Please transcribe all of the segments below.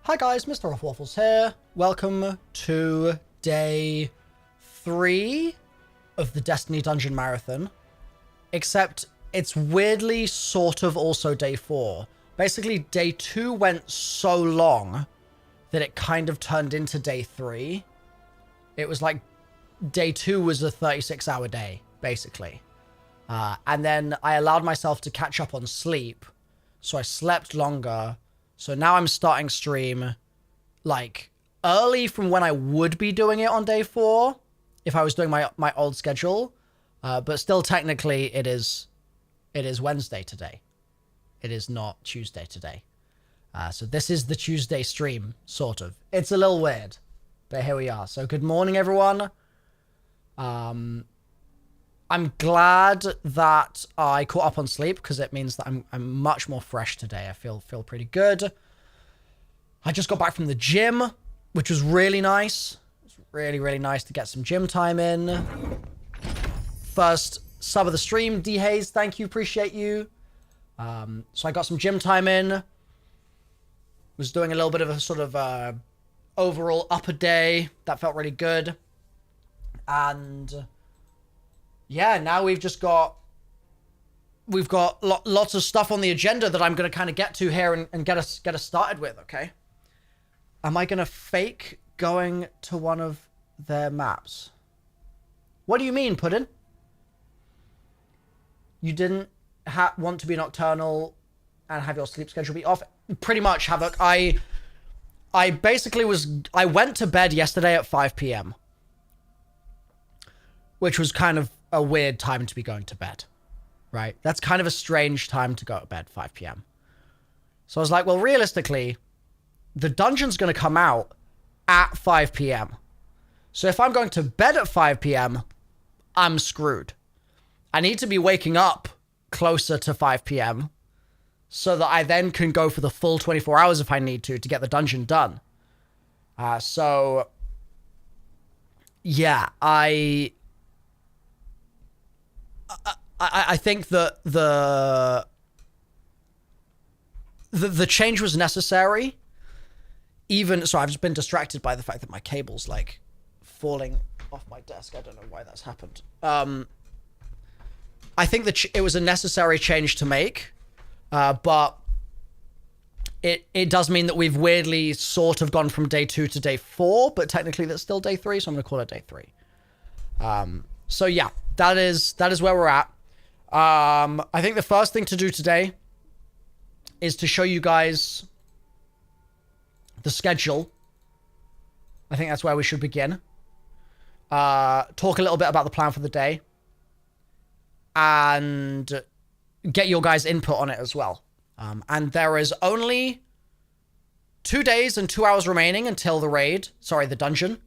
Hi guys, MrRoflWaffles here. Welcome to day 3 of the Destiny Dungeon Marathon. Except it's weirdly sort of also day 4. Basically, day 2 went so long that it kind of turned into day 3. It was like day 2 was a 36-hour day, basically. And then I allowed myself to catch up on sleep, so I slept longer. So now I'm starting stream, like, early from when I would be doing it on day 4, if I was doing my old schedule. But still, technically, it is Wednesday today. It is not Tuesday today. So this is the Tuesday stream, sort of. It's a little weird, but here we are. So good morning, everyone. I'm glad that I caught up on sleep because it means that I'm much more fresh today. I feel pretty good. I just got back from the gym, which was really nice. It was really, really nice to get some gym time in. First sub of the stream, D Hayes, thank you, appreciate you. So I got some gym time in. Was doing a little bit of a sort of overall upper day. That felt really good. And yeah, now we've got lots of stuff on the agenda that I'm going to kind of get to here and get us started with, okay? Am I going to fake going to one of their maps? What do you mean, Puddin'? You didn't want to be nocturnal and have your sleep schedule be off? Pretty much, Havoc. I basically I went to bed yesterday at 5 p.m. Which was kind of a weird time to be going to bed, right? That's kind of a strange time to go to bed, 5 p.m. So I was like, well, realistically, the dungeon's going to come out at 5 p.m. So if I'm going to bed at 5 p.m., I'm screwed. I need to be waking up closer to 5 p.m. so that I then can go for the full 24 hours if I need to get the dungeon done. So, yeah, I think that the change was necessary. So I've just been distracted by the fact that my cable's like falling off my desk. I don't know why that's happened. I think that it was a necessary change to make, but it does mean that we've weirdly sort of gone from day 2 to day 4, but technically that's still day 3, so I'm going to call it day 3. So yeah, that is where we're at. I think the first thing to do today is to show you guys the schedule. I think that's where we should begin. Talk a little bit about the plan for the day. And get your guys' input on it as well. And there is only 2 days and 2 hours remaining until the raid. Sorry, the dungeon.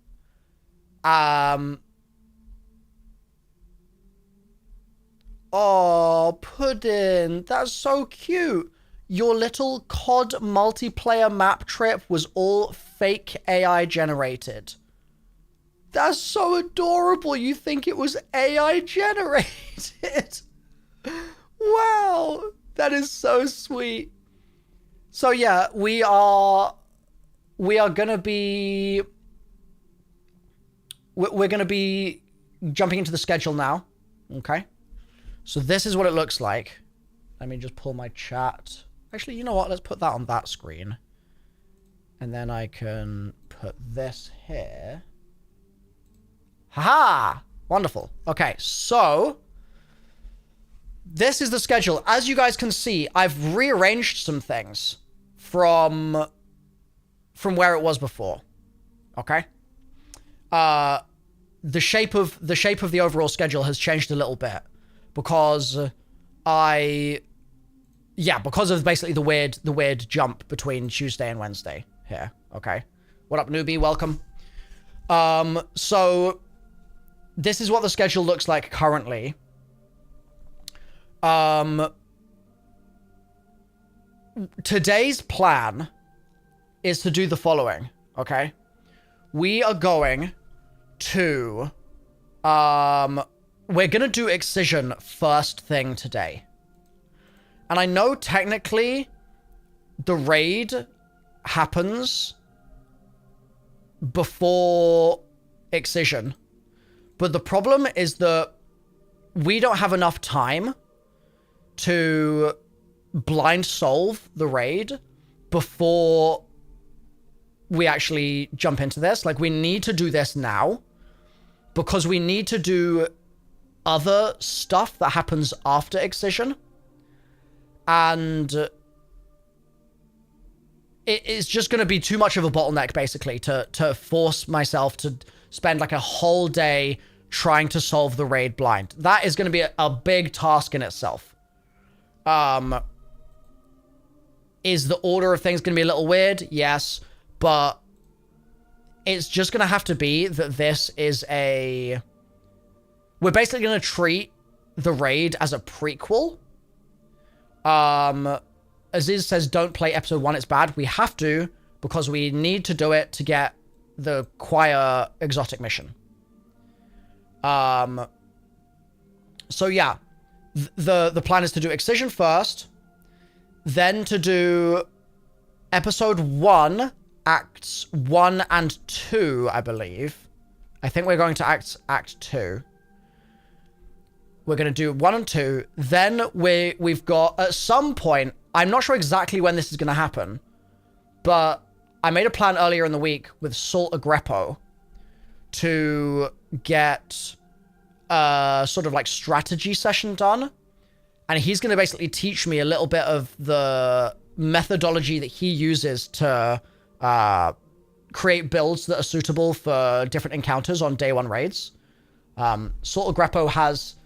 Oh, Puddin', that's so cute. Your little COD multiplayer map trip was all fake AI generated. That's so adorable. You think it was AI generated? Wow, that is so sweet. So yeah, we are gonna be we're gonna be jumping into the schedule now. Okay. So this is what it looks like. Let me just pull my chat. Actually, you know what? Let's put that on that screen. And then I can put this here. Haha! Wonderful. Okay, so this is the schedule. As you guys can see, I've rearranged some things from where it was before. Okay? The shape of the overall schedule has changed a little bit. Because because of basically the weird jump between Tuesday and Wednesday here. Okay. What up, newbie? Welcome. So this is what the schedule looks like currently. Today's plan is to do the following. Okay. We are going to, we're going to do excision first thing today. And I know technically the raid happens before excision. But the problem is that we don't have enough time to blind solve the raid before we actually jump into this. Like, we need to do this now because we need to do other stuff that happens after excision. And it's just going to be too much of a bottleneck, basically, to force myself to spend like a whole day trying to solve the raid blind. That is going to be a big task in itself. Is the order of things going to be a little weird? Yes, but it's just going to have to be that this is a... We're basically going to treat the raid as a prequel. Aziz says, don't play episode 1, it's bad. We have to, because we need to do it to get the choir exotic mission. So yeah, the plan is to do excision first, then to do episode 1, acts 1 and 2, I believe. I think we're going to act 2. We're going to do 1 and 2. Then we've got, at some point, I'm not sure exactly when this is going to happen, but I made a plan earlier in the week with Saltagreppo to get a sort of like strategy session done. And he's going to basically teach me a little bit of the methodology that he uses to create builds that are suitable for different encounters on day 1 raids. Saltagreppo has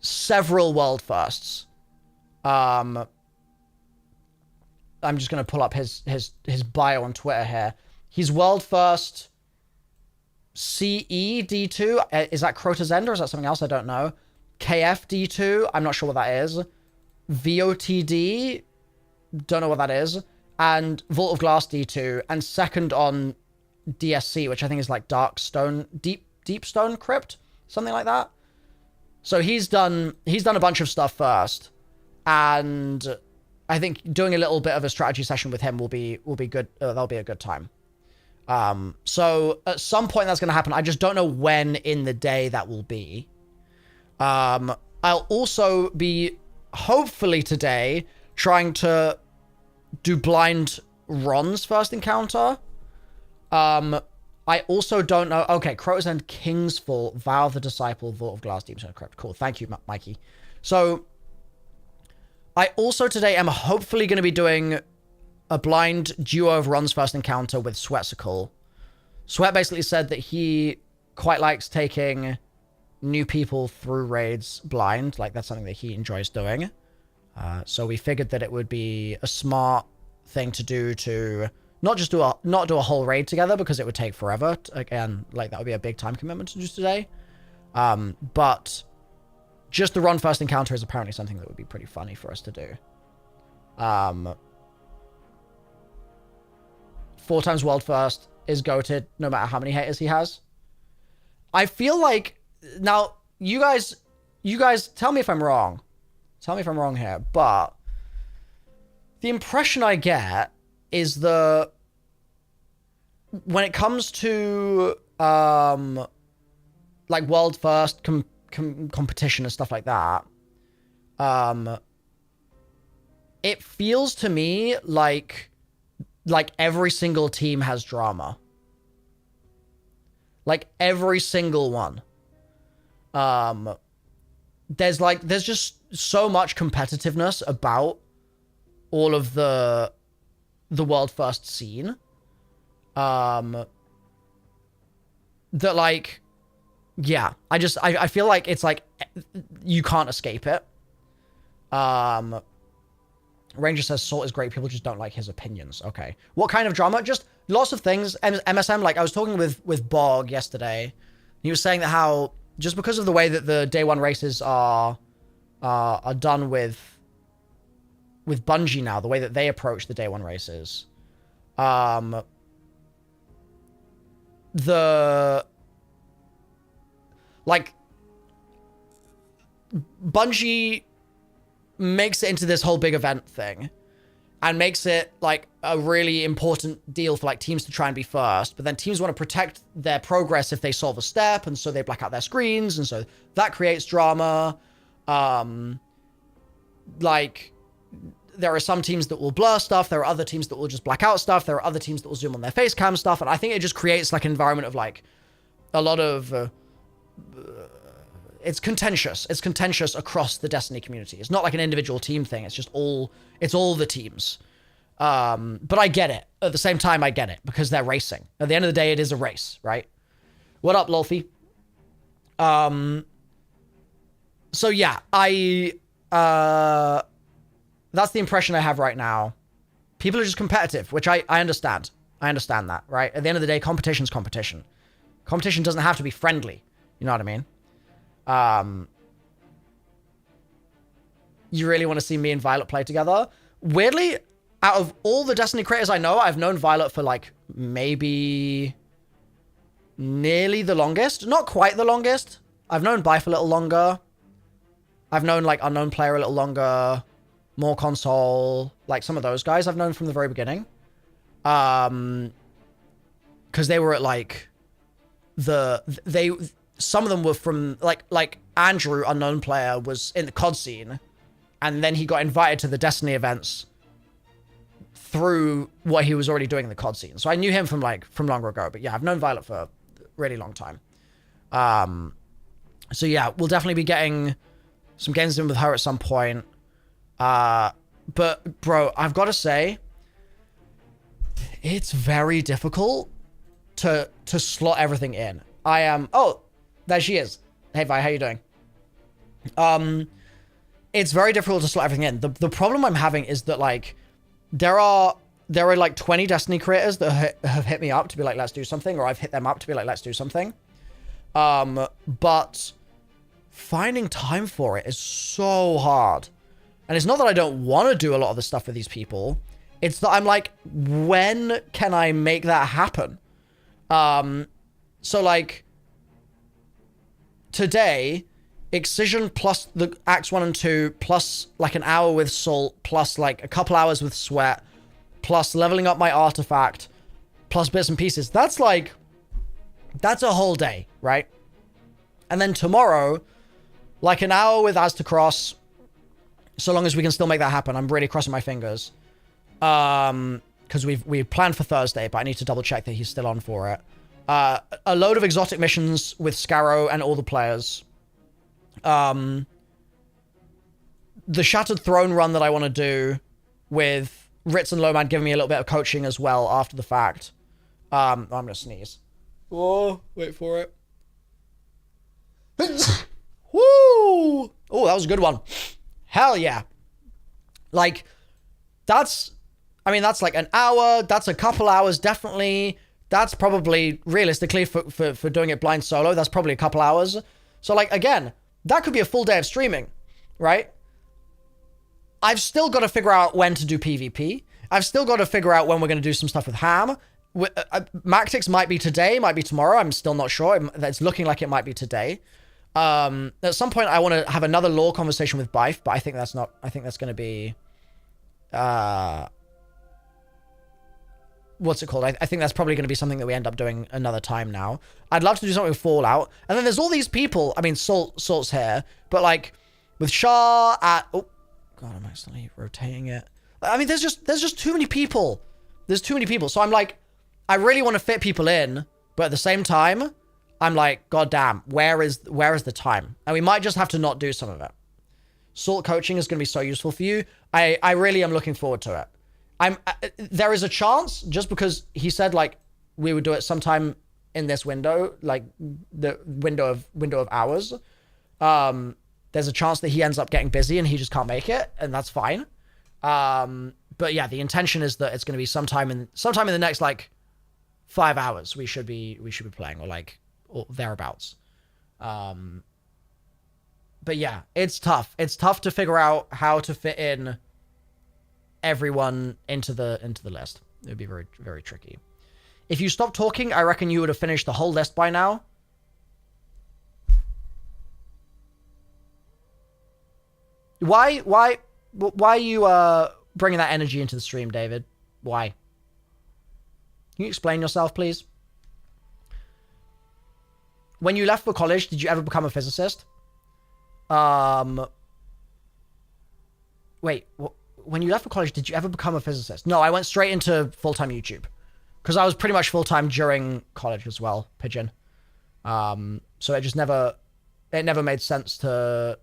several world firsts. I'm just going to pull up his bio on Twitter here. He's world first CE D2. Is that Crota's End or is that something else? I don't know. KF D2. I'm not sure what that is. VOTD. Don't know what that is. And Vault of Glass D2. And second on DSC, which I think is like Deep Stone Crypt. Something like that. So he's done a bunch of stuff first. And I think doing a little bit of a strategy session with him will be good. That'll be a good time. So at some point that's going to happen. I just don't know when in the day that will be. I'll also be, hopefully today, trying to do blind Ron's first encounter. I also don't know. Okay, Crota's End, King's Fall, Vow of the Disciple, Vault of Glass, Deep Stone Crypt. Cool. Thank you, Mikey. So I also today am hopefully going to be doing a blind duo of Ron's first encounter with Sweatsicle. Sweat basically said that he quite likes taking new people through raids blind. Like, that's something that he enjoys doing. So we figured that it would be a smart thing to do to not do a whole raid together because it would take forever. Again, like, that would be a big time commitment to do today. But just the Ron first encounter is apparently something that would be pretty funny for us to do. 4 times world first is goated, no matter how many haters he has. I feel like, now, you guys tell me if I'm wrong. Tell me if I'm wrong here, but the impression I get is that when it comes to like world first competition and stuff like that, it feels to me like every single team has drama. Like every single one. There's just so much competitiveness about all of the world first scene. That, like, yeah, I feel like it's like you can't escape it. Ranger says Salt is great, people just don't like his opinions. Okay, what kind of drama? Just lots of things. MSM, like, I was talking with Bog yesterday. He was saying that how just because of the way that the day 1 races are done with Bungie now, the way that they approach the day 1 races, Bungie makes it into this whole big event thing, and makes it like a really important deal for like teams to try and be first, but then teams want to protect their progress if they solve a step, and so they black out their screens, and so that creates drama. Like, there are some teams that will blur stuff, there are other teams that will just black out stuff, there are other teams that will zoom on their face cam stuff, and I think it just creates like an environment of like a lot of it's contentious across the Destiny community. It's not like an individual team thing, it's all the teams. But I get it. At the same time, I get it, because they're racing. At the end of the day, it is a race, right? What up, Lolfi? So yeah, that's the impression I have right now. People are just competitive, which I understand. I understand that, right? At the end of the day, competition's competition. Competition doesn't have to be friendly. You know what I mean? You really want to see me and Violet play together? Weirdly, out of all the Destiny creators I know, I've known Violet for like maybe nearly the longest. Not quite the longest. I've known Bife a little longer. I've known like Unknown Player a little longer. More Console. Like some of those guys I've known from the very beginning. Because they were at like some of them were from like Andrew, Unknown Player, was in the COD scene, and then he got invited to the Destiny events through what he was already doing in the COD scene. So I knew him from longer ago. But yeah, I've known Violet for a really long time. So yeah, we'll definitely be getting some games in with her at some point. But bro, I've got to say, it's very difficult to slot everything in. I am... Oh, there she is. Hey, Vi, how you doing? It's very difficult to slot everything in. The problem I'm having is that, like, there are like 20 Destiny creators that have hit me up to be like, let's do something, or I've hit them up to be like, let's do something. But finding time for it is so hard. And it's not that I don't want to do a lot of the stuff with these people. It's that I'm like, when can I make that happen? So like today, Excision plus the Acts 1 and 2, plus like an hour with Salt, plus like a couple hours with Sweat, plus leveling up my artifact, plus bits and pieces. That's a whole day, right? And then tomorrow, like an hour with Aztecross, so long as we can still make that happen. I'm really crossing my fingers. Because we've planned for Thursday, but I need to double check that he's still on for it. A load of exotic missions with Scarrow and all the players. The Shattered Throne run that I want to do with Ritz and Lomad giving me a little bit of coaching as well after the fact. I'm going to sneeze. Oh, wait for it. Woo! Oh, that was a good one. Hell yeah. Like, that's like an hour. That's a couple hours, definitely. That's probably, realistically, for doing it blind solo, that's probably a couple hours. So, like, again, that could be a full day of streaming, right? I've still got to figure out when to do PvP. I've still got to figure out when we're going to do some stuff with Ham. Mactix might be today, might be tomorrow. I'm still not sure. It's looking like it might be today. At some point, I want to have another lore conversation with Bife, but I think that's going to be... what's it called? I think that's probably going to be something that we end up doing another time now. I'd love to do something with Fallout. And then there's all these people. I mean, Salt's here. But, like, with Shah at... Oh, God, I'm accidentally rotating it. I mean, there's just too many people. There's too many people. So I'm like, I really want to fit people in. But at the same time, I'm like, God damn, where is the time? And we might just have to not do some of it. Salt coaching is going to be so useful for you. I really am looking forward to it. There is a chance, just because he said like we would do it sometime in this window, like the window of hours. There's a chance that he ends up getting busy and he just can't make it, and that's fine. But yeah, the intention is that it's going to be sometime in the next like 5 hours. We should be playing, or thereabouts. But yeah, it's tough. It's tough to figure out how to fit in everyone into the list. It would be very, very tricky. If you stopped talking, I reckon you would have finished the whole list by now. Why you bringing that energy into the stream, David. Why? Can you explain yourself, please? When you left for college, did you ever become a physicist? Wait, when you left for college, did you ever become a physicist? No, I went straight into full-time YouTube. Because I was pretty much full-time during college as well, Pigeon. So it just never... It never made sense to...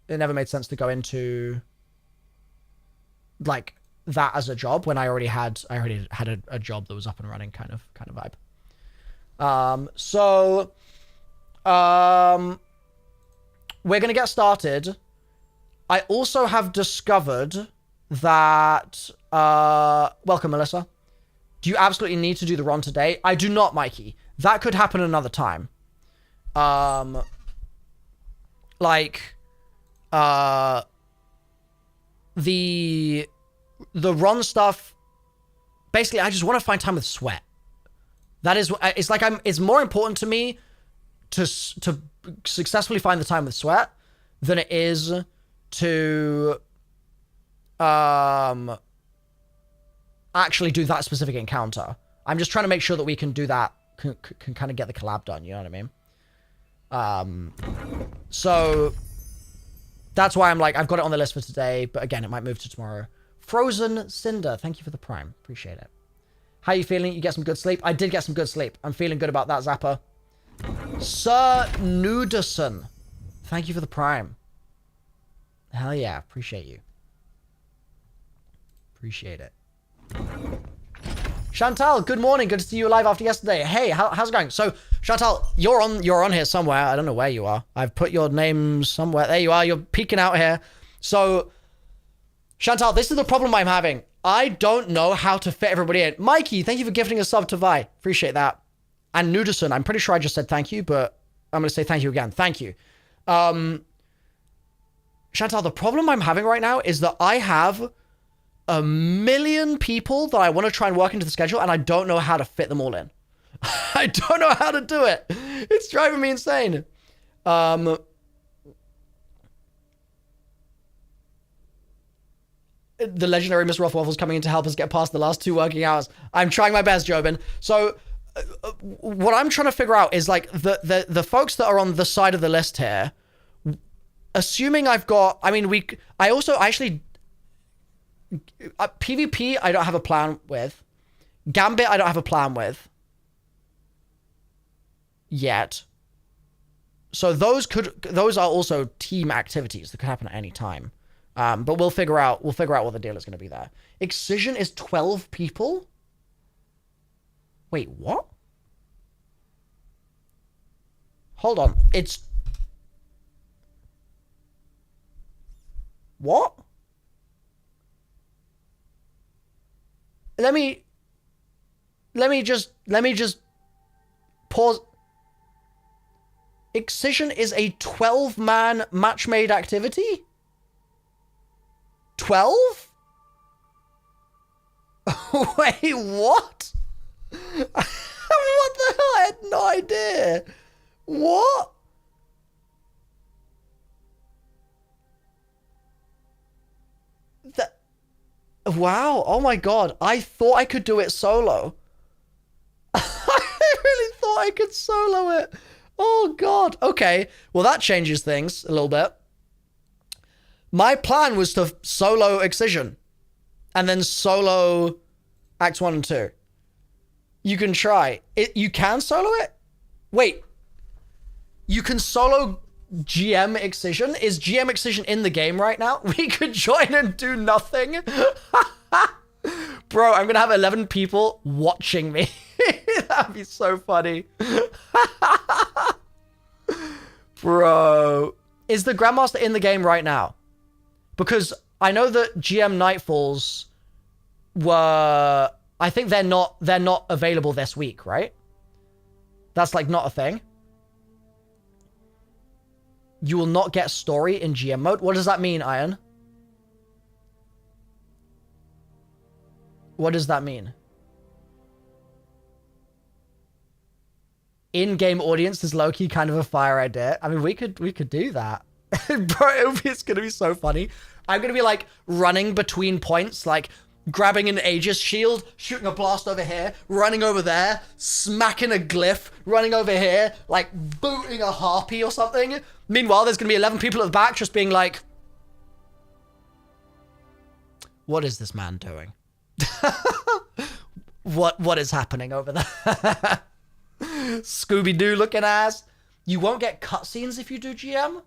It never made sense to go into... like, that as a job when I already had a job that was up and running kind of vibe. We're going to get started. I also have discovered that, welcome, Melissa. Do you absolutely need to do the run today? I do not, Mikey. That could happen another time. The run stuff, basically, I just want to find time with Sweat. That is, it's like it's more important to me to successfully find the time with Sweat than it is to actually do that specific encounter. I'm just trying to make sure that we can do that, can kind of get the collab done, you know what I mean? So that's why I'm like, I've got it on the list for today, but again, it might move to tomorrow. Frozen Cinder, thank you for the Prime. Appreciate it. How are you feeling? You get some good sleep? I did get some good sleep. I'm feeling good about that, Zapper. Sir Nuderson, thank you for the Prime. Hell yeah, appreciate you. Appreciate it. Chantal, good morning. Good to see you alive after yesterday. Hey, how's it going? So, Chantal, you're on here somewhere. I don't know where you are. I've put your name somewhere. There you are. You're peeking out here. So, Chantal, this is the problem I'm having. I don't know how to fit everybody in. Mikey, thank you for gifting a sub to Vi. Appreciate that. And Nuderson, I'm pretty sure I just said thank you, but I'm going to say thank you again. Thank you. Chantal, the problem I'm having right now is that I have 1 million people that I want to try and work into the schedule, and I don't know how to fit them all in. I don't know how to do it. It's driving me insane. The legendary MrRoflWaffles coming in to help us get past the last 2 working hours. I'm trying my best, Jobin. So what I'm trying to figure out is like the folks that are on the side of the list here, assuming I've got, I mean, PvP, I don't have a plan with. Gambit, I don't have a plan with. Yet. So those are also team activities that could happen at any time. But we'll figure out what the deal is going to be there. Excision is 12 people? Wait, what? Hold on. It's... What? Let me just pause. Excision is a 12-man match-made activity? 12? Wait, what? What the hell? I had no idea. What? Wow. Oh my god. I thought I could do it solo. I really thought I could solo it. Oh god. Okay. Well, that changes things a little bit. My plan was to solo Excision. And then solo Acts 1 and 2. You can try. You can solo it? Wait. You can solo GM Excision? Is GM Excision in the game right now? We could join and do nothing. Bro, I'm gonna have 11 people watching me. That'd be so funny. Bro. Is the Grandmaster in the game right now? Because I know that GM Nightfalls were... I think they're not available this week, right? That's like not a thing. You will not get story in GM mode. What does that mean, Iron? What does that mean? In-game audience is low-key kind of a fire idea. I mean, we could do that. Bro, it's gonna be so funny. I'm gonna be like running between points, like grabbing an Aegis shield, shooting a blast over here, running over there, smacking a glyph, running over here, like booting a harpy or something. Meanwhile, there's gonna be 11 people at the back just being like, what is this man doing? What is happening over there? Scooby-Doo looking ass. You won't get cutscenes if you do GM?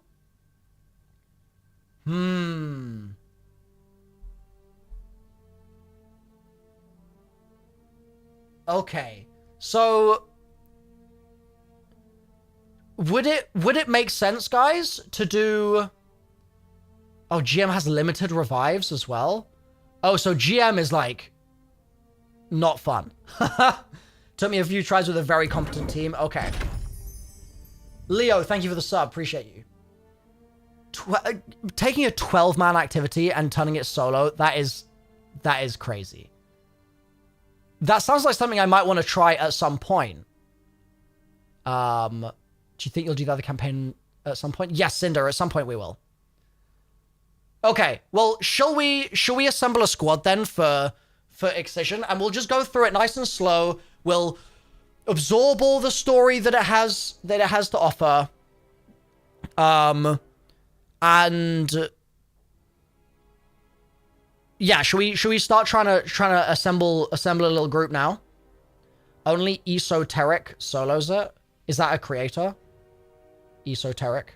Okay. So would it make sense, guys, to do... Oh, GM has limited revives as well? Oh, so GM is like not fun. Took me a few tries with a very competent team. Okay. Leo, thank you for the sub. Appreciate you. Taking a 12-man activity and turning it solo, that is crazy. That sounds like something I might want to try at some point. Do you think you'll do the other campaign at some point? Yes, Cinder, at some point we will. Okay, well, shall we assemble a squad then for Excision, and we'll just go through it nice and slow. We'll absorb all the story that it has to offer. And yeah, should we start trying to assemble a little group now? Only Esoteric solos it. Is that a creator? Esoteric.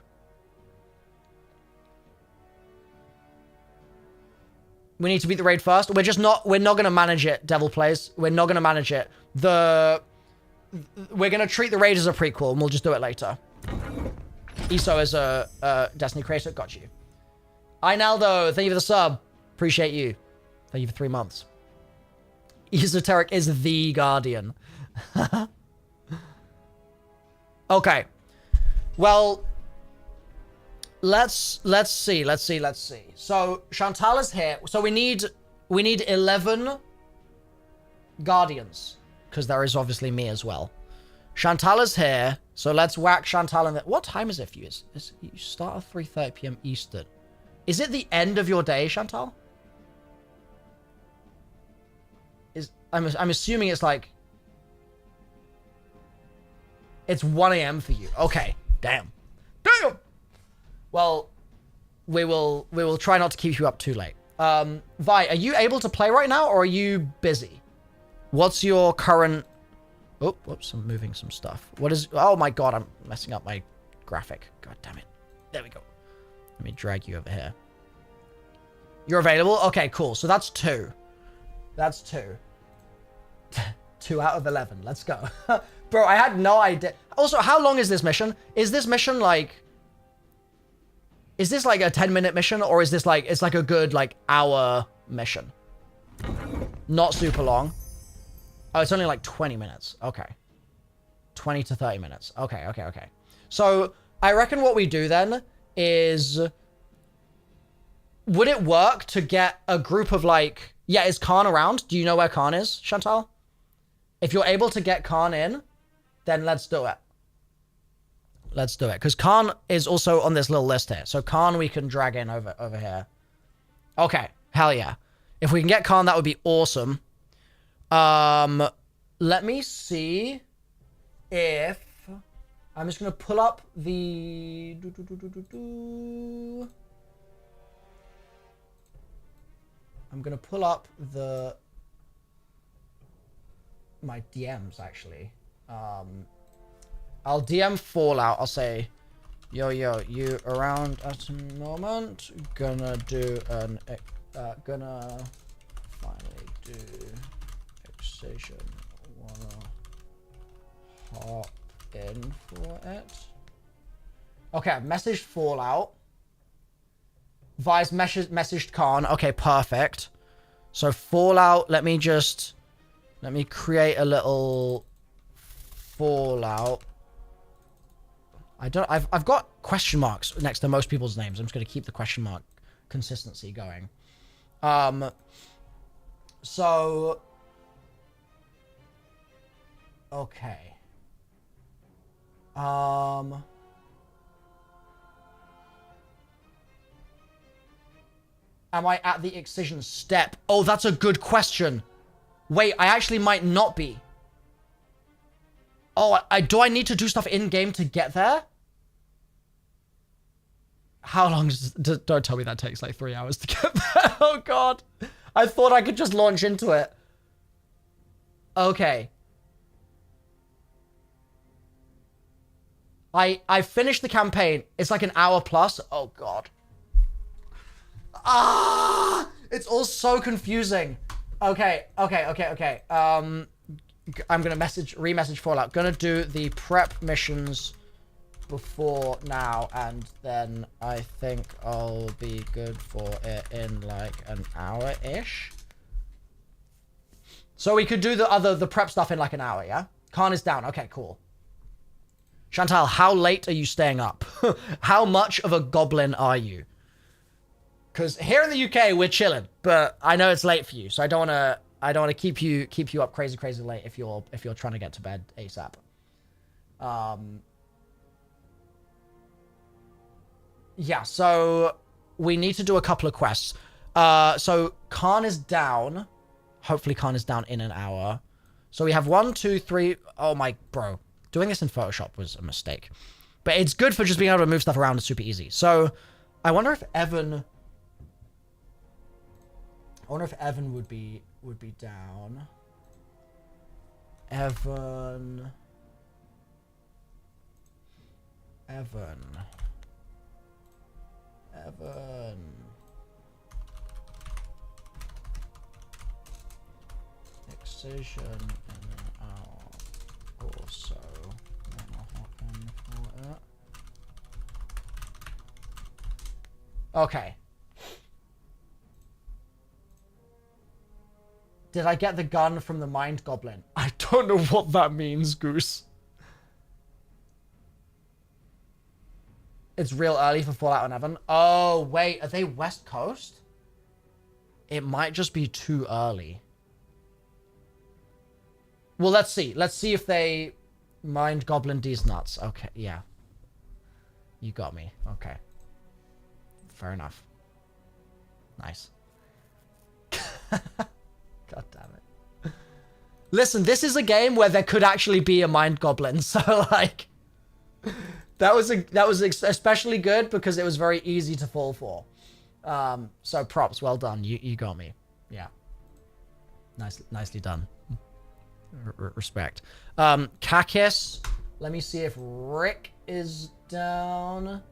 We need to beat the raid first. We're not going to manage it, Devil Plays. We're not going to manage it. We're going to treat the raid as a prequel, and we'll just do it later. ESO is a Destiny creator. Got you. Inaldo, thank you for the sub. Appreciate you. Thank you for 3 months. Esoteric is the Guardian. Okay. Well, let's see. So Chantal is here. So we need 11 Guardians, because there is obviously me as well. Chantal is here, so let's whack Chantal in the... What time is it for you? You start at 3:30 p.m. Eastern. Is it the end of your day, Chantal? I'm assuming it's like... It's 1 a.m. for you. Okay. Damn. Well, we will try not to keep you up too late. Vi, are you able to play right now, or are you busy? What's your current... Oh, whoops, I'm moving some stuff. What is... Oh my god, I'm messing up my graphic. God damn it. There we go. Let me drag you over here. You're available? Okay, cool. So that's 2. That's 2. 2 out of 11. Let's go. Bro, I had no idea. Also, how long is this mission? Is this mission like... Is this like a 10-minute mission, or is this like... It's like a good, like, hour mission? Not super long. Oh, it's only like 20 minutes. Okay. 20 to 30 minutes. Okay. So, I reckon what we do then is... Would it work to get a group of like... Yeah, is Khan around? Do you know where Khan is, Chantal? If you're able to get Khan in, then let's do it. Let's do it. Because Khan is also on this little list here. So Khan we can drag in over here. Okay. Hell yeah. If we can get Khan, that would be awesome. Let me see if... I'm just going to pull up the... I'm going to pull up my DMs, actually. I'll DM Fallout. I'll say, yo, you around at the moment? Gonna do gonna finally do Excision. Wanna hop in for it? Okay, I've messaged Fallout. Vi's messaged Khan. Okay, perfect. So Fallout, let me create a little Fallout. I've got question marks next to most people's names. I'm just going to keep the question mark consistency going. So okay. Am I at the excision step? Oh, that's a good question. Wait, I actually might not be. Oh, do I need to do stuff in-game to get there? How long don't tell me that takes like 3 hours to get there. Oh, God. I thought I could just launch into it. Okay. I finished the campaign. It's like an hour plus. Oh, God. Ah! It's all so confusing. Okay. I'm gonna re-message Fallout. Gonna do the prep missions before now, and then I think I'll be good for it in like an hour-ish. So we could do the prep stuff in like an hour, yeah? Khan is down. Okay, cool. Chantal, how late are you staying up? How much of a goblin are you? Because here in the UK we're chilling, but I know it's late for you, so I don't wanna keep you up crazy late if you're trying to get to bed ASAP. Yeah, so we need to do a couple of quests. So Khan is down. Hopefully Khan is down in an hour. So we have 1, 2, 3. Oh my bro, doing this in Photoshop was a mistake, but it's good for just being able to move stuff around. It's super easy. So I wonder if Evan would be down. Evan. Excision in an hour or so. Okay. Did I get the gun from the Mind Goblin? I don't know what that means, Goose. It's real early for Fallout and Evan. Oh, wait. Are they West Coast? It might just be too early. Well, let's see. Let's see if they Mind Goblin D's nuts. Okay, yeah. You got me. Okay. Fair enough. Nice. God damn it. Listen, this is a game where there could actually be a Mind Goblin, so like that was especially good because it was very easy to fall for. So props, well done. You got me. Yeah. Nicely done. Respect. Kakis, let me see if Rick is down.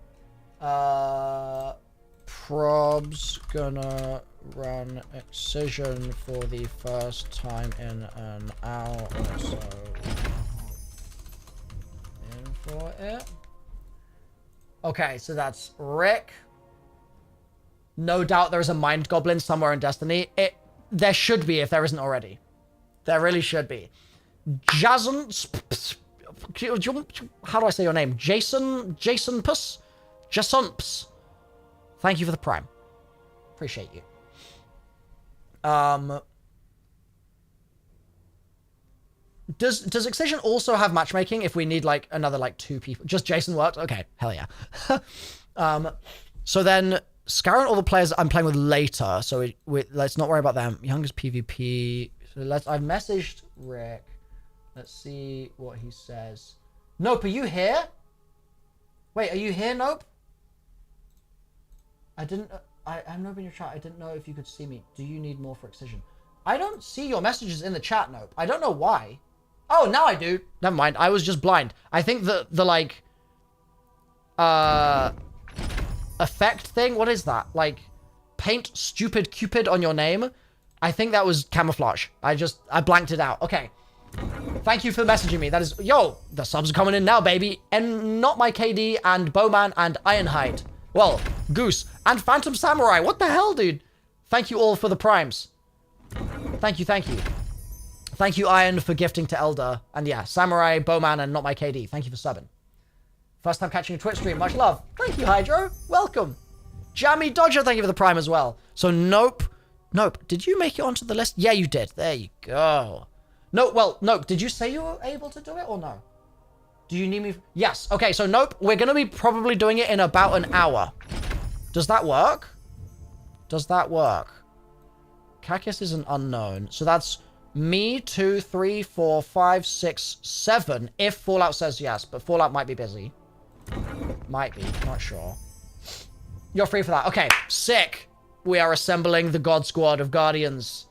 Prob's gonna run excision for the first time in an hour or so. In for it. Okay, so that's Rick. No doubt there's a Mind Goblin somewhere in Destiny. There should be if there isn't already. There really should be. Jason, how do I say your name? Jason Puss? Jasumps. Thank you for the prime. Appreciate you. Does Excision also have matchmaking if we need like another like 2 people? Just Jason works? Okay, hell yeah. So then scouring all the players I'm playing with later, so let's not worry about them. Youngest PvP. So I've messaged Rick. Let's see what he says. Nope, are you here? Wait, are you here, Nope? I'm not in your chat. I didn't know if you could see me. Do you need more for Excision? I don't see your messages in the chat, Nope. I don't know why. Oh, now I do. Never mind. I was just blind. I think the like effect thing. What is that? Like paint stupid Cupid on your name. I think that was camouflage. I blanked it out. Okay. Thank you for messaging me. That is, yo, the subs are coming in now, baby. And not my KD and Bowman and Ironhide. Well, Goose and Phantom Samurai. What the hell, dude? Thank you all for the primes. Thank you. Thank you, Iron, for gifting to Elder. And yeah, Samurai, Bowman, and not my KD. Thank you for subbing. First time catching a Twitch stream. Much love. Thank you, Hydro. Welcome. Jammy Dodger, thank you for the prime as well. So, Nope. Did you make it onto the list? Yeah, you did. There you go. Nope. Did you say you were able to do it or no? Do you need me? Yes. Okay, so Nope, we're going to be probably doing it in about an hour. Does that work? Does that work? Kakis is an unknown. So that's me, 2, 3, 4, 5, 6, 7. If Fallout says yes, but Fallout might be busy. Might be, not sure. You're free for that. Okay, sick. We are assembling the God Squad of Guardians.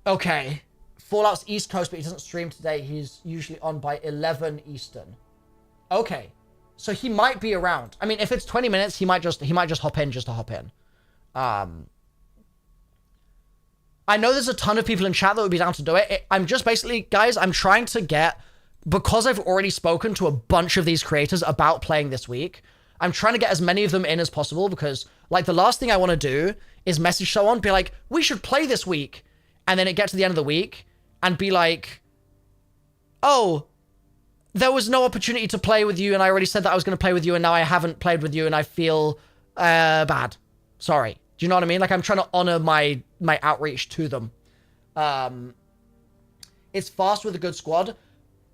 Okay. Fallout's East Coast, but he doesn't stream today. He's usually on by 11 Eastern. Okay. So he might be around. I mean, if it's 20 minutes, he might just hop in just to hop in. I know there's a ton of people in chat that would be down to do it. I'm just basically, guys, I'm trying to get, because I've already spoken to a bunch of these creators about playing this week, I'm trying to get as many of them in as possible because, like, the last thing I want to do is message someone, be like, we should play this week. And then it gets to the end of the week and be like, oh, there was no opportunity to play with you and I already said that I was going to play with you and now I haven't played with you and I feel bad. Sorry. Do you know what I mean? Like, I'm trying to honor my outreach to them. It's fast with a good squad.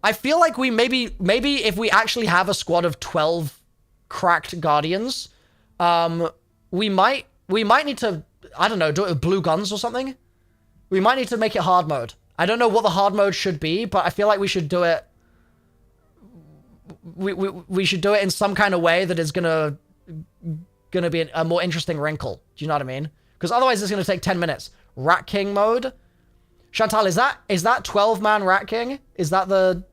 I feel like we maybe if we actually have a squad of 12 cracked Guardians, we might need to, I don't know, do it with blue guns or something. We might need to make it hard mode. I don't know what the hard mode should be, but I feel like we should do it. We should do it in some kind of way that is gonna be a more interesting wrinkle. Do you know what I mean? Because otherwise it's gonna take 10 minutes. Rat King mode. Chantal, is that 12-man Rat King? Is that the...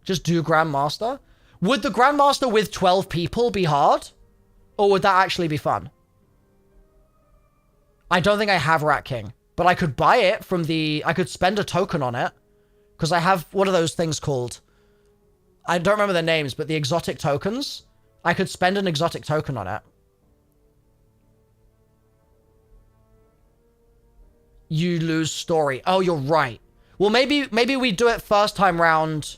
Just do Grandmaster? Would the Grandmaster with 12 people be hard? Or would that actually be fun? I don't think I have Rat King. But I could buy it from the... I could spend a token on it. Because I have... What are those things called? I don't remember their names, but the exotic tokens. I could spend an exotic token on it. You lose story. Oh, you're right. Well, maybe we do it first time round.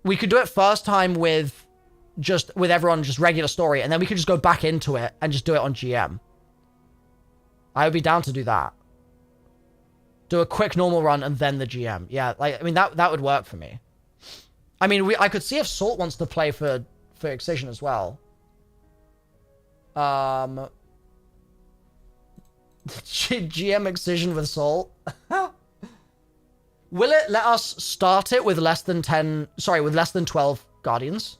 We could do it first time with everyone just regular story, and then we could just go back into it and just do it on GM. I would be down to do that. Do a quick normal run and then the GM. Yeah, like, I mean, that would work for me. I mean, I could see if Salt wants to play for Excision as well. GM Excision with Salt. Will it let us start it with less than 12 Guardians?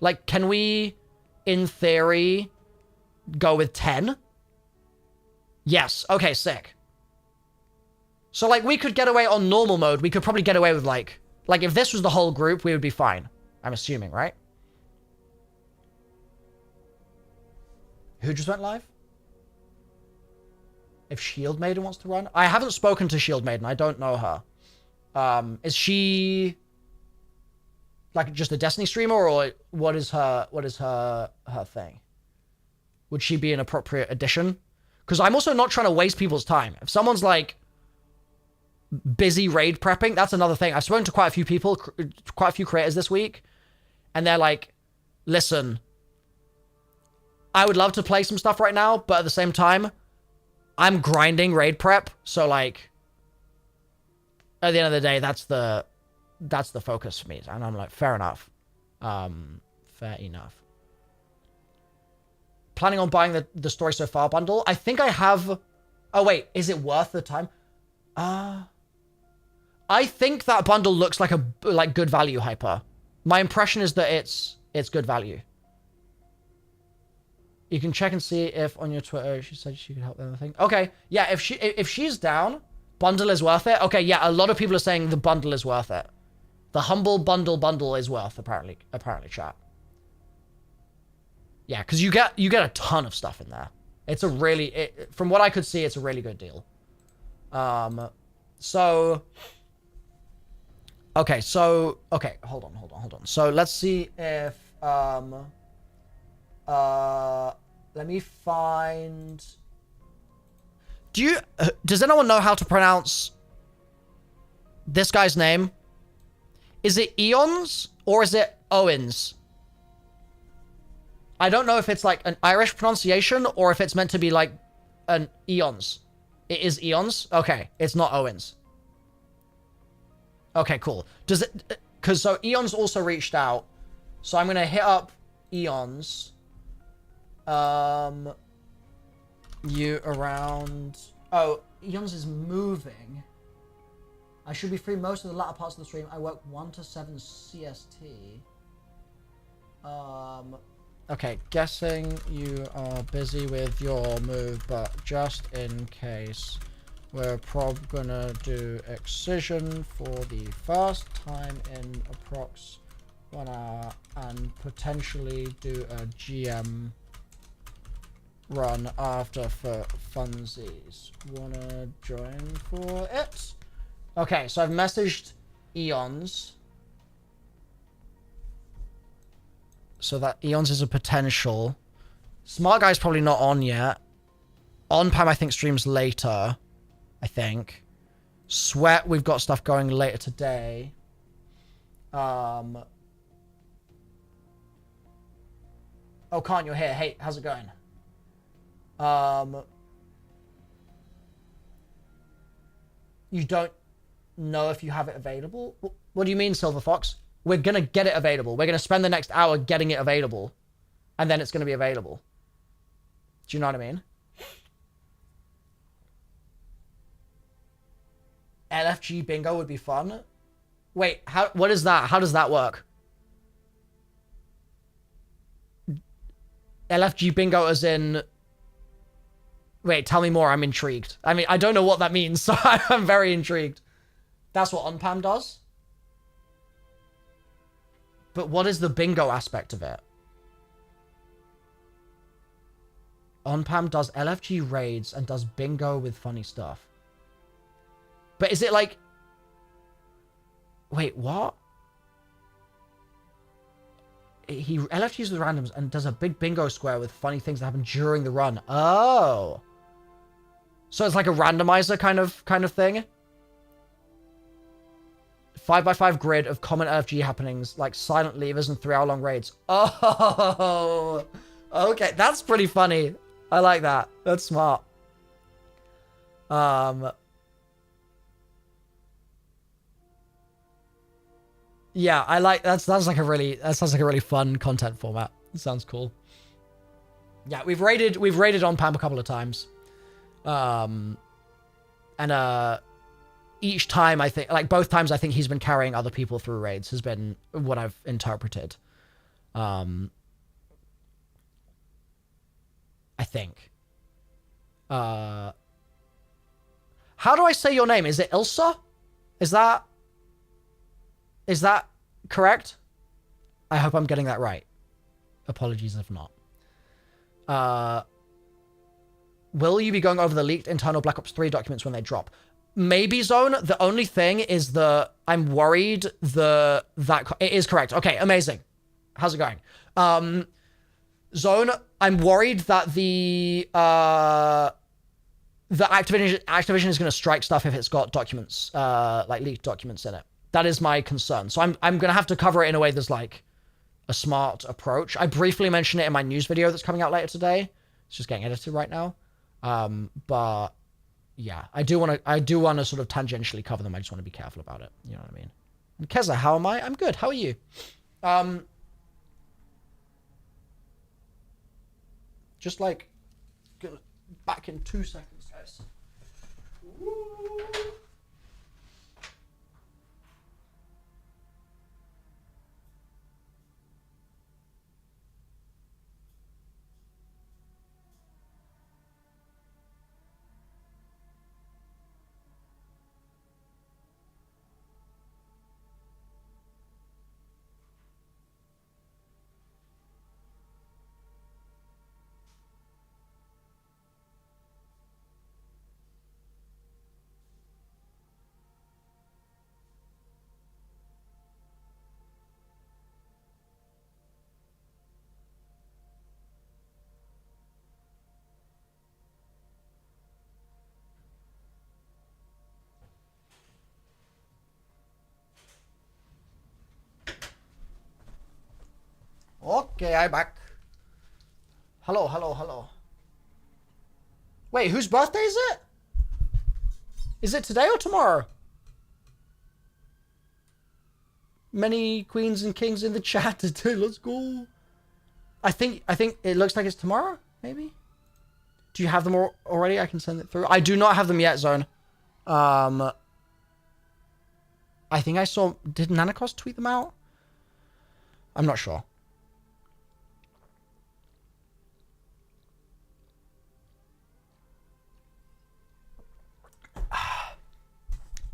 Like, can we, in theory, go with 10? Yes. Okay, sick. So, like, we could get away on normal mode. We could probably get away with, like, if this was the whole group, we would be fine. I'm assuming, right? Who just went live? If Shield Maiden wants to run? I haven't spoken to Shield Maiden. I don't know her. Is she like just a Destiny streamer, or what is her thing? Would she be an appropriate addition? Because I'm also not trying to waste people's time. If someone's like busy raid prepping, that's another thing. I've spoken to quite a few people, quite a few creators this week, and they're like, listen, I would love to play some stuff right now, but at the same time, I'm grinding raid prep, so like, at the end of the day, that's the focus for me. And I'm like, fair enough. Fair enough. Planning on buying the Story So Far bundle? I think I have... Oh, wait. Is it worth the time? I think that bundle looks like good value, Hyper. My impression is that it's good value. You can check and see if on your Twitter she said she could help them. I think. Okay, yeah. If she's down, bundle is worth it. Okay, yeah. A lot of people are saying the bundle is worth it. The humble bundle is worth apparently chat. Yeah, because you get a ton of stuff in there. It's a really from what I could see, it's a really good deal. So okay, hold on. So let's see if let me find... Does anyone know how to pronounce this guy's name? Is it Eons or is it Owens? I don't know if it's like an Irish pronunciation or if it's meant to be like an Eons. It is Eons? Okay, it's not Owens. Okay, cool. Does it... Because so Eons also reached out. So I'm going to hit up eons. You around... Oh, eons is moving. I should be free most of the latter parts of the stream. I work 1 to 7 CST. Okay, guessing you are busy with your move, but just in case, we're probably gonna do excision for the first time in approx 1 hour and potentially do a GM run after for funsies. Wanna join for it? Okay, so I've messaged Eons. So that Eons is a potential. Smart Guy's probably not on yet. On Pam, I think, streams later. I think. Sweat, we've got stuff going later today. Oh, Khan, you're here. Hey, how's it going? You don't know if you have it available? What do you mean, Silver Fox? We're gonna get it available. We're gonna spend the next hour getting it available. And then it's gonna be available. Do you know what I mean? LFG bingo would be fun. Wait, what is that? How does that work? LFG bingo as in... Wait, tell me more. I'm intrigued. I mean, I don't know what that means, so I'm very intrigued. That's what Unpam does? But what is the bingo aspect of it? Unpam does LFG raids and does bingo with funny stuff. But is it like... Wait, what? He LFGs with randoms and does a big bingo square with funny things that happen during the run. Oh. So it's like a randomizer kind of thing? 5x5 grid of common LFG happenings, like silent levers and 3-hour-long raids. Oh, okay. That's pretty funny. I like that. That's smart. Yeah, I like that. Sounds like a really fun content format. It sounds cool. Yeah, we've raided on Pam a couple of times. And each time, I think, like both times, I think he's been carrying other people through raids, has been what I've interpreted. I think. How do I say your name? Is it Ilsa? Is that correct? I hope I'm getting that right. Apologies if not. Will you be going over the leaked internal Black Ops 3 documents when they drop? Maybe, Zone. The only thing is I'm worried that it is correct. Okay, amazing. How's it going? Zone, I'm worried that the Activision is going to strike stuff if it's got documents, like leaked documents in it. That is my concern. So I'm going to have to cover it in a way that's like a smart approach. I briefly mentioned it in my news video that's coming out later today. It's just getting edited right now. But yeah, I do want to sort of tangentially cover them. I just want to be careful about it. You know what I mean? And Keza, how am I? I'm good. How are you? Just like back in 2 seconds, guys. Ooh. Okay, I'm back. Hello. Wait, whose birthday is it? Is it today or tomorrow? Many queens and kings in the chat today. Let's go. I think it looks like it's tomorrow, maybe? Do you have them already? I can send it through. I do not have them yet, Zone. I think I saw... Did Nanakos tweet them out? I'm not sure.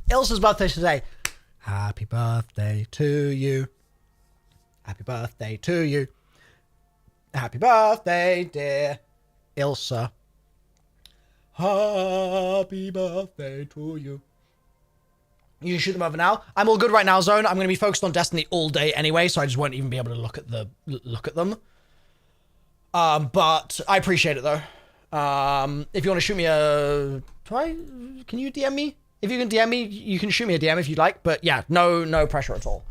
Ilsa's birthday today. Happy birthday to you. Happy birthday to you. Happy birthday, dear Ilsa. Happy birthday to you. You can shoot them over now. I'm all good right now, Zone. I'm going to be focused on Destiny all day anyway, so I just won't even be able to look at them. But I appreciate it though. If you want to shoot me can you DM me? If you can DM me, you can shoot me a DM if you'd like. But yeah, no pressure at all.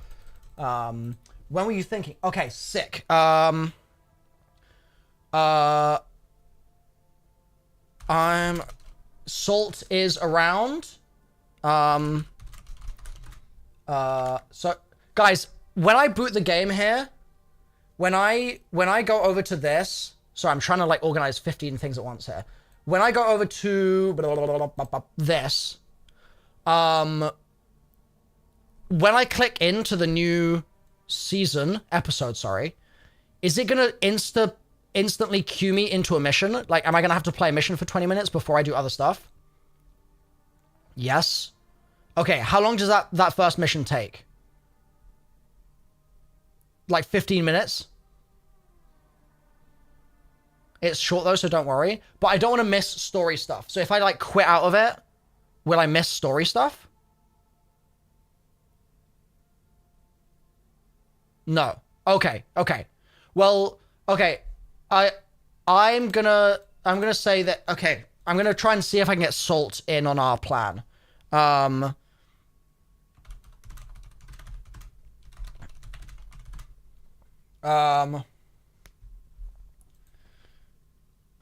When were you thinking? Okay, sick. Salt is around. So guys, when I boot the game here, when I go over to this, sorry, I'm trying to like organize 15 things at once here. When I go over to this, when I click into the new episode, sorry, is it gonna instantly cue me into a mission? Like, am I gonna have to play a mission for 20 minutes before I do other stuff? Yes. Okay, how long does that first mission take? Like 15 minutes? It's short though, so don't worry. But I don't want to miss story stuff. So if I like quit out of it, will I miss story stuff? No. Okay. Well, okay. I'm gonna say that, okay, I'm gonna try and see if I can get Salt in on our plan.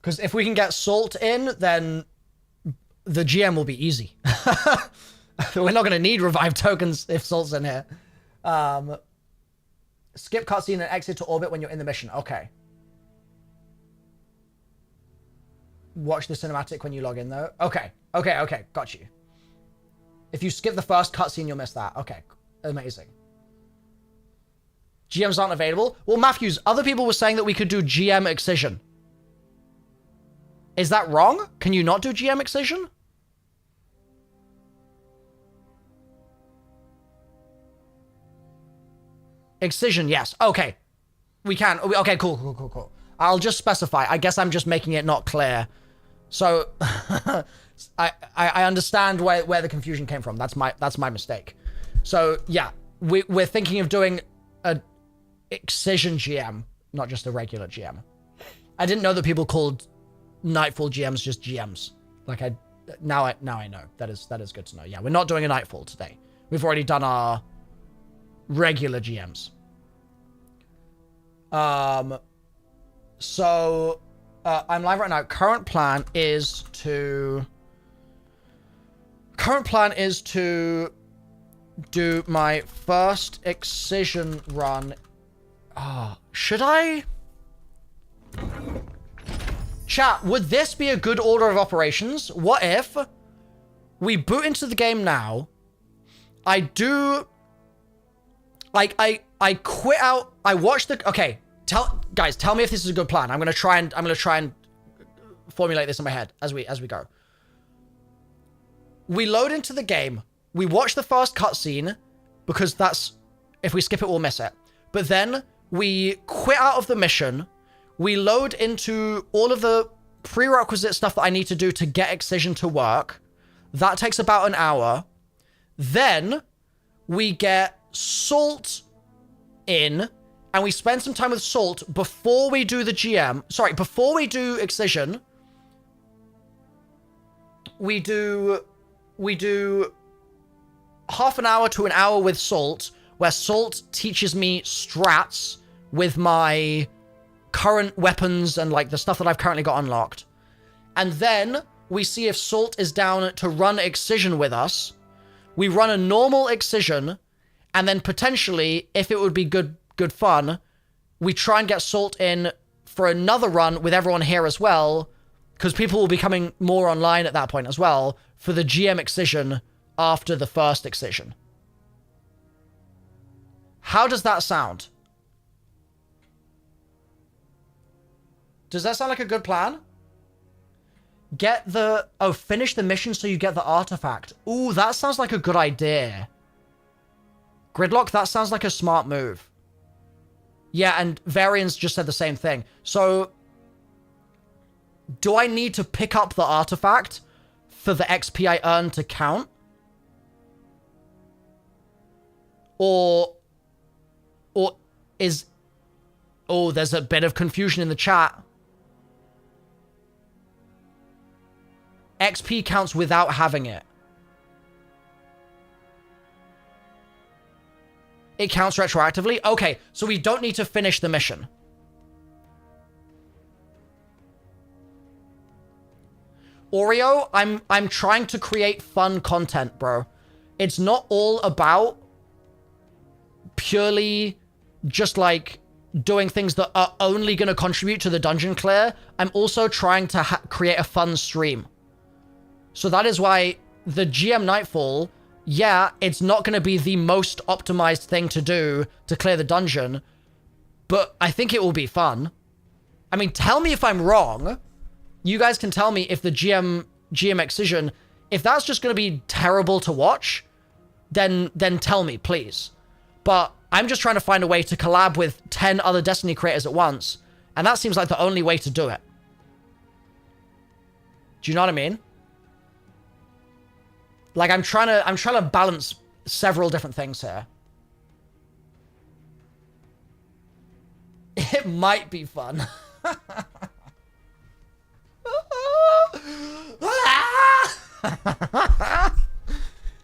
Because if we can get Salt in, then the GM will be easy. We're not going to need revive tokens if Salt's in here. Skip cutscene and exit to orbit when you're in the mission. Okay. Watch the cinematic when you log in, though. Okay. Got you. If you skip the first cutscene, you'll miss that. Okay. Amazing. GMs aren't available. Well, Matthews, other people were saying that we could do GM excision. Is that wrong? Can you not do GM excision? Excision, yes. Okay. We can. Okay, cool. I'll just specify. I guess I'm just making it not clear. So, I understand where the confusion came from. That's my mistake. So, yeah. We're thinking of doing a excision GM, not just a regular GM. I didn't know that people called Nightfall GMs just GMs. Like now I know. That is good to know. Yeah, we're not doing a Nightfall today. We've already done our regular GMs. So I'm live right now. Current plan is to do my first excision run. Should I? Chat, would this be a good order of operations? What if we boot into the game now? I do... Like, I quit out... I watch the... Okay, guys, tell me if this is a good plan. I'm gonna try and formulate this in my head as we go. We load into the game. We watch the first cutscene, because that's... If we skip it, we'll miss it. But then, we quit out of the mission... We load into all of the prerequisite stuff that I need to do to get Excision to work. That takes about an hour. Then we get Salt in, and we spend some time with Salt before we do the GM. Sorry, before we do Excision. We do half an hour to an hour with Salt, where Salt teaches me strats with my current weapons and like the stuff that I've currently got unlocked. And then we see if Salt is down to run Excision with us. We run a normal Excision, and then potentially, if it would be good fun, we try and get Salt in for another run with everyone here as well, because people will be coming more online at that point as well, for the GM excision after the first excision. How does that sound? Does that sound like a good plan? Get the... Oh, finish the mission so you get the artifact. Ooh, that sounds like a good idea. Gridlock, that sounds like a smart move. Yeah, and Varians just said the same thing. So, do I need to pick up the artifact for the XP I earn to count? Or is... Oh, there's a bit of confusion in the chat. XP counts without having it. It counts retroactively? Okay, so we don't need to finish the mission. Oreo, I'm trying to create fun content, bro. It's not all about purely just like doing things that are only going to contribute to the dungeon clear. I'm also trying to create a fun stream. So that is why the GM Nightfall, yeah, it's not going to be the most optimized thing to do to clear the dungeon, but I think it will be fun. I mean, tell me if I'm wrong. You guys can tell me if the GM Excision, if that's just going to be terrible to watch, then tell me, please. But I'm just trying to find a way to collab with 10 other Destiny creators at once, and that seems like the only way to do it. Do you know what I mean? Like, I'm trying to balance several different things here. It might be fun.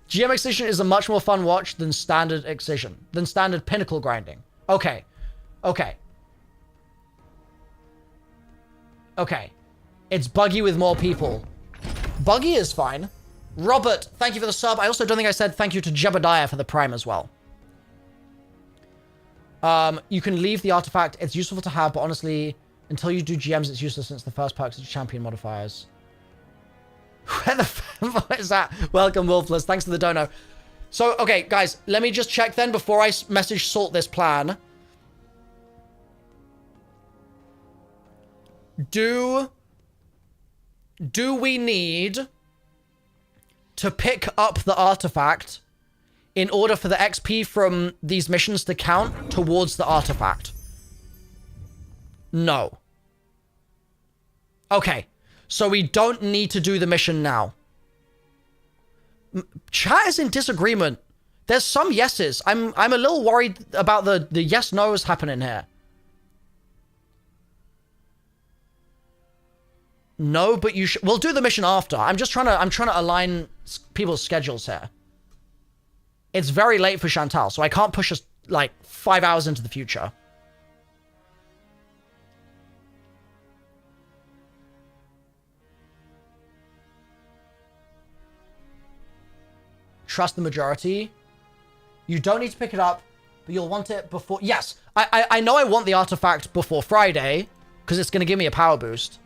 GM Excision is a much more fun watch than standard Excision, than standard pinnacle grinding. Okay. Okay. Okay. It's buggy with more people. Buggy is fine. Robert, thank you for the sub. I also don't think I said thank you to Jebediah for the prime as well. You can leave the artifact. It's useful to have, but honestly, until you do GMs, it's useless since the first perks are champion modifiers. Where the fuck is that? Welcome, Wolfless. Thanks for the dono. So, okay, guys, let me just check then before I message Salt this plan. Do we need to pick up the artifact in order for the XP from these missions to count towards the artifact? No. Okay. So we don't need to do the mission now. Chat is in disagreement. There's some yeses. I'm a little worried about the yes-nos happening here. No, but you should... We'll do the mission after. I'm trying to align people's schedules here. It's very late for Chantal, so I can't push us, like, 5 hours into the future. Trust the majority. You don't need to pick it up, but you'll want it before... Yes, I know I want the artifact before Friday, because it's going to give me a power boost.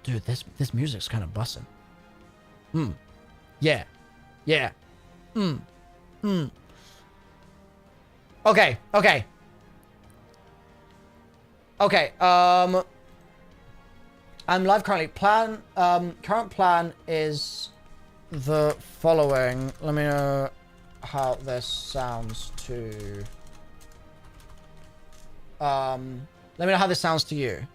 Dude, this music's kind of bussin'. Yeah. Yeah. Okay. I'm live currently. Current plan is the following. Let me know how this sounds to... let me know how this sounds to you.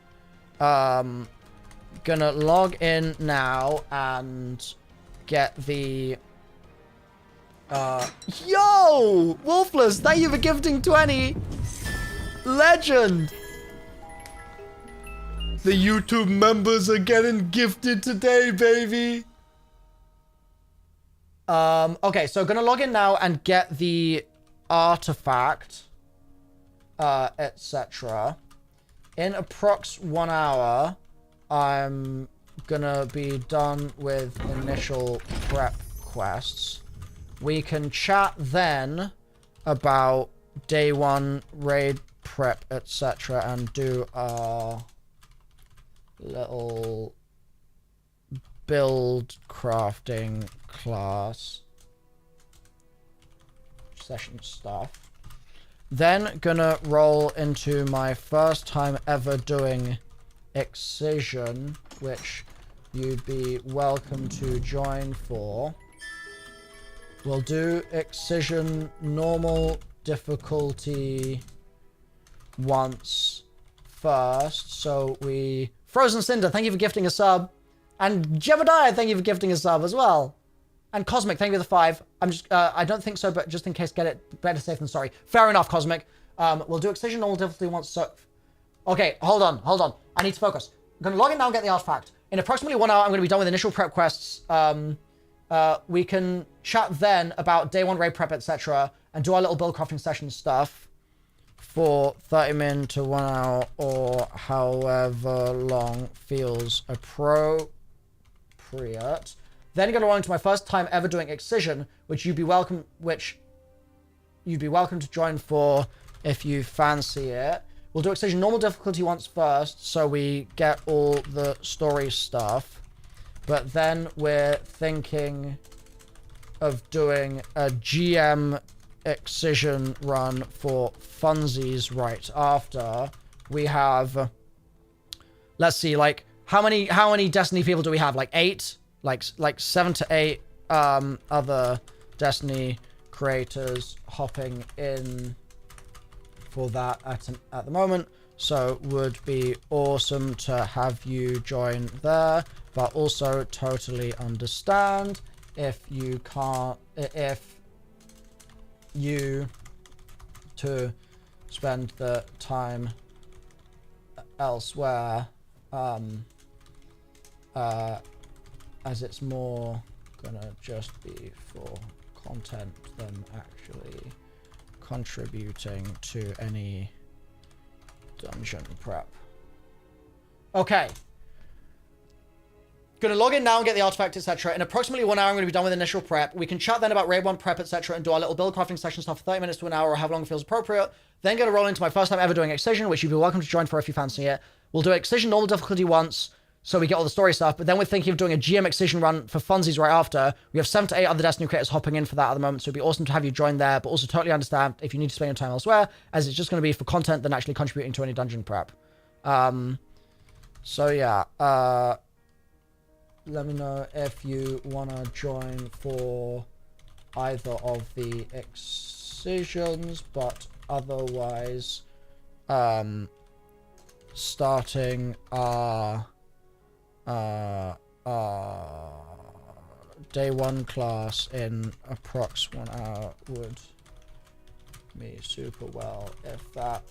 Gonna log in now and get the... Yo! Wolfless, thank you for gifting 20! Legend! The YouTube members are getting gifted today, baby! Okay, so gonna log in now and get the artifact, etc. In approx 1 hour, I'm gonna be done with initial prep quests. We can chat then about day one raid prep, etc., and do our little build crafting class session stuff. Then gonna roll into my first time ever doing excision, which you'd be welcome to join for. We'll do excision normal difficulty once first. So we... Frozen Cinder, thank you for gifting a sub. And Jebediah, thank you for gifting a sub as well. And Cosmic, thank you for the 5. I'm just, I don't think so, but just in case, get it better safe than sorry. Fair enough, Cosmic. We'll do excision normal difficulty once, so... Okay, hold on. I need to focus. I'm going to log in now and get the artifact. In approximately 1 hour, I'm going to be done with initial prep quests. We can chat then about day one raid prep, etc. and do our little build crafting session stuff for 30 min to 1 hour or however long feels appropriate. Then going on to my first time ever doing excision, which you'd be welcome to join for if you fancy it. We'll do excision normal difficulty once first, so we get all the story stuff. But then we're thinking of doing a GM excision run for funsies right after. We have, let's see, like how many Destiny people do we have? Like 8, like 7 to 8 other Destiny creators hopping in for that at the moment. So would be awesome to have you join there, but also totally understand if you can't, if you to spend the time elsewhere, as it's more gonna just be for content than actually contributing to any dungeon prep. Okay. Gonna log in now and get the artifact, etc. In approximately 1 hour, I'm gonna be done with initial prep. We can chat then about raid 1 prep, etc. and do our little build crafting session stuff for 30 minutes to an hour or however long it feels appropriate. Then gonna roll into my first time ever doing excision, which you'd be welcome to join for if you fancy it. We'll do excision normal difficulty once, so we get all the story stuff, but then we're thinking of doing a GM excision run for funsies right after. We have 7 to 8 other Destiny creators hopping in for that at the moment, so it'd be awesome to have you join there, but also totally understand if you need to spend your time elsewhere, as it's just going to be for content than actually contributing to any dungeon prep. So yeah, let me know if you want to join for either of the excisions, but otherwise, starting our day 1 class in approx 1 hour would be super well if that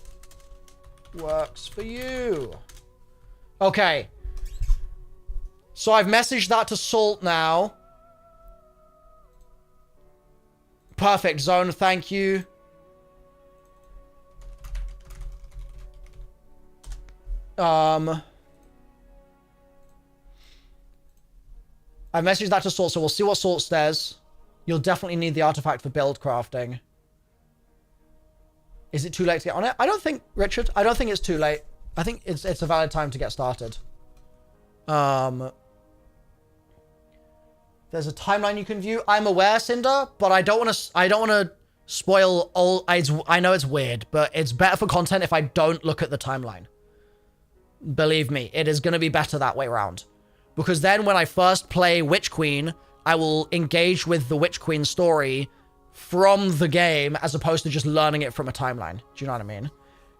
works for you. Okay. So I've messaged that to Salt now. Perfect, Zone, thank you. I messaged that to Salt, so we'll see what Salt says. You'll definitely need the artifact for build crafting. Is it too late to get on it? I don't think, Richard, I don't think it's too late. I think it's a valid time to get started. There's a timeline you can view. I'm aware, Cinder, but I don't want to spoil all. I know it's weird, but it's better for content if I don't look at the timeline. Believe me, it is going to be better that way around. Because then when I first play Witch Queen, I will engage with the Witch Queen story from the game as opposed to just learning it from a timeline. Do you know what I mean?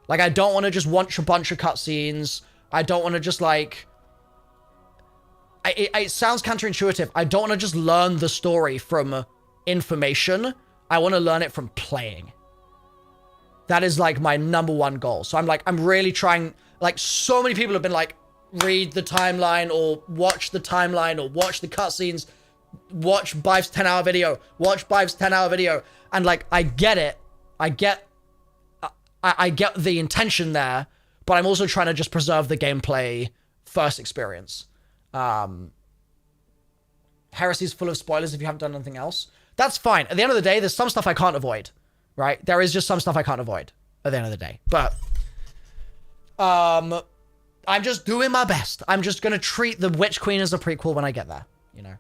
Like, I don't want to just watch a bunch of cutscenes. I don't want to just, like... It sounds counterintuitive. I don't want to just learn the story from information. I want to learn it from playing. That is, like, my #1 goal. So I'm really trying... Like, so many people have been like, read the timeline or watch the timeline or watch the cutscenes, watch Bive's 10-hour video, watch Bive's 10-hour video. And like, I get it. I get the intention there, but I'm also trying to just preserve the gameplay first experience. Heresy's full of spoilers if you haven't done anything else. That's fine. At the end of the day, there's some stuff I can't avoid. right? There is just some stuff I can't avoid at the end of the day. But I'm just doing my best. I'm just going to treat the Witch Queen as a prequel when I get there, you know?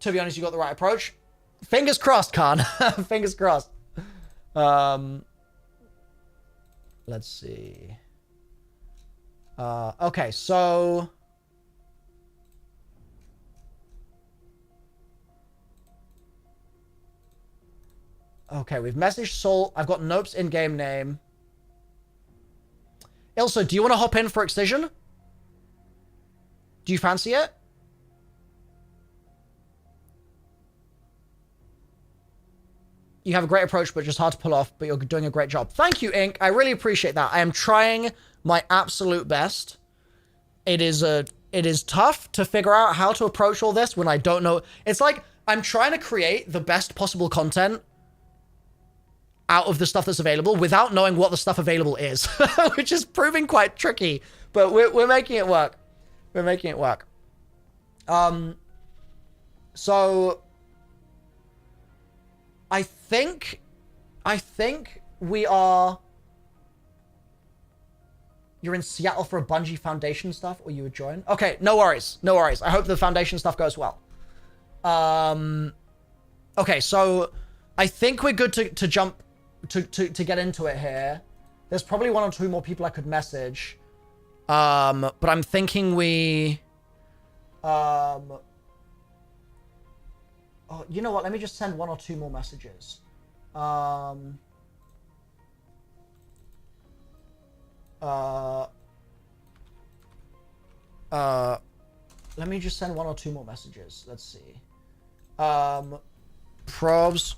To be honest, you got the right approach. Fingers crossed, Khan. Fingers crossed. Let's see. Okay, so... Okay, we've messaged Salt. I've got Nope's in-game name. Ilsa, do you want to hop in for Excision? Do you fancy it? You have a great approach, but just hard to pull off, but you're doing a great job. Thank you, Ink. I really appreciate that. I am trying my absolute best. It is tough to figure out how to approach all this when I don't know. It's like I'm trying to create the best possible content out of the stuff that's available without knowing what the stuff available is, which is proving quite tricky, but we're making it work. We're making it work. So I think we are... You're in Seattle for a Bungie Foundation stuff, or you would join? Okay, no worries. No worries. I hope the Foundation stuff goes well. Okay, so I think we're good to jump to get into it here. There's probably one or two more people I could message. But I'm thinking we... Oh, you know what? Let me just send one or two more messages. Let me just send one or two more messages. Let's see. Probs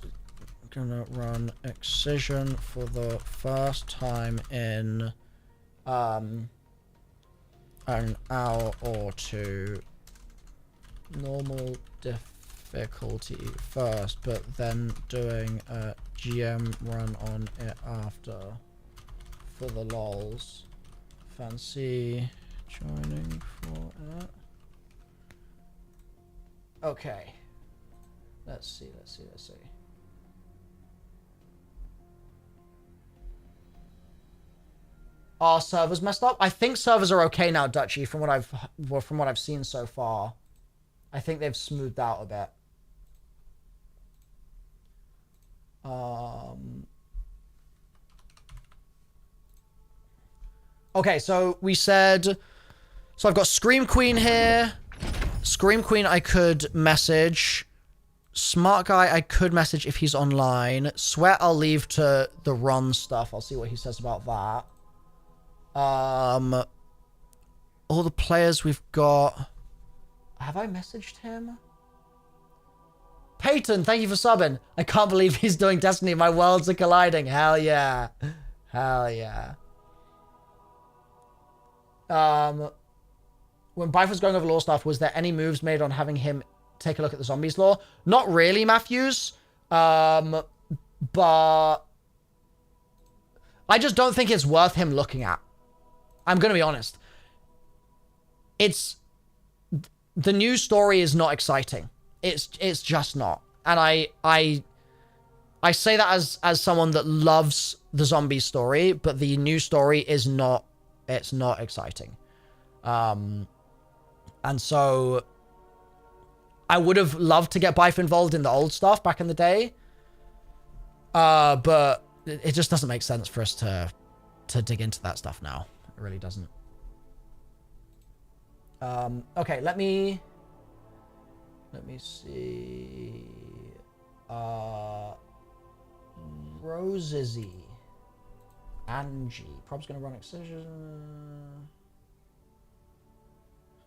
gonna run Excision for the first time in an hour or two. Normal difficulty first, but then doing a GM run on it after for the lols. Fancy joining for it? Okay. Let's see. Are servers messed up? I think servers are okay now, Dutchy, from what I've seen so far. I think they've smoothed out a bit. Okay, so we said... So I've got Scream Queen here. Scream Queen I could message. Smart Guy I could message if he's online. Sweat I'll leave to the Ron stuff. I'll see what he says about that. All the players we've got... Have I messaged him? Peyton, thank you for subbing. I can't believe he's doing Destiny. My worlds are colliding. Hell yeah. Hell yeah. When Bife was going over lore stuff, was there any moves made on having him take a look at the zombies lore? Not really, Matthews. But I just don't think it's worth him looking at. I'm going to be honest. The new story is not exciting. It's just not. And I say that as someone that loves the zombie story, but the new story is not, it's not exciting. And so I would have loved to get Bife involved in the old stuff back in the day. But it just doesn't make sense for us to dig into that stuff now. It really doesn't. Okay, let me see. Rosizzy. Angie. Prob's gonna run Excision.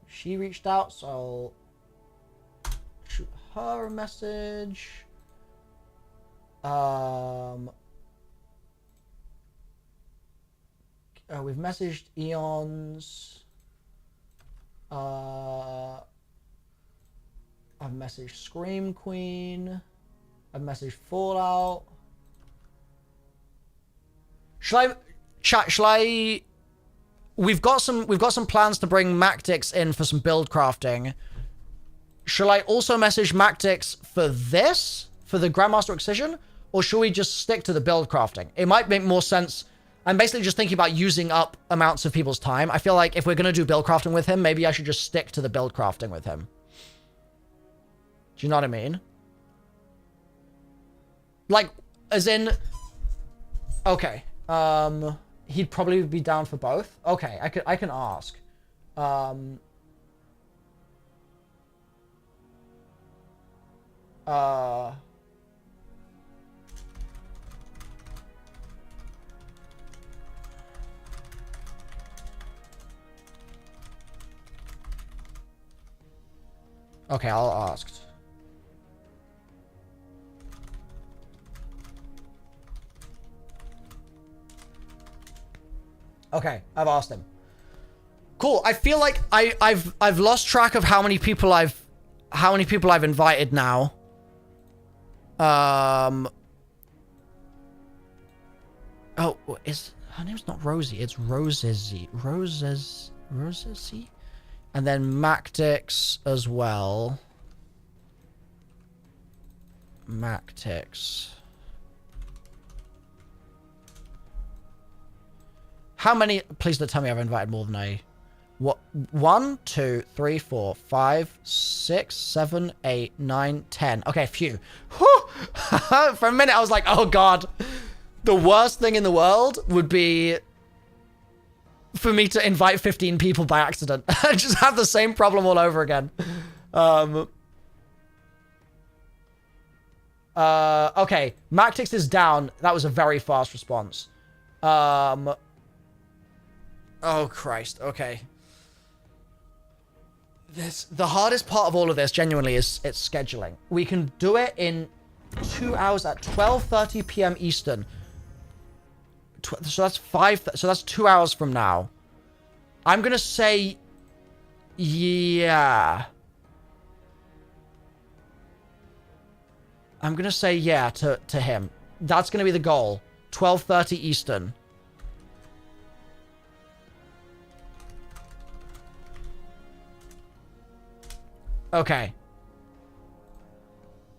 She reached out, so I'll shoot her a message. We've messaged Eons. I've messaged Scream Queen. I've messaged Fallout. Shall I... We've got some plans to bring Mactix in for some build crafting. shall I also message Mactix for this? For the Grandmaster Excision? Or should we just stick to the build crafting? It might make more sense. I'm basically just thinking about using up amounts of people's time. I feel like if we're going to do build crafting with him, maybe I should just stick to the build crafting with him. Do you know what I mean? Like, as in... Okay. He'd probably be down for both. Okay, I can ask. Okay, I'll ask. Okay, I've asked him. Cool. I feel like I've lost track of how many people I've invited now. Oh, is her name's not Rosie, it's Rosesy. Rosesy? And then Mactix as well. Mactix. How many? Please don't tell me I've invited more than I. What? 1, 2, 3, 4, 5, 6, 7, 8, 9, 10. Okay, phew. Whew. For a minute, I was like, oh god. The worst thing in the world would be for me to invite 15 people by accident. I just have the same problem all over again. Okay. Mactix is down. That was a very fast response. Oh, Christ. Okay. The hardest part of all of this, genuinely, is it's scheduling. We can do it in 2 hours at 12:30 p.m. Eastern. So that's 2 hours from now. I'm gonna say, yeah. I'm gonna say yeah to him. That's gonna be the goal. 12:30 Eastern. Okay.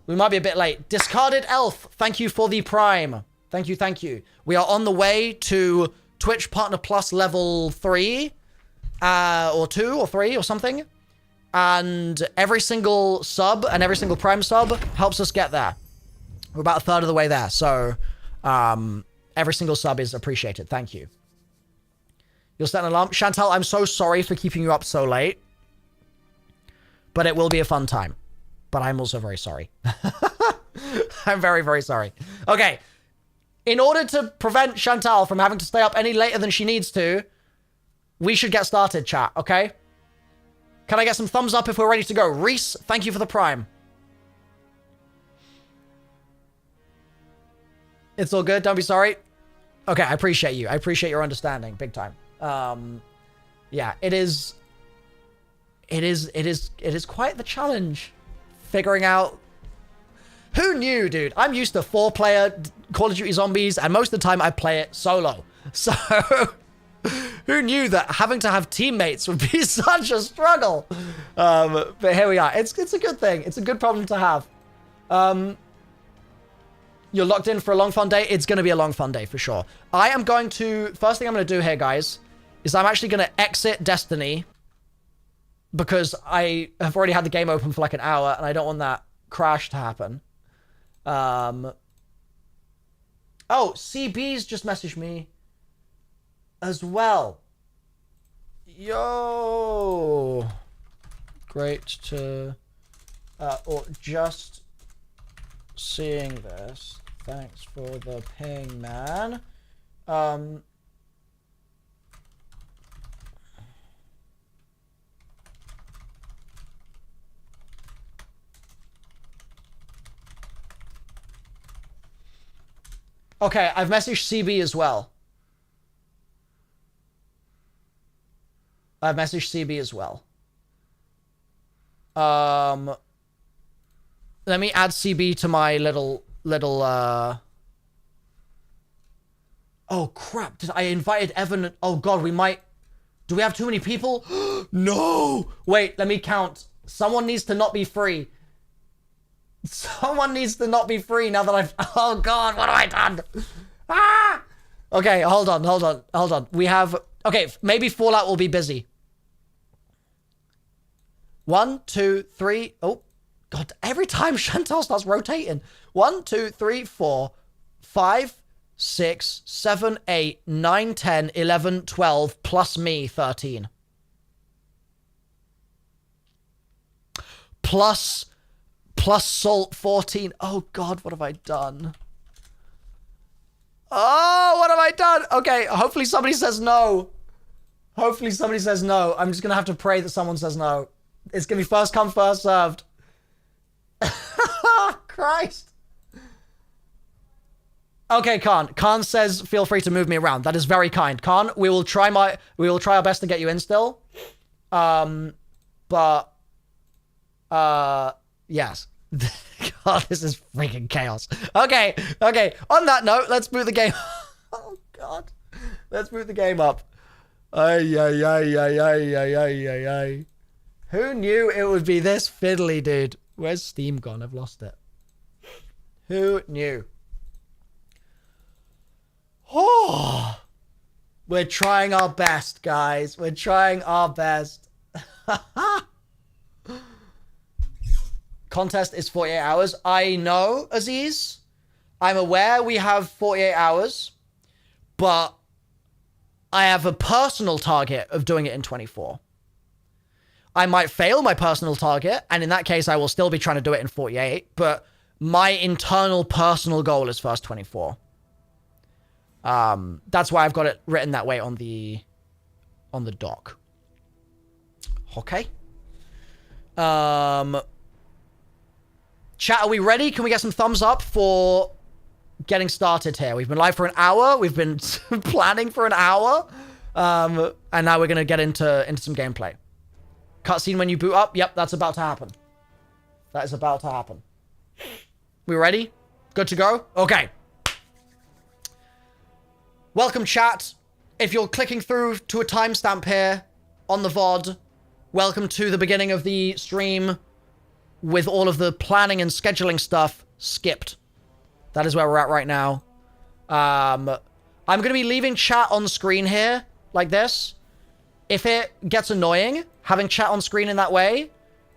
We might be a bit late. Discarded Elf, thank you for the Prime. Thank you, thank you. We are on the way to Twitch Partner Plus level 3. Or 2 or 3 or something. And every single sub and every single Prime sub helps us get there. We're about a third of the way there. So, every single sub is appreciated. Thank you. You'll set an alarm. Chantal, I'm so sorry for keeping you up so late. But it will be a fun time. But I'm also very sorry. I'm very, very sorry. Okay. In order to prevent Chantal from having to stay up any later than she needs to, we should get started, chat, okay? Can I get some thumbs up if we're ready to go? Reese, thank you for the Prime. It's all good, don't be sorry. Okay, I appreciate you. I appreciate your understanding, big time. Yeah, it is quite the challenge figuring out. Who knew, dude? I'm used to 4-player Call of Duty Zombies, and most of the time I play it solo. So, who knew that having to have teammates would be such a struggle? But here we are. It's a good thing. It's a good problem to have. You're locked in for a long, fun day. It's going to be a long, fun day for sure. I am going to... First thing I'm going to do here, guys, is I'm actually going to exit Destiny because I have already had the game open for like an hour, and I don't want that crash to happen. Oh, CB's just messaged me as well. Yo. Great to... or just seeing this. Thanks for the ping, man. Okay, I've messaged CB as well. I've messaged CB as well. Let me add CB to my little Oh crap, did I invited Evan? Oh god, we might... Do we have too many people? No! Wait, let me count. Someone needs to not be free. Someone needs to not be free now that I've... Oh, God, what have I done? Ah! Okay, hold on. We have... Okay, maybe Fallout will be busy. 1, 2, 3... Oh, God, every time Chantal starts rotating. 1, 2, 3, 4, 5, 6, 7, 8, 9, 10, 11, 12, plus me, 13. Plus Salt, 14. Oh, God, what have I done? Oh, what have I done? Okay, hopefully somebody says no. Hopefully somebody says no. I'm just going to have to pray that someone says no. It's going to be first come, first served. Christ. Okay, Khan. Khan says, feel free to move me around. That is very kind. Khan, we will try our best to get you in still. Yes. God, this is freaking chaos. Okay. On that note, let's boot the game. Oh, God. Let's boot the game up. Ay. Who knew it would be this fiddly, dude? Where's Steam gone? I've lost it. Who knew? Oh, we're trying our best, guys. We're trying our best. Contest is 48 hours. I know, Aziz. I'm aware we have 48 hours, but I have a personal target of doing it in 24. I might fail my personal target, and in that case, I will still be trying to do it in 48, but my internal personal goal is first 24. That's why I've got it written that way on the doc. Okay. Chat, are we ready? Can we get some thumbs up for getting started here? We've been live for an hour. We've been planning for an hour. And now we're going to get into some gameplay. Cutscene when you boot up. Yep, that's about to happen. That is about to happen. We ready? Good to go? Okay. Welcome, chat. If you're clicking through to a timestamp here on the VOD, welcome to the beginning of the stream with all of the planning and scheduling stuff skipped. That is where we're at right now. I'm going to be leaving chat on screen here, like this. If it gets annoying, having chat on screen in that way,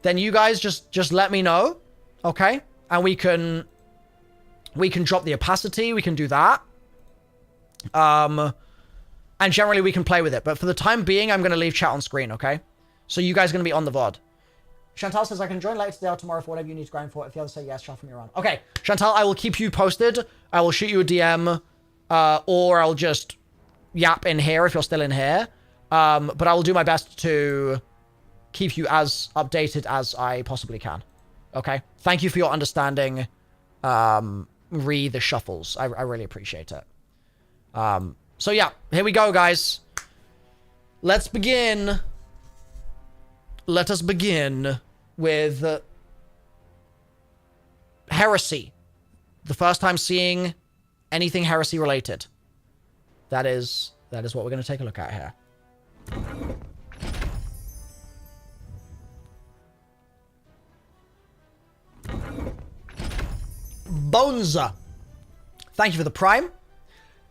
then you guys just let me know, okay? And we can drop the opacity, we can do that. And generally we can play with it. But for the time being, I'm going to leave chat on screen, okay? So you guys are going to be on the VOD. Chantal says, I can join later today or tomorrow for whatever you need to grind for. If the others say yes, shuffle me around. Okay, Chantal, I will keep you posted. I will shoot you a DM, or I'll just yap in here if you're still in here. But I will do my best to keep you as updated as I possibly can. Okay? Thank you for your understanding, the shuffles. I really appreciate it. So yeah, here we go, guys. Let's begin. Let us begin with Heresy. The first time seeing anything Heresy related. That is what we're going to take a look at here. Bonza, thank you for the Prime.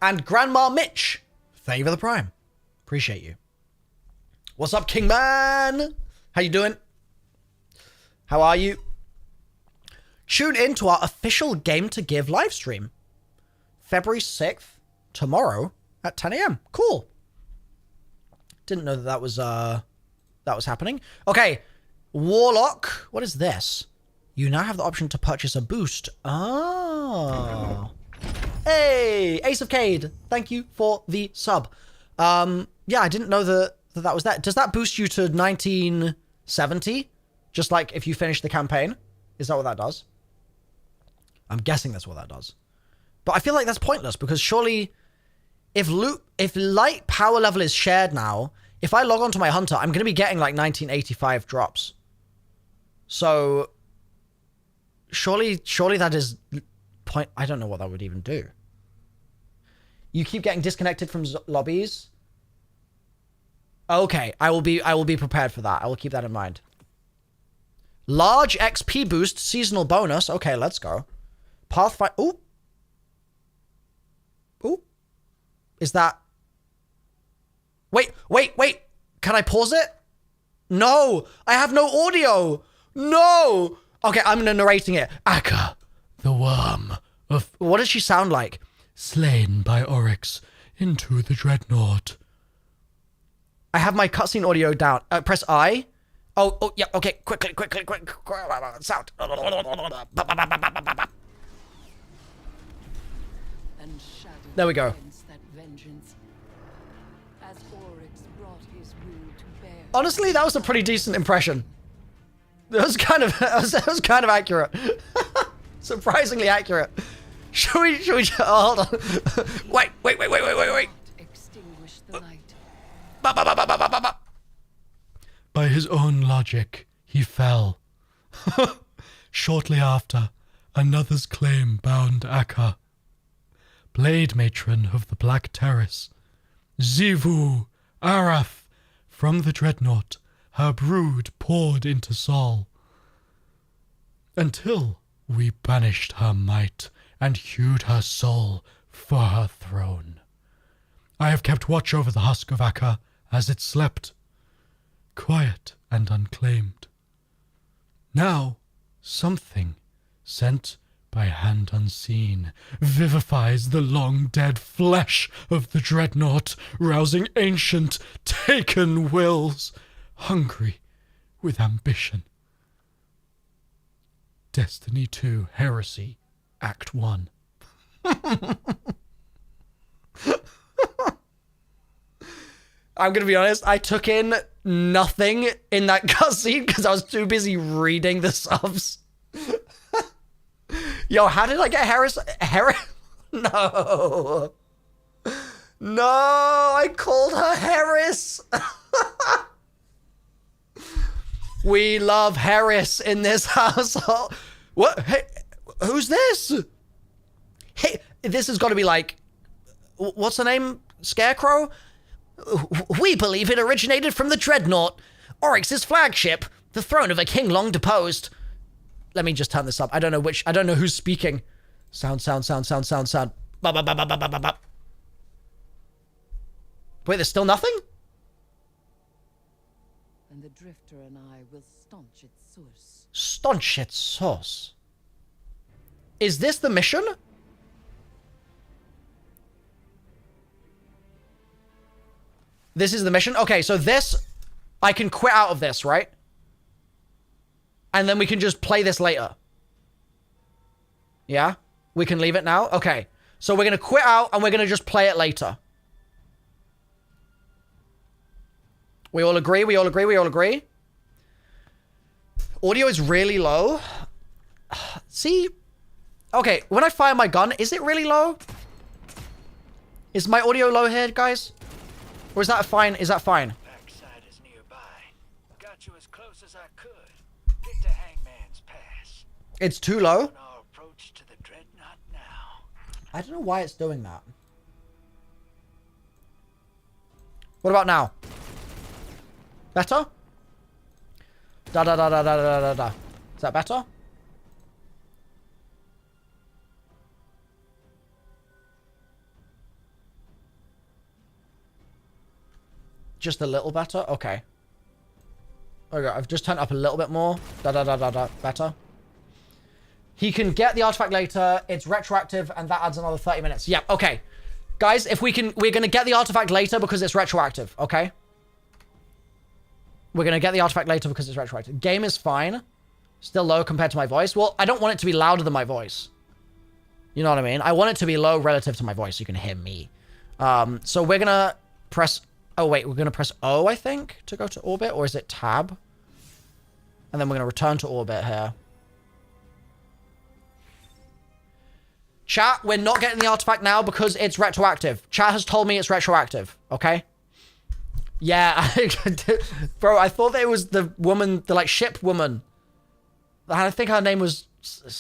And Grandma Mitch, thank you for the Prime. Appreciate you. What's up, Kingman? How you doing? How are you? Tune in to our official Game to Give live stream. February 6th, tomorrow at 10 a.m. Cool. Didn't know that was happening. Okay, Warlock. What is this? You now have the option to purchase a boost. Oh. Hey, Ace of Cade. Thank you for the sub. Yeah, I didn't know that was that. Does that boost you to 1970? Just like if you finish the campaign? Is that what that does? I'm guessing that's what that does. But I feel like that's pointless because surely if light power level is shared now, if I log on to my hunter, I'm going to be getting like 1985 drops. So surely that is I don't know what that would even do. You keep getting disconnected from lobbies. Okay, I will be prepared for that. I will keep that in mind. Large XP boost, seasonal bonus. Okay, let's go. Pathfinder. Ooh. Ooh. Is that... Wait. Can I pause it? No, I have no audio. No. Okay, I'm narrating it. Akka, the worm of... What does she sound like? Slain by Oryx into the dreadnought. I have my cutscene audio down. Press I. Oh, yeah, okay. Quick. Sound. There we go. Honestly, that was a pretty decent impression. That was kind of accurate. Surprisingly accurate. Should we hold on. Wait. Extinguish the light. By his own logic, he fell. Shortly after, another's claim bound Akka. Blade matron of the Black Terrace. Zivu, Araf. From the dreadnought, her brood poured into Sol. Until we banished her might and hewed her soul for her throne. I have kept watch over the husk of Akka as it slept, quiet and unclaimed. Now, something, sent by hand unseen, vivifies the long-dead flesh of the dreadnought, rousing ancient, taken wills, hungry with ambition. Destiny 2 Heresy, Act 1. I'm gonna be honest, I took in nothing in that cutscene because I was too busy reading the subs. Yo, how did I get Heresy? No. No, I called her Heres. We love Heres in this household. What? Hey, who's this? Hey, this has got to be like, what's her name? Scarecrow? We believe it originated from the Dreadnought, Oryx's flagship, the throne of a king long deposed. Let me just turn this up. I don't know who's speaking. Sound. Ba, ba, ba, ba, ba, ba, ba. Wait, there's still nothing? And the Drifter and I will staunch its source. Staunch its source. Is this the mission? This is the mission? Okay, so this, I can quit out of this, right? And then we can just play this later. Yeah? We can leave it now? Okay. So we're going to quit out and we're going to just play it later. We all agree? We all agree? We all agree? Audio is really low. See? Okay, when I fire my gun, is it really low? Is my audio low here, guys? Or is that fine? Is that fine? Backside is nearby. Got you as close as I could. Get to Hangman's Pass. It's too low? On our approach to the Dreadnought now. I don't know why it's doing that. What about now? Better? Da. Is that better? Just a little better? Okay. Okay, I've just turned up a little bit more. Da. Better. He can get the artifact later. It's retroactive, and that adds another 30 minutes. Yeah, okay. Guys, if we can... We're going to get the artifact later because it's retroactive, okay? We're going to get the artifact later because it's retroactive. Game is fine. Still low compared to my voice. Well, I don't want it to be louder than my voice. You know what I mean? I want it to be low relative to my voice so you can hear me. So we're going to press... Oh, wait. We're going to press O, I think, to go to orbit. Or is it tab? And then we're going to return to orbit here. Chat, we're not getting the artifact now because it's retroactive. Chat has told me it's retroactive. Okay? Yeah. Bro, I thought it was the woman, the, like, ship woman. I think her name was,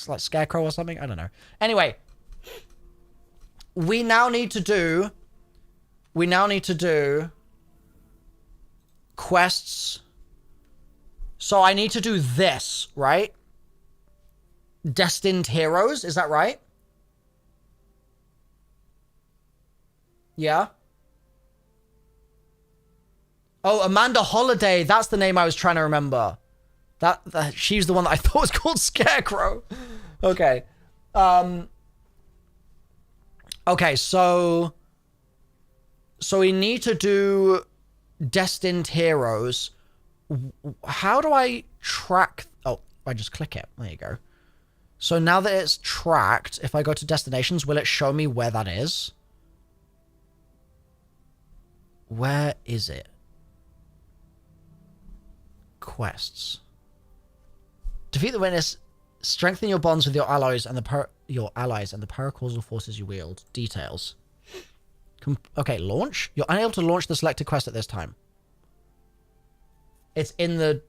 like, Scarecrow or something. I don't know. Anyway. We now need to do quests So I need to do this, right? Destined Heroes, is that right? Yeah. Oh, Amanda Holiday. That's the name I was trying to remember. That she's the one that I thought was called Scarecrow. Okay. Okay, so we need to do Destined Heroes. How do I track? Oh, I just click it. There you go. So now that it's tracked, if I go to destinations, will it show me where that is? Where is it? Quests. Defeat the witness. Strengthen your bonds with your allies and the paracausal forces you wield. Details. Okay, launch. You're unable to launch the selected quest at this time. It's in the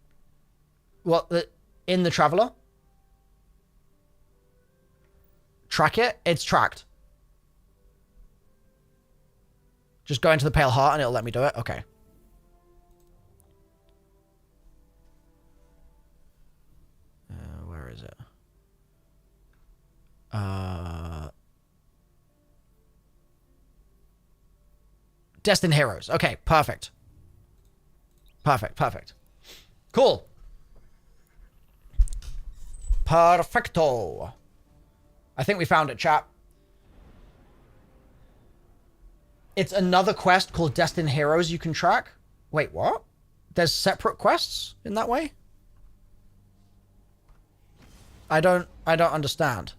in the Traveler. Track it. It's tracked. Just go into the Pale Heart and it'll let me do it. Okay. Where is it? Destined Heroes. Okay, perfect. Perfect. Cool. Perfecto. I think we found it, chat. It's another quest called Destined Heroes you can track. Wait, what? There's separate quests in that way? I don't understand.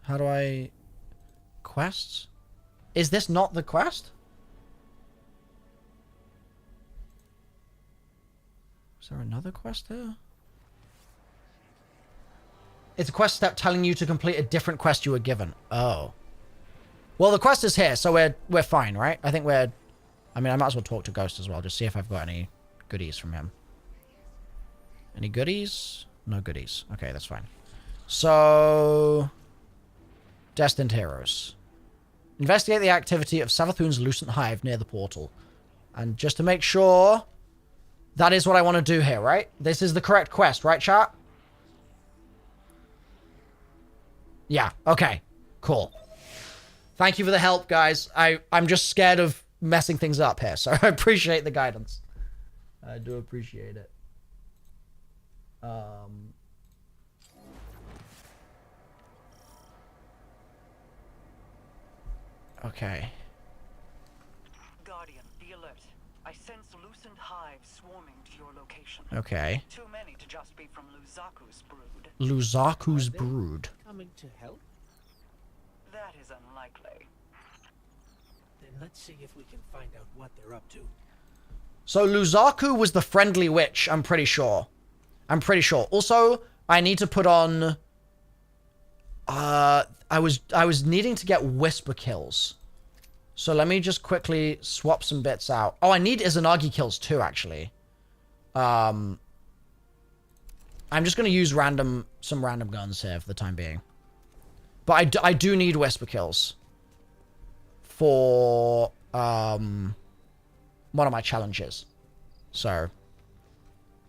How do I... Quests? Is this not the quest? Is there another quest here? It's a quest step telling you to complete a different quest you were given. Oh. Well, the quest is here, so we're fine, right? I think we're... I mean, I might as well talk to Ghost as well, just see if I've got any goodies from him. Any goodies? No goodies. Okay, that's fine. So... Destined Heroes. Investigate the activity of Savathun's Lucent Hive near the portal. And just to make sure... That is what I want to do here, right? This is the correct quest, right, chat? Yeah, okay. Cool. Thank you for the help, guys. I'm just scared of messing things up here, so I appreciate the guidance. I do appreciate it. Okay. Guardian, be alert. I sense Lucent hives swarming to your location. Okay. Too many to just be from Luzaku's brood. Luzaku's brood. Coming to help? That is unlikely. Then let's see if we can find out what they're up to. So Luzaku was the friendly witch, I'm pretty sure. Also, I need to put on... I was needing to get whisper kills. So let me just quickly swap some bits out. Oh, I need Izanagi kills too, actually. I'm just going to use some random guns here for the time being. But I do need whisper kills for one of my challenges. So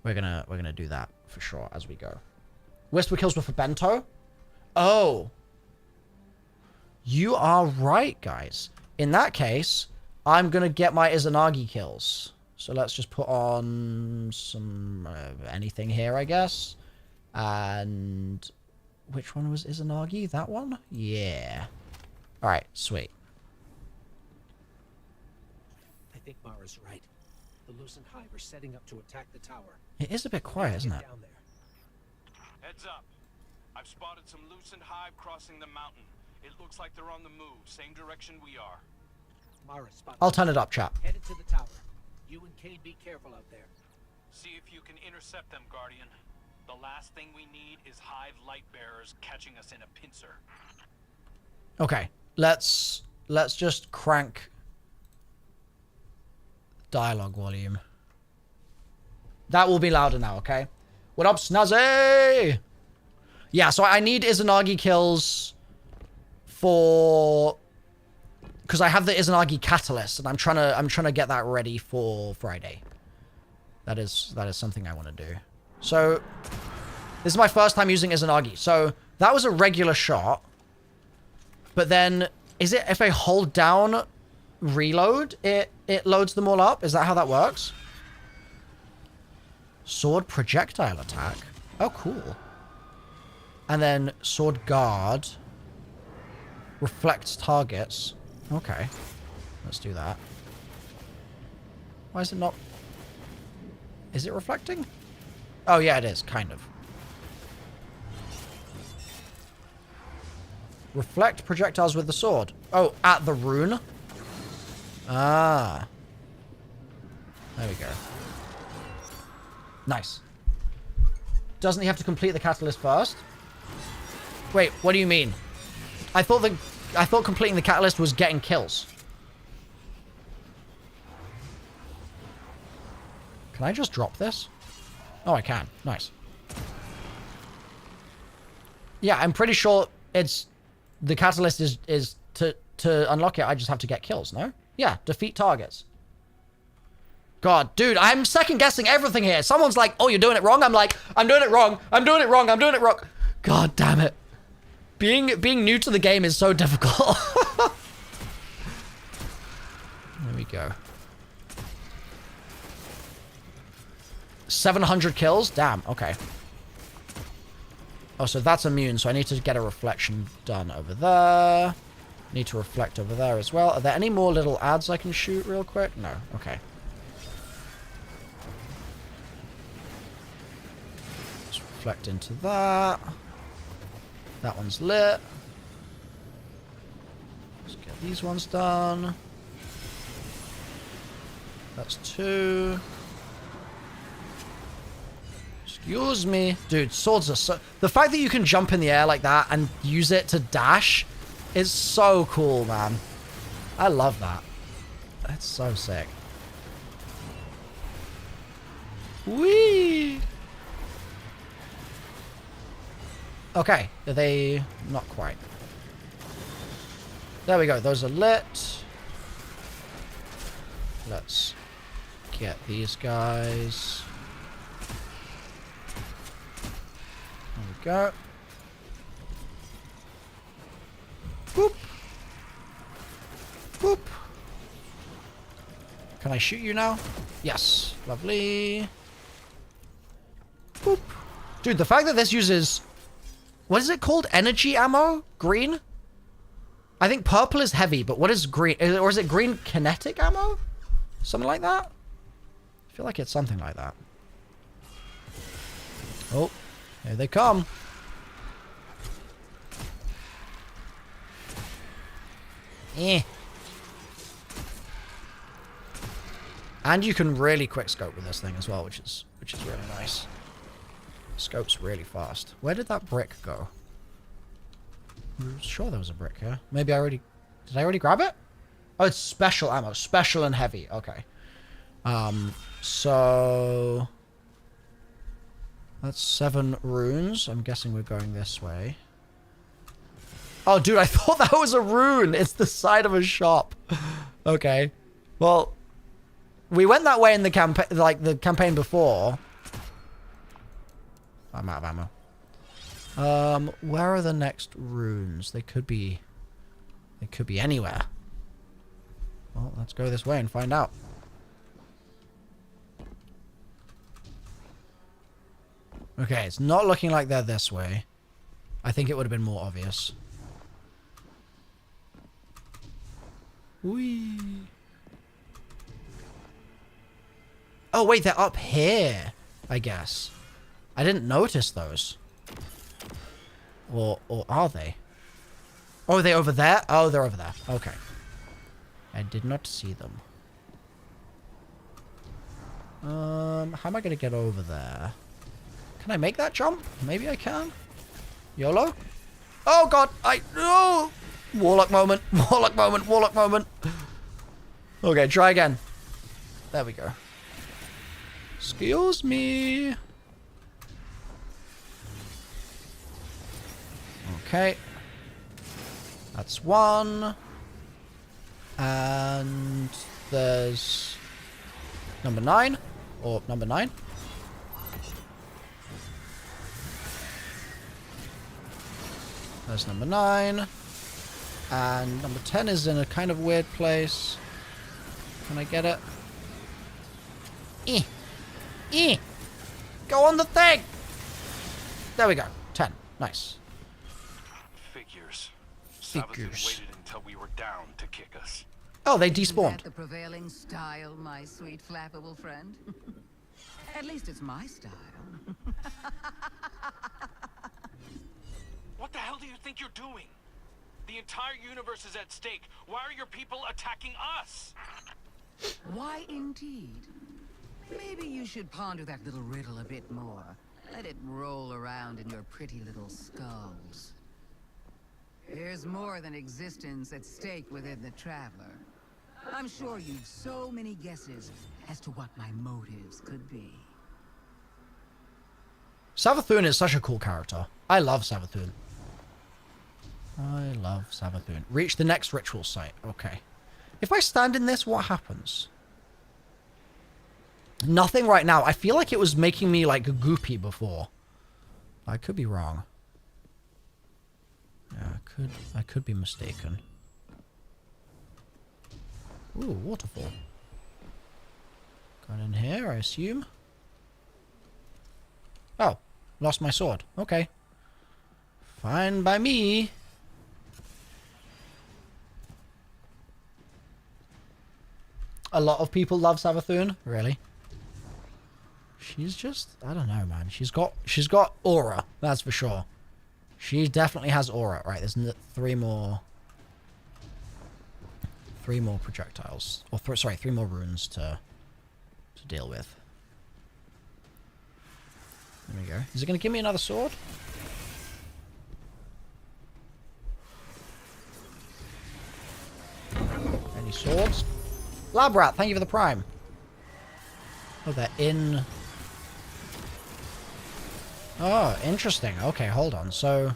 we're gonna do that for sure as we go. Whisper kills were for Bento. Oh, you are right, guys. In that case, I'm gonna get my Izanagi kills. So let's just put on some anything here, I guess. And which one was Izanagi? That one? Yeah. All right, sweet. I think Mara's right. The Lucent Hive are setting up to attack the tower. It is a bit quiet, isn't it? Down there. Heads up. I've spotted some Lucent Hive crossing the mountain. It looks like they're on the move, same direction we are. Mara, spot. I'll turn it up, chap. Headed to the tower. You and Cade be careful out there. See if you can intercept them, Guardian. The last thing we need is Hive light bearers catching us in a pincer. Okay, let's just crank dialogue volume. That will be louder now, okay? What up, Snazzy? Yeah, so I need Izanagi kills for... Because I have the Izanagi catalyst, and I'm trying to get that ready for Friday. That is something I want to do. So, this is my first time using Izanagi. So, that was a regular shot. But then, is it if I hold down reload, it loads them all up? Is that how that works? Sword projectile attack. Oh, cool. And then sword guard. Reflects targets. Okay. Let's do that. Why is it not... Is it reflecting? Oh, yeah, it is. Kind of. Reflect projectiles with the sword. Oh, at the rune? Ah. There we go. Nice. Doesn't he have to complete the catalyst first? Wait, what do you mean? I thought completing the catalyst was getting kills. Can I just drop this? Oh, I can. Nice. Yeah, I'm pretty sure it's... The catalyst is to unlock it, I just have to get kills, no? Yeah, defeat targets. God, dude, I'm second guessing everything here. Someone's like, oh, you're doing it wrong? I'm like, I'm doing it wrong. I'm doing it wrong. I'm doing it wrong. God damn it. Being new to the game is so difficult. There we go. 700 kills? Damn, okay. Oh, so that's immune, so I need to get a reflection done over there. Need to reflect over there as well. Are there any more little ads I can shoot real quick? No, okay. Let's reflect into that. That one's lit. Let's get these ones done. That's 2. Excuse me. Dude, swords are so... The fact that you can jump in the air like that and use it to dash is so cool, man. I love that. That's so sick. Whee! Okay, are they... Not quite. There we go, those are lit. Let's get these guys. There we go. Boop. Boop. Can I shoot you now? Yes. Lovely. Boop. Dude, the fact that this uses... What is it called? Energy ammo? Green? I think purple is heavy, but what is green? Or is it green kinetic ammo? Something like that? I feel like it's something like that. Oh, here they come. Eh. And you can really quick scope with this thing as well, which is really nice. Scopes really fast. Where did that brick go? I'm sure there was a brick here. Maybe I already... Did I already grab it? Oh, it's special ammo. Special and heavy. Okay. So... That's 7 runes. I'm guessing we're going this way. Oh, dude, I thought that was a rune. It's the side of a shop. Okay. Well, we went that way in the campaign, like the campaign before. I'm out of ammo. Where are the next runes? They could be anywhere. Well, let's go this way and find out. Okay, it's not looking like they're this way. I think it would have been more obvious. Whee. Oh, wait, they're up here, I guess. I didn't notice those. Or are they? Oh, are they over there? Oh, they're over there. Okay. I did not see them. How am I going to get over there? Can I make that jump? Maybe I can. YOLO? Oh, God. No! Warlock moment. Warlock moment. Warlock moment. Okay, try again. There we go. Excuse me. Okay. That's 1. And there's number 9. Or number 9. There's number 9. And number 10 is in a kind of weird place. Can I get it? Go on the thing! There we go. 10. Nice. Figures. Figures. Savathun waited until we were down to kick us. Oh, they Is that despawned. the prevailing style, my sweet flappable friend? At least it's my style. What the hell do you think you're doing? The entire universe is at stake. Why are your people attacking us? Why indeed? Maybe you should ponder that little riddle a bit more. Let it roll around in your pretty little skulls. There's more than existence at stake within the Traveler. I'm sure you've so many guesses as to what my motives could be. Savathun is such a cool character. I love Savathun. I love Savathun. Reach the next ritual site. Okay. If I stand in this, what happens? Nothing right now. I feel like it was making me like goopy before. I could be wrong. Yeah, I could be mistaken. Ooh, waterfall. Got in here, I assume. Oh, lost my sword. Okay. Fine by me. A lot of people love Savathun. Really? She's just, I don't know, man. She's got aura. That's for sure. She definitely has aura. Right, there's 3 more projectiles. Or sorry, 3 more runes to deal with. There we go. Is it going to give me another sword? Any swords? Lab Rat, thank you for the prime. Oh, they're in... Oh, interesting. Okay, hold on. So,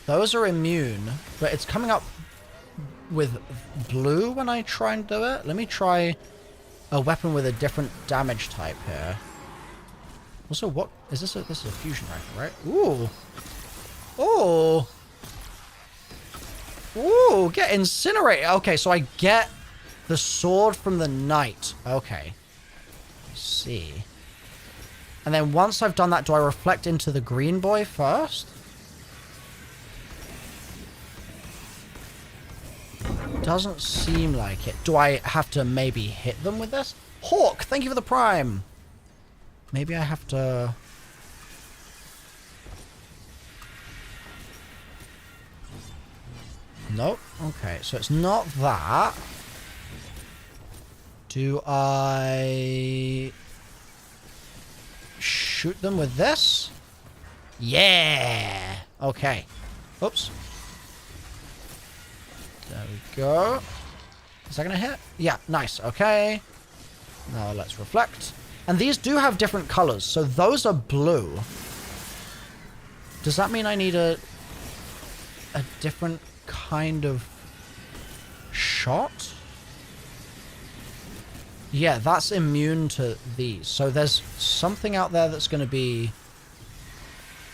those are immune, but it's coming up with blue when I try and do it. Let me try a weapon with a different damage type here. Also, what is this? This is a fusion rifle, right? Ooh. Oh. Ooh, get incinerated. Okay, so I get the sword from the knight. Okay. Let's see. And then once I've done that, do I reflect into the green boy first? Doesn't seem like it. Do I have to maybe hit them with this? Hawk, thank you for the prime. Maybe I have to... Nope. Okay, so it's not that. Do I... shoot them with this? Yeah! Okay. Oops. There we go. Is that gonna hit? Yeah, nice. Okay. Now let's reflect. And these do have different colors, so those are blue. Does that mean I need a different kind of shot? Yeah, that's immune to these. So there's something out there that's going to be...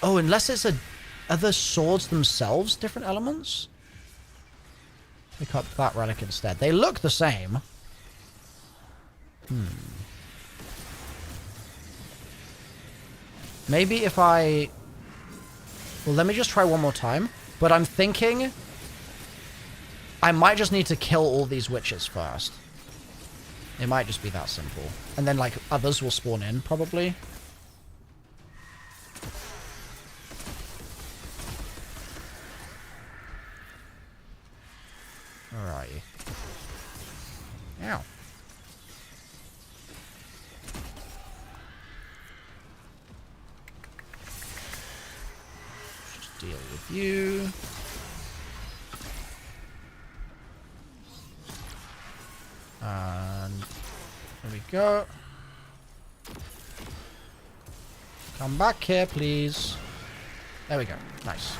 Oh, unless it's are the swords themselves different elements? Pick up that relic instead. They look the same. Maybe if I... Well, let me just try one more time. But I'm thinking... I might just need to kill all these witches first. It might just be that simple. And then, like, others will spawn in, probably. Alrighty. Ow. Just deal with you. And there we go. Come back here, please. There we go. Nice.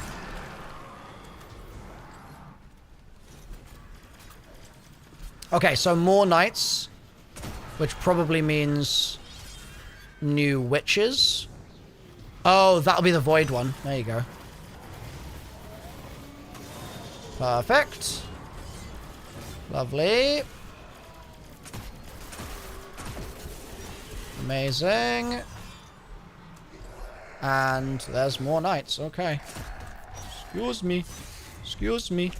Okay, so more knights, which probably means new witches. Oh, that'll be the void one. There you go. Perfect. Lovely. Amazing. And there's more knights. Okay. Excuse me. Excuse me.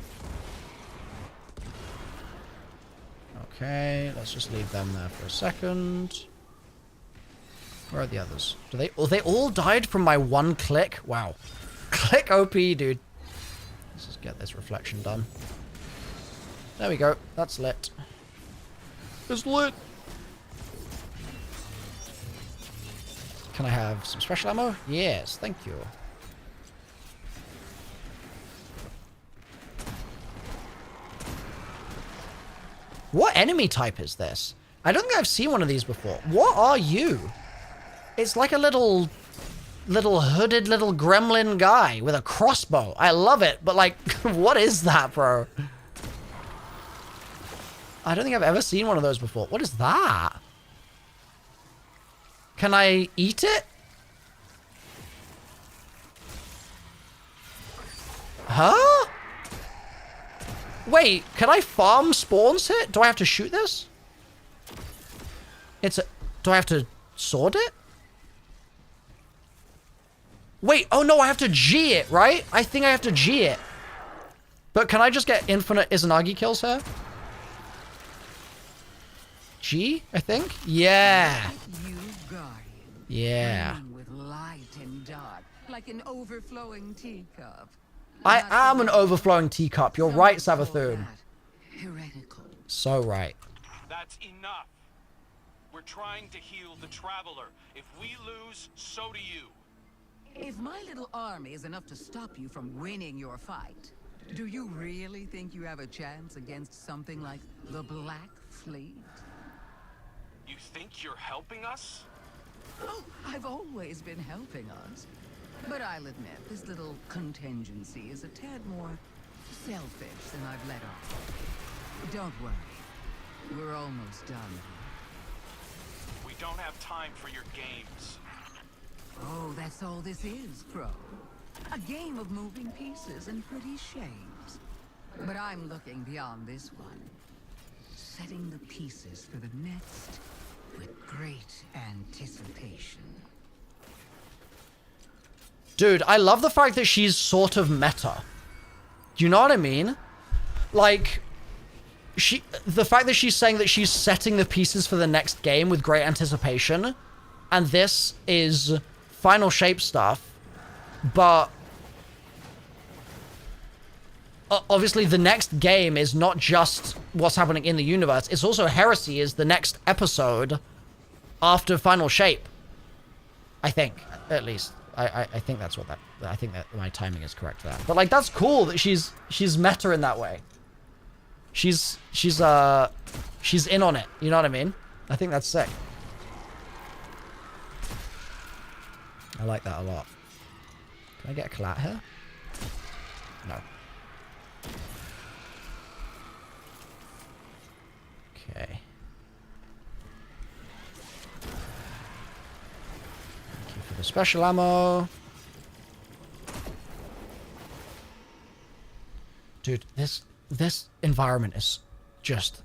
Okay, let's just leave them there for a second. Where are the others? Do they? Oh, they all died from my one click? Wow. Click OP, dude. Let's just get this reflection done. There we go. That's lit. It's lit. Can I have some special ammo? Yes, thank you. What enemy type is this? I don't think I've seen one of these before. What are you? It's like a little hooded little gremlin guy with a crossbow. I love it, but like, what is that, bro? I don't think I've ever seen one of those before. What is that? Can I eat it? Huh? Wait, can I farm spawns it? Do I have to shoot this? Do I have to sword it? Wait, oh no, I have to G it, right? I think I have to G it. But can I just get infinite Izanagi kills here? G, I think? Yeah. You guardian. Yeah. Burning with light and dark, like an overflowing teacup. I am an overflowing teacup. You're right, Savathun. Heretical. So right. That's enough. We're trying to heal the Traveler. If we lose, so do you. If my little army is enough to stop you from winning your fight, do you really think you have a chance against something like the Black Fleet? You think you're helping us? Oh, I've always been helping us. But I'll admit, this little contingency is a tad more selfish than I've let on. Don't worry. We're almost done. We don't have time for your games. Oh, that's all this is, Crow. A game of moving pieces and pretty shapes. But I'm looking beyond this one. Setting the pieces for the next with great anticipation. Dude, I love the fact that she's sort of meta. Do you know what I mean? Like, the fact that she's saying that she's setting the pieces for the next game with great anticipation, and this is final shape stuff, but obviously the next game is not just what's happening in the universe, it's also Heresy is the next episode after final shape. I think, at least. I think that's what I think that my timing is correct for that. But like, that's cool that she's meta in that way. She's in on it. You know what I mean? I think that's sick. I like that a lot. Can I get a collat here? No. Okay. Thank you for the special ammo. Dude, this environment is just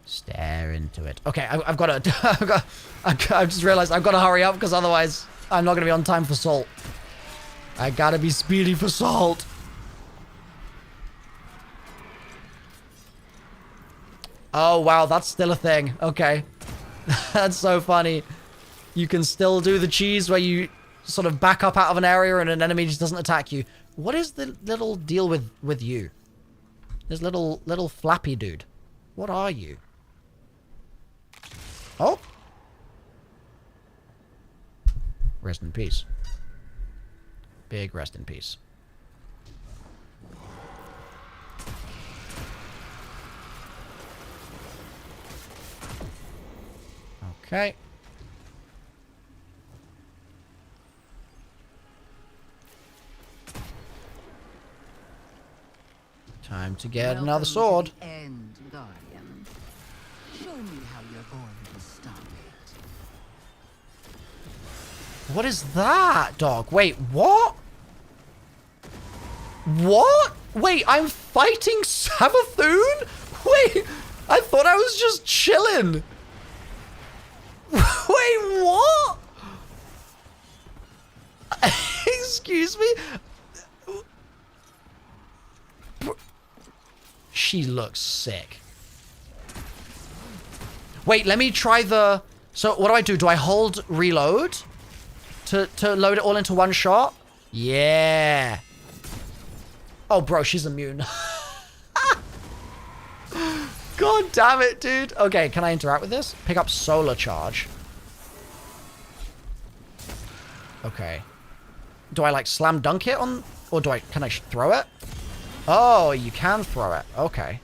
stare into it. Okay, I've got to. I've just realized I've got to hurry up because otherwise I'm not gonna be on time for salt. I gotta be speedy for salt. Oh wow, that's still a thing. Okay, that's so funny. You can still do the cheese where you sort of back up out of an area and an enemy just doesn't attack you. What is the little deal with you? This little flappy dude. What are you? Oh. Rest in peace. Big rest in peace. Okay. Time to get another sword. To the end, Guardian. Show me how you're going to stop it. What is that, dog? Wait, what? What? Wait, I'm fighting Savathun? Wait, I thought I was just chilling. Wait, what? Excuse me? She looks sick. Wait, let me try the... So what do? Do I hold reload to load it all into one shot? Yeah. Oh, bro, she's immune. God damn it, dude. Okay, can I interact with this? Pick up solar charge. Okay. Do I like slam dunk it on, or can I throw it? Oh, you can throw it. Okay.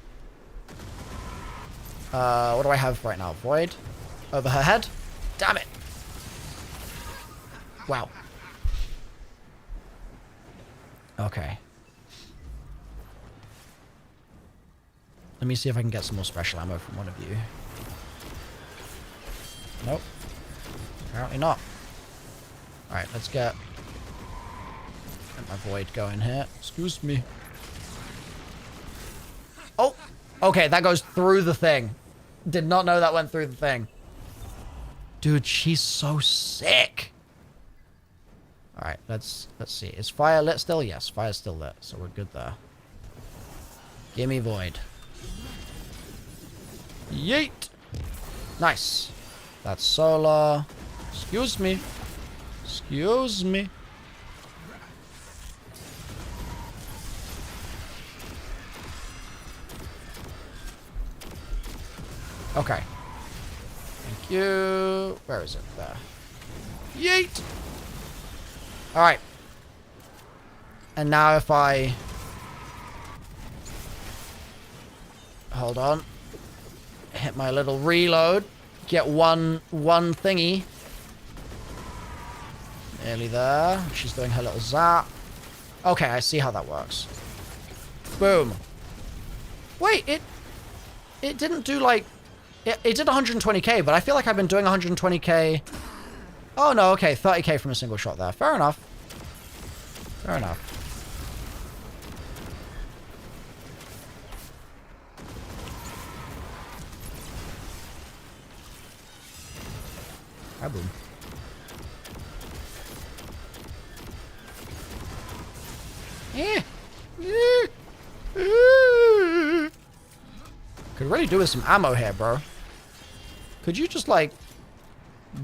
What do I have right now? Void? Over her head? Damn it. Wow. Okay. Let me see if I can get some more special ammo from one of you. Nope. Apparently not. Alright, let's get my void going here. Excuse me. Oh! Okay, that goes through the thing. Did not know that went through the thing. Dude, she's so sick. Alright, let's see. Is fire lit still? Yes, fire's still lit, so we're good there. Gimme void. Yeet! Nice. That's solar. Excuse me. Excuse me. Okay. Thank you. Where is it? There. Yeet! Alright. And now if I... Hold on. Hit my little reload. Get one thingy. Nearly there. She's doing her little zap. Okay, I see how that works. Boom. Wait, it didn't do like... It did 120k, but I feel like I've been doing 120k... Oh no, okay, 30k from a single shot there. Fair enough. Fair enough. Ah, boom. Could really do with some ammo here, bro. Could you just, like,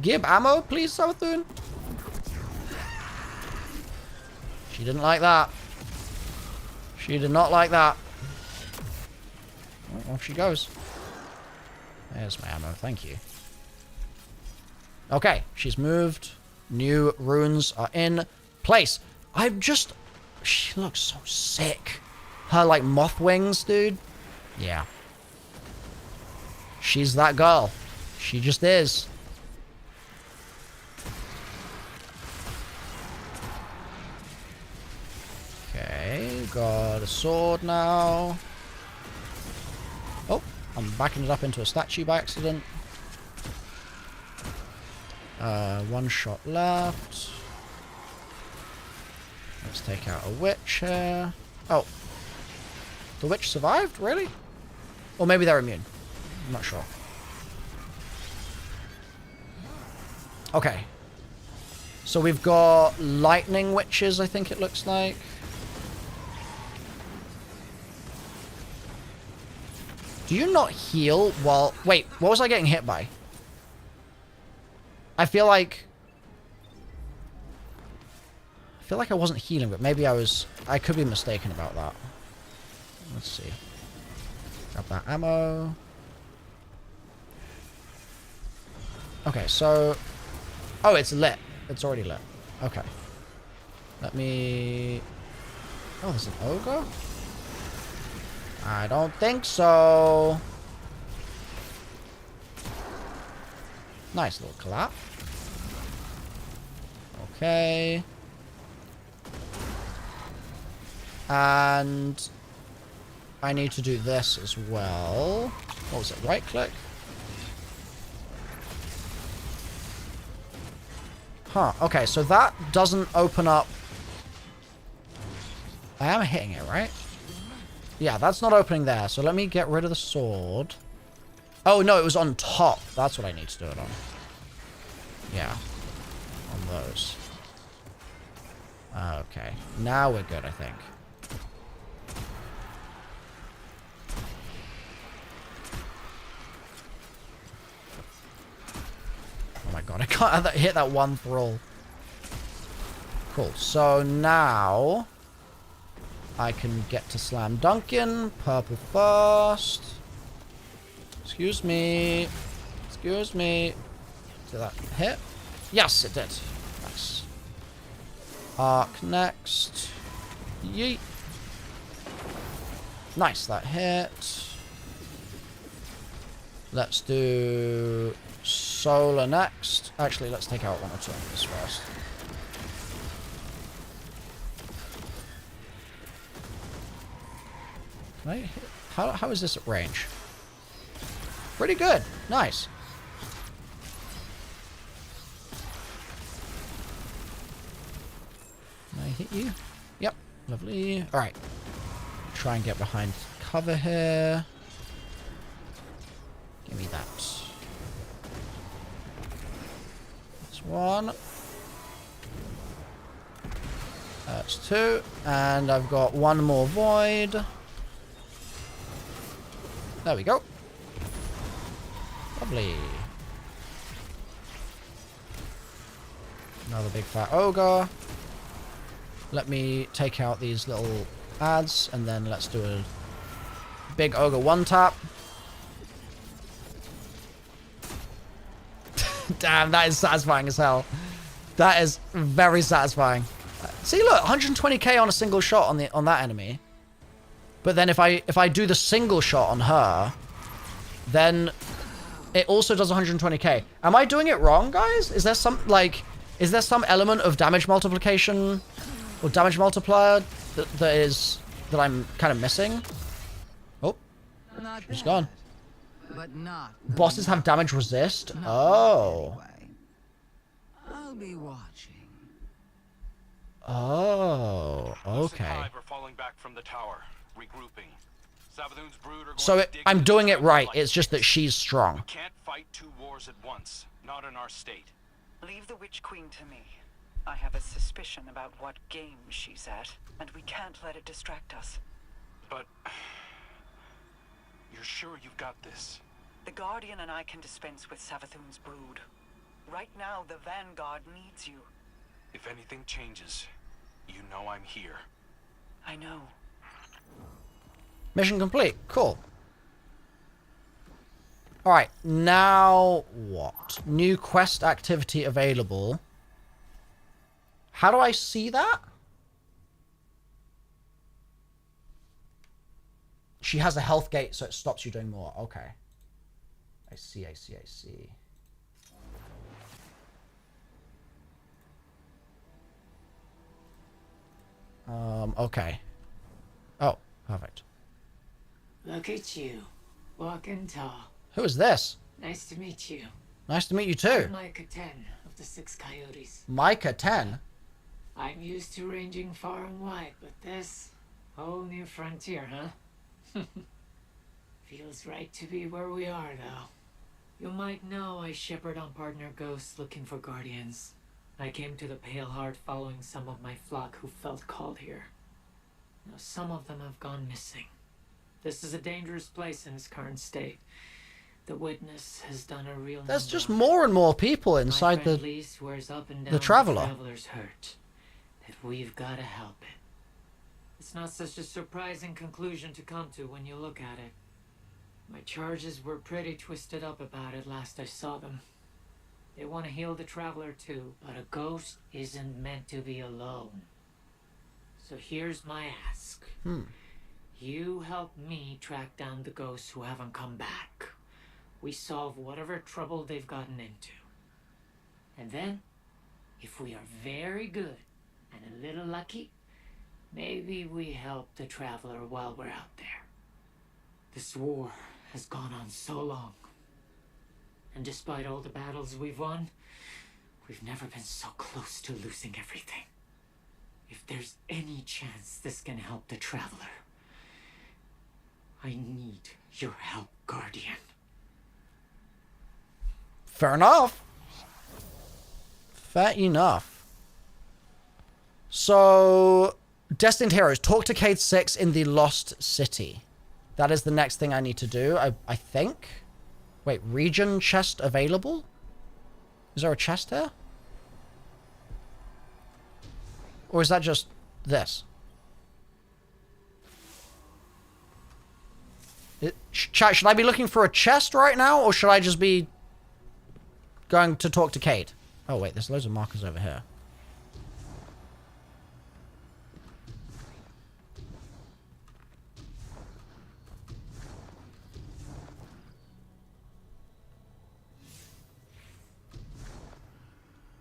give ammo, please, Savathun? She didn't like that. She did not like that. Oh, off she goes. There's my ammo, thank you. Okay, she's moved. New runes are in place. She looks so sick. Her, like, moth wings, dude. Yeah. She's that girl. She just is. Okay, got a sword now. Oh, I'm backing it up into a statue by accident. One shot left. Let's take out a witch here. Oh. The witch survived? Really? Or maybe they're immune. I'm not sure. Okay. So we've got lightning witches, I think it looks like. Do you not heal while... Wait, what was I getting hit by? I feel like I wasn't healing, but maybe I was... I could be mistaken about that. Let's see. Grab that ammo. Okay, so... Oh, it's lit. It's already lit. Okay. Let me... Oh, there's an ogre? I don't think so. Nice little clap. Okay. And I need to do this as well. What was it? Right click? Huh. Okay, so that doesn't open up. I am hitting it, right? Yeah, that's not opening there. So let me get rid of the sword. Oh, no, it was on top. That's what I need to do it on. Yeah. On those. Okay. Now we're good, I think. Oh my god, I can't hit that one thrall. Cool. So now I can get to slam Duncan. Purple first. Excuse me. Excuse me. Did that hit? Yes, it did. Nice. Arc next. Yeet. Nice, that hit. Let's do Solar next. Actually, let's take out one or two of these first. Can I hit? How is this at range? Pretty good. Nice. Can I hit you? Yep. Lovely. Alright. Try and get behind cover here. Give me that. That's one. That's two. And I've got one more void. There we go. Lovely. Another big fat ogre. Let me take out these little ads, and then let's do a big ogre one tap. Damn, that is satisfying as hell. That is very satisfying. See, look, 120k on a single shot on that enemy. But then if I do the single shot on her, then it also does 120k. Am I doing it wrong, guys? Is there some element of damage multiplication or damage multiplier that I'm kind of missing? Oh, she's gone. But not Bosses have damage resist? Oh. anyway. I'll be watching. Oh, Lucent okay. Hive are falling back from the tower, regrouping. Savathun's brood are going So to dig I'm into doing the it right. like It's just that she's strong. We can't fight two wars at once. Not in our state. Leave the Witch Queen to me. I have a suspicion about what game she's at, and we can't let it distract us. But you're sure you've got this? The Guardian and I can dispense with Savathun's brood. Right now, the Vanguard needs you. If anything changes, you know I'm here. I know. Mission complete. Cool. Alright, now what? New quest activity available. How do I see that? She has a health gate, so it stops you doing more. Okay. I see, I see, I see. Okay. Oh, perfect. Look at you, walking tall. Who is this? Nice to meet you. Nice to meet you too. I'm Micah 10 of the 6 Coyotes. Micah 10? I'm used to ranging far and wide, but this whole new frontier, huh? Feels right to be where we are, though. You might know I shepherd on partner ghosts looking for guardians. I came to the Pale Heart following some of my flock who felt called here. Now, some of them have gone missing. This is a dangerous place in its current state. The Witness has done a real There's number just on more and more people inside my friend the... Lee swears up and down the Traveler. The Traveler's hurt. That we've got to help it. It's not such a surprising conclusion to come to when you look at it. My charges were pretty twisted up about it last I saw them. They want to heal the Traveler too, but a ghost isn't meant to be alone. So here's my ask. You help me track down the ghosts who haven't come back. We solve whatever trouble they've gotten into. And then, if we are very good and a little lucky, maybe we help the Traveler while we're out there. This war has gone on so long. And despite all the battles we've won, we've never been so close to losing everything. If there's any chance this can help the Traveler, I need your help, Guardian. Fair enough. Fair enough. So, Destined Heroes. Talk to Cade 6 in the Lost City. That is the next thing I need to do, I think. Wait, region chest available? Is there a chest here? Or is that just this? Chat, should I be looking for a chest right now, or should I just be going to talk to Cade? Oh, wait, there's loads of markers over here.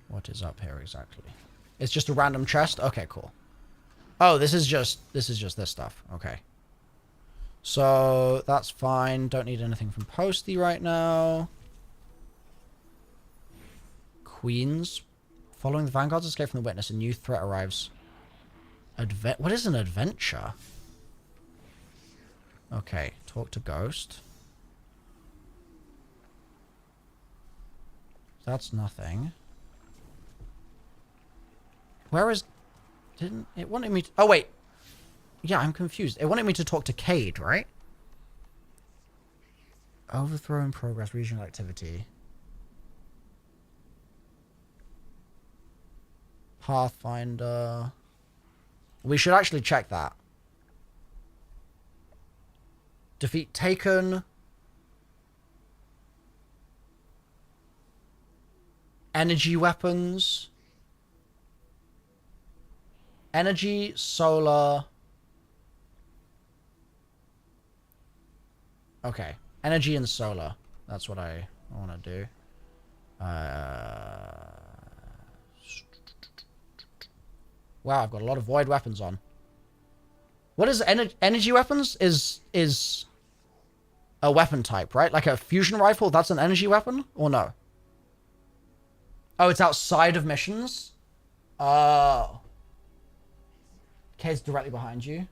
What is up here exactly? It's just a random chest? Okay, cool. Oh, this is just this stuff. Okay. So, that's fine. Don't need anything from Posty right now. Queens. Following the Vanguard's escape from the witness, a new threat arrives. What is an adventure? Okay, talk to Ghost. That's nothing. Where is... Didn't... It wanted me to... Oh, wait. Yeah, I'm confused. It wanted me to talk to Cade, right? Overthrow in progress, regional activity. Pathfinder. We should actually check that. Defeat taken. Energy weapons. Energy, solar. Okay. Energy and solar. That's what I want to do. Wow, I've got a lot of void weapons on. What is energy weapons? Is a weapon type, right? Like a fusion rifle, that's an energy weapon? Or no? Oh, it's outside of missions? Oh. Cade's directly behind you.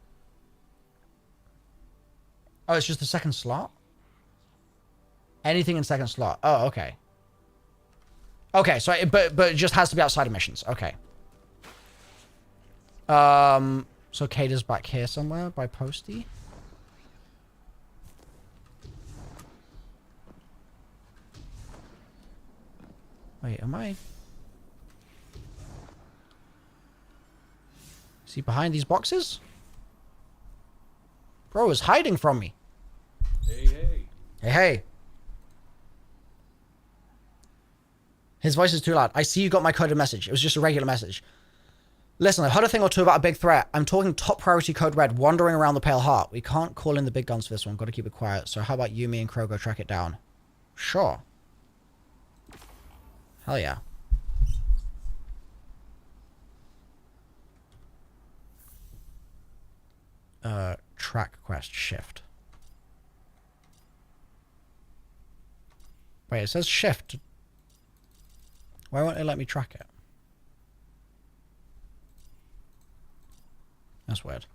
Oh, it's just the second slot? Anything in second slot. Oh, okay. Okay, so but it just has to be outside of missions. Okay. So Cade is back here somewhere by Posty. Wait, am I? Is he behind these boxes? Bro is hiding from me. Hey, hey. Hey, hey. His voice is too loud. I see you got my coded message. It was just a regular message. Listen, I've heard a thing or two about a big threat. I'm talking top priority code red, wandering around the Pale Heart. We can't call in the big guns for this one. Got to keep it quiet. So how about you, me, and Crow go track it down? Sure. Hell yeah. Track quest shift. Wait, it says shift. Why won't it let me track it? That's weird.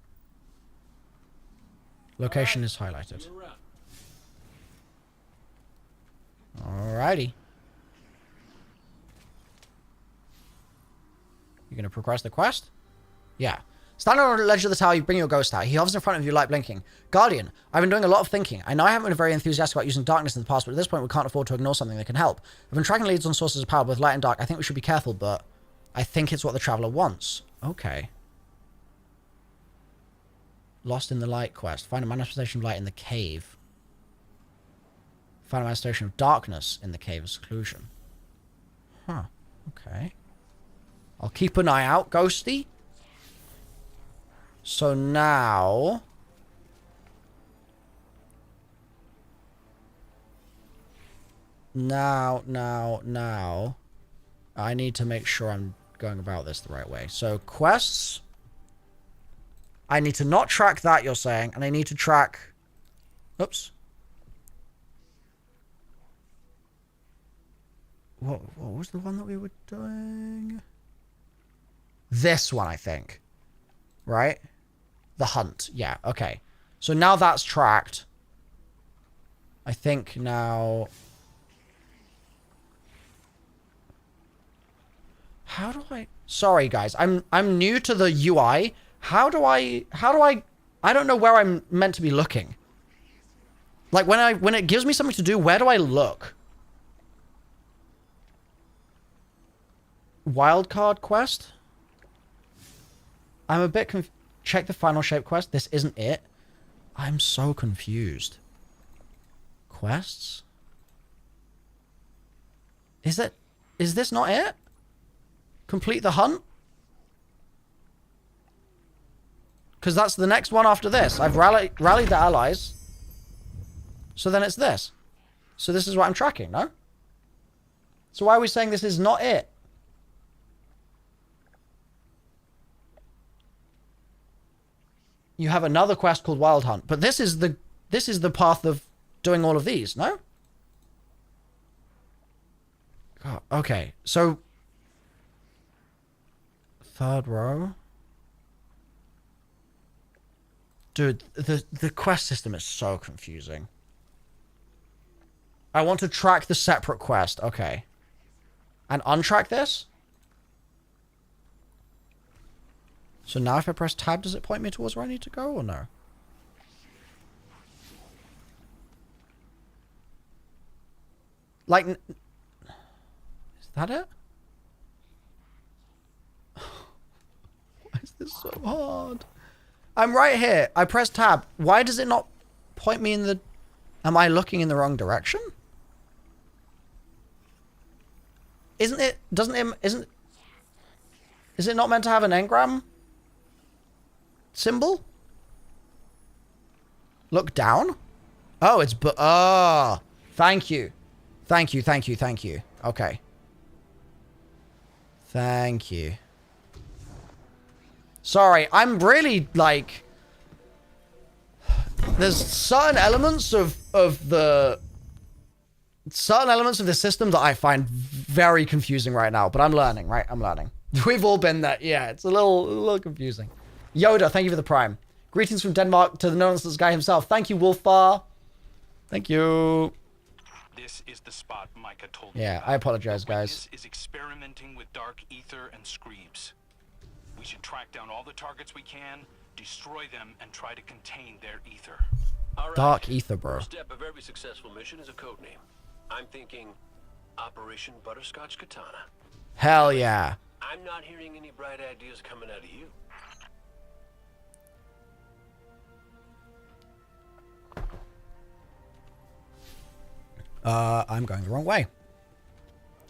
Location is highlighted. Alrighty. You gonna progress the quest? Yeah. Stand on the ledge of the tower, you bring your ghost out. He hovers in front of you, light blinking. Guardian, I've been doing a lot of thinking. I know I haven't been very enthusiastic about using darkness in the past, but at this point we can't afford to ignore something that can help. I've been tracking leads on sources of power, both light and dark. I think we should be careful, but I think it's what the Traveler wants. Okay. Lost in the Light quest. Find a manifestation of light in the cave. Find a manifestation of darkness in the cave of seclusion. Huh. Okay. I'll keep an eye out, Ghosty. So now... Now... I need to make sure I'm going about this the right way. So, quests... I need to not track that, you're saying, and I need to track... Oops. What was the one that we were doing? This one, I think. Right? The hunt. Yeah, okay. So now that's tracked. I think now... How do I... Sorry, guys. I'm new to the UI. How do I... I don't know where I'm meant to be looking. Like, when it gives me something to do, where do I look? Wildcard quest? I'm a bit confused. Check the final shape quest. This isn't it. I'm so confused. Quests? Is this not it? Complete the hunt? Because that's the next one after this. I've rallied the allies. So then it's this. So this is what I'm tracking, no? So why are we saying this is not it? You have another quest called Wild Hunt, but this is the path of doing all of these, no? God, okay, so third row. Dude, the quest system is so confusing. I want to track the separate quest. Okay. And untrack this? So now if I press tab, does it point me towards where I need to go or no? Like... Is that it? Why is this so hard? I'm right here. I press tab. Why does it not point me in the... Am I looking in the wrong direction? Isn't it... Doesn't it... Isn't... Is it not meant to have an engram symbol? Look down? Oh, it's... Oh. Thank you. Thank you, thank you, thank you. Okay. Thank you. Sorry, I'm really, like... There's certain elements of the... Certain elements of the system that I find very confusing right now. But I'm learning, right? I'm learning. We've all been there. Yeah, it's a little confusing. Yoda, thank you for the prime. Greetings from Denmark to the nonsense guy himself. Thank you, Wolfbar. Thank you. This is the spot Micah told me Yeah, about. I apologize, The guys. witness is experimenting with dark ether and Screebs. We should track down all the targets we can, destroy them, and try to contain their ether. All right. Dark ether, bro. First step of every successful mission is a code name. I'm thinking Operation Butterscotch Katana. Hell yeah. I'm not hearing any bright ideas coming out of you. I'm going the wrong way.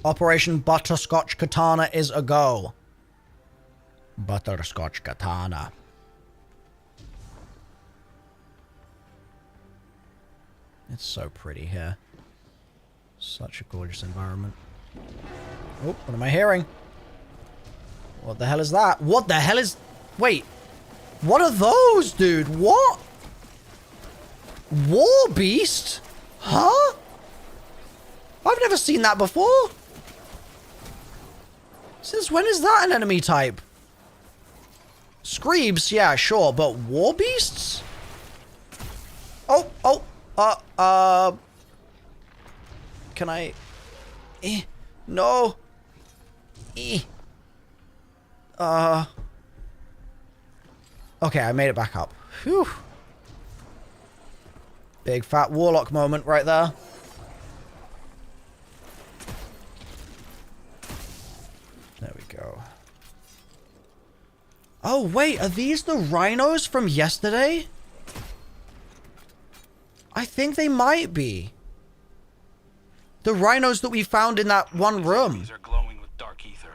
Operation Butterscotch Katana is a go. Butterscotch Katana. It's so pretty here. Such a gorgeous environment. Oh, what am I hearing? What the hell is that? What the hell is... Wait. What are those, dude? What? War Beast? Huh? I've never seen that before. Since when is that an enemy type? Screebs, yeah, sure, but War Beasts? Can I... No. Okay, I made it back up. Whew. Big fat warlock moment right there. There we go. Oh, wait, are these the rhinos from yesterday? I think they might be. The rhinos that we found in that one room. These are glowing with dark ether.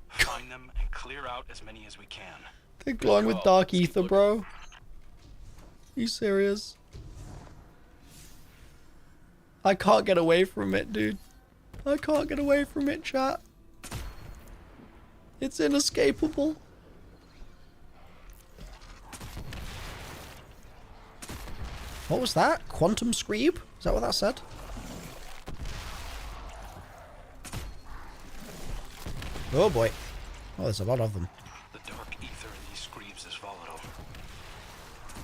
Find them and clear out as many as we can. They're glowing with dark ether, bro. Are you serious? I can't get away from it, dude. I can't get away from it, chat. It's inescapable. What was that? Quantum Screeb? Is that what that said? Oh boy. Oh, there's a lot of them. The dark ether in these Screebs is volatile.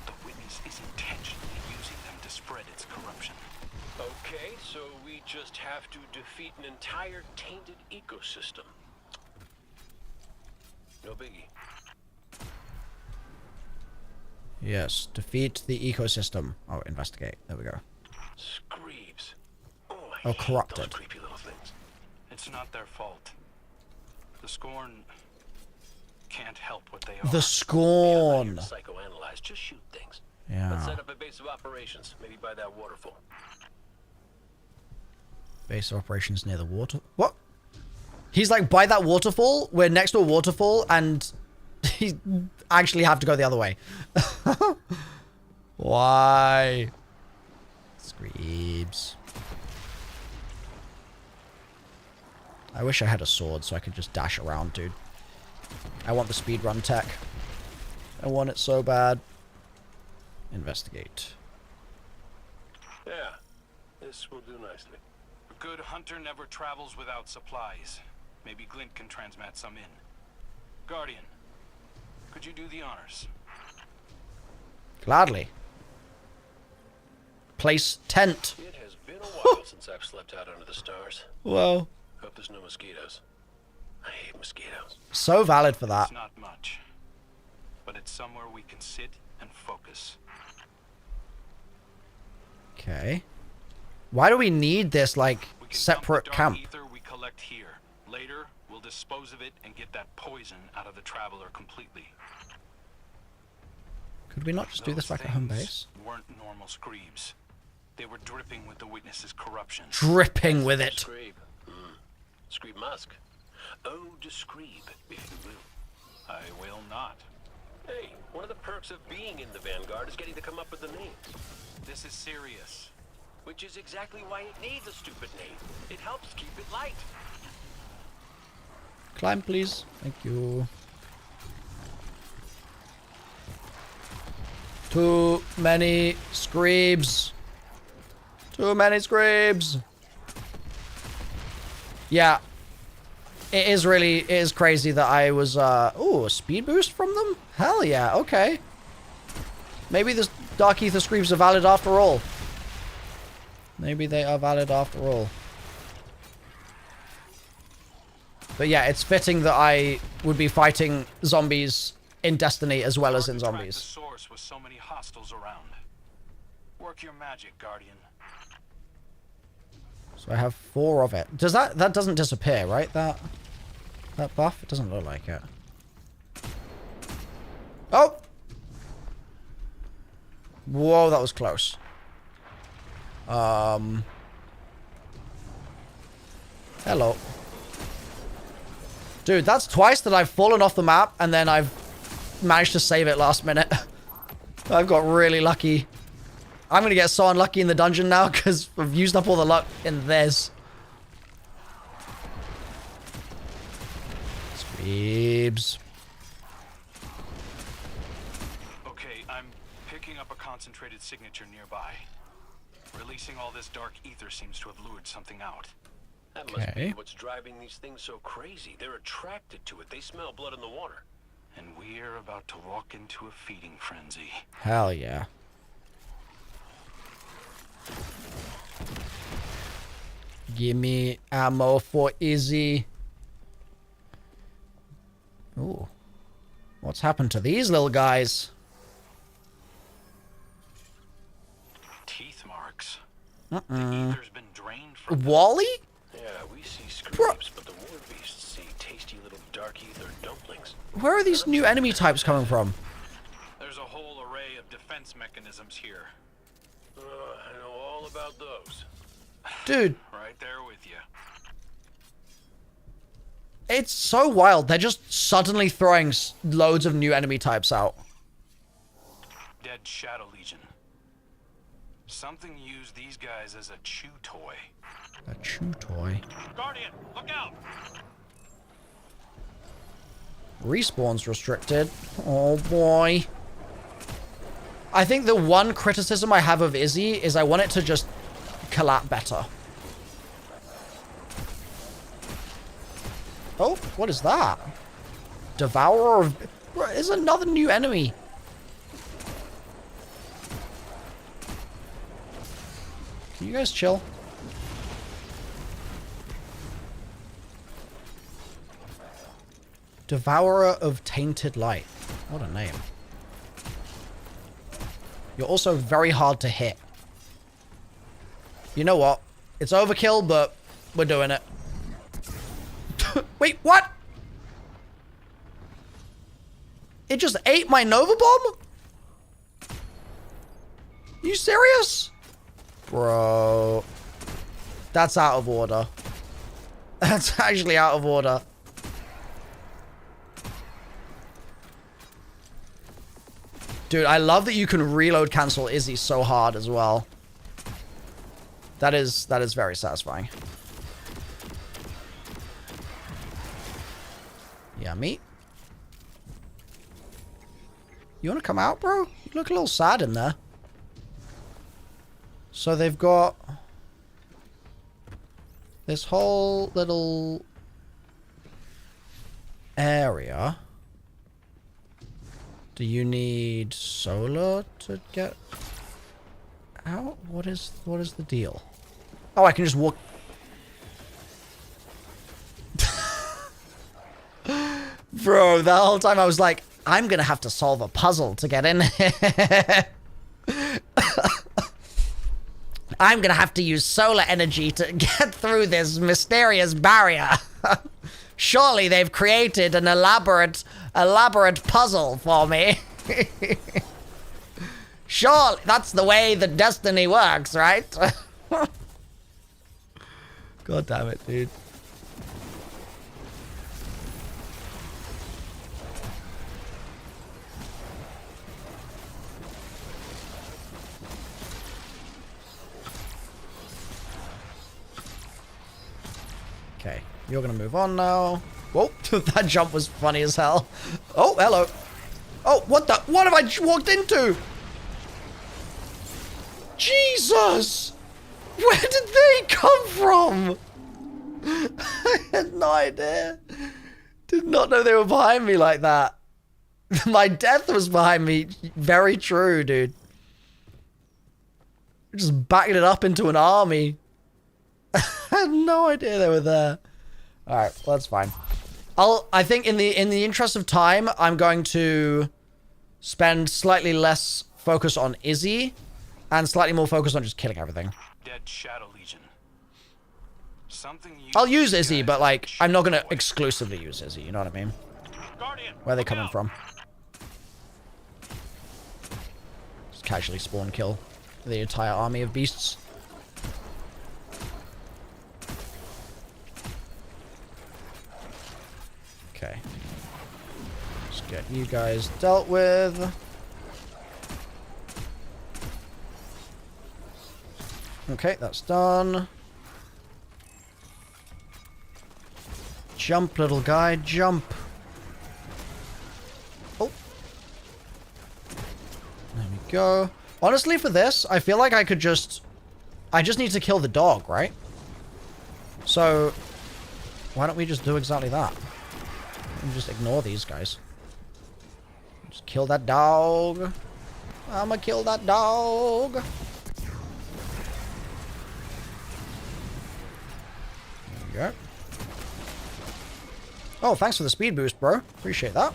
The witness is intentionally using them to spread its corruption. So we just have to defeat an entire tainted ecosystem. No biggie. Yes, defeat the ecosystem. Oh, investigate. There we go. Screebs. Oh, Oh, I hate corrupted. those creepy little things. It's not their fault. The Scorn can't help what they are. The I'm Scorn. not here to psychoanalyze, just shoot things. Yeah. Let's set up a base of operations, maybe by that waterfall. Base of operations near the water. What? He's like by that waterfall. We're next to a waterfall, and he actually have to go the other way. Why? Screebs. I wish I had a sword so I could just dash around, dude. I want the speedrun tech. I want it so bad. Investigate. Yeah, this will do nicely. A good hunter never travels without supplies. Maybe Glint can transmat some in. Guardian, could you do the honors? Gladly. Place tent. It has been a while since I've slept out under the stars. Whoa. Hope there's no mosquitoes. I hate mosquitoes. So valid for that. It's not much, but it's somewhere we can sit and focus. Okay. Why do we need this, like, We can separate dump the dark camp? ether we collect here. Later, we'll dispose of it and get that poison out of the Traveler completely. Could we not just do this Those back at home things base? Weren't normal Screebs. They were dripping with the witness's corruption. Dripping with it. Screeb. Screeb Musk. Oh, to Screeb, if you will. I will not. Hey, one of the perks of being in the Vanguard is getting to come up with the name. This is serious. Which is exactly why it needs a stupid name. It helps keep it light. Climb, please. Thank you. Too many Screebs. Too many Screebs. Yeah. It is crazy that I was, ooh, a speed boost from them? Hell yeah, okay. Maybe the Dark Ether Screebs are valid after all. Maybe they are valid after all. But yeah, it's fitting that I would be fighting zombies in Destiny as well as in Hard to track zombies. the source with so many hostiles around. Work your magic, Guardian. So I have 4 of it. Does that doesn't disappear, right? That buff? It doesn't look like it. Oh! Whoa, that was close. Hello. Dude, that's twice that I've fallen off the map and then I've managed to save it last minute. I've got really lucky. I'm going to get so unlucky in the dungeon now because I've used up all the luck in this. Screebs. Okay, I'm picking up a concentrated signature nearby. Releasing all this dark ether seems to have lured something out. That must Okay. be what's driving these things so crazy. They're attracted to it. They smell blood in the water. And we're about to walk into a feeding frenzy. Hell yeah. Give me ammo for Izzy. Ooh. What's happened to these little guys? Teeth marks. Uh-uh. Ether's been drained from Wally? Yeah, we see Bro. Screebs, but the war beasts see tasty little dark ether dumplings. Where are these new enemy types coming from? There's a whole array of defense mechanisms here. I know all about those. Dude, Right there with you. it's so wild. They're just suddenly throwing loads of new enemy types out. Dead Shadow Legion. Something used these guys as a chew toy. A chew toy. Guardian, look out! Respawn's restricted. Oh boy. I think the one criticism I have of Izzy is I want it to just collapse better. Oh, what is that? Devourer of... There's another new enemy. Can you guys chill? Devourer of Tainted Light. What a name. You're also very hard to hit. You know what? It's overkill, but we're doing it. Wait, what? It just ate my Nova Bomb? You serious? Bro. That's out of order. That's actually out of order. Dude, I love that you can reload cancel Izzy so hard as well. That is very satisfying. Yeah, me. You want to come out, bro? You look a little sad in there. So they've got this whole little area. Do you need solar to get out? What is the deal? Oh, I can just walk. Bro, the whole time I was like, I'm gonna have to solve a puzzle to get in here. I'm gonna have to use solar energy to get through this mysterious barrier. Surely they've created an elaborate puzzle for me. Surely that's the way the destiny works, right? God damn it, dude. Okay, you're gonna move on now. Whoa, that jump was funny as hell. Oh, hello. Oh, what have I walked into? Jesus! Where did they come from? I had no idea. Did not know they were behind me like that. My death was behind me. Very true, dude. Just backing it up into an army. I had no idea they were there. Alright, well, that's fine. I think in the interest of time, I'm going to spend slightly less focus on Izzy and slightly more focus on just killing everything. Dead Shadow Legion. Something I'll use Izzy, but like I'm not gonna exclusively use Izzy, you know what I mean? Guardian, where are they coming from? Just casually spawn kill the entire army of beasts. Okay. Let's get you guys dealt with. Okay, that's done. Jump, little guy, jump. Oh. There we go. Honestly, for this, I feel like I could just... I just need to kill the dog, right? So, why don't we just do exactly that? And just ignore these guys. Just kill that dog. I'ma kill that dog. There we go. Oh, thanks for the speed boost, bro. Appreciate that.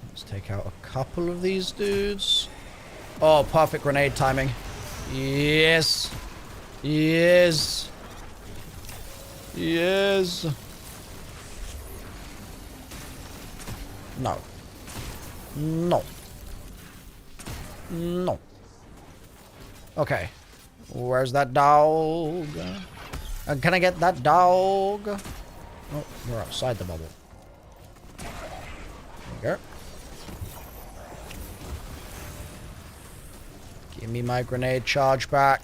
Let's take out a couple of these dudes. Oh, perfect grenade timing. Yes. Yes. Yes. No. No. No. Okay. Where's that dog? Can I get that dog? Oh, we're outside the bubble. There we go. Give me my grenade charge back.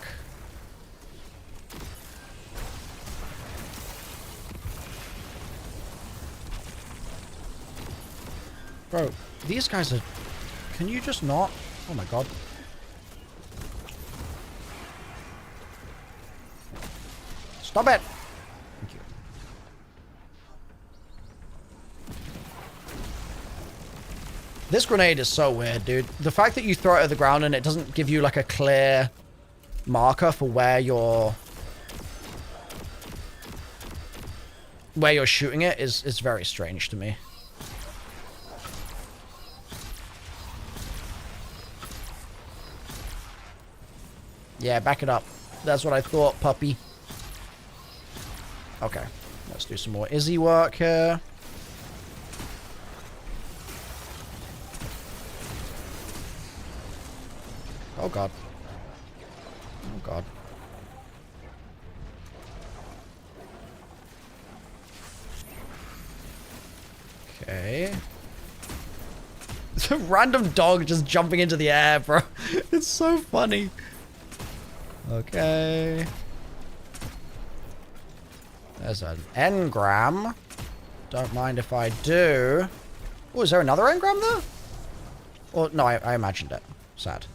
Bro, these guys are... Can you just not? Oh my god. Stop it! Thank you. This grenade is so weird, dude. The fact that you throw it at the ground and it doesn't give you like a clear marker for where you're shooting it is very strange to me. Yeah, back it up. That's what I thought, puppy. Okay, let's do some more Izzy work here. Oh god. Oh god. Okay. It's a random dog just jumping into the air, bro. It's so funny. Okay. There's an engram. Don't mind if I do. Oh, is there another engram there? Or no, I imagined it. Sad.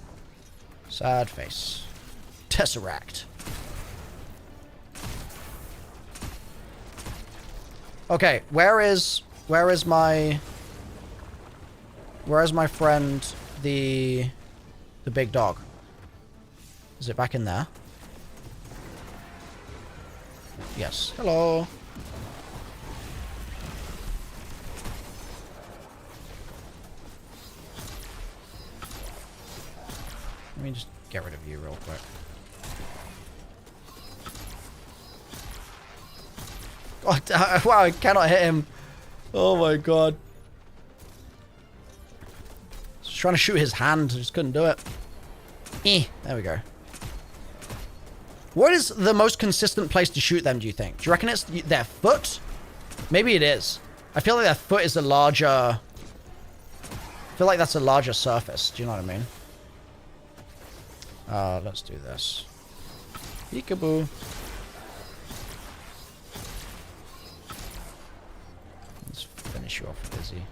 Sad face. Tesseract. Okay, where is my friend, the big dog? Is it back in there? Yes. Hello. Let me just get rid of you real quick. Oh, wow, I cannot hit him. Oh my god. I was trying to shoot his hand, I just couldn't do it. There we go. What is the most consistent place to shoot them, do you think? Do you reckon it's their foot? Maybe it is. I feel like their foot is a larger... I feel like that's a larger surface. Do you know what I mean? Let's do this. Peekaboo. Let's finish you off with Izzy.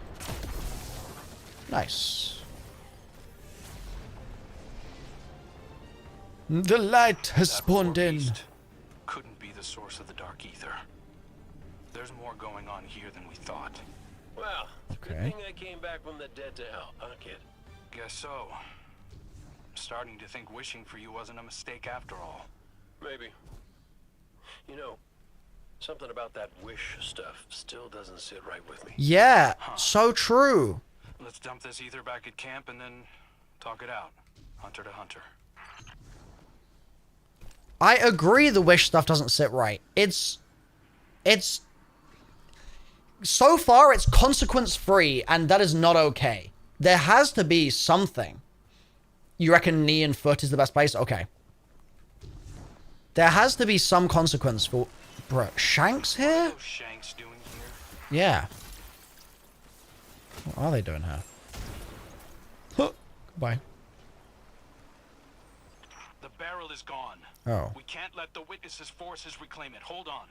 Nice. The light has spawned in. Couldn't be the source of the dark ether. There's more going on here than we thought. Well, okay. Good thing I came back from the dead to help, huh, kid? Guess so. I'm starting to think wishing for you wasn't a mistake after all. Maybe. You know, something about that wish stuff still doesn't sit right with me. Yeah, so true. Let's dump this ether back at camp and then talk it out. Hunter to hunter. I agree the wish stuff doesn't sit right. It's so far it's consequence free, and that is not okay. There has to be something. You reckon knee and foot is the best place? Okay. There has to be some consequence for... Bro, Shanks here? What are those Shanks doing here? Yeah. What are they doing here? Huh. Goodbye. The barrel is gone. Oh. We can't let the witnesses' forces reclaim it. Hold on.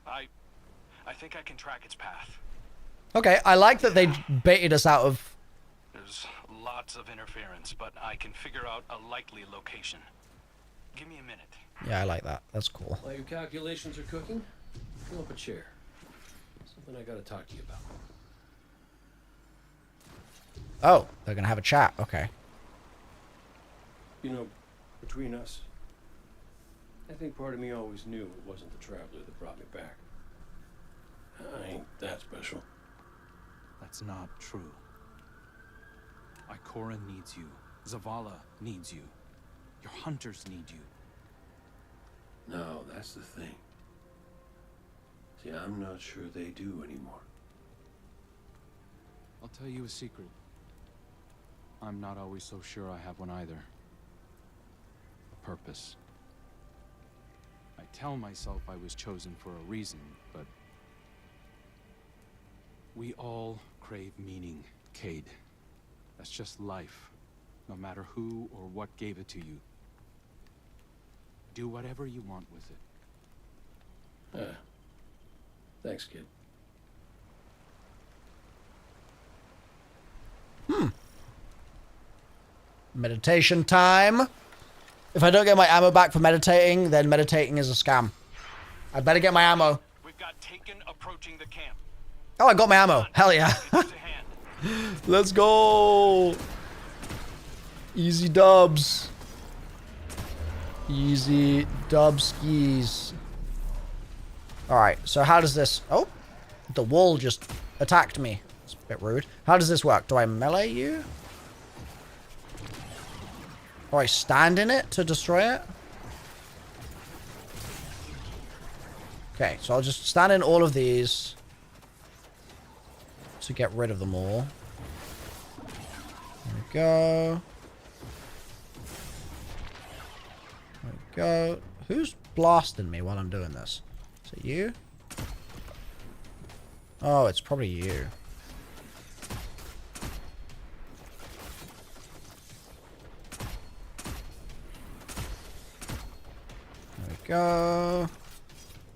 I think I can track its path. Okay, I like that they baited us out of... There's lots of interference, but I can figure out a likely location. Give me a minute. Yeah, I like that. That's cool. While your calculations are cooking, pull up a chair. Something I gotta talk to you about. Oh, they're gonna have a chat. Okay. You know, between us, I think part of me always knew it wasn't the traveler that brought me back. I ain't that special. That's not true. Ikora needs you. Zavala needs you. Your hunters need you. No, that's the thing. See, I'm not sure they do anymore. I'll tell you a secret. I'm not always so sure I have one either. A purpose. I tell myself I was chosen for a reason, but... we all crave meaning, Cade. That's just life, no matter who or what gave it to you. Do whatever you want with it. Thanks, kid. Meditation time. If I don't get my ammo back for meditating, then meditating is a scam. I better get my ammo. We've got Taken approaching the camp. Oh, I got my ammo. Hell yeah. Let's go. Easy dubs. Easy dub skis. Alright, so how does this... Oh, the wall just attacked me. It's a bit rude. How does this work? Do I melee you? Or I stand in it to destroy it? Okay, so I'll just stand in all of these to get rid of them all. There we go. There we go. Who's blasting me while I'm doing this? Is it you? Oh, it's probably you. There we go.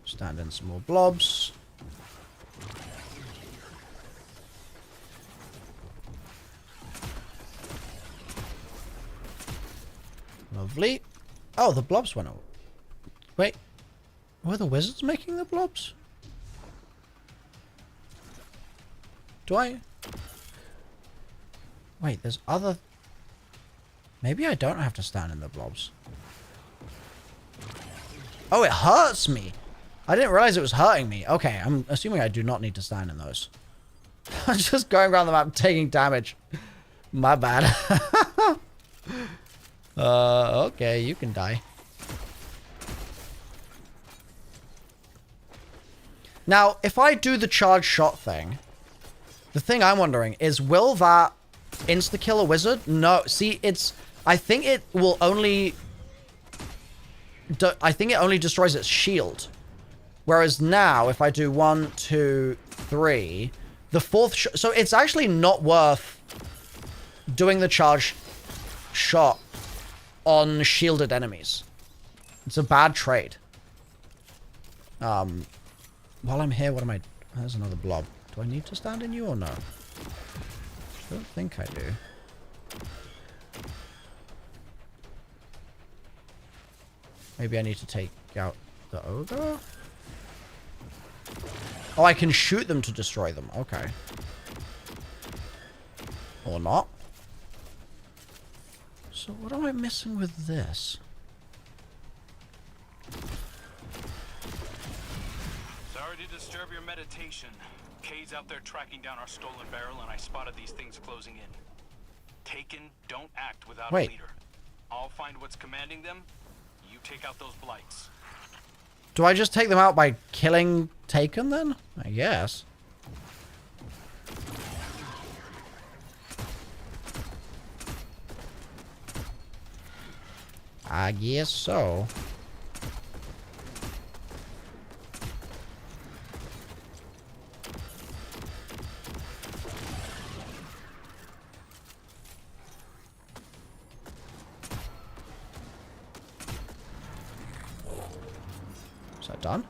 Stand in some more blobs. Lovely. Oh, the blobs went out. Wait. Were the wizards making the blobs? Do I... Wait, there's other... Maybe I don't have to stand in the blobs. Oh, it hurts me. I didn't realize it was hurting me. Okay, I'm assuming I do not need to stand in those. I'm just going around the map taking damage. My bad. Okay, you can die. Now, if I do the charge shot thing, the thing I'm wondering is, will that insta-kill a wizard? No, see, it's... I think it will only... I think it only destroys its shield. Whereas now, if I do 1, 2, 3, the fourth... So it's actually not worth doing the charge shot on shielded enemies. It's a bad trade. While I'm here, what am I... There's another blob. Do I need to stand in you or no? I don't think I do. Maybe I need to take out the ogre? Oh, I can shoot them to destroy them. Okay. Or not. So what am I missing with this? Sorry to disturb your meditation. Kay's out there tracking down our stolen barrel, and I spotted these things closing in. Taken, don't act without a leader. I'll find what's commanding them. You take out those blights. Do I just take them out by killing Taken then? I guess. I guess so. Is that done?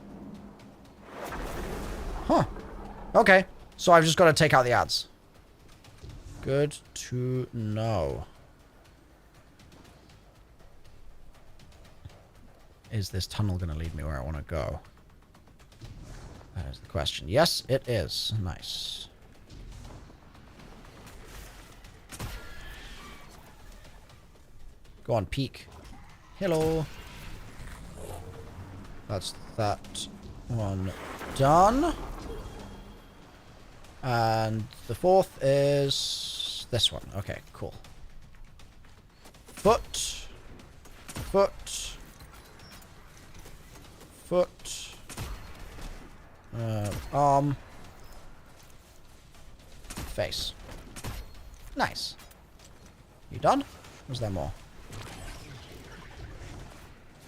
Huh. Okay. So I've just got to take out the ads. Good to know. Is this tunnel going to lead me where I want to go? That is the question. Yes, it is. Nice. Go on, peek. Hello. That's that one done. And the fourth is this one. Okay, cool. Foot. Foot. Foot. Arm. Face. Nice. You done? Was there more?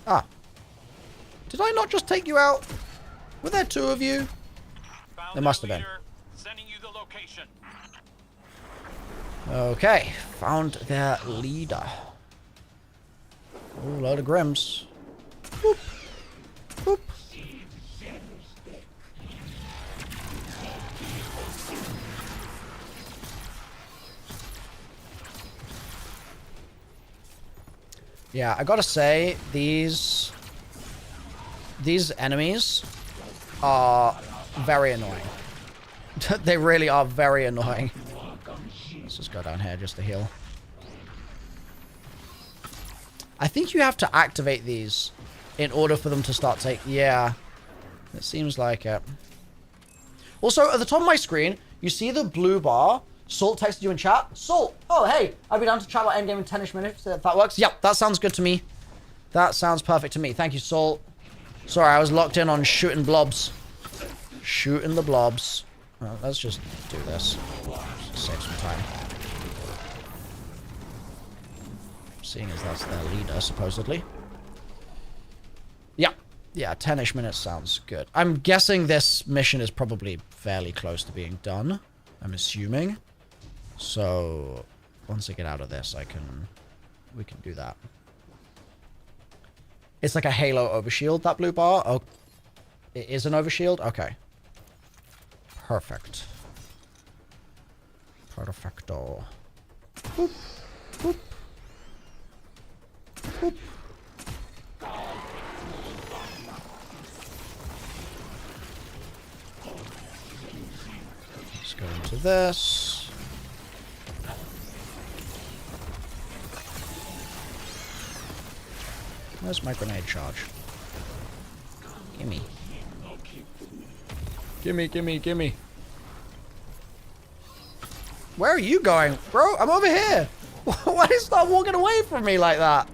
Ah. Did I not just take you out? Were there two of you? There must have been. Sending you the location. Okay. Found their leader. Oh, load of Grims. Boop. Boop. Yeah, I gotta say, these enemies are very annoying. They really are very annoying. Let's just go down here just to heal. I think you have to activate these in order for them to start taking... Yeah. It seems like it. Also, at the top of my screen, you see the blue bar. Salt texted you in chat. Salt! Oh, hey! I'll be down to chat about endgame in 10-ish minutes. If that works. Yep, that sounds good to me. That sounds perfect to me. Thank you, Salt. Sorry, I was locked in on shooting blobs. Shooting the blobs. Let's just do this. Just save some time. Seeing as that's their leader, supposedly. Yeah. Yeah, 10-ish minutes sounds good. I'm guessing this mission is probably fairly close to being done. I'm assuming. So, once I get out of this, we can do that. It's like a Halo overshield, that blue bar. Oh, it is an overshield? Okay. Perfect. Perfecto. Boop. Boop. Boop. Let's go into this. Where's my grenade charge? Gimme. Gimme, gimme, gimme. Where are you going? Bro, I'm over here. Why do you start walking away from me like that?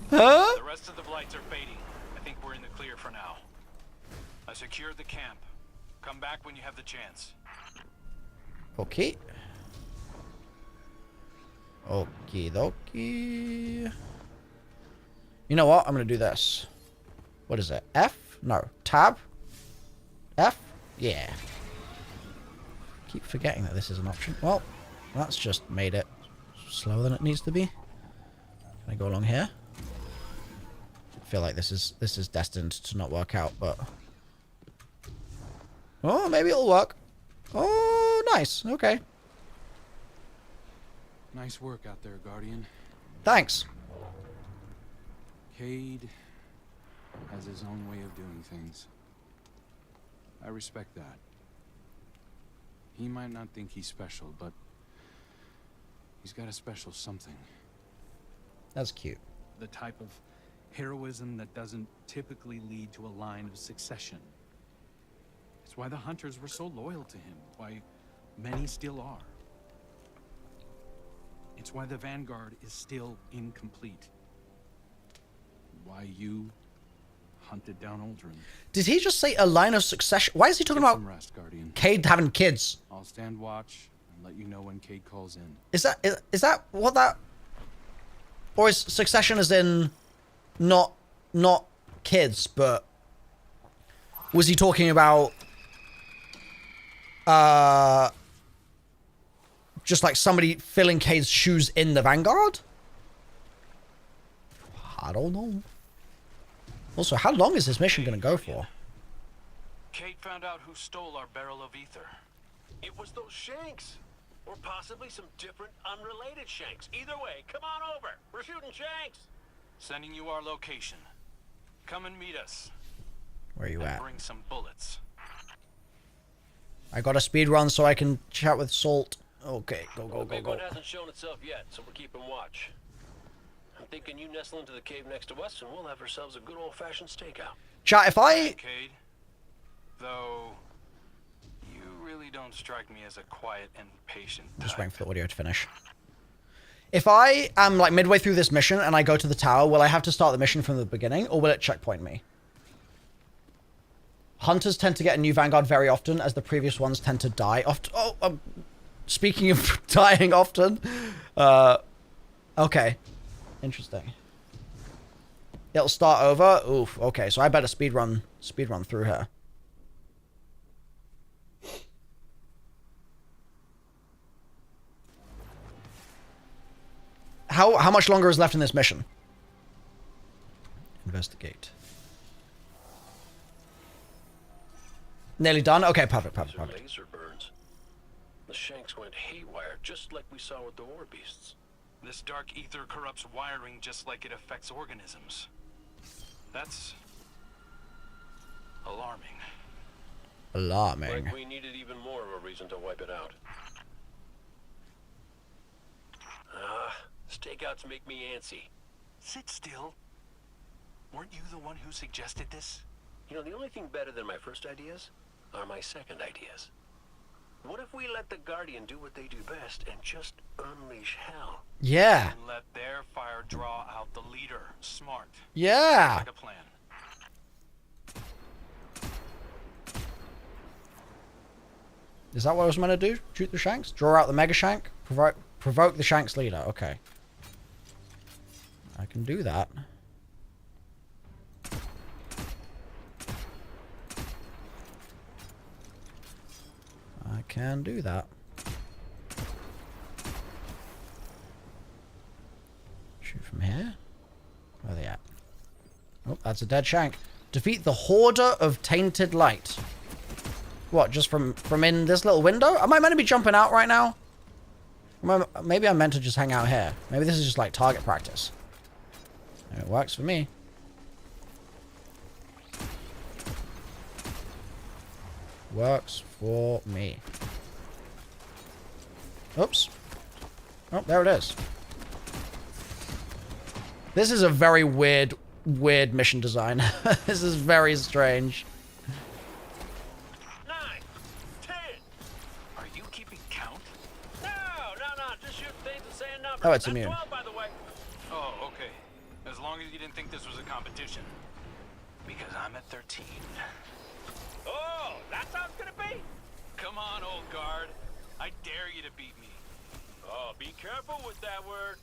Huh? The rest of the blights are fading. I think we're in the clear for now. I secured the camp. Come back when you have the chance. Okay. Okie dokie. You know what? I'm going to do this. What is it? F? No. Tab? F? Yeah. Keep forgetting that this is an option. Well, that's just made it slower than it needs to be. Can I go along here? I feel like this is destined to not work out, but... Oh, maybe it'll work. Oh, nice. Okay. Nice work out there, Guardian. Thanks. Cade has his own way of doing things. I respect that. He might not think he's special, but he's got a special something. That's cute. The type of heroism that doesn't typically lead to a line of succession. It's why the Hunters were so loyal to him, why many still are. It's why the Vanguard is still incomplete. Why you hunted down Aldrin. Did he just say a line of succession? Why is he talking about Cade having kids? I'll stand watch and let you know when Cade calls in. Is that what that... Or is succession as in not kids, but... Was he talking about... just like somebody filling Cade's shoes in the Vanguard? I don't know. Also, how long is this mission going to go for? Cade found out who stole our barrel of ether. It was those Shanks. Or possibly some different, unrelated Shanks. Either way, come on over. We're shooting Shanks. Sending you our location. Come and meet us. Where are you at? Bring some bullets. I got a speed run so I can chat with Salt. Okay, go, go, The go, big go. one hasn't shown itself yet, so we're keeping watch. I'm thinking you nestle into the cave next to us, and we'll have ourselves a good old-fashioned stakeout. Chat, if I... Cade, though, you really don't strike me as a quiet and patient type. Just waiting for the audio to finish. If I am like midway through this mission and I go to the tower, will I have to start the mission from the beginning, or will it checkpoint me? Hunters tend to get a new Vanguard very often, as the previous ones tend to die often. Oh, speaking of dying often. Okay. Interesting. It'll start over. Oof. Okay, so I better speed run through her. How much longer is left in this mission? Investigate. Nearly done? Okay, perfect. Laser burns. The Shanks went haywire, just like we saw with the war beasts. This dark ether corrupts wiring just like it affects organisms. That's... alarming. Alarming. Like we needed even more of a reason to wipe it out. Stakeouts make me antsy. Sit still. Weren't you the one who suggested this? You know, the only thing better than my first ideas are my second ideas. What if we let the Guardian do what they do best and just unleash hell? Yeah. And let their fire draw out the leader. Smart. Yeah. Like a plan. Is that what I was meant to do? Shoot the Shanks? Draw out the Mega Shank? Provoke the Shanks leader. Okay. I can do that. I can do that. Shoot from here. Where are they at? Oh, that's a dead Shank. Defeat the Hoarder of Tainted Light. What, just from in this little window? Am I meant to be jumping out right now? Maybe I'm meant to just hang out here. Maybe this is just like target practice. And it works for me. Works for me. Oops. Oh, there it is. This is a very weird mission design. This is very strange. 9, 10. Are you keeping count? No, just shoot things and saying numbers. Oh, it's That's immune. 12, by the way. Oh, okay. As long as you didn't think this was a competition. Because I'm at 13. Oh, that's how it's gonna be. Come on, old guard. I dare you to beat me. Oh, be careful with that word.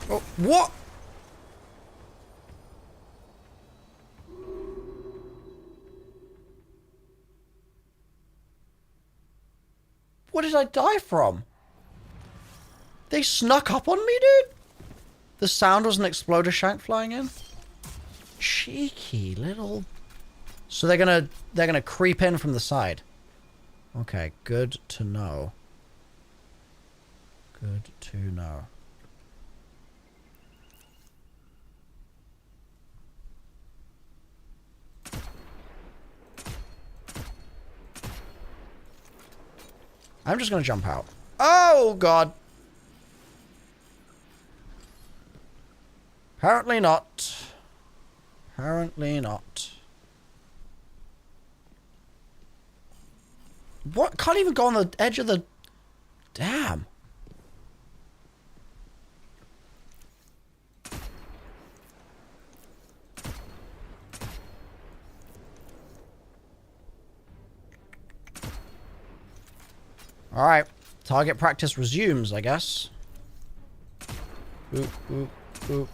Oh, what? What did I die from? They snuck up on me, dude? The sound was an exploder Shank flying in? Cheeky little... So they're gonna creep in from the side. Okay, good to know. Good to know. I'm just gonna jump out. Oh, God. Apparently not. Apparently not. What? Can't even go on the edge of the... Damn. Alright. Target practice resumes, I guess. Oop, oop, oop,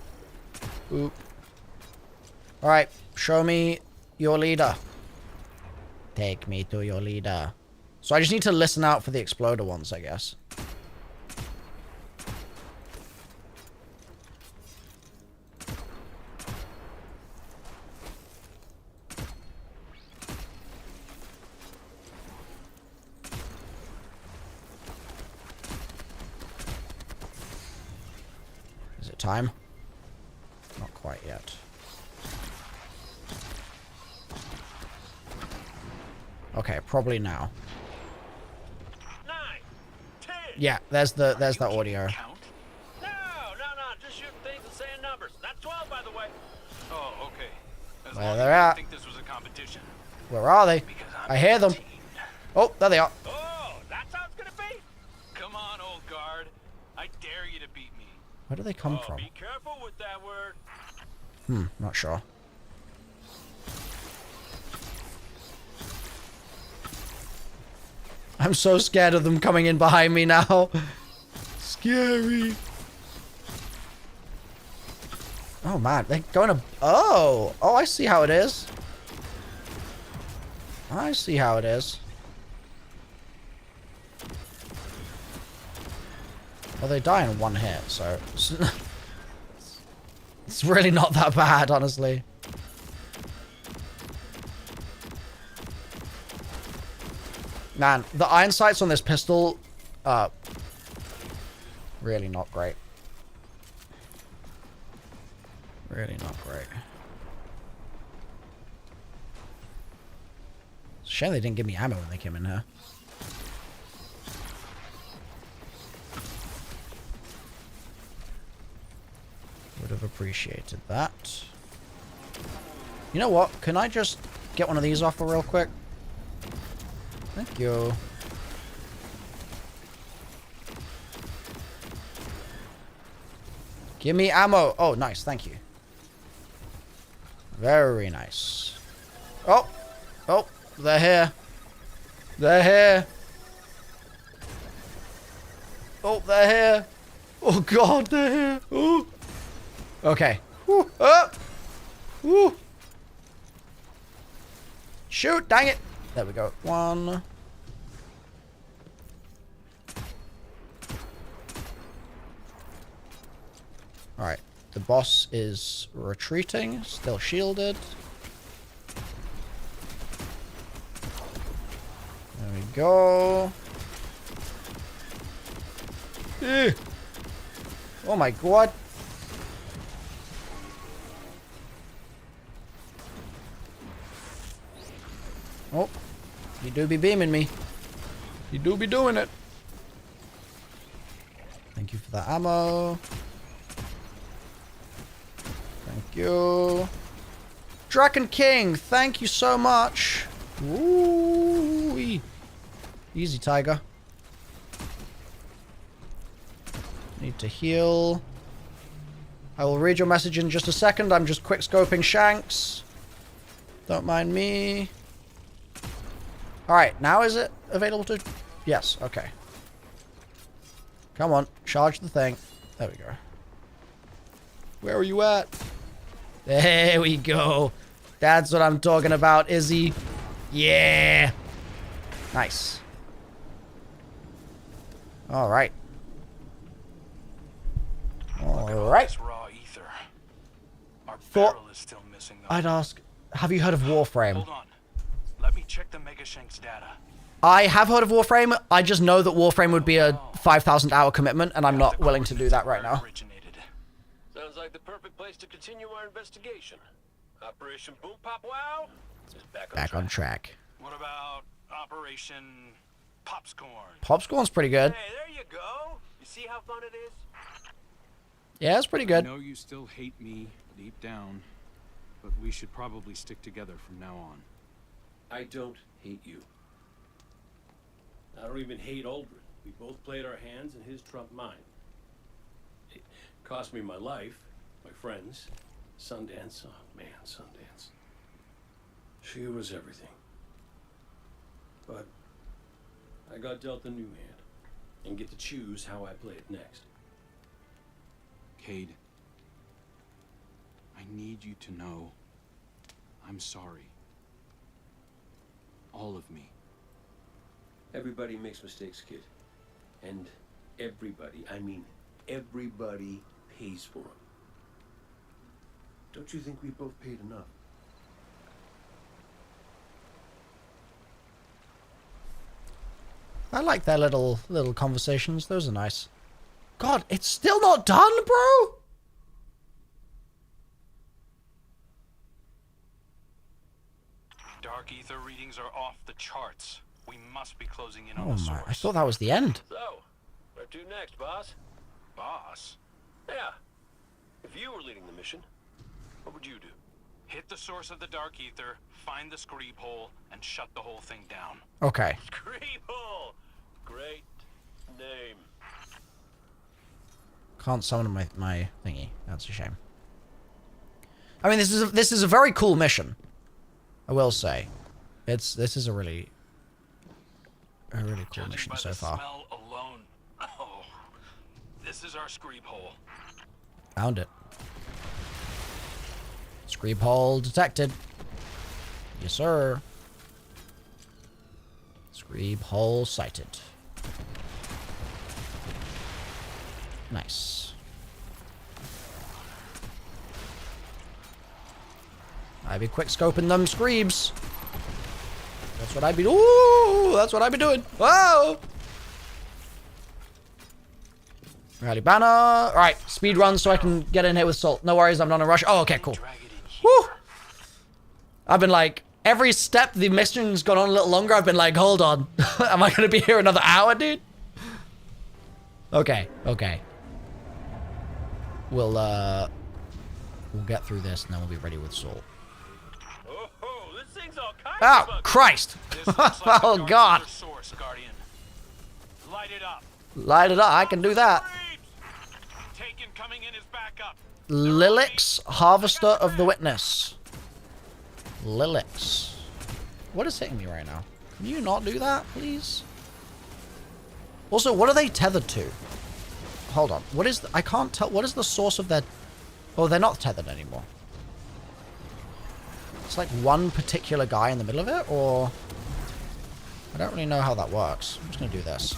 oop. Alright. Show me your leader. Take me to your leader. So I just need to listen out for the exploder ones, I guess. Is it time? Not quite yet. Okay, probably now. 9, 10. Yeah, there's the audio. Count? No, just shoot things and saying numbers. That's 12, by the way. Oh, okay. As Where long they're as you at. didn't think this was a competition. Where are they? Because I'm I hear them. 13. Oh, there they are. Oh, that's how it's gonna be. Come on, old guard. I dare you to beat me. Where do they come Oh, from? be careful with that word. Not sure. I'm so scared of them coming in behind me now. Scary. Oh man, they're going to... Oh, I see how it is. I see how it is. Well, they die in one hit, so... It's really not that bad, honestly. Man, the iron sights on this pistol, really not great. Really not great. It's a shame they didn't give me ammo when they came in here. appreciated that. You know what? Can I just get one of these off real quick? Thank you. Give me ammo. Oh, nice. Thank you. Very nice. Oh. Oh, they're here. They're here. Oh, they're here. Oh, God, they're here. Ooh. Okay. Woo. Oh. Woo. Shoot, dang it. There we go. One. Alright. The boss is retreating. Still shielded. There we go. Ew. Oh my god. Oh. You do be beaming me. You do be doing it. Thank you for the ammo. Thank you. Draken King, thank you so much. Ooh. Easy, tiger. Need to heal. I will read your message in just a second. I'm just quick scoping Shanks. Don't mind me. Alright, now is it available to... Yes, okay. Come on, charge the thing. There we go. Where are you at? There we go. That's what I'm talking about, Izzy. Yeah. Nice. Alright. Alright. Raw ether. Our Thought barrel is still missing, though. I'd ask, have you heard of Warframe? Hold on. Let me check the Mega Shank's data. I have heard of Warframe. I just know that Warframe would be a 5,000 hour commitment, and I'm not willing to do that right now. Sounds like the perfect place to continue our investigation. Operation Boom Pop Wow is back on track. What about Operation Popscorn? Popscorn's pretty good. Hey, there you go. You see how fun it is? Yeah, it's pretty good. I know you still hate me deep down, but we should probably stick together from now on. I don't hate you. I don't even hate Aldrin. We both played our hands and his trumped mine. It cost me my life, my friends, Sundance. Oh man, Sundance. She was everything. But I got dealt a new hand and get to choose how I play it next. Cade, I need you to know I'm sorry. All of me. Everybody makes mistakes, kid. And everybody, I mean everybody, pays for them. Don't you think we both paid enough? I like their little conversations. Those are nice. God, it's still not done, bro? Dark ether readings are off the charts. We must be closing in on Oh the my, source. I thought that was the end. So, where to next, boss? Boss? Yeah. If you were leading the mission, what would you do? Hit the source of the dark ether, find the Screeb hole, and shut the whole thing down. Okay. Screeb hole! Great name. Can't summon my thingy. That's a shame. I mean, this is a very cool mission. I will say, this is a really cool mission so far. Smell alone. Oh, this is our Screeb hole. Found it. Screeb hole detected. Yes, sir. Screeb hole sighted. Nice. I'd be quick scoping them Screebs. That's what I'd be. Ooh, that's what I'd be doing. Whoa! Rally banner. All right, speed run so I can get in here with Salt. No worries, I'm not in a rush. Oh, okay, cool. Woo! I've been like, every step the mission's gone on a little longer. I've been like, hold on, am I gonna be here another hour, dude? Okay, okay. We'll we'll get through this, and then we'll be ready with Salt. Oh, this thing's all kinds Oh, of Christ! This looks like Oh, the God! Dark source, Guardian. Light it up. Light it up. I can do that. Taken coming in as backup. Lilix, Harvester of the Witness. Lilix. What is hitting me right now? Can you not do that, please? Also, what are they tethered to? Hold on. What is... I can't tell... What is the source of their... Oh, they're not tethered anymore. It's like one particular guy in the middle of it, or... I don't really know how that works. I'm just going to do this.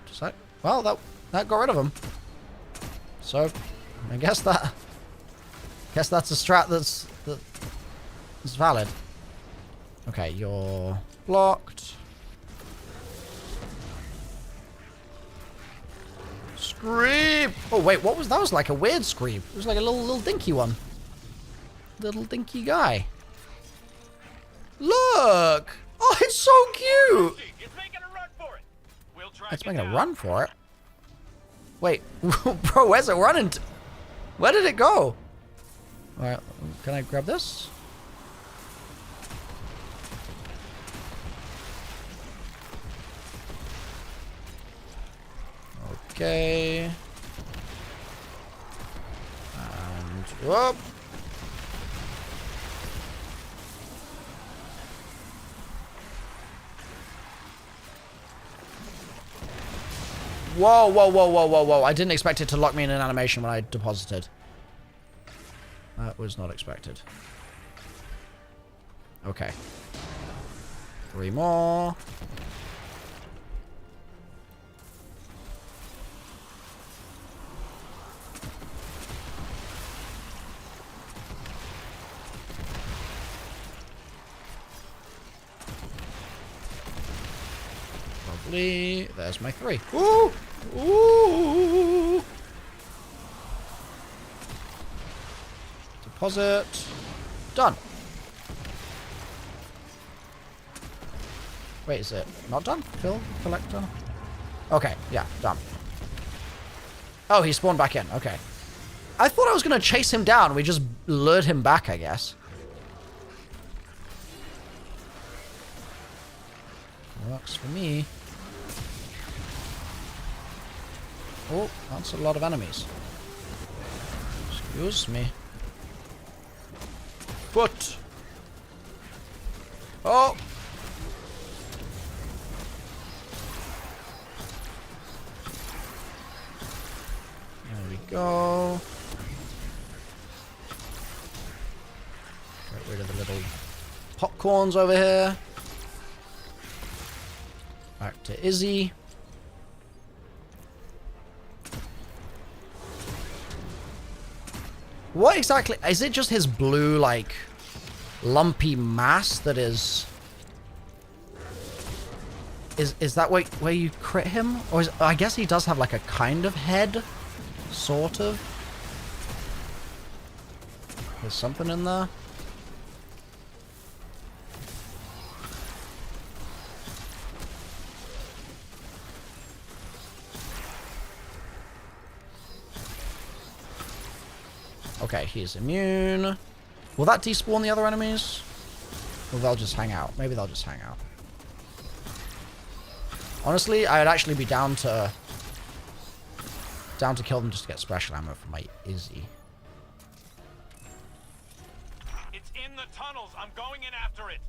Just like... Well, that got rid of him. So, I guess that... Guess that's a strat that's valid. Okay, you're blocked. Screeb! Oh wait, what was that? Was like a weird Screeb. It was like a little dinky one. Little dinky guy. Look! Oh, it's so cute! It's making a run for it. We'll track It's it making a down. run for it. Wait, bro, where's it running? Where did it go? Alright, can I grab this? Okay. And whoop. Whoa, whoa, whoa, whoa, whoa, whoa. I didn't expect it to lock me in an animation when I deposited. That was not expected. Okay. 3 more. Lovely. There's my 3. Ooh! Ooh! Deposit. Done. Wait, is it not done? Fill collector. Okay, yeah, done. Oh, he spawned back in. Okay. I thought I was going to chase him down. We just lured him back, I guess. Works for me. Oh, that's a lot of enemies. Excuse me. Foot. Oh. There we go. Get rid of the little popcorns over here. Back to Izzy. What exactly? Is it just his blue, like, lumpy mass that is... Is that where you crit him? Or is... I guess he does have, like, a kind of head. Sort of. There's something in there. Okay, he's immune. Will that despawn the other enemies? Or they'll just hang out? Maybe they'll just hang out. Honestly, I'd actually be down to kill them just to get special ammo for my Izzy. It's in the tunnels. I'm going in after it.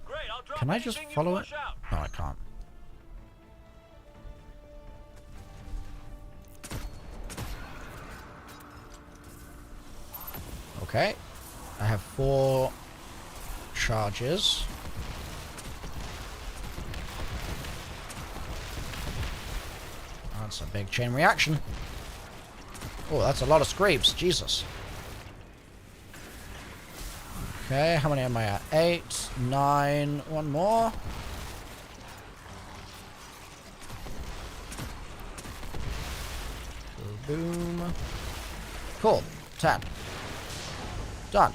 Great, I'll drop Can I just anything you follow it? push out. No, I can't. Okay. I have 4 charges. That's a big chain reaction. Oh, that's a lot of Screebs. Jesus. Okay, how many am I at? 8, 9, 1 more. Boom. Cool. 10. Done.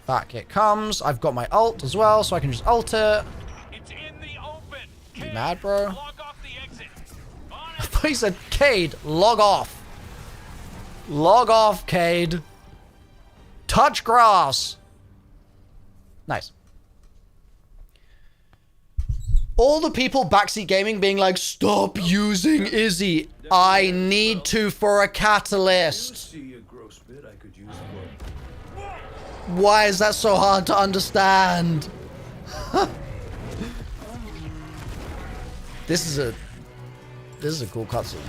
Back it comes. I've got my ult as well, so I can just ult it. It's in the open. You mad, bro? Block off the exit. On it. thought he said, Cade, log off. Log off, Cade. Touch grass. Nice. All the people backseat gaming being like, stop using Izzy. I need to for a catalyst. Why is that so hard to understand? This is a cool cutscene.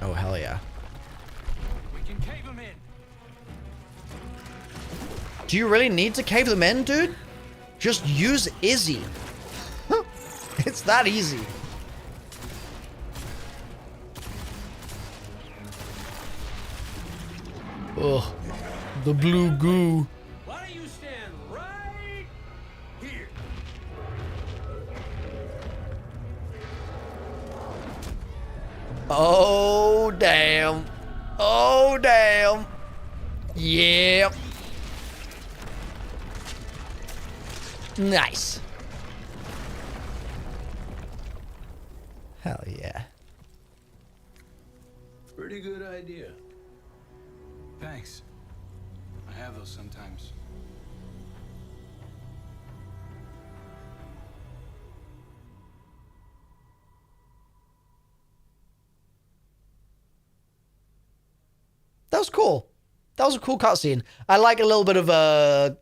Oh hell yeah. We can cave them in. Do you really need to cave them in, dude? Just use Izzy. It's that easy. Ugh. The blue goo. Why don't you stand right here? Oh, damn. Oh, damn. Yep. Nice. Hell yeah. Pretty good idea. Thanks. I have those sometimes. That was cool. That was a cool cutscene. I like a little bit of a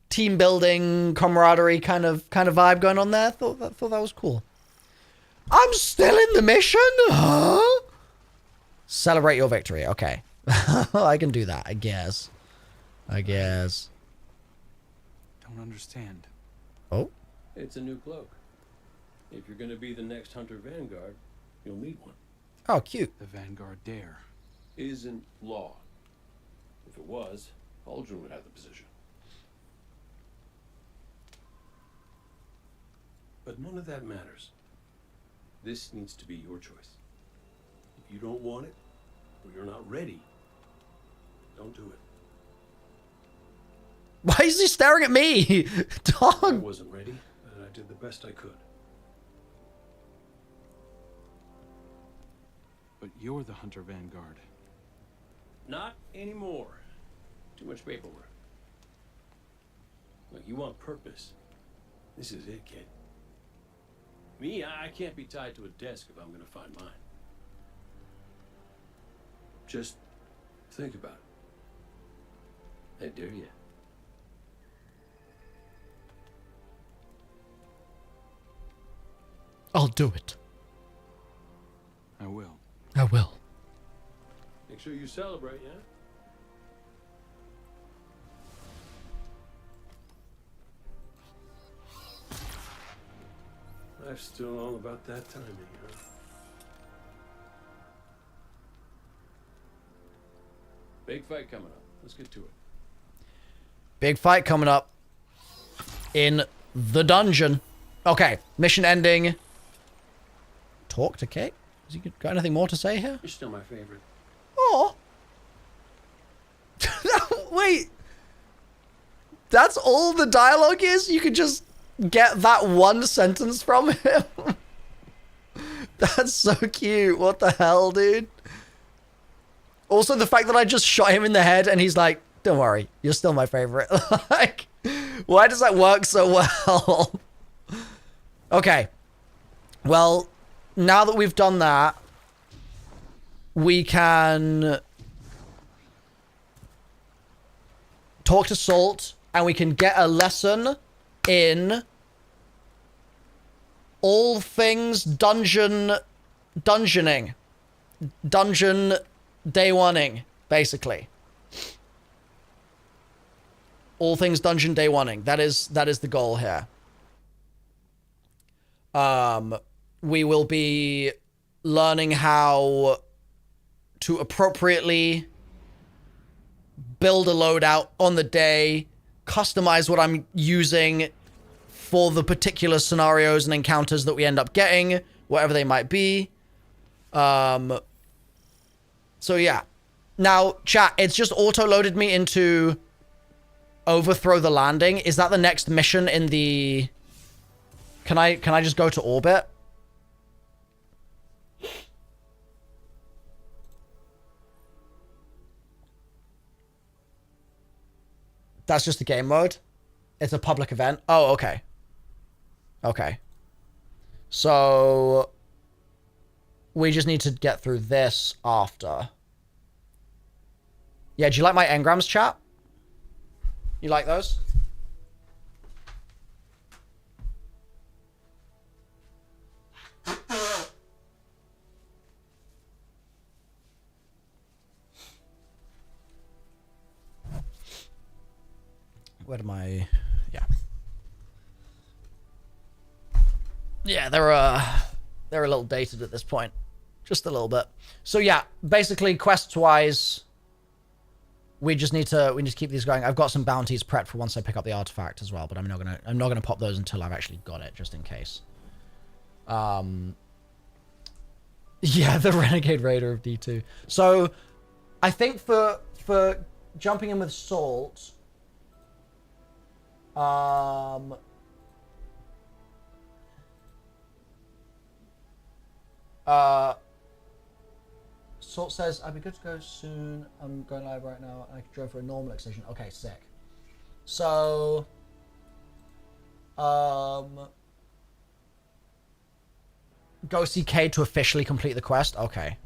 team building, camaraderie kind of vibe going on there. Thought that was cool. I'm still in the mission? Huh? Celebrate your victory. Okay. I can do that, I guess. Don't understand. Oh? It's a new cloak. If you're gonna be the next Hunter Vanguard, you'll need one. Oh, cute. The Vanguard dare. Isn't law. If it was, Aldrin would have the position. But none of that matters. This needs to be your choice. If you don't want it, or you're not ready, don't do it. Why is he staring at me? I Dog. wasn't ready, but I did the best I could. But you're the Hunter Vanguard. Not anymore. Too much paperwork. Look, you want purpose. This is it, kid. Me, I can't be tied to a desk if I'm gonna find mine. Just think about it. I dare you. I'll do it. I will. I will. Make sure you celebrate, yeah? Life's still all about that timing, huh? Big fight coming up. Let's get to it. Big fight coming up in the dungeon. Okay, mission ending. Talk to Kate? Has he got anything more to say here? You're still my favorite. Oh. Wait. That's all the dialogue is? You could just get that one sentence from him? That's so cute. What the hell, dude? Also, the fact that I just shot him in the head and he's like, don't worry, you're still my favorite. Like, why does that work so well? Okay. Well, now that we've done that, we can talk to Salt and we can get a lesson in all things dungeoning. Dungeon day oneing, basically. All things dungeon day oneing. That is the goal here. We will be learning how to appropriately build a loadout on the day, customize what I'm using for the particular scenarios and encounters that we end up getting, whatever they might be. So yeah. Now, chat, it's just auto-loaded me into Overthrow the Landing. Is that the next mission in the Can I just go to orbit? That's just the game mode. It's a public event. Oh, okay. Okay. So we just need to get through this after. Yeah, do you like my engrams, chat? You like those? Where am I? Yeah. Yeah, they're a little dated at this point. Just a little bit. So yeah, basically quests wise, we just need to keep these going. I've got some bounties prepped for once I pick up the artifact as well, but I'm not gonna pop those until I've actually got it, just in case. Yeah, the Renegade Raider of D2. So I think for jumping in with Salt, Salt says, I'd be good to go soon. I'm going live right now, and I could go for a normal excision. Okay, sick. So, go see Cade to officially complete the quest. Okay.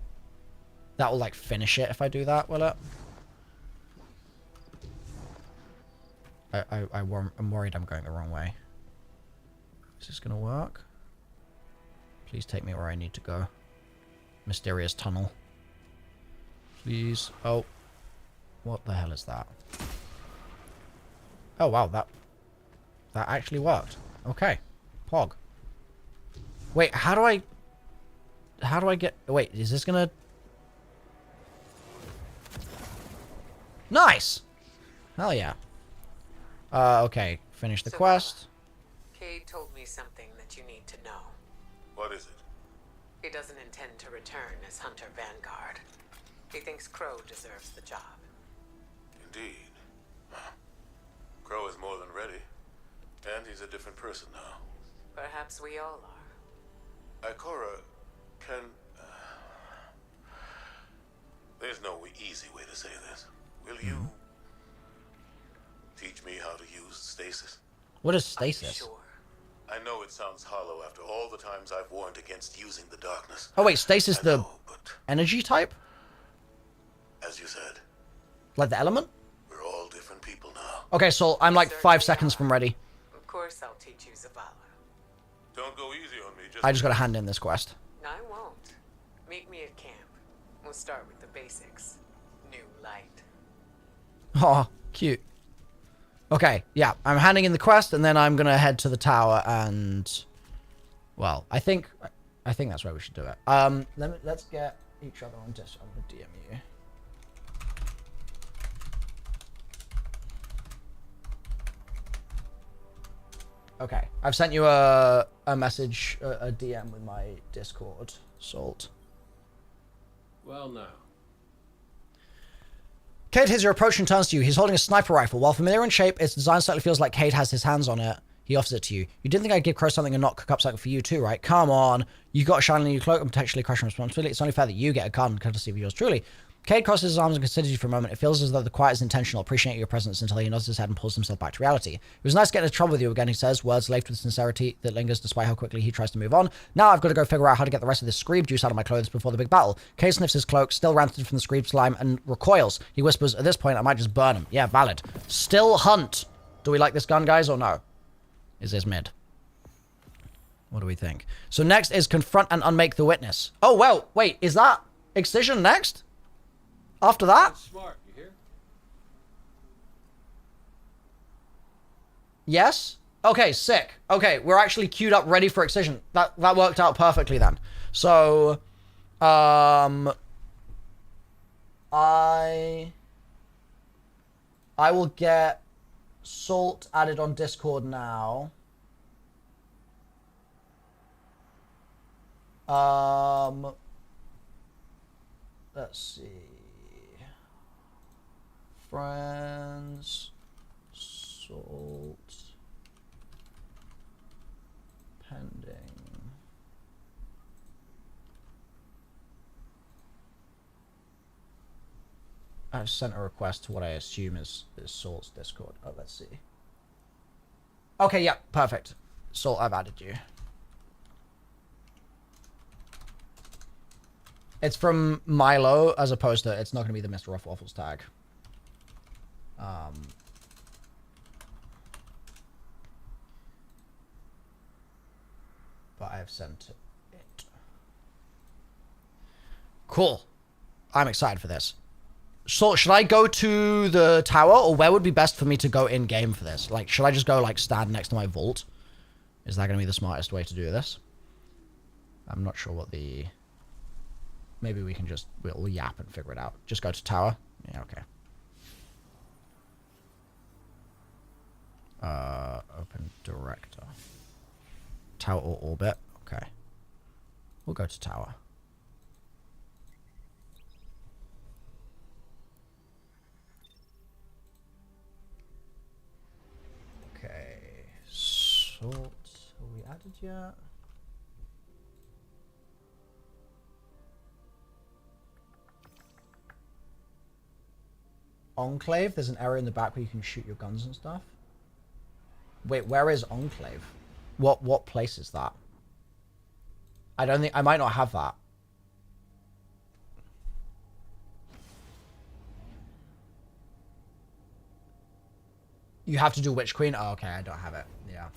That will, like, finish it if I do that, will it? I'm worried I'm going the wrong way. Is this gonna work? Please take me where I need to go. Mysterious tunnel. Please. Oh. What the hell is that? Oh, wow. That actually worked. Okay. Pog. Wait, how do I get... Wait, is this gonna... Nice! Hell yeah. Okay. Finish the quest. Cade told me something that you need to know. What is it? He doesn't intend to return as Hunter Vanguard. He thinks Crow deserves the job. Indeed. Crow is more than ready. And he's a different person now. Perhaps we all are. Ikora can... There's no easy way to say this. Will you... teach me how to use stasis? What is stasis? Sure. I know it sounds hollow after all the times I've warned against using the darkness. Oh wait, stasis the energy type? As you said. Like the element? We're all different people now. Okay, so I'm like 5 seconds from ready. Of course I'll teach you Zavala. Don't go easy on me. I just gotta hand in this quest. I won't. Meet me at camp. We'll start with the basics. New light. Oh, cute. Okay, yeah, I'm handing in the quest, and then I'm gonna head to the tower, and well, I think that's where we should do it. Let's get each other on Discord. I'm gonna DM you. Okay, I've sent you a message, a DM with my Discord, Salt. Well, now. Cade hears your approach and turns to you. He's holding a sniper rifle. While familiar in shape, its design slightly feels like Cade has his hands on it. He offers it to you. You didn't think I'd give Crow something and not cook up something for you too, right? Come on. You got a shiny new cloak and potentially crushing responsibility. It's only fair that you get a gun, courtesy of yours truly. Cade crosses his arms and considers you for a moment. It feels as though the quiet is intentional, appreciating your presence until he nods his head and pulls himself back to reality. It was nice getting into trouble with you again, he says, words laced with sincerity that lingers despite how quickly he tries to move on. Now I've got to go figure out how to get the rest of this Screeb juice out of my clothes before the big battle. Cade sniffs his cloak, still rancid from the Screeb slime, and recoils. He whispers, at this point, I might just burn him. Yeah, valid. Still hunt. Do we like this gun, guys, or no? Is this mid? What do we think? So next is confront and unmake the witness. Oh, well, wait, is that excision next? After that? That's smart, you hear? Yes? Okay, sick. Okay, we're actually queued up ready for excision. That worked out perfectly then. So, I will get Salt added on Discord now. Let's see. Friends, Salt, I've sent a request to what I assume is Salt's Discord. Oh, let's see. Okay, yeah, perfect. Salt, I've added you. It's from Milo, as opposed to, it's not going to be the MrRoflWaffles tag. But I have sent it. Cool. I'm excited for this. So, should I go to the tower, or where would be best for me to go in-game for this? Like, should I just go, like, stand next to my vault? Is that going to be the smartest way to do this? I'm not sure what the... Maybe we can just... We'll yap and figure it out. Just go to tower? Yeah, okay. Open director. Tower or orbit? Okay. We'll go to tower. Okay. Salt. Are we added yet? Enclave? There's an area in the back where you can shoot your guns and stuff. Wait, where is Enclave? What place is that? I don't think... I might not have that. You have to do Witch Queen? Oh, okay, I don't have it. Yeah.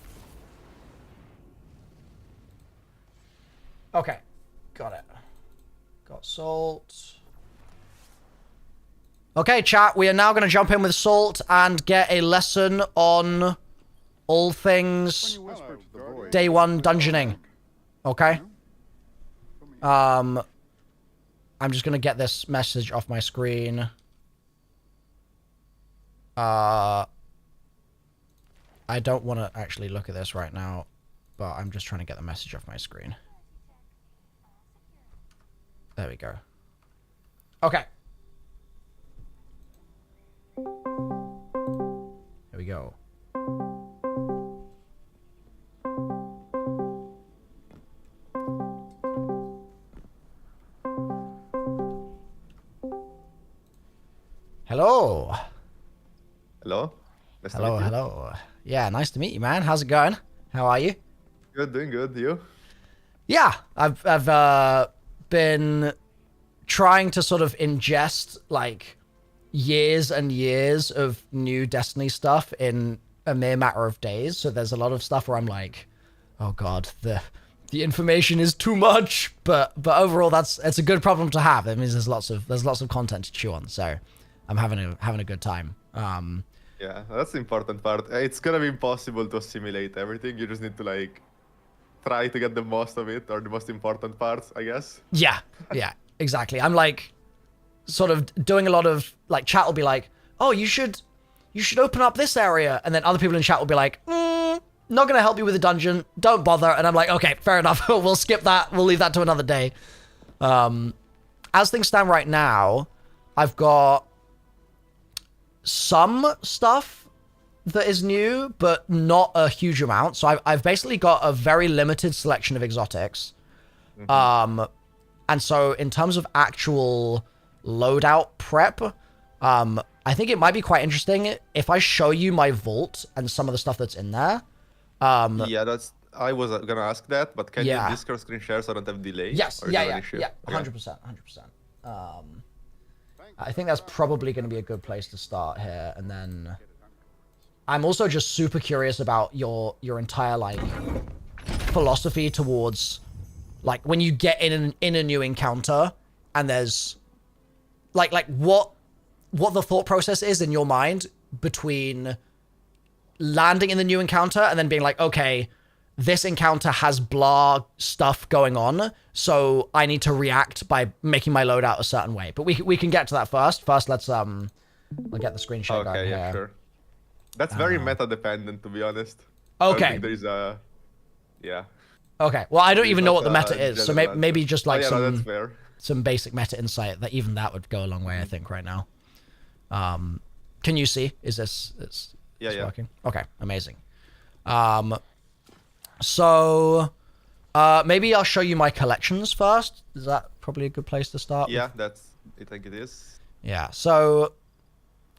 Okay. Got it. Got Salt. Okay, chat, we are now going to jump in with Salt and get a lesson on all things day one dungeoning. Okay? I'm just going to get this message off my screen. I don't want to actually look at this right now, but I'm just trying to get the message off my screen. There we go. Okay. Here we go. Hello. Hello. Hello. Yeah, nice to meet you, man. How's it going? How are you? Good, doing good. You? Yeah, I've been trying to sort of ingest like years and years of new Destiny stuff in a mere matter of days. So there's a lot of stuff where I'm like, oh god, the information is too much. But overall, it's a good problem to have. That means there's lots of content to chew on. So I'm having a good time. Yeah, that's the important part. It's gonna be impossible to assimilate everything. You just need to like try to get the most of it, or the most important parts, I guess. Yeah, exactly. I'm like sort of doing a lot of like chat will be like, oh, you should open up this area, and then other people in chat will be like, not gonna help you with the dungeon, don't bother. And I'm like, okay, fair enough. We'll skip that. We'll leave that to another day. As things stand right now, I've got some stuff that is new, but not a huge amount. So I've basically got a very limited selection of exotics. And so in terms of actual loadout prep, I think it might be quite interesting if I show you my vault and some of the stuff that's in there. Yeah, I was gonna ask that, but can you Discord screen share so I don't have delay? Yes, yeah, 100%. I think that's probably going to be a good place to start here, and then I'm also just super curious about your entire like philosophy towards like when you get in a new encounter and there's like what the thought process is in your mind between landing in the new encounter and then being like, okay, this encounter has blah stuff going on, so I need to react by making my loadout a certain way. But we can get to that first. First, let's I'll get the screenshot. Okay, yeah, sure. That's very meta dependent, to be honest. Okay. I don't think there is a Okay. Well, I don't even know what the meta is, so maybe just like some basic meta insight. That even that would go a long way, I think, right now. Can you see? Is this working? Okay, amazing. So, maybe I'll show you my collections first. Is that probably a good place to start? Yeah, I think it is. Yeah, so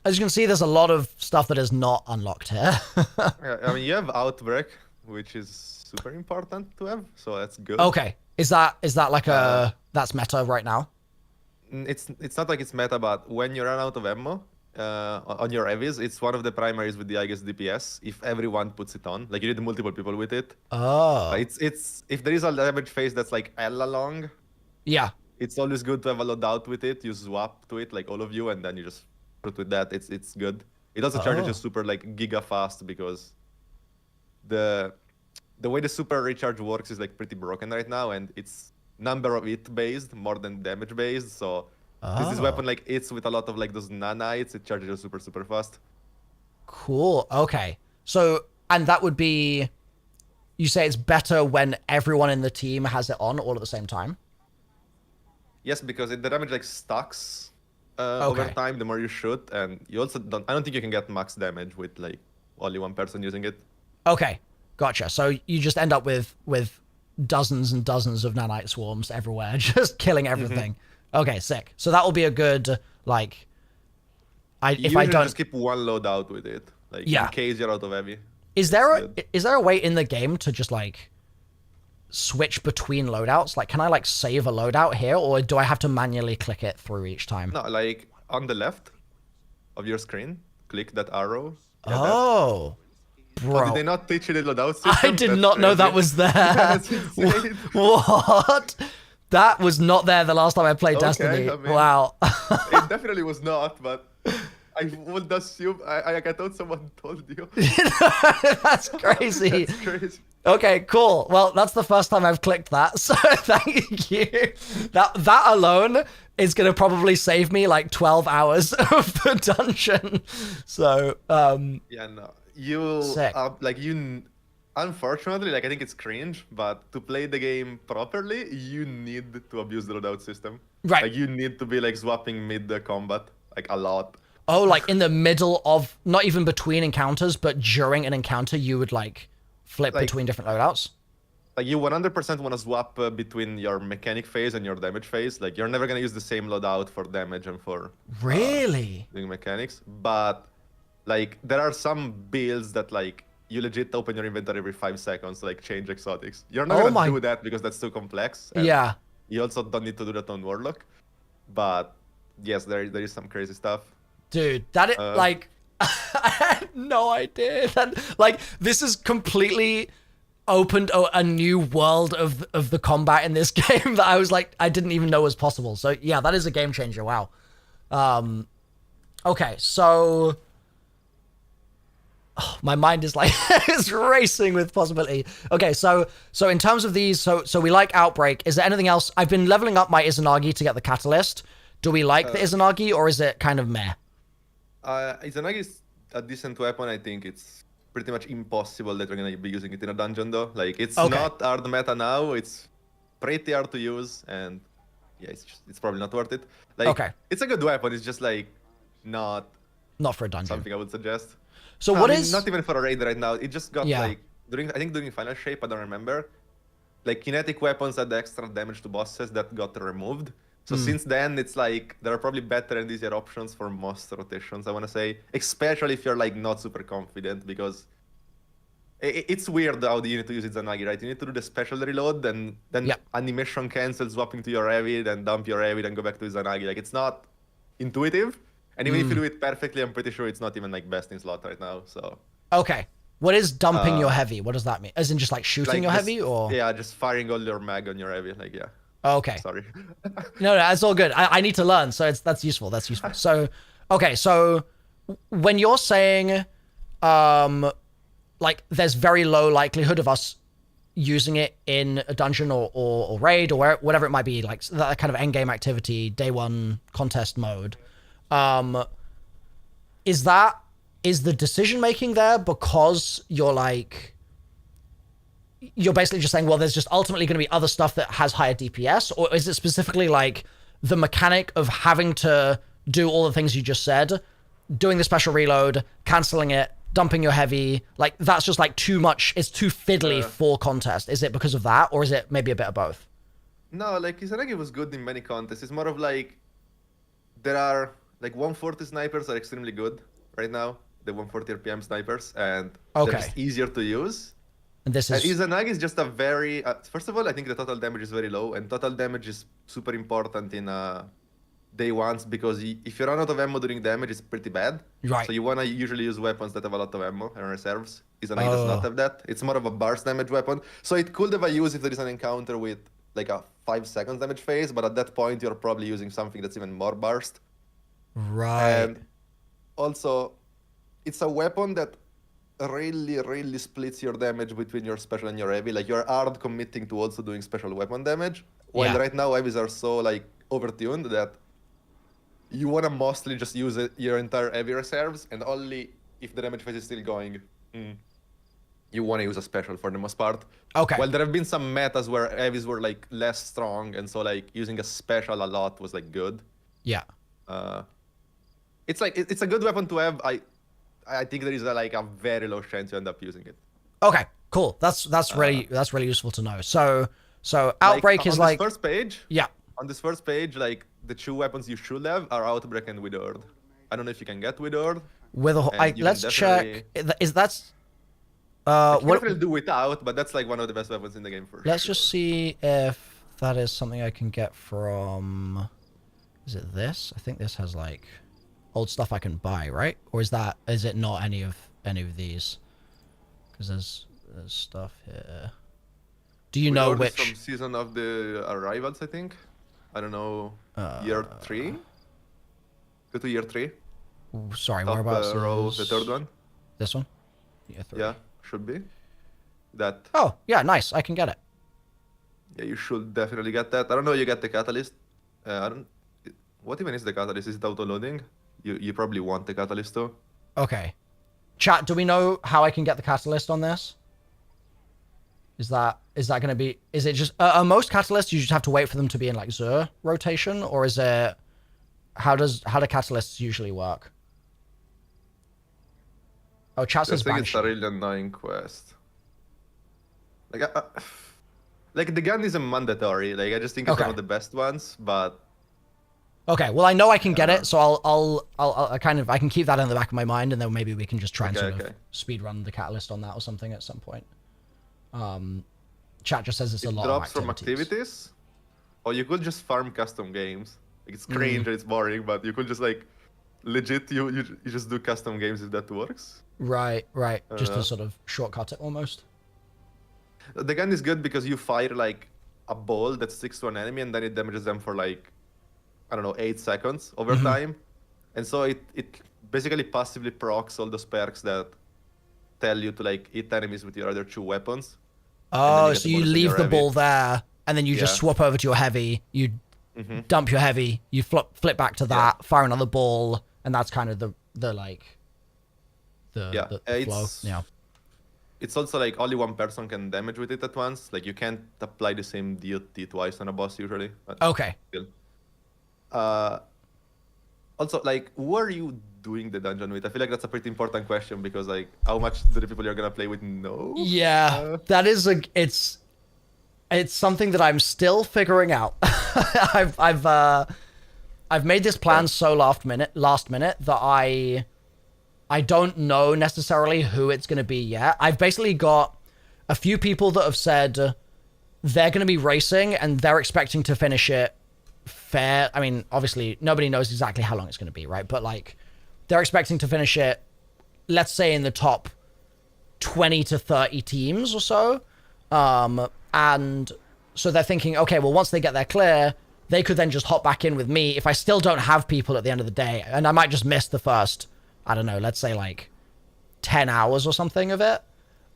as you can see, there's a lot of stuff that is not unlocked here. Yeah, I mean, you have Outbreak, which is super important to have, so that's good. Okay. Is that like that's meta right now? It's not like it's meta, but when you run out of ammo on your heavies, it's one of the primaries with the highest DPS. If everyone puts it on, like you need multiple people with it. Oh. It's if there is a damage phase that's like hella long. Yeah. It's always good to have a loadout with it. You swap to it, like all of you, and then you just put with that. It's good. It also charges you super like giga fast because the way the super recharge works is like pretty broken right now, and it's number of hit based more than damage based. So this weapon like hits with a lot of like those nanites. It charges you super fast. Cool. Okay. So, and that would be, you say it's better when everyone in the team has it on all at the same time? Yes, because the damage like stacks over time the more you shoot, and you also I don't think you can get max damage with like only one person using it. Okay, gotcha. So you just end up with dozens and dozens of nanite swarms everywhere, just killing everything. Okay, sick. So that will be a good like. If I don't just keep one loadout with it, like yeah, in case you're out of heavy. Is there a way in the game to just like switch between loadouts? Like, can I like save a loadout here, or do I have to manually click it through each time? No, like on the left of your screen, click that arrow. Oh, bro. Oh, did they not teach you the loadout system? I did not know that was there. What? That was not there the last time I played Destiny. I mean, wow. It definitely was not, but I would assume I thought someone told you. That's crazy. That's crazy. Okay, cool. Well, that's the first time I've clicked that, so thank you. That alone is gonna probably save me like 12 hours of the dungeon. So yeah, no, you like you. Unfortunately, like I think it's cringe, but to play the game properly, you need to abuse the loadout system. Right. Like you need to be like swapping mid the combat, like a lot. Oh, like in the middle of, not even between encounters, but during an encounter, you would like flip like, between different loadouts? Like you 100% want to swap between your mechanic phase and your damage phase. Like you're never going to use the same loadout for damage and for really doing mechanics. But like there are some builds that like you legit open your inventory every 5 seconds to like change exotics. You're not going to do that because that's too complex. Yeah. You also don't need to do that on Warlock. But yes, there is some crazy stuff. Dude, that is like, I had no idea. That, like, this has completely opened a new world of the combat in this game that I was like, I didn't even know was possible. So yeah, that is a game changer. Wow. Okay, so my mind is like is racing with possibility. Okay, so in terms of these, so we like Outbreak. Is there anything else? I've been leveling up my Izanagi to get the Catalyst. Do we like the Izanagi, or is it kind of meh? Izanagi is a decent weapon. I think it's pretty much impossible that we're going to be using it in a dungeon, though. Like, it's not hard meta now. It's pretty hard to use, and yeah, it's probably not worth it. Like, it's a good weapon. It's just, like, not for a dungeon. Something I would suggest. So no, not even for a raid right now. It just got, like, I think during Final Shape, I don't remember, like, kinetic weapons had extra damage to bosses that got removed. So since then, it's like there are probably better and easier options for most rotations, I want to say. Especially if you're like not super confident, because it's weird how you need to use Izanagi, right? You need to do the special reload, then animation cancel, swapping to your heavy, then dump your heavy, then go back to Izanagi. Like, it's not intuitive. And even if you do it perfectly, I'm pretty sure it's not even like best in slot right now. So okay. What is dumping your heavy? What does that mean? As in just like shooting your heavy, or? Yeah, just firing all your mag on your heavy, like, yeah. Okay. Sorry. No, that's all good. I need to learn, so that's useful. That's useful. So, okay, so when you're saying, like, there's very low likelihood of us using it in a dungeon or raid or whatever it might be, like that kind of endgame activity, day one contest mode, is the decision making there because you're basically just saying, well, there's just ultimately going to be other stuff that has higher DPS, or is it specifically like the mechanic of having to do all the things you just said, doing the special reload, canceling it, dumping your heavy, like that's just like too much, it's too fiddly for contest? Is it because of that, or is it maybe a bit of both? No, like Izanagi was good in many contests. It's more of like there are like 140 snipers are extremely good right now. The 140 RPM snipers, and Okay. they're just easier to use. And this is... Izanagi is just a very... first of all, I think the total damage is very low, and total damage is super important in day ones, because if you run out of ammo during damage, it's pretty bad. Right. So you want to usually use weapons that have a lot of ammo and reserves. Izanagi does not have that. It's more of a burst damage weapon. So it could have a use if there is an encounter with like a 5 seconds damage phase, but at that point, you're probably using something that's even more burst. Right. And also, it's a weapon that really splits your damage between your special and your heavy. Like, you're hard committing to also doing special weapon damage. While right now heavies are so like overtuned that you want to mostly just use your entire heavy reserves, and only if the damage phase is still going, you want to use a special for the most part. Okay. Well, there have been some metas where heavies were like less strong, and so like using a special a lot was like good. Yeah. It's like it's a good weapon to have. I think there is a very low chance you end up using it. Okay, cool. That's really useful to know. So Outbreak is like on this first page. Yeah. On this first page, like the 2 weapons you should have are Outbreak and Withered. I don't know if you can get Withered. Let's check. Is that's what what will do without, but that's like one of the best weapons in the game for Let's sure. just see if that is something I can get from. Is it this? I think this has like old stuff I can buy, right? Or is it not any of these? Because there's stuff here. Do you know which? From Season of the Arrivals, I think. I don't know. Year 3. Go to year 3. Sorry, Top whereabouts? row, the third one. This one. Year 3. Yeah, should be. That. Oh yeah, nice. I can get it. Yeah, you should definitely get that. I don't know. You get the catalyst. I don't. What even is the catalyst? Is it auto loading? You probably want the catalyst too. Okay. Chat, do we know how I can get the catalyst on this? Is that going to be... Is it just... are most catalysts, you just have to wait for them to be in, like, Xur rotation? Or is it... How do catalysts usually work? Oh, chat says I think it's a Banshee. really annoying quest. Like the gun isn't mandatory. Like, I just think it's one of the best ones, but... Okay, well, I know I can get it, so I'll kind of... I can keep that in the back of my mind, and then maybe we can just try and sort of speedrun the catalyst on that or something at some point. Chat just says it's a lot of activities. It drops from activities, or you could just farm custom games. Like, it's cringe, it's boring, but you could just like legit you just do custom games if that works. Right. Just to sort of shortcut it almost. The gun is good because you fire like a ball that sticks to an enemy, and then it damages them for like, I don't know, 8 seconds over time, and so it basically passively procs all those perks that tell you to like hit enemies with your other 2 weapons. Oh, so you leave the ball there, and then you just swap over to your heavy. You dump your heavy. You flip back to that, fire another ball, and that's kind of the flow. Yeah. It's also like only one person can damage with it at once. Like you can't apply the same DOT twice on a boss usually. Okay. Still. Also, like, who are you doing the dungeon with? I feel like that's a pretty important question because, like, how much do the people you're gonna play with know? Yeah, that is it's something that I'm still figuring out. I've made this plan so last minute that I don't know necessarily who it's gonna be yet. I've basically got a few people that have said they're gonna be racing and they're expecting to finish it fair. I mean, obviously nobody knows exactly how long it's going to be, right? But like they're expecting to finish it, let's say in the top 20 to 30 teams or so. And so they're thinking, okay, well, once they get their clear, they could then just hop back in with me if I still don't have people at the end of the day. And I might just miss the first, I don't know, let's say like 10 hours or something of it.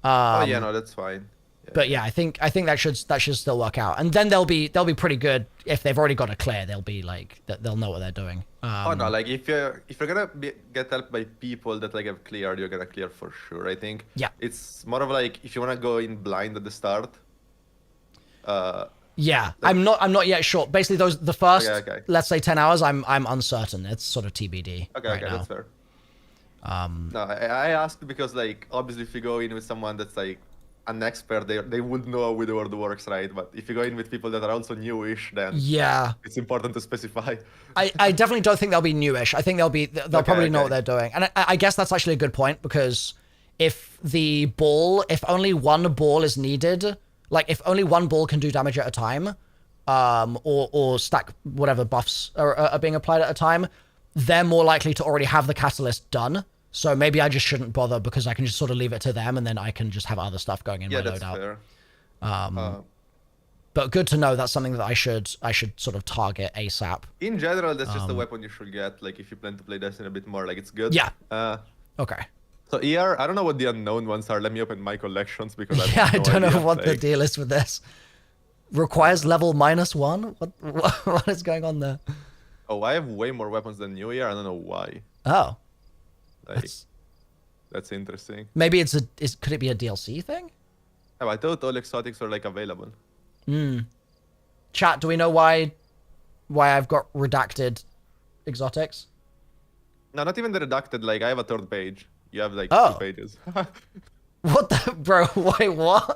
Oh yeah, no, that's fine. But yeah, I think that should still work out, and then they'll be pretty good if they've already got a clear. They'll be like they'll know what they're doing. Oh no, like if you're gonna get helped by people that like have cleared, you're gonna clear for sure. I think. Yeah. It's more of like if you wanna go in blind at the start. Yeah, like, I'm not yet sure. Basically, the first let's say 10 hours, I'm uncertain. It's sort of TBD. Okay, that's fair. No, I asked because like obviously if you go in with someone that's like an expert, they would know how the word works, right? But if you go in with people that are also newish, then yeah, it's important to specify. I definitely don't think they'll be newish. I think they'll probably know what they're doing. And I guess that's actually a good point, because if only one ball is needed, like if only one ball can do damage at a time, or stack whatever buffs are being applied at a time, they're more likely to already have the catalyst done. So maybe I just shouldn't bother, because I can just sort of leave it to them, and then I can just have other stuff going in my loadout. Yeah, that's fair. But good to know. That's something that I should sort of target ASAP. In general, that's just a weapon you should get, like, if you plan to play Destiny a bit more, like, it's good. Yeah. Okay. So ER, I don't know what the unknown ones are. Let me open my collections, because I don't know what the deal is with this. Requires level -1? What is going on there? Oh, I have way more weapons than you here. I don't know why. Oh. Like, that's interesting. Maybe could it be a DLC thing? Oh, I thought all exotics were, like, available. Chat, do we know why I've got redacted exotics? No, not even the redacted. Like, I have a third page. You have, like, 2 pages. What the... Bro, wait, what?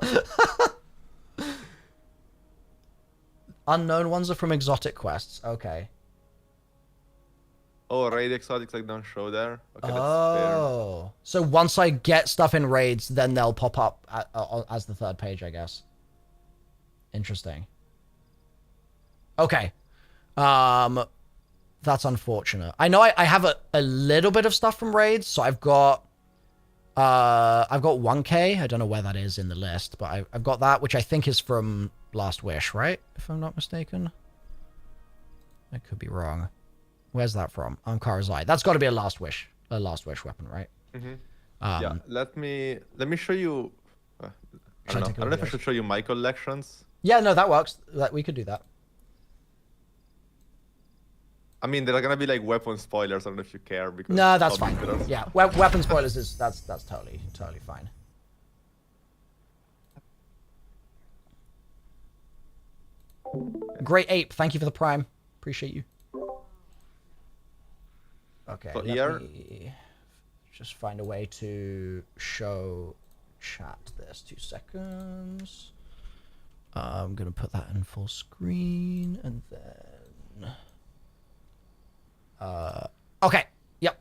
Unknown ones are from exotic quests. Okay. Oh, raid exotics, like, don't show there? Okay, that's fair. So once I get stuff in raids, then they'll pop up as the third page, I guess. Interesting. Okay. That's unfortunate. I know I have a little bit of stuff from raids, so I've got 1K. I don't know where that is in the list, but I've got that, which I think is from Last Wish, right? If I'm not mistaken. I could be wrong. Where's that from? Ankara's Eye. That's got to be a Last Wish weapon, right? Mm-hmm. Yeah. Let me show you. I don't know if I should show you my collections. Yeah, no, that works. We could do that. I mean, there are gonna be like weapon spoilers. I don't know if you care, because no, that's fine. Yeah, weapon spoilers that's totally fine. Great Ape, thank you for the Prime. Appreciate you. Okay, so let me just find a way to show chat this. 2 seconds. I'm gonna put that in full screen, and then okay, yep,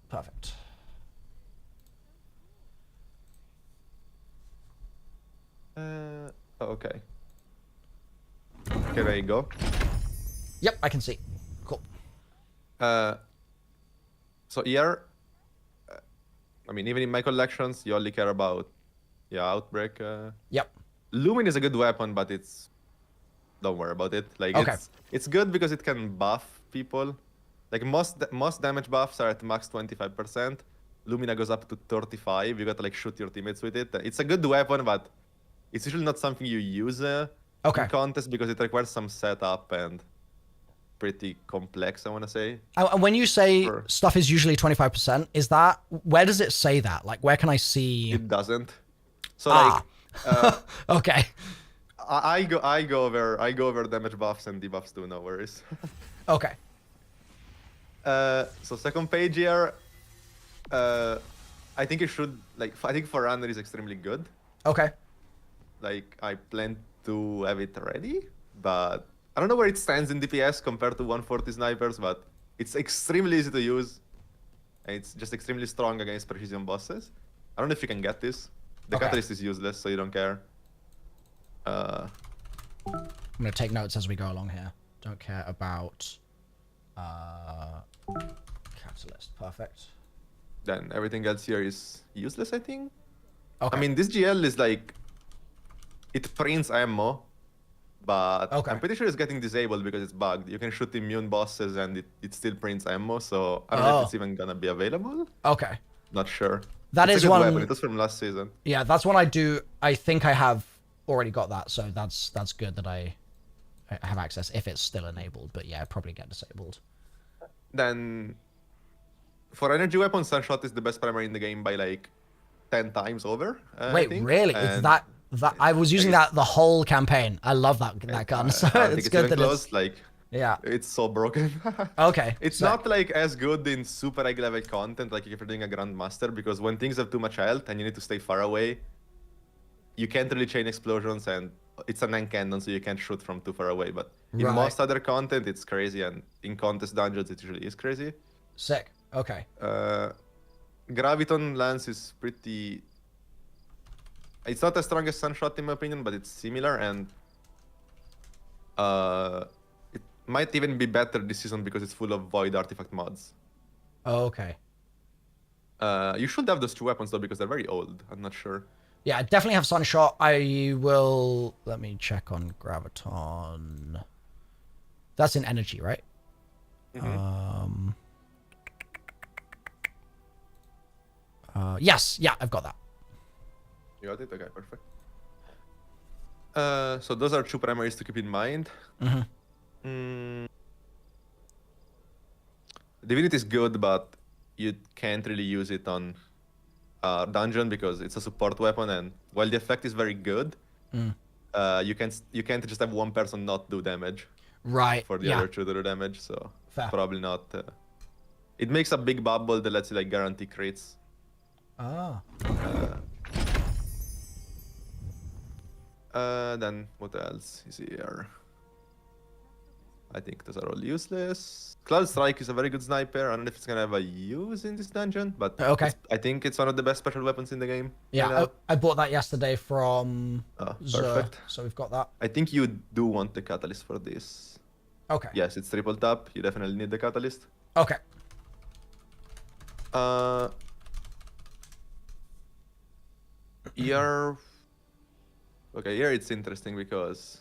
perfect. Okay. Okay, there you go. Yep, I can see. Cool. So here, I mean, even in my collections, you only care about, Outbreak. Yep. Lumin is a good weapon, but don't worry about it. Like, it's good because it can buff people. Like, most damage buffs are at max 25%. Lumina goes up to 35. You gotta, like, shoot your teammates with it. It's a good weapon, but it's usually not something you use in contest, because it requires some setup and pretty complex, I want to say. And when you say stuff is usually 25%, is that, where does it say that? Like, where can I see? It doesn't. So like, okay. I go over damage buffs and debuffs too, no worries. Okay. So second page here, I think it should, like, I think Forerunner is extremely good. Okay. Like, I plan to have it ready, but I don't know where it stands in DPS compared to 140 snipers, but it's extremely easy to use, and it's just extremely strong against precision bosses. I don't know if you can get this. The catalyst is useless, so you don't care. I'm gonna take notes as we go along here. Don't care about catalyst. Perfect. Then everything else here is useless, I think. Okay. I mean, this GL is like, it prints ammo, but I'm pretty sure it's getting disabled because it's bugged. You can shoot immune bosses and it still prints ammo, so I don't know if it's even gonna be available. Okay. Not sure. That it's is a good one weapon. It was from last season. Yeah, that's one I think I have already got that, so that's good that I have access if it's still enabled, but yeah, probably get disabled. Then for energy weapons, Sunshot is the best primary in the game by like 10 times over. Wait, really? It's that I was using that the whole campaign. I love that gun. So it's good that it's like, yeah, it's so broken. Okay. It's not like as good in super high level content, like if you're doing a Grandmaster, because when things have too much health and you need to stay far away, you can't really chain explosions, and it's an end cannon, so you can't shoot from too far away. But in Right. most other content, it's crazy, and in contest dungeons, it usually is crazy. Sick. Okay. Graviton lance is pretty. It's not as strong as Sunshot in my opinion, but it's similar, and it might even be better this season because it's full of void artifact mods. Oh, okay. You should have those two weapons though because they're very old. I'm not sure. Yeah, I definitely have Sunshot. I will... Let me check on Graviton. That's in energy, right? Yes. Yeah, I've got that. You got it? Okay, perfect. So those are two primaries to keep in mind. Divinity is good, but you can't really use it on dungeon because it's a support weapon, and while the effect is very good, you can't just have one person not do damage. Right. For the other two to do damage, so Fair. probably not. It makes a big bubble that lets you like guarantee crits. Ah. Then what else is here? I think those are all useless. Cloud Strike is a very good sniper. I don't know if it's gonna have a use in this dungeon, but Okay. I think it's one of the best special weapons in the game. Yeah, right now. I bought that yesterday from Perfect. so we've got that. I think you do want the catalyst for this. Okay. Yes, it's triple tap. You definitely need the catalyst. Okay. Here... Okay, here it's interesting because...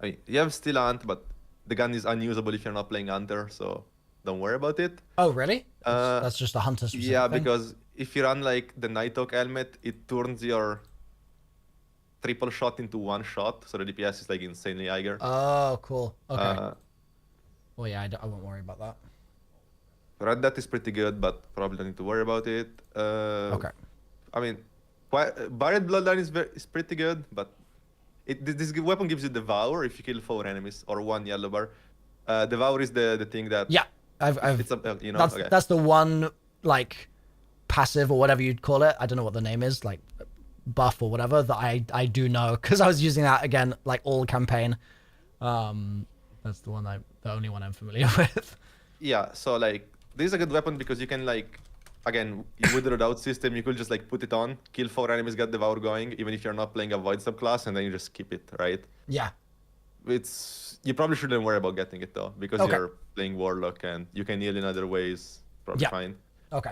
I mean, you have Steel Ant, but the gun is unusable if you're not playing Hunter, so don't worry about it. Oh, really? That's just a hunter specific Yeah, thing? because if you run like the Night Oak helmet, it turns your triple shot into one shot, so the DPS is like insanely higher. Oh, cool. Okay. Well, yeah, I won't worry about that. Red Dot is pretty good, but probably don't need to worry about it. Okay. I mean, Buried Bloodline is pretty good, but this weapon gives you Devour if you kill 4 enemies or 1 yellow bar. Devour is the thing that... Yeah, I've it's a, you know, that's, okay. that's the one, like, passive or whatever you'd call it. I don't know what the name is, like, buff or whatever, that I do know, because I was using that, again, like, all campaign. That's the one the only one I'm familiar with. Yeah, so, like, this is a good weapon because you can, like... Again, with the readout system, you could just like put it on, kill 4 enemies, get Devour going, even if you're not playing a Void subclass, and then you just keep it, right? Yeah. You probably shouldn't worry about getting it though, because you're playing Warlock and you can heal in other ways, probably fine. Okay.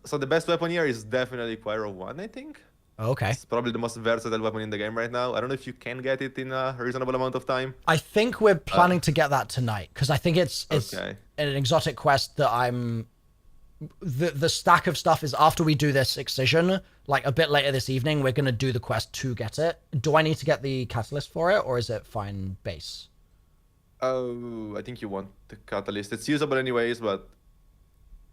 So the best weapon here is definitely Quiro 1, I think. Okay. It's probably the most versatile weapon in the game right now. I don't know if you can get it in a reasonable amount of time. I think we're planning to get that tonight, because I think it's Okay. an exotic quest that I'm... The stack of stuff is after we do this excision, like a bit later this evening, we're going to do the quest to get it. Do I need to get the catalyst for it, or is it fine base? Oh, I think you want the catalyst. It's usable anyways, but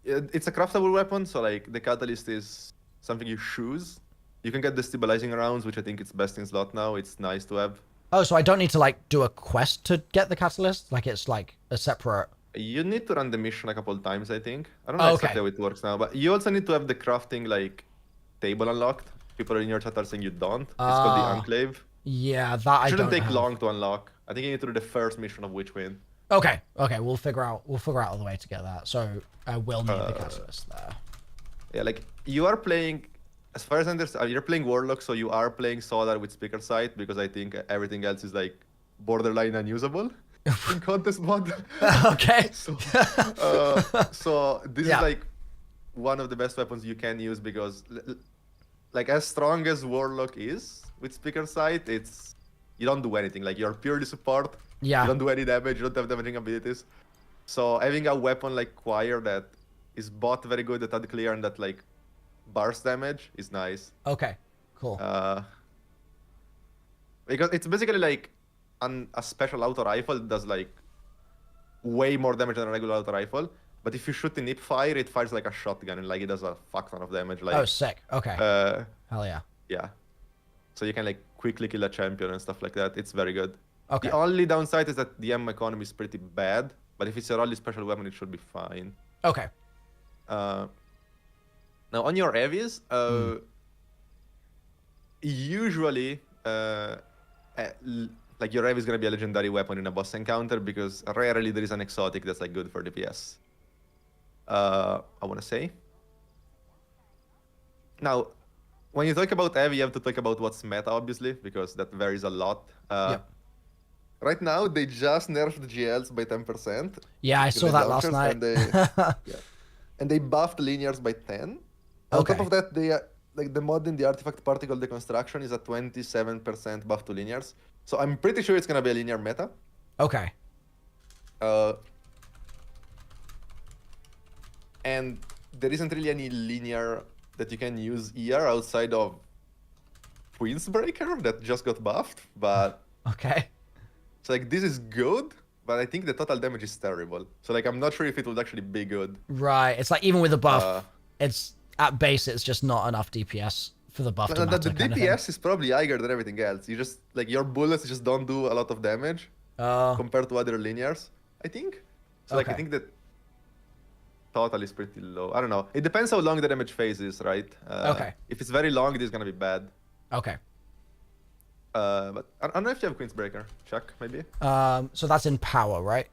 it's a craftable weapon, so like the catalyst is something you choose. You can get the stabilizing rounds, which I think it's best in slot now. It's nice to have. Oh, so I don't need to like do a quest to get the catalyst? Like it's like a separate... You need to run the mission a couple of times, I think. I don't know exactly how it works now, but you also need to have the crafting like table unlocked. People in your chat are saying you don't. It's called the Enclave. Yeah, that I don't It shouldn't take have. long to unlock. I think you need to do the first mission of Witchwind. Okay, we'll figure out the way to get that. So I will need the catalyst there. Yeah, like you are playing, as far as I understand, you're playing Warlock, so you are playing Solar with Speaker Sight because I think everything else is like borderline unusable in contest mode. Okay. So this is like one of the best weapons you can use because like as strong as Warlock is with Speaker Sight, you don't do anything. Like you're purely support. Yeah. You don't do any damage. You don't have damaging abilities. So having a weapon like Choir that is both very good at unclear and that like burst damage is nice. Okay. Cool. Because it's basically like a special auto rifle that does like way more damage than a regular auto rifle. But if you shoot in hip fire, it fires like a shotgun and like it does a fuck ton of damage. Like, oh, sick. Okay. Hell yeah. Yeah. So you can like quickly kill a champion and stuff like that. It's very good. Okay. The only downside is that the ammo economy is pretty bad. But if it's your only special weapon, it should be fine. Okay. Now on your heavies, usually, like your heavy is gonna be a legendary weapon in a boss encounter because rarely there is an exotic that's like good for DPS. I want to say. Now, when you talk about heavy, you have to talk about what's meta, obviously, because that varies a lot. Right now, they just nerfed the GLs by 10%. Yeah, I saw that last night. And they buffed linears by 10. On top of that, they like the mod in the artifact particle deconstruction is a 27% buff to linears. So I'm pretty sure it's gonna be a linear meta. Okay. And there isn't really any linear that you can use here outside of Queensbreaker that just got buffed, but okay. So like this is good, but I think the total damage is terrible. So like I'm not sure if it would actually be good. Right. It's like even with the buff, it's at base it's just not enough DPS for the buff to matter. The DPS is probably higher than everything else. You just like your bullets just don't do a lot of damage compared to other linears, I think. So like I think that total is pretty low. I don't know. It depends how long the damage phase is, right? If it's very long, it is gonna be bad. Okay. But I don't know if you have Queensbreaker. Check, maybe. So that's in power, right?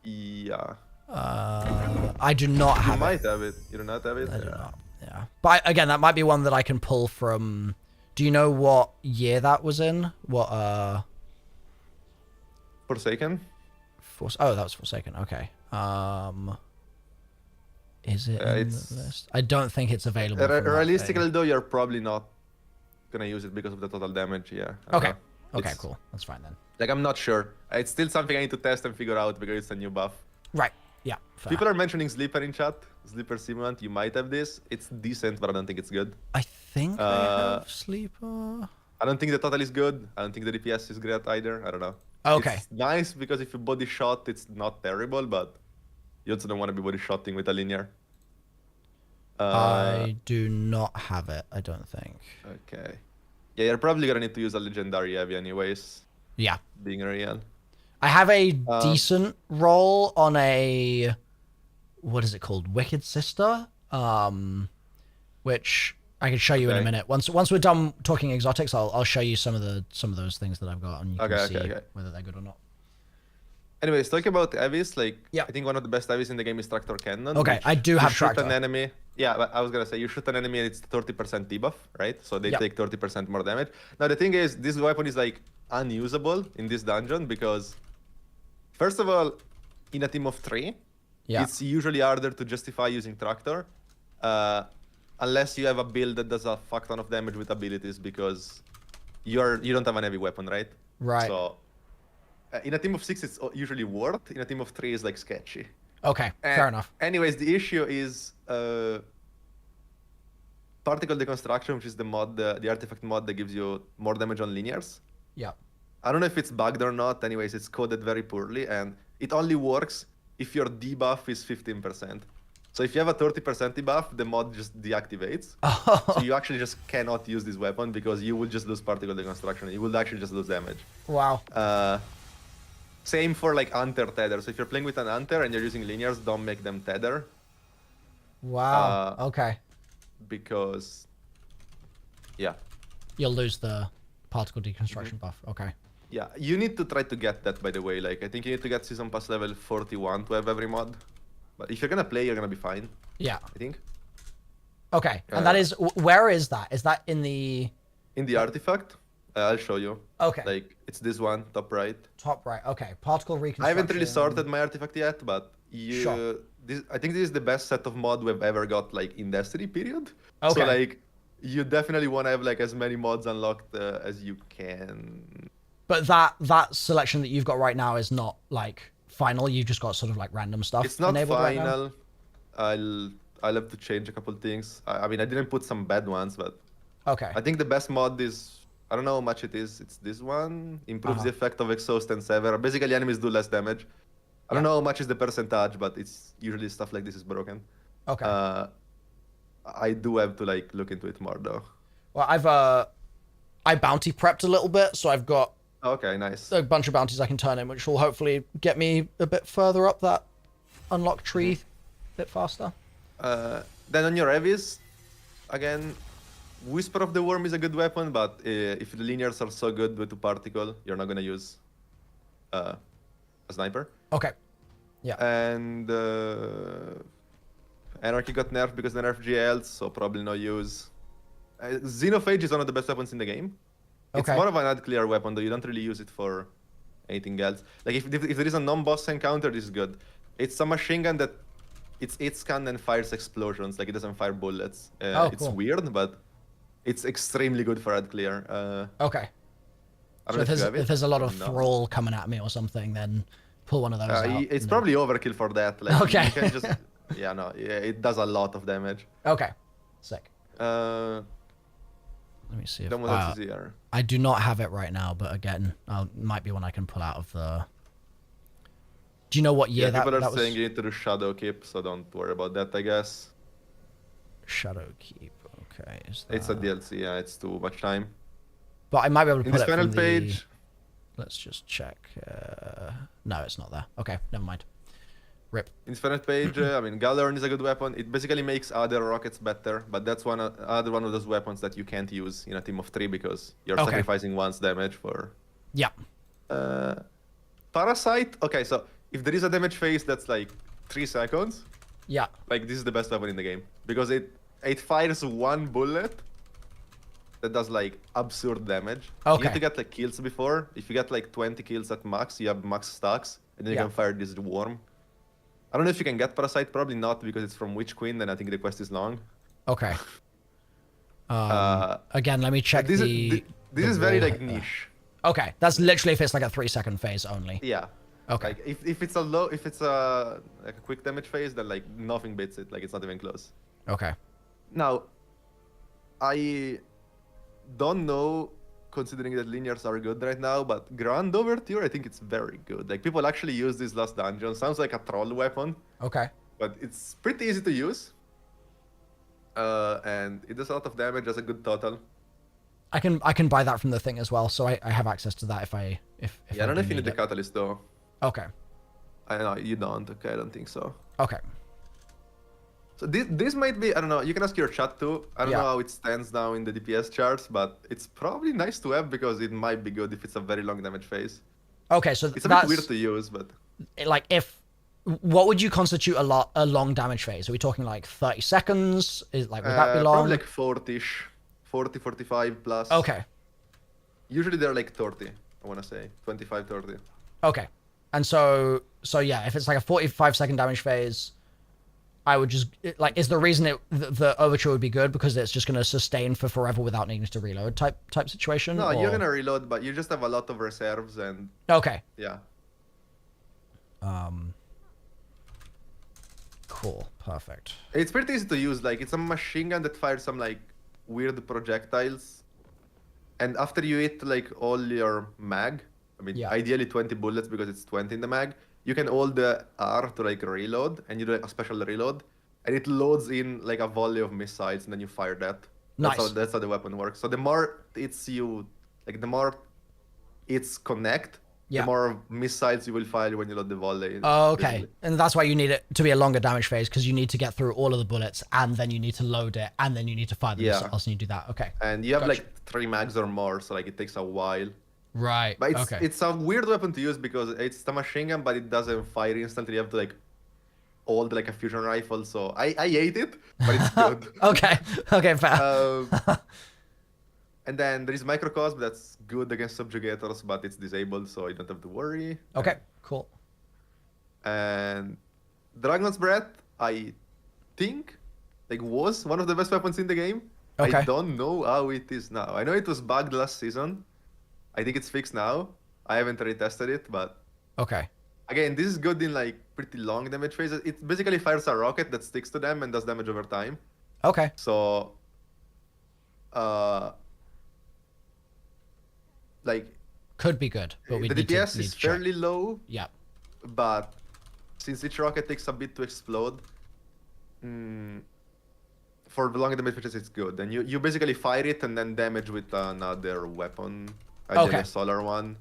Yeah. I do not have it. You might have it. You do not have it? I do not. Yeah. But again, that might be one that I can pull from... Do you know what year that was in? What, Forsaken? Oh, that was Forsaken. Okay. Is it in the list? I don't think it's available. Realistically, though, you're probably not gonna use it because of the total damage. Yeah. Okay. Okay, cool. That's fine then. Like, I'm not sure. It's still something I need to test and figure out because it's a new buff. Right. Yeah. Fair. People are mentioning Sleeper in chat. Sleeper Simulant. You might have this. It's decent, but I don't think it's good. I think I have Sleeper. I don't think the total is good. I don't think the DPS is great either. I don't know. Okay. It's nice because if you body shot, it's not terrible, but you also don't want to be body shotting with a linear. I do not have it, I don't think. Okay. Yeah, you're probably gonna need to use a legendary heavy anyways. Yeah. Being real. I have a decent roll on a... What is it called? Wicked Sister? Which I can show you in a minute. Once we're done talking exotics, I'll show you some of those things that I've got and you can see whether they're good or not. Anyways, talking about heavies, like I think one of the best heavies in the game is Tractor Cannon. Okay, I do have Tractor. You shoot an enemy. Yeah, but I was gonna say you shoot an enemy and it's 30% debuff, right? So they take 30% more damage. Now the thing is, this weapon is like unusable in this dungeon because, first of all, in a team of 3, it's usually harder to justify using Tractor, unless you have a build that does a fuck ton of damage with abilities because you don't have an heavy weapon, right? Right. So. In a team of 6, it's usually worth. In a team of 3, it's like sketchy. Okay, fair enough. Anyways, the issue is particle deconstruction, which is the mod, the artifact mod that gives you more damage on linears. Yeah. I don't know if it's bugged or not. Anyways, it's coded very poorly, and it only works if your debuff is 15%. So if you have a 30% debuff, the mod just deactivates. So you actually just cannot use this weapon because you will just lose particle deconstruction. You will actually just lose damage. Wow. Same for like Hunter Tether. So if you're playing with an Hunter and you're using linears, don't make them tether. Wow. Okay. Because, yeah. You'll lose the particle deconstruction buff. Okay. Yeah, you need to try to get that, by the way. Like, I think you need to get Season Pass level 41 to have every mod. But if you're gonna play, you're gonna be fine. Yeah. I think. Okay. And that is, where is that? Is that in the... In the artifact? I'll show you. Okay. Like, it's this one, top right. Top right. Okay. Particle reconstruction. I haven't really sorted my artifact yet, but I think this is the best set of mod we've ever got, like, in Destiny, period. Okay. So, like, you definitely want to have, like, as many mods unlocked as you can. But that selection that you've got right now is not, like, final. You've just got sort of, like, random stuff. It's not enabled final. Right now? I'll have to change a couple things. I mean, I didn't put some bad ones, but... Okay. I think the best mod is... I don't know how much it is. It's this one. Improves the effect of Exhaust and Sever. Basically, enemies do less damage. I don't know how much is the percentage, but it's usually stuff like this is broken. Okay. I do have to like look into it more though. Well, I bounty prepped a little bit, so I've got nice. A bunch of bounties I can turn in, which will hopefully get me a bit further up that unlock tree a bit faster. Then on your heavies, again, Whisper of the Worm is a good weapon, but if the linears are so good with the particle, you're not gonna use a sniper. Okay. Yeah. And Anarchy got nerfed because they nerfed GLs, so probably no use. Xenophage is one of the best weapons in the game. It's more of an ad clear weapon, though you don't really use it for anything else. Like if there is a non-boss encounter, this is good. It's a machine gun that it's 8-scan and fires explosions. Like it doesn't fire bullets. It's weird, but it's extremely good for ad clear. Okay. So if there's a lot of thrall coming at me or something, then pull one of those out. It's probably overkill for that. Like, okay. You can just, it does a lot of damage. Okay. Sick. Let me see if then what else is here? I do not have it right now, but again, might be one I can pull out of the. Do you know what year that was? People are saying you need to do Shadow Keep, so don't worry about that, I guess. Shadow Keep. Okay. It's a DLC. Yeah, it's too much time. But I might be able to in pull this it final from page. Let's just check. No, it's not there. Okay, never mind. Rip. In this final page, I mean, Galorn is a good weapon. It basically makes other rockets better, but that's other one of those weapons that you can't use in a team of 3 because you're sacrificing one's damage for. Yeah. Parasite. Okay, so if there is a damage phase that's like 3 seconds. Yeah. Like this is the best weapon in the game because it fires one bullet that does like absurd damage. Okay. You need to get like kills before. If you get like 20 kills at max, you have max stacks, and then you can fire this worm. I don't know if you can get Parasite, probably not because it's from Witch Queen, and I think the quest is long. Okay. Again, let me check this is very like niche. Okay, that's literally if it's like a 3-second phase only. Yeah. Okay. Like if it's a like a quick damage phase, then like nothing beats it. Like it's not even close. Okay. Now, I don't know, considering that linears are good right now, but Grand Overture, I think it's very good. Like people actually use this last dungeon. Sounds like a troll weapon. Okay. But it's pretty easy to use. And it does a lot of damage, has a good total. I can buy that from the thing as well, so I have access to that if I I don't know if you need the catalyst though. Okay. I know you don't. Okay, I don't think so. Okay. So this might be, I don't know, you can ask your chat too. I don't know how it stands now in the DPS charts, but it's probably nice to have because it might be good if it's a very long damage phase. Okay, so it's a bit weird to use, but like what would you constitute a long damage phase? Are we talking like 30 seconds? Would that be long? Probably like 40-ish, 40, 45 plus. Okay. Usually they're like 30, I want to say, 25, 30. Okay. And so yeah, if it's like a 45-second damage phase, I would just like, is the reason the overture would be good because it's just going to sustain for forever without needing to reload type situation? No, you're going to reload, but you just have a lot of reserves and okay. Yeah. Cool. Perfect. It's pretty easy to use. Like it's a machine gun that fires some like weird projectiles, and after you hit like all your mag, I mean ideally 20 bullets because it's 20 in the mag. You can hold the R to like reload, and you do like, a special reload, and it loads in like a volley of missiles, and then you fire that. Nice. That's how the weapon works. So the more it's the more it's connect, the more missiles you will fire when you load the volley. Oh, okay. Basically. And that's why you need it to be a longer damage phase, because you need to get through all of the bullets, and then you need to load it, and then you need to fire the missiles, and you do that. Okay. And you have like 3 mags or more, so like it takes a while. Right. But it's a weird weapon to use because it's a machine gun, but it doesn't fire instantly. You have to like hold like a fusion rifle. So I hate it, but it's good. Okay. Okay. Fair. And then there is Microcosm that's good against subjugators, but it's disabled, so you don't have to worry. Okay. Cool. And Dragon's Breath, I think, like was one of the best weapons in the game. Okay. I don't know how it is now. I know it was bugged last season. I think it's fixed now. I haven't retested it, but okay. Again, this is good in like pretty long damage phases. It basically fires a rocket that sticks to them and does damage over time. Okay. So, like, could be good, but we the DPS is fairly low. Yeah. But since each rocket takes a bit to explode, for the long damage phases, it's good. And you basically fire it and then damage with another weapon. A solar one.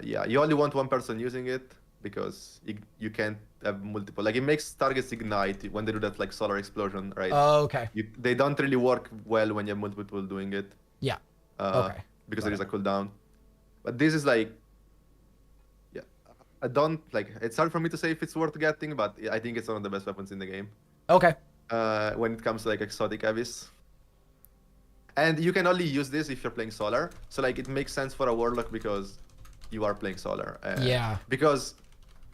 Yeah, you only want one person using it because you can't have multiple. Like it makes targets ignite when they do that like solar explosion, right? Oh, okay. They don't really work well when you have multiple people doing it. Yeah. Okay. Because there is a cooldown. But this is like, yeah, I don't like. It's hard for me to say if it's worth getting, but I think it's one of the best weapons in the game. Okay. When it comes to like exotic heavies. And you can only use this if you're playing solar. So like it makes sense for a warlock because you are playing solar. Yeah. Because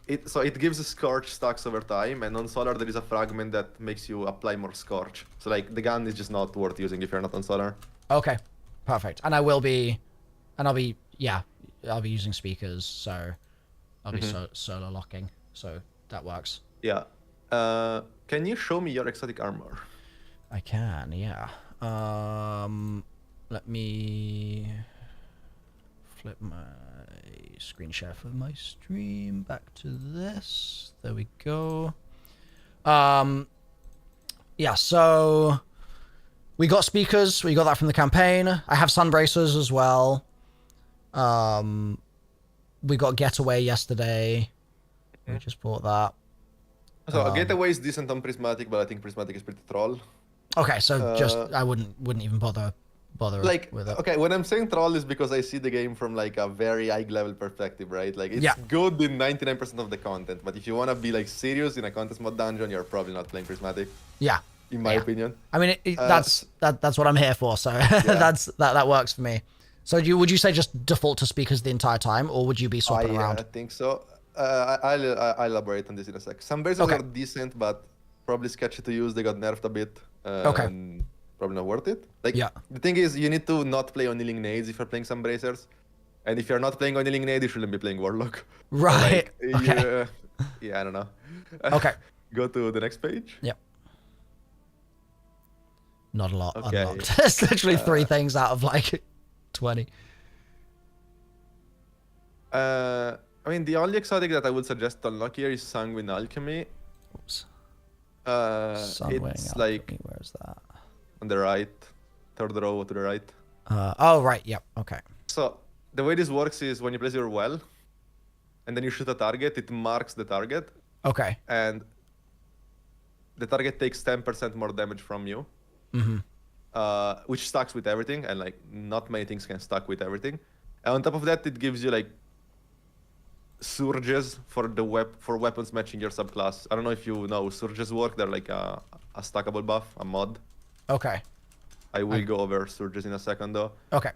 it gives scorch stacks over time, and on solar there is a fragment that makes you apply more scorch. So like the gun is just not worth using if you're not on solar. Okay. Perfect. And I'll be using speakers, so I'll be solo locking. So that works. Yeah. Can you show me your exotic armor? I can, yeah. Let me flip my screen share for my stream back to this. There we go. Yeah, so we got speakers. We got that from the campaign. I have sun bracers as well. We got Getaway yesterday. We just bought that. So Getaway is decent on Prismatic, but I think Prismatic is pretty troll. Okay, so just I wouldn't even bother like with it. Okay, when I'm saying troll is because I see the game from like a very high level perspective, right? Like it's good in 99% of the content, but if you want to be like serious in a contest mode dungeon, you're probably not playing Prismatic. Yeah. In my opinion. I mean, that's what I'm here for. So that works for me. So would you say just default to speakers the entire time, or would you be swapping around? I think so. I'll elaborate on this in a sec. Some bracers are decent, but probably sketchy to use. They got nerfed a bit. And probably not worth it. Like the thing is, you need to not play on healing nades if you're playing some bracers, and if you're not playing on healing nade, you shouldn't be playing warlock. Right. Like, yeah, I don't know. Okay. Go to the next page. Yep. Not a lot unlocked. It's literally 3 things out of like 20. I mean, the only exotic that I would suggest to unlock here is Sanguine Alchemy. Oops. It's like where is that? On the right, 3rd row to the right. Oh right, yep, okay. So the way this works is when you place your well, and then you shoot a target, it marks the target. Okay. And the target takes 10% more damage from you. Which stacks with everything, and like not many things can stack with everything. And on top of that, it gives you like surges for for weapons matching your subclass. I don't know if you know surges work. They're like a stackable buff, a mod. Okay. I will go over surges in a second though. Okay.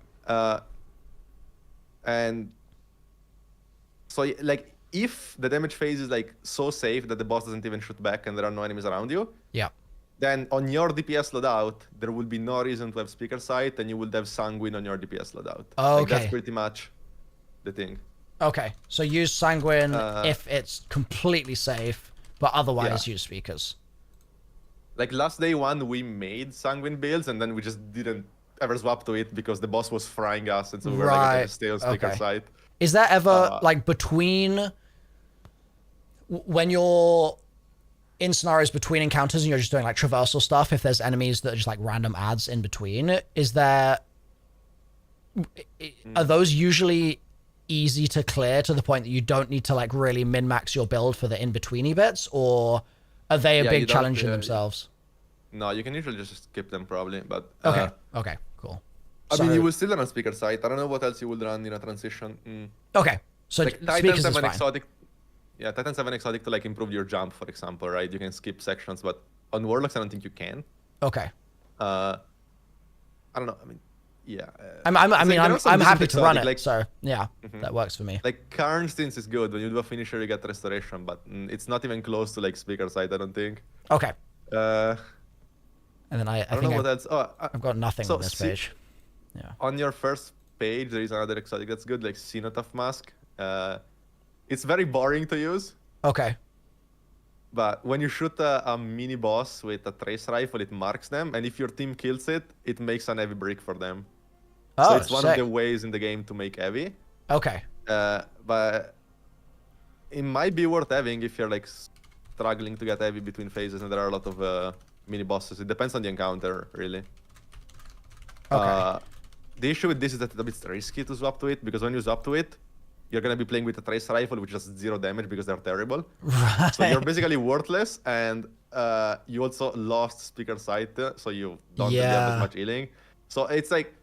And so like if the damage phase is like so safe that the boss doesn't even shoot back and there are no enemies around you, then on your DPS loadout there will be no reason to have speaker sight, and you will have sanguine on your DPS loadout. Okay. Like, that's pretty much the thing. Okay, so use sanguine if it's completely safe, but otherwise use speakers. Like last day 1, we made sanguine builds, and then we just didn't ever swap to it because the boss was frying us, and so we were like to stay on speaker side. Is there ever like between when you're in scenarios between encounters and you're just doing like traversal stuff, if there's enemies that are just like random adds in between, are those usually easy to clear to the point that you don't need to like really min-max your build for the in-betweeny bits, or are they a big challenge in themselves? No, you can usually just skip them probably, but okay, cool. I mean, you will still run on speaker site. I don't know what else you would run in a transition. Okay, so like Titans have an exotic. Yeah, Titans have an exotic to like improve your jump, for example, right? You can skip sections, but on Warlocks, I don't think you can. Okay. I don't know. I mean, yeah. I'm happy to run it. Like, so yeah, that works for me. Like Karnstein's is good. When you do a finisher, you get restoration, but it's not even close to like speaker side, I don't think. Okay. And then I don't know what else. Oh, I've got nothing on this page. Yeah. On your first page, there is another exotic that's good, like Cenotaph Mask. It's very boring to use. Okay. But when you shoot a mini boss with a trace rifle, it marks them, and if your team kills it, it makes an heavy brick for them. Oh, so it's one of the ways in the game to make heavy. Okay. But it might be worth having if you're like struggling to get heavy between phases, and there are a lot of mini bosses. It depends on the encounter, really. Okay. The issue with this is that it's a bit risky to swap to it, because when you swap to it, you're gonna be playing with a trace rifle, which does 0 damage because they're terrible. Right. So you're basically worthless, and you also lost speaker sight, so you don't really have as much healing. So it's like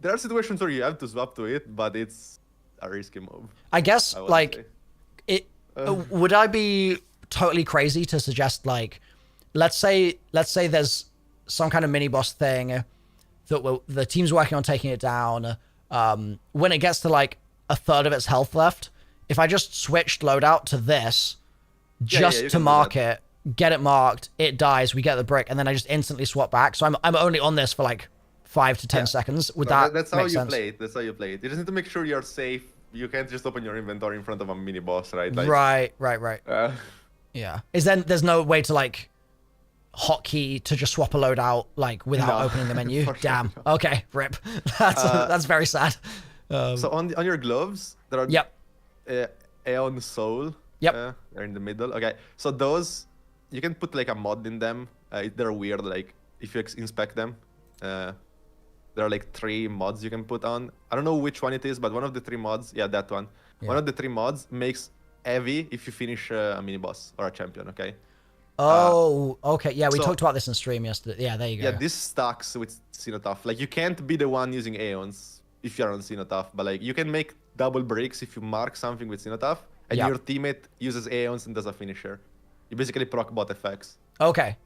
there are situations where you have to swap to it, but it's a risky move. I guess like it. Would I be totally crazy to suggest like, let's say there's some kind of mini boss thing that the team's working on taking it down. When it gets to like a third of its health left, if I just switched loadout to this, just to mark it, get it marked, it dies, we get the brick, and then I just instantly swap back. So I'm only on this for like 5 to 10 seconds. Would That's how make you sense? play it. That's how you play it. You just need to make sure you're safe. You can't just open your inventory in front of a mini boss, right? Like, Right. Yeah. There's no way to like hotkey to just swap a loadout like without opening the menu? Damn. Sure. Okay, rip. That's very sad. So on your gloves, there are Aeon Soul. Yep. They're in the middle. Okay. So those, you can put like a mod in them. They're weird. Like if you inspect them, there are like 3 mods you can put on. I don't know which one it is, but one of the 3 mods, that one. Yeah. One of the 3 mods makes heavy if you finish a mini boss or a champion. Okay. Oh, okay. Yeah, we talked about this in stream yesterday. Yeah, there you go. Yeah, this stacks with Cenotaph. Like you can't be the one using Aeons if you're on Cenotaph, but like you can make double bricks if you mark something with Cenotaph, and your teammate uses Aeons and does a finisher. You basically proc both effects. Okay.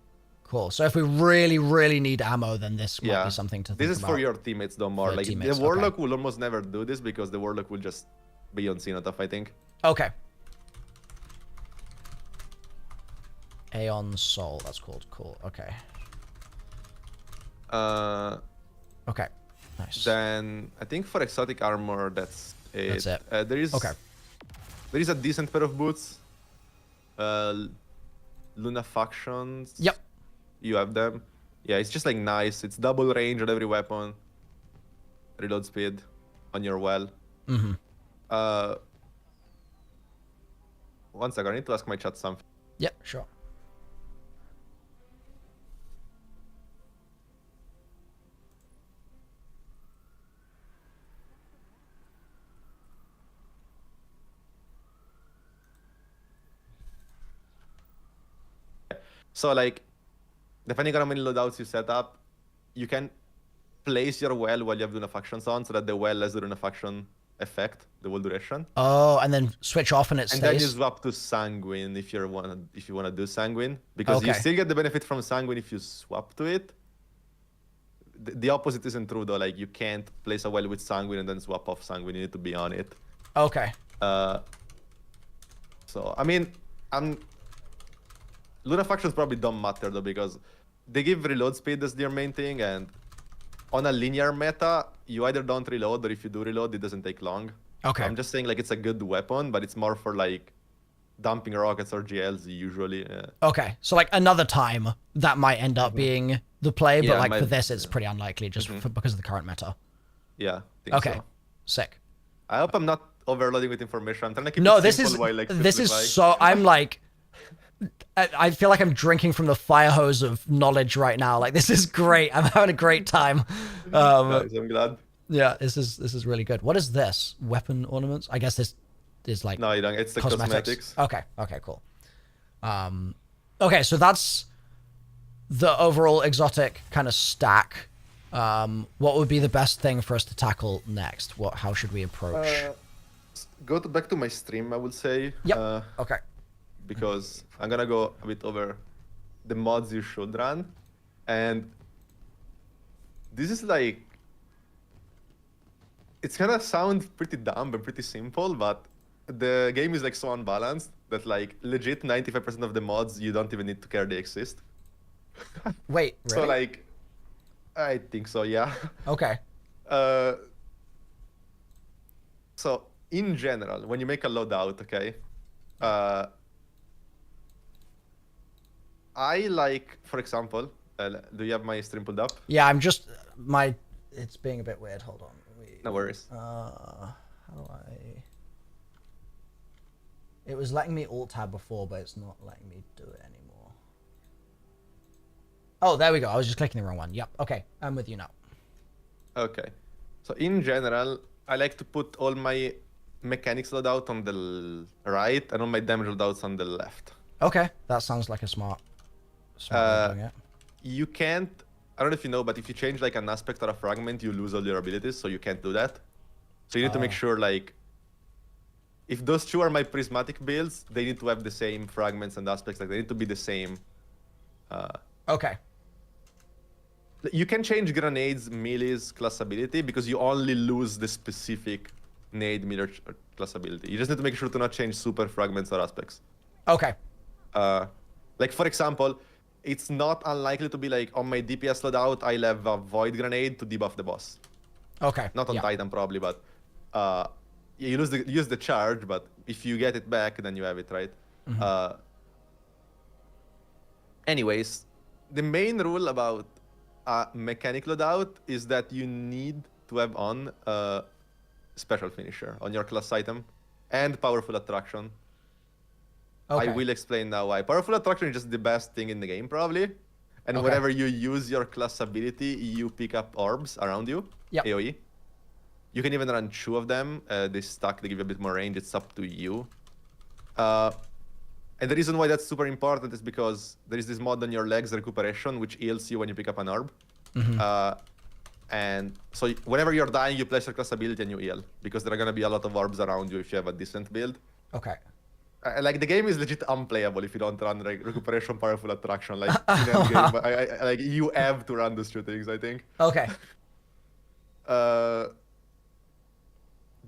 Cool. So if we really, really need ammo, then this might be something to think about. This is for your teammates, though, more. Like, the Warlock will almost never do this because the Warlock will just be on Cenotaph, I think. Okay. Aeon Soul, that's called. Cool. Okay. Okay. Nice. Then, I think for exotic armor, that's it. That's it. There is a decent pair of boots. Luna Factions. Yep. You have them. Yeah, it's just like nice. It's double range on every weapon. Reload speed on your well. Mm-hmm. 1 second, I need to ask my chat something. Yeah, sure. So like, depending on how many loadouts you set up, you can place your well while you have Luna Factions on, so that the well has the Luna Faction effect the whole duration. Oh, and then switch off and it stays. And then you swap to Sanguine if you wanna do Sanguine, because you still get the benefit from Sanguine if you swap to it. The opposite isn't true though. Like you can't place a well with Sanguine and then swap off Sanguine. You need to be on it. Okay. So I mean, Luna Factions probably don't matter though, because they give reload speed as their main thing, and on a linear meta, you either don't reload, or if you do reload, it doesn't take long. Okay. So I'm just saying like it's a good weapon, but it's more for like dumping rockets or GLs usually. Okay, so like another time that might end up being the play, but like for this, it's pretty unlikely just because of the current meta. Yeah. Okay. So. Sick. I hope I'm not overloading with information. I'm trying to keep it simple this while, like, this is so I'm like. I feel like I'm drinking from the fire hose of knowledge right now. Like this is great. I'm having a great time. Nice, I'm glad. Yeah, this is really good. What is this? Weapon ornaments? I guess this is like no, you don't. It's the cosmetics. Okay, cool. Okay, so that's the overall exotic kind of stack. What would be the best thing for us to tackle next? How should we approach? Go back to my stream, I would say. Yep. Okay. Because I'm gonna go a bit over the mods you should run, and this is like, it's gonna sound pretty dumb and pretty simple, but the game is like so unbalanced that like legit 95% of the mods you don't even need to care they exist. Wait, really? So like, I think so, yeah. Okay. So in general, when you make a loadout, okay, I like, for example, do you have my stream pulled up? Yeah, I'm just, it's being a bit weird. Hold on. No worries. How do I? It was letting me alt tab before, but it's not letting me do it anymore. Oh, there we go. I was just clicking the wrong one. Yep. Okay, I'm with you now. Okay. So in general, I like to put all my mechanics loadout on the right, and all my damage loadouts on the left. Okay, that sounds like a smart way of doing it. You can't, I don't know if you know, but if you change like an aspect or a fragment, you lose all your abilities, so you can't do that. So you need to make sure, like, if those two are my prismatic builds, they need to have the same fragments and aspects, like they need to be the same. Okay. You can change grenades melee's class ability because you only lose the specific nade melee class ability. You just need to make sure to not change super fragments or aspects. Okay. Like for example, it's not unlikely to be like on my DPS loadout, I'll have a void grenade to debuff the boss. Okay. Not on Titan probably, but you use the charge, but if you get it back, then you have it, right? Anyways, the main rule about mechanic loadout is that you need to have on special finisher on your class item and powerful attraction. Okay. I will explain now why. Powerful attraction is just the best thing in the game, probably. And Okay. whenever you use your class ability, you pick up orbs around you, Yep. AoE. You can even run 2 of them. They stack, they give you a bit more range. It's up to you. And the reason why that's super important is because there is this mod on your legs recuperation, which heals you when you pick up an orb. And so whenever you're dying, you place your class ability and you heal, because there are going to be a lot of orbs around you if you have a decent build. Okay. Like the game is legit unplayable if you don't run like recuperation, powerful attraction. Like in endgame, like you have to run those 2 things, I think. Okay.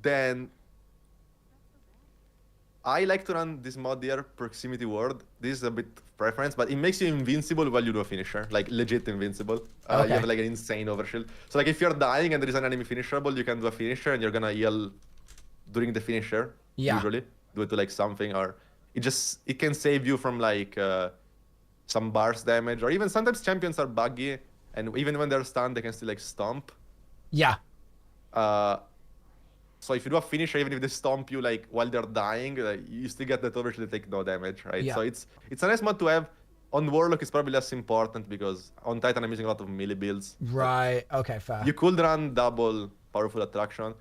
Then I like to run this mod here, Proximity Ward. This is a bit preference, but it makes you invincible while you do a finisher, like legit invincible. Okay. You have like an insane overshield. So like if you're dying and there is an enemy finisherable, you can do a finisher and you're gonna heal during the finisher. Yeah. Usually do it to like something, or it can save you from like some bars damage, or even sometimes champions are buggy and even when they're stunned they can still like stomp. Yeah. So if you do a finisher, even if they stomp you like while they're dying, you still get that overshield, they take no damage, right? Yeah. So it's a nice mod to have. On Warlock it's probably less important because on Titan I'm using a lot of melee builds. Right. Okay, fair. You could run double powerful attraction.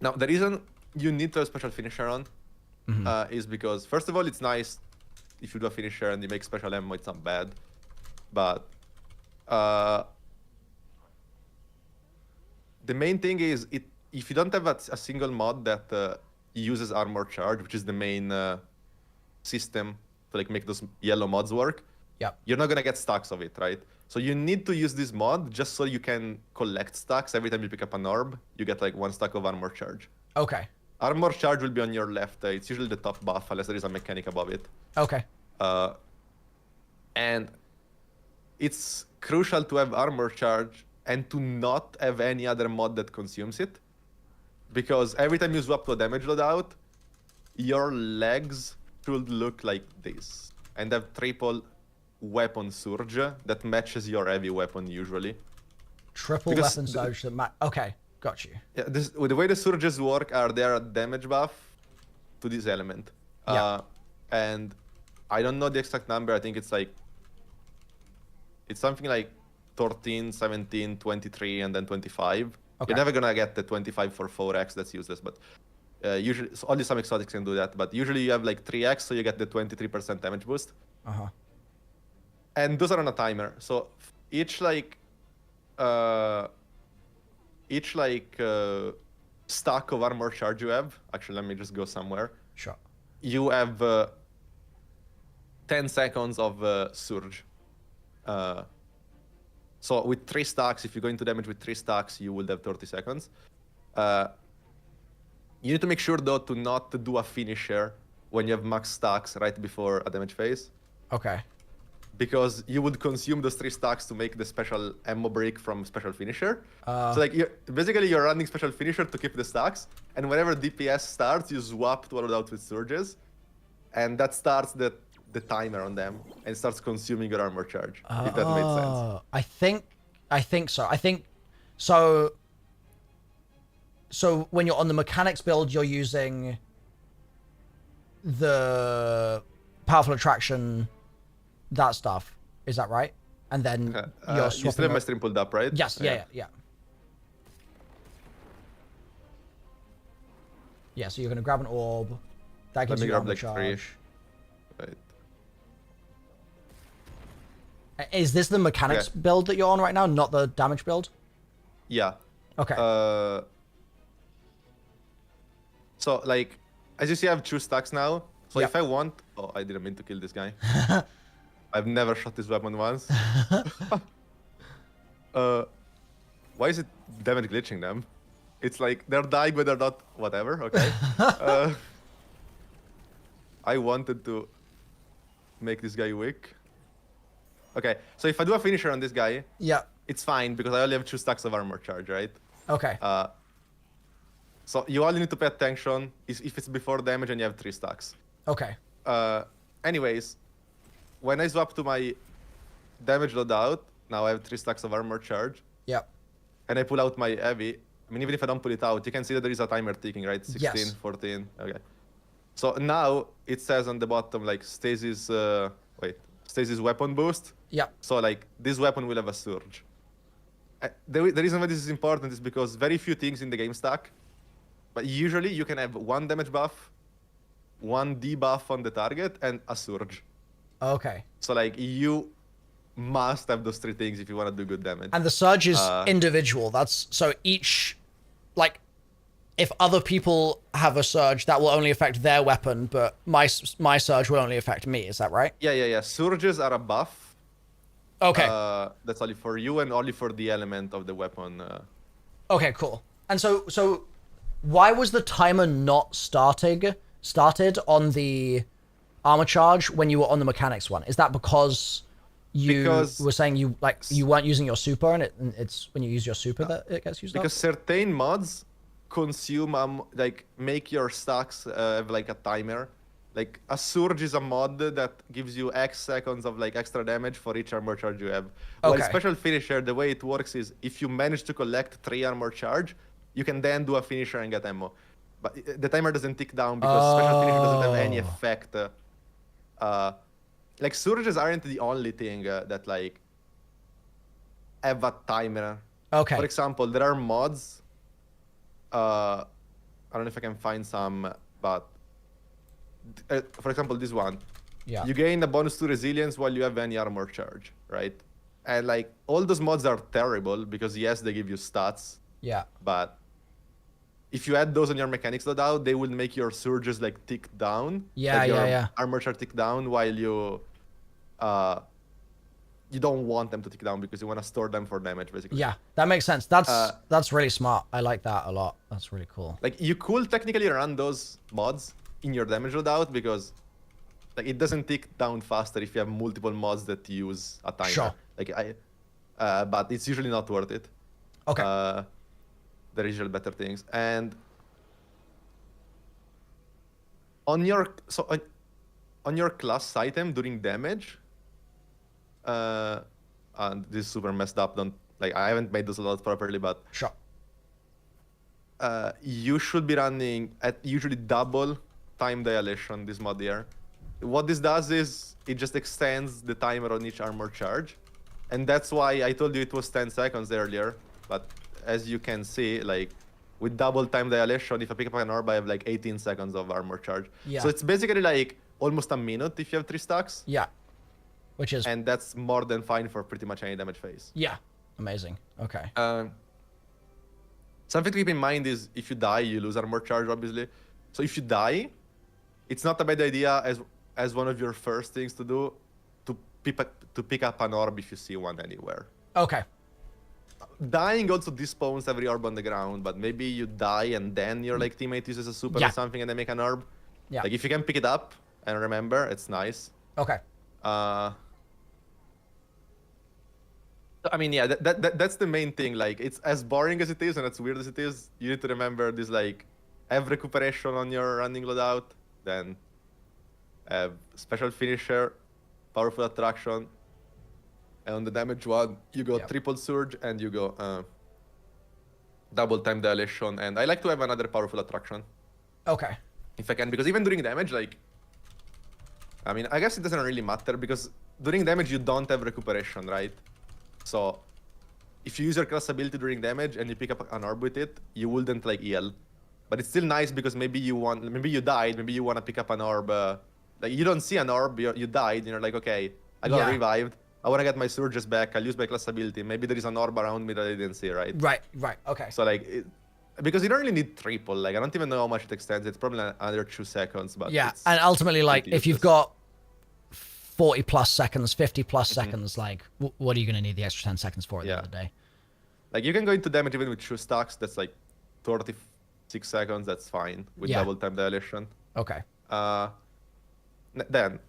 Now the reason you need to have special finisher on is because first of all it's nice if you do a finisher and you make special ammo, it's not bad. But the main thing is if you don't have a single mod that uses armor charge, which is the main system to like make those yellow mods work, you're not gonna get stacks of it, right? So you need to use this mod just so you can collect stacks. Every time you pick up an orb, you get like 1 stack of armor charge. Okay. Armor charge will be on your left. It's usually the top buff unless there is a mechanic above it. Okay. And it's crucial to have armor charge and to not have any other mod that consumes it. Because every time you swap to a damage loadout, your legs should look like this. And have triple weapon surge that matches your heavy weapon usually. Triple weapon surge that okay, got you. Yeah, the way the surges work are they're a damage buff to this element. And I don't know the exact number. I think it's like, it's something like 13, 17, 23, and then 25. Okay. You're never gonna get the 25 for 4x, that's useless, but usually, so only some exotics can do that, but usually you have like 3x, so you get the 23% damage boost. And those are on a timer, so each stack of armor charge you have, actually let me just go somewhere. Sure. You have 10 seconds of surge. So with 3 stacks, if you go into damage with 3 stacks, you will have 30 seconds. You need to make sure though to not do a finisher when you have max stacks right before a damage phase. Okay. Because you would consume those 3 stacks to make the special ammo break from special finisher. So like basically you're running special finisher to keep the stacks, and whenever DPS starts, you swap to a loadout with surges, and that starts the timer on them and starts consuming your armor charge. If that made sense. I think so. I think so. So when you're on the mechanics build, you're using the powerful attraction, that stuff. Is that right? And then you're swapping. You still have my stream pulled up, right? Yes. Yeah. Yeah, so you're gonna grab an orb. That gives Let me you grab armor like charge. 3. Wait. Is this the mechanics build that you're on right now, not the damage build? Yeah. Okay. So like, as you see, I have 2 stacks now. So Yep. if I want, oh, I didn't mean to kill this guy. I've never shot this weapon once. Why is it damage glitching them? It's like they're dying, but they're not. Whatever. Okay. I wanted to make this guy weak. Okay, so if I do a finisher on this guy, yeah, it's fine because I only have 2 stacks of armor charge, right? Okay. So you only need to pay attention if it's before damage and you have 3 stacks. Okay. Anyways, when I swap to my damage loadout, now I have 3 stacks of armor charge. Yep. And I pull out my heavy. I mean, even if I don't pull it out, you can see that there is a timer ticking, right? 16, Yes. 14. Okay. So now it says on the bottom like stasis. Stasis weapon boost. Yep. So like this weapon will have a surge. The reason why this is important is because very few things in the game stack, but usually you can have 1 damage buff, 1 debuff on the target, and a surge. Okay. So like you must have those 3 things if you want to do good damage. And the surge is individual. That's so each, like, if other people have a surge, that will only affect their weapon, but my surge will only affect me. Is that right? Yeah. Surges are a buff. Okay. That's only for you and only for the element of the weapon. Okay, cool. And so why was the timer not started on the armor charge when you were on the mechanics one? Is that because you were saying you weren't using your super and it's when you use your super that it gets used up? Because certain mods consume make your stacks have like a timer. Like a surge is a mod that gives you X seconds of like extra damage for each armor charge you have. Okay. While special finisher, the way it works is if you manage to collect 3 armor charge, you can then do a finisher and get ammo. But the timer doesn't tick down because special finisher doesn't have any effect. Like surges aren't the only thing that like have a timer. Okay. For example, there are mods. I don't know if I can find some, but for example, this one. Yeah. You gain a bonus to resilience while you have any armor charge, right? And like all those mods are terrible because yes, they give you stats. Yeah. But if you add those on your mechanics loadout, they will make your surges like tick down. Yeah, like yeah. Armor charge tick down while you don't want them to tick down because you want to store them for damage, basically. Yeah, that makes sense. That's really smart. I like that a lot. That's really cool. Like you could technically run those mods in your damage loadout because like it doesn't tick down faster if you have multiple mods that use a timer. Sure. Like but it's usually not worth it. Okay. There are usually better things. And on your class item during damage, and this is super messed up. I haven't made those loadouts properly, but sure. You should be running at usually double time dilation, this mod here. What this does is it just extends the timer on each armor charge. And that's why I told you it was 10 seconds earlier. But as you can see, like with double time dilation, if I pick up an orb, I have like 18 seconds of armor charge. Yeah. So it's basically like almost a minute if you have 3 stacks. Yeah. Which is... And that's more than fine for pretty much any damage phase. Yeah. Amazing. Okay. Something to keep in mind is if you die, you lose armor charge, obviously. So if you die, it's not a bad idea as one of your first things to do to pick up an orb if you see one anywhere. Okay. Dying also despawns every orb on the ground, but maybe you die and then your like teammate uses a super or something and they make an orb. Yeah. Like if you can pick it up and remember, it's nice. Okay. I mean, yeah, that's the main thing. Like, it's as boring as it is and as weird as it is, you need to remember this, like, have recuperation on your running loadout, then have special finisher, powerful attraction, and on the damage one, you go triple surge and you go double time dilation, and I like to have another powerful attraction. Okay. If I can, because even during damage, like, I mean, I guess it doesn't really matter because during damage you don't have recuperation, right? So, if you use your class ability during damage and you pick up an orb with it, you wouldn't like heal. But it's still nice because maybe you died, maybe you want to pick up an orb. Like you don't see an orb, you died, and you're like, okay, I got revived. I want to get my surges back. I'll use my class ability. Maybe there is an orb around me that I didn't see, right? Right. Okay. So like, because you don't really need triple. Like I don't even know how much it extends. It's probably another 2 seconds. But yeah, and ultimately, like if you've got 40 plus seconds, 50 plus seconds, like what are you going to need the extra 10 seconds for at the end of the day? Like you can go into damage even with 2 stacks. That's like 36 seconds. That's fine with double time dilation. Okay. Then,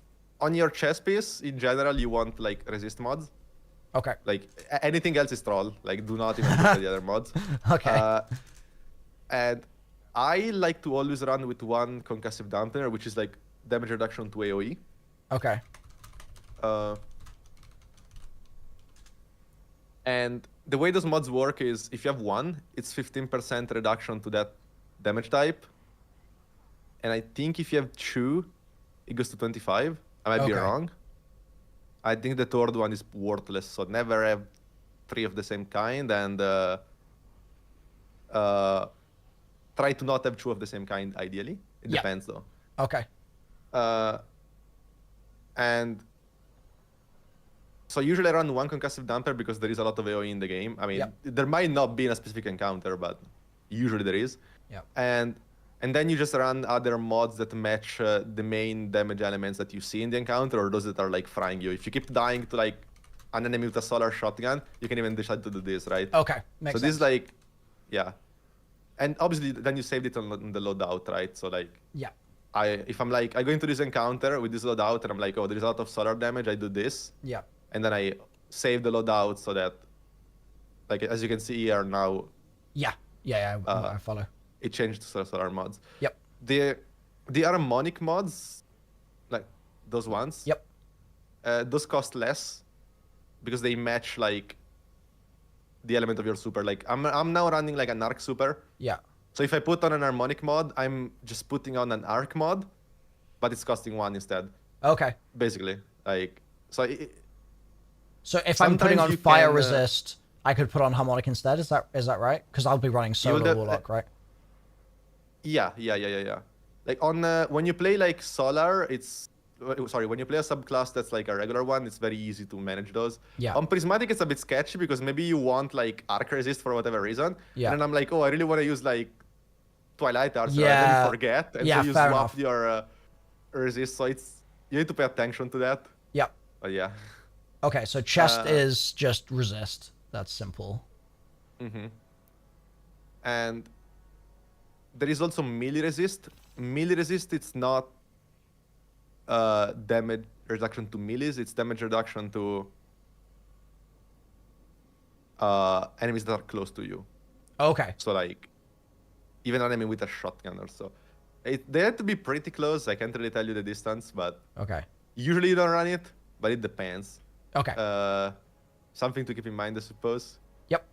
on your chess piece, in general, you want like resist mods. Okay. Like anything else is troll. Like do not even look at the other mods. Okay. And I like to always run with 1 concussive dampener, which is like damage reduction to AoE. Okay. And the way those mods work is if you have 1, it's 15% reduction to that damage type. And I think if you have 2, it goes to 25. I might be wrong. I think the third one is worthless, so never have 3 of the same kind, and try to not have 2 of the same kind, ideally. It depends, though. Okay. And so usually I run 1 concussive damper because there is a lot of AoE in the game. I mean, there might not be in a specific encounter, but usually there is. Yeah. And then you just run other mods that match the main damage elements that you see in the encounter, or those that are like frying you. If you keep dying to like an enemy with a solar shotgun, you can even decide to do this, right? Okay, makes sense. So this is like, and obviously then you saved it on the loadout, right? So like, if I'm like, I go into this encounter with this loadout and I'm like, oh, there's a lot of solar damage, I do this. Yeah. And then I save the loadout so that, like, as you can see here now. I follow. It changed to solar mods. Yep. The harmonic mods, like those ones. Yep. Those cost less because they match like the element of your super. Like I'm now running like an arc super. Yeah. So if I put on an harmonic mod, I'm just putting on an arc mod, but it's costing 1 instead. Okay. Basically, like so. So if I'm putting on fire resist, I could put on harmonic instead. Is that right? Because I'll be running solar warlock, right? Yeah. Like on when you play like solar, when you play a subclass that's like a regular one, it's very easy to manage those. Yeah. On prismatic, it's a bit sketchy because maybe you want like arc resist for whatever reason. Yeah. And then I'm like, oh, I really want to use like Twilight Archer. Yeah. And then you forget, and so you swap enough. your resist. So you need to pay attention to that. Yeah. But yeah. Okay, so chest is just resist. That's simple. And there is also melee resist. Melee resist, it's not damage reduction to melees, it's damage reduction to enemies that are close to you. Okay. So like, even an enemy with a shotgun or so. They have to be pretty close. I can't really tell you the distance, but okay. Usually you don't run it, but it depends. Okay. Something to keep in mind, I suppose. Yep.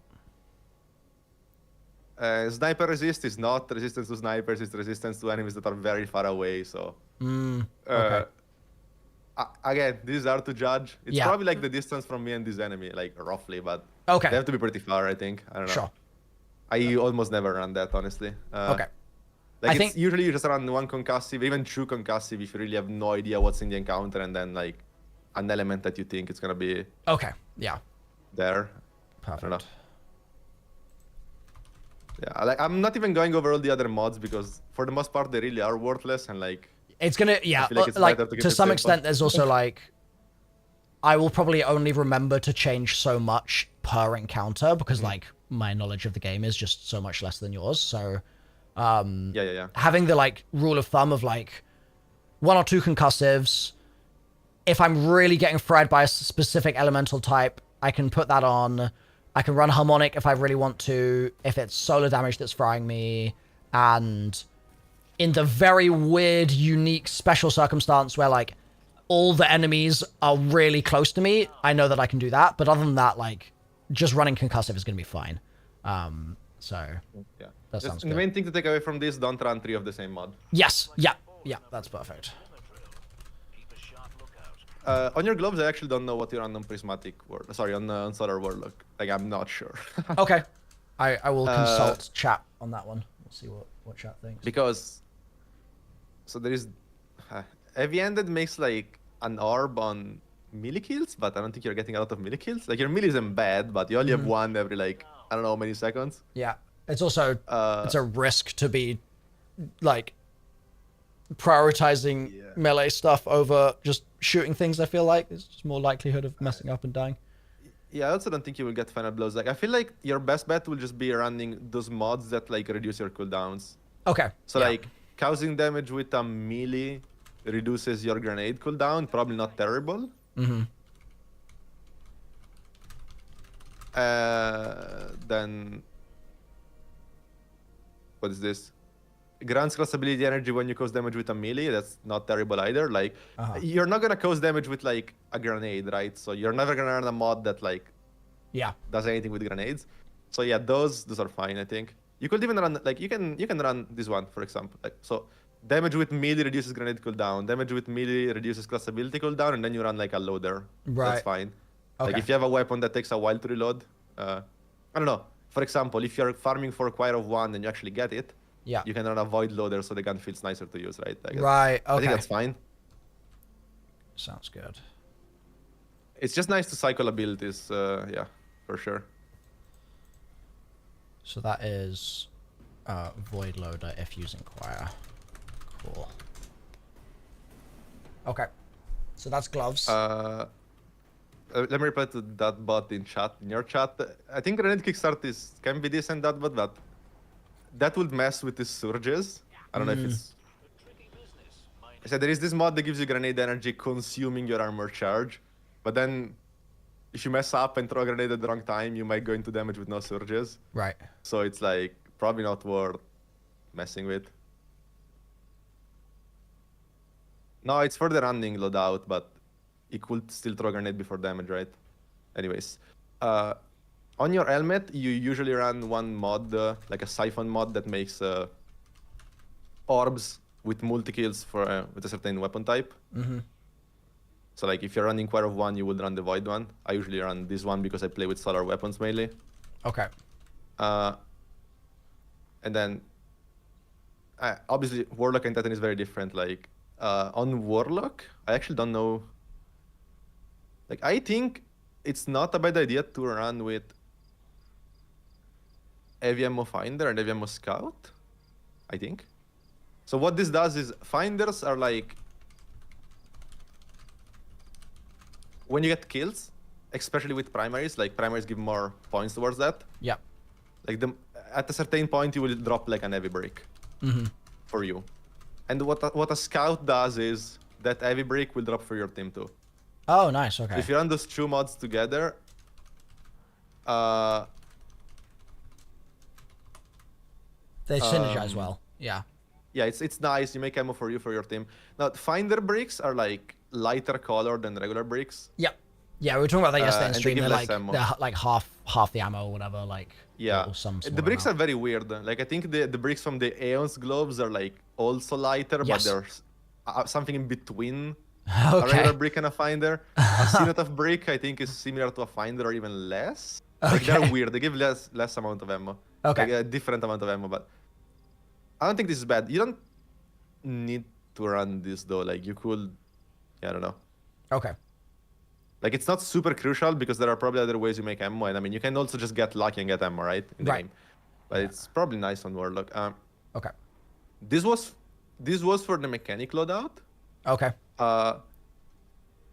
Sniper resist is not resistance to snipers, it's resistance to enemies that are very far away, so... Okay. Again, this is hard to judge. It's probably like the distance from me and this enemy, like roughly, but okay. They have to be pretty far, I think. I don't know. Sure. I almost never run that, honestly. Okay. Like, it's usually you just run 1 concussive, even 2 concussive if you really have no idea what's in the encounter, and then like an element that you think it's gonna be... Okay, yeah. There. Perfect. I don't know. Yeah, like I'm not even going over all the other mods because for the most part they really are worthless, and like it's gonna like to some extent there's also like I will probably only remember to change so much per encounter because like my knowledge of the game is just so much less than yours. So having the like rule of thumb of like 1 or 2 concussives, if I'm really getting fried by a specific elemental type, I can put that on. I can run harmonic if I really want to, if it's solar damage that's frying me, and in the very weird, unique, special circumstance where, like, all the enemies are really close to me, I know that I can do that, but other than that, like, just running concussive is going to be fine. So, that sounds good. The main thing to take away from this, don't run 3 of the same mod. Yes, yeah, that's perfect. On your gloves, I actually don't know what you run on Prismatic World. Sorry, on Solar Warlock. Like, I'm not sure. Okay. I will consult chat on that one. We'll see what chat thinks. Because, so there is, heavy-handed makes like an orb on melee kills, but I don't think you're getting a lot of melee kills. Like your melee isn't bad, but you only have one every like, I don't know how many seconds. Yeah, it's also, it's a risk to be like prioritizing melee stuff over just shooting things. I feel like there's just more likelihood of messing up and dying. Yeah, I also don't think you will get final blows. Like I feel like your best bet will just be running those mods that like reduce your cooldowns. Okay. So like causing damage with a melee reduces your grenade cooldown. Probably not terrible. Then what is this? Grants class ability energy when you cause damage with a melee. That's not terrible either. Like you're not gonna cause damage with like a grenade, right? So you're never gonna run a mod that like does anything with grenades. So yeah, those are fine. I think you could even run like you can run this one for example. Like so, damage with melee reduces grenade cooldown. Damage with melee reduces class ability cooldown, and then you run like a loader. Right. That's fine. Okay. Like if you have a weapon that takes a while to reload, I don't know. For example, if you're farming for a Choir of 1 and you actually get it, you can run a void loader so the gun feels nicer to use, right? Right. Okay. I think that's fine. Sounds good. It's just nice to cycle abilities, yeah, for sure. So that is void loader if using choir. Cool. Okay. So that's gloves. Let me reply to that bot in chat. In your chat, I think grenade kickstart can be decent, that bot, but that would mess with the surges. I don't know if it's... I said there is this mod that gives you grenade energy consuming your armor charge, but then if you mess up and throw a grenade at the wrong time, you might go into damage with no surges. Right. So it's like probably not worth messing with. No, it's for the running loadout, but it could still throw a grenade before damage, right? Anyways, on your helmet, you usually run one mod, like a siphon mod that makes orbs with multi-kills for with a certain weapon type. So like if you're running Choir of 1, you would run the Void one. I usually run this one because I play with solar weapons mainly. Okay. And then, obviously, Warlock and Titan is very different. Like, on Warlock, I actually don't know. Like, I think it's not a bad idea to run with Heavy Ammo Finder and Heavy Ammo Scout, I think. So what this does is, Finders are like, when you get kills, especially with primaries, like primaries give more points towards that. Yeah. Like at a certain point, you will drop like an heavy brick for you. And what a scout does is that heavy brick will drop for your team too. Oh, nice. Okay. If you run those two mods together, they synergize well. Yeah. Yeah, it's nice. You make ammo for you for your team. Now, Finder bricks are like lighter color than regular bricks. Yep. Yeah, we were talking about that yesterday in stream. They're like half the ammo or whatever. Like yeah, some the bricks are very weird. Like I think the bricks from the Aeon's gloves are like also lighter, but there's something in between a regular brick and a Finder. A Cenotaph brick I think is similar to a Finder or even less. Like they're weird. They give less amount of ammo. Okay. Like a different amount of ammo, but I don't think this is bad. You don't need to run this though. Like you could, I don't know. Okay. Like it's not super crucial because there are probably other ways you make ammo, and I mean you can also just get lucky and get ammo, right? In the game. But it's probably nice on Warlock. Okay. This was for the mechanic loadout. Okay.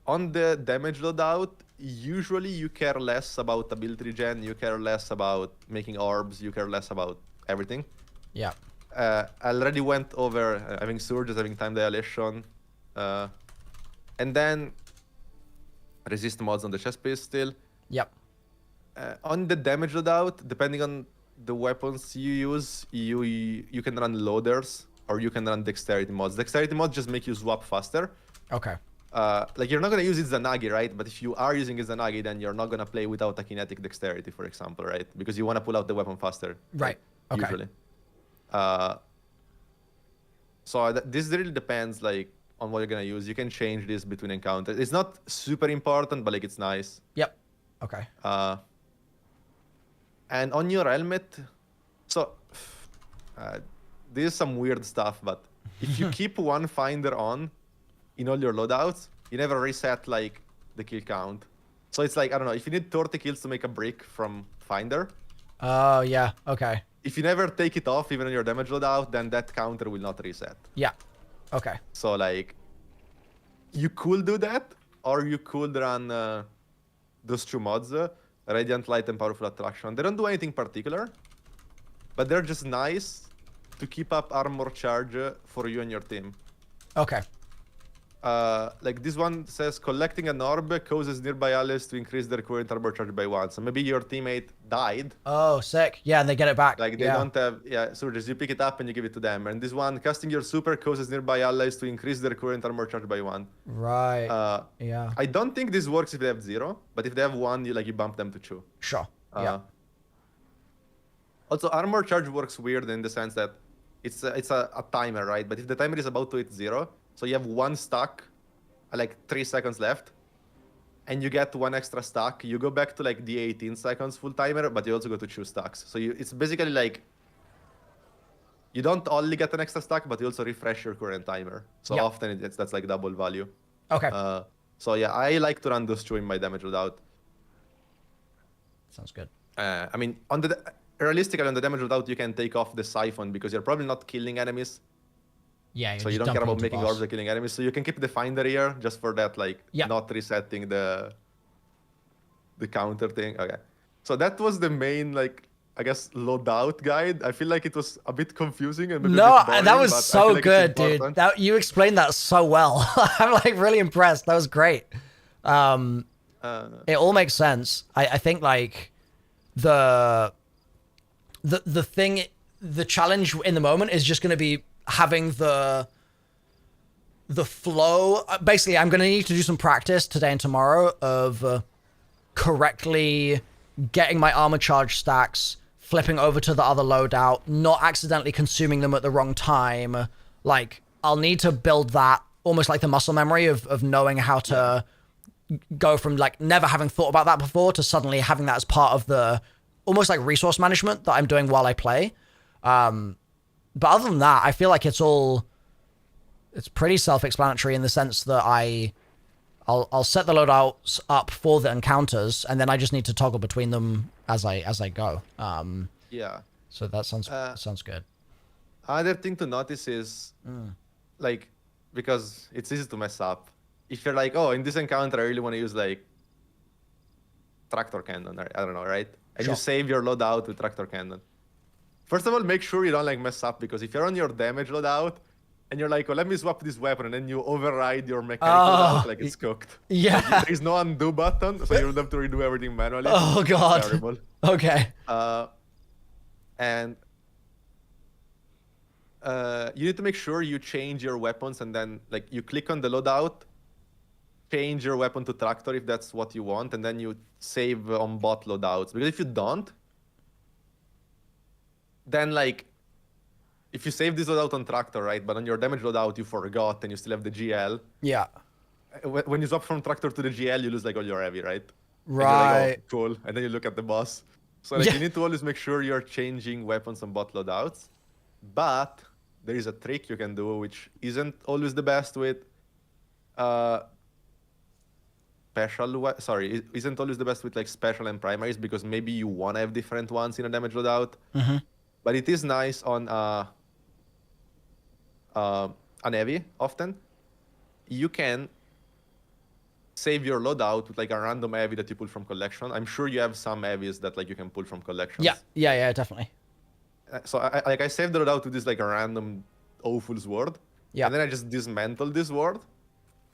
On the damage loadout, usually you care less about ability regen, you care less about making orbs, you care less about everything. Yeah. I already went over having surges, having time dilation, and then resist mods on the chest piece still. Yep. On the damage loadout, depending on the weapons you use, you can run loaders or you can run dexterity mods. Dexterity mods just make you swap faster. Okay. Like you're not gonna use Izanagi, right? But if you are using Izanagi, then you're not gonna play without a kinetic dexterity, for example, right? Because you want to pull out the weapon faster. Right. Okay. Usually. So this really depends, like, on what you're gonna use. You can change this between encounters. It's not super important, but like it's nice. Yep. Okay. And on your helmet, so this is some weird stuff, but if you keep one finder on in all your loadouts, you never reset like the kill count. So it's like, I don't know, if you need 30 kills to make a brick from finder. Oh, yeah. Okay. If you never take it off, even on your damage loadout, then that counter will not reset. Yeah. Okay. So like, you could do that, or you could run those two mods, Radiant Light and Powerful Attraction. They don't do anything particular, but they're just nice to keep up armor charge for you and your team. Okay. Like this one says, collecting an orb causes nearby allies to increase their current armor charge by 1. So maybe your teammate died. Oh, sick. Yeah, and they get it back. Like they don't have, so just you pick it up and you give it to them. And this one, casting your super causes nearby allies to increase their current armor charge by 1. Right. Yeah. I don't think this works if they have 0, but if they have 1, you bump them to 2. Sure. Yeah. Also, armor charge works weird in the sense that it's a timer, right? But if the timer is about to hit 0, so you have 1 stack, like 3 seconds left, and you get 1 extra stack, you go back to like the 18 seconds full timer, but you also go to 2 stacks. So it's basically like, you don't only get an extra stack, but you also refresh your current timer. So often that's like double value. Okay. So yeah, I like to run those 2 in my damage loadout. Sounds good. I mean, realistically on the damage loadout, you can take off the siphon because you're probably not killing enemies. Yeah, so you don't care about making orbs or killing enemies. So you can keep the finder here just for that, like not resetting the counter thing. Okay. So that was the main, like, I guess, loadout guide. I feel like it was a bit confusing and maybe a bit boring, that was so like good, dude. You explained that so well. I'm like really impressed. That was great. It all makes sense. I think like the challenge in the moment is just going to be having the flow. Basically, I'm going to need to do some practice today and tomorrow of correctly getting my armor charge stacks, flipping over to the other loadout, not accidentally consuming them at the wrong time. Like, I'll need to build that almost like the muscle memory of knowing how to go from like never having thought about that before to suddenly having that as part of the almost like resource management that I'm doing while I play. But other than that, I feel like it's pretty self-explanatory in the sense that I'll set the loadouts up for the encounters, and then I just need to toggle between them as I go. Yeah. So that sounds good. Other thing to notice is, like, because it's easy to mess up. If you're like, oh, in this encounter, I really want to use like tractor cannon, or I don't know, right? And you save your loadout with tractor cannon. First of all, make sure you don't like mess up, because if you're on your damage loadout and you're like, oh, let me swap this weapon, and then you override your mechanical loadout, like it's cooked. Yeah. Like, there is no undo button, so you'll have to redo everything manually. Oh god. It's terrible. Okay. And you need to make sure you change your weapons, and then like you click on the loadout, change your weapon to tractor if that's what you want, and then you save on bot loadouts. Because if you don't, then like, if you save this loadout on tractor, right, but on your damage loadout you forgot and you still have the GL. Yeah. When you swap from tractor to the GL, you lose like all your heavy, right? Right. Like, oh, cool. And then you look at the boss. So like, you need to always make sure you're changing weapons on bot loadouts. But there is a trick you can do, which isn't always the best with isn't always the best with like special and primaries, because maybe you want to have different ones in a damage loadout. But it is nice on an heavy often. You can save your loadout with like a random heavy that you pull from collection. I'm sure you have some heavies that like you can pull from collections. Yeah, definitely. So I saved the loadout with this like a random awful sword. Yeah. And then I just dismantled this sword.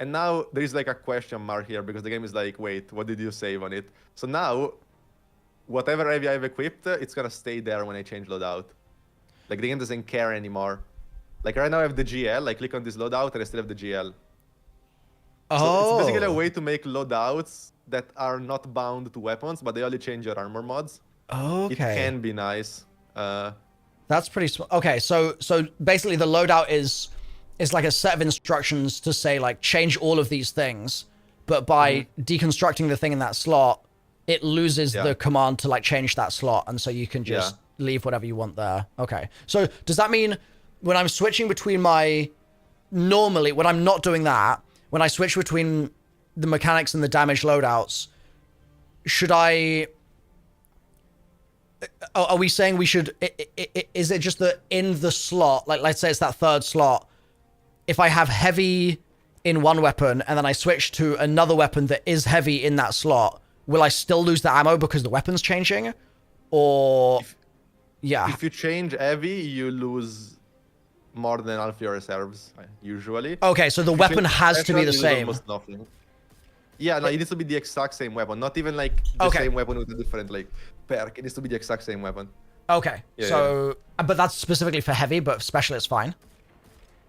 And now there is like a question mark here, because the game is like, wait, what did you save on it? So now, whatever heavy I've equipped, it's gonna stay there when I change loadout. Like the game doesn't care anymore. Like right now I have the GL, I click on this loadout and I still have the GL. Oh. So it's basically a way to make loadouts that are not bound to weapons, but they only change your armor mods. Okay. It can be nice. That's pretty smart. Okay, so basically the loadout is like a set of instructions to say like change all of these things, but by deconstructing the thing in that slot, it loses the command to like change that slot, and so you can just leave whatever you want there. Okay. So does that mean when I'm switching between my... Normally, when I'm not doing that, when I switch between the mechanics and the damage loadouts, should I... Are we saying we should... Is it just that in the slot, like let's say it's that third slot, if I have heavy in one weapon and then I switch to another weapon that is heavy in that slot, will I still lose the ammo because the weapon's changing? Or... Yeah. If you change heavy, you lose more than half your reserves, usually. Okay, so the weapon has to be the same. Almost nothing. Yeah, no, it needs to be the exact same weapon, not even like the same weapon with a different like perk. It needs to be the exact same weapon. Okay, yeah, so but that's specifically for heavy, but special is fine.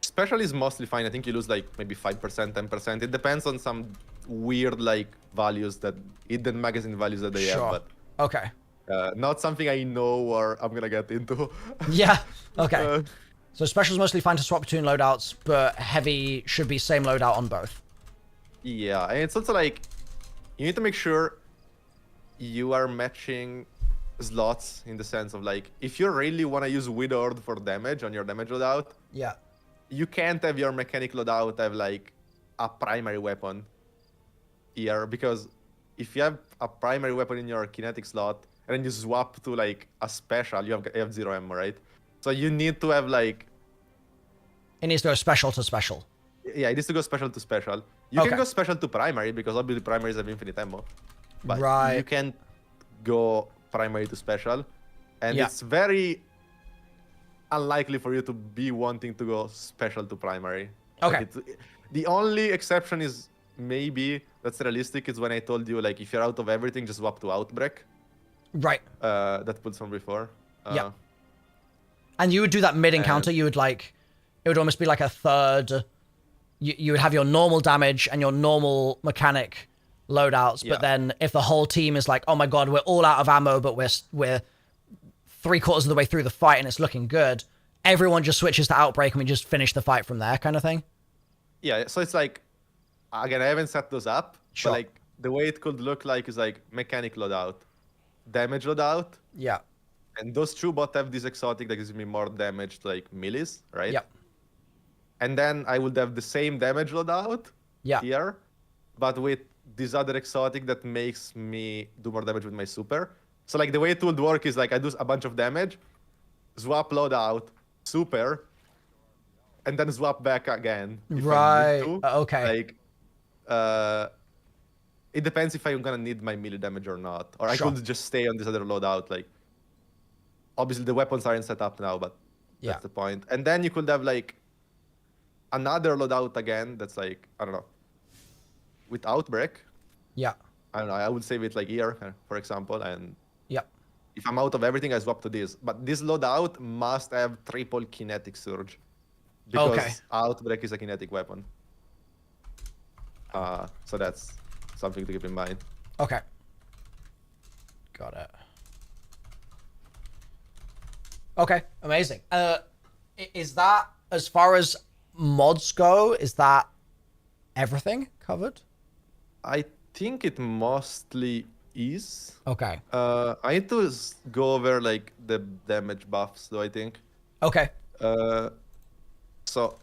Special is mostly fine. I think you lose like maybe 5%, 10%. It depends on some weird like values that hidden magazine values that they have, but okay. Not something I know or I'm gonna get into. Yeah. Okay. So special is mostly fine to swap between loadouts, but heavy should be same loadout on both. Yeah, and it's also like you need to make sure you are matching slots in the sense of like if you really want to use Widowed for damage on your damage loadout, yeah, you can't have your mechanic loadout have like a primary weapon here, because if you have a primary weapon in your kinetic slot and then you swap to like a special, you have 0 ammo, right? So you need to have like... It needs to go special to special. Yeah, it needs to go special to special. You can go special to primary, because obviously primaries have infinite ammo. But you can't go primary to special. And it's very unlikely for you to be wanting to go special to primary. Okay. The only exception is maybe, that's realistic, is when I told you, like, if you're out of everything, just swap to Outbreak. Right. That pulls from before. Yeah. And you would do that mid-encounter, you would like... It would almost be like a third... You would have your normal damage and your normal mechanic loadouts, but then if the whole team is like, oh my god, we're all out of ammo, but we're 3/4 of the way through the fight and it's looking good, everyone just switches to Outbreak and we just finish the fight from there, kind of thing? Yeah, so it's like, again, I haven't set those up, but like the way it could look like is like mechanic loadout, damage loadout. Yeah. And those two both have this exotic that gives me more damage to like melees, right? Yep. And then I would have the same damage loadout here, but with this other exotic that makes me do more damage with my super. So like the way it would work is like I do a bunch of damage, swap loadout, super, and then swap back again. Right. Okay. Like, it depends if I'm gonna need my melee damage or not, or I could just stay on this other loadout. Like, obviously the weapons aren't set up now, but that's the point. And then you could have like another loadout again that's like, I don't know, with Outbreak. Yeah. I don't know, I would save it like here, for example, and if I'm out of everything, I swap to this. But this loadout must have triple kinetic surge, because Outbreak is a kinetic weapon. So that's something to keep in mind. Okay. Got it. Okay, amazing. Is that, as far as mods go, is that everything covered? I think it mostly is. Okay. I need to go over like the damage buffs though, I think. Okay. So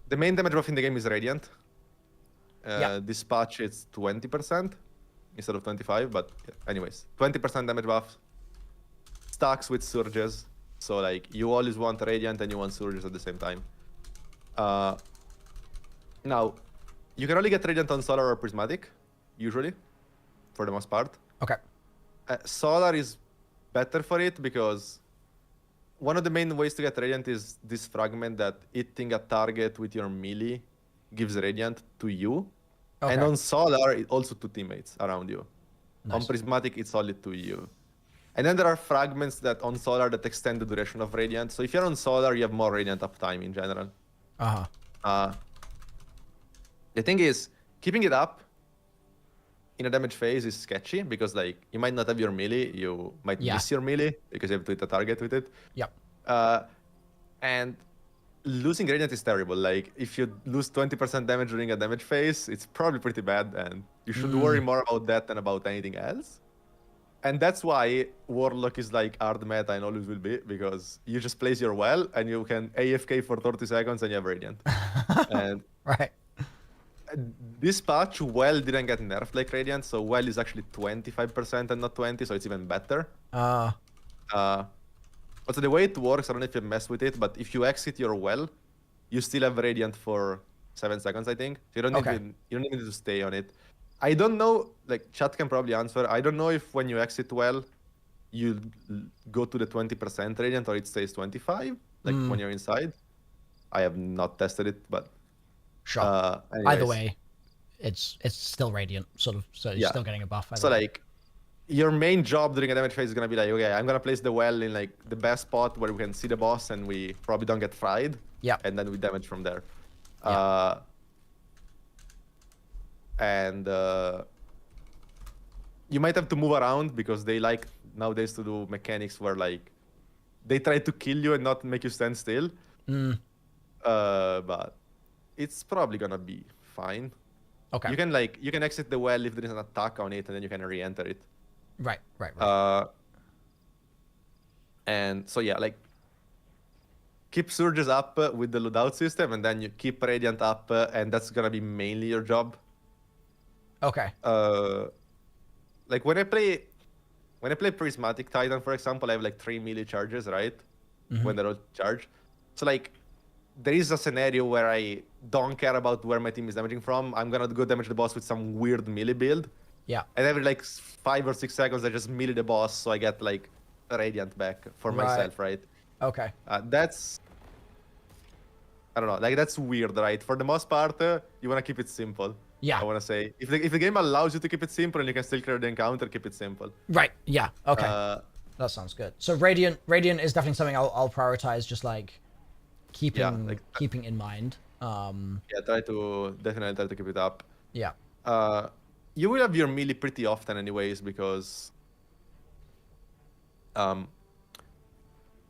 the main damage buff in the game is Radiant. Dispatch is 20% instead of 25, but anyways, 20% damage buff. Stacks with surges. So like you always want Radiant and you want surges at the same time. Now, you can only get Radiant on Solar or Prismatic, usually, for the most part. Okay. Solar is better for it because one of the main ways to get Radiant is this fragment that hitting a target with your melee gives Radiant to you. Okay. And on Solar, it also to teammates around you. Nice. On Prismatic, it's only to you. And then there are fragments that on Solar that extend the duration of Radiant. So if you're on Solar, you have more Radiant uptime in general. The thing is, keeping it up in a damage phase is sketchy because like you might not have your melee, you might miss your melee because you have to hit a target with it. Yep. And losing Radiant is terrible. Like if you lose 20% damage during a damage phase, it's probably pretty bad, and you should worry more about that than about anything else. And that's why Warlock is like hard meta and always will be, because you just place your well and you can AFK for 30 seconds and you have Radiant. And right. This patch, well didn't get nerfed like Radiant, so well is actually 25% and not 20, so it's even better. Also, the way it works, I don't know if you mess with it, but if you exit your well, you still have Radiant for 7 seconds, I think. So you don't need to stay on it. I don't know, like chat can probably answer. I don't know if when you exit well, you go to the 20% Radiant or it stays 25, like when you're inside. I have not tested it, but sure. Either way, it's still Radiant, sort of. So you're still getting a buff. So like, your main job during a damage phase is gonna be like, okay, I'm gonna place the well in like the best spot where we can see the boss and we probably don't get fried. Yeah. And then we damage from there. You might have to move around because they like nowadays to do mechanics where like they try to kill you and not make you stand still. But it's probably gonna be fine. Okay. You can exit the well if there is an attack on it, and then you can re-enter it. Right. And so yeah, like keep surges up with the loadout system, and then you keep Radiant up, and that's gonna be mainly your job. Okay. Like when I play Prismatic Titan, for example, I have like 3 melee charges, right? When they're all charged. So like there is a scenario where I don't care about where my team is damaging from. I'm gonna go damage the boss with some weird melee build. Yeah. And every like 5 or 6 seconds, I just melee the boss, so I get like a Radiant back for myself, right? Okay. That's, I don't know, like that's weird, right? For the most part, you wanna keep it simple. Yeah. I wanna say, if the game allows you to keep it simple and you can still clear the encounter, keep it simple. Right. Yeah. Okay. That sounds good. So Radiant is definitely something I'll prioritize, just like keeping in mind. Yeah, definitely try to keep it up. Yeah. You will have your melee pretty often anyways, because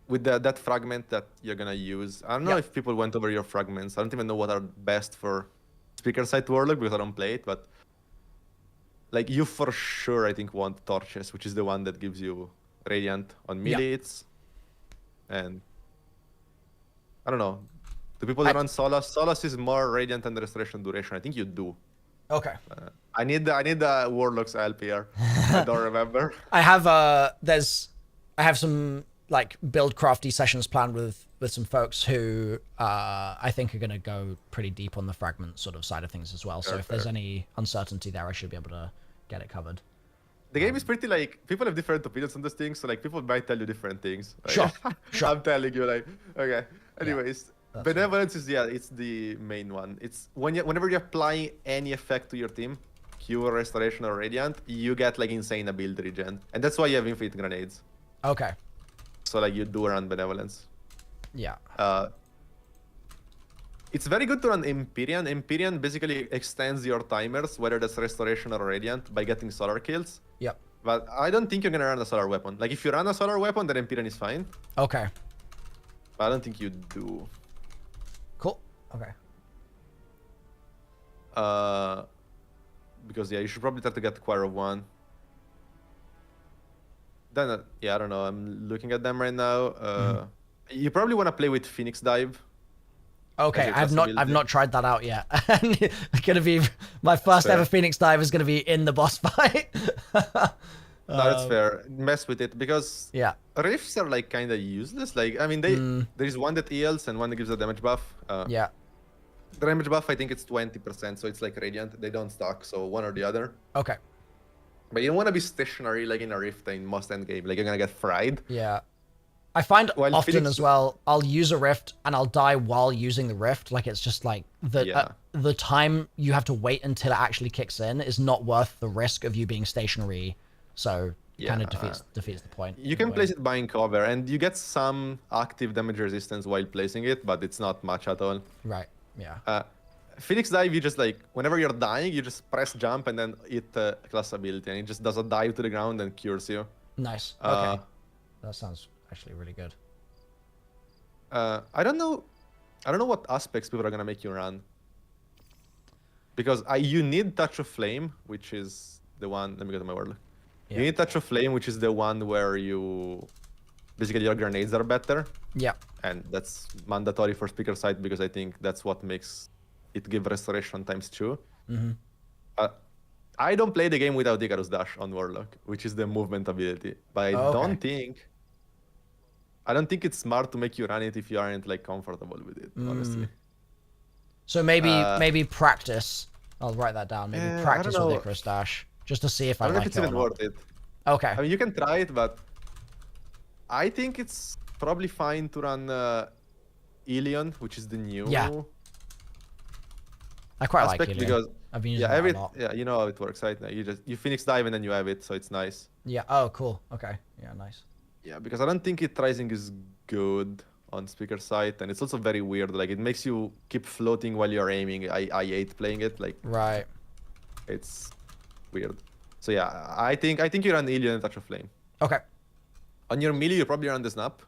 with that fragment that you're gonna use, I don't know if people went over your fragments. I don't even know what are best for speaker side Warlock because I don't play it, but like you for sure I think want Torches, which is the one that gives you Radiant on melee hits. And I don't know. Do people that run Solace? Solace is more Radiant and Restoration duration. I think you do. Okay. I need the Warlock's help here. I don't remember. I have some like build crafty sessions planned with some folks who I think are gonna go pretty deep on the fragment sort of side of things as well. So if there's any uncertainty there, I should be able to get it covered. The game is pretty like, people have different opinions on this thing, so like people might tell you different things. Like, Sure. I'm telling you, like, okay. Anyways, Benevolence is it's the main one. It's whenever you apply any effect to your team, Cure, Restoration, or Radiant, you get like insane ability regen, and that's why you have infinite grenades. Okay. So like you do run Benevolence. Yeah. It's very good to run Empyrean. Empyrean basically extends your timers, whether that's Restoration or Radiant, by getting solar kills. Yep. But I don't think you're gonna run a solar weapon. Like if you run a solar weapon, then Empyrean is fine. Okay. But I don't think you do. Cool. Okay. Because yeah, you should probably try to get Choir of One. Then yeah, I don't know. I'm looking at them right now. You probably want to play with Phoenix Dive. Okay, I've not tried that out yet. It's gonna be my first ever Phoenix Dive is gonna be in the boss fight. No, that's fair. Mess with it because rifts are like kind of useless. Like I mean, there is one that heals and one that gives a damage buff. Yeah. The damage buff I think it's 20%, so it's like Radiant. They don't stack, so one or the other. Okay. But you don't want to be stationary like in a rift in most end game. Like you're gonna get fried. Yeah. I find often as well, I'll use a rift and I'll die while using the rift. Like it's just like the time you have to wait until it actually kicks in is not worth the risk of you being stationary. So kind of defeats the point. You can place it buying cover, and you get some active damage resistance while placing it, but it's not much at all. Right. Yeah. Phoenix Dive, you just like whenever you're dying, you just press jump and then hit class ability, and it just does a dive to the ground and cures you. Nice. Okay. That sounds actually really good. I don't know what aspects people are gonna make you run, because you need Touch of Flame, which is the one. Let me go to my word. You need Touch of Flame, which is the one where you basically your grenades are better. Yeah. And that's mandatory for speaker side because I think that's what makes it give restoration ×2. I don't play the game without Icarus Dash on Warlock, which is the movement ability. But I don't think it's smart to make you run it if you aren't like comfortable with it, honestly. So maybe practice. I'll write that down. Maybe practice with Icarus Dash just to see if I don't know like if it's it or even not. worth it. Okay. I mean, you can try it, but I think it's probably fine to run Ilion, which is the new I quite aspect like Ilion. because I've been using it a lot. you know how it works, right? You Phoenix dive and then you have it, so it's nice. Yeah. Oh, cool. Okay. Yeah, nice. Yeah, because I don't think it rising is good on speaker side, and it's also very weird. Like it makes you keep floating while you're aiming. I hate playing it. Like right. It's weird. So yeah, I think you run Ilion and Touch of Flame. Okay. On your melee, you probably run the Snap.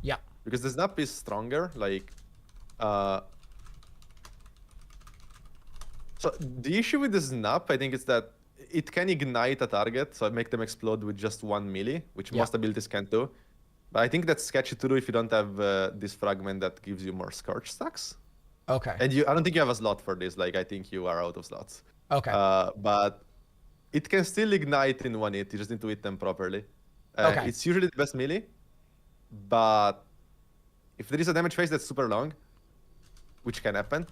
Yeah. Because the Snap is stronger. Like, so the issue with the Snap, I think, is that it can ignite a target, so make them explode with just one melee, which most abilities can't do. But I think that's sketchy to do if you don't have this fragment that gives you more Scorch stacks. Okay. And I don't think you have a slot for this. Like, I think you are out of slots. Okay. But it can still ignite in one hit. You just need to hit them properly. Okay. It's usually the best melee. But if there is a damage phase that's super long, which can happen,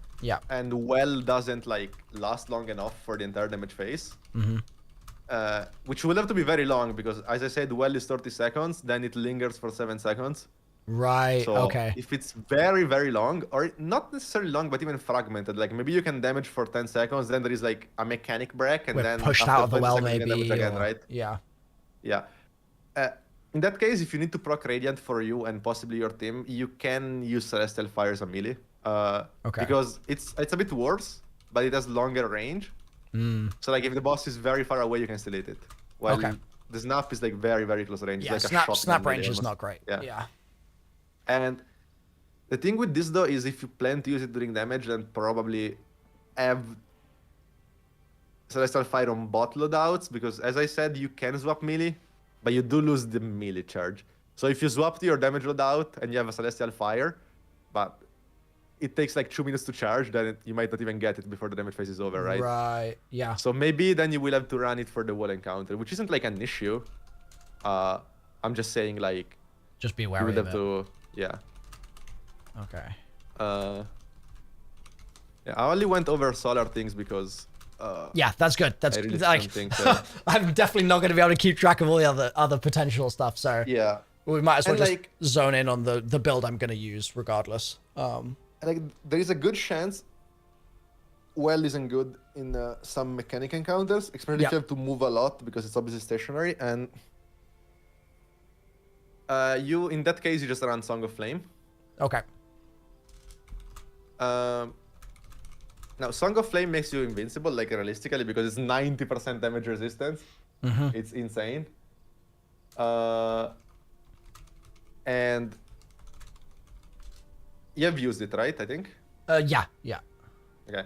and well doesn't like last long enough for the entire damage phase, which will have to be very long because, as I said, well is 30 seconds, then it lingers for 7 seconds. Right. So okay. if it's very, very long, or not necessarily long, but even fragmented, like maybe you can damage for 10 seconds, then there is like a mechanic break, and then pushed after out of the 20 well, seconds, you can maybe. damage again, right? Yeah. Yeah. In that case, if you need to proc Radiant for you and possibly your team, you can use Celestial Fire as a melee. Because it's a bit worse, but it has longer range. So like if the boss is very far away, you can still hit it. While the Snap is like very, very close range. Yeah, it's like snap range is not great. Yeah. And the thing with this though is if you plan to use it during damage, then probably have Celestial Fire on bot loadouts, because as I said, you can swap melee, but you do lose the melee charge. So if you swap to your damage loadout and you have a Celestial Fire, but it takes like 2 minutes to charge, then you might not even get it before the damage phase is over, right? Right, yeah. So maybe then you will have to run it for the wall encounter, which isn't like an issue. I'm just saying like... Just be wary of it. Yeah. Okay. Yeah, I only went over solar things because... yeah, that's good. That's really like... I'm definitely not going to be able to keep track of all the other potential stuff, so... Yeah. We might as well just like, zone in on the build I'm going to use regardless. Like there is a good chance well isn't good in some mechanic encounters, especially if you have to move a lot because it's obviously stationary, and you in that case you just run Song of Flame. Okay. Now Song of Flame makes you invincible, like realistically, because it's 90% damage resistance. It's insane. And you have used it, right? I think. Yeah. Okay.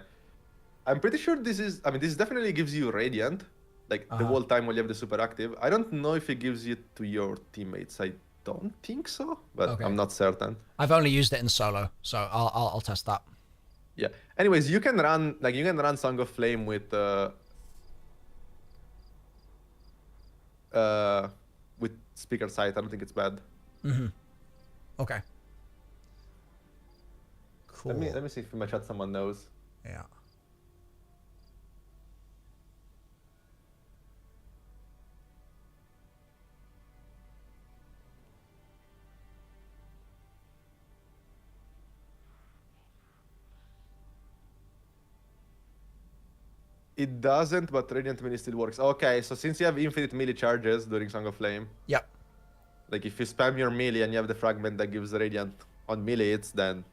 I'm pretty sure this is. I mean, this definitely gives you Radiant, like the whole time while you have the super active. I don't know if it gives it to your teammates. I don't think so, but I'm not certain. I've only used it in solo, so I'll test that. Yeah. Anyways, you can run Song of Flame with speaker sight. I don't think it's bad. Okay. Cool. Let me see if in my chat someone knows. Yeah. It doesn't, but Radiant Melee still works. Okay, so since you have infinite melee charges during Song of Flame, like if you spam your melee and you have the fragment that gives Radiant on melee hits, then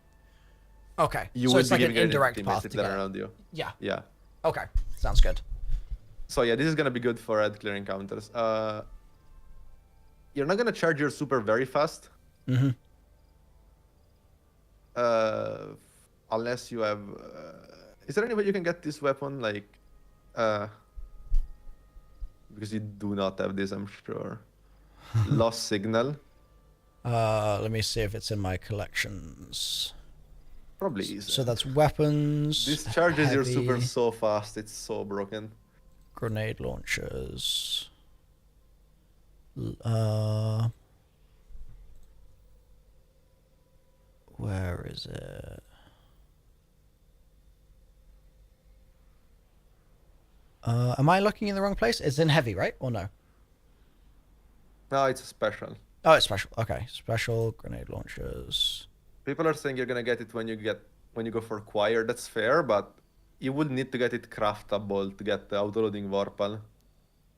you so will it's be like an giving indirect path to that get around you. Yeah. Okay, sounds good. So yeah, this is gonna be good for red clear encounters. You're not gonna charge your super very fast. Unless you have. Is there any way you can get this weapon like because you do not have this, I'm sure. Lost signal. Let me see if it's in my collections. Probably is. So that's weapons. This charges your heavy, super so fast. It's so broken. Grenade launchers. Where is it? Am I looking in the wrong place? It's in heavy, right? Or no? No, it's a special. Oh, it's special. Okay, special grenade launchers. People are saying you're gonna get it when you go for choir. That's fair, but you would need to get it craftable to get the autoloading Vorpal.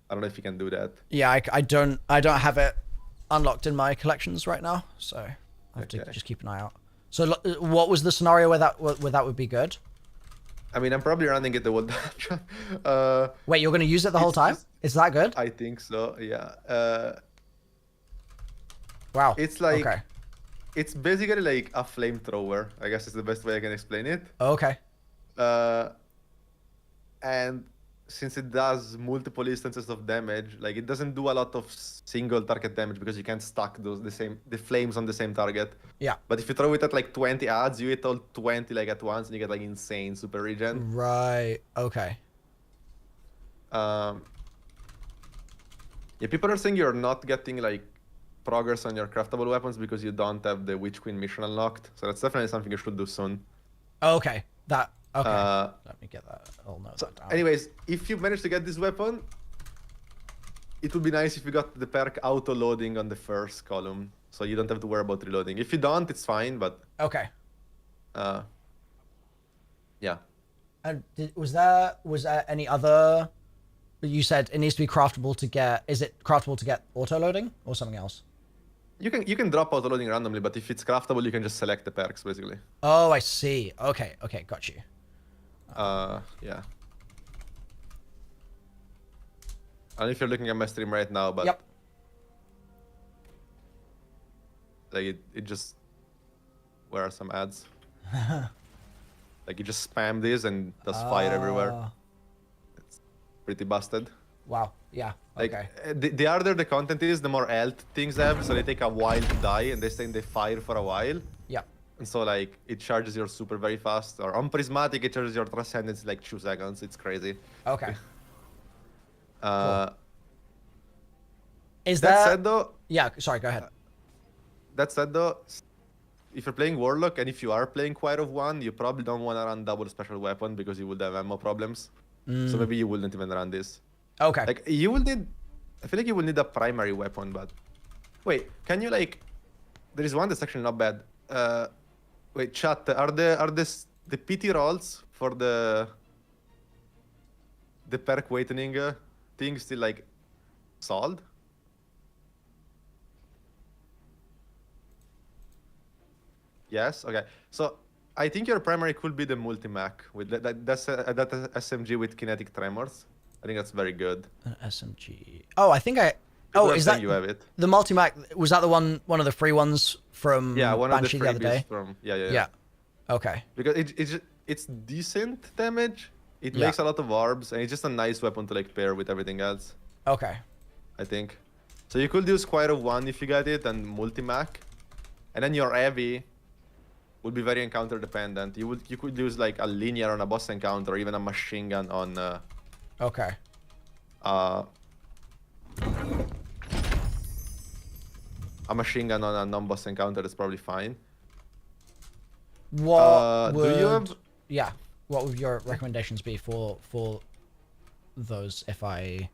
I don't know if you can do that. Yeah, I don't have it unlocked in my collections right now, so I have to just keep an eye out. So what was the scenario where that would be good? I mean, I'm probably running it the whole time. Wait, you're going to use it the whole time? Is that good? I think so, yeah. Wow. It's like, it's basically like a flamethrower. I guess is the best way I can explain it. Okay. And since it does multiple instances of damage, like it doesn't do a lot of single target damage because you can't stack the flames on the same target. Yeah. But if you throw it at like 20 odds, you hit all 20 like at once and you get like insane super regen. Right. Okay. Yeah, people are saying you're not getting like progress on your craftable weapons because you don't have the Witch Queen mission unlocked. So that's definitely something you should do soon. Okay. Okay. Let me get that. I'll note that down. Anyways, if you manage to get this weapon, it would be nice if you got the perk auto-loading on the first column, so you don't have to worry about reloading. If you don't, it's fine, but... Okay. Yeah. And was there any other... You said it needs to be craftable to get... Is it craftable to get auto-loading or something else? You can drop auto-loading randomly, but if it's craftable, you can just select the perks, basically. Oh, I see. Okay, got you. Yeah. I don't know if you're looking at my stream right now, but... Yep. Like, it just... Where are some ads? Like, you just spam this and does fire everywhere. It's pretty busted. Wow, yeah, okay. Like, the harder the content is, the more health things have, so they take a while to die, and they stay in the fire for a while. Yeah. And so, like, it charges your super very fast. Or on Prismatic, it charges your Transcendence in, like, 2 seconds. It's crazy. Okay. Cool. Is that said, though... Yeah, sorry, go ahead. That said, though, if you're playing Warlock, and if you are playing Choir of One, you probably don't want to run double special weapon, because you would have ammo problems. So maybe you wouldn't even run this. Okay. Like, you will need... I feel like you will need a primary weapon, but... Wait, can you, like... There is one that's actually not bad. Wait, chat, are the PT rolls for the perk waitening thing still, like, solved? Yes? Okay. So, I think your primary could be the multi-mac. With that's that SMG with kinetic tremors. I think that's very good. An SMG. Oh, I think is that you have it? The multi-mac? Was that the one of the free ones from one Banshee of the other day? From yeah. Okay. Because it's decent damage. It makes a lot of orbs, and it's just a nice weapon to like pair with everything else. Okay. I think. So you could use Choir of One if you get it, and multi-mac, and then your heavy would be very encounter dependent. You could use like a linear on a boss encounter, or even a machine gun on. Okay. A machine gun on a non-boss encounter is probably fine. What do you have? Yeah. What would your recommendations be for those if I?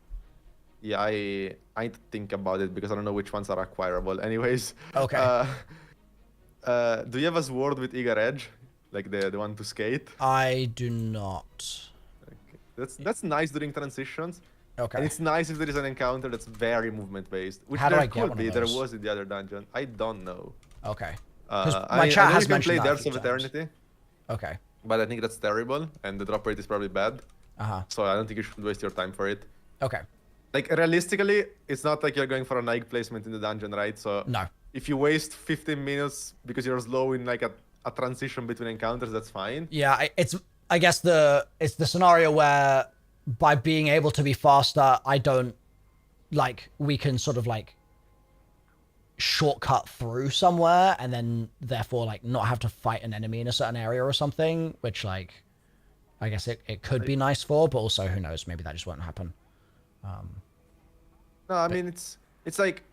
Yeah, I need to think about it because I don't know which ones are acquirable. Anyways. Okay. Do you have a sword with eager edge, like the one to skate? I do not. Okay. That's nice during transitions. Okay. And it's nice if there is an encounter that's very movement based, which How do there I get could one be. of There those? was in the other dungeon. I don't know. Okay. My chat has you can mentioned play that a Depths few of times. Eternity. Okay. But I think that's terrible, and the drop rate is probably bad. So I don't think you should waste your time for it. Okay. Like, realistically, it's not like you're going for a Nike placement in the dungeon, right? So no. If you waste 15 minutes because you're slow in like a transition between encounters, that's fine. Yeah, I guess it's the scenario where by being able to be faster, I don't like we can sort of like shortcut through somewhere and then therefore like not have to fight an enemy in a certain area or something, which like I guess it could be nice for, but also who knows, maybe that just won't happen. No, I mean it's like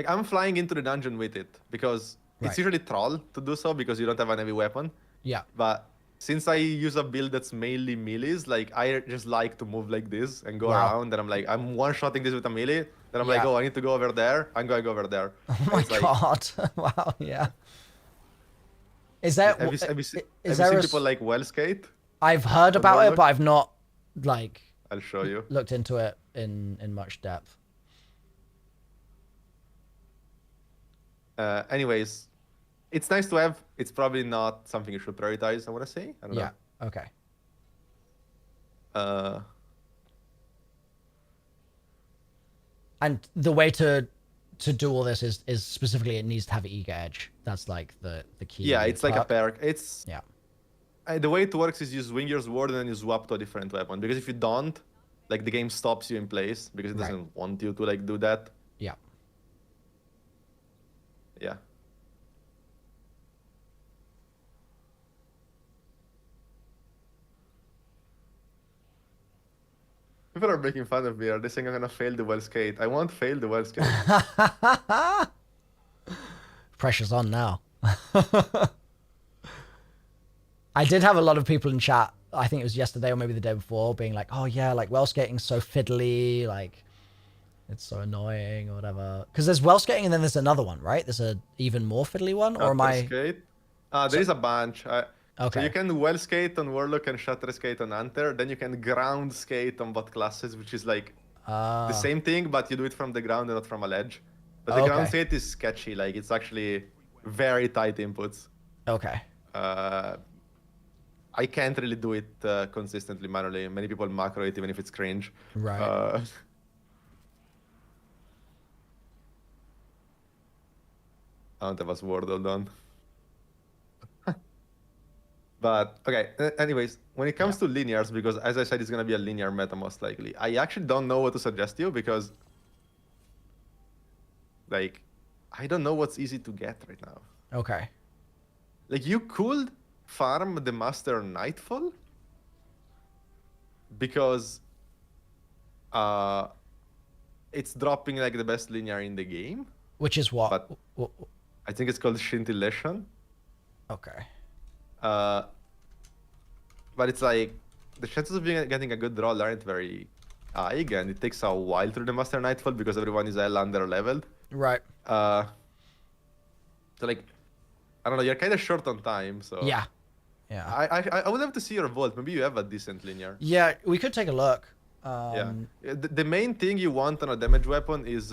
I'm flying into the dungeon with it because it's usually troll to do so because you don't have an heavy weapon. Yeah. But since I use a build that's mainly melees, like I just like to move like this and go around, and I'm like, I'm one-shotting this with a melee, then I'm like, oh, I need to go over there, I'm going over there. Oh my god. Wow, yeah. Is there have you seen people like well skate? I've heard about it, but I've not like I'll show you. Looked into it in much depth. Anyways, it's nice to have. It's probably not something you should prioritize, I want to say. I don't know. Okay. And the way to do all this is specifically it needs to have eager edge. That's like the key. Yeah, it's like a perk. It's yeah. The way it works is you swing your sword and then you swap to a different weapon. Because if you don't, like the game stops you in place because it doesn't want you to like do that. Yeah. Yeah. People are making fun of me. Are they saying I'm gonna fail the well skate? I won't fail the well skate. Pressure's on now. I did have a lot of people in chat, I think it was yesterday or maybe the day before, being like, oh yeah, like well skating's so fiddly, like it's so annoying or whatever. Because there's well skating and then there's another one, right? There's a even more fiddly one, or am I? Skate? There is a bunch. Okay. So you can well skate on Warlock and Shatter skate on Hunter. Then you can ground skate on both classes, which is like the same thing, but you do it from the ground and not from a ledge. But the ground skate is sketchy. Like it's actually very tight inputs. Okay. I can't really do it consistently manually. Many people macro it even if it's cringe. Right. I don't have a sword, hold on. But, okay, anyways, when it comes to linears, because as I said, it's going to be a linear meta most likely, I actually don't know what to suggest you because, like, I don't know what's easy to get right now. Okay. Like, you could farm the Master Nightfall because it's dropping, like, the best linear in the game. Which is what? But I think it's called Scintillation. Okay. But it's like the chances of getting a good roll aren't very high, and it takes a while through the Master Nightfall because everyone is hell under leveled. Right. So like, I don't know, you're kind of short on time, so yeah. I would have to see your vault. Maybe you have a decent linear. Yeah, we could take a look. Yeah. The main thing you want on a damage weapon is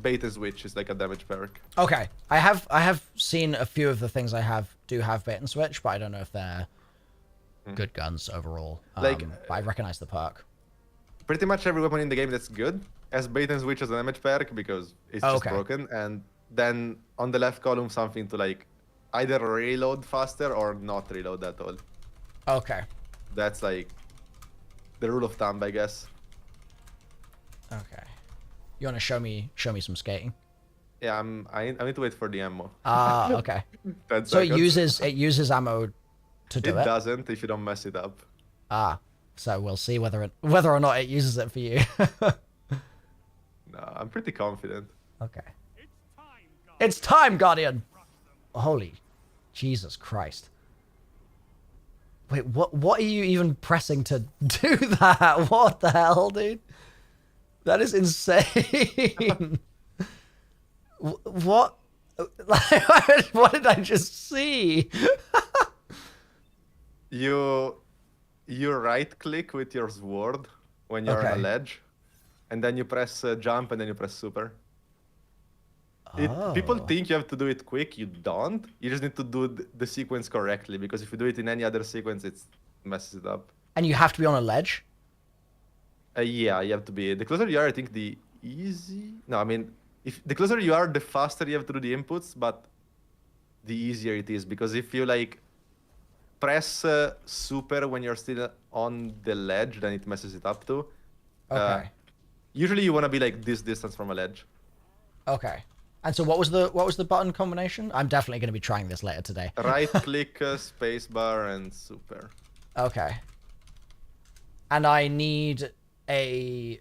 bait and switch is like a damage perk. Okay, I have seen a few of the things I do have bait and switch, but I don't know if they're good guns overall. But I recognize the perk. Pretty much every weapon in the game that's good has bait and switch as a damage perk because it's just broken. And then on the left column, something to like either reload faster or not reload at all. Okay. That's like the rule of thumb, I guess. Okay. You want to show me some skating? Yeah, I need to wait for the ammo. Okay. So it uses ammo to do it? It doesn't if you don't mess it up. So we'll see whether or not it uses it for you. No, I'm pretty confident. Okay. It's time, Guardian! Holy Jesus Christ. Wait, what are you even pressing to do that? What the hell, dude? That is insane. What? What did I just see? You right click with your sword when you're on a ledge, and then you press jump and then you press super. People think you have to do it quick. You don't. You just need to do the sequence correctly because if you do it in any other sequence, it messes it up. And you have to be on a ledge? Yeah, you have to be. The closer you are, I think the easy. No, I mean, if the closer you are, the faster you have to do the inputs, but the easier it is because if you like press super when you're still on the ledge, then it messes it up too. Okay. Usually you want to be like this distance from a ledge. Okay. And so what was the button combination? I'm definitely going to be trying this later today. Right click, spacebar, and super. Okay. And I need the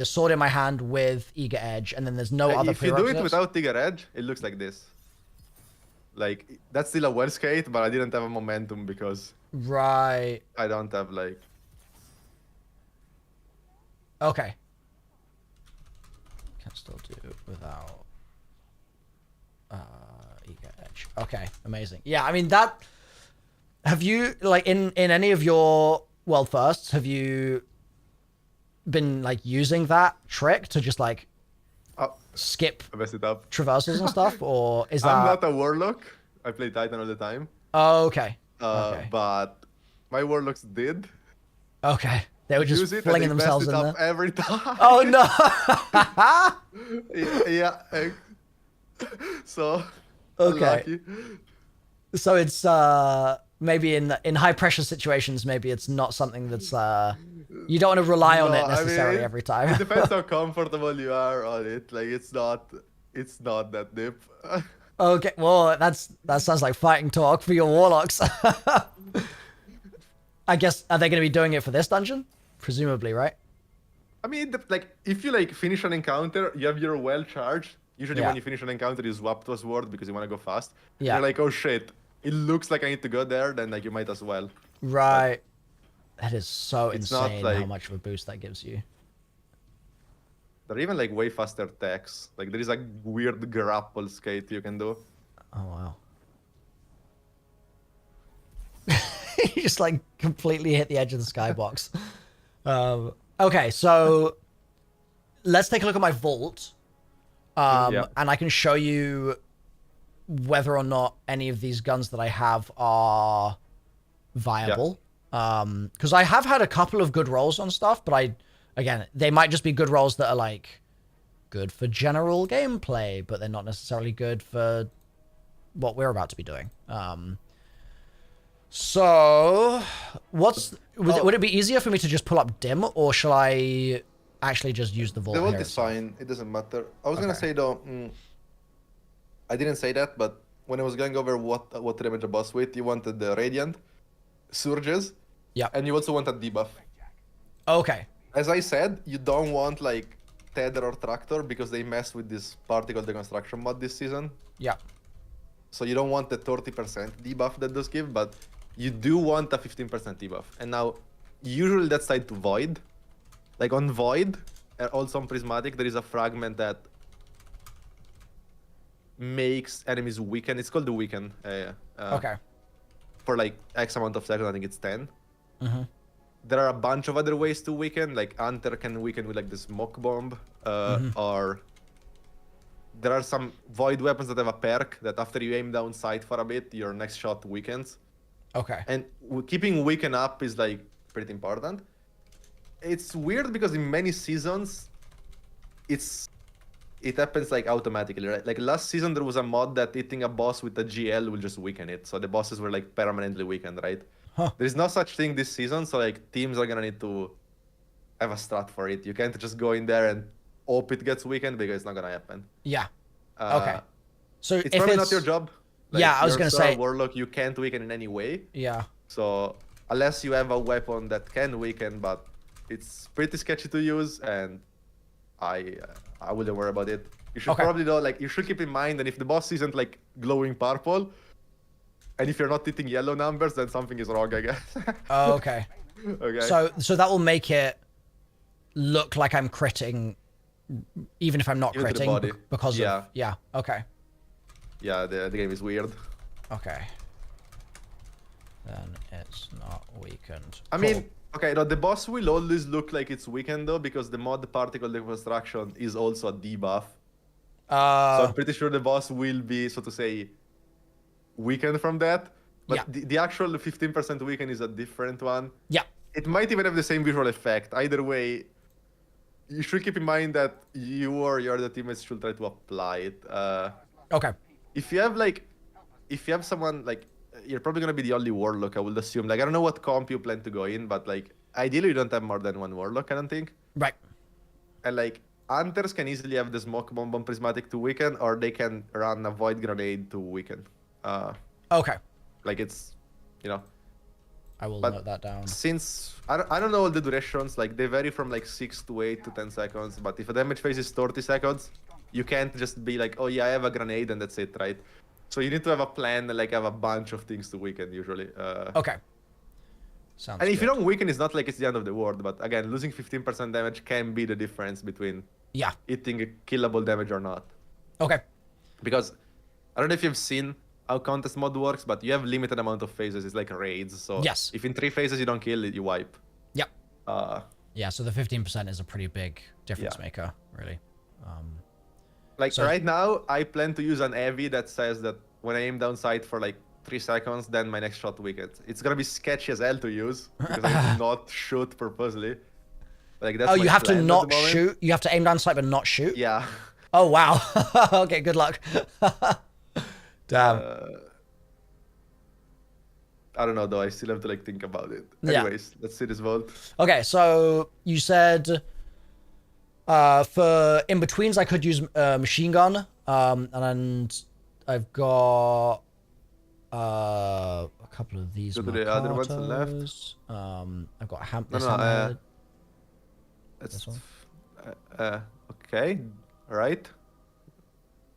sword in my hand with eager edge, and then there's no other If you do it prerequisites? without eager edge, it looks like this. Like, that's still a well skate, but I didn't have a momentum because Right. I don't have like... Okay. Can still do it without eager edge. Okay, amazing. Yeah, I mean that. Have you like in any of your world firsts? Have you been like using that trick to just like skip mess it up traversals and stuff, or is that? I'm not a warlock. I play Titan all the time. Oh, okay. Okay. But my warlocks did. Okay. They were just flinging themselves in there. Every time. Oh no! yeah. So. Okay. Unlucky. So it's maybe in high pressure situations, maybe it's not something that's you don't want to rely on it necessarily every time. It depends how comfortable you are on it. Like it's not that deep. Okay, well that sounds like fighting talk for your warlocks. I guess, are they going to be doing it for this dungeon? Presumably, right? I mean, like, if you, like, finish an encounter, you have your well charged. Usually when you finish an encounter, you swap to a sword because you want to go fast. Yeah. You're like, oh shit, it looks like I need to go there, then, like, you might as well. Right. That is so It's insane not, like... how much of a boost that gives you. There are even, like, way faster techs. Like, there is a weird grapple skate you can do. Oh, wow. You just, like, completely hit the edge of the skybox. Okay, so let's take a look at my vault. And I can show you whether or not any of these guns that I have are viable. Because I have had a couple of good rolls on stuff, but again, they might just be good rolls that are, like, good for general gameplay, but they're not necessarily good for what we're about to be doing. So, would it be easier for me to just pull up dim, or shall I actually just use the vault? The vault is fine. It doesn't matter. I was gonna say though, I didn't say that, but when I was going over what to damage a boss with, you wanted the radiant surges. Yeah. And you also wanted debuff. Okay. As I said, you don't want like tether or tractor because they mess with this particle deconstruction mod this season. Yeah. So you don't want the 30% debuff that does give, but you do want a 15% debuff. And now, usually that's tied to Void. Like on Void, also on Prismatic, there is a fragment that makes enemies weaken. It's called the Weaken. Okay. For like X amount of seconds, I think it's 10. Mm-hmm. There are a bunch of other ways to weaken. Like Hunter can weaken with like the smoke bomb, or there are some Void weapons that have a perk that after you aim down sight for a bit, your next shot weakens. Okay. And keeping weaken up is like pretty important. It's weird because in many seasons, it happens like automatically, right? Like last season, there was a mod that hitting a boss with a GL will just weaken it. So the bosses were like permanently weakened, right? Huh. There is no such thing this season. So like teams are gonna need to have a strat for it. You can't just go in there and hope it gets weakened because it's not gonna happen. Yeah. Okay. So it's if probably not your job. Like, yeah, I was gonna say warlock, you can't weaken in any way. Yeah. So unless you have a weapon that can weaken, but it's pretty sketchy to use, and I wouldn't worry about it. You should probably know, like, you should keep in mind that if the boss isn't like glowing purple, and if you're not hitting yellow numbers, then something is wrong, I guess. Oh, okay. Okay. So that will make it look like I'm critting, even if I'm not Even to the critting, body. because Yeah. of yeah. Okay. Yeah, the game is weird. Okay. Then it's not weakened. I mean, okay, no, the boss will always look like it's weakened though, because the mod particle deconstruction is also a debuff. So I'm pretty sure the boss will be, so to say, weakened from that. But the actual 15% weaken is a different one. Yeah. It might even have the same visual effect. Either way, you should keep in mind that you or your other teammates should try to apply it. Okay. If you have someone like, you're probably gonna be the only warlock, I would assume. Like, I don't know what comp you plan to go in, but like, ideally you don't have more than one Warlock, I don't think. Right. And like Hunters can easily have the Smoke Bomb on Prismatic to weaken, or they can run a Void Grenade to weaken. Okay. Like it's, you know. I will note that down. Since I don't know all the durations, like they vary from like 6 to 8 to 10 seconds. But if a damage phase is 30 seconds, you can't just be like, oh yeah, I have a grenade and that's it, right? So you need to have a plan, like have a bunch of things to weaken usually. Okay. Sounds and if good. you don't weaken, it's not like it's the end of the world. But again, losing 15% damage can be the difference between hitting a killable damage or not. Okay. Because I don't know if you've seen how contest mode works, but you have limited amount of phases. It's like raids. So yes. If in 3 phases you don't kill it, you wipe. Yep. Yeah, so the 15% is a pretty big difference maker, really. Like right now, I plan to use an heavy that says that when I aim down sight for like 3 seconds, then my next shot weakens. It's gonna be sketchy as hell to use because I have to not shoot purposely. Like that's you have to not shoot. You have to aim down sight but not shoot. Yeah. Oh wow. Okay, good luck. Damn. I don't know though. I still have to like think about it. Anyways, let's see this vault. Okay, so you said for in betweens I could use machine gun, and I've got a couple of these. Go to the other ones on the left. I've got a hammer. This one. Okay, right.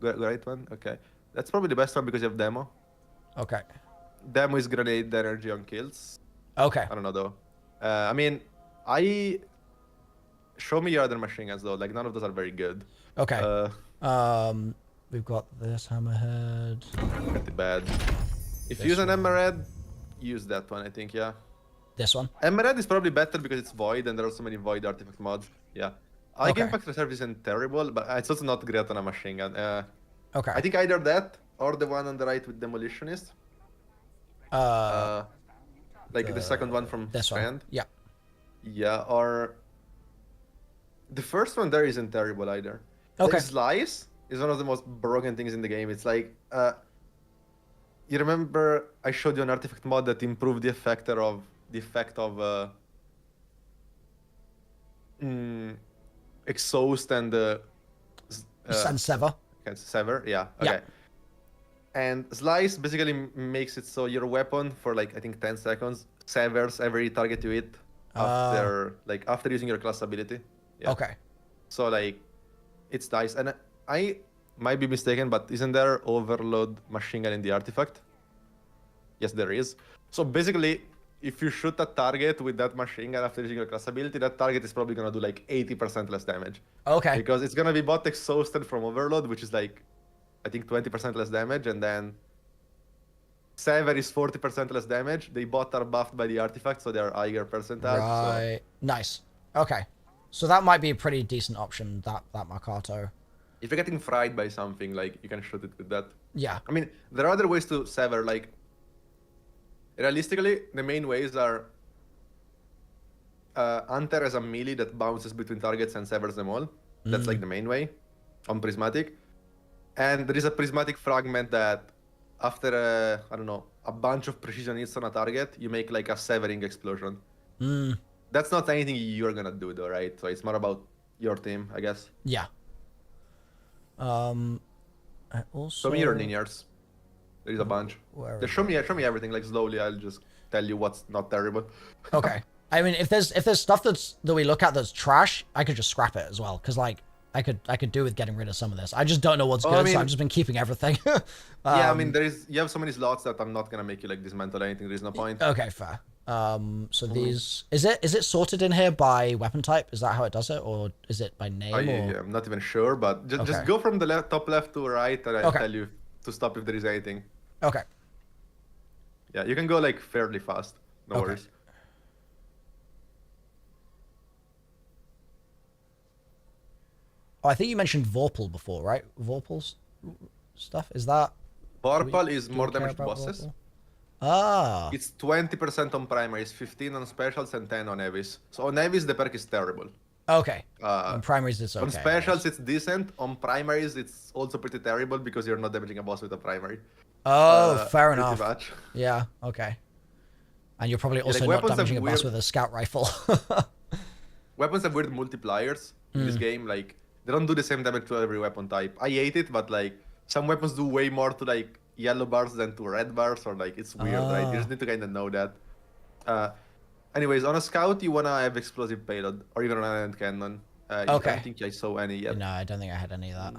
Right one. Okay, that's probably the best one because you have demo. Okay. Demo is grenade energy on kills. Okay. I don't know though. I mean, show me your other machine guns though. Like none of those are very good. Okay. We've got this hammerhead. Pretty bad. If you use an emerald, use that one. I think This one. Emerald is probably better because it's void and there are so many void artifact mods. Yeah. Like Impact Reserve isn't terrible, but it's also not great on a machine gun. Okay. I think either that or the one on the right with Demolitionist. Like the second one from this Strand. one. Yeah. Yeah, or the first one there isn't terrible either. Okay. The Slice is one of the most broken things in the game. It's like you remember I showed you an artifact mod that improved the effect of exhaust and sever. Sever, yeah. Okay. Yeah. And Slice basically makes it so your weapon for like I think 10 seconds severs every target you hit after using your class ability. Yeah. Okay. So like it's nice, and I might be mistaken, but isn't there overload machine gun in the artifact? Yes, there is. So basically, if you shoot a target with that machine gun after using your class ability, that target is probably gonna do like 80% less damage. Okay. Because it's gonna be both exhausted from overload, which is like I think 20% less damage, and then Sever is 40% less damage. They both are buffed by the artifact, so they're higher percentage. Right. So. Nice. Okay. So that might be a pretty decent option, that Marcato. If you're getting fried by something, like, you can shoot it with that. Yeah. I mean, there are other ways to sever, like, realistically, the main ways are Hunter as a melee that bounces between targets and severs them all. That's like the main way on Prismatic. And there is a Prismatic fragment that after, I don't know, a bunch of precision hits on a target, you make like a severing explosion. That's not anything you're gonna do though, right? So it's more about your team, I guess. Yeah. I also... Show me your linears. There is a bunch. Just show me everything, like slowly. I'll just tell you what's not terrible. Okay. I mean, if there's stuff that we look at that's trash, I could just scrap it as well, because like I could do with getting rid of some of this. I just don't know what's good, so I've just been keeping everything. Yeah, I mean, you have so many slots that I'm not gonna make you like dismantle anything. There's no point. Okay, fair. So these is it sorted in here by weapon type? Is that how it does it, or is it by name? Yeah, I'm not even sure, but just go from the top left to right, and I'll tell you to stop if there is anything. Okay. Yeah, you can go like fairly fast. No worries. Oh, I think you mentioned Vorpal before, right? Vorpal's stuff, is that? Vorpal is more damage to bosses. Vorpal? Ah. It's 20% on primaries, 15 on specials, and 10 on heavies. So on heavies, the perk is terrible. Okay. On primaries, it's okay. On specials, it's decent. On primaries, it's also pretty terrible because you're not damaging a boss with a primary. Oh, fair enough. Much. Yeah, okay. And you're probably also like, not weapons have damaging a boss weird- with a scout rifle. Weapons have weird multipliers in this game. Like, they don't do the same damage to every weapon type. I hate it, but like, some weapons do way more to like yellow bars than to red bars, or like, it's weird, right? You just need to kind of know that. Anyways, on a scout, you wanna have explosive payload, or even on an hand cannon. I don't think I saw any yet. No, I don't think I had any of that.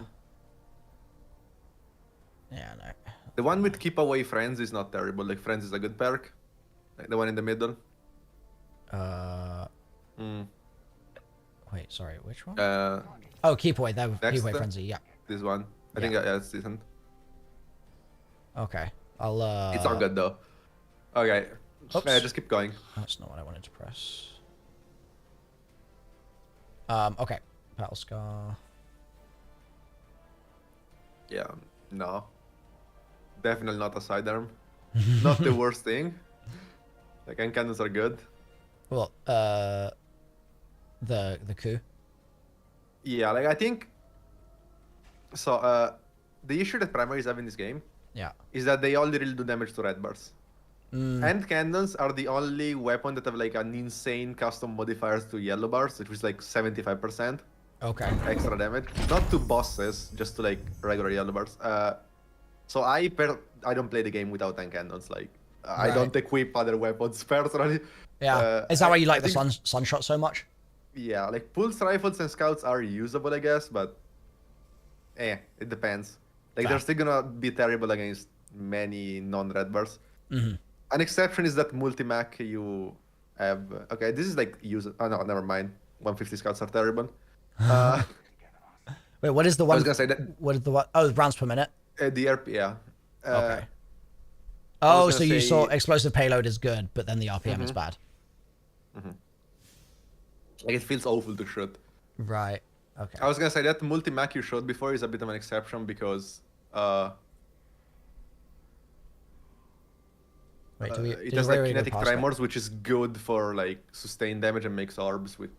Yeah, no. The one with keep away friends is not terrible. Like, friends is a good perk. Like the one in the middle. Wait, sorry, which one? Oh, keep away. That keep away frenzy. Yeah. This one. I think it's decent. Okay, I'll. It's not good though. Okay. Just keep going. That's not what I wanted to press. Okay. Battle scar. Yeah. No. Definitely not a sidearm. Not the worst thing. Like, hand cannons are good. Well, the coup. Yeah, like, I think. So, the issue that primaries have in this game. Yeah. Is that they only really do damage to red bars. Hand cannons are the only weapon that have like an insane custom modifiers to yellow bars, which is like 75%. Okay. Extra damage, not to bosses, just to like regular yellow bars. So I don't play the game without hand cannons. Like, I don't equip other weapons personally. Yeah. Is that why you like the sunshot so much? Yeah, like pulse rifles and scouts are usable, I guess, but it depends. Like, they're still gonna be terrible against many non-red bars. An exception is that multi-mac you have. Okay, this is like Oh no, never mind. 150 scouts are terrible. Wait, what is the one? I was gonna say that. What is the one? Oh, rounds per minute. The RP, yeah. Okay. Oh, so you saw explosive payload is good, but then the RPM is bad. Like, it feels awful to shoot. Right. Okay. I was gonna say that multi-mac you showed before is a bit of an exception because Wait, it has like kinetic tremors, which is good for like sustained damage and makes orbs with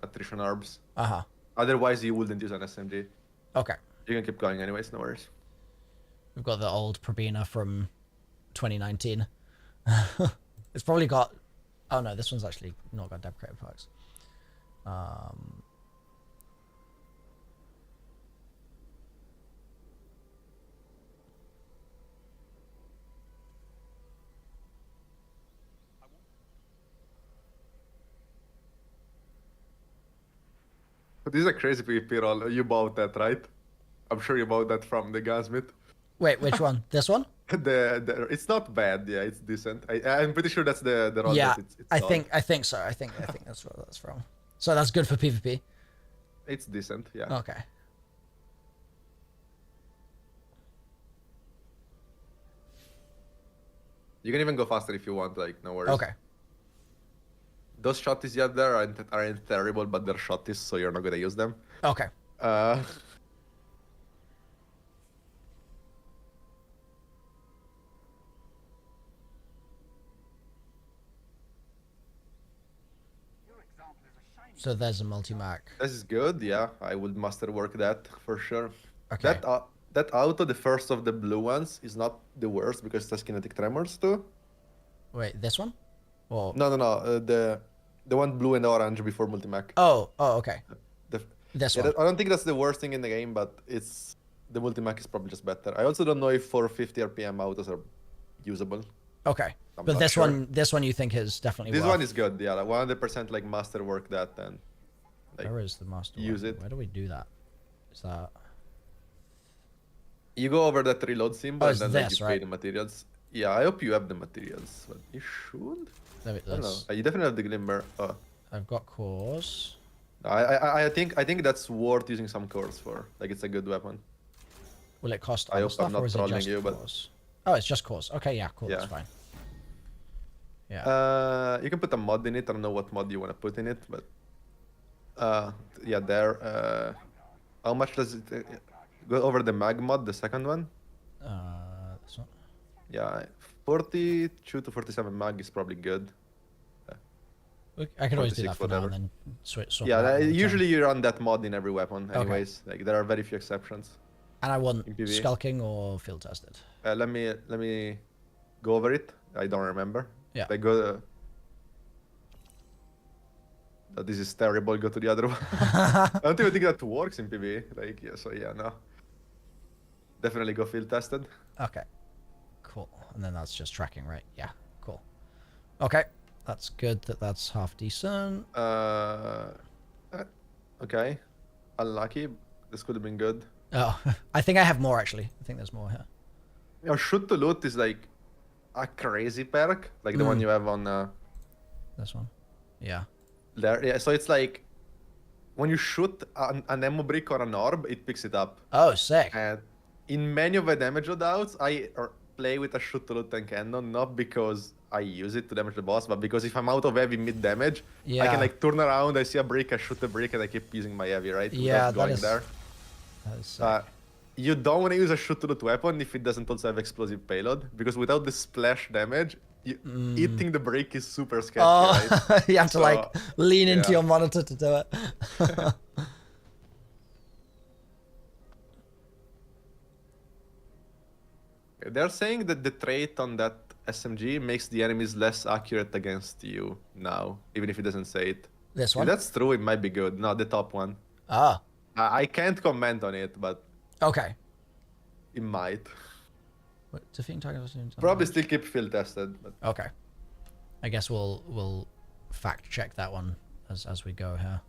attrition orbs. Otherwise, you wouldn't use an SMG. Okay. You can keep going anyways, no worries. We've got the old Probina from 2019. It's probably got. Oh no, this one's actually not got deprecated perks. This is a crazy PvP roll. You bought that, right? I'm sure you bought that from the gunsmith. Wait, which one? This one? It's not bad. Yeah, it's decent. I'm pretty sure that's the roll. Yeah, it's I think so. I think that's where that's from. So that's good for PvP. It's decent. Yeah. Okay. You can even go faster if you want. Like, no worries. Okay. Those shotties yet there aren't terrible, but they're shotties, so you're not gonna use them. Okay. So there's a multi-mac. This is good, yeah. I would masterwork that for sure. Okay. That auto, the first of the blue ones, is not the worst because it has kinetic tremors too. Wait, this one? Or... No. The one blue and orange before multi-mac. Oh, okay. This one. I don't think that's the worst thing in the game, but the multi-mac is probably just better. I also don't know if 450 RPM autos are usable. Okay. I'm But not this sure. one you think is definitely This worth. one is good, yeah. Like 100% like masterwork that and like, where is the master? use it. Where do we do that? Is that? You go over that reload symbol and then this, like, you pay right? the materials. Yeah, I hope you have the materials, but you should. There I don't know. You definitely have the glimmer. I've got cores. I think that's worth using some cores for. Like, it's a good weapon. Will it cost I other hope stuff I'm not or is it trolling just you, but cores? Oh, it's just cores. Okay, yeah, cool. That's fine. Yeah. You can put a mod in it. I don't know what mod you want to put in it, but yeah, there. How much does it go over the mag mod, the second one? This one. Yeah, 42 to 47 mag is probably good. I can always do 46, that for now whatever. and then swap Yeah, it out all the usually time. you run that mod in every weapon, anyways. Like, there are very few exceptions. And I want in PvE. skulking or field tested. Let me go over it. I don't remember. Yeah. Like go. This is terrible. Go to the other one. I don't even think that works in PvE. Like yeah. So yeah, no. Definitely go field tested. Okay. Cool. And then that's just tracking, right? Yeah. Cool. Okay. That's good that that's half decent. Okay. Unlucky. This could have been good. Oh, I think I have more actually. I think there's more here. You know, shoot to loot is like a crazy perk, like the one you have on. This one. Yeah. There. Yeah. So it's like when you shoot an ammo brick or an orb, it picks it up. Oh, sick. And in many of the damage loadouts, I play with a shoot to loot and cannon, not because I use it to damage the boss, but because if I'm out of heavy mid damage, I can like turn around, I see a brick, I shoot the brick, and I keep using my heavy, right? Yeah, without going that is, there. That is sick. You don't want to use a shoot to loot weapon if it doesn't also have explosive payload, because without the splash damage, hitting the brick is super sketchy, right? You have to like lean into your monitor to do it. They're saying that the trait on that SMG makes the enemies less accurate against you now, even if it doesn't say it. This one? If that's true, it might be good. No, the top one. Ah. I can't comment on it, but... Okay. It might. What, defeating targets... Probably still keep field tested. But... Okay. I guess we'll fact check that one as we go here.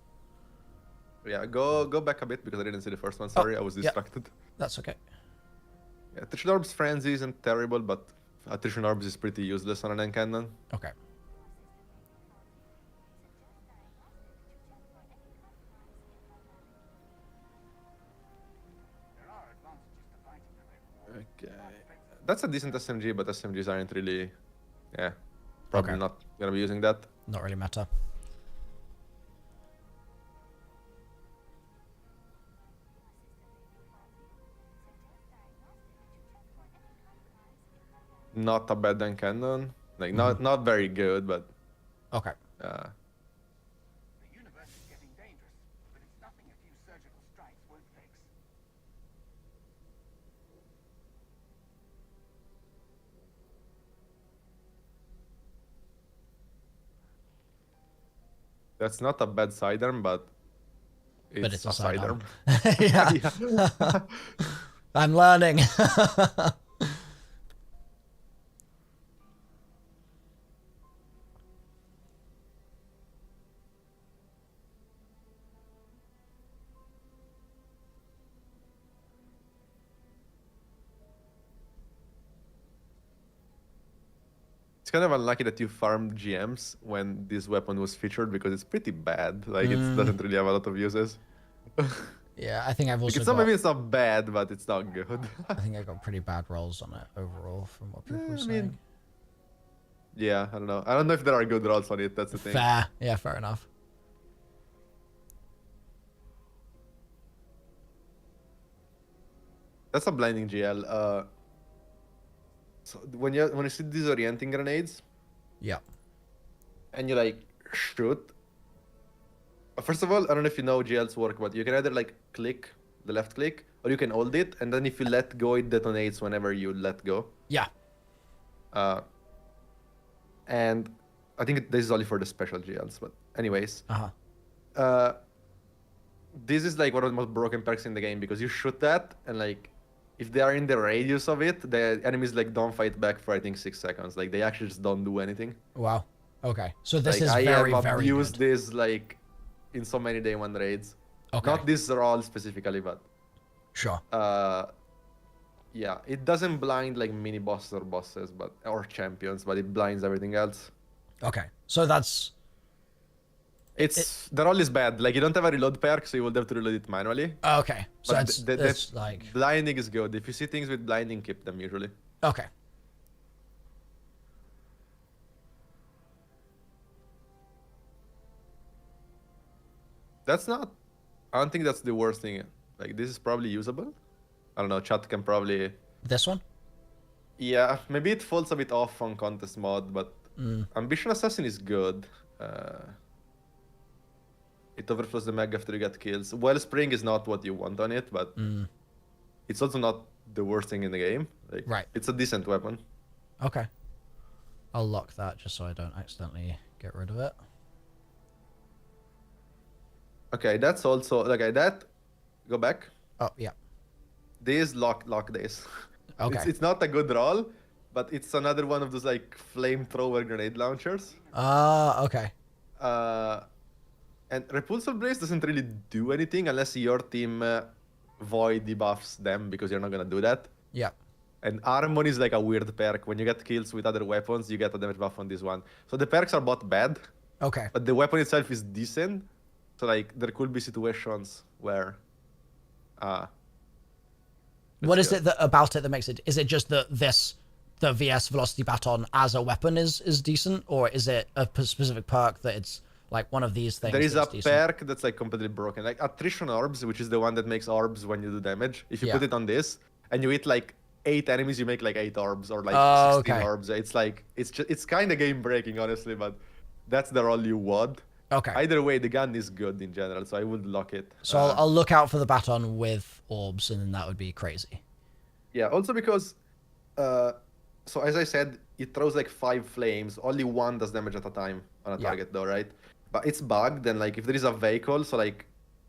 Yeah, go back a bit because I didn't see the first one. Sorry, I was distracted. That's okay. Yeah, Attrition Orb's Frenzy isn't terrible, but Attrition Orbs is pretty useless on an end cannon. Okay. Okay. That's a decent SMG, but SMGs aren't really... Yeah. Probably not gonna be using that. Not really matter. Not a bad end cannon. Like, not very good, but... Okay. The universe is getting dangerous, but it's nothing a few surgical strikes won't fix. That's not a bad sidearm, but it's a sidearm. Yeah. I'm learning. It's kind of unlucky that you farmed GMs when this weapon was featured because it's pretty bad. Like, it doesn't really have a lot of uses. Yeah, I think I've also maybe it's not bad, but it's not good. I think I got pretty bad rolls on it overall from what people were saying. Yeah, I don't know. I don't know if there are good rolls on it, that's the thing. Fair. Yeah, fair enough. That's a blinding GL. So when you see disorienting grenades, and you like shoot. First of all, I don't know if you know GLs work, but you can either like click the left click, or you can hold it, and then if you let go, it detonates whenever you let go. Yeah. And I think this is only for the special GLs, but anyways. This is like one of the most broken perks in the game because you shoot that, and like if they are in the radius of it, the enemies like don't fight back for I think 6 seconds. Like they actually just don't do anything. Wow. Okay. So this like, is I very, have very abused good. this like in so many day one raids. Okay. Not this role specifically, but sure. Yeah, it doesn't blind like mini bosses or bosses, or champions, but it blinds everything else. Okay. So that's the roll is bad. Like you don't have a reload perk, so you will have to reload it manually. Okay. So but it's like blinding is good. If you see things with blinding, keep them usually. Okay. That's not... I don't think that's the worst thing. Like, this is probably usable. I don't know, chat can probably... This one? Yeah, maybe it falls a bit off on contest mod, but Ambition Assassin is good. It overflows the mag after you get kills. Wellspring is not what you want on it, but it's also not the worst thing in the game. Like, right. It's a decent weapon. Okay. I'll lock that just so I don't accidentally get rid of it. Okay, that's also okay. That go back. Oh yeah. This lock this. Okay. It's not a good roll, but it's another one of those like flamethrower grenade launchers. Ah, okay. And Repulsor Blaze doesn't really do anything unless your team void debuffs them, because you're not gonna do that. Yeah. And Harmony is like a weird perk. When you get kills with other weapons, you get a damage buff on this one. So the perks are both bad. Okay. But the weapon itself is decent. So like there could be situations where what is it about it that makes it? Is it just that the VS Velocity Baton as a weapon is decent, or is it a specific perk that it's like one of these things? There is a decent? perk that's like completely broken. Like Attrition Orbs, which is the one that makes orbs when you do damage. If you put it on this and you hit like 8 enemies, you make like 8 orbs or like 16 orbs. It's like it's kind of game breaking, honestly, but that's the roll you want. Okay. Either way, the gun is good in general, so I would lock it. So I'll look out for the baton with orbs, and then that would be crazy. Yeah, also because, so as I said, it throws like 5 flames. Only one does damage at a time on a target, though, right? But it's bugged, and like if there is a vehicle, so like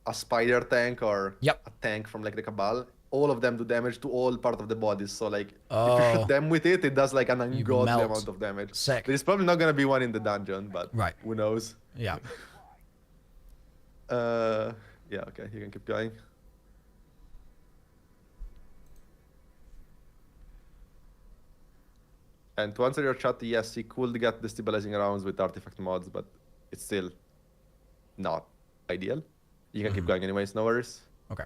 a spider tank or a tank from like the Cabal, all of them do damage to all part of the bodies. So like if you shoot them with it, it does like an ungodly amount of damage. Sick. There's probably not gonna be one in the dungeon, but who knows? Yeah. Yeah, okay, you can keep going. And to answer your chat, yes, he could get destabilizing rounds with artifact mods, but it's still not ideal. You can keep going anyways, no worries. Okay.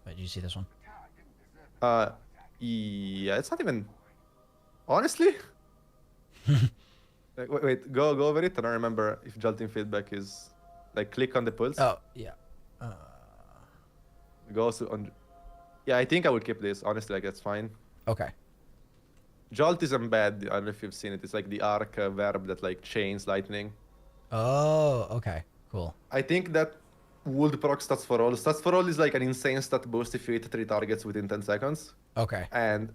Wait, did you see this one? Yeah, it's not even... Honestly? wait, go over it. I don't remember if jolting feedback is... Like, click on the pulse. Oh, yeah. Go on... Yeah, I think I would keep this. Honestly, like, that's fine. Okay. Jolt isn't bad. I don't know if you've seen it. It's like the arc verb that, like, chains lightning. Oh, okay. Cool. I think that would proc Stats for All. Stats for All is like an insane stat boost if you hit 3 targets within 10 seconds. Okay. And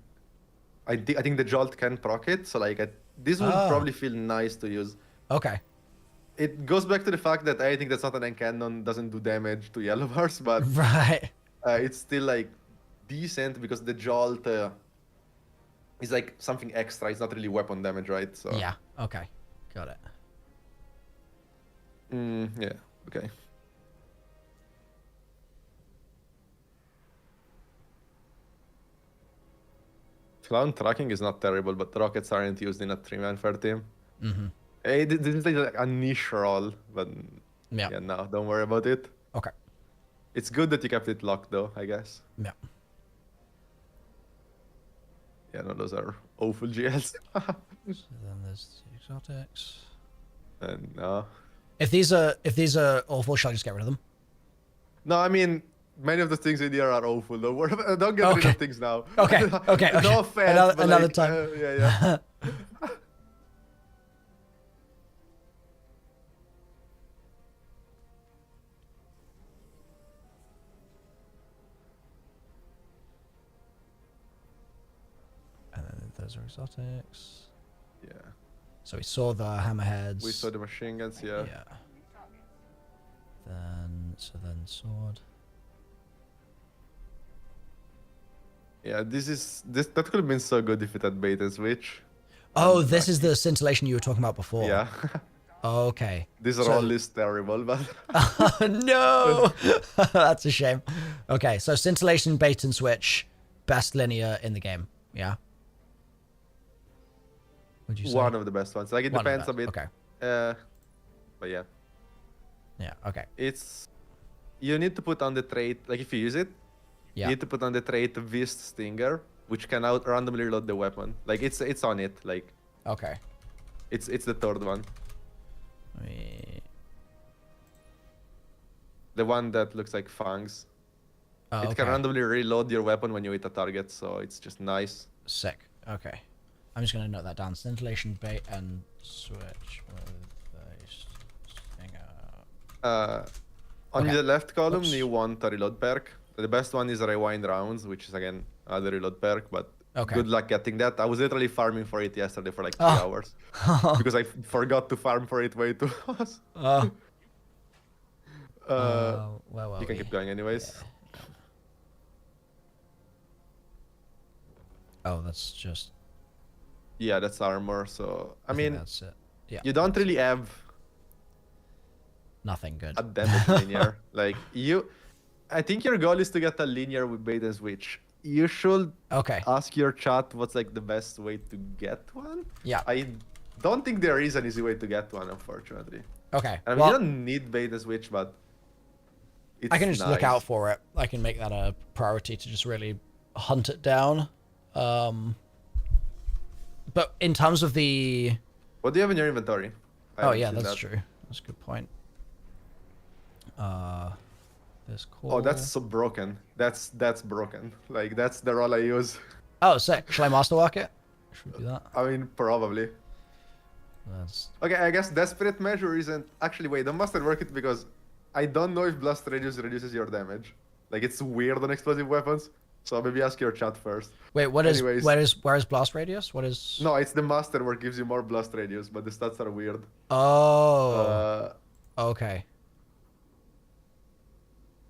I think the Jolt can proc it, so like this would probably feel nice to use. Okay. It goes back to the fact that I think that's not an end cannon, doesn't do damage to yellow bars, but it's still like decent because the Jolt is like something extra. It's not really weapon damage, right? So yeah. Okay. Got it. Yeah. Okay. Clown tracking is not terrible, but rockets aren't used in a 3-man fair team. This is like a niche roll, but yeah, no, don't worry about it. Okay. It's good that you kept it locked, though, I guess. Yeah. Yeah, no, those are awful GLs. So then there's the exotics. And no. If these are awful, shall I just get rid of them? No, I mean, many of the things in here are awful. Don't get rid of things now. Okay. Okay. No offense. Another time. Yeah. And then those are exotics. Yeah. So we saw the hammerheads. We saw the machine guns, yeah. Yeah. Then sword. Yeah, that could have been so good if it had bait and switch. Oh, this is the scintillation you were talking about before. Yeah. Okay. This roll is terrible, but... Oh, no! That's a shame. Okay, so scintillation, bait and switch, best linear in the game. Yeah? Would you say? One of the best ones. Like, it depends a bit. Okay. But yeah. Yeah, okay. It's... You need to put on the trait... Like, if you use it, you need to put on the trait Vist Stinger, which can randomly reload the weapon. Like, it's on it. Like... Okay. It's the third one. The one that looks like fangs. Oh, it can randomly reload your weapon when you hit a target, so it's just nice. Sick. Okay. I'm just going to note that down. Scintillation, bait, and switch with a stinger. On the left column, you want a reload perk. The best one is Rewind Rounds, which is, again, another reload perk, but Okay. Good luck getting that. I was literally farming for it yesterday for like 3 hours. Because I forgot to farm for it way too fast. Where You can keep going anyways. Yeah. Oh, that's just... Yeah, that's armor, so... I mean, that's it. Yeah. you don't really have... Nothing good. A damage linear. Like, I think your goal is to get a linear with bait and switch. You should ask your chat what's like the best way to get one. Yeah. I don't think there is an easy way to get one, unfortunately. Okay. I mean, you don't need bait and switch, but it's I can just look nice. out for it. I can make that a priority to just really hunt it down. But in terms of the... What do you have in your inventory? Oh yeah, that's true. That's a good point. This cool. Oh, that's so broken. That's broken. Like, that's the roll I use. Oh, sick. Shall I masterwork it? Should we do that? I mean, probably. That's... Okay, I guess Desperate Measure isn't... Actually, wait, don't masterwork it because I don't know if Blast Radius reduces your damage. Like, it's weird on explosive weapons. So maybe ask your chat first. Wait, what is... Anyways, where is Blast Radius? What is... No, it's the Masterwork gives you more Blast Radius, but the stats are weird. Oh. Okay.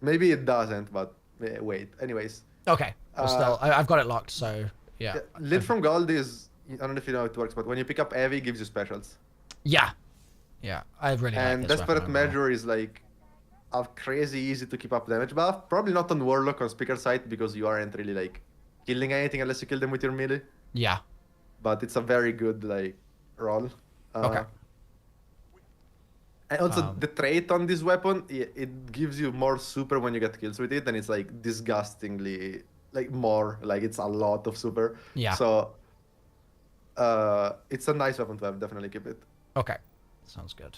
Maybe it doesn't, but wait. Anyways. Okay. Well, still, I've got it locked, so yeah. Lid from Gold is... I don't know if you know how it works, but when you pick up Heavy, it gives you specials. Yeah. Yeah, I really like And this Desperate weapon Measure is like a crazy easy to keep up damage buff. Probably not on Warlock on Speaker Sight because you aren't really like killing anything unless you kill them with your melee. Yeah. But it's a very good like roll. Okay. And also the trait on this weapon, it gives you more super when you get kills with it, and it's like disgustingly like more, like it's a lot of super. Yeah. So it's a nice weapon to have, definitely keep it. Okay. Sounds good.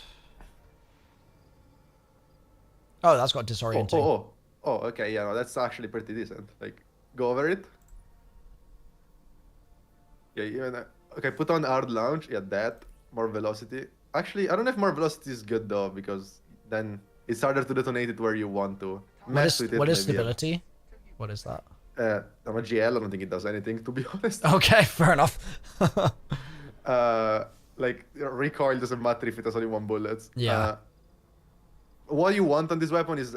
Oh, that's got disorienting. Oh, okay, yeah, no, that's actually pretty decent. Like, go over it. Yeah, even okay, put on hard launch, yeah, that, more velocity. Actually, I don't know if more velocity is good though, because then it's harder to detonate it where you want to. What is stability? What is that? I'm a GL, I don't think it does anything, to be honest. Okay, fair enough. Like, recoil doesn't matter if it has only 1 bullet. Yeah. What you want on this weapon is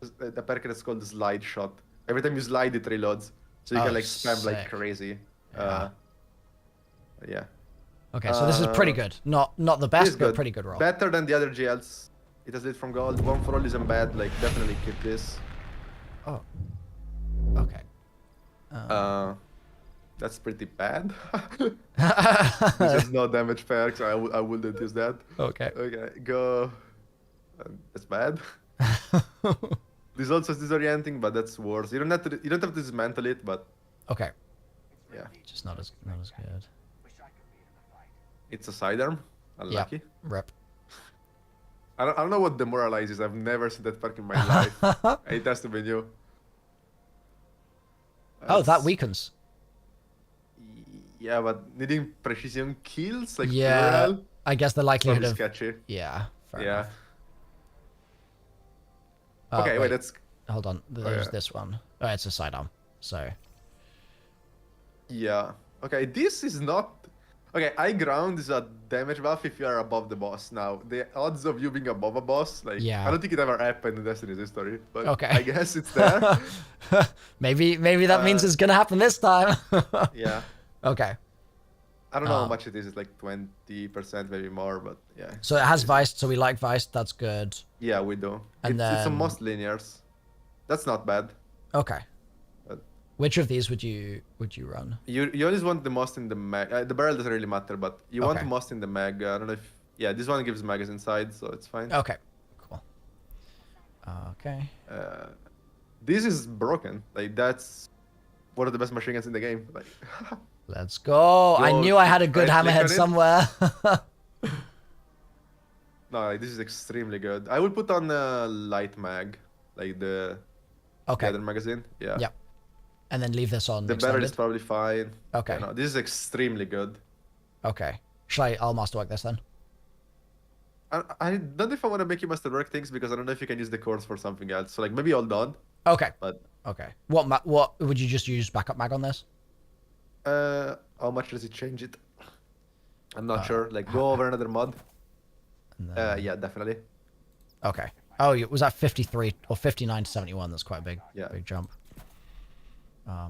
the perk that's called Slide Shot. Every time you slide, it reloads. So you can like spam like crazy. Yeah. Okay, so this is pretty good. Not the best, but pretty good roll. Better than the other GLs. It has Lead from Gold. 1 for all isn't bad. Like, definitely keep this. Oh. Okay. That's pretty bad. There's no damage perks. I wouldn't use that. Okay. Okay, go. That's bad. This also is disorienting, but that's worse. You don't have to dismantle it, but okay. Yeah. Just not as good. It's a sidearm. Unlucky. Yep. Rip. I don't know what demoralizes. I've never seen that perk in my life. It has to be new. Oh, that weakens. Yeah, but needing precision kills, like yeah, I guess the likelihood of sketchy. Yeah. Fair yeah. enough. Okay, wait. That's hold on. There's this one. Oh, it's a sidearm. So. Yeah. Okay, this is not. Okay, high ground is a damage buff if you are above the boss. Now, the odds of you being above a boss, like, I don't think it ever happened in Destiny's history, but okay. I guess it's there. maybe that means it's gonna happen this time. Yeah. Okay. I don't know how much it is. It's like 20%, maybe more, but yeah. So it has Vice, so we like Vice. That's good. Yeah, we do. And it's a most linears. That's not bad. Okay. Which of these would you run? You always want the most in the mag. The barrel doesn't really matter, but you want the most in the mag. I don't know if this one gives mags inside, so it's fine. Okay, cool. Okay. This is broken. Like that's one of the best machine guns in the game. Like. Let's go. I knew I had a good hammerhead somewhere. No, like, this is extremely good. I would put on a light mag, like the other magazine. Yeah. Yep. And then leave this on. The barrel is probably fine. Okay. Yeah, no, this is extremely good. Okay. I'll masterwork this then. I don't know if I want to make you masterwork things because I don't know if you can use the cores for something else. So like maybe hold on. Okay. But okay. What would you just use backup mag on this? How much does it change it? I'm not sure. Like, go over another mod. Yeah, definitely. Okay. Oh, was that 53 or 59 to 71? That's quite a big jump.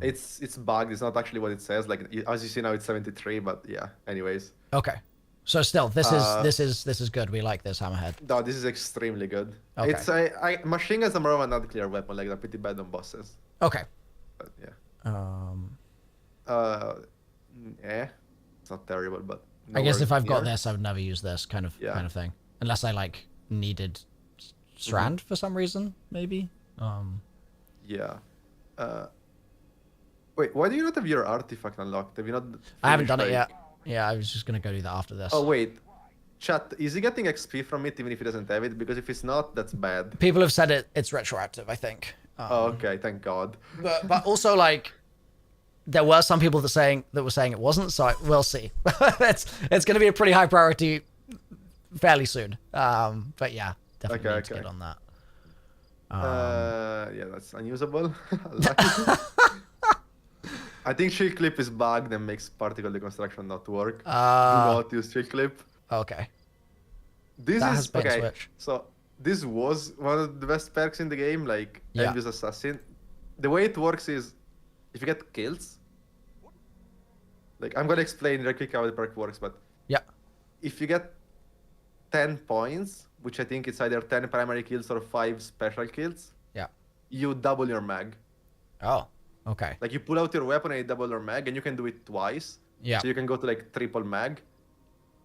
It's bugged. It's not actually what it says. Like, as you see now, it's 73. But yeah. Anyways. Okay. So still, this is good. We like this hammerhead. No, this is extremely good. Okay. It's machine guns are more of a not clear weapon. Like, they're pretty bad on bosses. Okay. But yeah. Yeah. It's not terrible, but. I guess if I've got this, I would never use this kind of thing, unless I like needed Strand for some reason, maybe. Yeah. Wait, why do you not have your artifact unlocked? Have you not? I haven't done it yet. Yeah, I was just gonna go do that after this. Oh wait, chat. Is he getting XP from it even if he doesn't have it? Because if it's not, that's bad. People have said it's retroactive. I think. Oh, okay. Thank God. But also like. There were some people that were saying it wasn't, so we'll see. it's going to be a pretty high priority fairly soon. But yeah, definitely need to get on that. Yeah, that's unusable. I think shield clip is bugged and makes particle deconstruction not work. Do not use shield clip. Okay. This is okay. Switch. So this was one of the best perks in the game, like Envious Assassin. The way it works is if you get kills, like I'm gonna explain real quick how the perk works, but if you get 10 points, which I think it's either 10 primary kills or 5 special kills, you double your mag. Oh, okay. Like you pull out your weapon and you double your mag, and you can do it twice. Yeah. So you can go to like triple mag.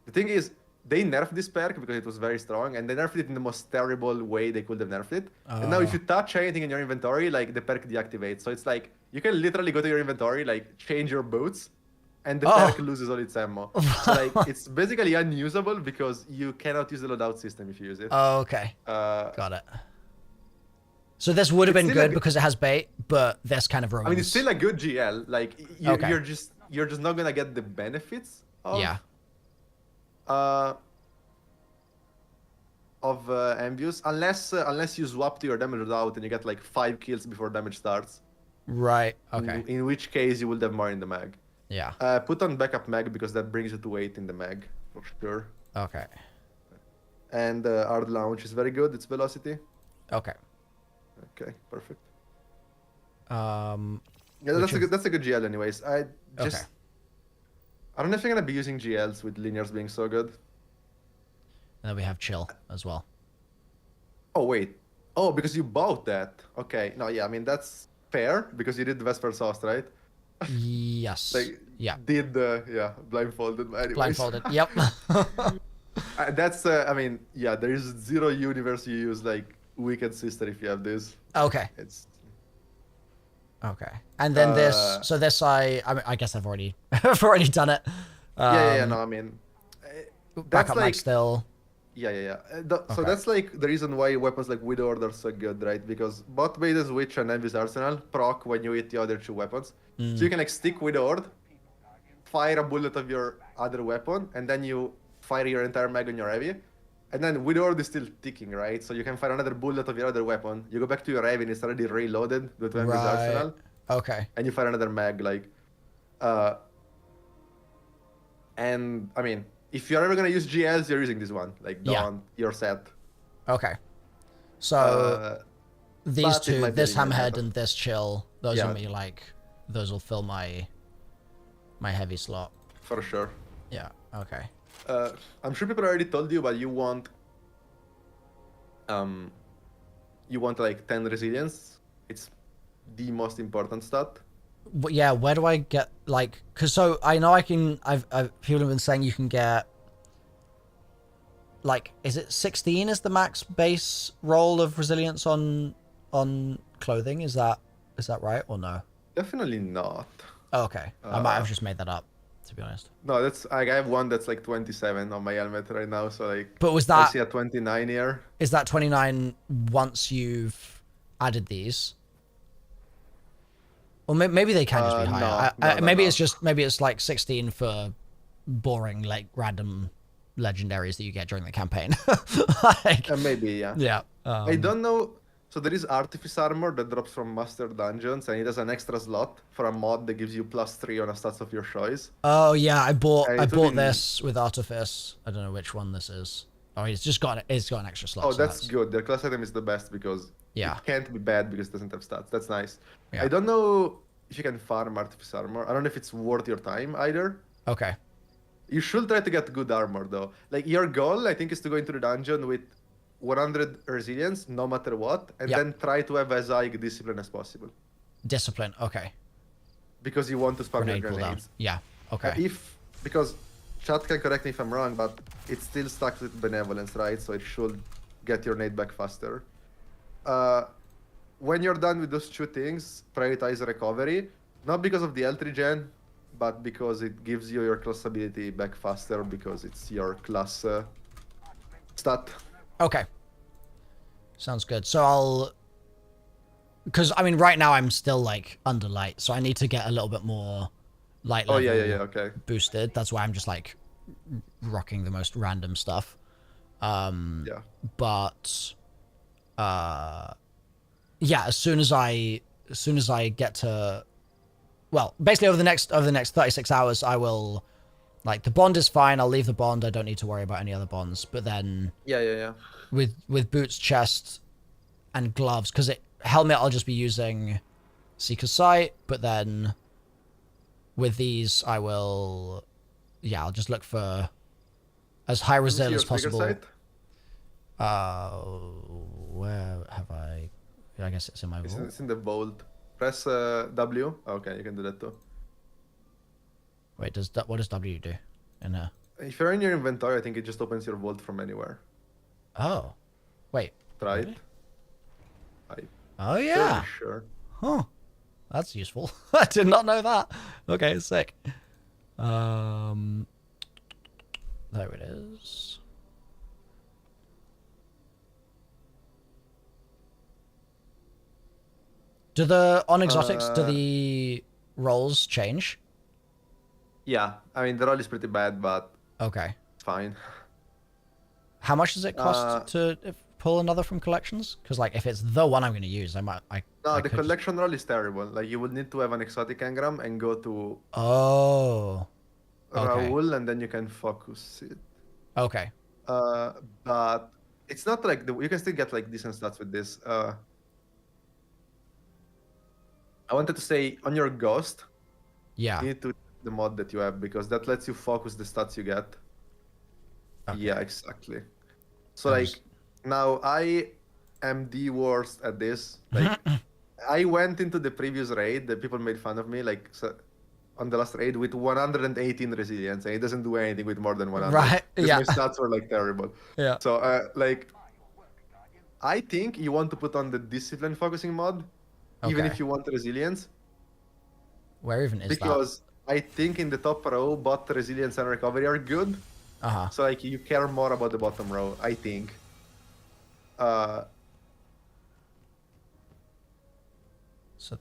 The thing is, they nerfed this perk because it was very strong, and they nerfed it in the most terrible way they could have nerfed it. And now if you touch anything in your inventory, like the perk deactivates. So it's like you can literally go to your inventory, like change your boots, and the perk loses all its ammo. So like it's basically unusable because you cannot use the loadout system if you use it. Oh, okay. Got it. So this would have been good because it has bait, but this kind of ruins. I mean, it's still a good GL. Like you're just not gonna get the benefits of Envious unless you swap to your damage loadout and you get like 5 kills before damage starts. Right. Okay. In which case you will have more in the mag. Yeah. Put on backup mag because that brings you to 8 in the mag for sure. Okay. And hard launch is very good. It's velocity. Okay. Okay. Perfect. Yeah, that's a good GL anyways. I don't know if you're gonna be using GLs with linears being so good. And then we have chill as well. Oh wait. Oh, because you bought that. Okay. No, yeah. I mean that's fair because you did the Vesper Sauce, right? Yes. Did blindfolded. Anyways. Blindfolded. Yep. That's. I mean, yeah. There is 0 universe you use like Wicked Sister if you have this. Okay. It's. Okay. And then this. So this, I guess I've already done it. No, I mean. Backup mag still. Yeah. So that's like the reason why weapons like Widow Order are so good, right? Because both Vader's Witch and Envy's Arsenal proc when you hit the other 2 weapons. So you can like stick Widow Order, fire a bullet of your other weapon, and then you fire your entire mag on your heavy. And then Widow Order is still ticking, right? So you can fire another bullet of your other weapon. You go back to your heavy and it's already reloaded with Envy's Arsenal. Okay. And you fire another mag, like... and, I mean... If you're ever gonna use GLs, you're using this one. Like, you're set. Okay. So these two, this hammerhead and this chill, those will be like, those will fill my heavy slot. For sure. Yeah. Okay. I'm sure people already told you, but you want like 10 resilience. It's the most important stat. Yeah, where do I get like? Because so I know I can. I've people have been saying you can get like, is it 16 is the max base roll of resilience on clothing? Is that right or no? Definitely not. Oh, okay, I might have just made that up, to be honest. No, that's I have one that's like 27 on my helmet right now. So like, but was that? I see a 29 here. Is that 29 once you've added these? Or maybe they can just be higher. Maybe it's like 16 for boring, like random legendaries that you get during the campaign. Maybe, yeah. Yeah. I don't know. So there is Artifice Armor that drops from Master Dungeons, and it has an extra slot for a mod that gives you +3 on a stats of your choice. Oh yeah, I bought be... this with Artifice. I don't know which one this is. Oh, it's got an extra slot. Oh, so that's good. Their class item is the best because yeah, it can't be bad because it doesn't have stats. That's nice. Yeah. I don't know if you can farm Artifice Armor. I don't know if it's worth your time either. Okay. You should try to get good armor though. Like your goal, I think, is to go into the dungeon with 100 resilience, no matter what, and then try to have as high discipline as possible. Discipline, okay. Because you want to spam your grenades. Yeah, okay. Because chat can correct me if I'm wrong, but it still stacks with benevolence, right? So it should get your nade back faster. When you're done with those two things, prioritize recovery, not because of the health regen, but because it gives you your class ability back faster because it's your class stat. Okay. Sounds good. So because I mean, right now I'm still like under light, so I need to get a little bit more light level okay. boosted. That's why I'm just like rocking the most random stuff. But yeah, as soon as I get to, well, basically over the next 36 hours, I will, like, the bond is fine. I'll leave the bond. I don't need to worry about any other bonds. But then with boots, chest, and gloves, because helmet I'll just be using Seeker's Sight, but then with these I will, I'll just look for as high resil as possible. Where have I guess it's in my vault. It's in the vault. Press W. Okay, you can do that too. Wait, what does W do in there? If you're in your inventory, I think it just opens your vault from anywhere. Oh, wait. Try really? it. Oh yeah. Sure. Huh. That's useful. I did not know that. Okay, sick. There it is. Do on exotics, do the rolls change? Yeah, I mean the roll is pretty bad, but okay, it's fine. How much does it cost to pull another from collections? Because like if it's the one I'm going to use, I might. The collection roll is terrible. Like you would need to have an exotic engram and go to Raoul, and then you can focus it. Okay. But it's not like you can still get like decent stats with this. I wanted to say on your ghost, you need to the mod that you have because that lets you focus the stats you get. Okay. Yeah, exactly. So like now I am the worst at this. Like I went into the previous raid that people made fun of me like on the last raid with 118 resilience and it doesn't do anything with more than 100. Right. Yeah. My stats were like terrible. Yeah. So like I think you want to put on the discipline focusing mod. Even if you want resilience. Where even is that? Because I think in the top row, both resilience and recovery are good. So like you care more about the bottom row, I think. So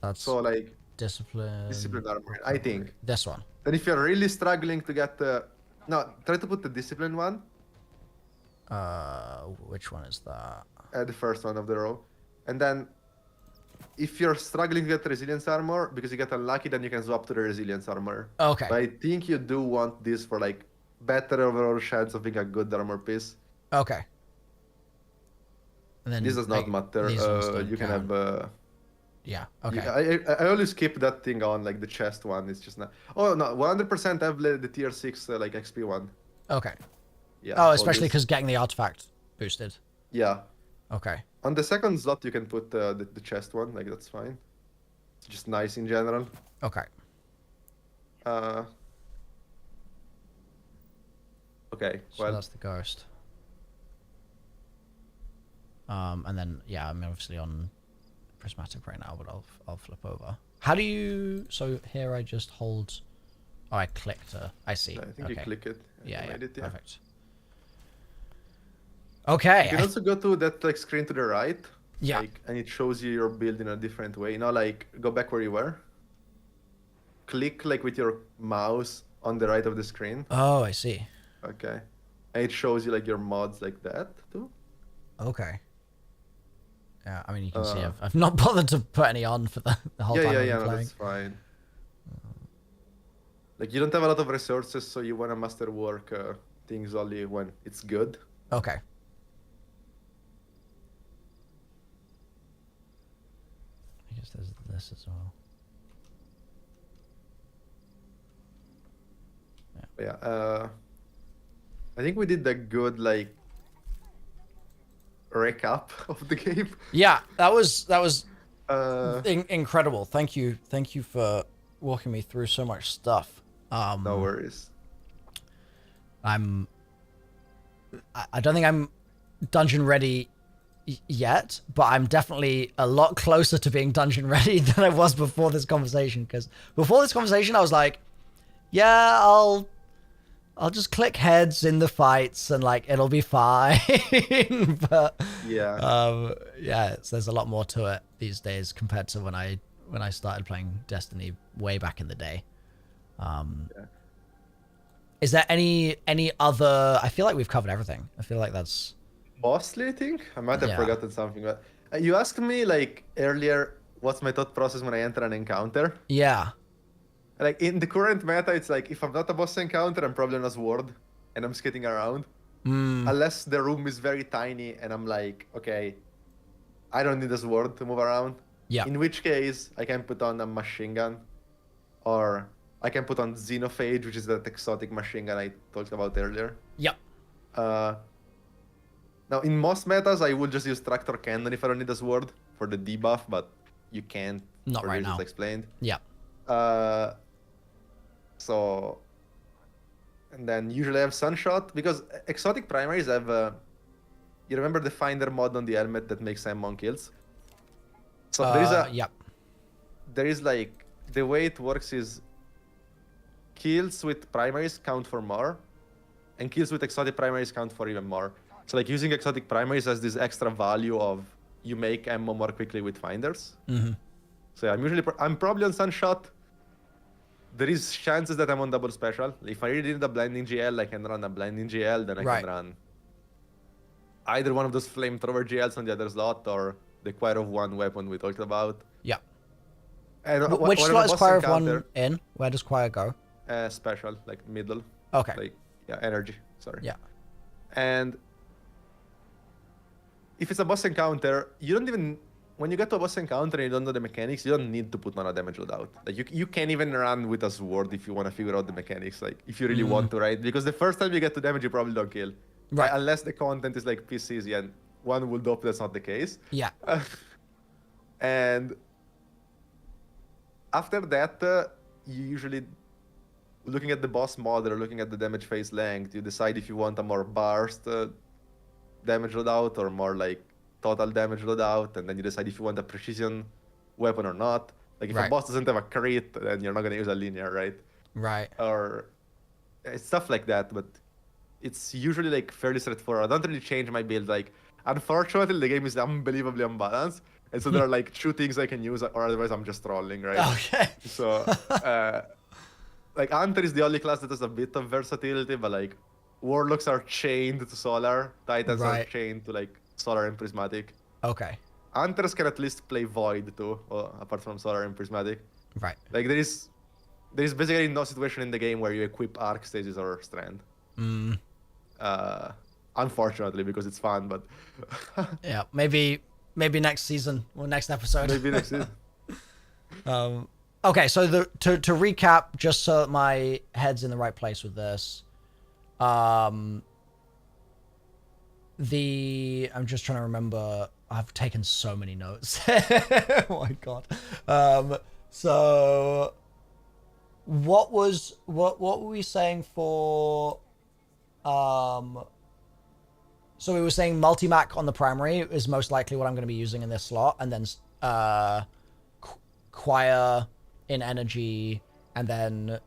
that's like discipline armor, I think. This one. Then if you're really struggling to get try to put the discipline one. Which one is that? The first one of the row. And then if you're struggling to get resilience armor because you get unlucky, then you can swap to the resilience armor. Okay. But I think you do want this for like better overall chance of being a good armor piece. Okay. And then this does not matter. You can have. Yeah. Okay. I always keep that thing on, like the chest one. It's just not. Oh no, 100% have the tier 6 like XP one. Okay. Yeah. Oh, especially because getting the artifact boosted. Yeah. Okay. On the second slot, you can put the chest one. Like that's fine. It's just nice in general. Okay. Okay. So that's the ghost. And then I'm obviously on prismatic right now, but I'll flip over. How do you? So here I just hold. Oh, I click to. I see. I think you click it. Yeah. It, Perfect. Okay. You can also go to that like screen to the right. Yeah. Like, and it shows you your build in a different way. You know, like go back where you were. Click like with your mouse on the right of the screen. Oh, I see. Okay. And it shows you like your mods like that too. Okay. Yeah, I mean, you can see I've not bothered to put any on for the whole time I've been no, playing. that's fine. Like, you don't have a lot of resources, so you want to masterwork things only when it's good. Okay. I guess there's this as well. Yeah. I think we did a good, like, recap of the game. Yeah, that was incredible. Thank you for walking me through so much stuff. No worries. I don't think I'm dungeon ready yet, but I'm definitely a lot closer to being dungeon ready than I was before this conversation. Because before this conversation, I was like, yeah, I'll just click heads in the fights and like it'll be fine. But yeah, there's a lot more to it these days compared to when I started playing Destiny way back in the day. Is there any other? I feel like we've covered everything. I feel like that's mostly. I think I might have forgotten something, but you asked me like earlier, what's my thought process when I enter an encounter? Yeah. Like in the current meta, it's like if I'm not a boss encounter, I'm probably on a sword and I'm skating around. Unless the room is very tiny and I'm like, okay, I don't need a sword to move around. Yeah. In which case, I can put on a machine gun, or I can put on Xenophage, which is that exotic machine gun I talked about earlier. Yep. Now, in most metas, I would just use Tractor Cannon if I don't need a sword for the debuff, but you can't. Not for right reasons now. Explained. Yeah. So, and then usually I have Sunshot, because exotic primaries have, you remember the Finder mod on the helmet that makes ammo on kills? So there is yep. There is like, the way it works is kills with primaries count for more, and kills with exotic primaries count for even more. So like using exotic primaries has this extra value of you make ammo more quickly with finders. Mm-hmm. So yeah, I'm probably on Sunshot. There is chances that I'm on double special. If I really need a blinding GL, I can run a blinding GL, then I can run either one of those flamethrower GLs on the other slot, or the Choir of One weapon we talked about. Yeah. And which slot is Choir of One in? Where does Choir go? Special, like middle. Okay. Like, yeah, energy, sorry. Yeah. And if it's a boss encounter, you don't even... When you get to a boss encounter and you don't know the mechanics, you don't need to put on a damage loadout. Like, you can't even run with a sword if you want to figure out the mechanics, like, if you really want to, right? Because the first time you get to damage, you probably don't kill. Right. Unless the content is, like, piss easy, and one would hope that's not the case. Yeah. And after that, you usually... Looking at the boss mod or looking at the damage phase length, you decide if you want a more burst damage loadout or more like total damage loadout, and then you decide if you want a precision weapon or not. Like if a boss doesn't have a crit, then you're not gonna use a linear, right? Right. Or stuff like that, but it's usually like fairly straightforward. I don't really change my build. Like, unfortunately, the game is unbelievably unbalanced, and so there are like 2 things I can use, or otherwise I'm just trolling, right? Okay. So, like, Hunter is the only class that has a bit of versatility, but like, Warlocks are chained to Solar, Titans are chained to like Solar and Prismatic. Okay. Hunters can at least play Void too, apart from Solar and Prismatic. Right. Like, there is basically no situation in the game where you equip Arc, Stasis, or Strand. Unfortunately, because it's fun, but... yeah, maybe next season or next episode. Maybe next season. Okay, so to recap, just so that my head's in the right place with this, I'm just trying to remember. I've taken so many notes. Oh my god. So what were we saying for? So we were saying multi-mac on the primary is most likely what I'm going to be using in this slot, and then Choir in energy, and then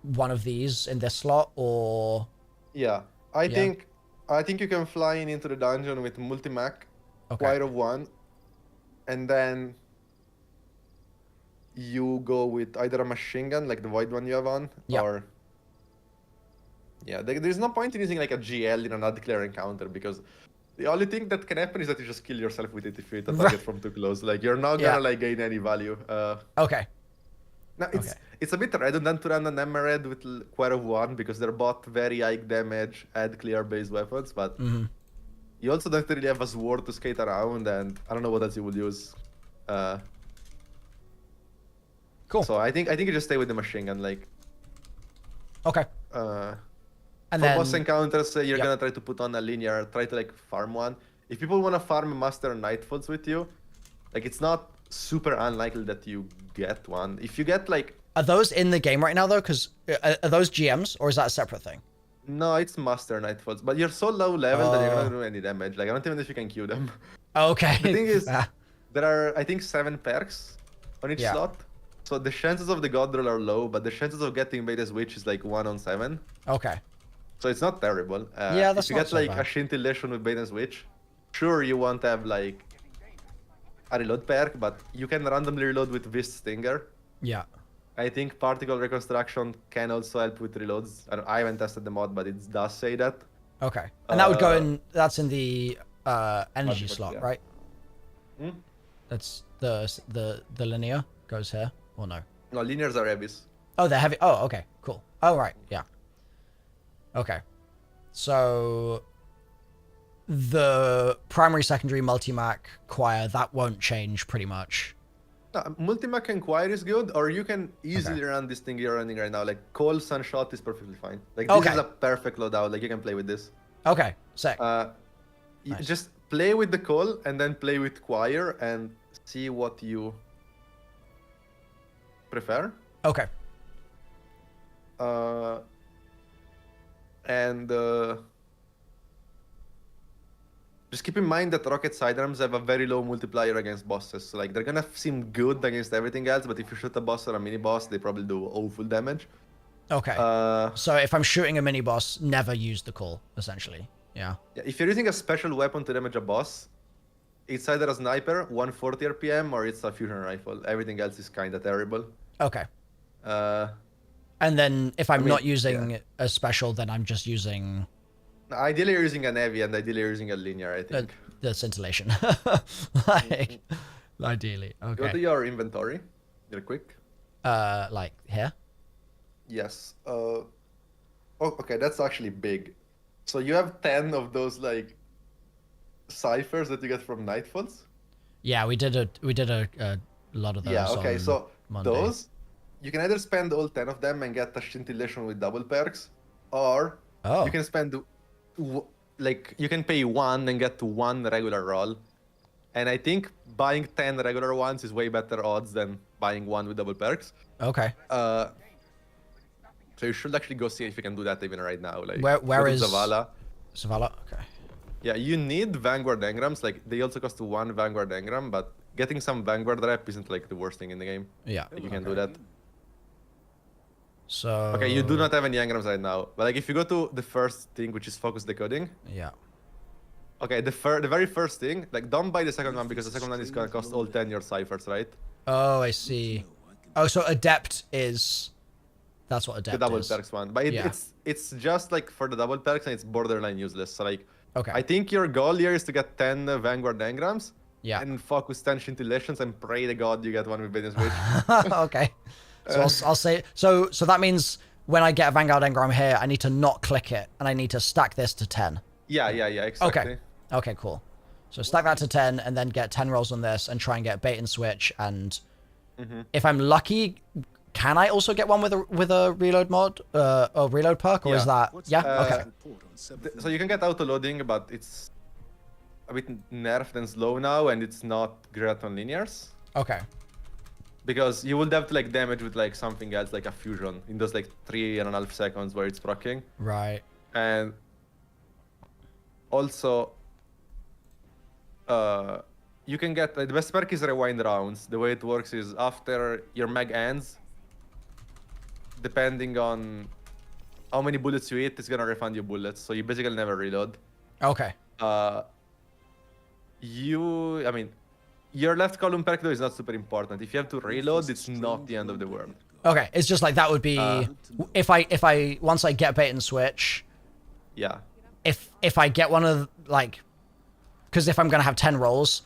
one of these in this slot, or yeah, I think you can fly into the dungeon with multi-mac, Choir of One, and then you go with either a machine gun like the void one you have on, or there's no point in using like a GL in an undeclared encounter, because The only thing that can happen is that you just kill yourself with it if you hit a target from too close. Like, you're not gonna like gain any value. Okay. Now, it's a bit redundant to run an Emerald with Quire of 1 because they're both very high damage, add clear-based weapons, but you also don't really have a sword to skate around, and I don't know what else you would use. Cool. So I think you just stay with the machine gun, like. Okay. And for boss encounters, you're gonna try to put on a linear, try to like farm one. If people wanna farm Master Nightfalls with you, like it's not super unlikely that you get one. If you get like... Are those in the game right now though? Because are those GMs or is that a separate thing? No, it's Master Nightfalls, but you're so low level that you're not gonna do any damage. Like I don't even know if you can queue them. Okay. The thing is, there are I think 7 perks on each slot. So the chances of the God Roll are low, but the chances of getting Beta's Witch is like 1 on 7. Okay. So it's not terrible. Yeah, that's if you not get so like bad. a Scintillation with Beta's Witch, sure you won't have like a reload perk, but you can randomly reload with Vist Stinger. Yeah. I think Particle Reconstruction can also help with reloads. I haven't tested the mod, but it does say that. Okay. And that would go in, that's in the energy slot, right? Hmm? That's the linear goes here, or no? No, linears are heavies. Oh, they're heavy. Oh, okay, cool. Oh, right, yeah. Okay. So the primary, secondary, multi-mac, choir, that won't change pretty much. No, Multi-Mac and Choir is good, or you can easily run this thing you're running right now. Like, Call Sunshot is perfectly fine. Like, this is a perfect loadout. Like, you can play with this. Okay, sick. Nice. Just play with the Call, and then play with Choir, and see what you prefer. Okay. Just keep in mind that rocket sidearms have a very low multiplier against bosses. So, like, they're gonna seem good against everything else, but if you shoot a boss or a mini boss, they probably do awful damage. Okay. So if I'm shooting a mini boss, never use the call, essentially. Yeah. If you're using a special weapon to damage a boss, it's either a sniper, 140 RPM, or it's a fusion rifle. Everything else is kind of terrible. Okay. And then if I'm not using a special, then I'm just using... Ideally, you're using an heavy, and ideally, you're using a linear, I think. The scintillation. Like, ideally. Okay. Go to your inventory, real quick. Like here? Yes. Oh, okay, that's actually big. So you have 10 of those, like, ciphers that you get from Nightfalls? Yeah, we did a lot of those. Yeah, okay, so Monday. those, you can either spend all 10 of them and get a scintillation with double perks, or you can spend, like, you can pay 1 and get 1 regular roll. And I think buying 10 regular ones is way better odds than buying 1 with double perks. Okay. So you should actually go see if you can do that even right now. Like, where is Zavala? Zavala? Okay. Yeah, you need Vanguard engrams. Like, they also cost 1 Vanguard engram, but getting some Vanguard rep isn't like the worst thing in the game. Yeah. Like, you can do that. So... Okay, you do not have any engrams right now. But like, if you go to the first thing, which is focus decoding. Yeah. Okay, the very first thing, like, don't buy the second one because the second one is gonna cost all 10 your ciphers, right? Oh, I see. Oh, so Adept is... That's what Adept is. The double perks one. But it's just like for the double perks and it's borderline useless. So like, okay. I think your goal here is to get 10 Vanguard engrams. Yeah. And focus 10 scintillations and pray to God you get one with Venus Witch. Okay. So I'll say... So that means when I get a Vanguard engram here, I need to not click it and I need to stack this to 10. Yeah, exactly. Okay. Okay, cool. So stack that to 10 and then get 10 rolls on this and try and get bait and switch. And if I'm lucky, can I also get one with a reload mod or reload perk, or is that okay? So you can get auto loading, but it's a bit nerfed and slow now, and it's not great on linears. Okay. Because you would have to like damage with like something else, like a fusion, in those like 3.5 seconds where it's proccing. Right. And also, you can get the best perk is rewind rounds. The way it works is after your mag ends, depending on how many bullets you hit, it's gonna refund you bullets. So you basically never reload. Okay. Your left column perk though is not super important. If you have to reload, it's not the end of the world. Okay, it's just like that would be if I once I get bait and switch. Yeah. If I get one of like Because if I'm going to have 10 rolls,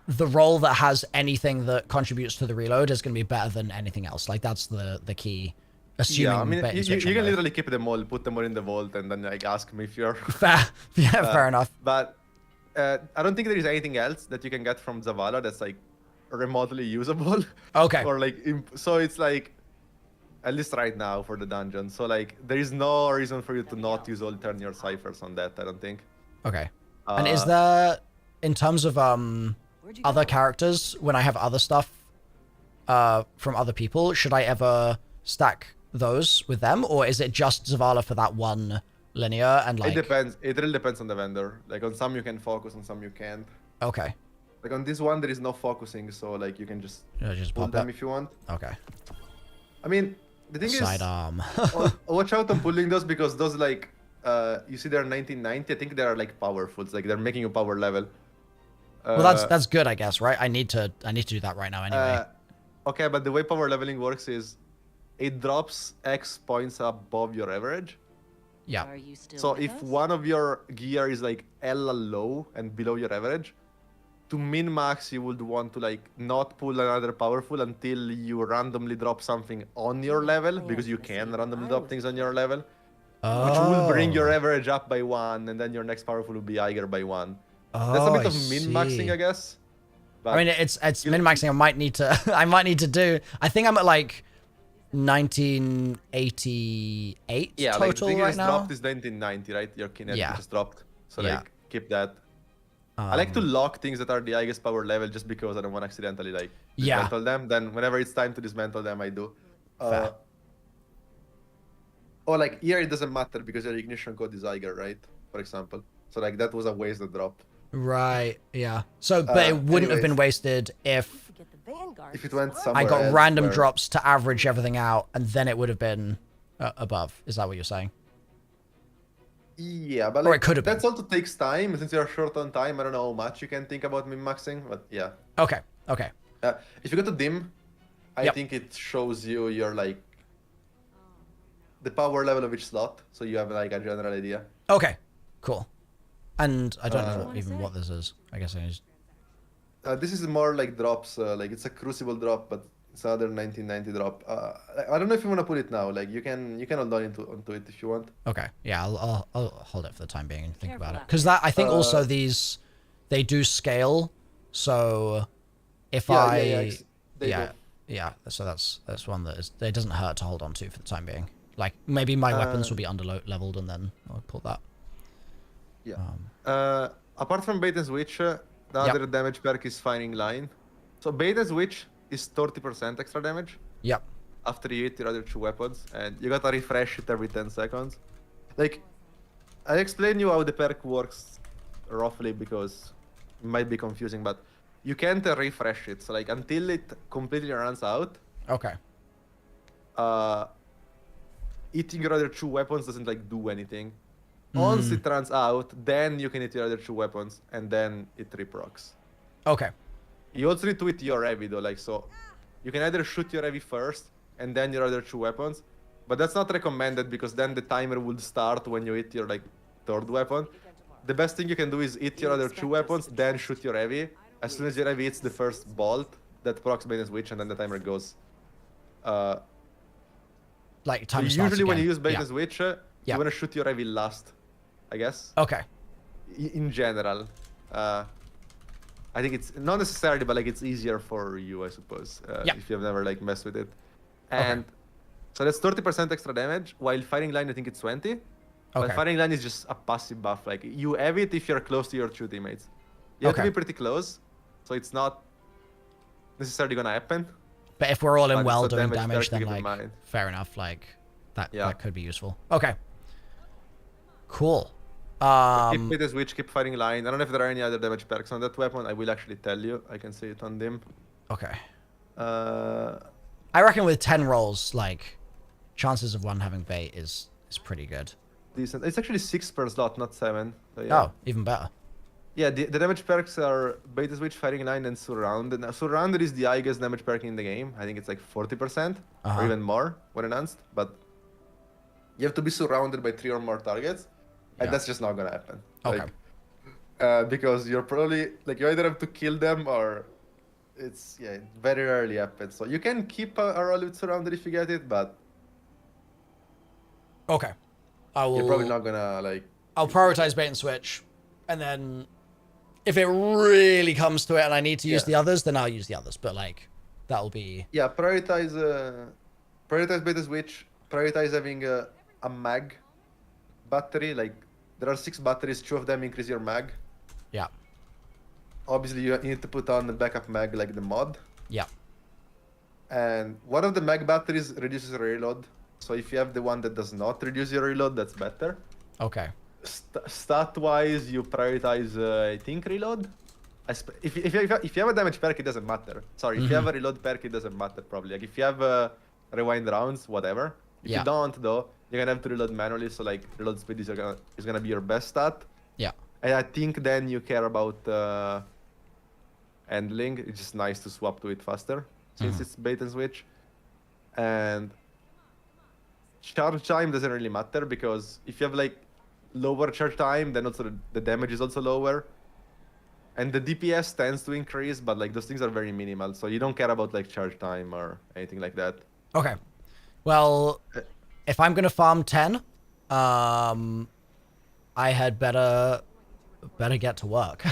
the roll that has anything that contributes to the reload is going to be better than anything else. Like, that's the key. Assuming yeah, I mean, bait and you switch can on both. literally keep them all, put them all in the vault, and then like ask me if you're Fair. Yeah, fair enough. But I don't think there is anything else that you can get from Zavala that's like remotely usable. Okay. Or like, so it's like, at least right now for the dungeon. So like, there is no reason for you to not use alternate ciphers on that, I don't think. Okay. And is there, in terms of other characters, when I have other stuff from other people, should I ever stack those with them, or is it just Zavala for that one linear? And like, it depends. It really depends on the vendor. Like on some you can focus, on some you can't. Okay. Like on this one there is no focusing, so like you can just pull pop them it. if you want. Okay. I mean, the thing Sidearm. is, watch out on pulling those, because those like you see they're 1990. I think they are like powerful. It's like they're making you power level. Well, that's good, I guess, right? I need to do that right now anyway. Okay, but the way power leveling works is it drops X points above your average. Yeah. Are you still So with if us? one of your gear is like hella low and below your average, to min-max you would want to like not pull another powerful until you randomly drop something on your level, because you can randomly drop things on your level, which will bring your average up by 1, and then your next powerful will be higher by 1. That's a bit of min-maxing, I guess. But I mean, it's min-maxing. I might need to do. I think I'm at like 1988 yeah, total like the thing right is now. dropped is 1990, right? Your kinetic Yeah. is dropped, so Yeah. like keep that. I like to lock things that are the highest power level just because I don't want to accidentally like dismantle them. Then whenever it's time to dismantle them, I do. Or like here it doesn't matter because your ignition code is higher, right? For example. So like that was a wasted drop. Right. Yeah. So, but it wouldn't have been wasted if it went somewhere I got else random where- drops to average everything out, and then it would have been above. Is that what you're saying? Yeah, but Or like, it could have that also takes time. Since you're short on time, I don't know how much you can think about min-maxing, but yeah. Okay. Okay. If you go to dim, I Yep. think it shows you your like the power level of each slot, so you have like a general idea. Okay. Cool. And I don't know even what this is. I guess I just... This is more like drops. Like it's a crucible drop, but it's another 1990 drop. I don't know if you want to put it now. Like you can hold on onto it if you want. Okay. Yeah, I'll hold it for the time being and think about it. Because that, I think also these, they do scale. So if They yeah. So that's one that is, it doesn't hurt to hold on to for the time being. Like maybe my weapons will be under leveled and then I'll pull that. Yeah. Apart from bait and switch, the other damage perk is firing line. So bait and switch is 30% extra damage. Yep. After you hit your other 2 weapons, and you gotta refresh it every 10 seconds. Like, I'll explain you how the perk works roughly because it might be confusing, but you can't refresh it. So like until it completely runs out. Okay. Hitting your other 2 weapons doesn't like do anything. Once it runs out, then you can hit your other 2 weapons, and then it reprocs. Okay. You also need to hit your heavy though, like so. You can either shoot your heavy first, and then your other 2 weapons, but that's not recommended because then the timer will start when you hit your like 3rd weapon. The best thing you can do is hit your other 2 weapons, then shoot your heavy. As soon as your heavy hits the first bolt, that procs bait and switch, and then the timer goes. Like timer so starts usually when again. you use bait Yeah. and switch, you want to shoot your heavy last, I guess. Okay. In general, I think it's not necessarily, but like it's easier for you, I suppose, if you have never like messed with it. And so that's 30% extra damage. While firing line, I think it's 20. But firing line is just a passive buff. Like you have it if you're close to your 2 teammates. You have to be pretty close, so it's not necessarily gonna happen. But if we're all in But well it's a doing damage damage, perk to then keep in like mind. fair enough. Like that could be useful. Okay. Cool. Keep bait and switch, keep firing line. I don't know if there are any other damage perks on that weapon. I will actually tell you. I can see it on dim. Okay. I reckon with 10 rolls, like chances of one having bait is pretty good. Decent. It's actually 6 per slot, not 7. So yeah. Oh, even better. Yeah, the damage perks are bait and switch, firing line, and surrounded. Now, surrounded is the highest damage perk in the game. I think it's like 40% or even more when enhanced. But you have to be surrounded by 3 or more targets, and that's just not gonna happen. Okay. Like, because you're probably like you either have to kill them or it's it very rarely happens. So you can keep a roll with Surrounded if you get it, but Okay. I will. you're probably not gonna like. I'll prioritize bait and switch, and then if it really comes to it and I need to use the others, then I'll use the others. But like that'll be. Yeah, prioritize bait and switch. Prioritize having a mag battery. Like there are 6 batteries, 2 of them increase your mag. Yeah. Obviously, you need to put on the backup mag like the mod. Yeah. And one of the mag batteries reduces reload. So if you have the one that does not reduce your reload, that's better. Okay. Stat-wise, you prioritize, I think, reload. If you have a damage perk, it doesn't matter. Sorry, if you have a reload perk, it doesn't matter probably. Like if you have rewind rounds, whatever. If you don't, though, you're gonna have to reload manually. So like reload speed is gonna be your best stat. Yeah. And I think then you care about handling. It's just nice to swap to it faster since it's bait and switch. And charge time doesn't really matter because if you have like lower charge time, then also the damage is also lower. And the DPS tends to increase, but like those things are very minimal. So you don't care about like charge time or anything like that. Okay. Well, if I'm going to farm 10, I had better get to work.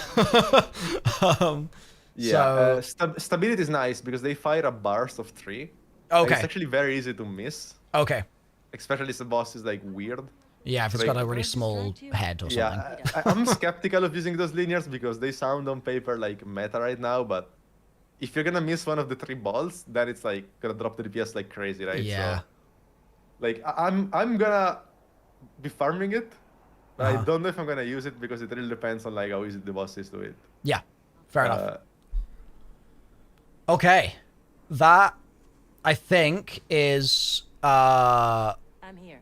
Stability is nice because they fire a burst of 3. Okay. It's actually very easy to miss. Okay. Especially if the boss is like weird. Yeah, if it's got a really small head or something. Yeah, I'm skeptical of using those linears because they sound on paper like meta right now, but if you're gonna miss one of the 3 balls, then it's like gonna drop the DPS like crazy, right? Yeah. So, like I'm gonna be farming it, but I don't know if I'm gonna use it because it really depends on like how easy the boss is to it. Yeah, fair enough. Okay, that I think is I'm here.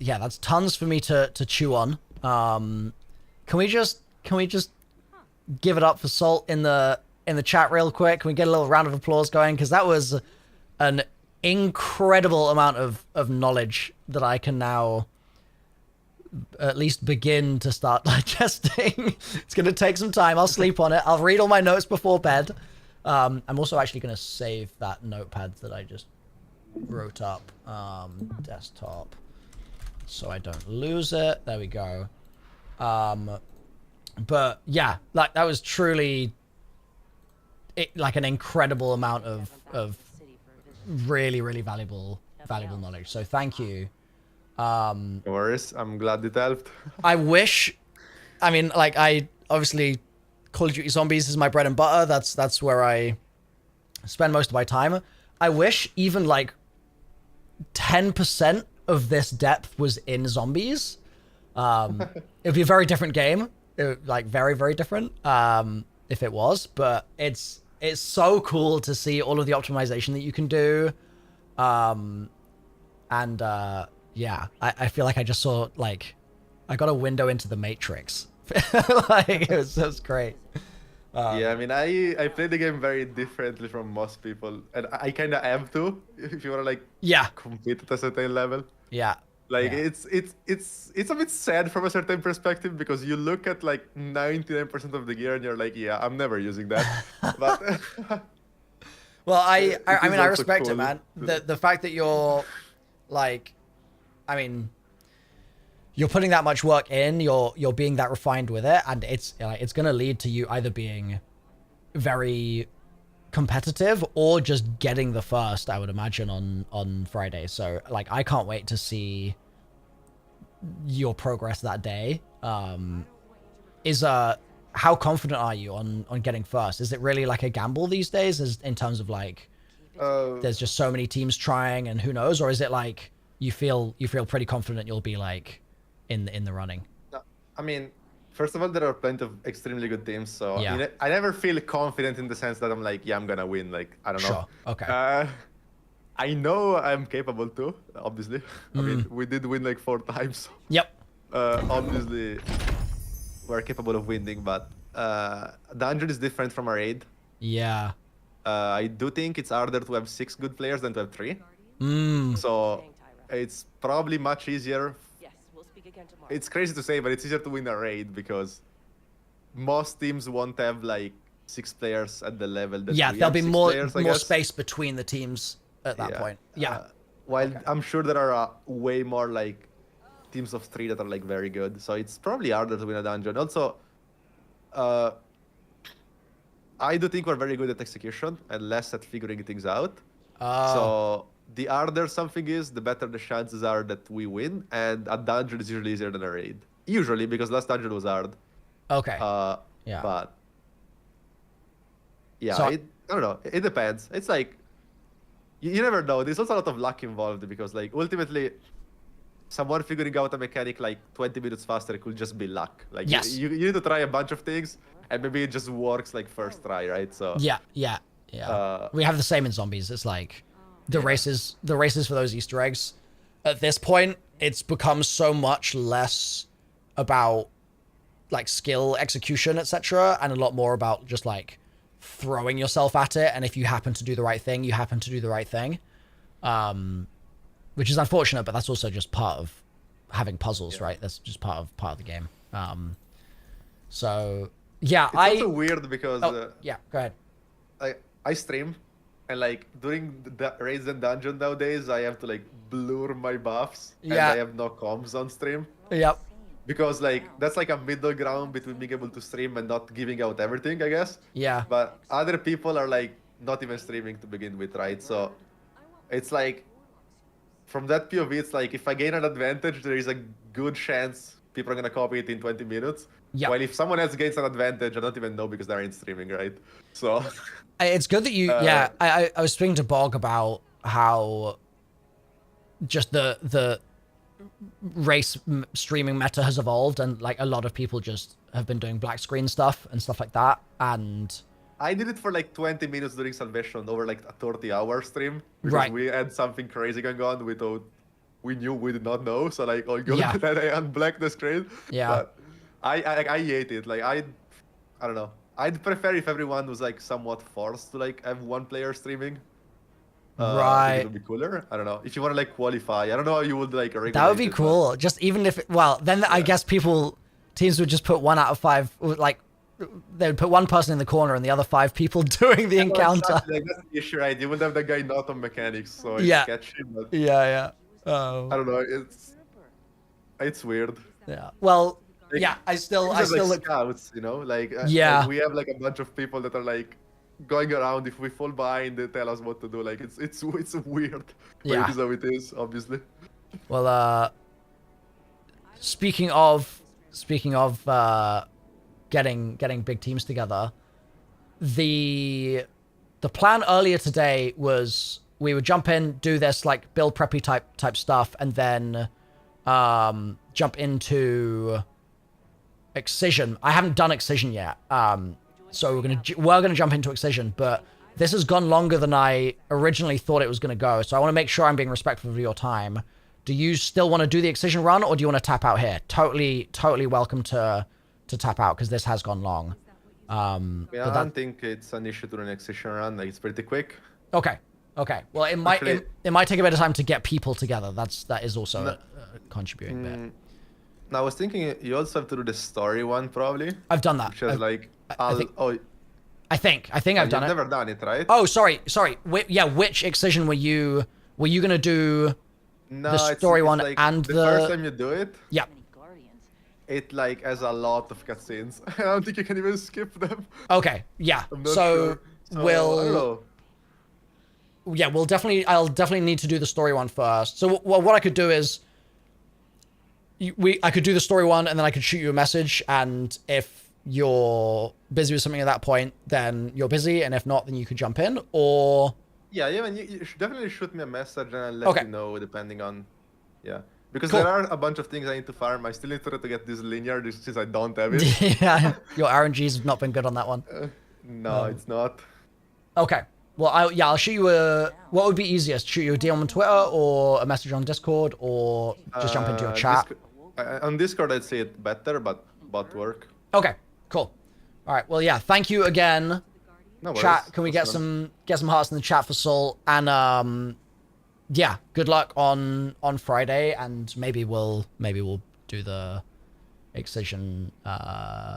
Yeah, that's tons for me to chew on. Can we just give it up for Salt in the chat real quick? Can we get a little round of applause going? Because that was an incredible amount of knowledge that I can now at least begin to start digesting. It's going to take some time. I'll sleep on it. I'll read all my notes before bed. I'm also actually going to save that notepad that I just wrote up. Desktop. So I don't lose it. There we go. But yeah, like that was truly like an incredible amount of really, really valuable knowledge. So thank you. No worries. I'm glad it helped. I wish, I mean, like I obviously Call of Duty Zombies is my bread and butter. That's where I spend most of my time. I wish even like 10% of this depth was in Zombies. It'd be a very different game. Like very, very different if it was, but it's so cool to see all of the optimization that you can do. Yeah, I feel like I just saw like I got a window into the Matrix. Like it was great. Yeah, I mean, I play the game very differently from most people, and I kind of have to if you want to like compete at a certain level. Yeah. Like it's a bit sad from a certain perspective because you look at like 99% of the gear and you're like, yeah, I'm never using that. But well, I mean, I respect it, man. The fact that you're like, I mean, you're putting that much work in, you're being that refined with it, and it's gonna lead to you either being very competitive or just getting the first, I would imagine, on Friday. So like I can't wait to see your progress that day. How confident are you on getting first? Is it really like a gamble these days in terms of like there's just so many teams trying and who knows, or is it like you feel pretty confident you'll be like in the running? I mean, first of all, there are plenty of extremely good teams, so Yeah. I never feel confident in the sense that I'm like, yeah, I'm gonna win. Like, I don't know. Sure. Okay. I know I'm capable too, obviously. I mean, we did win like 4 times. Yep. Obviously, we're capable of winning, but Dungeon is different from a raid. Yeah. I do think it's harder to have 6 good players than to have 3. So it's probably much easier. It's crazy to say, but it's easier to win a raid because most teams won't have like 6 players at the level that Yeah, we there'll have, be 6 more players, I more guess. space between the teams at that point. Yeah. While I'm sure there are way more like teams of 3 that are like very good, so it's probably harder to win a dungeon. Also, I do think we're very good at execution and less at figuring things out. So the harder something is, the better the chances are that we win. And a dungeon is usually easier than a raid. Usually, because last dungeon was hard. Okay. Yeah. But yeah, So- I don't know. It depends. It's like you never know. There's also a lot of luck involved because like ultimately, someone figuring out a mechanic like 20 minutes faster could just be luck. Like Yes. you need to try a bunch of things, and maybe it just works like first try, right? So Yeah. We have the same in zombies. It's like the races for those Easter eggs. At this point, it's become so much less about like skill, execution, etc., and a lot more about just like throwing yourself at it. And if you happen to do the right thing, you happen to do the right thing. Which is unfortunate, but that's also just part of having puzzles, right? That's just part of the game. So yeah, it's also weird because yeah, go ahead. I stream, and like during the raids and dungeon nowadays, I have to like blur my buffs, and Yeah. I have no comms on stream. Yep. Because like that's like a middle ground between being able to stream and not giving out everything, I guess. Yeah. But other people are like not even streaming to begin with, right? So it's like from that POV, it's like if I gain an advantage, there is a good chance people are gonna copy it in 20 minutes. Yeah. While if someone else gains an advantage, I don't even know because they're in streaming, right? So It's good that you, I was speaking to Bog about how just the streaming meta has evolved, and like a lot of people just have been doing black screen stuff and stuff like that. And I did it for like 20 minutes during Salvation over like a 30-hour stream because Right. we had something crazy going on we knew we did not know. So like, oh god, Yeah. and I unblacked the screen. Yeah. But I hate it. Like I don't know. I'd prefer if everyone was like somewhat forced to like have one player streaming. Right. It would be cooler. I don't know. If you want to like qualify, I don't know how you would like regulate that would be it, cool. Just even if, then I guess teams would just put 1 out of 5, like they would put one person in the corner and the other 5 people doing the encounter. Exactly. Like, that's the issue, right? You would have the guy not on mechanics, so it's Yeah. sketchy. But Yeah. Oh. I don't know. It's weird. Yeah. Well, Like, yeah. I still like look. scouts, you know, like Yeah. like we have like a bunch of people that are like going around. If we fall behind, they tell us what to do. Like it's weird. But Yeah. it is how it is, obviously. Well, speaking of getting big teams together, the plan earlier today was we would jump in, do this like build preppy type stuff, and then jump into Excision. I haven't done Excision yet, so we're gonna jump into Excision, but this has gone longer than I originally thought it was gonna go. So I want to make sure I'm being respectful of your time. Do you still want to do the Excision run, or do you want to tap out here? Totally welcome to tap out because this has gone long. I don't think it's an issue to do an Excision run. Like it's pretty quick. Okay. Well, it might take a bit of time to get people together. That is also a contributing bit. Now I was thinking you also have to do the story one probably. I've done that. Which is like I think I've done it. You've never done it, right? Oh, sorry. Which Excision were you gonna do? No, the story one like and the first time you do it. Yeah. It like has a lot of cutscenes. I don't think you can even skip them. Okay. Yeah. I'm not So sure. I don't know. Yeah, I'll definitely need to do the story one first. So what I could do is I could do the story one, and then I could shoot you a message, and if you're busy with something at that point, then you're busy, and if not, then you could jump in, or Yeah, you should definitely shoot me a message and I'll let you know depending on because Cool. there are a bunch of things I need to farm. I still need to get this linear since I don't have it. yeah, your RNGs have not been good on that one. No, it's not. Okay. Well, I'll shoot you what would be easiest? Shoot you a DM on Twitter or a message on Discord, or just jump into your chat? On Discord, I'd say it better, but both work. Okay, cool. All right. Well, yeah. Thank you again. No worries. Chat. Can we get some hearts in the chat for Salt? And yeah, good luck on Friday, and maybe we'll do the excision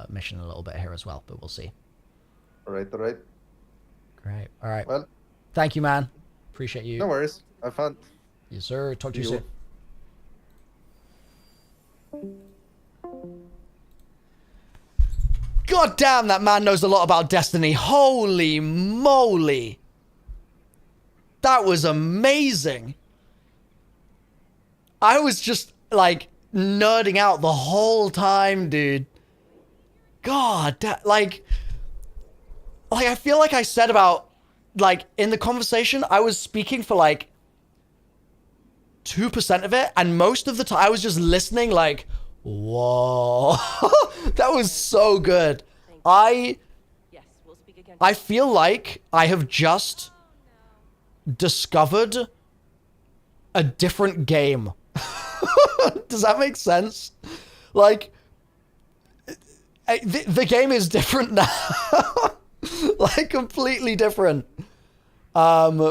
mission a little bit here as well, but we'll see. All right, all right. Great. All right. Well, thank you, man. Appreciate you. No worries. Have fun. Yes, sir. Talk to you soon. God damn, that man knows a lot about Destiny. Holy moly. That was amazing. I was just, like, nerding out the whole time, dude. God, like, I feel like I said about, like, in the conversation, I was speaking for, like, 2% of it, and most of the time I was just listening like, whoa. That was so good. I feel like I have just discovered a different game. Does that make sense? Like, the game is different now. Like, completely different. Yeah,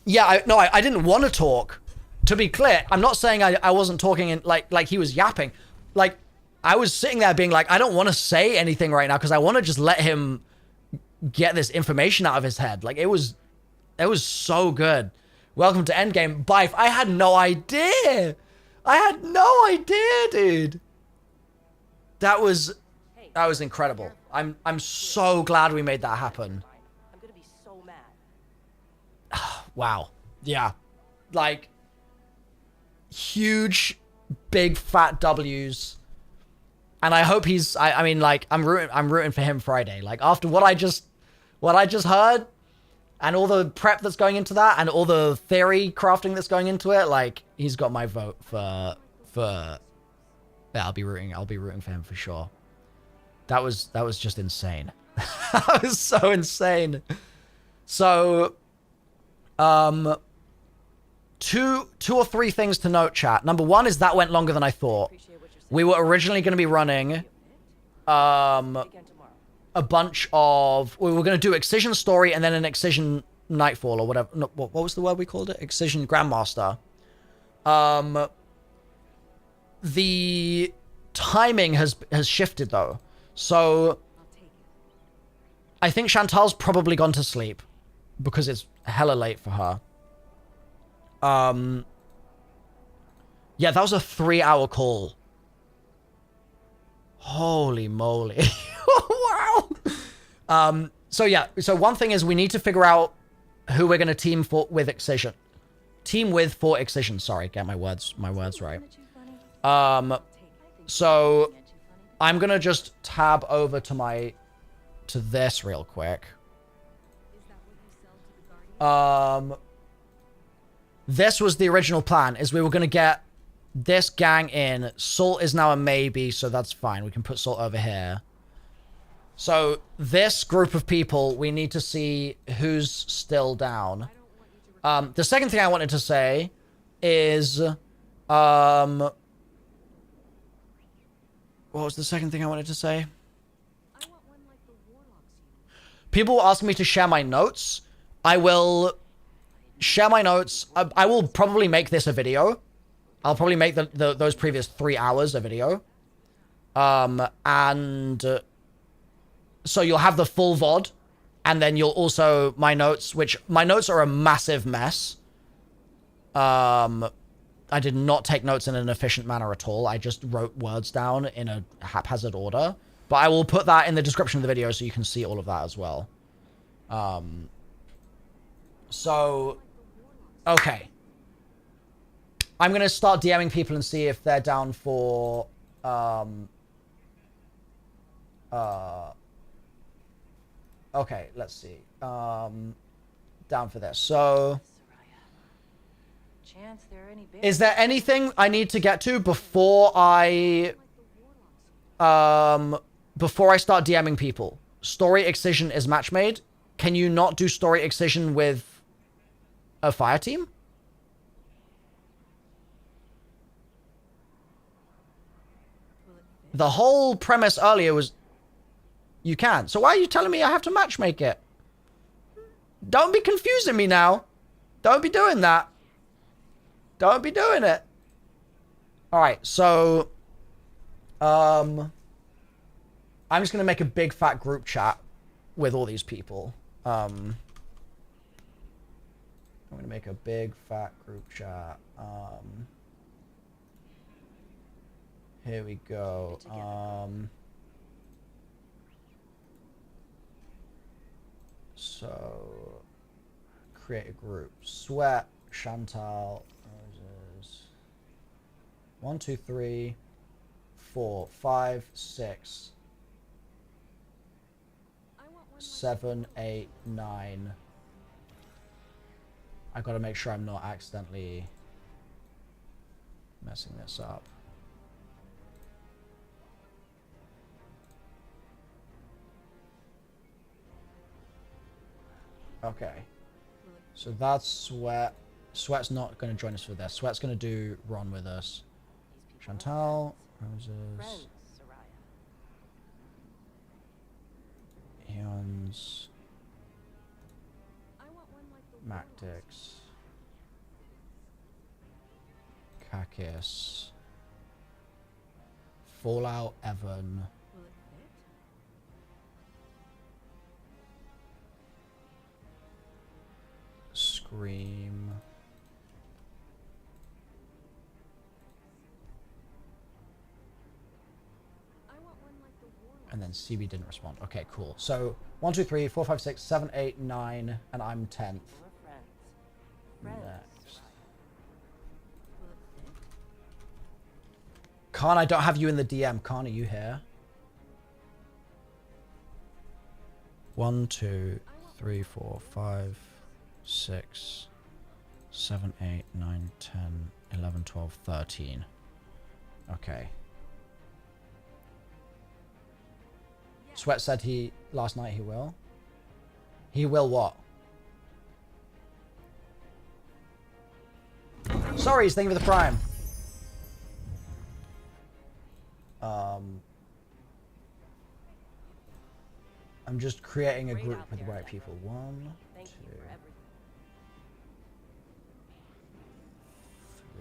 I didn't want to talk. To be clear, I'm not saying I wasn't talking in, like he was yapping. Like, I was sitting there being like, I don't want to say anything right now because I want to just let him get this information out of his head. Like, it was so good. Welcome to Endgame. Bife, I had no idea. I had no idea, dude. That was incredible. I'm so glad we made that happen. I'm gonna be so mad. Wow. Yeah. Like, huge, big, fat W's. And I hope he's, I mean, like, I'm rooting for him Friday. Like, after what I just heard, and all the prep that's going into that, and all the theory crafting that's going into it, like, he's got my vote for, yeah, I'll be rooting for him for sure. That was just insane. That was so insane. So, two or three things to note, chat. Number one is that went longer than I thought. We were originally going to be running a bunch of... We were going to do Excision Story and then an Excision Nightfall or whatever. No, what was the word we called it? Excision Grandmaster. The timing has shifted, though. So I think Chantal's probably gone to sleep because it's hella late for her. Yeah, that was a 3-hour call. Holy moly. Wow. So yeah, so one thing is we need to figure out who we're going to team with Excision. Team with for Excision, sorry, get my words right. So I'm going to just tab over to this real quick. This was the original plan, is we were going to get this gang in. Salt is now a maybe, so that's fine. We can put Salt over here. So this group of people, we need to see who's still down. The second thing I wanted to say is... what was the second thing I wanted to say? People were asking me to share my notes. I will share my notes. I will probably make this a video. I'll probably make those previous 3 hours a video. And so you'll have the full VOD. And then you'll also, my notes are a massive mess. I did not take notes in an efficient manner at all. I just wrote words down in a haphazard order. But I will put that in the description of the video so you can see all of that as well. So, okay. I'm going to start DMing people and see if they're down for... okay, let's see. Down for this. So... Is there anything I need to get to before I start DMing people? Story Excision is matchmade. Can you not do Story Excision with a fire team? The whole premise earlier was you can. So why are you telling me I have to matchmake it? Don't be confusing me now. Don't be doing that. Don't be doing it. All right, so I'm just gonna make a big fat group chat with all these people. I'm gonna make a big fat group chat. Here we go. So create a group. Sweat, Chantal, Roses. 1, 2, 3, 4, 5, 6, 7, 8, 9. I gotta make sure I'm not accidentally messing this up. Okay. So that's Sweat. Sweat's not going to join us for this. Sweat's going to do Ron with us. Chantal, Roses, Eons, Mactix, Kakis, Fallout, Evan, Scream, and then CB didn't respond. Okay, cool. So 1, 2, 3, 4, 5, 6, 7, 8, 9, and I'm 10th. Next. Khan, I don't have you in the DM. Khan, are you here? 1, 2, 3, 4, 5, 6, 7, 8, 9, 10, 11, 12, 13. Okay. Sweat said last night he will. He will what? Sorry, thank you for the prime. I'm just creating a group with the right people. 1, 2,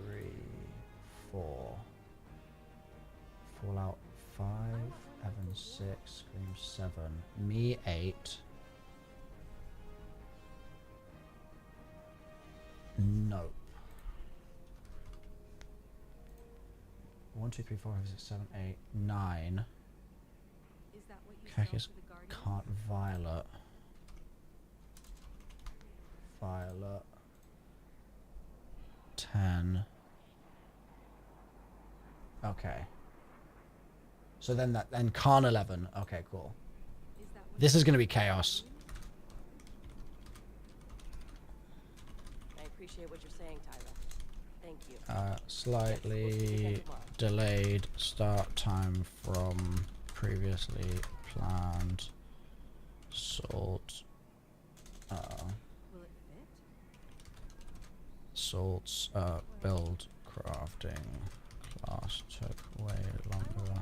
3, 4. Fallout 5. Evan 6, Scream 7, me 8. Nope. 1, 2, 3, 4, 5, 6, 7, 8, 9. Kakis can't. Violet. Violet. 10. Okay. So then Khan 11. Okay, cool. This is going to be chaos. I appreciate what you're saying, Tyra. Thank you. Slightly delayed start time from previously planned. Salt. Salt's build crafting class took way longer.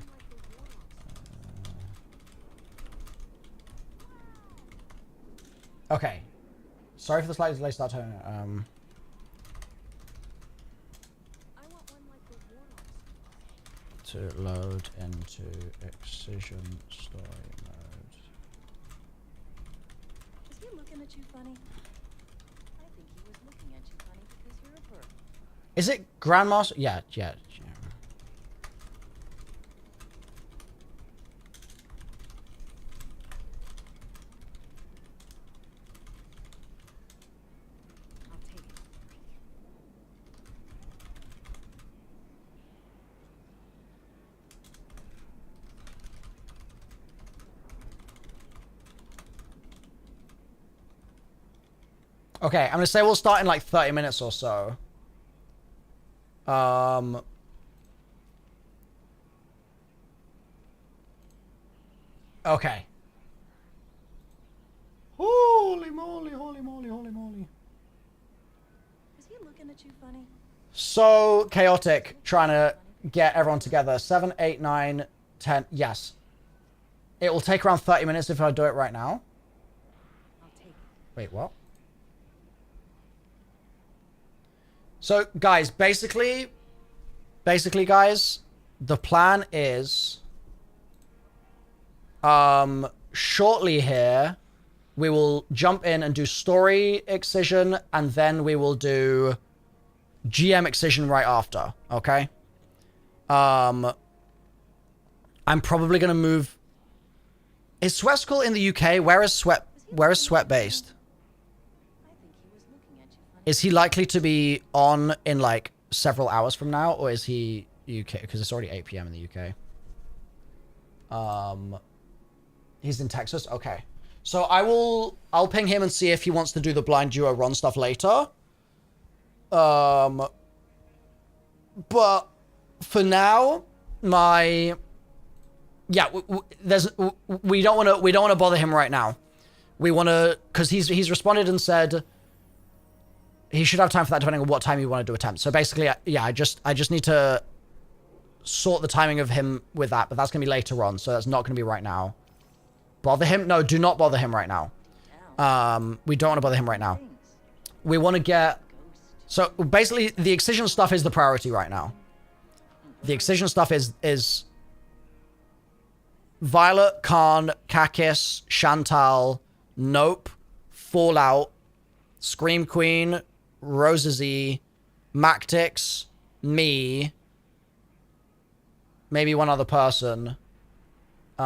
Okay. Sorry for the slightly delayed start time. To load into excision story mode. Is he looking at you funny? I think he was looking at you funny because you're a bird. Is it Grandmaster? Yeah. Okay, I'm gonna say we'll start in like 30 minutes or so. Okay. Holy moly, holy moly, holy moly. Is he looking at you funny? So chaotic trying to get everyone together. 7, 8, 9, 10. Yes. It will take around 30 minutes if I do it right now. I'll take it. Wait, what? So, guys, basically, guys, the plan is, shortly here, we will jump in and do story excision, and then we will do GM excision right after, okay? I'm probably gonna move... Is Sweat School in the UK? Where is Sweat based? Is he likely to be on in like several hours from now, or is he UK? Because it's already 8 p.m. in the UK. He's in Texas. Okay, so I'll ping him and see if he wants to do the blind duo run stuff later. But for now, we don't want to bother him right now. We want to, because he's responded and said he should have time for that depending on what time you want to do attempt. So basically, yeah, I just need to sort the timing of him with that, but that's gonna be later on, so that's not gonna be right now. Bother him? No, do not bother him right now. We don't want to bother him right now. We want to get... So basically, the excision stuff is the priority right now. The excision stuff is Violet, Khan, Kakis, Chantal, Nope, Fallout, Scream Queen, Rosazee, Mactix, me, maybe one other person, who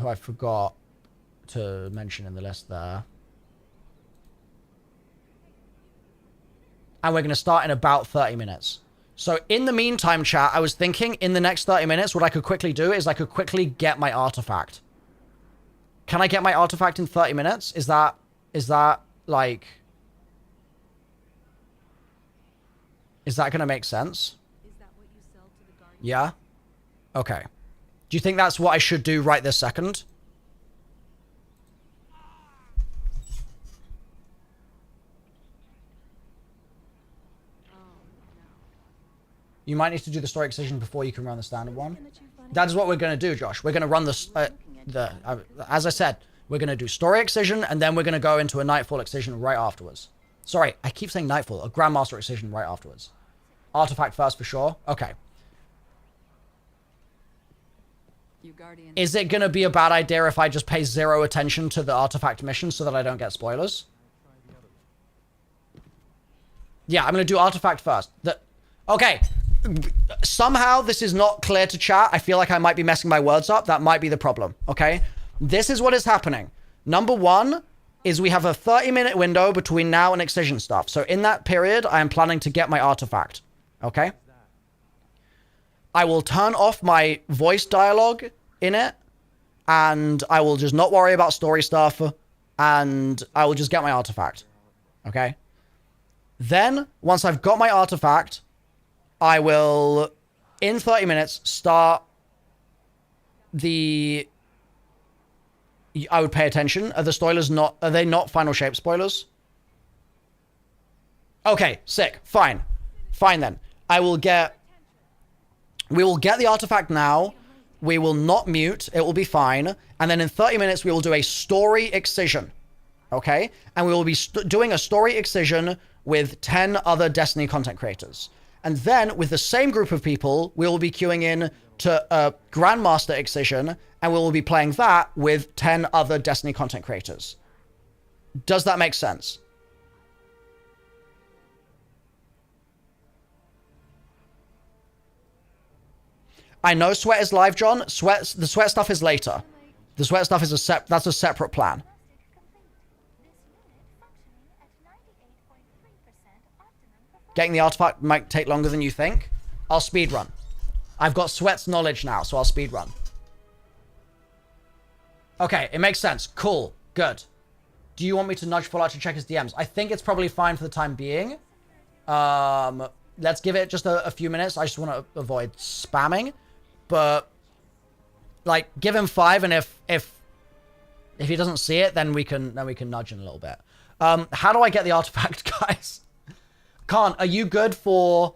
I forgot to mention in the list there. And we're going to start in about 30 minutes. So in the meantime, chat, I was thinking in the next 30 minutes, what I could quickly do is I could quickly get my artifact. Can I get my artifact in 30 minutes? Is that like... Is that going to make sense? Is that what you sell to the Guardian? Yeah? Okay. Do you think that's what I should do right this second? You might need to do the story excision before you can run the standard one. That is what we're going to do, Josh. We're going to run this, as I said, we're going to do story excision, and then we're going to go into a Nightfall excision right afterwards. Sorry, I keep saying Nightfall. A Grandmaster excision right afterwards. Artifact first for sure. Okay. Is it going to be a bad idea if I just pay 0 attention to the artifact mission so that I don't get spoilers? Yeah, I'm going to do artifact first. Okay. Somehow this is not clear to chat. I feel like I might be messing my words up. That might be the problem. Okay. This is what is happening. Number one is we have a 30-minute window between now and excision stuff. So in that period, I am planning to get my artifact. Okay. I will turn off my voice dialogue in it, and I will just not worry about story stuff, and I will just get my artifact. Okay. Then, once I've got my artifact, I will, in 30 minutes, start the... I would pay attention. Are the spoilers not... Are they not final shape spoilers? Okay, sick. Fine. Fine then. We will get the artifact now. We will not mute. It will be fine. And then in 30 minutes, we will do a story excision. Okay? And we will be doing a story excision with 10 other Destiny content creators. And then, with the same group of people, we will be queuing in to a Grandmaster excision, and we will be playing that with 10 other Destiny content creators. Does that make sense? I know Sweat is live, John. The Sweat stuff is later. The Sweat stuff is that's a separate plan. Getting the artifact might take longer than you think. I'll speedrun. I've got Sweat's knowledge now, so I'll speedrun. Okay, it makes sense. Cool. Good. Do you want me to nudge Fallout to check his DMs? I think it's probably fine for the time being. Let's give it just a few minutes. I just want to avoid spamming. But, like, give him 5, and if he doesn't see it, then we can nudge in a little bit. How do I get the artifact, guys? Khan, are you good for...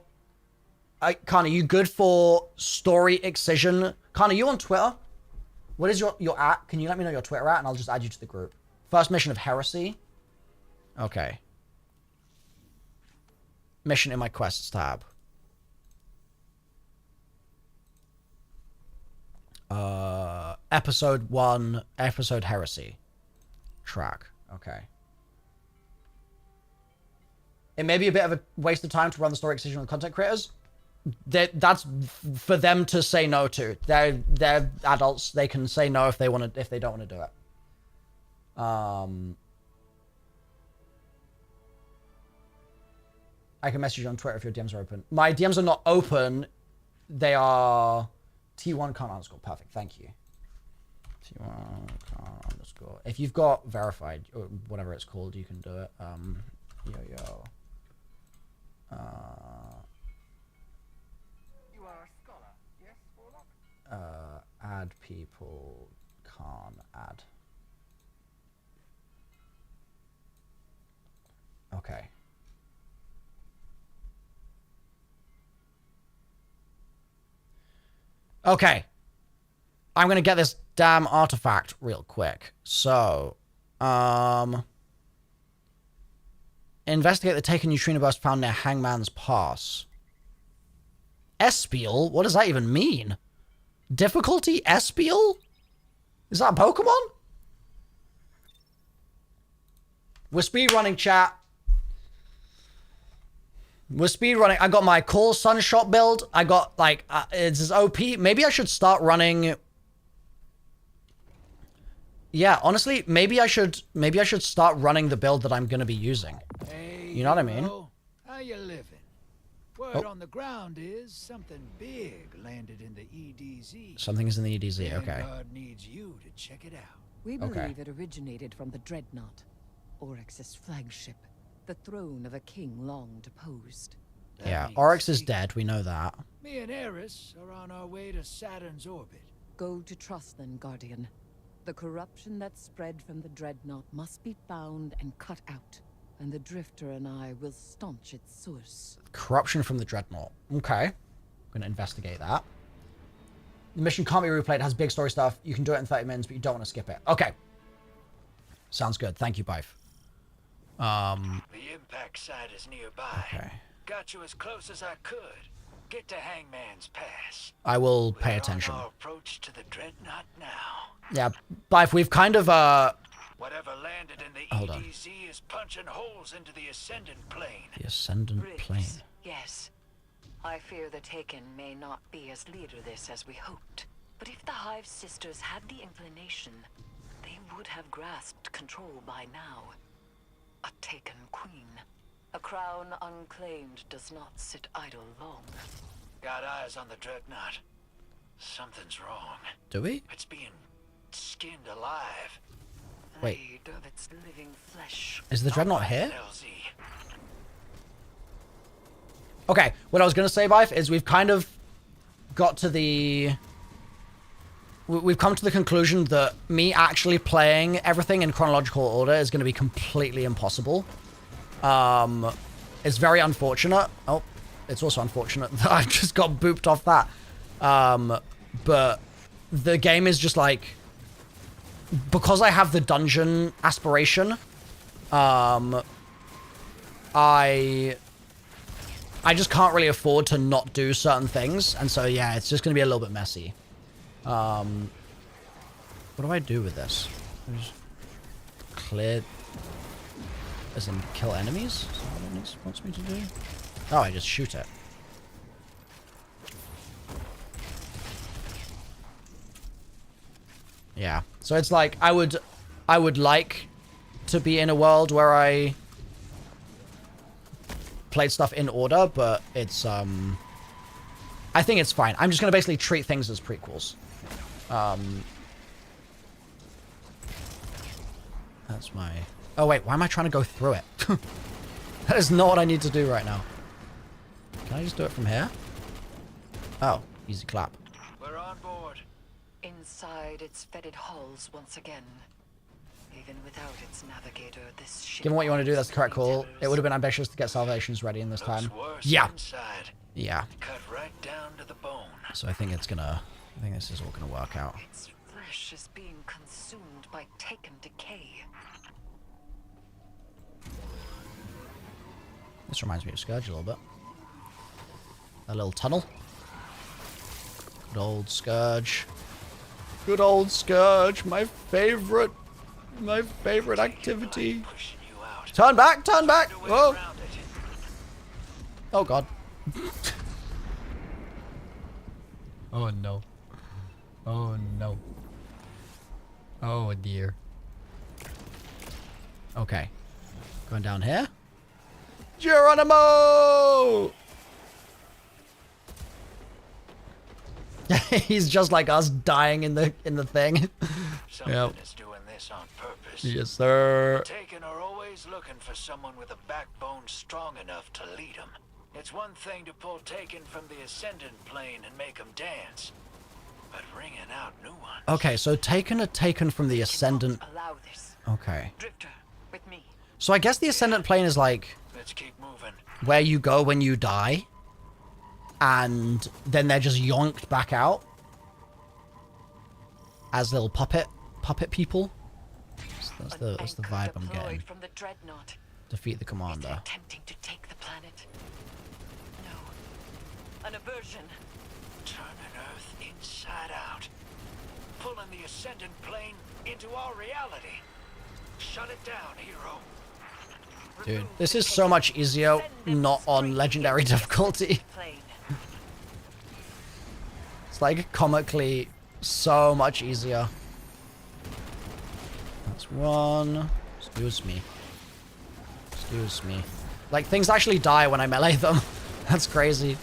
Khan, are you good for story excision? Khan, are you on Twitter? What is your at? Can you let me know your Twitter at, and I'll just add you to the group. First mission of Heresy. Okay. Mission in my quests tab. Episode 1, episode Heresy track. Okay. It may be a bit of a waste of time to run the story excision with content creators. That's for them to say no to. They're adults. They can say no if they want to, if they don't want to do it. I can message you on Twitter if your DMs are open. My DMs are not open. They are T1 con underscore. Perfect. Thank you. T1 con underscore. If you've got verified or whatever it's called, you can do it. Yo. You are a scholar, yes, Warlock? Add people, can't add. Okay. Okay. I'm gonna get this damn artifact real quick. So, investigate the taken neutrino burst found near Hangman's Pass. Espiel? What does that even mean? Difficulty Espiel? Is that a Pokemon? We're speedrunning, chat. We're speedrunning. I got my Call Sunshot build. I got, like, it's OP. Maybe I should start running... Yeah, honestly, maybe I should start running the build that I'm going to be using. Hey, you know what I mean? How you living? Word on the ground is something big landed in the EDZ. Something's in the EDZ, okay. Vanguard needs you to check it out. We believe it originated from the Dreadnought, Oryx's flagship, the throne of a king long deposed. Yeah, Oryx is dead, we know that. Me and Eris are on our way to Saturn's orbit. Go to trust then, Guardian. The corruption that spread from the Dreadnought must be found and cut out, and the Drifter and I will staunch its source. Corruption from the Dreadnought. Okay. I'm going to investigate that. The mission can't be replayed. It has big story stuff. You can do it in 30 minutes, but you don't want to skip it. Okay. Sounds good. Thank you, Bife. The impact site is nearby. Okay. Got you as close as I could. Get to Hangman's Pass. I will pay attention. On our approach to the Dreadnought now. Yeah, Bife, we've kind of, Whatever landed in the Hold on. EDZ is punching holes into the Ascendant Plane. The Ascendant Plane. Yes. I fear the Taken may not be as leaderless as we hoped. But if the Hive Sisters had the inclination, they would have grasped control by now. A Taken Queen. A crown unclaimed does not sit idle long. Got eyes on the Dreadnought. Something's wrong. Do we? It's being skinned alive. Wait. Made of its living flesh. Is the Dreadnought here? LZ. Okay, what I was going to say, Bife, is we've kind of got to the... We've come to the conclusion that me actually playing everything in chronological order is going to be completely impossible. It's very unfortunate. Oh, it's also unfortunate that I just got booped off that. But the game is just like... Because I have the dungeon aspiration, I just can't really afford to not do certain things. And so, yeah, it's just going to be a little bit messy. What do I do with this? I just clear... As in kill enemies? Is that what it wants me to do? Oh, I just shoot it. Yeah. So it's like, I would like to be in a world where I played stuff in order, but it's, I think it's fine. I'm just going to basically treat things as prequels. That's my... Oh, wait, why am I trying to go through it? That is not what I need to do right now. Can I just do it from here? Oh, easy clap. We're on board. Inside its fetid halls once again. Even without its navigator, this ship... Given what you want to do, that's the correct call. It would have been ambitious to get salvations ready in this time. Yeah. Inside. Yeah. Cut right down to the bone. So I think it's gonna... I think this is all gonna work out. Its flesh is being consumed by Taken decay. This reminds me of Scourge a little bit. A little tunnel. Good old Scourge. Good old Scourge, my favorite activity. Turn back, turn back. Whoa. Oh god. Oh no. Oh no. Oh dear. Okay. Going down here. Geronimo! He's just like us dying in the thing. Someone is doing this on purpose. Yes, sir. Taken are always looking for someone with a backbone strong enough to lead them. It's one thing to pull Taken from the Ascendant plane and make them dance, but ringing out new ones. Okay, so Taken are taken from the Ascendant. Allow this. Okay. Drifter, with me. So I guess the Ascendant plane is like Let's keep moving. where you go when you die, and then they're just yoinked back out as little puppet people. So that's the vibe I'm getting. From the dreadnought. Defeat the commander. Attempting to take the planet. No. An aversion. Turning Earth inside out. Pulling the Ascendant plane into our reality. Shut it down, hero. Dude, this is so much easier not on legendary difficulty. It's like comically so much easier. That's one. Excuse me. Excuse me. Like, things actually die when I melee them. That's crazy.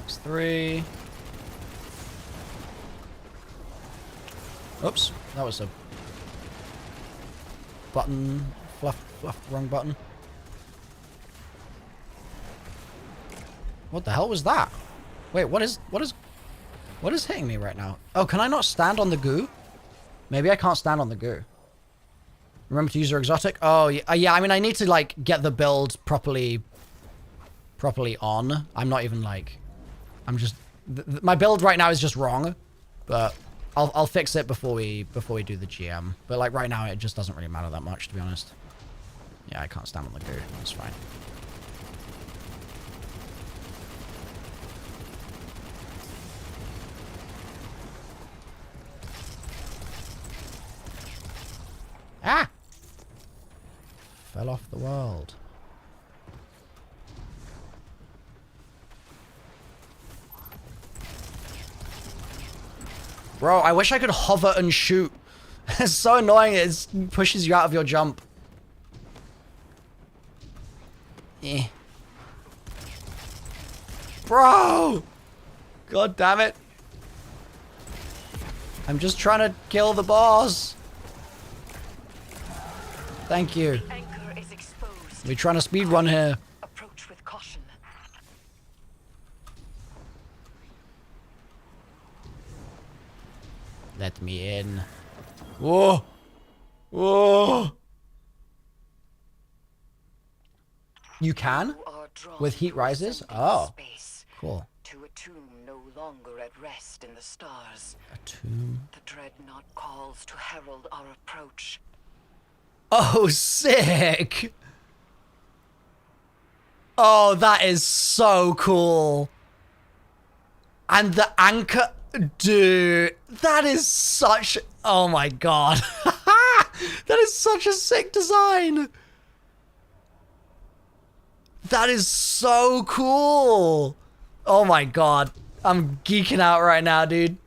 That's 3. Oops. That was a button. Fluff, wrong button. What the hell was that? Wait, what is hitting me right now? Oh, can I not stand on the goo? Maybe I can't stand on the goo. Remember to use your exotic? Oh, yeah, I mean, I need to, like, get the build properly on. I'm not even, like... I'm just... my build right now is just wrong. But I'll fix it before we do the GM. But, like, right now, it just doesn't really matter that much, to be honest. Yeah, I can't stand on the goo. That's fine. Ah! Fell off the world. Bro, I wish I could hover and shoot. It's so annoying. It pushes you out of your jump. Eh. Bro! God damn it. I'm just trying to kill the boss. Thank you. We're trying to speedrun here. Approach with caution. Let me in. Whoa! Whoa! You can? With heat rises? Oh. Cool. To a tomb no longer at rest in the stars. A tomb? The dreadnought calls to herald our approach. Oh, sick! Oh, that is so cool. And the anchor... Dude, that is such... Oh my god. That is such a sick design. That is so cool. Oh my god. I'm geeking out right now, dude.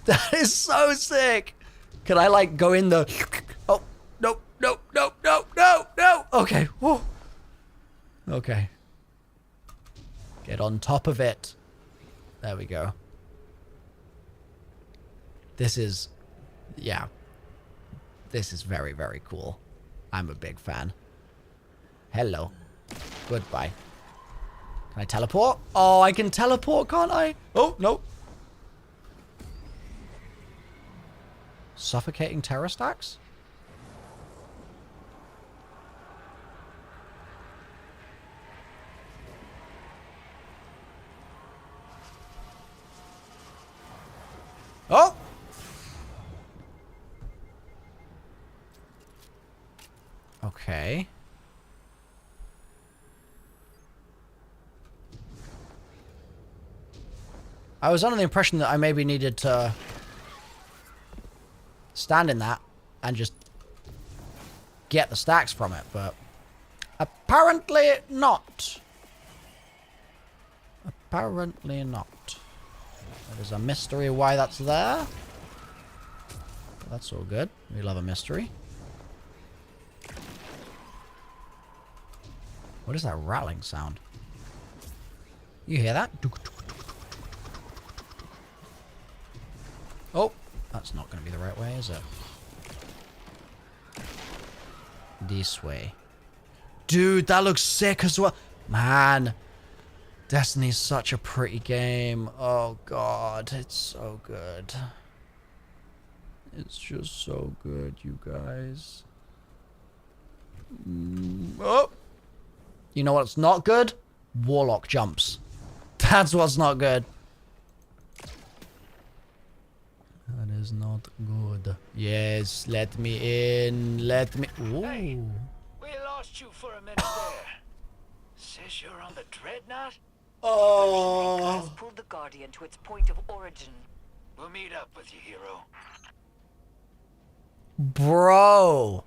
That is so sick. Can I, like, go in the... Oh, nope, nope, nope, nope, nope, nope. Okay, whoa. Okay. Get on top of it. There we go. This is... Yeah. This is very, very cool. I'm a big fan. Hello. Goodbye. Can I teleport? Oh, I can teleport, can't I? Oh, no. Suffocating terror stacks? Oh! Okay. I was under the impression that I maybe needed to stand in that and just get the stacks from it, but apparently not. Apparently not. There's a mystery why that's there. But that's all good. We love a mystery. What is that rattling sound? You hear that? Oh, that's not going to be the right way, is it? This way. Dude, that looks sick as well. Man, Destiny's such a pretty game. Oh, God, it's so good. It's just so good, you guys. Oh! You know what's not good? Warlock jumps. That's what's not good. That is not good. Yes, let me in. Let me... Ooh. Hey, we lost you for a minute there. Says you're on the Dreadnought? Oh. Has pulled the Guardian to its point of origin. We'll meet up with you, hero. Bro.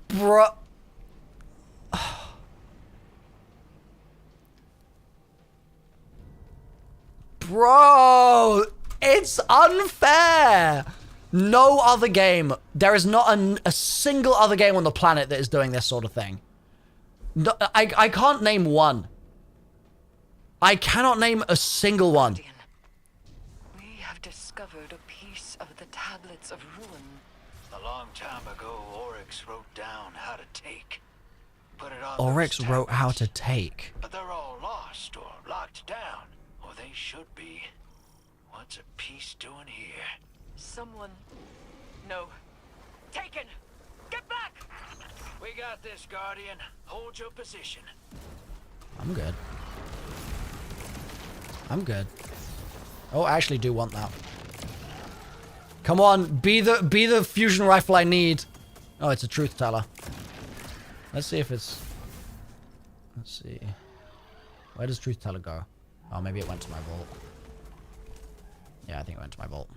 Bro. Bro, it's unfair. No other game. There is not a single other game on the planet that is doing this sort of thing. No, I can't name one. I cannot name a single one. We have discovered a piece of the tablets of ruin. A long time ago, Oryx wrote down how to take. Put it on Oryx wrote how to take. But they're all lost or locked down. Or they should be. What's a piece doing here? Someone... No. Taken! Get back! We got this, Guardian. Hold your position. I'm good. I'm good. Oh, I actually do want that. Come on, be the fusion rifle I need. Oh, it's a truth teller. Let's see if it's... Let's see. Where does truth teller go? Oh, maybe it went to my vault. Yeah, I think it went to my vault.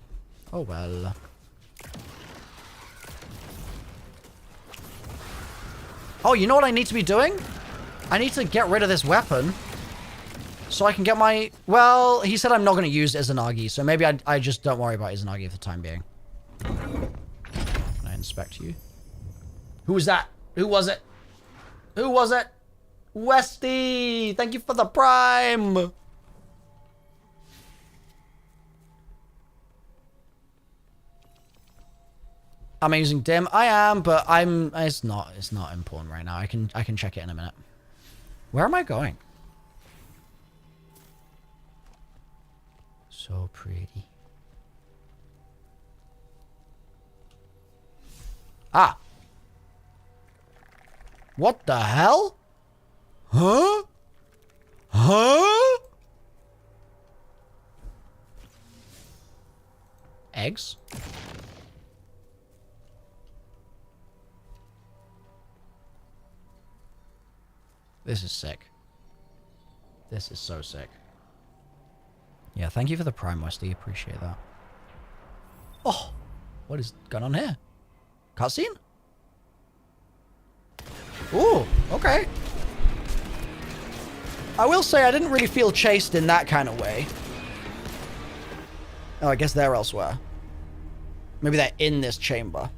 Oh, well. Oh, you know what I need to be doing? I need to get rid of this weapon. So I can get my... Well, he said I'm not going to use Izanagi, so maybe I just don't worry about Izanagi for the time being. Can I inspect you? Who was that? Who was it? Who was it? Westy! Thank you for the prime! Am I using dim? I am, but it's not important right now. I can check it in a minute. Where am I going? So pretty. Ah. What the hell? Huh? Huh? Eggs? This is sick. This is so sick. Yeah, thank you for the Prime, Westy. Appreciate that. Oh, what is going on here? Cutscene? Ooh, okay. I will say I didn't really feel chased in that kind of way. Oh, I guess they're elsewhere. Maybe they're in this chamber.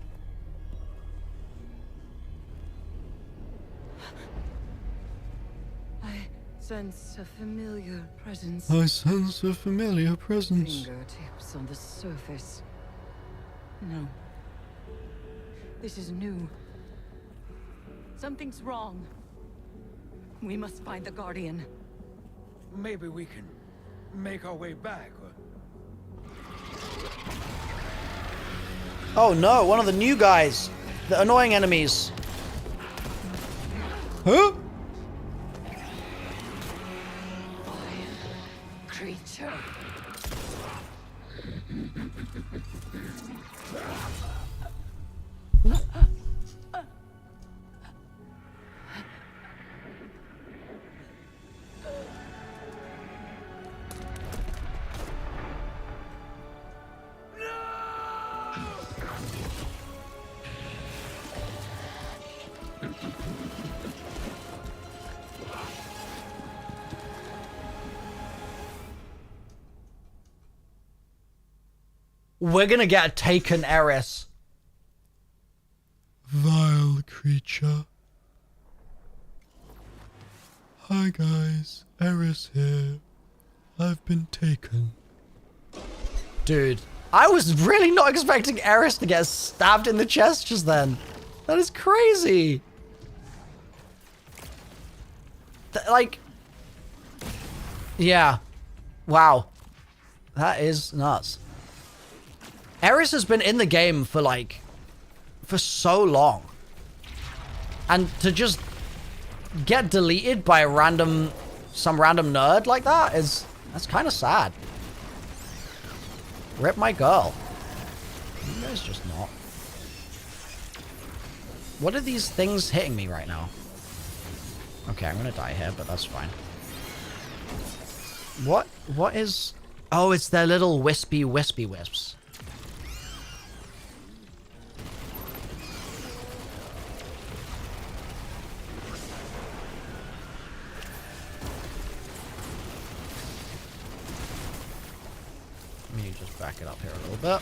Sense a familiar presence. I sense a familiar presence. Fingertips on the surface. No. This is new. Something's wrong. We must find the Guardian. Maybe we can make our way back. Oh no, one of the new guys. The annoying enemies. Huh? Creature. We're gonna get a Taken Heiress. Vile creature. Hi guys, Heiress here. I've been taken. Dude, I was really not expecting Heiress to get stabbed in the chest just then. That is crazy. Like, yeah. Wow. That is nuts. Heiress has been in the game for like, for so long. And to just get deleted by a random, some random nerd like that is, that's kind of sad. Rip my girl. You guys just not. What are these things hitting me right now? Okay, I'm gonna die here, but that's fine. What is... Oh, it's their little wispy wisps. Let me just back it up here a little bit.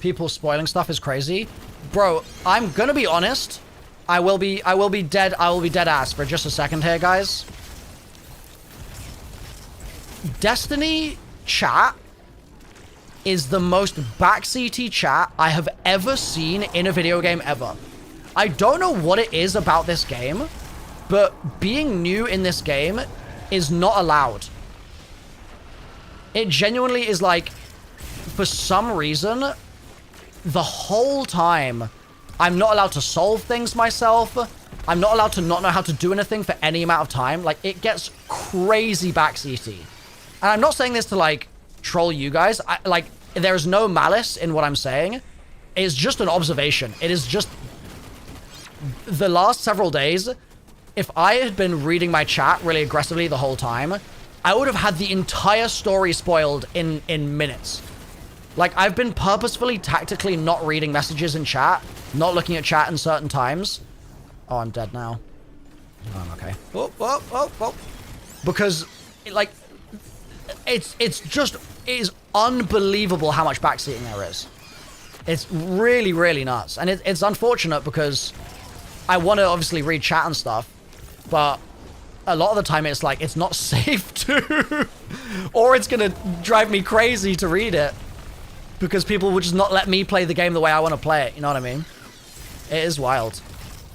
People spoiling stuff is crazy. Bro, I'm gonna be honest. I will be dead ass for just a second here, guys. Destiny chat is the most backseaty chat I have ever seen in a video game ever. I don't know what it is about this game, but being new in this game is not allowed. It genuinely is like, for some reason, the whole time, I'm not allowed to solve things myself. I'm not allowed to not know how to do anything for any amount of time. Like, it gets crazy backseaty. And I'm not saying this to, like, troll you guys. Like, there's no malice in what I'm saying. It's just an observation. It is just... The last several days, if I had been reading my chat really aggressively the whole time, I would have had the entire story spoiled in minutes. Like, I've been purposefully, tactically not reading messages in chat, not looking at chat in certain times. Oh, I'm dead now. Oh, I'm okay. Oh. Because, like, it's just, it is unbelievable how much backseating there is. It's really, really nuts. And it's unfortunate because I want to obviously read chat and stuff, but a lot of the time it's like, it's not safe to, or it's going to drive me crazy to read it. Because people would just not let me play the game the way I want to play it. You know what I mean? It is wild.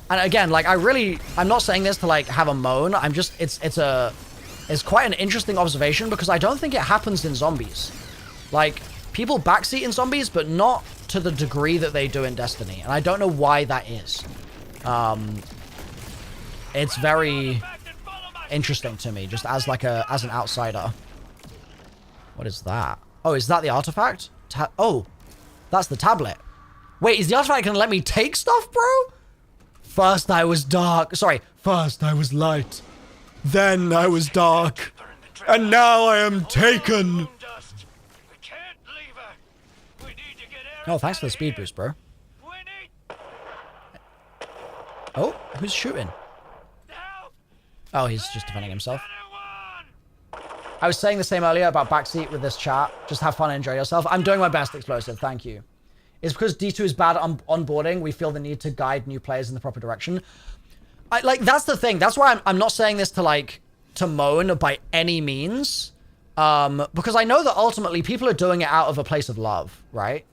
And again, like, I'm not saying this to, like, have a moan. I'm just, it's quite an interesting observation because I don't think it happens in zombies. Like, people backseat in zombies, but not to the degree that they do in Destiny. And I don't know why that is. It's very interesting to me, just as, like, as an outsider. What is that? Oh, is that the artifact? Oh, that's the tablet. Wait, is the artifact gonna let me take stuff, bro? First I was dark. Sorry, first I was light. Then I was dark. And now I am taken. Oh, thanks for the speed boost, bro. Oh, who's shooting? Oh, he's just defending himself. I was saying the same earlier about backseat with this chat. Just have fun and enjoy yourself. I'm doing my best, Explosive. Thank you. It's because D2 is bad at onboarding. We feel the need to guide new players in the proper direction. That's the thing. That's why I'm not saying this to, like, to moan by any means. Because I know that ultimately people are doing it out of a place of love, right?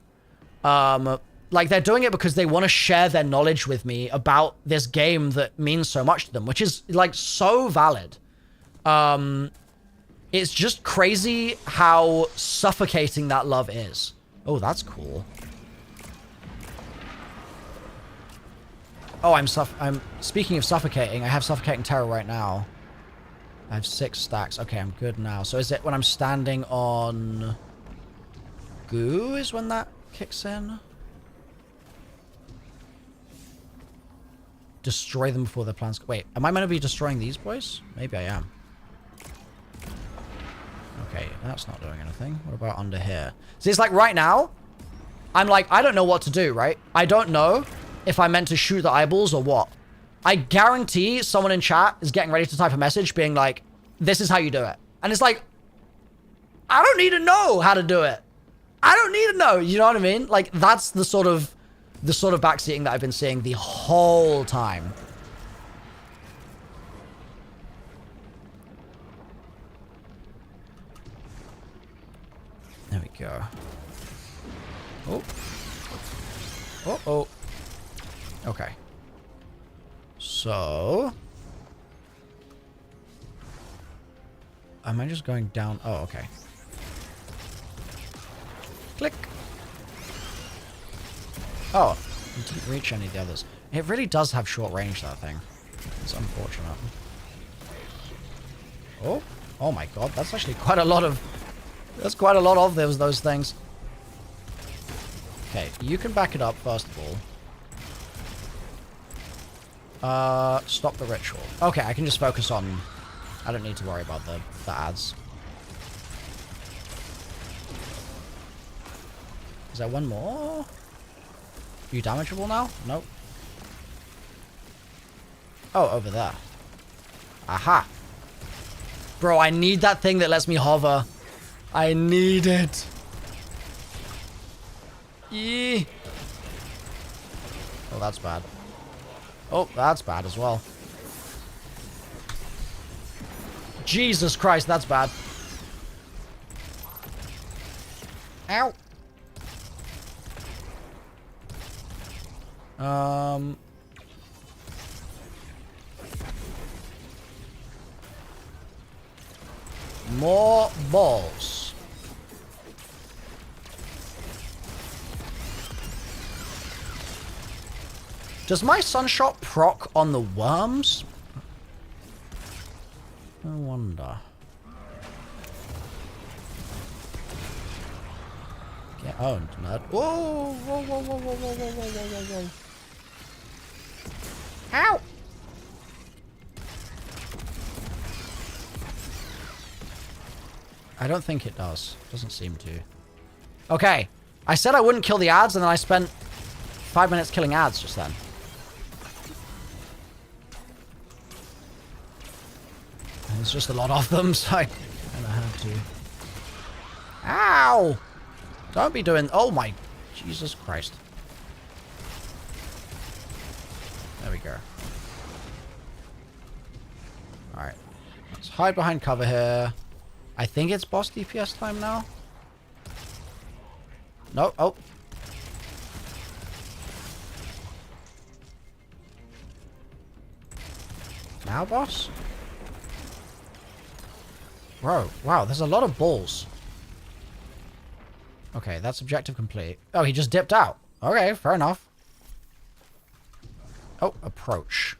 Like, they're doing it because they want to share their knowledge with me about this game that means so much to them, which is, like, so valid. It's just crazy how suffocating that love is. Oh, that's cool. Oh, I'm speaking of suffocating, I have Suffocating Terror right now. I have 6 stacks. Okay, I'm good now. So is it when I'm standing on goo is when that kicks in? Destroy them before their plans... Wait, am I meant to be destroying these boys? Maybe I am. Okay, that's not doing anything. What about under here? See, it's like right now, I'm like, I don't know what to do, right? I don't know if I'm meant to shoot the eyeballs or what. I guarantee someone in chat is getting ready to type a message being like, this is how you do it. And it's like, I don't need to know how to do it. I don't need to know. You know what I mean? Like, that's the sort of backseating that I've been seeing the whole time. There we go. Oh. Oh. Okay. So. Am I just going down? Oh, okay. Click. Oh, it didn't reach any of the others. It really does have short range, that thing. It's unfortunate. Oh. Oh my god, that's actually quite a lot of... There's quite a lot of those things. Okay, you can back it up first of all. Stop the ritual. Okay, I can just focus on... I don't need to worry about the ads. Is there one more? Are you damageable now? Nope. Oh, over there. Aha. Bro, I need that thing that lets me hover. I need it. Yee. Oh, that's bad. Oh, that's bad as well. Jesus Christ, that's bad. Ow. More balls. Does my sunshot proc on the worms? I wonder. Get owned, nerd. Whoa, whoa, whoa, whoa, whoa, whoa, whoa, whoa, whoa, whoa. Ow! I don't think it does. Doesn't seem to. Okay. I said I wouldn't kill the ads, and then I spent 5 minutes killing ads just then. And there's just a lot of them, so I kind of have to. Ow! Don't be doing... Oh my... Jesus Christ. There we go. Alright. Let's hide behind cover here. I think it's boss DPS time now. No. Oh. Now, boss? Bro, wow, there's a lot of balls. Okay, that's objective complete. Oh, he just dipped out. Okay, fair enough. Oh, approach.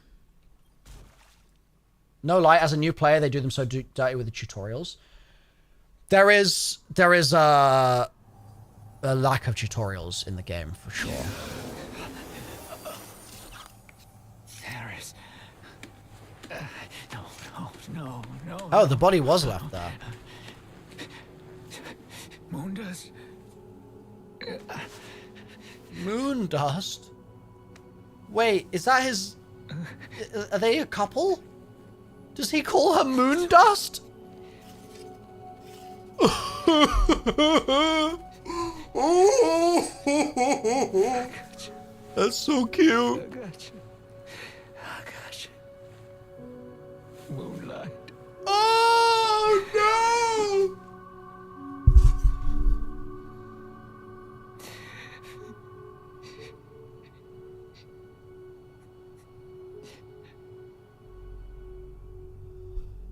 No lie, as a new player, they do them so dirty with the tutorials. There is a lack of tutorials in the game, for sure. Harris. No. Oh, the body was left there. Moon dust. Moon dust? Wait, is that his... Are they a couple? Does he call her moon dust? That's so cute. I got you. Moonlight. Oh no!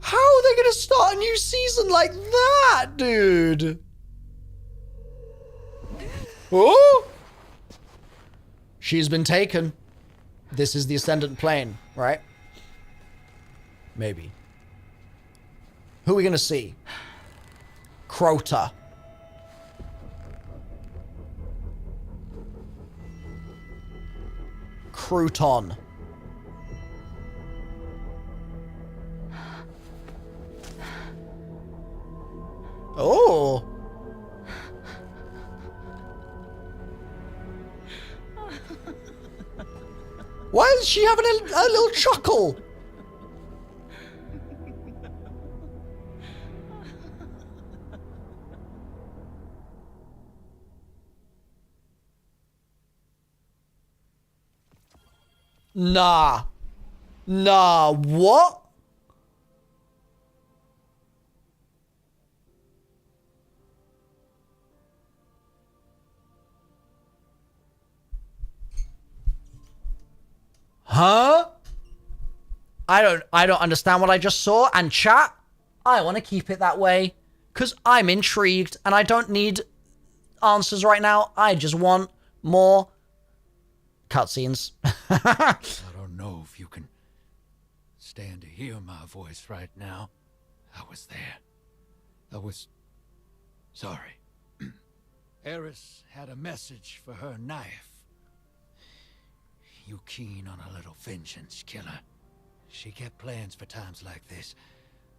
How are they gonna start a new season like that, dude? Oh! She's been taken. This is the Ascendant Plane, right? Maybe. Who are we gonna see? Crota. Crouton. Oh! Why is she having a little chuckle? Nah. Nah, what? Huh? I don't understand what I just saw. And chat, I want to keep it that way. Because I'm intrigued and I don't need answers right now. I just want more cutscenes. I don't know if you can stand to hear my voice right now. I was there. I was sorry. Eris had a message for her knife. You keen on a little vengeance, killer? She kept plans for times like this.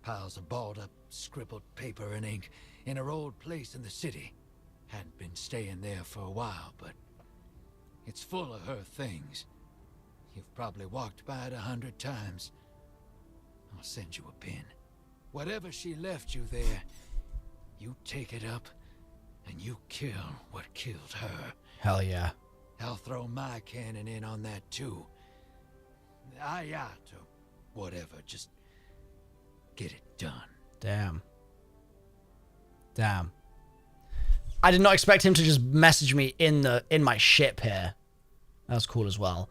Piles of balled up, scribbled paper and ink in her old place in the city. Hadn't been staying there for a while, but it's full of her things. You've probably walked by it 100 times. I'll send you a pin. Whatever she left you there, you take it up and you kill what killed her. Hell yeah. I'll throw my cannon in on that too. Ayat or whatever, just get it done. Damn. Damn. I did not expect him to just message me in my ship here. That's cool as well.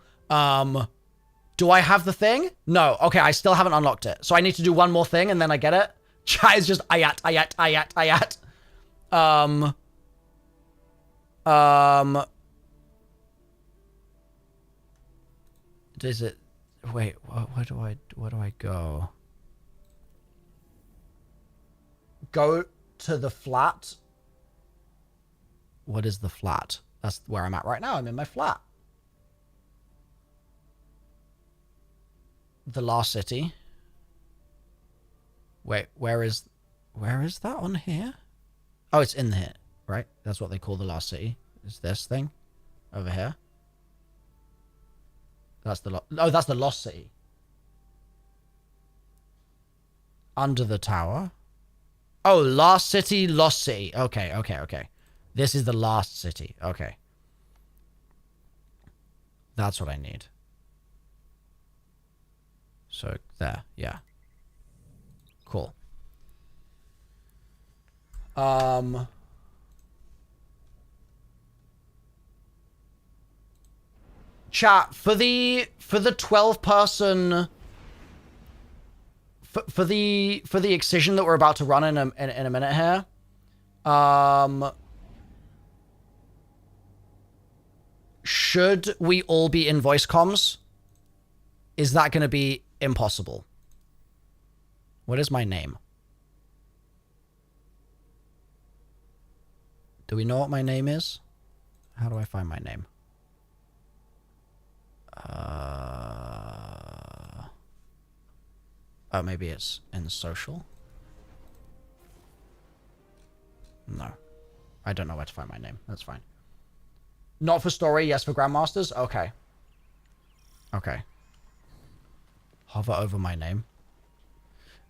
Do I have the thing? No. Okay, I still haven't unlocked it. So I need to do one more thing and then I get it. Chat is just ayat. Is it? Wait, where do I go? Go to the flat. What is the flat? That's where I'm at right now. I'm in my flat. The Lost City. Wait, where is that on here? Oh, it's in here, right? That's what they call the Lost City. Is this thing over here? That's the that's the Lost City. Under the tower. Oh, Lost City, Lost City. Okay. This is the Last City. Okay. That's what I need. So, there. Yeah. Cool. Chat, for the 12 person for the excision that we're about to run in a minute here, should we all be in voice comms? Is that going to be impossible? What is my name? Do we know what my name is? How do I find my name? Oh, maybe it's in social? No. I don't know where to find my name. That's fine. Not for story, yes for Grandmasters? Okay. Okay. Hover over my name.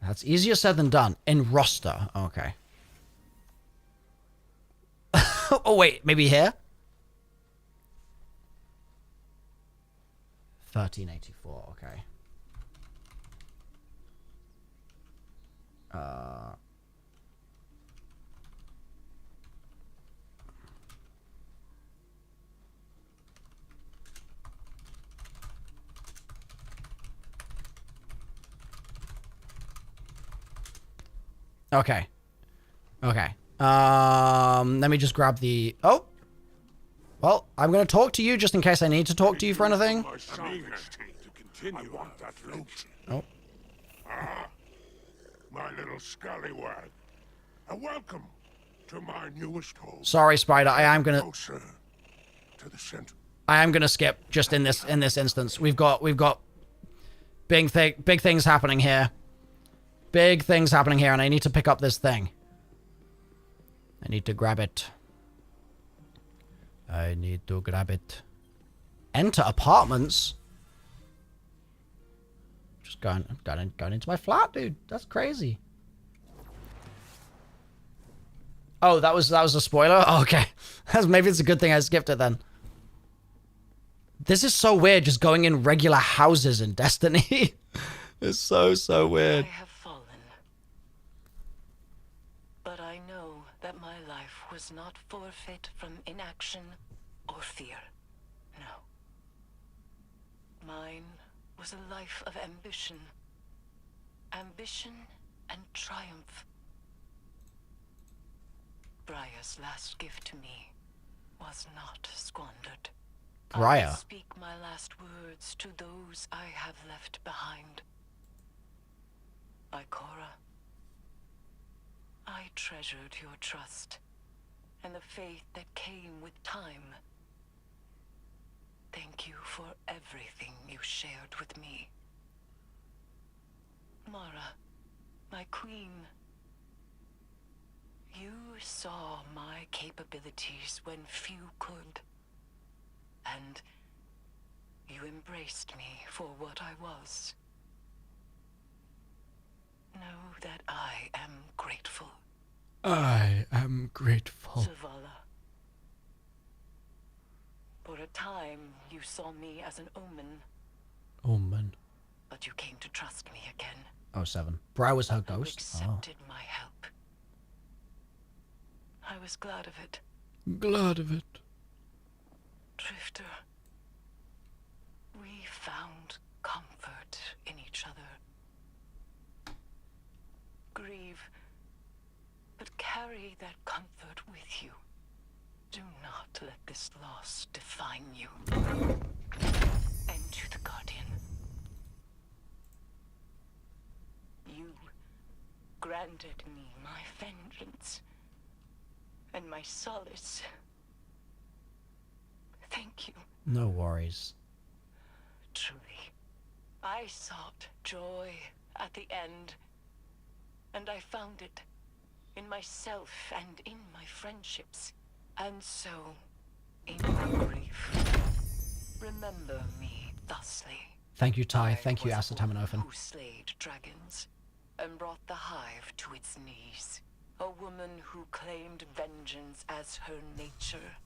That's easier said than done. In roster. Okay. Oh, wait. Maybe here? 1384. Okay. Okay. Okay. Let me just grab the... Oh! Well, I'm going to talk to you just in case I need to talk to you for anything. Oh. My little scallywag. And welcome to my newest home. Sorry, Spider. I am going to the center. I am going to skip just in this instance. We've got big things happening here. Big things happening here, and I need to pick up this thing. I need to grab it. I need to grab it. Enter apartments? Just going into my flat, dude. That's crazy. Oh, that was a spoiler? Oh, okay. Maybe it's a good thing I skipped it then. This is so weird, just going in regular houses in Destiny. It's so weird. I have fallen. But I know that my life was not forfeit from inaction or fear. No. Mine was a life of ambition. Ambition and triumph. Briar's last gift to me was not squandered. Briar. I speak my last words to those I have left behind. Ikora, I treasured your trust and the faith that came with time. Thank you for everything you shared with me. Mara, my queen, you saw my capabilities when few could, and you embraced me for what I was. Know that I am grateful. I am grateful. Zavala. For a time, you saw me as an omen. Omen. But you came to trust me again. Oh, 7. Briar was her You ghost? accepted my help. I was glad of it. Glad of it. Drifter. We found comfort in each other. Grieve, but carry that comfort with you. Do not let this loss define you. And to the Guardian. You granted me my vengeance and my solace. Thank you. No worries. Truly, I sought joy at the end, and I found it in myself and in my friendships, and so in my grief. Remember me thusly. Thank you, Ty. Thank you, Acetaminophen. Who slayed dragons and brought the hive to its knees. A woman who claimed vengeance as her nature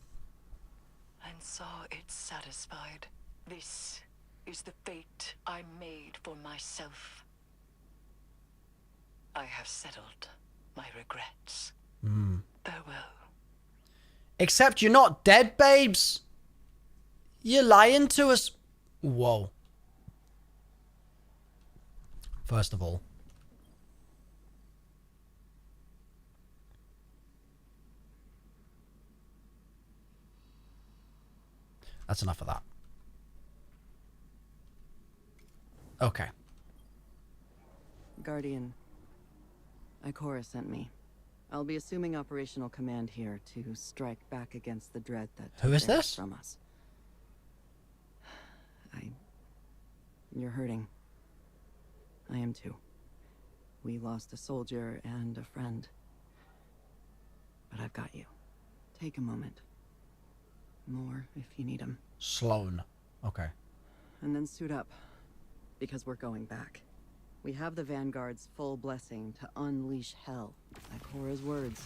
and saw it satisfied. This is the fate I made for myself. I have settled my regrets. Farewell. Except you're not dead, babes. You're lying to us. Whoa. First of all. That's enough of that. Okay. Guardian, Ikora sent me. I'll be assuming operational command here to strike back against the dread that Who is took this? from us. You're hurting. I am too. We lost a soldier and a friend. But I've got you. Take a moment. More if you need them. Sloan. Okay. And then suit up. Because we're going back. We have the Vanguard's full blessing to unleash hell. Ikora's words.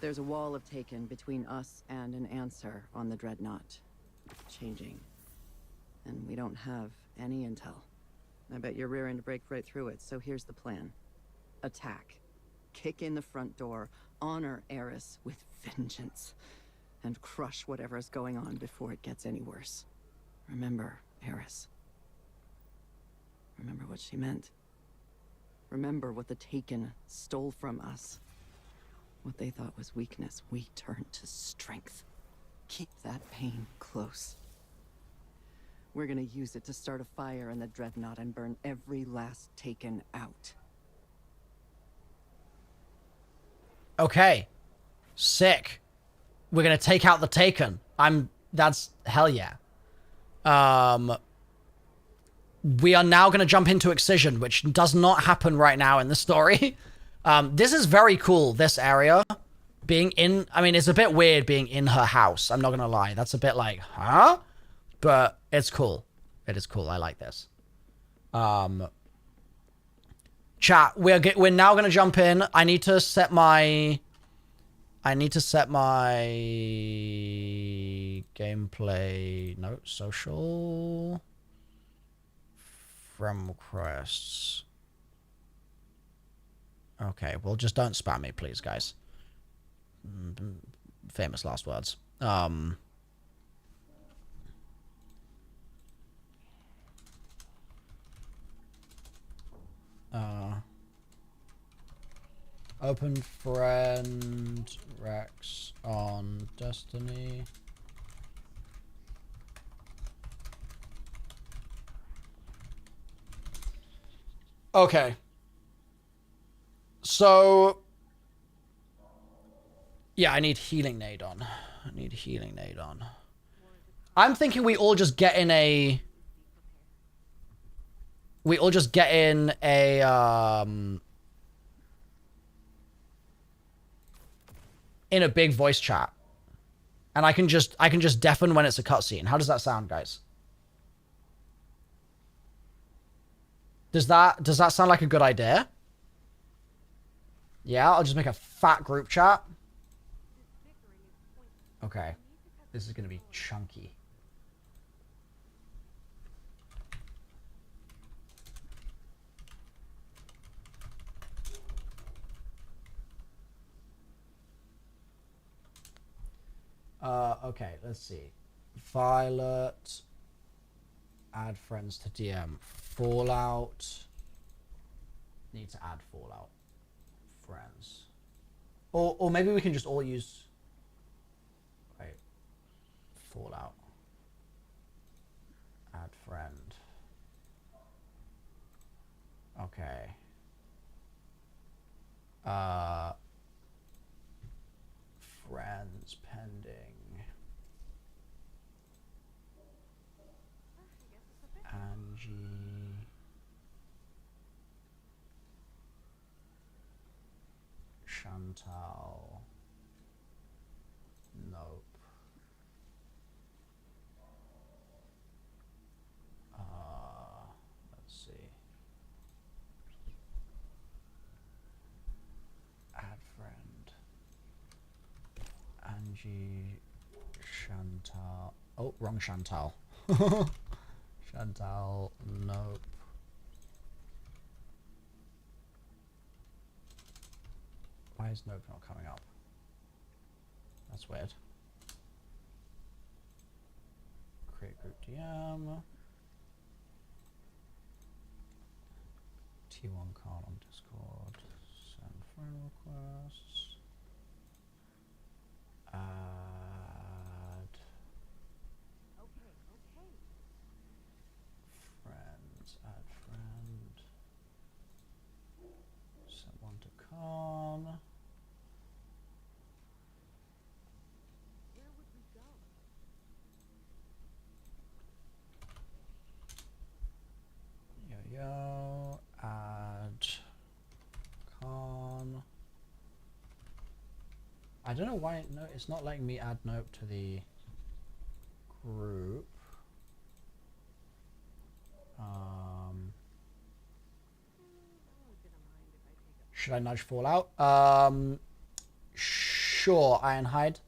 There's a wall of Taken between us and an answer on the Dreadnought. Changing. And we don't have any intel. I bet you're rearing to break right through it, so here's the plan. Attack. Kick in the front door. Honor Eris with vengeance. And crush whatever's going on before it gets any worse. Remember, Eris. Remember what she meant. Remember what the Taken stole from us. What they thought was weakness, we turned to strength. Keep that pain close. We're gonna use it to start a fire in the Dreadnought and burn every last Taken out. Okay. Sick. We're gonna take out the Taken. That's hell yeah. We are now gonna jump into Excision, which does not happen right now in the story. This is very cool, this area. Being in, I mean, it's a bit weird being in her house. I'm not gonna lie. That's a bit like, huh? But it's cool. It is cool. I like this. Chat, we're now gonna jump in. I need to set my gameplay. No, social. From requests. Okay, well, just don't spam me, please, guys. Famous last words. Open friend Rex on Destiny. Okay. So yeah, I need healing nade on. I'm thinking we all just get in a in a big voice chat. And I can just deafen when it's a cutscene. How does that sound, guys? Does that sound like a good idea? Yeah, I'll just make a fat group chat. Okay. This is gonna be chunky. Okay, let's see. Violet. Add friends to DM. Fallout. Need to add Fallout. Friends. Or maybe we can just all use... Wait. Fallout. Add friend. Okay. Friends pending. Angie. Chantal. Nope. Let's see. Add friend. Angie. Chantal. Oh, wrong Chantal. Chantal. Nope. Why is nope not coming up? That's weird. Create group DM. T1 card on Discord. Send friend requests. Add. Friends. Add friend. Send one to Con. Yo, add Con. I don't know why it's not letting me add note to the group. Should I nudge Fallout? Sure, Ironhide.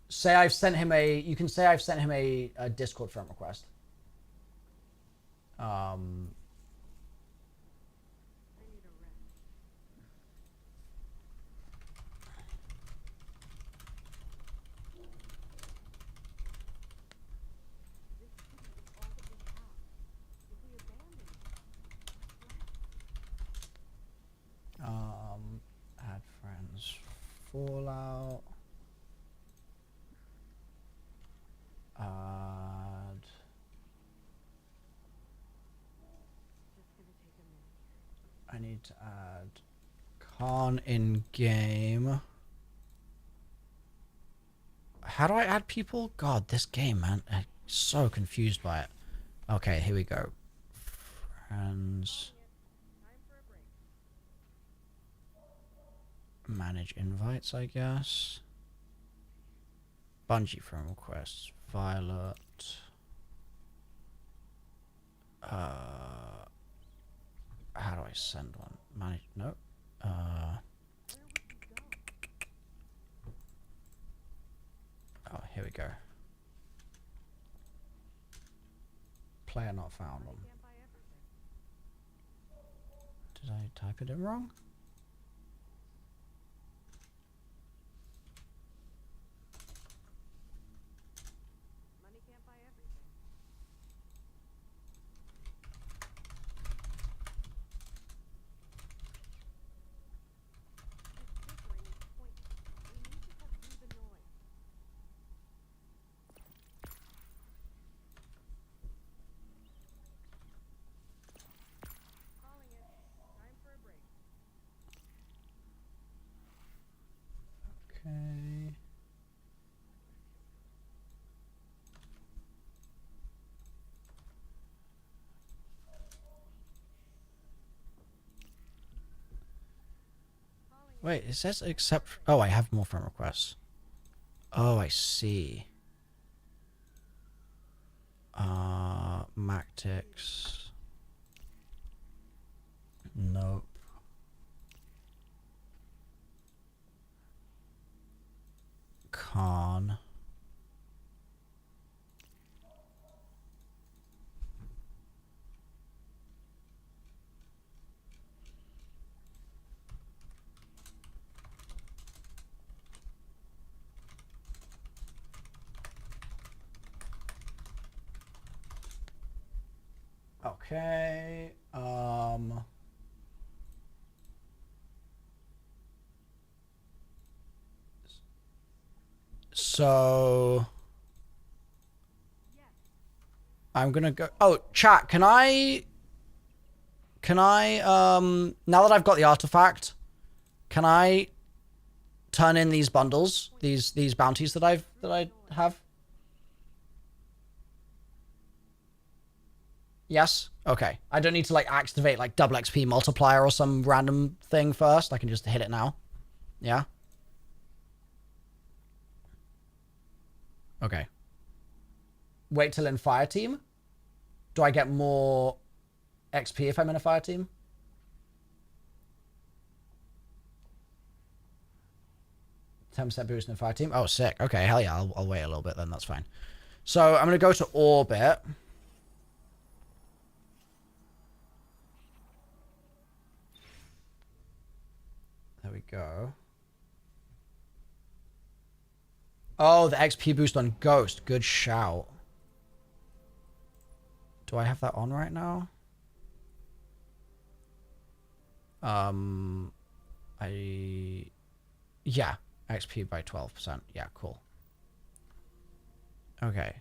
Say I've sent him a. You can say I've sent him a Discord friend request. Add friends. Fallout. Add. I need to add Con in game. How do I add people? God, this game, man. I'm so confused by it. Okay, here we go. Friends. Manage invites, I guess. Bungie friend requests. Violet. send one. Manage. No. Oh, here we go. Player not found one. Did I type it in wrong? Okay. Wait, it says accept. Oh, I have more friend requests. Oh, I see. Mactics. Nope. Con. Okay. So I'm gonna go. Oh, chat. Can I? Now that I've got the artifact, can I turn in these bundles, these bounties that I have? Yes? Okay. I don't need to like activate like double XP multiplier or some random thing first. I can just hit it now. Yeah? Okay. Wait till in fire team? Do I get more XP if I'm in a fire team? %10 boost in a fire team? Oh, sick. Okay, hell yeah. I'll wait a little bit then. That's fine. So I'm going to go to orbit. There we go. Oh, the XP boost on Ghost. Good shout. Do I have that on right now? Yeah, XP by 12%. Yeah, cool. Okay.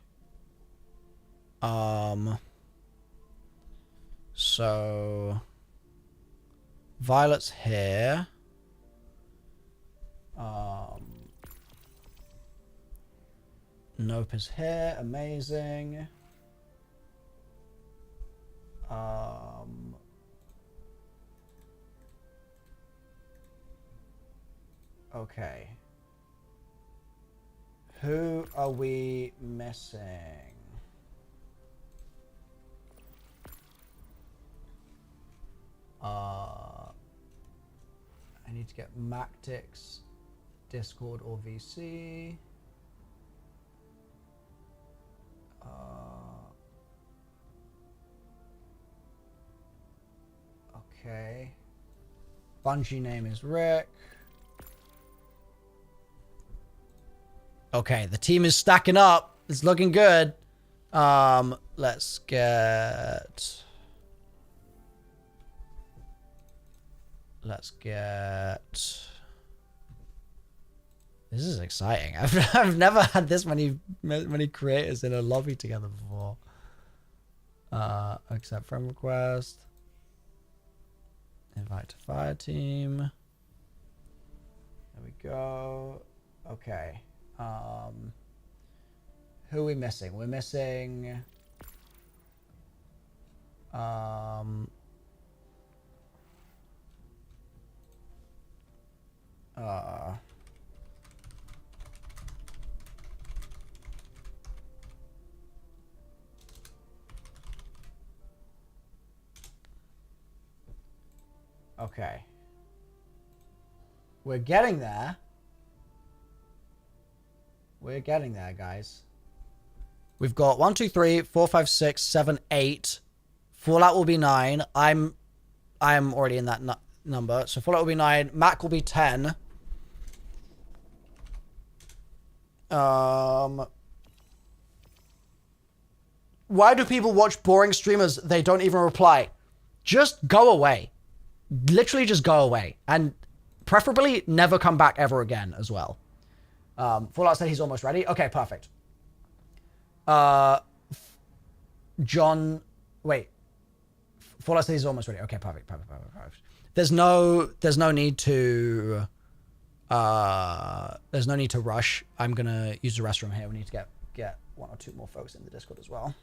So Violet's here. Nope is here. Amazing. Okay. Who are we missing? I need to get Mactics, Discord, or VC. Okay. Bungie name is Rick. Okay, the team is stacking up. It's looking good. Let's get... This is exciting. I've never had this many creators in a lobby together before. Accept friend request. Invite to fire team. There we go. Okay. Who are we missing? We're missing... Okay. We're getting there. We're getting there, guys. We've got 1, 2, 3, 4, 5, 6, 7, 8. Fallout will be 9. I am already in that number. So Fallout will be 9. Mac will be 10. Why do people watch boring streamers? They don't even reply. Just go away. Literally just go away. And preferably never come back ever again as well. Fallout said he's almost ready. Okay, perfect. John, wait. Fallout said he's almost ready. Okay, perfect. There's no need to rush. I'm gonna use the restroom here. We need to get 1 or 2 more folks in the Discord as well.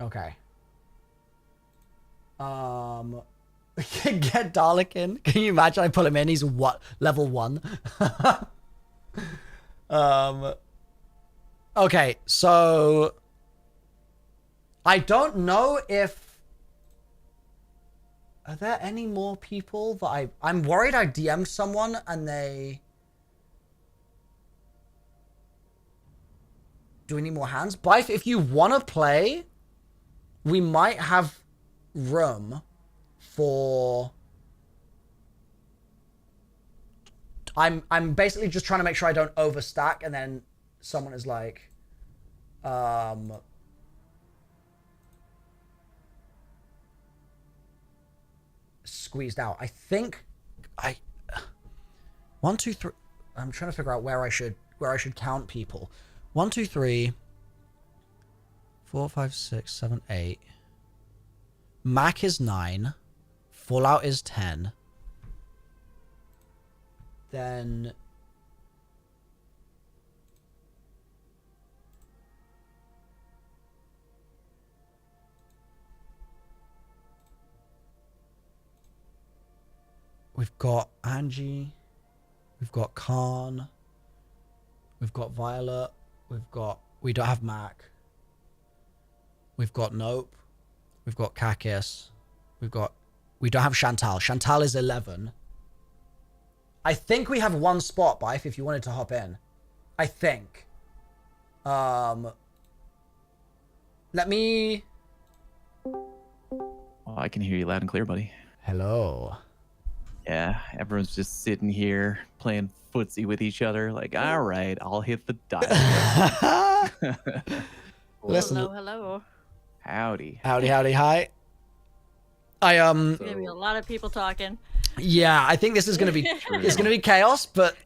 Okay. Get Dalek in. Can you imagine I pull him in? He's what? Level 1. Okay, so I don't know if are there any more people that I'm worried I DM'd someone and they do we need more hands? But if you want to play, we might have room for... I'm basically just trying to make sure I don't overstack and then someone is like... squeezed out. I think... 1, 2, 3... I'm trying to figure out where I should count people. 1, 2, 3... 4, 5, 6, 7, 8. Mac is 9. Fallout is 10. Then... we've got Angie. We've got Khan. We've got Violet. We don't have Mac. We've got Nope. We've got Kakis. We don't have Chantal. Chantal is 11. I think we have 1 spot, Bife, if you wanted to hop in. I think. Let me... Oh, I can hear you loud and clear, buddy. Hello. Yeah, everyone's just sitting here playing footsie with each other. Like, all right, I'll hit the dial. Listen. Hello. Howdy. Howdy, hi. There's gonna be a lot of people talking. Yeah, I think this is gonna be chaos, but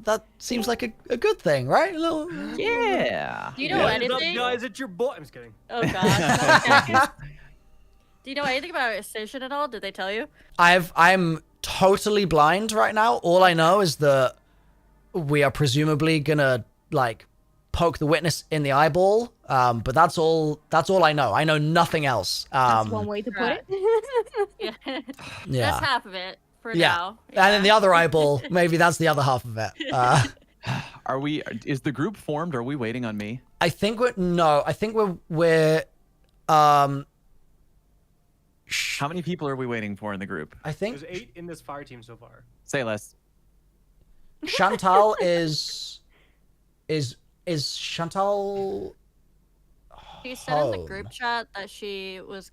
that seems like a good thing, right? A little. Yeah. Do you know anything? What's up, guys? It's your boy. I'm just kidding. Oh gosh. Do you know anything about Excision at all? Did they tell you? I'm totally blind right now. All I know is that we are presumably gonna like poke the witness in the eyeball. But that's all I know. I know nothing else. That's one way to put it. Yeah. Yeah. That's half of it for Yeah. now. And then the other eyeball, maybe that's the other half of it. Is the group formed? Are we waiting on me? I think we're How many people are we waiting for in the group? I think There's 8 in this fire team so far. Say less. Chantal is Chantal She said in the home? group chat that she'll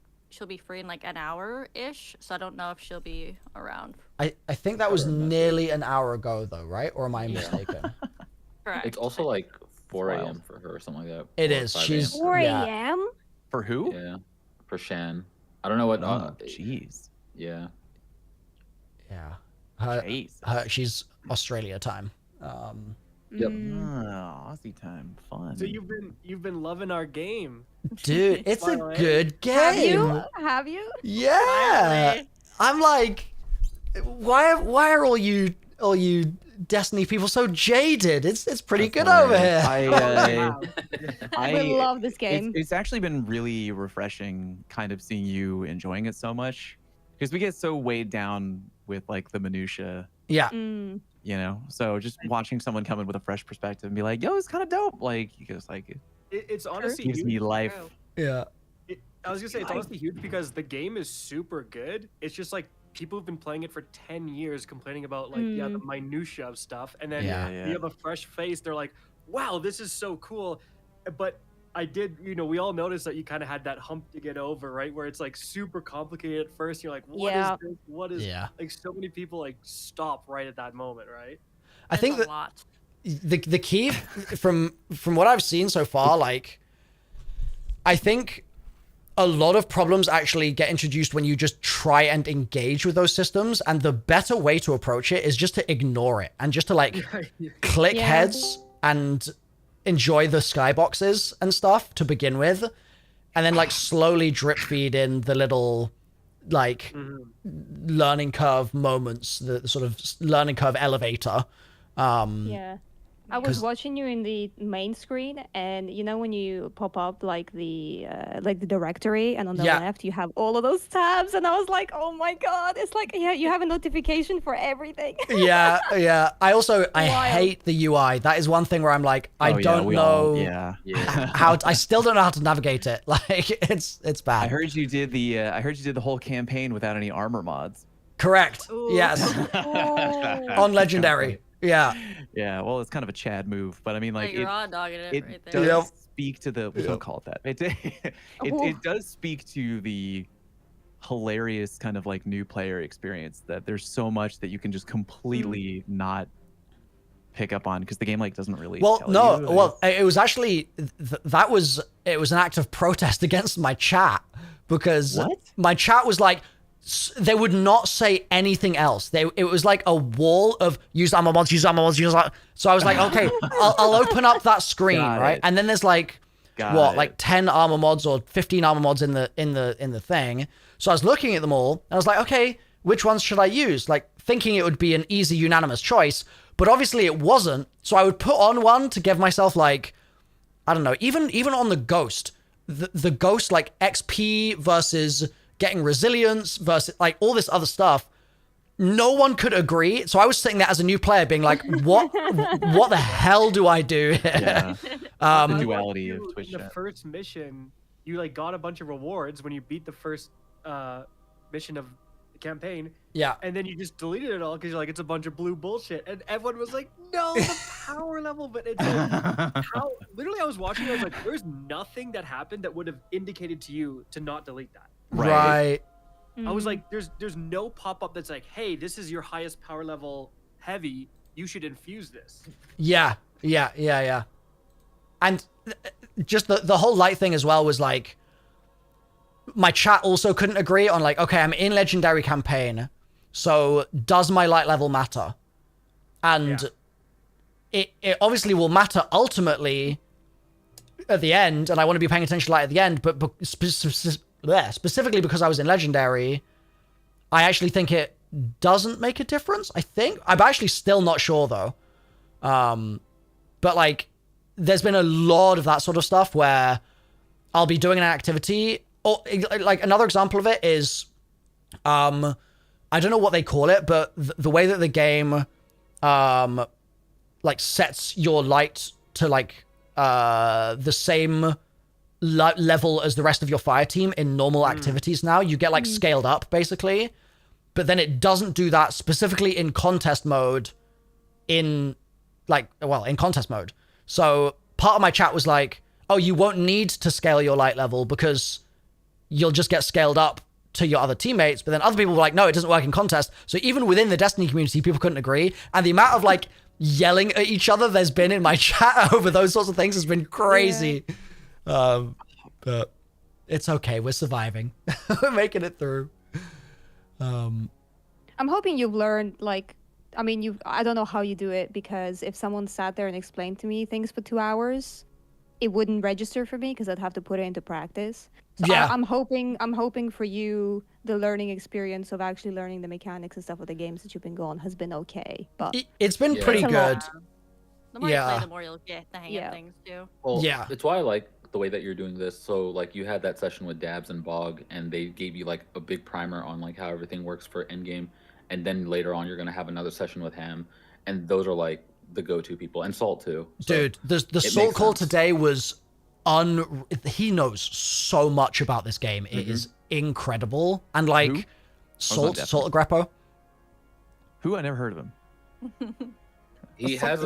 be free in like an hour-ish, so I don't know if she'll be around. I think that was nearly an hour ago though, right? Or am I mistaken? Correct. It's also like 4 a.m. for her or something like that. It 4 or is. 5 She's a.m. 4 yeah. a.m. For who? Yeah, for Shan. I don't know what. Jeez. Yeah. Yeah. She's Australia time. Yep. Oh, Aussie time, fun. So you've been loving our game. Dude, it's a Finally. good game. Have you? Yeah. Finally. I'm like, why are all you Destiny people so jaded? It's pretty good over here. I love this game. It's actually been really refreshing, kind of seeing you enjoying it so much. because we get so weighed down with like the minutia. Yeah. Mm. You know, so just watching someone come in with a fresh perspective and be like, "Yo, it's kind of dope." Like, he goes like, It's honestly gives me huge. life. Yeah. I was gonna say it's honestly huge because the game is super good. It's just like people who've been playing it for 10 years complaining about like the minutia of stuff, and then you have a fresh face. They're like, "Wow, this is so cool," but I did, we all noticed that you kind of had that hump to get over, right? Where it's like super complicated at first. You're like, "What is this? What is?" Like so many people like stop right at that moment, right? I think that the key from what I've seen so far, like, I think a lot of problems actually get introduced when you just try and engage with those systems, and the better way to approach it is just to ignore it and just to like click heads and enjoy the skyboxes and stuff to begin with, and then like slowly drip feed in the little like learning curve moments, the sort of learning curve elevator. Yeah. I was watching you in the main screen, and you know when you pop up like the directory, and on the left you have all of those tabs, and I was like, oh my god, it's like you have a notification for everything. yeah. I hate the UI. That is one thing where I'm like, I don't know how I still don't know how to navigate it. Like it's bad. I heard you did the whole campaign without any armor mods. Correct. Ooh. Yes. On Legendary. Yeah. Yeah. Well, it's kind of a Chad move, but I mean, like, you're raw dogging it right it there. does speak to the. We don't call it that. It does speak to the hilarious kind of like new player experience that there's so much that you can just completely not pick up on because the game like doesn't really. Well, tell no. you. Well, it was actually it was an act of protest against my chat because my chat was like. They would not say anything else. It was like a wall of use armor mods, use armor mods, use armor. So I was like, okay, I'll open up that screen, right? And then there's like like 10 armor mods or 15 armor mods in the thing. So I was looking at them all, and I was like, okay, which ones should I use? Like thinking it would be an easy unanimous choice, but obviously it wasn't. So I would put on one to give myself like, I don't know, even on the ghost, the ghost like XP versus getting resilience versus like all this other stuff. No one could agree. So I was sitting there as a new player being like, what the hell do I do here? The duality of Twitch in the chat. first mission, you like got a bunch of rewards when you beat the first mission of the campaign. Yeah. And then you just deleted it all because you're like, it's a bunch of blue bullshit. And everyone was like, no, the power level. But it's like, how literally I was watching, I was like, there's nothing that happened that would have indicated to you to not delete that. Right. I was like, there's no pop-up that's like, hey, this is your highest power level heavy. You should infuse this. Yeah. And just the whole light thing as well was like, my chat also couldn't agree on like, okay, I'm in Legendary campaign, so does my light level matter? And it obviously will matter ultimately at the end, and I want to be paying attention to light at the end, but specifically because I was in Legendary, I actually think it doesn't make a difference. I think I'm actually still not sure though. But like, there's been a lot of that sort of stuff where I'll be doing an activity, or like another example of it is, I don't know what they call it, but the way that the game, like sets your light to like, the same level as the rest of your fire team in normal activities now. You get like scaled up basically, but then it doesn't do that specifically in contest mode in contest mode. So part of my chat was like, oh, you won't need to scale your light level because you'll just get scaled up to your other teammates. But then other people were like, no, it doesn't work in contest. So even within the Destiny community, people couldn't agree. And the amount of like yelling at each other there's been in my chat over those sorts of things has been crazy. But it's okay. We're surviving. We're making it through. I'm hoping you've learned, like, I mean, I don't know how you do it, because if someone sat there and explained to me things for 2 hours, it wouldn't register for me because I'd have to put it into practice. So yeah. I'm hoping for you, the learning experience of actually learning the mechanics and stuff of the games that you've been going has been okay. But it's been pretty good. The more you play, the more you'll get the hang of things too. Well, it's why I like the way that you're doing this. So like you had that session with Dabs and Bog, and they gave you like a big primer on like how everything works for endgame, and then later on you're gonna have another session with Ham, and those are like the go-to people, and Salt too. So dude, the Salt call today was he knows so much about this game. It is incredible. And like Saltagreppo. Who? I never heard of him. He has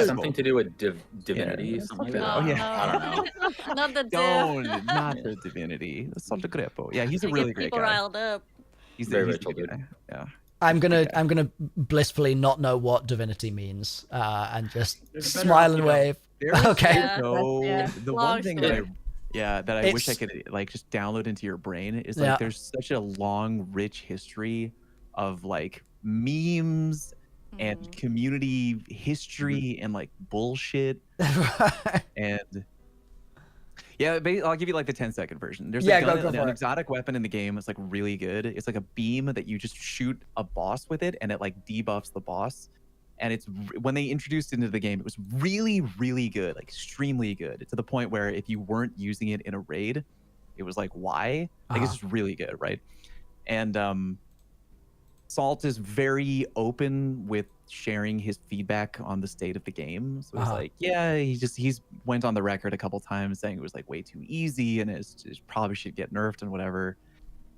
something to do with divinity, something like that. Oh yeah, I don't know. Not the Don't, not the divinity. The Saltagreppo. Yeah, he's a really great people guy. Riled up. He's very he's rich dude. guy. Yeah. I'm gonna blissfully not know what divinity means, and just smile and wave. Okay. The one thing that I wish I could like just download into your brain is like there's such a long, rich history of like memes and community history and like bullshit. And yeah, I'll give you like the 10-second version. There's an exotic weapon in the game. It's like really good. It's like a beam that you just shoot a boss with it, and it like debuffs the boss. And it's when they introduced it into the game, it was really, really good, like extremely good, to the point where if you weren't using it in a raid, it was like, why? Like it's just really good, right? And Salt is very open with sharing his feedback on the state of the game. So it's like, yeah, he's went on the record a couple times saying it was like way too easy and it probably should get nerfed and whatever.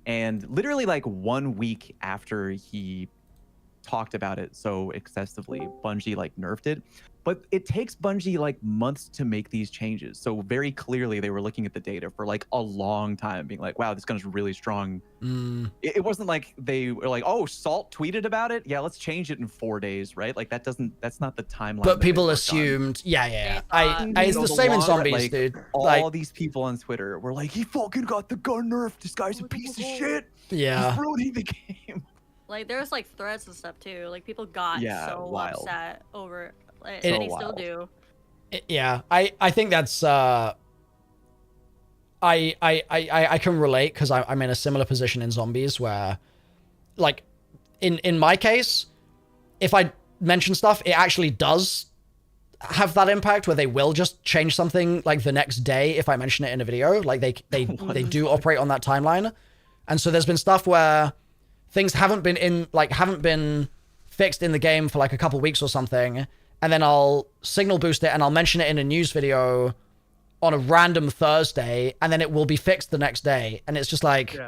And literally like 1 week after he talked about it so excessively, Bungie like nerfed it. But it takes Bungie like months to make these changes. So very clearly they were looking at the data for like a long time, being like, wow, this gun's really strong. It wasn't like they were like, oh, Salt tweeted about it, yeah, let's change it in 4 days, right? Like that's not the timeline. But people assumed, it's the same in Zombies, like, dude. All these people on Twitter were like, he fucking got the gun nerfed. This guy's a piece of shit. Yeah. He's ruining the game. Like there's like threads and stuff too. Like people got so upset over it, and they still do. Yeah, I think that's I can relate because I'm in a similar position in Zombies where, like, in my case, if I mention stuff, it actually does have that impact where they will just change something like the next day if I mention it in a video. Like they do operate on that timeline, and so there's been stuff where things haven't been fixed in the game for like a couple weeks or something, and then I'll signal boost it and I'll mention it in a news video on a random Thursday, and then it will be fixed the next day. And it's just like,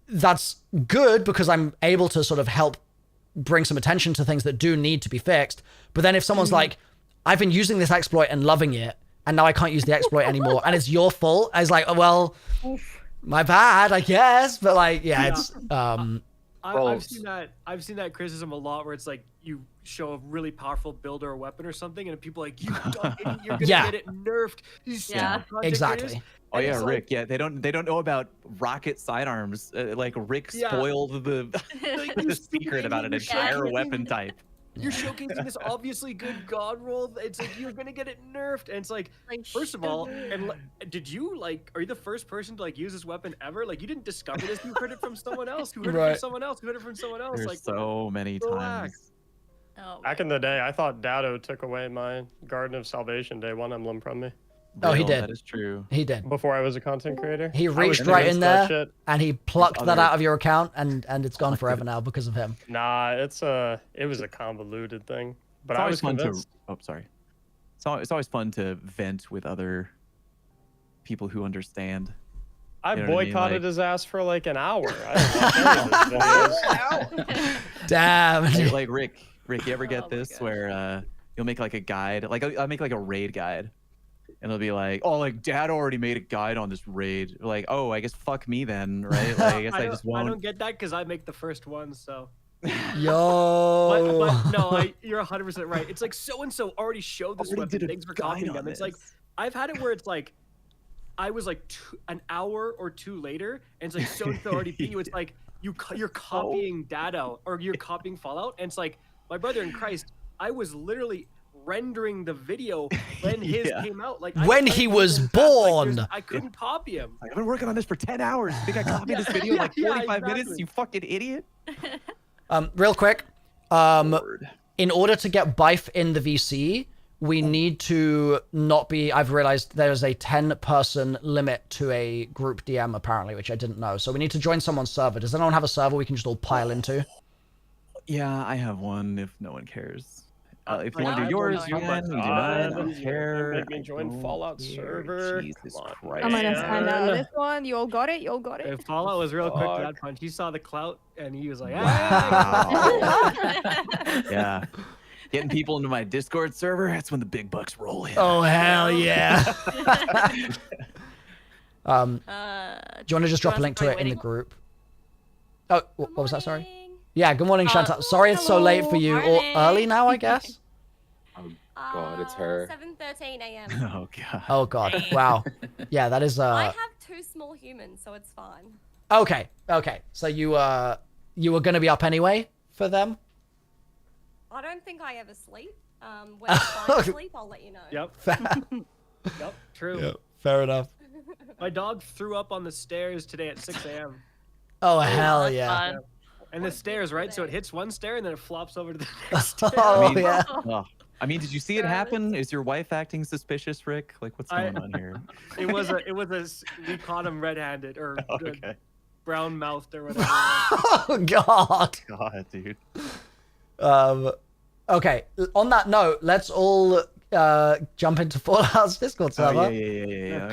that's good because I'm able to sort of help bring some attention to things that do need to be fixed. But then if someone's like, I've been using this exploit and loving it, and now I can't use the exploit anymore, and it's your fault, I was like, oh, well, my bad, I guess. But like, it's I've seen that criticism a lot, where it's like you show a really powerful build or a weapon or something, and people are like, you dumb idiot, you're gonna get it nerfed. Exactly. Oh yeah, Rick. Yeah, they don't know about rocket sidearms. Like Rick spoiled the secret about an entire weapon type. You're showcasing this obviously good god roll. It's like you're gonna get it nerfed, and it's like first of all, and did you like? Are you the first person to like use this weapon ever? Like you didn't discover this. You heard it from someone else. Who heard it from someone else? Who heard it from someone else? There's like so many times. Back in the day, I thought Dado took away my Garden of Salvation Day 1 emblem from me. Oh, he did. That is true. He did. Before I was a content creator. He reached right in there and he plucked that out of your account, and it's gone forever now because of him. Nah, it was a convoluted thing. But It's I always was fun convinced. It's always fun to vent with other people who understand. I You know what I mean? boycotted Like- his ass for like an hour. I didn't watch any of his videos. Damn. Like Rick, you ever get this where you'll make like a guide, like I'll make like a raid guide, and it'll be like, oh, like Dad already made a guide on this raid. Like, oh, I guess fuck me then, right? Like, I guess I just won't. I don't get that because I make the first one, so. Yo. But no, you're 100% right. It's like so and so already showed this weapon. Thanks for copying them. It's like I've had it where it's like I was like an hour or two later, and it's like so and so already beat you. It's like you're copying data or you're copying Fallout, and it's like my brother in Christ. I was literally rendering the video when his came out. Like when he was born. Like, I couldn't copy him. Like, I've been working on this for 10 hours. You think I copied this video in like 45 minutes? You fucking idiot. Real quick, in order to get Bife in the VC, we need to not be... I've realized there's a 10-person limit to a group DM, apparently, which I didn't know. So we need to join someone's server. Does anyone have a server we can just all pile into? Yeah, I have one if no one cares. If you want to do yours, you can. We do not. I don't care. Make me join Fallout server. Jesus Come on, Christ. I'm gonna sign out of this one. You all got it? You all got it? If Fallout was real quick to that punch, he saw the clout and he was like, Yeah. Getting people into my Discord server, that's when the big bucks roll in. Oh, hell yeah. Do you want to just drop a link to it in the group? Oh, what was that? Sorry. Yeah, good morning, Chantal. Sorry it's so late for you. Or early now, I guess? Oh, God, it's her. 7:13 a.m. Oh, God. Oh, God. Wow. Yeah, that is... I have 2 small humans, so it's fine. Okay, okay. So you were going to be up anyway for them? I don't think I ever sleep. When I sleep, I'll let you know. Yep. Yep, true. Yep, fair enough. My dog threw up on the stairs today at 6 a.m. Oh, hell yeah. And the stairs, right? So it hits one stair and then it flops over to the next stair. Oh, yeah. I mean, did you see it happen? Is your wife acting suspicious, Rick? Like, what's going on here? It was we caught him red-handed or brown-mouthed or whatever. Oh, God. God, dude. Okay, on that note, let's all jump into Fallout's Discord server. Oh, yeah.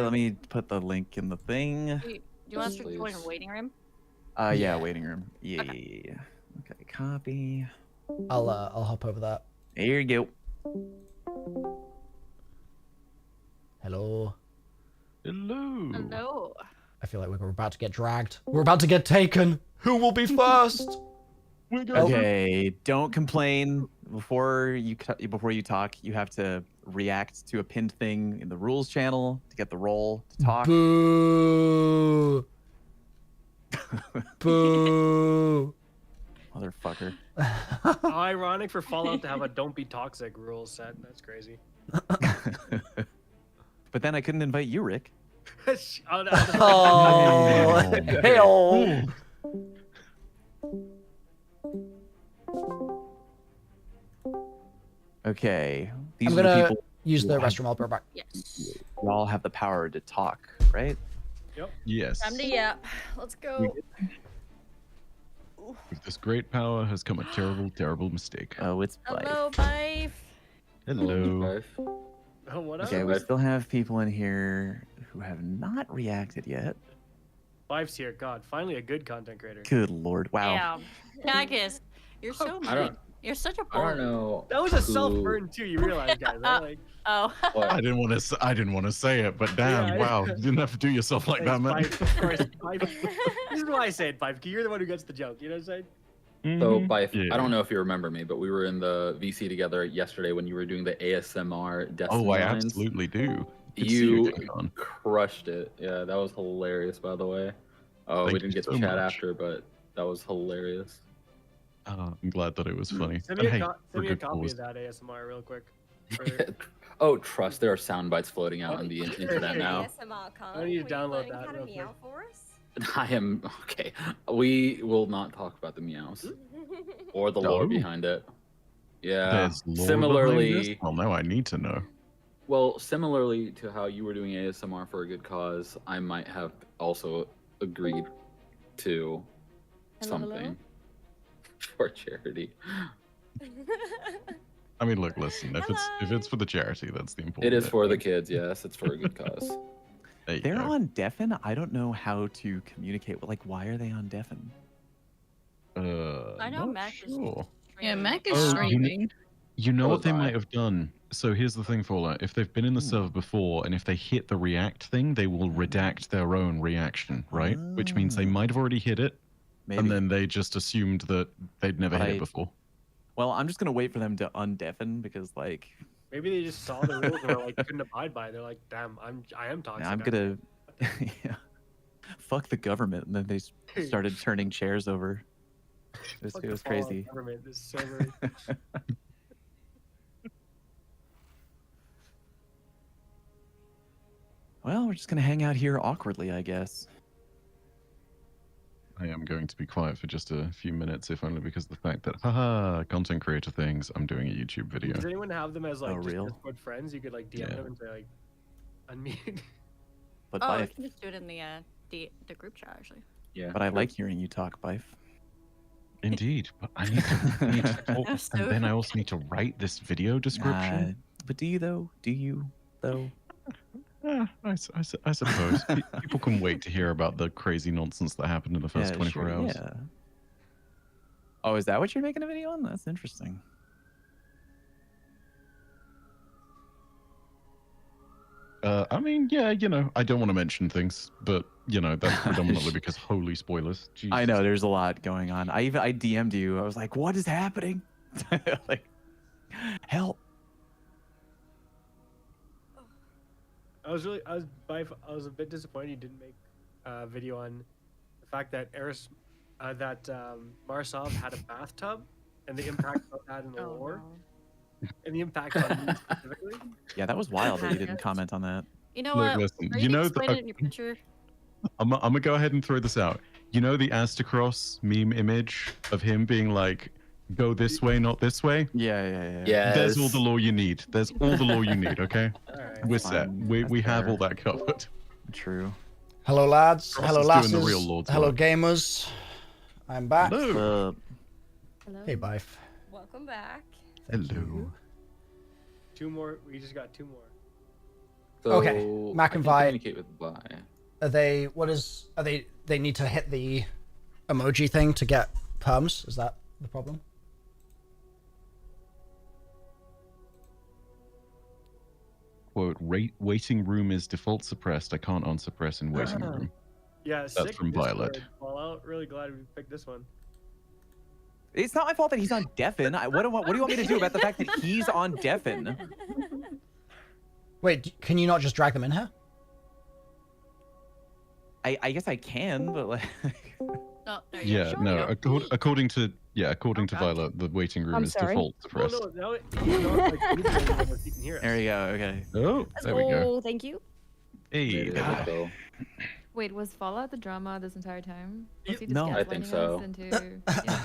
Let me put the link in the thing. Do you want us to join a waiting room? Yeah, waiting room. Yeah. Okay, copy. I'll hop over that. Here you go. Hello. Hello. Hello. I feel like we're about to get dragged. We're about to get taken. Who will be first? Okay, don't complain. Before you talk, you have to react to a pinned thing in the rules channel to get the roll to talk. Boo. Boo. Motherfucker. How ironic for Fallout to have a don't be toxic rule set. That's crazy. But then I couldn't invite you, Rick. Oh, hey-oh. Okay. I'm gonna use the restroom. I'll be right back. Yes. You all have the power to talk, right? Yep. Yes. Time to yap. Let's go. With this great power has come a terrible, terrible mistake. Oh, it's Hello, Bife. Hello. Oh, what up? Okay, we still have people in here who have not reacted yet. Bife's here. God, finally a good content creator. Good lord! Wow. Damn. Kagis, you're so mean. You're such a I bully. don't know. That was a self-burn too. You realize, guys, right? Like, oh. What? I didn't want to say it, but damn, wow, you didn't have to do yourself like that, man. Bife, of course, Bife. This is why I say it, Bife. You're the one who gets the joke. You know what I'm saying? So, Bife, I don't know if you remember me, but we were in the VC together yesterday when you were doing the ASMR Destined Oh, I lines. absolutely do. You crushed it. Yeah, that was hilarious, by the way. Oh, we didn't get to chat after, but that was hilarious. I'm glad that it was funny. Send me a copy of that ASMR real quick. Oh, trust, there are sound bites floating out on the internet now. I need to download that real quick. I am okay. We will not talk about the meows or the lore behind it. Yeah. There's lore similarly, behind this? Well, now I need to know. Well, similarly to how you were doing ASMR for a good cause, I might have also agreed to something for charity. I mean, look, listen. If it's for the charity, that's the important. It is bit. for the kids. Yes, it's for a good cause. They're on Deafen. I don't know how to communicate. Like, why are they on Deafen? I know not Mac sure. Yeah, Mac is Oh, streaming. You know So what is they I. might have done? So here's the thing, Fallout. If they've been in the server before, and if they hit the react thing, they will redact their own reaction, right? Which means they might have already hit it, and then they just assumed that they'd never hit it before. Well, I'm just gonna wait for them to undeafen because, like, Maybe they just saw the rules and were like couldn't abide by it. They're like, damn, I am toxic. I'm gonna, yeah, fuck the government, and then they started turning chairs over. It was crazy. Government, this server. Well, we're just gonna hang out here awkwardly, I guess. I am going to be quiet for just a few minutes, if only because of the fact that, haha, content creator things, I'm doing a YouTube video. Does anyone have them as like just real? Discord friends? You could like DM them and say like unmute. But Oh, we Bife, can just do it in the group chat actually. Yeah. but I like hearing you talk, Bife. Indeed, but I need to talk, and then I also need to write this video description. But do you though? Do you though? I suppose. People can wait to hear about the crazy nonsense that happened in the first 24 hours. Yeah. Oh, is that what you're making a video on? That's interesting. I mean, yeah, you know, I don't want to mention things, but you know, that's predominantly because holy spoilers. Jesus. I know there's a lot going on. I DM'd you. I was like, what is happening? Like, help. I was a bit disappointed you didn't make a video on the fact that Marsov had a bathtub and the impact of that in the lore. And the impact on me specifically. Yeah, that was wild that you didn't comment on that. You know Look, what? listen, Are you know explain it in your picture? I'm gonna go ahead and throw this out. You know the Astacross meme image of him being like, "Go this way, not this way." Yeah. There's all the lore you need. There's all the lore you need. Okay, right. we're set. We have all that covered. True. Hello, lads. Cross Hello, is lasses. doing the real Lord's Hello, work. gamers. I'm back. Hello. Hello. Hey, Bife. Welcome back. Hello. Two more. We just got two more. So Okay, Mac and Vi. Communicate with Vi. Are they? They need to hit the emoji thing to get perms. Is that the problem? Quote: waiting room is default suppressed. I can't unsuppress in waiting room. Yeah, That's sick from Discord Violet. Fallout. Really glad we picked this one. It's not my fault that he's on Deafin. What do you want me to do about the fact that he's on Deafin? Wait, can you not just drag them in here? I guess I can, but like. No, there you Yeah, go. no. According to Violet, the waiting room I'm is sorry? default suppressed. Oh, no, you can hear us. There you go. Okay. Oh, there we go. Oh, thank you. Hey. Wait, was Fallout the drama this entire time? Was he just No. I think gaslighting so. us into... Yeah.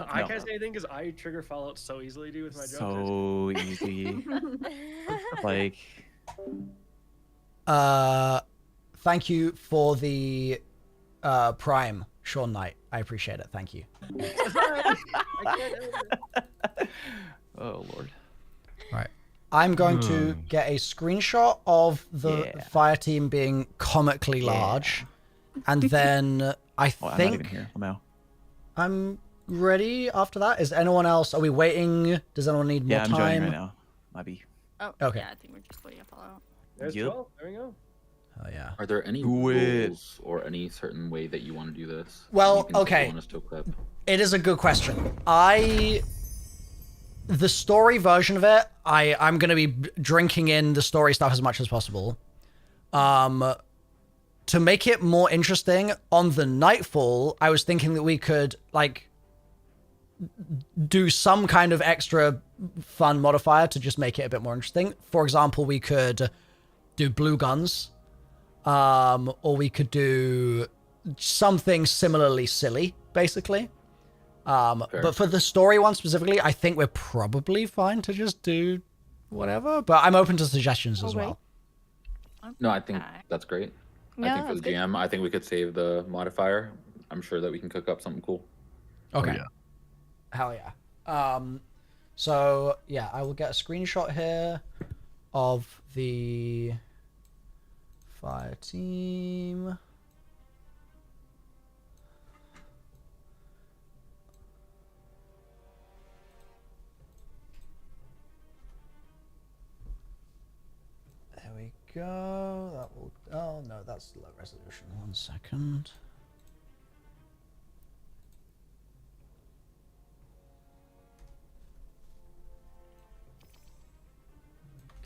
I can't say anything because I trigger Fallout so easily, dude, with my jokes. So easy. Like. Thank you for the Prime, Sean Knight. I appreciate it. Thank you. Oh Lord. Right. I'm going to get a screenshot of the fire team being comically large, and then I Oh, I'm not think even here. Now. I'm ready after that. Is anyone else? Are we waiting? Does anyone need more Yeah, I'm time? joining right now. Might be. Oh, Okay. yeah, I think we're just waiting for Fallout. There's Yep. 12. There we go. Oh yeah. Are there any Do it. rules or any certain way that you want to do this? Well, Anything that you okay. want us to equip? It is a good question. The story version of it, I'm going to be drinking in the story stuff as much as possible. To make it more interesting, on the Nightfall, I was thinking that we could, like, do some kind of extra fun modifier to just make it a bit more interesting. For example, we could do blue guns, or we could do something similarly silly, basically. But for the story one specifically, I think we're probably fine to just do whatever. But I'm open to suggestions as well. No, I think that's great. I Yeah, think for the that's good. GM, I think we could save the modifier. I'm sure that we can cook up something cool. Okay. Hell yeah. So yeah, I will get a screenshot here of the fire team. There we go. That will. Oh no, that's low resolution. 1 second.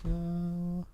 Go.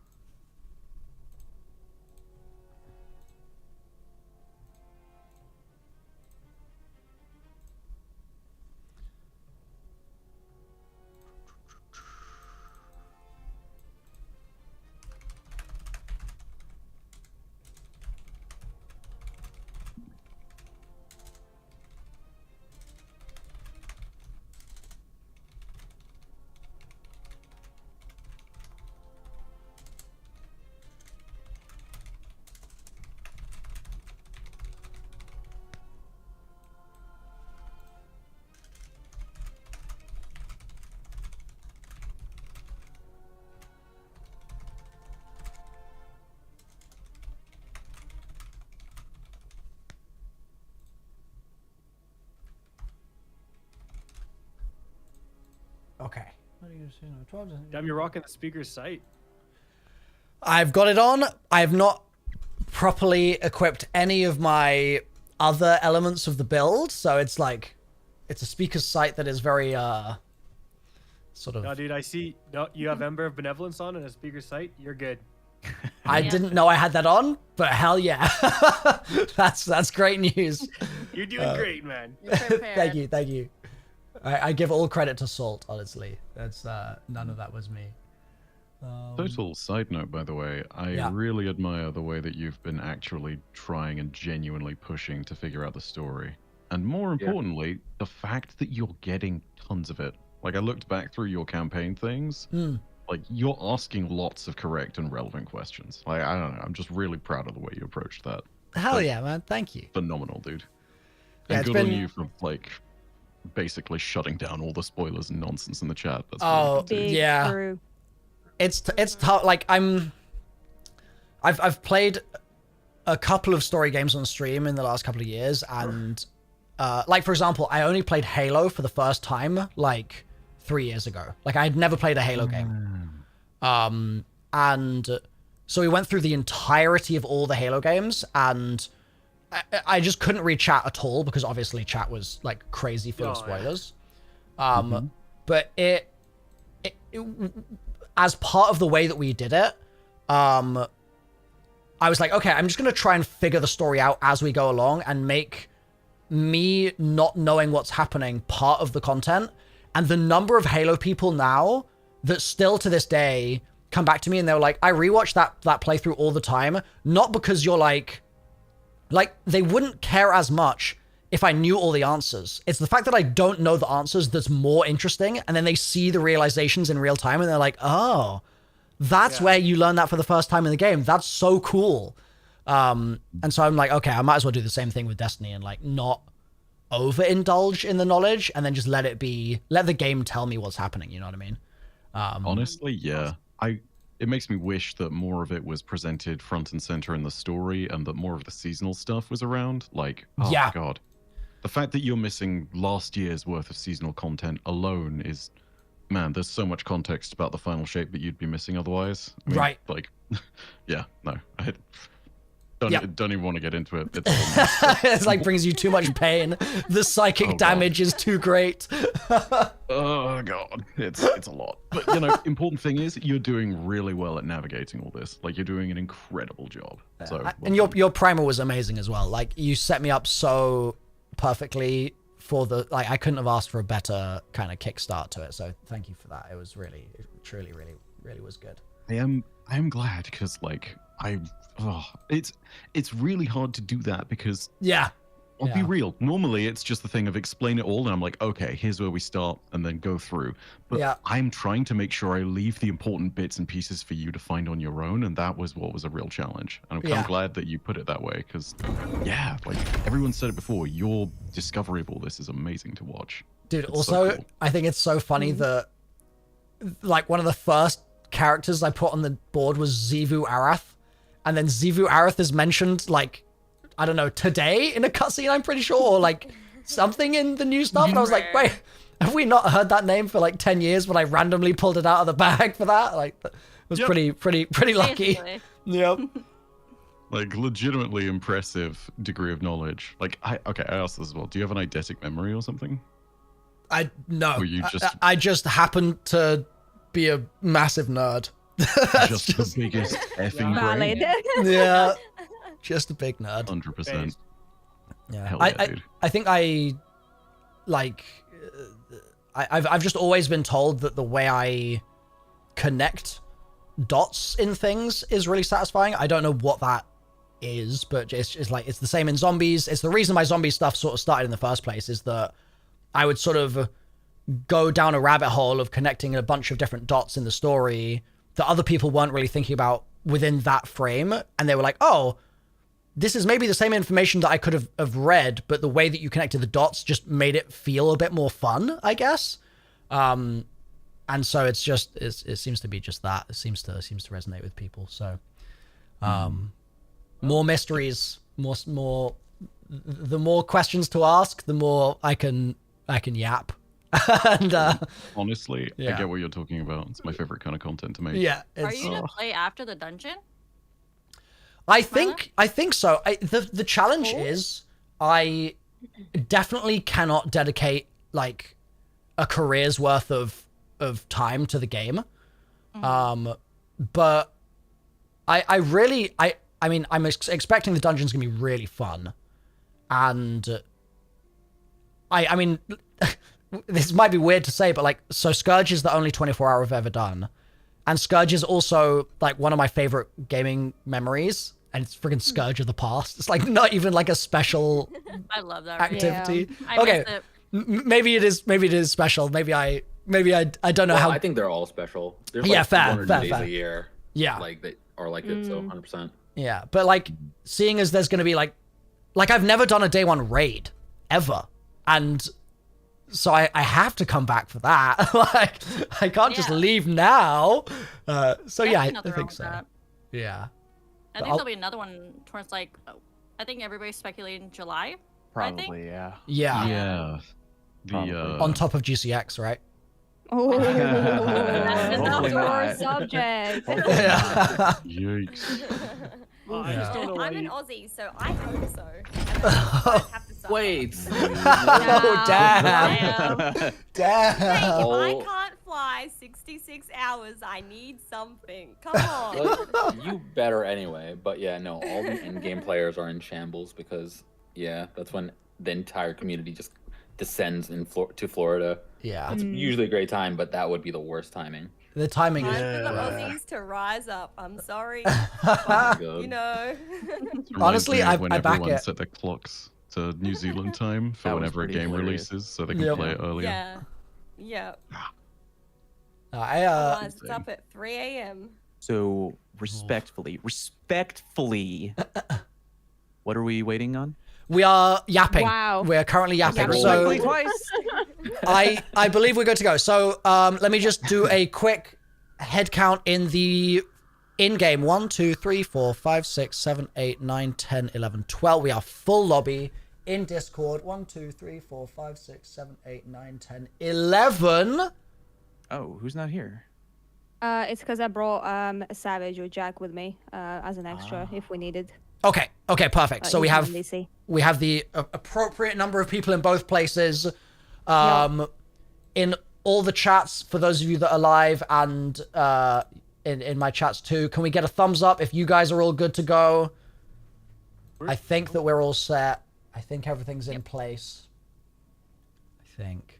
Okay. Damn, you're rocking the speaker's sight. I've got it on. I have not properly equipped any of my other elements of the build, so it's like, it's a speaker's sight that is very, sort of... No, dude, I see. No, you have Ember of Benevolence on and a speaker's sight. You're good. I didn't know I had that on, but hell yeah. That's great news. You're doing great, man. Thank you. I give all credit to Salt, honestly. That's none of that was me. Total side note, by the way, I really admire the way that you've been actually trying and genuinely pushing to figure out the story. And more importantly, the fact that you're getting tons of it. Like, I looked back through your campaign things. Like, you're asking lots of correct and relevant questions. Like, I don't know. I'm just really proud of the way you approached that. Hell yeah, man. Thank you. Phenomenal, dude. Yeah, And good on you for, like, basically shutting down all the spoilers and nonsense in the chat. That's really good too. Yeah. True. It's tough. Like, I've played a couple of story games on stream in the last couple of years, and like, for example, I only played Halo for the first time like 3 years ago. Like, I had never played a Halo game. And so we went through the entirety of all the Halo games, and I just couldn't read chat at all because obviously chat was like crazy full of spoilers. But it as part of the way that we did it, I was like, okay, I'm just going to try and figure the story out as we go along and make me not knowing what's happening part of the content. And the number of Halo people now that still to this day come back to me and they're like, I rewatch that playthrough all the time, not because you're like they wouldn't care as much if I knew all the answers. It's the fact that I don't know the answers that's more interesting, and then they see the realizations in real time and they're like, oh, that's where you learn that for the first time in the game. That's so cool. And so I'm like, okay, I might as well do the same thing with Destiny and like not overindulge in the knowledge and then just let the game tell me what's happening. You know what I mean? Honestly, yeah. It makes me wish that more of it was presented front and center in the story and that more of the seasonal stuff was around. Like, oh my God. The fact that you're missing last year's worth of seasonal content alone is, man, there's so much context about the final shape that you'd be missing otherwise. I mean, right. Like, yeah, no. Don't even want to get into it. It's like brings you too much pain. The psychic damage is too great. Oh God, it's a lot. But you know, important thing is you're doing really well at navigating all this. Like, you're doing an incredible job. So and your primer was amazing as well. Like, you set me up so perfectly for the I couldn't have asked for a better kind of kickstart to it. So thank you for that. It was really, truly, really, really was good. I am glad because like it's really hard to do that because I'll be real. Normally it's just the thing of explain it all and I'm like, okay, here's where we start and then go through. But I'm trying to make sure I leave the important bits and pieces for you to find on your own, and that was what was a real challenge. And I'm kind of glad that you put it that way because like everyone said it before, your discovery of all this is amazing to watch. Dude, it's also so cool. I think it's so funny that like one of the first characters I put on the board was Xivu Arath, and then Xivu Arath is mentioned like, I don't know, today in a cutscene, I'm pretty sure, or like something in the new stuff. And I was like, wait, have we not heard that name for like 10 years? But I randomly pulled it out of the bag for that. Like, it was pretty lucky. Yep. Like, legitimately impressive degree of knowledge. Like, I asked this as well. Do you have an eidetic memory or something? No. Or you I just happen to be a massive nerd. just the biggest effing brain. Yeah. Just a big nerd. 100%. Yeah. Hell yeah, dude. I think I've just always been told that the way I connect dots in things is really satisfying. I don't know what that is, but it's like, it's the same in zombies. It's the reason my zombie stuff sort of started in the first place, is that I would sort of go down a rabbit hole of connecting a bunch of different dots in the story that other people weren't really thinking about within that frame. And they were like, oh, this is maybe the same information that I could have read, but the way that you connected the dots just made it feel a bit more fun, I guess. And so it's just, it seems to be just that. It seems to resonate with people. So, more mysteries, the more questions to ask, the more I can yap And honestly, I get what you're talking about. It's my favorite kind of content to make. Yeah. Are you gonna play after the dungeon? I think so. The challenge is I definitely cannot dedicate like a career's worth of time to the game. But I mean, I'm expecting the dungeon's gonna be really fun, and I mean, this might be weird to say, but like, so Scourge is the only 24-hour I've ever done, and Scourge is also like one of my favorite gaming memories, and it's freaking Scourge of the past. It's like not even like a special I love that activity. Yeah. Okay, maybe it is special. Maybe I don't know how. I think they're all special. There's like fair, 100 fair, days fair. a year. Yeah. Like that are like it, so 100%. Yeah, but like seeing as there's going to be like I've never done a day one raid ever, and so I have to come back for that. Like I can't just leave now. So yeah, I think so. Yeah. I think there'll be another one towards like, I think everybody's speculating July. Probably, yeah. Yeah. On top of GCX, right? Oh, Hopefully that's our not. subject. Yikes. I'm an Aussie, so I hope so. Have to suffer. Wait. Oh, damn. Damn. I can't fly 66 hours. I need something. Come on. Well, you better anyway. But yeah, no, all the in-game players are in shambles because, yeah, that's when the entire community just descends to Florida. Yeah. It's usually a great time, but that would be the worst timing. The timing is... Time for the Aussies to rise up. I'm sorry. You know. Honestly, I when back everyone it. set their clocks to New Zealand time for whenever a game releases, so they can play it earlier. Yeah. Yeah. I Otherwise, it's up at 3 a.m. So respectfully, what are we waiting on? We are yapping. Wow. We're currently yapping. So twice. I believe we're good to go. So let me just do a quick head count in the in-game. 1, 2, 3, 4, 5, 6, 7, 8, 9, 10, 11, 12. We are full lobby in Discord. 1, 2, 3, 4, 5, 6, 7, 8, 9, 10, 11. Oh, who's not here? It's because I brought Savage or Jack with me as an extra if we needed. Okay, perfect. So we have DC. we have the appropriate number of people in both places. In all the chats, for those of you that are live, and in my chats too, can we get a thumbs up if you guys are all good to go? I think that we're all set. I think everything's in place. I think.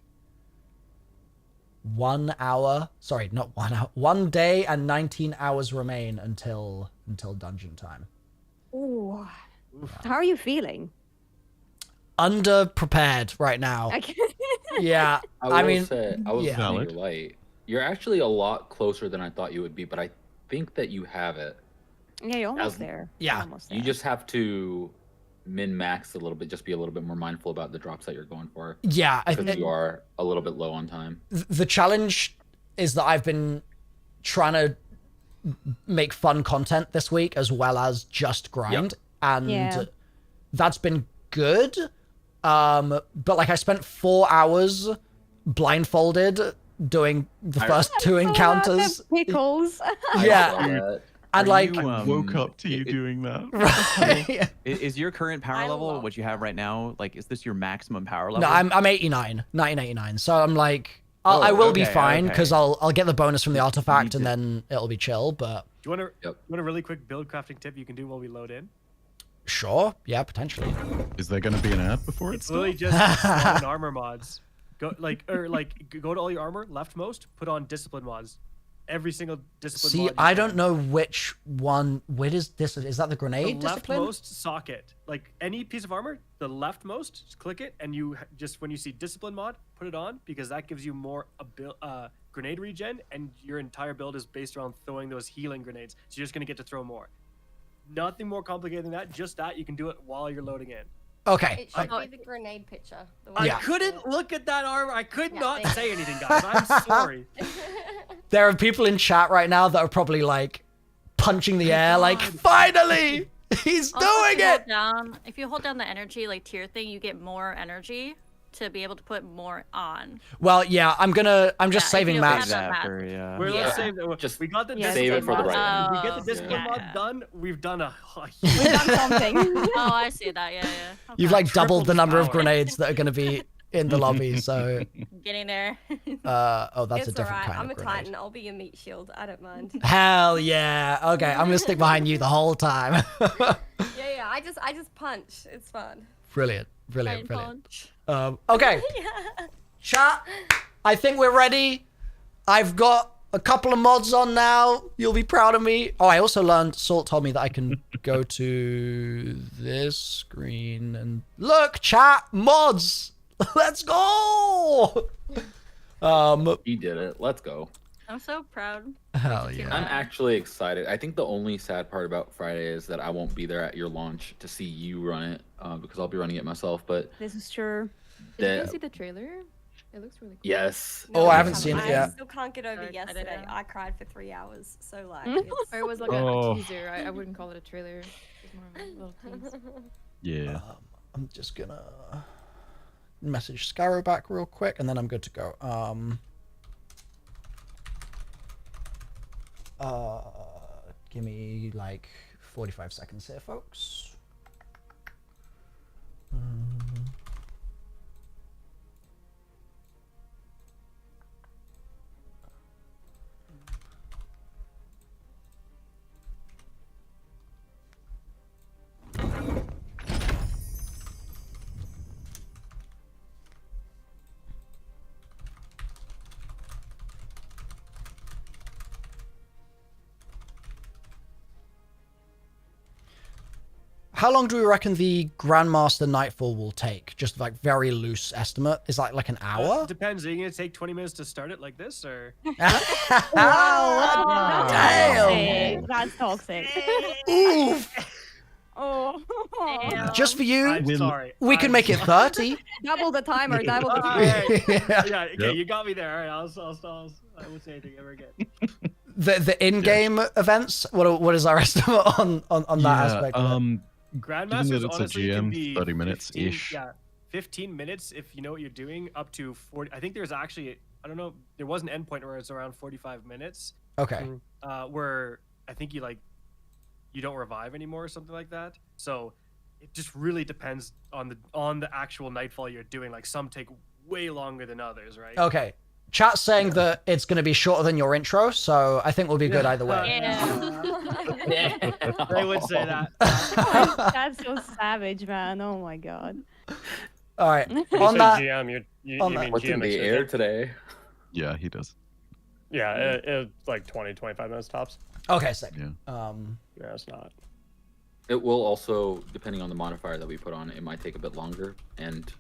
1 hour. Sorry, not 1 hour. 1 day and 19 hours remain until dungeon time. Ooh. How are you feeling? Underprepared right now. Yeah, I mean, say, I was yeah. saying you're light. You're actually a lot closer than I thought you would be, but I think that you have it. Yeah, you're almost there. Yeah. Almost there. You just have to min-max a little bit, just be a little bit more mindful about the drops that you're going for. Yeah, because you are a little bit low on time. The challenge is that I've been trying to make fun content this week as well as just grind, and that's been good. But like I spent 4 hours blindfolded doing the first 2 encounters. Pickles. Yeah. And like I woke up to you doing that. Right. Is your current power level what you have right now? Like, is this your maximum power level? No, I'm 89, 1989. So I'm like, I will be fine because I'll get the bonus from the artifact and then it'll be chill. But do you want a really quick build crafting tip you can do while we load in? Sure. Yeah, potentially. Is there going to be an ad before It's literally just on armor mods. Go go to all your armor, leftmost, put on discipline mods. Every single discipline. See, I don't know which one. What is this? Is that the grenade the discipline? leftmost socket, like any piece of armor, the leftmost, just click it, and you just when you see discipline mod, put it on because that gives you more grenade regen, and your entire build is based around throwing those healing grenades. So you're just gonna get to throw more. Nothing more complicated than that. Just that you can do it while you're loading in. Okay. It should be the grenade picture. I couldn't look at that armor. I could not say anything, guys. I'm sorry. There are people in chat right now that are probably like punching the air, like, finally, he's doing it. If you hold down the energy like tier thing, you get more energy. to be able to put more on. Well, yeah, I'm just saving maps. We're gonna save it. Just we got the save it for the right If we one. get the discipline mod done, we've done We've done something. Oh, I see that. Yeah. You've like doubled the number of grenades that are going to be in the lobby. So getting there. oh, that's It's a different alright. kind I'm of a grenade. Titan. I'll be your meat shield. I don't mind. Hell yeah. Okay, I'm gonna stick behind you the whole time. Yeah. I just punch. It's fun. Brilliant. Punch. Okay. Chat, I think we're ready. I've got a couple of mods on now. You'll be proud of me. Oh, I also learned, Salt told me that I can go to this screen and look, chat, mods. Let's go. You did it. Let's go. I'm so proud. Hell yeah. I'm actually excited. I think the only sad part about Friday is that I won't be there at your launch to see you run it because I'll be running it myself. But This is true. Did you see the trailer? It looks really cool. yes. Oh, I haven't seen it I yet. still can't get over yesterday. I cried for 3 hours. So like, Or it was like a teaser. I wouldn't call it a trailer. It's more of a little tease. Yeah. I'm just gonna message Scarrow back real quick, and then I'm good to go. Give me like 45 seconds here, folks. How long do we reckon the Grandmaster Nightfall will take? Just like very loose estimate. Is that like an hour? Depends. Are you gonna take 20 minutes to start it like this, or? Wow. Damn. That's toxic. Oof. Oh. Just for you, I'm sorry. we can make it 30. Double the timer, double the timer. Yeah, okay, you got me there. All right, I won't say anything ever again. The in-game events. What is our estimate on that aspect? Of it? Grandmasters Given that it's honestly a can GM, be 30 minutes ish. Yeah, 15 minutes if you know what you're doing. Up to 40. I think there's actually, I don't know, there was an endpoint where it's around 45 minutes. Okay. Where I think you don't revive anymore or something like that. So it just really depends on the actual nightfall you're doing. Like some take way longer than others, right? Okay. Chat's saying that it's going to be shorter than your intro, so I think we'll be good either way. They would say that. That's so savage, man. Oh my god. All right. You On said that. GM, you on mean that- What's in GM the excision? air today? Yeah, he does. Yeah, it's like 20, 25 minutes tops. Okay, sick. Yeah. Yeah, it's not. It will also, depending on the modifier that we put on, it might take a bit longer, and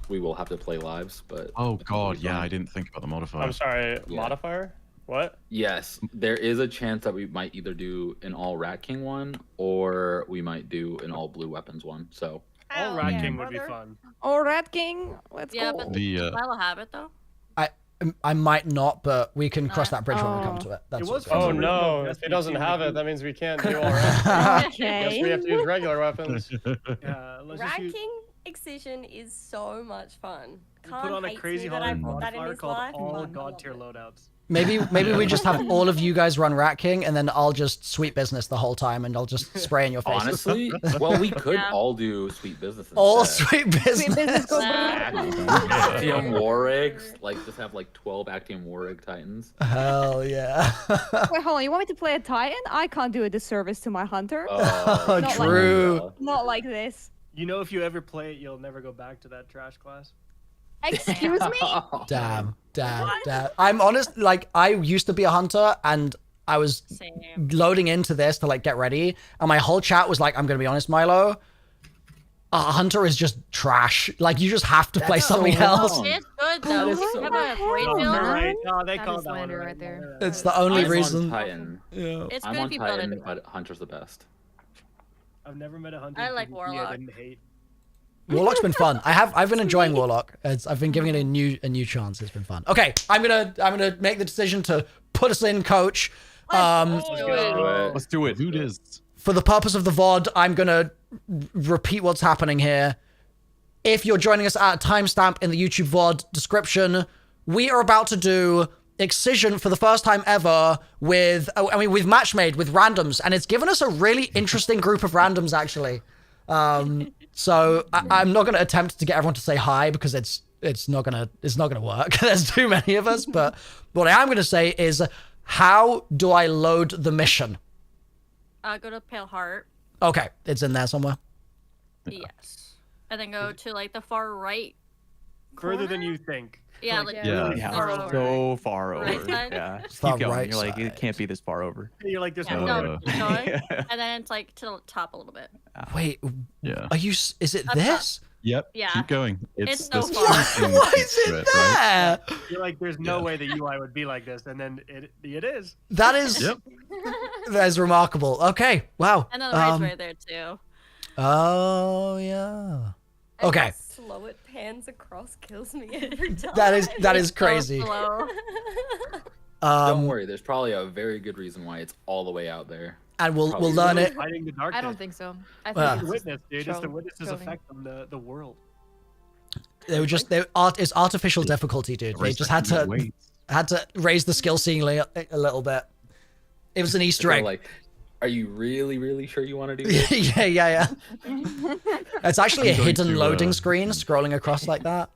we will have to play lives. But Oh god, yeah, I didn't think about the modifier. I'm sorry, modifier? What? yes, there is a chance that we might either do an all Rat King one, or we might do an all blue weapons one. So all Rat King would be fun. Oh, Rat King. Let's Yeah, go. but The, Milo have it though. I might not, but we can cross that bridge when we come to it. That's was all Oh good. no, if he doesn't have it, that means we can't do all right. Okay. Guess we have to use regular weapons. Yeah, let's just use, Ranking Excision is so much fun. put Can't on a hate crazy me that I hard put that in modifier his called life. all Fun. god tier loadouts. Maybe we just have all of you guys run Rat King, and then I'll just sweet business the whole time, and I'll just spray in your face. honestly, well, we could all do sweet business. all instead. sweet business. Sweet business go Actium Warrigs, like just have like 12 Actium Warrig Titans. Hell yeah. Wait, hold on. You want me to play a Titan? I can't do a disservice to my hunter. Oh, Not true. Not like this. You know, if you ever play it, you'll never go back to that trash class. Excuse me? Damn. I'm honest, like, I used to be a hunter, and I was loading into this to, like, get ready, and my whole chat was like, I'm gonna be honest, Milo, a hunter is just trash. Like, you just have to play something else. It's good though. You have a great Oh, build. Right? No, they That call is that one slander right there. It's the only I'm reason. on Titan. Yeah. It's I'm good on if you build Titan, it. but Hunter's the best. I've never met a hunter. I like PvP Warlock. I didn't hate. Warlock's been fun. I've been enjoying Warlock. I've been giving it a new chance. It's been fun. Okay, I'm gonna make the decision to put us in, coach. Let's go. Let's do it. Who does? For the purpose of the VOD, I'm gonna repeat what's happening here. if you're joining us at a timestamp in the YouTube VOD description, we are about to do excision for the first time ever with matchmade, with randoms, and it's given us a really interesting group of randoms, actually. So I'm not going to attempt to get everyone to say hi because it's not gonna work. There's too many of us. But what I am going to say is, how do I load the mission? Go to Pale Heart. Okay, it's in there somewhere. Yes, and then go to like the far right. Further than you think. Yeah, like so far over. Right side? Yeah, just keep going. You're like, it can't be this far over. You're like, there's no. And then it's like to the top a little bit. Wait. Yeah. Are you? Is it this? Yep. Yeah. Keep going. It's so there's far. something Why is to it right? there? You're like, there's no way the UI would be like this, and then it is. That is. Yep. That is remarkable. Okay. Wow. And then the right's right there too. Oh yeah. Okay. How slow it pans across kills me every time. That is crazy. So slow. Don't worry, there's probably a very good reason why it's all the way out there. And we'll learn it. I don't think so. I Well, think It's the witness, dude. It's the trolling. witness's effect on the world. It's artificial difficulty, dude. They just had to raise the skill ceiling a little bit. It was an Easter egg. Like, are you really sure you want to do this? yeah. It's actually a I'm going hidden to, loading screen scrolling across like that.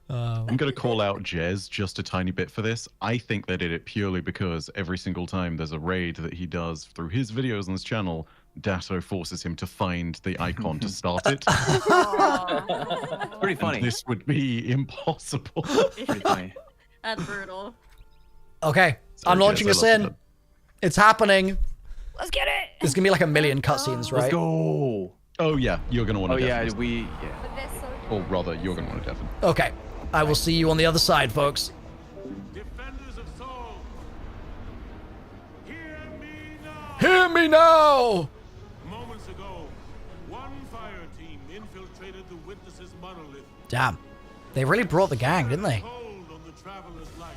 I'm going to call out Jez just a tiny bit for this. I think they did it purely because every single time there's a raid that he does through his videos on his channel, Datto forces him to find the icon to start it. Pretty funny. And this would be impossible. Pretty funny. That's brutal. Okay, Sorry, I'm launching Jez, I us love in. it. It's happening. Let's get it. There's gonna be like a million cutscenes, right? Let's go. Oh yeah, you're going to want to. Oh yeah, deafen. Or rather, you're going to want to deafen. Okay, I will see you on the other side, folks. Defenders of Soul, hear me now. Hear me now. Moments ago, one fire team infiltrated the Witness's monolith. Damn, they really brought the gang, didn't they? Hold on the Traveler's light.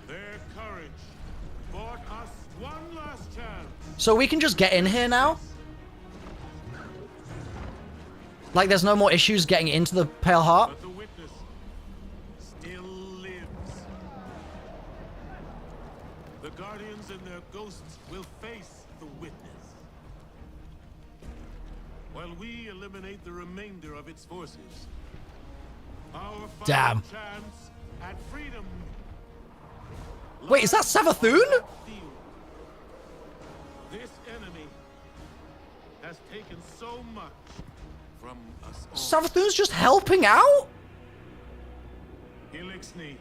Their courage bought us one last chance. So we can just get in here now? Like there's no more issues getting into the Pale Heart? But the Witness still lives. The Guardians and their ghosts will face the Witness. While we eliminate the remainder of its forces, our final Damn. chance at freedom. Wait, is that Savathun? This enemy has taken so much from us all. Savathun's just helping out? Helixni,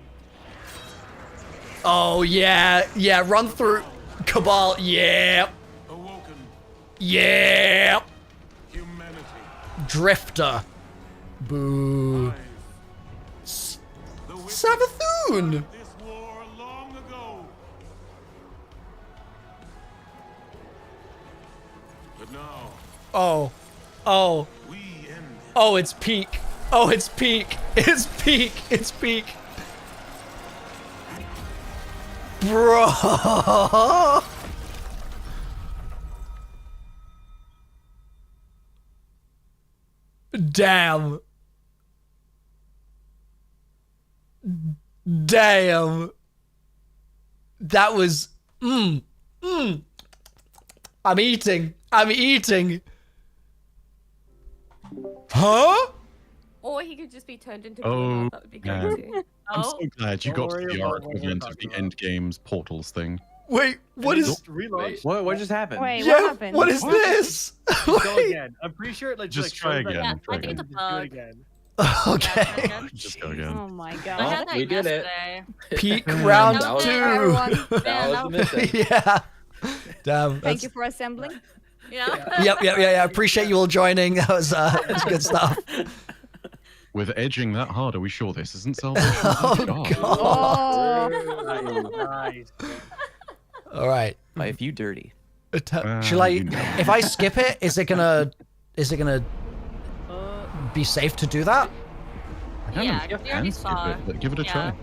Oh yeah, run through Cabal, yeah. awoken Yeah. humanity. Drifter. Boo. Savathun! This war long ago. But now Oh. we end. Oh, it's peak. Oh, it's peak. It's peak. It's peak. Bro. Damn. Damn. That was I'm eating. Huh? Or he could just be turned into Oh, that would be man. great too. I'm so glad you got to worry the about art what we're equivalent of talking the end game's portals thing. Wait, what is Relaunch. What just happened? Wait, Yeah, what happened? what is this? Go again. I'm pretty sure it like Just like, try shows, like, again. Yeah, Try I think it's a again. do it bug. again. Okay. Just go again. Oh my I god. had that We did it. yesterday. Peak round That was- two. Everyone, That was the mission. Yeah. Damn. thank you for assembling. Yeah. Yep. I appreciate you all joining. That was good stuff. With edging that hard, are we sure this isn't salvation? Oh, Oh. Nice. All right. If you dirty. Shall I? you know. If I skip it, is it gonna be safe to do that? I don't know Yeah, if you we already can skip saw it, but give it a Yeah. try.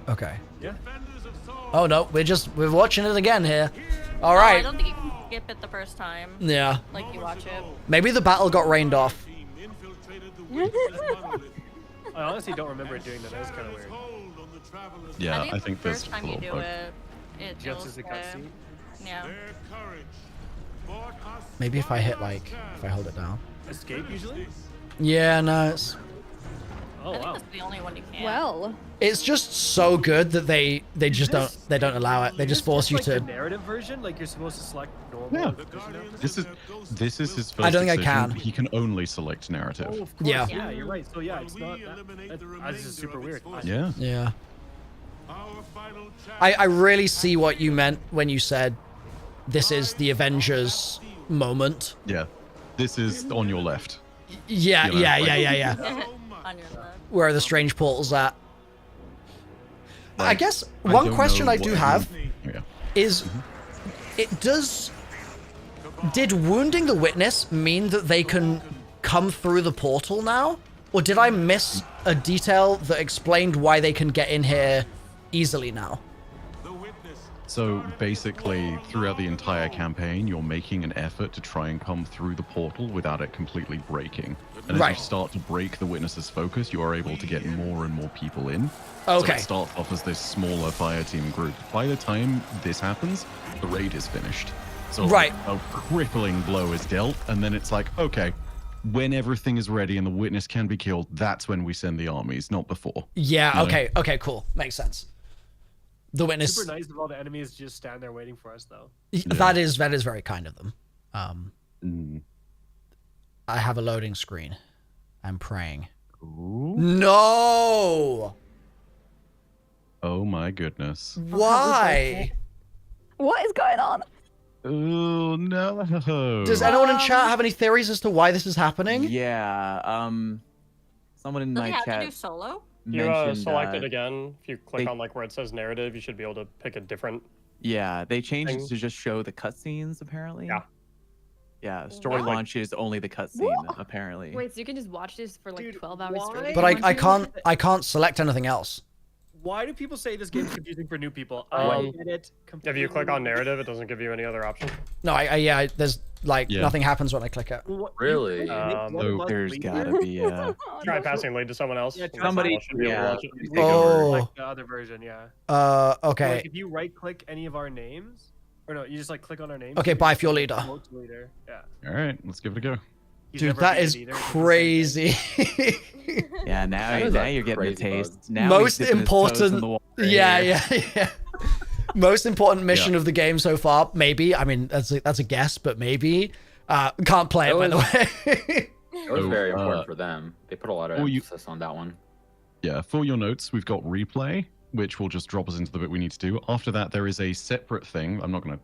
Okay. Defenders of Soul, Oh no, we're watching it again here. hear All right. I don't think you can skip it the first time. Yeah. Like you watch it. Maybe the battle got rained off. I honestly don't remember it doing that. That was kind of weird. Yeah, I the think there's first time you do it, just as a cutscene. Yeah. Maybe if I hit if I hold it down. Escape usually? Yeah, no, it's. Oh, I think that's the only one you can. Well. It's just so good that they just don't allow it. They just force you like to. The narrative version, like you're supposed to select normal. Yeah. This is his first. I don't think I decision. can. He can only select narrative. Oh, of course. Yeah. Yeah, you're right. So yeah, it's not this is super weird. Yeah. Yeah. I really see what you meant when you said this is the Avengers moment. Yeah. This is on your left. Yeah, You know, yeah, like- yeah, yeah, yeah. On your left. Where are the strange portals at? I Like, guess I one don't question know I do what- have Yeah. is did wounding the witness mean that they can come through the portal now? Or did I miss a detail that explained why they can get in here easily now? So basically, throughout the entire campaign, you're making an effort to try and come through the portal without it completely breaking. And as Right. you start to break the witness's focus, you are able to get more and more people in. Okay. So it starts off as this smaller fire team group. By the time this happens, the raid is finished. So Right. a crippling blow is dealt, and then it's like, okay, when everything is ready and the witness can be killed, that's when we send the armies, not before. Yeah, You know? okay, cool. Makes sense. The witness. Super nice of all the enemies just stand there waiting for us, though. That is very kind of them. Mm. I have a loading screen. I'm praying. Ooh. No! Oh my goodness. Why? What is going on? Oh no. Does anyone in chat have any theories as to why this is happening? Yeah. Someone in Do my they have to do chat solo? You mentioned. select it again. If you click they- on like where it says narrative, you should be able to pick a different. Yeah, they changed thing. it to just show the cutscenes apparently. Yeah. Yeah, story What? launch is only the cutscene apparently. Wait, so you can just watch this for like 12 hours straight? But I can't select anything else. Why do people say this game is confusing for new people? I get it. If you click on narrative, it doesn't give you any other option. No, there's nothing happens when I click it. Really? There's gotta be Try passing lead to someone else. Yeah, somebody. Should be able to Yeah. watch it. Oh. Like the other version, yeah. Okay. Like if you right click any of our names, or no, you just like click on our names. Okay, bye for your leader. Promote to leader. Yeah. All right, let's give it a go. He's Dude, never that made is it either. crazy. Yeah, now you're getting the taste. Now Most he's dipping his toes in the water yeah, here. yeah. Most important mission of the game so far, maybe. I mean, that's a guess, but maybe. Can't play it, by the way. It was very important for them. They put a lot of emphasis on that one. Yeah, for your notes, we've got replay, which will just drop us into the bit we need to do. After that, there is a separate thing. I'm not going to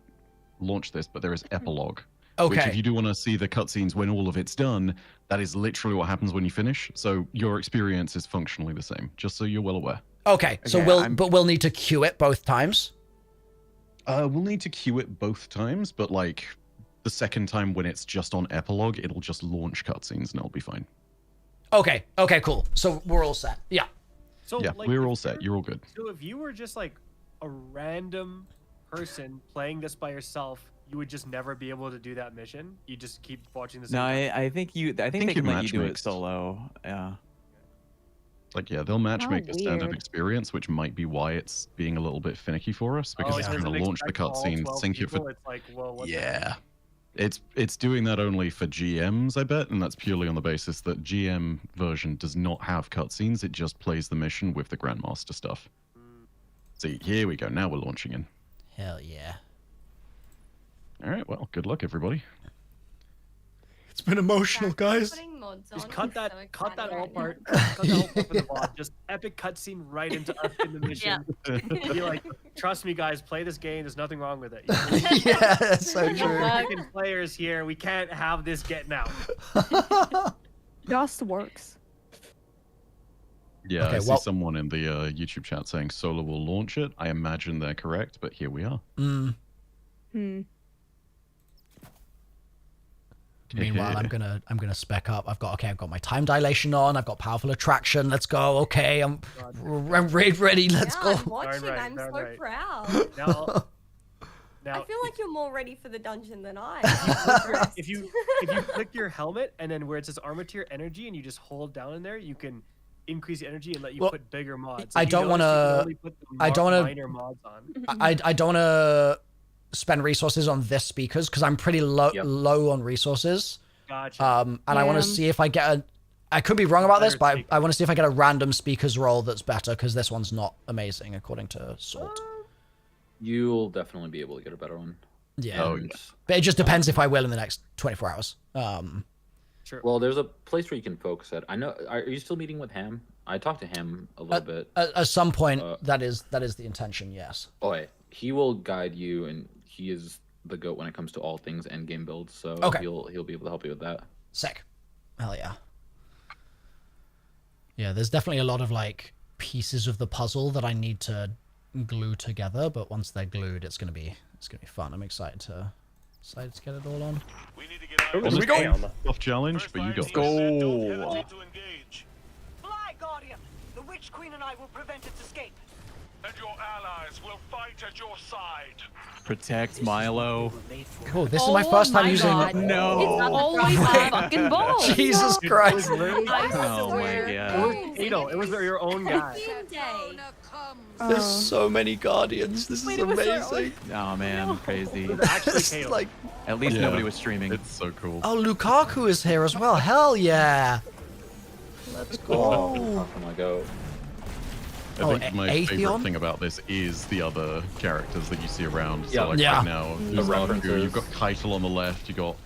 launch this, but there is epilogue. Which, Okay. if you do want to see the cutscenes when all of it's done, that is literally what happens when you finish. So your experience is functionally the same, just so you're well aware. Okay, so we'll need to queue it both times. We'll need to queue it both times, but like the second time when it's just on epilogue, it'll just launch cutscenes and it'll be fine. Okay, cool. So we're all set. Yeah. So, Yeah, like, we're if all set. You're all good. So if you were just like a random person playing this by yourself, you would just never be able to do that mission. You just keep watching this. No, I think they can you let you do matchmake. it solo. Yeah. Like, yeah, they'll matchmake the standard weird. experience, which might be why it's being a little bit finicky for us, because Oh, it's it going to doesn't launch the expect all cutscene, 12 sync it for... people? It's like, well, what the- Yeah. It's doing that only for GMs, I bet, and that's purely on the basis that GM version does not have cutscenes, it just plays the mission with the Grandmaster stuff. See, here we go, now we're launching in. Hell yeah. Alright, well, good luck, everybody. It's been emotional, guys. Just cut that whole part. Cut that whole part from the VOD. Just epic cutscene right into us in the mission. Be like, trust me, guys, play this game. There's nothing wrong with it. Yeah, that's so true. Freaking players here. We can't have this getting out. Just works. Yeah, Okay, I see well- someone in the YouTube chat saying Solo will launch it. I imagine they're correct, but here we are. Meanwhile, I'm gonna spec up. I've got my time dilation on. I've got powerful attraction. Let's go. Okay, I'm raid ready. Let's go. I'm watching. I'm so proud. Now, I feel like you're more ready for the dungeon than I. if you click your helmet and then where it says armor tier energy and you just hold down in there, you can increase the energy and let you put bigger mods. I don't want to. I don't want minor mods on. I don't want to spend resources on this speakers because I'm pretty low on resources. Gotcha. And I want to see if I get a. I could be wrong about this, but I want to see if I get a random speakers roll that's better because this one's not amazing according to Salt. You'll definitely be able to get a better one. Yeah. Oh, yeah. But it just depends if I will in the next 24 hours. Sure. Well, there's a place where you can focus it. I know. Are you still meeting with Ham? I talked to him a little bit. At some point, that is the intention. Yes. Oh, wait. He will guide you, and he is the goat when it comes to all things endgame builds. So he'll be able to help you with that. Sick. Hell yeah. Yeah, there's definitely a lot of like pieces of the puzzle that I need to glue together, but once they're glued, it's gonna be fun. I'm excited to get it all on. Here we go. Tough challenge, but you got go. Fly, Guardian. The Witch Queen and I will prevent its escape. And your allies will fight at your side. Protect Milo. Cool. This is my first time using. No. It's always a fucking ball. Jesus Christ. Oh my god. It was your own guy. There's so many Guardians. This is amazing. Oh man, crazy. Like, at least nobody was streaming. It's so cool. Oh, Lukaku is here as well. Hell yeah. Let's go. Oh my god. I think my favorite thing about this is the other characters that you see around. So like right now, you've got Keitel on the left, you got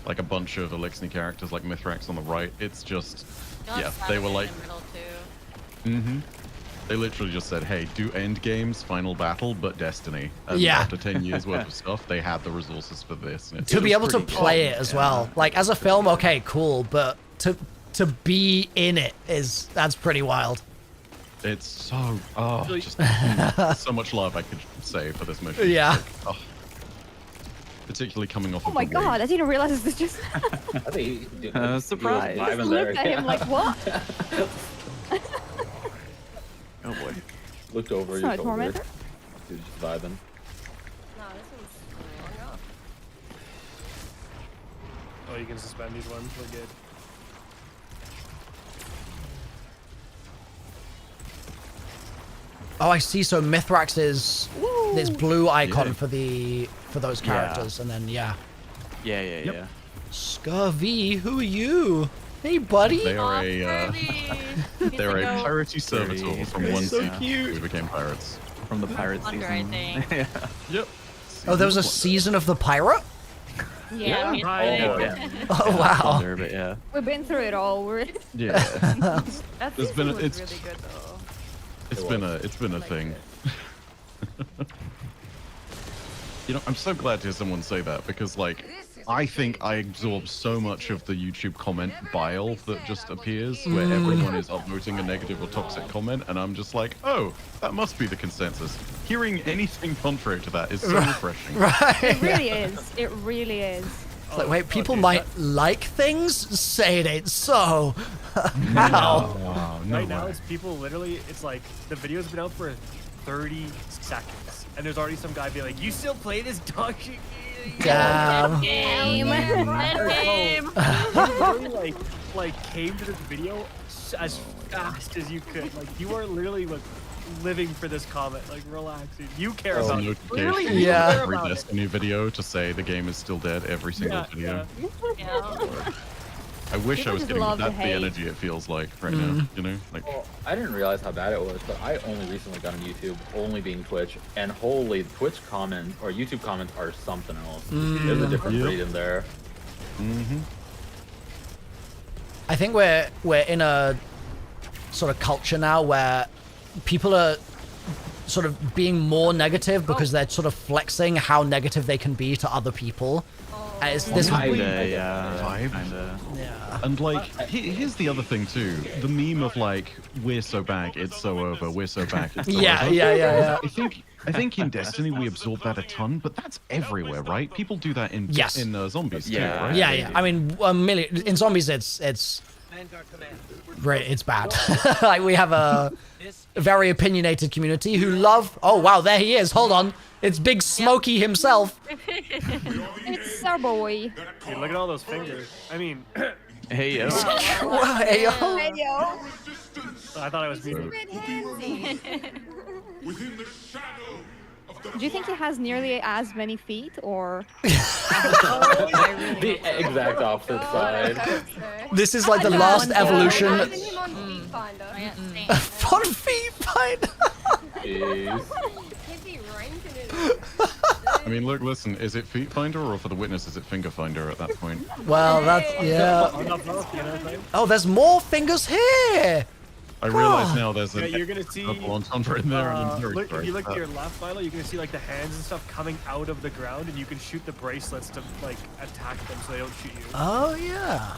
like a bunch of Elixir characters like Mithrax on the right. It's just they were like they literally just said, hey, do end games, final battle, but Destiny. And after 10 years worth of stuff, they had the resources for this. And to be able to play it as well. Like as a film, okay, cool, but to be in it that's pretty wild. It's so just so much love I could say for this mission. Yeah. Like, particularly coming off. Oh my god! I didn't realize this just. Surprise! I just looked at him like what? Oh boy. Looked over your shoulder. Dude, just vibing. No, this one's long off. Oh, you can suspend these ones. We're good. Oh, I see. So Mithrax is this blue icon for those characters, and then yeah. Scurvy, who are you? Hey, buddy. They are they're a piratey servitor from one season who became pirates. From the pirate season. I think. Yep. Oh, there was a season of the pirate? Yeah. Oh wow. But yeah. We've been through it all. Yeah. There's been it's really good though. It's been a thing. You know, I'm so glad to hear someone say that because, like, I think I absorb so much of the YouTube comment bile that just appears where everyone is upvoting a negative or toxic comment, and I'm just like, oh, that must be the consensus. Hearing anything contrary to that is so refreshing. Right. It really is. It really is. It's like, wait, people might like things? Say it ain't so. How? Right now, it's people literally, it's like, the video's been out for 30 seconds, and there's already some guy being like, you still play this dog shit Damn. game? Literally, like, came to this video as fast as you could. Like, you are literally, like, living for this comment. Like, relax, dude. You care about it. Literally, every Destiny video to say the game is still dead every single video. I wish I was getting that the energy it feels like right now, you know? Like, well, I didn't realize how bad it was, but I only recently got on YouTube, only being Twitch, and holy, Twitch comments or YouTube comments are something else. There's a different breed in there. I think we're in a sort of culture now where people are sort of being more negative because they're sort of flexing how negative they can be to other people. It's this vibe. And like, here's the other thing too: the meme of like, "We're so back, it's so over. We're so back, it's so over." Yeah. I think in Destiny we absorb that a ton, but that's everywhere, right? People do that in zombies too, right? Yeah. I mean, in zombies, it's Right, it's bad. Like, we have a very opinionated community who love... Oh, wow, there he is. Hold on. It's Big Smokey himself. It's our boy. Dude, look at all those fingers. I mean... Hey, yo. Hey, yo. Hey, yo. I thought I was muted. Do you think he has nearly as many feet, or? The exact opposite side. This is like the last evolution. On Feet Finder. I mean, look, listen, is it Feet Finder or for the witness, is it Finger Finder at that point? Well, that's, yeah. Oh, there's more fingers here. I realize now there's a you're gonna see double entendre in there. And I'm very look, sorry if you look for to that. your left, Milo, you're gonna see like the hands and stuff coming out of the ground, and you can shoot the bracelets to like attack them so they don't shoot you. Oh yeah.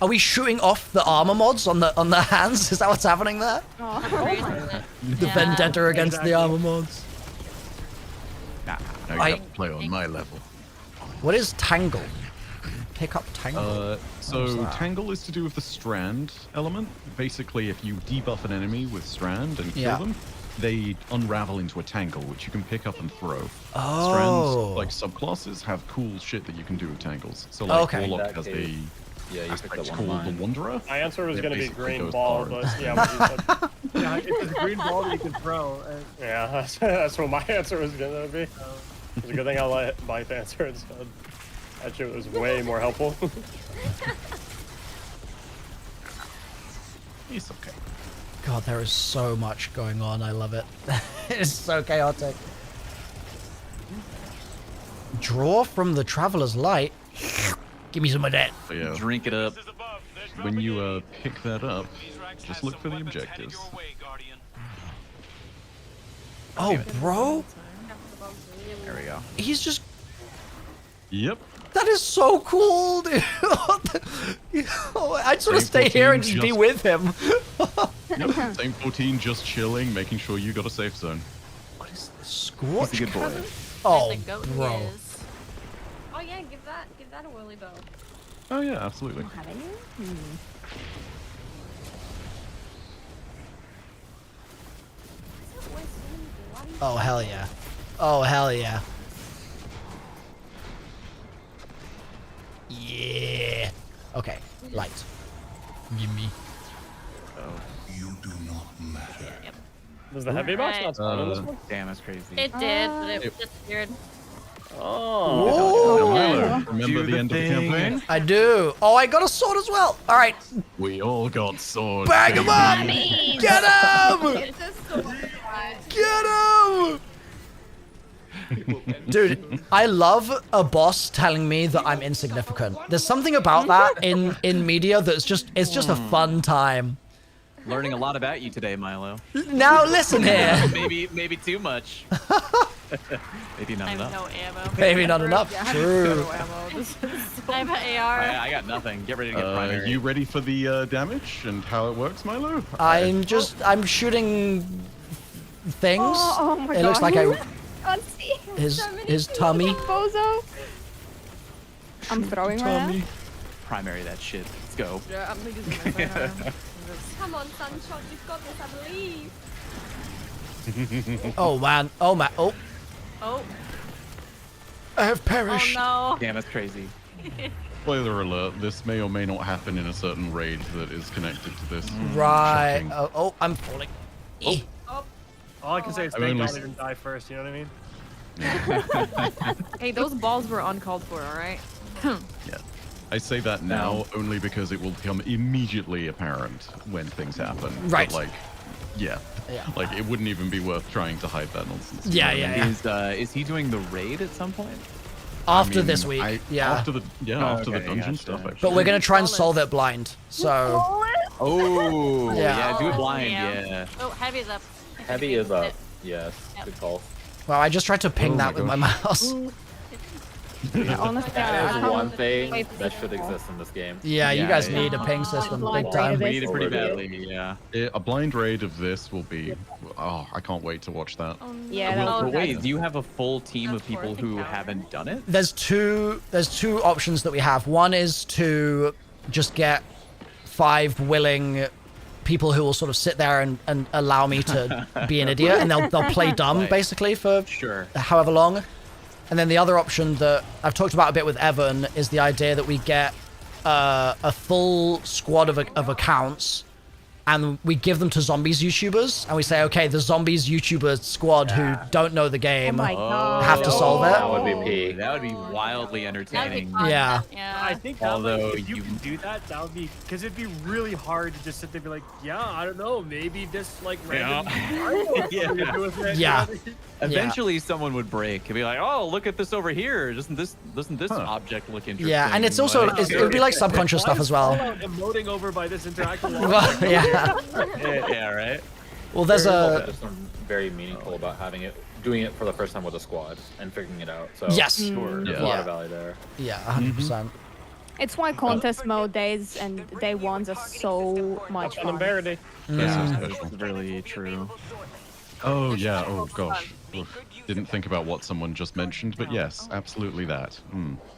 Are we shooting off the armor mods on the hands? Is that what's happening there? Oh. The vendetta against the armor mods. Nah, no, you have to play on my level. What is tangle? Pick up tangle. So tangle is to do with the strand element. Basically, if you debuff an enemy with strand and kill them, they unravel into a tangle, which you can pick up and throw. Oh. Strands, like subclasses, have cool shit that you can do with tangles. So like Warlock has the aspect called the Wanderer. My answer was going to be basically green goes ball, hard. but yeah, what you said. Yeah, it's a green ball that you can throw. Yeah, that's what my answer was going to be. It's a good thing I let Mike answer instead. That shit was way more helpful. It's okay. God, there is so much going on. I love it. It's so chaotic. Draw from the Traveler's Light. Give me some of that. So, yeah, Drink it up. when you pick that up, just look for the objectives. Oh, bro. There we go. He's just... Yep. That is so cool, dude. I just want to stay here and just be with him. Yep. Same 14, just chilling, making sure you got a safe zone. What is this? Scorch? He's a good boy. Oh, goat bro. is. Oh yeah, give that a whirly bow. Oh yeah, absolutely. Oh, hell yeah. Oh, hell yeah. Yeah. Okay, light. Give me. Oh. You do not matter. Does the heavy box not spawn on this one? Damn, that's crazy. It did, but it disappeared. Oh. Milo, remember the end of the campaign? I do. Oh, I got a sword as well. All right. We all got swords. Bag him up! Enemies. Get him! It's a sword. Get him! Dude, I love a boss telling me that I'm insignificant. There's something about that in media that's just a fun time. Learning a lot about you today, Milo. Now listen here. maybe too much. Maybe not I have enough. no ammo. Maybe not enough. True. I have an AR. I got nothing. Get ready to get primary. You ready for the damage and how it works, Milo? I'm shooting things. Oh my It looks God. like Can't see. his tummy. Bozo. I'm throwing my ass. Primary that shit. Let's go. Yeah, I'm using my firearm. Come on, Sunshot, you've got this, I believe. Oh man. Oh man. Oh. Oh. I have perished. Oh Damn, that's crazy. Spoiler alert, this may or may not happen in a certain raid that is connected to this. Right. Shocking. Oh, I'm falling. Oh. All I can say is I thank only God I didn't die first, you know what I mean? Hey, those balls were uncalled for, alright? Yeah. I say that now only because it will become immediately apparent when things happen. Right. But, like, yeah. Like, it wouldn't even be worth trying to hide that nonsense. Yeah, You know what I mean? Is he doing the raid at some point? After I mean, this week. After the after the okay, dungeon gotcha. stuff. Actually. But we're gonna try and solve it blind. So. Oh, Yeah. yeah, do it blind, yeah. yeah. Oh, heavy's up. Heavy is up. Yes, good call. Wow, I just tried to ping Oh that my with my mouse. Honestly, That is I one can't thing wait that for should people. exist in this game. Yeah, you Yeah, guys yeah. need a ping system Blind big time. raid We need it pretty Overdue. badly, yeah. A blind raid of this will be. Oh, I can't wait to watch that. Yeah, Well, that but was wait, do you have a full team of That's people worth who encountering. haven't done it? There's two options that we have. One is to just get 5 willing people who will sort of sit there and allow me to be an idiot, and they'll play dumb basically for however long. And then the other option that I've talked about a bit with Evan is the idea that we get a full squad of accounts, and we give them to zombies YouTubers, and we say, okay, the zombies YouTuber squad who don't know the game have to solve it. That would be peak. That would be wildly entertaining. Yeah. I think that, if you can do that, that would be, because it'd be really hard to just sit there and be like, yeah, I don't know, maybe this like random. Yeah. Eventually, someone would break and be like, "Oh, look at this over here! Doesn't this object look interesting?" Yeah, and it's also it would be like subconscious stuff as well. Emoting over by this interactive. Yeah, right. Well, there's something very meaningful about doing it for the first time with a squad and figuring it out. So yes, there's a lot of value there. Yeah, 100%. It's why contest mode days and day ones are so much fun. That's really true. Oh yeah. Oh gosh. Oof. Didn't think about what someone just mentioned, but yes, absolutely that.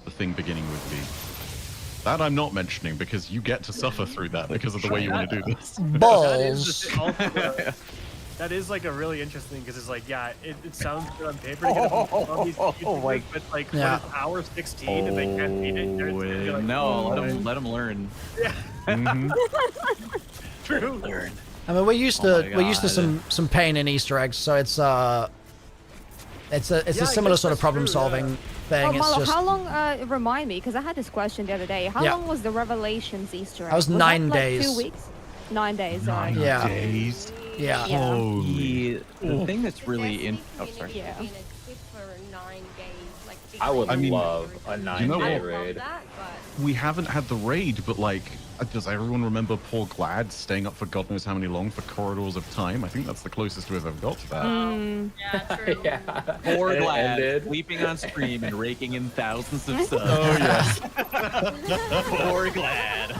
The thing beginning with B. That I'm not mentioning because you get to suffer through that because of the way you want to do this. Balls. That is like a really interesting because it's like, yeah, it sounds good on paper to get all these YouTubers, but like when it's hour 16 and they can't beat it, like, no, let them learn. Yeah. True. Learn. I mean, we're used to some pain in Easter eggs, so it's a similar sort of problem solving thing. Oh, It's Milo, just how long? Remind me, because I had this question the other day. How long was the Revelations Easter egg? That was 9 that, like, days. 2 weeks. 9 days. 9 days. Yeah. Holy. The thing that's really oh, sorry. Yeah. I would love a 9-day raid. We haven't had the raid, but like, does everyone remember poor Glad staying up for God knows how many long for Corridors of Time? I think that's the closest we've ever got to that. Yeah, true. Poor Glad, sleeping on Screeb and raking in thousands of subs. Oh yes. Poor Glad.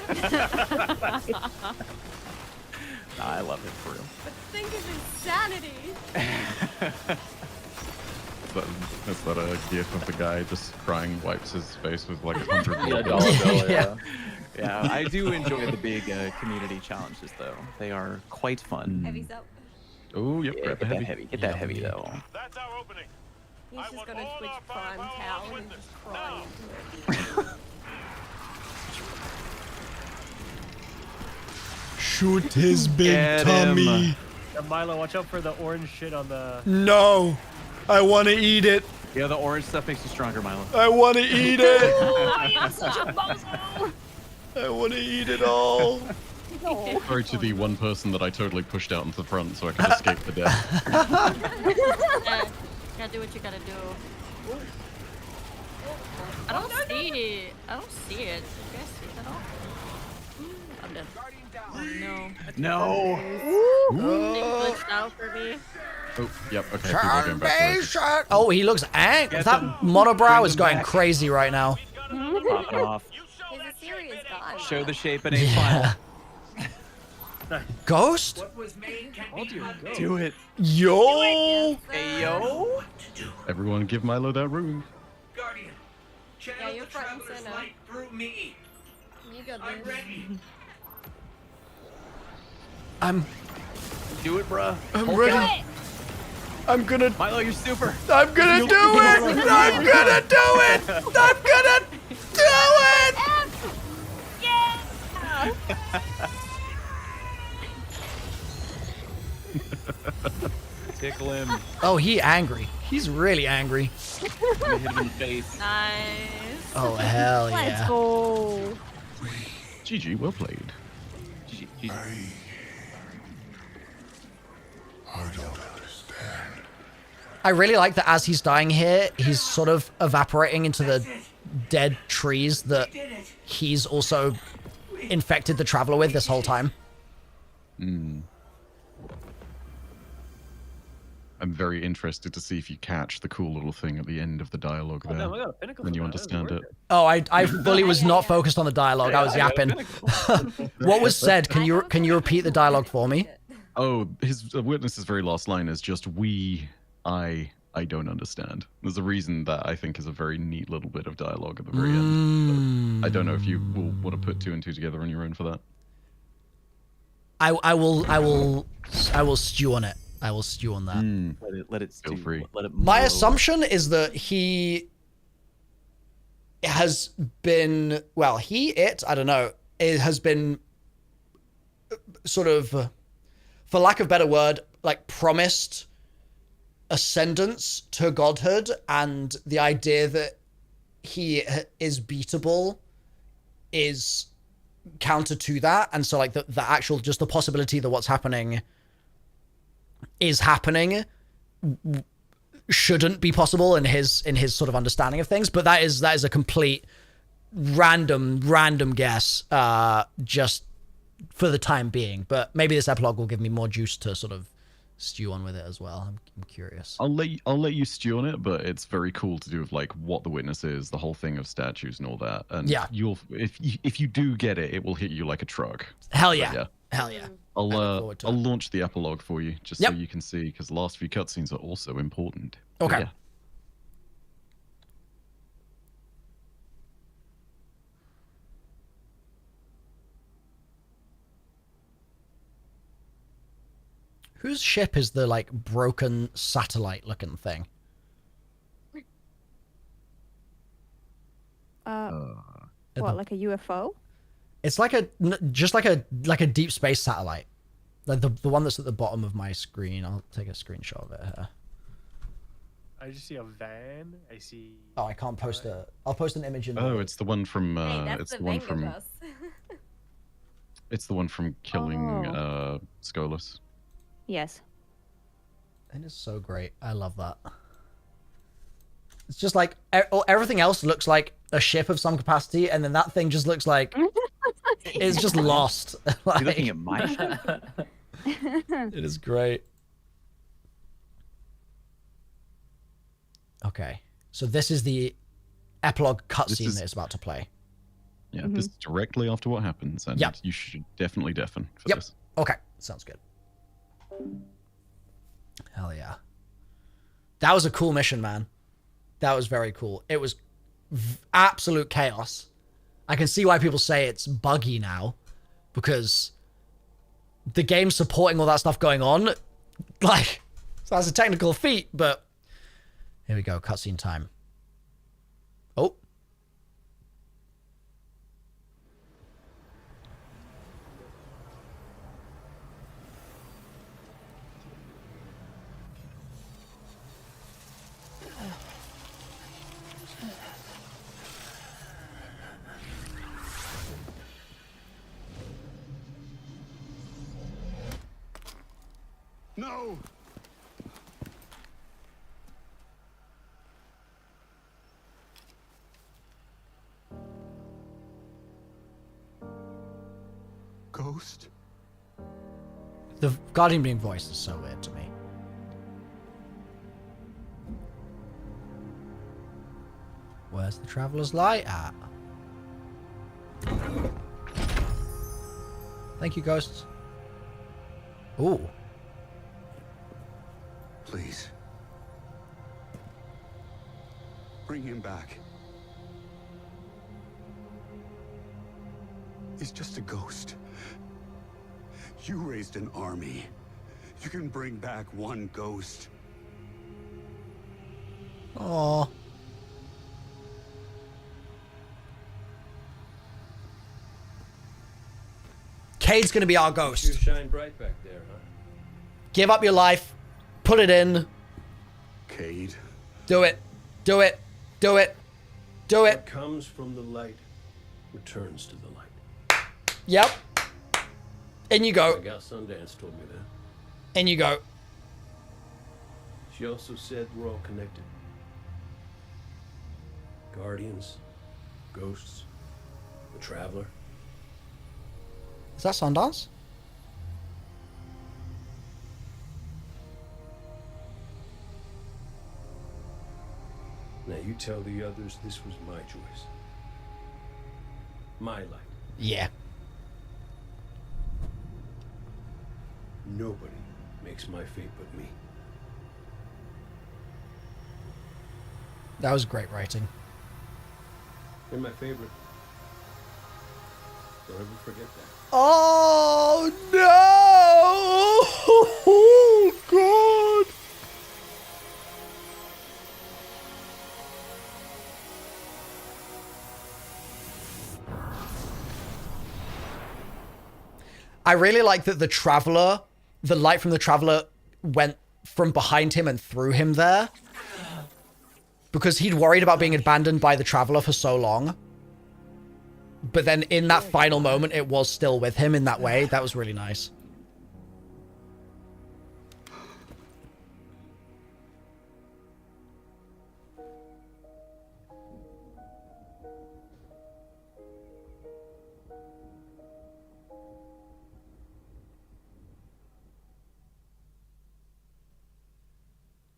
I love it for real. But think of insanity. Is that a gif of the guy just crying, wipes his face with like $100 bill? Yeah, I do enjoy the big community challenges though. They are quite fun. Heavy's up. Oh, yep. Yeah, get that heavy. Get that heavy though. That's our opening. He's just gonna Twitch Prime Town and just cry into it. Shoot his big tummy. Yeah, Milo, watch out for the orange shit on the. No, I want to eat it. Yeah, the orange stuff makes you stronger, Milo. I want to eat it. Oh, you're such a bozo. I want to eat it all. Sorry to the one person that I totally pushed out into the front so I could escape the death. Gotta do what you gotta do. I don't see it. I don't see it. You guys see it at all? I'm dead. Oh, no. No. It glitched out for me. Oh, yep. Okay. People are going back to it. Oh, he looks angry. That monobrow is going crazy right now. Popping off. He's a serious guy. Show the shape and a final. Ghost? Do it. Yo. Hey, yo. Everyone give Milo that room. Guardian, Yeah, you're front and center. through me. You got I'm this. ready. Do it, bruh. I'm ready. I'm gonna. Milo, you're super. I'm gonna do it. I'm gonna do it. I'm gonna do it. Yeah. Tickle him. Oh, he angry. He's really angry. Hit him in the face. Nice. Oh hell yeah. Let's go. GG, well played. GG. I don't understand. I really like that as he's dying here, he's sort of evaporating into the dead trees that he's also infected the Traveler with this whole time. I'm very interested to see if you catch the cool little thing at the end of the dialogue there. No, I got a pinnacle Then for you that. understand it. Oh, I fully was not focused on the dialogue. I was yapping. What was said? Can you repeat the dialogue for me? Oh, his witness's very last line is just I don't understand. There's a reason that I think is a very neat little bit of dialogue at the very end. But I don't know if you will want to put 2 and 2 together on your own for that. I will stew on it. I will stew on that. Let it stew. Free. Let it My mull assumption is that he has been, well, I don't know, it has been sort of, for lack of a better word, like promised ascendance to godhood, and the idea that he is beatable is counter to that. And so like the actual, just the possibility that what's happening is happening shouldn't be possible in his sort of understanding of things. But that is a complete random guess, just for the time being. But maybe this epilogue will give me more juice to sort of stew on with it as well. I'm curious. I'll let you stew on it, but it's very cool to do with like what the witness is, the whole thing of statues and all that. And yeah, if you do get it, it will hit you like a truck. Hell yeah. Hell yeah. I'll launch the epilogue for you just so you can see, because the last few cutscenes are also important. Okay. Yeah. Whose ship is the like broken satellite looking thing? What, like a UFO? It's like just like a deep space satellite, like the one that's at the bottom of my screen. I'll take a screenshot of it here. I just see a van. I see. Oh, I can't post I'll post an image in. Oh, it's the one from. Hey, it's the one from. It's the one from killing Skolas. Yes. It is so great. I love that. It's just like everything else looks like a ship of some capacity, and then that thing just looks like it's just lost. Like, you're looking at my ship. It is great. Okay, so this is the epilogue cutscene that is about to play. Yeah, this is directly after what happens, and you should definitely deafen for this. Okay, sounds good. Hell yeah. That was a cool mission, man. That was very cool. It was absolute chaos. I can see why people say it's buggy now, because the game supporting all that stuff going on, like, so that's a technical feat, but here we go, cutscene time. Oh. No! Ghost? The Guardian being voiced is so weird to me. Where's the Traveler's Light at? Thank you, ghosts. Ooh. Please. Bring him back. He's just a ghost. You raised an army. You can bring back one ghost. Aww. Cade's gonna be our ghost. You shine bright back there, huh? Give up your life. Put it in. Cade. Do it. Do it. Do it. Do it. What comes from the light returns to the light. Yep. In you go. I got Sundance told me that. In you go. She also said we're all connected. Guardians, ghosts, the Traveler. Is that Sundance? Now you tell the others this was my choice. My light. Yeah. Nobody makes my fate but me. That was great writing. You're my favorite. Don't ever forget that. Oh no! I really like that the Traveler, the light from the Traveler went from behind him and through him there. Because he'd worried about being abandoned by the Traveler for so long. But then in that final moment, it was still with him in that way. That was really nice.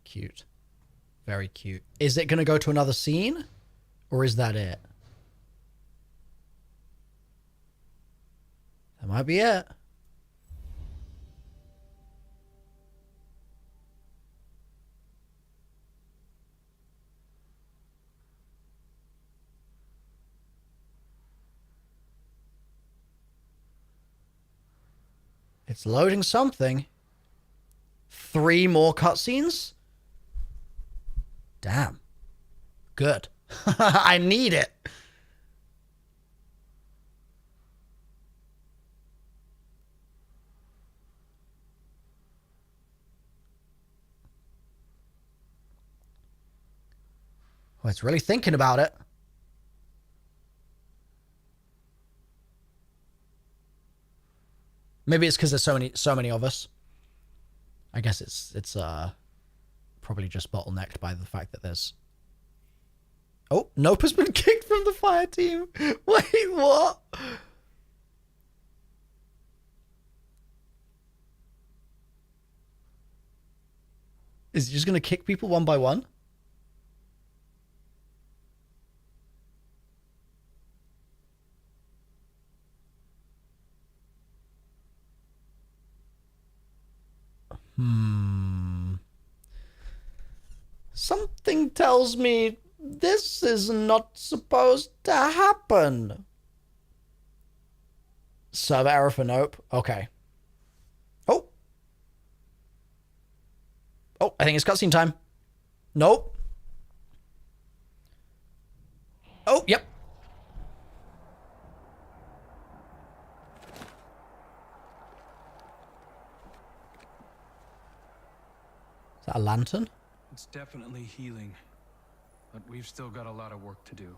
Cute. Very cute. Is it going to go to another scene? Or is that it? That might be it. It's loading something. 3 more cutscenes? Damn. Good. I need it. Oh, it's really thinking about it. Maybe it's because there's so many of us. I guess it's probably just bottlenecked by the fact that there's... Oh, Nope has been kicked from the fire team. Wait, what? Is he just going to kick people one by one? Something tells me this is not supposed to happen. Server error for Nope. Okay. Oh. Oh, I think it's cutscene time. Nope. Oh, yep. Is that a lantern? It's definitely healing, but we've still got a lot of work to do.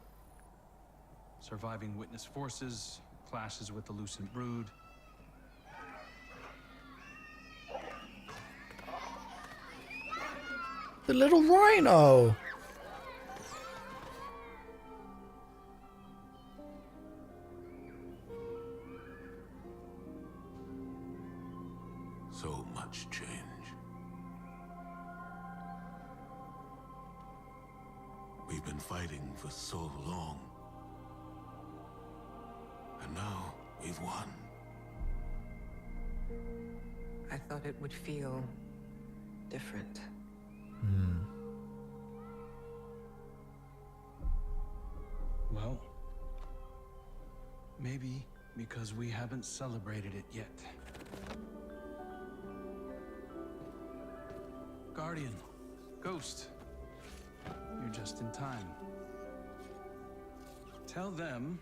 Surviving witness forces, clashes with the Lucent Brood. The little rhino. So much change. We've been fighting for so long. And now we've won. I thought it would feel different. Well, maybe because we haven't celebrated it yet. Guardian, Ghost, you're just in time. Tell them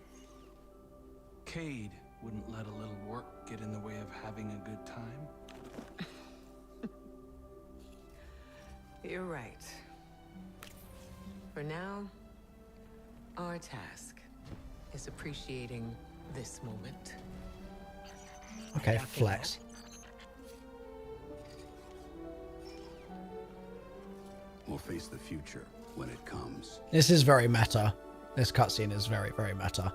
Cade wouldn't let a little work get in the way of having a good time. You're right. For now, our task is appreciating this moment. Okay, flex. We'll face the future when it comes. This is very meta. This cutscene is very, very meta.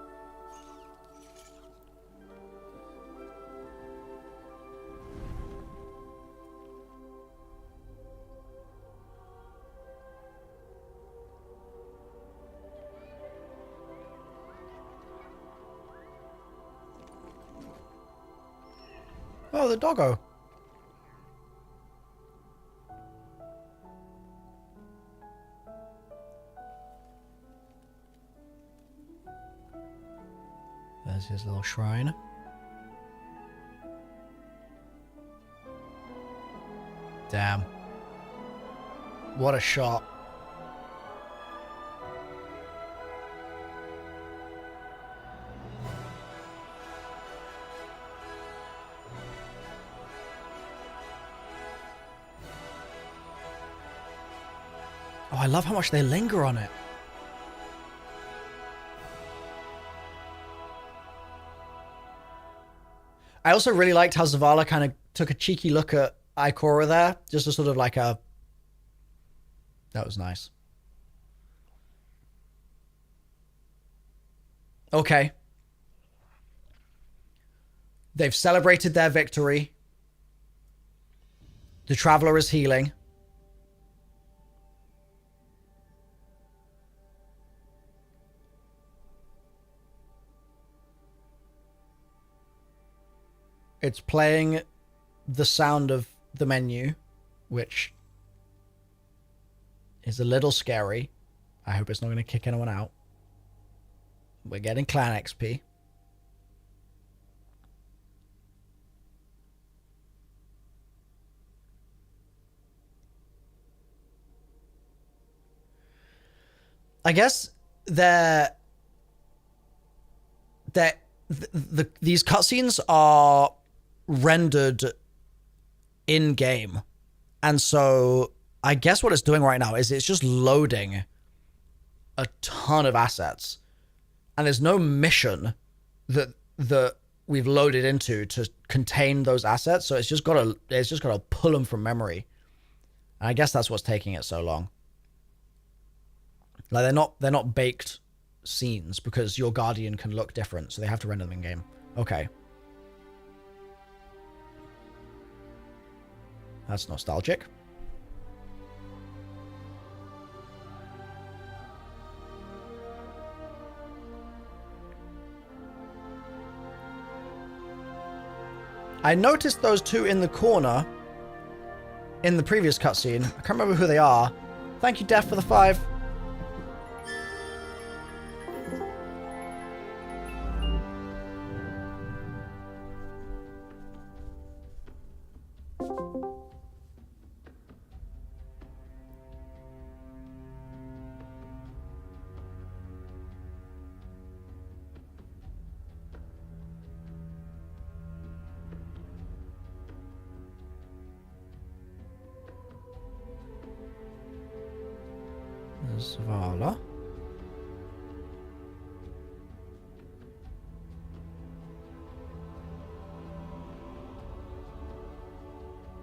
Oh, the doggo. There's his little shrine. Damn. What a shot. I love how much they linger on it. I also really liked how Zavala kind of took a cheeky look at Ikora there. Just a sort of like a... That was nice. Okay. They've celebrated their victory. The Traveler is healing. It's playing the sound of the menu, which is a little scary. I hope it's not going to kick anyone out. We're getting clan XP. I guess these cutscenes are rendered in game, and so I guess what it's doing right now is it's just loading a ton of assets, and there's no mission that we've loaded into to contain those assets, so it's just got to pull them from memory, and I guess that's what's taking it so long. Like they're not baked scenes because your Guardian can look different, so they have to render them in game. Okay. That's nostalgic. I noticed those two in the corner in the previous cutscene. I can't remember who they are. Thank you, Def, for the 5. Zavala.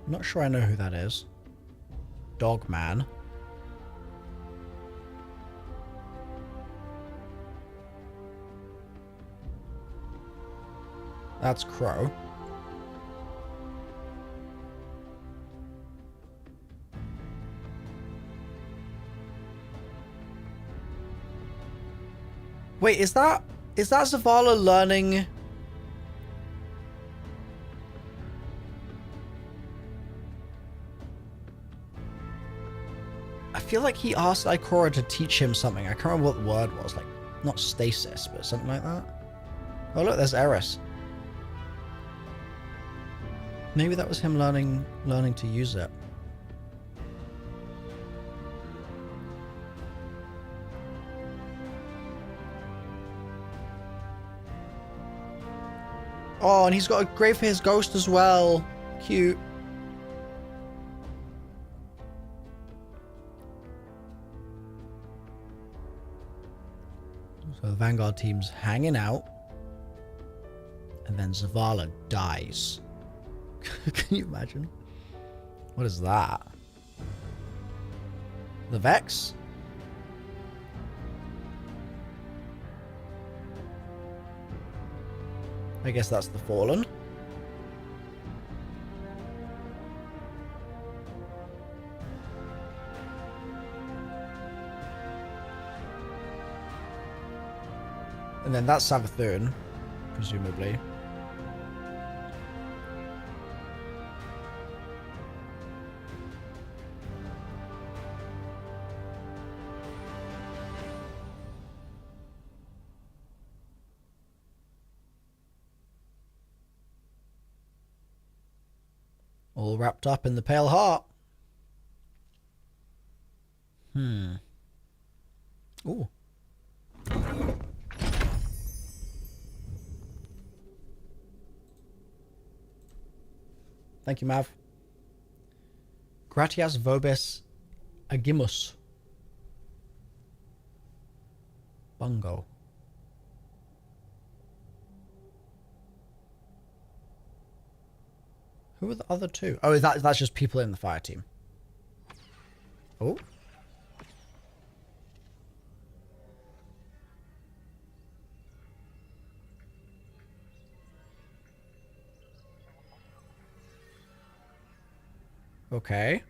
Not sure I know who that is. Dogman. That's Crow. Wait, is that Zavala learning? I feel like he asked Ikora to teach him something. I can't remember what the word was. Like, not stasis, but something like that. Oh look, there's Eris. Maybe that was him learning to use it. Oh, and he's got a grave for his ghost as well. Cute. So the Vanguard team's hanging out. And then Zavala dies. Can you imagine? What is that? The Vex? I guess that's the Fallen. And then that's Savathun, presumably. All wrapped up in the Pale Heart. Ooh. Thank you, Mav. Gratias vobis agimus. Bungo. Who are the other two? Oh, that's just people in the fire team. Oh. Okay.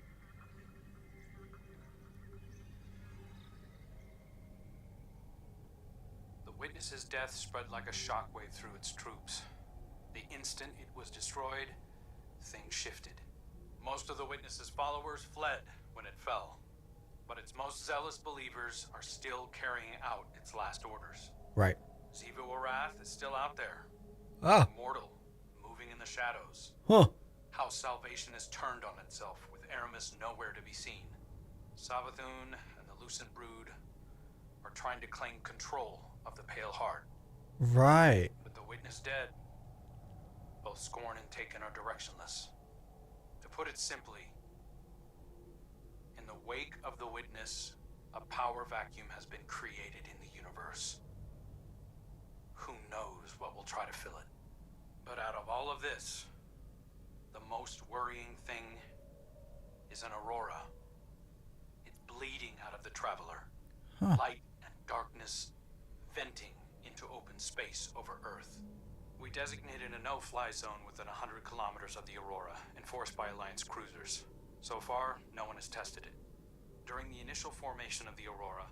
The witness's death spread like a shockwave through its troops. The instant it was destroyed, things shifted. Most of the witness's followers fled when it fell, but its most zealous believers are still carrying out its last orders. Right. Ziva Warath is still out there. Ah. Immortal, moving in the shadows. Huh. How salvation has turned on itself, with Aramis nowhere to be seen. Savathun and the Lucent Brood are trying to claim control of the Pale Heart. Right. With the witness dead, both Scorn and Taken are directionless. To put it simply, in the wake of the witness, a power vacuum has been created in the universe. Who knows what will try to fill it? But out of all of this, the most worrying thing is an aurora. It's bleeding out of the Traveler. Huh. Light and darkness venting into open space over Earth. We designated a no-fly zone within 100 kilometers of the aurora, enforced by Alliance cruisers. So far, no one has tested it. During the initial formation of the aurora,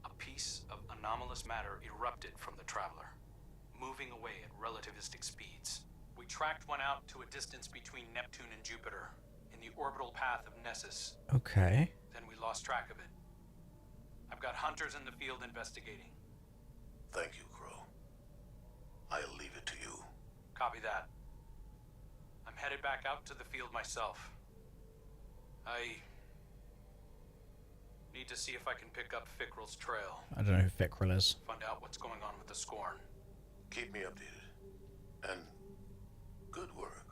a piece of anomalous matter erupted from the Traveler, moving away at relativistic speeds. We tracked one out to a distance between Neptune and Jupiter, in the orbital path of Nessus. Okay. Then we lost track of it. I've got hunters in the field investigating. Thank you, Crow. I'll leave it to you. Copy that. I'm headed back out to the field myself. I need to see if I can pick up Fickrel's trail. I don't know who Fickrel is. Find out what's going on with the Scorn. Keep me updated. And good work.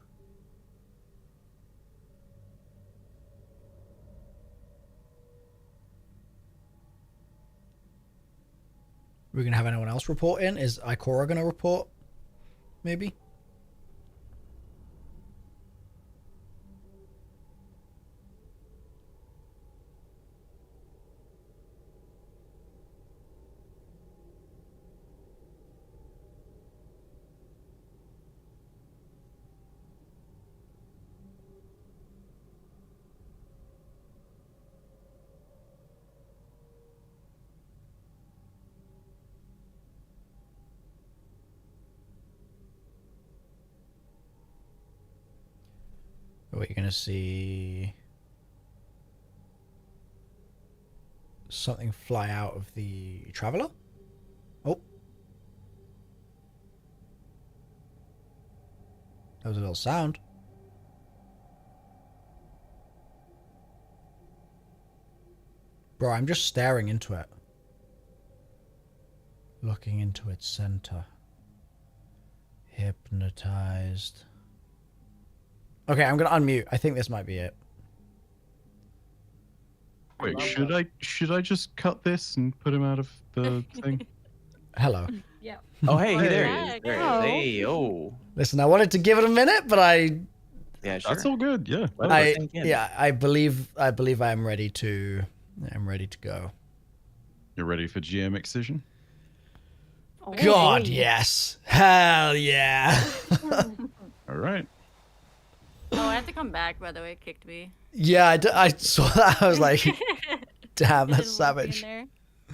We're gonna have anyone else report in? Is Ikora gonna report? Maybe? Are we gonna see something fly out of the Traveler? Oh. That was a little sound. Bro, I'm just staring into it. Looking into its center. Hypnotized. Okay, I'm gonna unmute. I think this might be it. Wait, should I just cut this and put him out of the thing? Hello. Yeah. Oh, hey, Hey. there he is. There he is. Hey, oh. Listen, I wanted to give it a minute, but Yeah, sure. That's all good. Yeah. I believe I am ready to go. You're ready for GM excision? Oh, God, yes. Hell yeah. All right. Oh, I have to come back, by the way. It kicked me. Yeah, I saw that. I was like, damn, that's It didn't want to be in savage. there.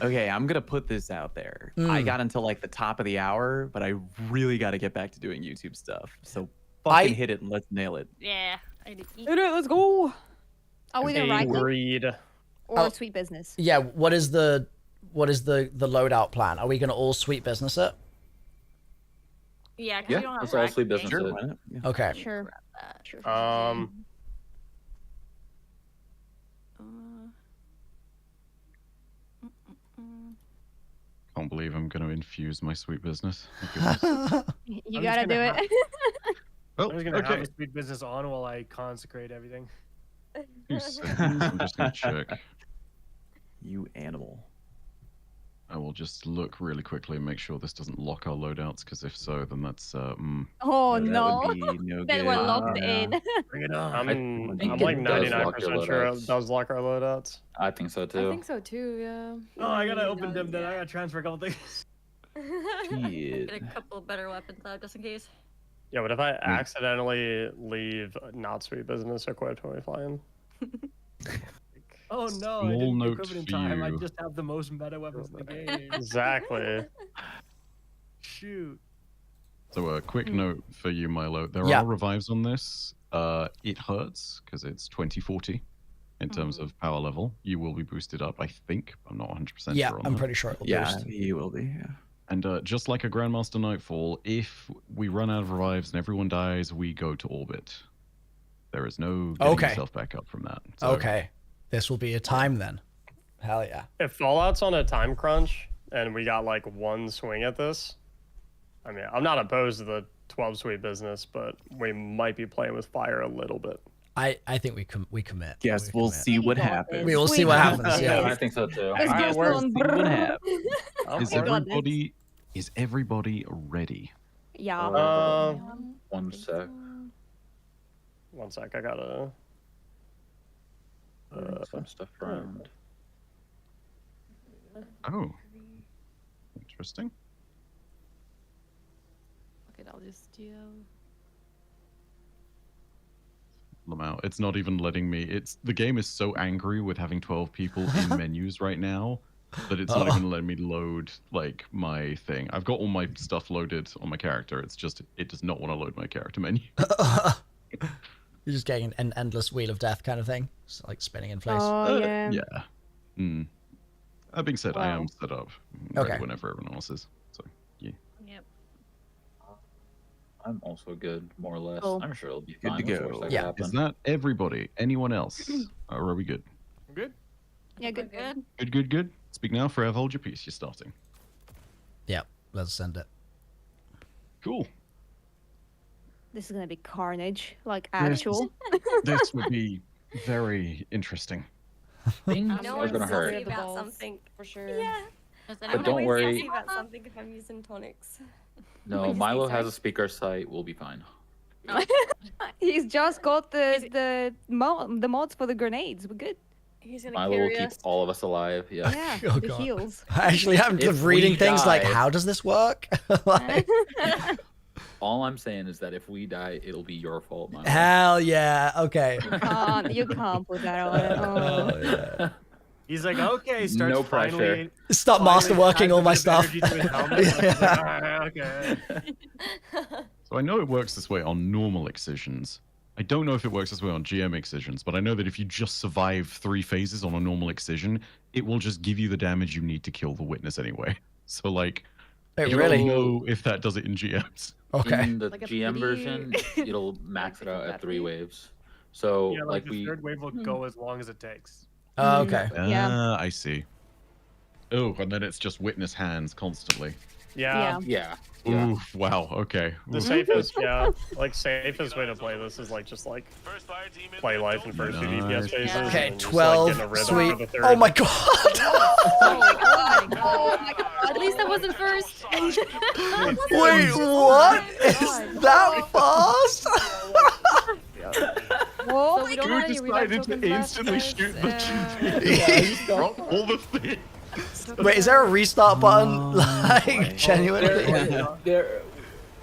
Okay, I'm gonna put this out there. Mm. I got until like the top of the hour, but I really got to get back to doing YouTube stuff. So fucking hit it and let's nail it. Yeah. I need to eat. Hit it, let's go. Are we gonna right click Agreed. or sweet business? Yeah, what is the loadout plan? Are we gonna all sweet business it? Yeah, because Yeah, you don't have let's all rack sleep picking. business. Sure, why not? Yeah. Okay. Sure. Sure. Can't believe I'm going to infuse my sweet business. You gotta do it. Oh, I'm just gonna okay. have a sweet business on while I consecrate everything. 2 seconds. I'm just going to check. You animal. I will just look really quickly and make sure this doesn't lock our loadouts, because if so, then that's Oh that no! would be no Then good. we're locked in. Bring it on. I'm think like it does lock your 99% sure it loadouts. does lock our loadouts. I think so too. I think so too, yeah. Oh, I gotta open them then. I gotta transfer a couple things. Shit. Get a couple better weapons out just in case. Yeah, but if I accidentally leave not sweet business equipped when we fly in? Oh no, I Small didn't note equip it in for time. I you. just have the most meta weapons in the game. Exactly. Shoot. So a quick note for you, Milo. There Yeah. are revives on this. It hurts because it's 2040 in terms of power level. You will be boosted up, I think. I'm not 100% Yeah, sure on I'm that. pretty sure it'll Yeah, boost. he will be. Yeah. And just like a Grandmaster Nightfall, if we run out of revives and everyone dies, we go to orbit. There is no getting yourself back up from that. So, Okay. This will be a time then. Hell yeah. If Fallout's on a time crunch and we got like one swing at this, I mean, I'm not opposed to the 12 sweet business, but we might be playing with fire a little bit. I think we commit. Yes, we'll see what happens. We will see what happens. Yeah. I think so too. Let's Alright, just we'll go see what happens. Is everybody ready? Yeah. One sec. One sec, I gotta some stuff around. Oh, interesting. Okay, I'll just Them out. It's not even letting me. The game is so angry with having 12 people in menus right now that it's not even letting me load like my thing. I've got all my stuff loaded on my character. It's just it does not want to load my character menu. You're just getting an endless wheel of death kind of thing, just like spinning in place. Oh yeah. Yeah. Mm. That being said, I am set up ready whenever everyone else is. So yeah. Yep. I'm also good, more or less. Cool. I'm sure it'll be Good fine. to What's the go. worst that could Yeah. happen? Is that everybody? Anyone else? Or are we good? Good. Yeah, good. Good. Speak now, forever hold your peace. You're starting. Yeah, let's send it. Cool. This is gonna be carnage, like actual. This would be very interesting. Things No are one's gonna hurt. salty about something. for sure. Yeah. But don't always worry. salty about something if I'm using tonics. No, Milo has a speaker site. We'll be fine. He's just got the mods for the grenades. We're good. He's gonna Milo will carry keep us. all of us alive. Yeah. Yeah, Oh, the God. heals. I actually am If reading we things like, die- how does this work? Like, All I'm saying is that if we die, it'll be your fault, Milo. hell yeah. Okay. You can't put that on it. Oh. Yeah. He's like, okay, starts No pressure. finally. Stop masterworking all my stuff. Energy to his helmet. He's like, "Alright, okay. So I know it works this way on normal excisions. I don't know if it works this way on GM excisions, but I know that if you just survive 3 phases on a normal excision, it will just give you the damage you need to kill the witness anyway. So like, Wait, I really? don't know if that does it in GMs. Okay. In the Like a GM pretty- version, it'll max it out at 3 battery. waves. So Yeah, like the we third wave will go as long as it takes. Oh, okay. Yeah. I see. Oh, and then it's just witness hands constantly. Yeah. yeah. Oof, wow, okay. The Oof. safest, safest way to play this is like just like play life in first 2 DPS phases. Okay, and just, 12. Like, get in a rhythm Sweet. for the third. Oh my god. Oh my god. Oh my god. At least I wasn't first. Wait, what? Is that fast? Whoa. So we don't want any revive decided to tokens left, instantly guys. shoot the GP. Drop all the things. Wait, is there a restart button? Like, genuinely?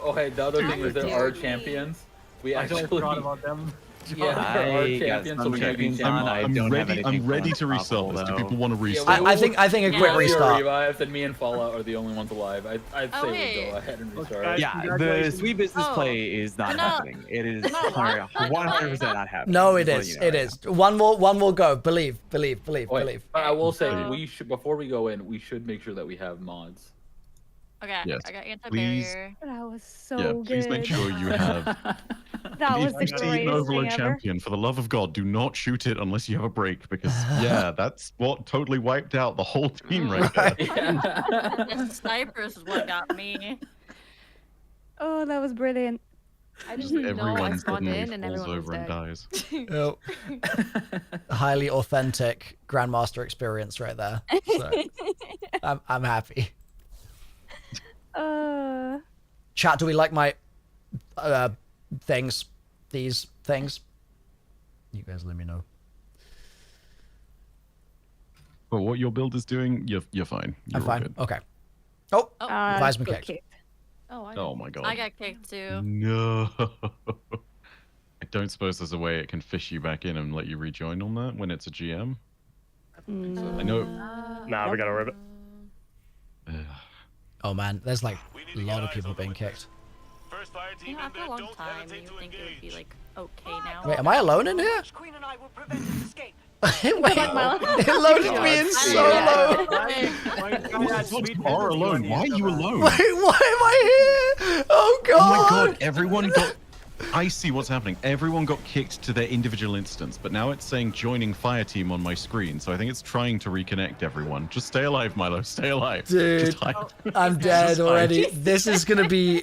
Okay, the other thing is there are champions. We I actually totally forgot about them. Yeah, there are I got champions, so some we gotta be champions on. I I'm don't have ready. anything I'm ready for to restart this. Do though. people want to restart? I think a quick Zero restart. revives, and me and Fallout are the only ones alive. I'd say we go ahead and restart. Yeah, the Congratulations. sweet business Oh. play is not No. happening. It is 100% not happening. No, it Just is. letting you know It right is. One more go. Believe. Wait, Believe. but I will say we should before we go in, we should make sure that we have mods. Okay, Yes. I got Please. anti-barrier. That was so Yeah, good. please make sure you have That was an the 15 greatest Overlord thing ever. champion. For the love of God, do not shoot it unless you have a break, because yeah, that's what totally wiped out the whole team right there. The snipers is what got me. Oh, that was brilliant. I didn't know I Everyone spawned in suddenly and falls everyone was over and dead. dies. Oh. Highly authentic Grandmaster experience right there. So I'm happy. Chat, do we like my things? These things? You guys let me know. But what your build is doing, you're fine. You're I'm fine. good. Okay. Oh, Oh, Visman kicked. Oh my god. I got kicked too. No. I don't suppose there's a way it can fish you back in and let you rejoin on that when it's a GM. I know. Nah, we gotta rip it. Oh man, there's like a lot of people being kicked. You know, after a long time, you think it would be like okay now. Wait, am I alone in here? Queen and I will prevent his escape. Wait, it loaded me in solo. You are alone. Why are you alone? Wait, why am I here? Oh god. Oh my god, everyone got... I see what's happening. Everyone got kicked to their individual instance, but now it's saying joining Fireteam on my screen, so I think it's trying to reconnect everyone. Just stay alive, Milo. Stay alive. Dude, I'm dead already. This is gonna be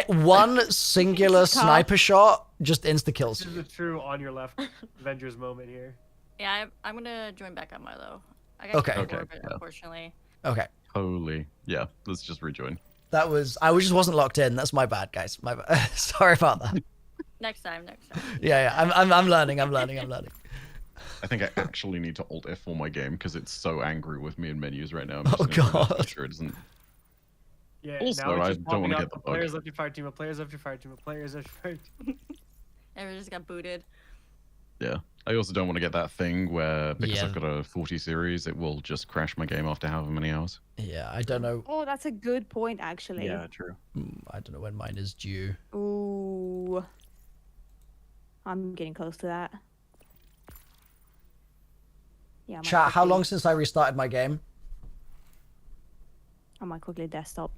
one singular sniper shot, just insta-kills. This is a true on your left Avengers moment here. Yeah, I'm gonna join back on Milo. I Okay. got kicked before, but unfortunately. Okay. Holy. Yeah, let's just rejoin. That was... I just wasn't locked in. That's my bad, guys. My bad. Sorry about that. Next time. Yeah. I'm learning. I'm learning. I think I actually need to Alt F4 my game because it's so angry with me in menus right now. Oh god. Make sure it doesn't. Yeah, Also, now it's I just don't want to popping get up, the bug. players left your fire team, a players left your fire team, a players left your fire team. Everyone just got booted. Yeah. I also don't want to get that thing where, because Yeah. I've got a 40 series, it will just crash my game after however many hours. Yeah, I don't know. Oh, that's a good point, actually. Yeah, true. I don't know when mine is due. Ooh. I'm getting close to that. Yeah. Chat, how long since I restarted my game? I might quickly desktop.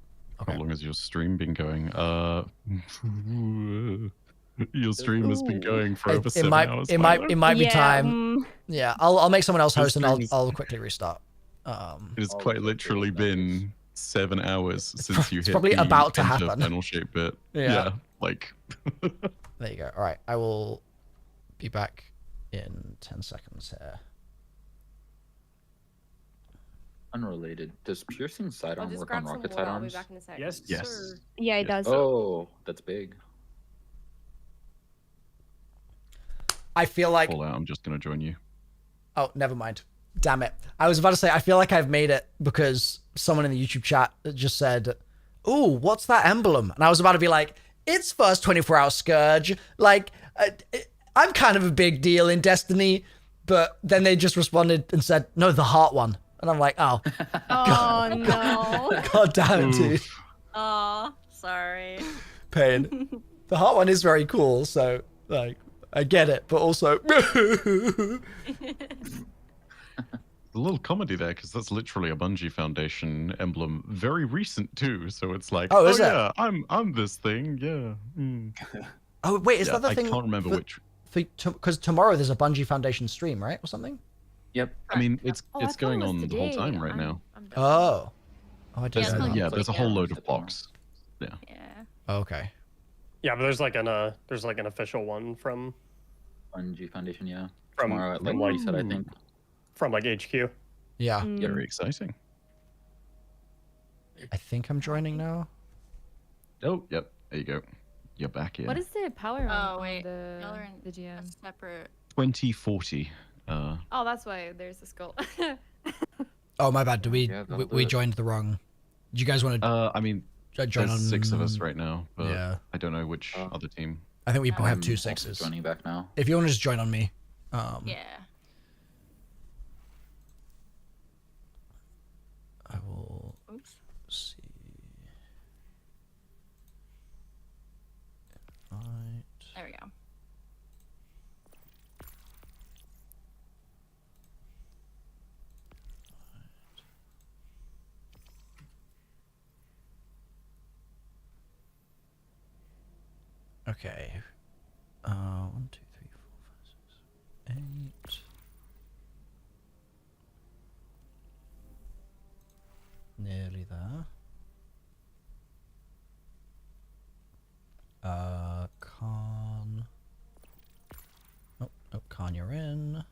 How long has your stream been going? Your stream has been going for over 7 hours. It might be Yeah, time. Yeah, I'll make someone else host and I'll quickly restart. It has quite literally been 7 hours since you hit probably the about to enter happen. final shape bit. Yeah. Like. There you go. All right, I will be back in 10 seconds here. Unrelated. Does piercing sidearm just work grab on some rocket water. I'll be sidearms? back in a second. Yes. Yes. Yeah, it does. Oh, that's big. I feel like... Pull out, I'm just going to join you. Oh, never mind. Damn it. I was about to say, I feel like I've made it because someone in the YouTube chat just said, ooh, what's that emblem? And I was about to be like, it's first 24-hour Scourge. Like, I'm kind of a big deal in Destiny. But then they just responded and said, no, the heart one. And I'm like, oh. Oh, no. God damn it, dude. Oh, sorry. Pain. The heart one is very cool, so, like, I get it. But also... A little comedy there, because that's literally a Bungie Foundation emblem. Very recent, too. So it's like, oh, is it? Yeah, I'm this thing, yeah. Mm. Oh, wait, is Yeah, that the thing? I can't remember which... Because tomorrow there's a Bungie Foundation stream, right? Or something? Yep. I mean, it's Oh, I it's thought going it was on the whole today. time right now. Oh. Oh, I There's, didn't know that. yeah, there's a whole load of blocks. Yeah. Okay. Yeah, but there's like an official one from Bungie Foundation, yeah. From Tomorrow at like what you said, I think. From like HQ. Yeah. Very exciting. I think I'm joining now. Oh, yep. There you go. You're back in. What is the power on wait. the Y'all are in the GM? a separate. 2040. Oh, that's why there's a skull. Oh, my bad. We that'll we do it. joined the wrong... Do you guys want to... I mean, join there's on... 6 of us right now, but Yeah. I don't know which other team. I think we both have I'm 2 also 6s. joining back now. If you want to just join on me. Yeah. I will see. Invite. There we go. Okay. 1, 2, 3, 4, 5, 6, 8. Nearly there. Khan, you're in.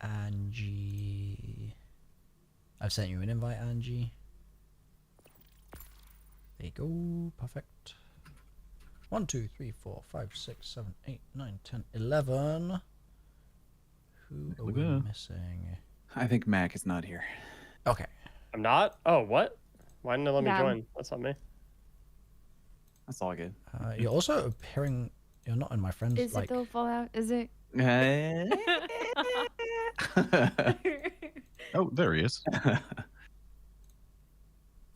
Angie. I've sent you an invite, Angie. There you go. Perfect. 1, 2, 3, 4, 5, 6, 7, 8, 9, 10, 11. Who are we missing? I think Mac is not here. Okay. I'm not? Oh, what? Why didn't it let me join? That's not me. That's all good. You're also appearing. You're not in my friends. Is it though, Fallout? Is it? Oh, there he is.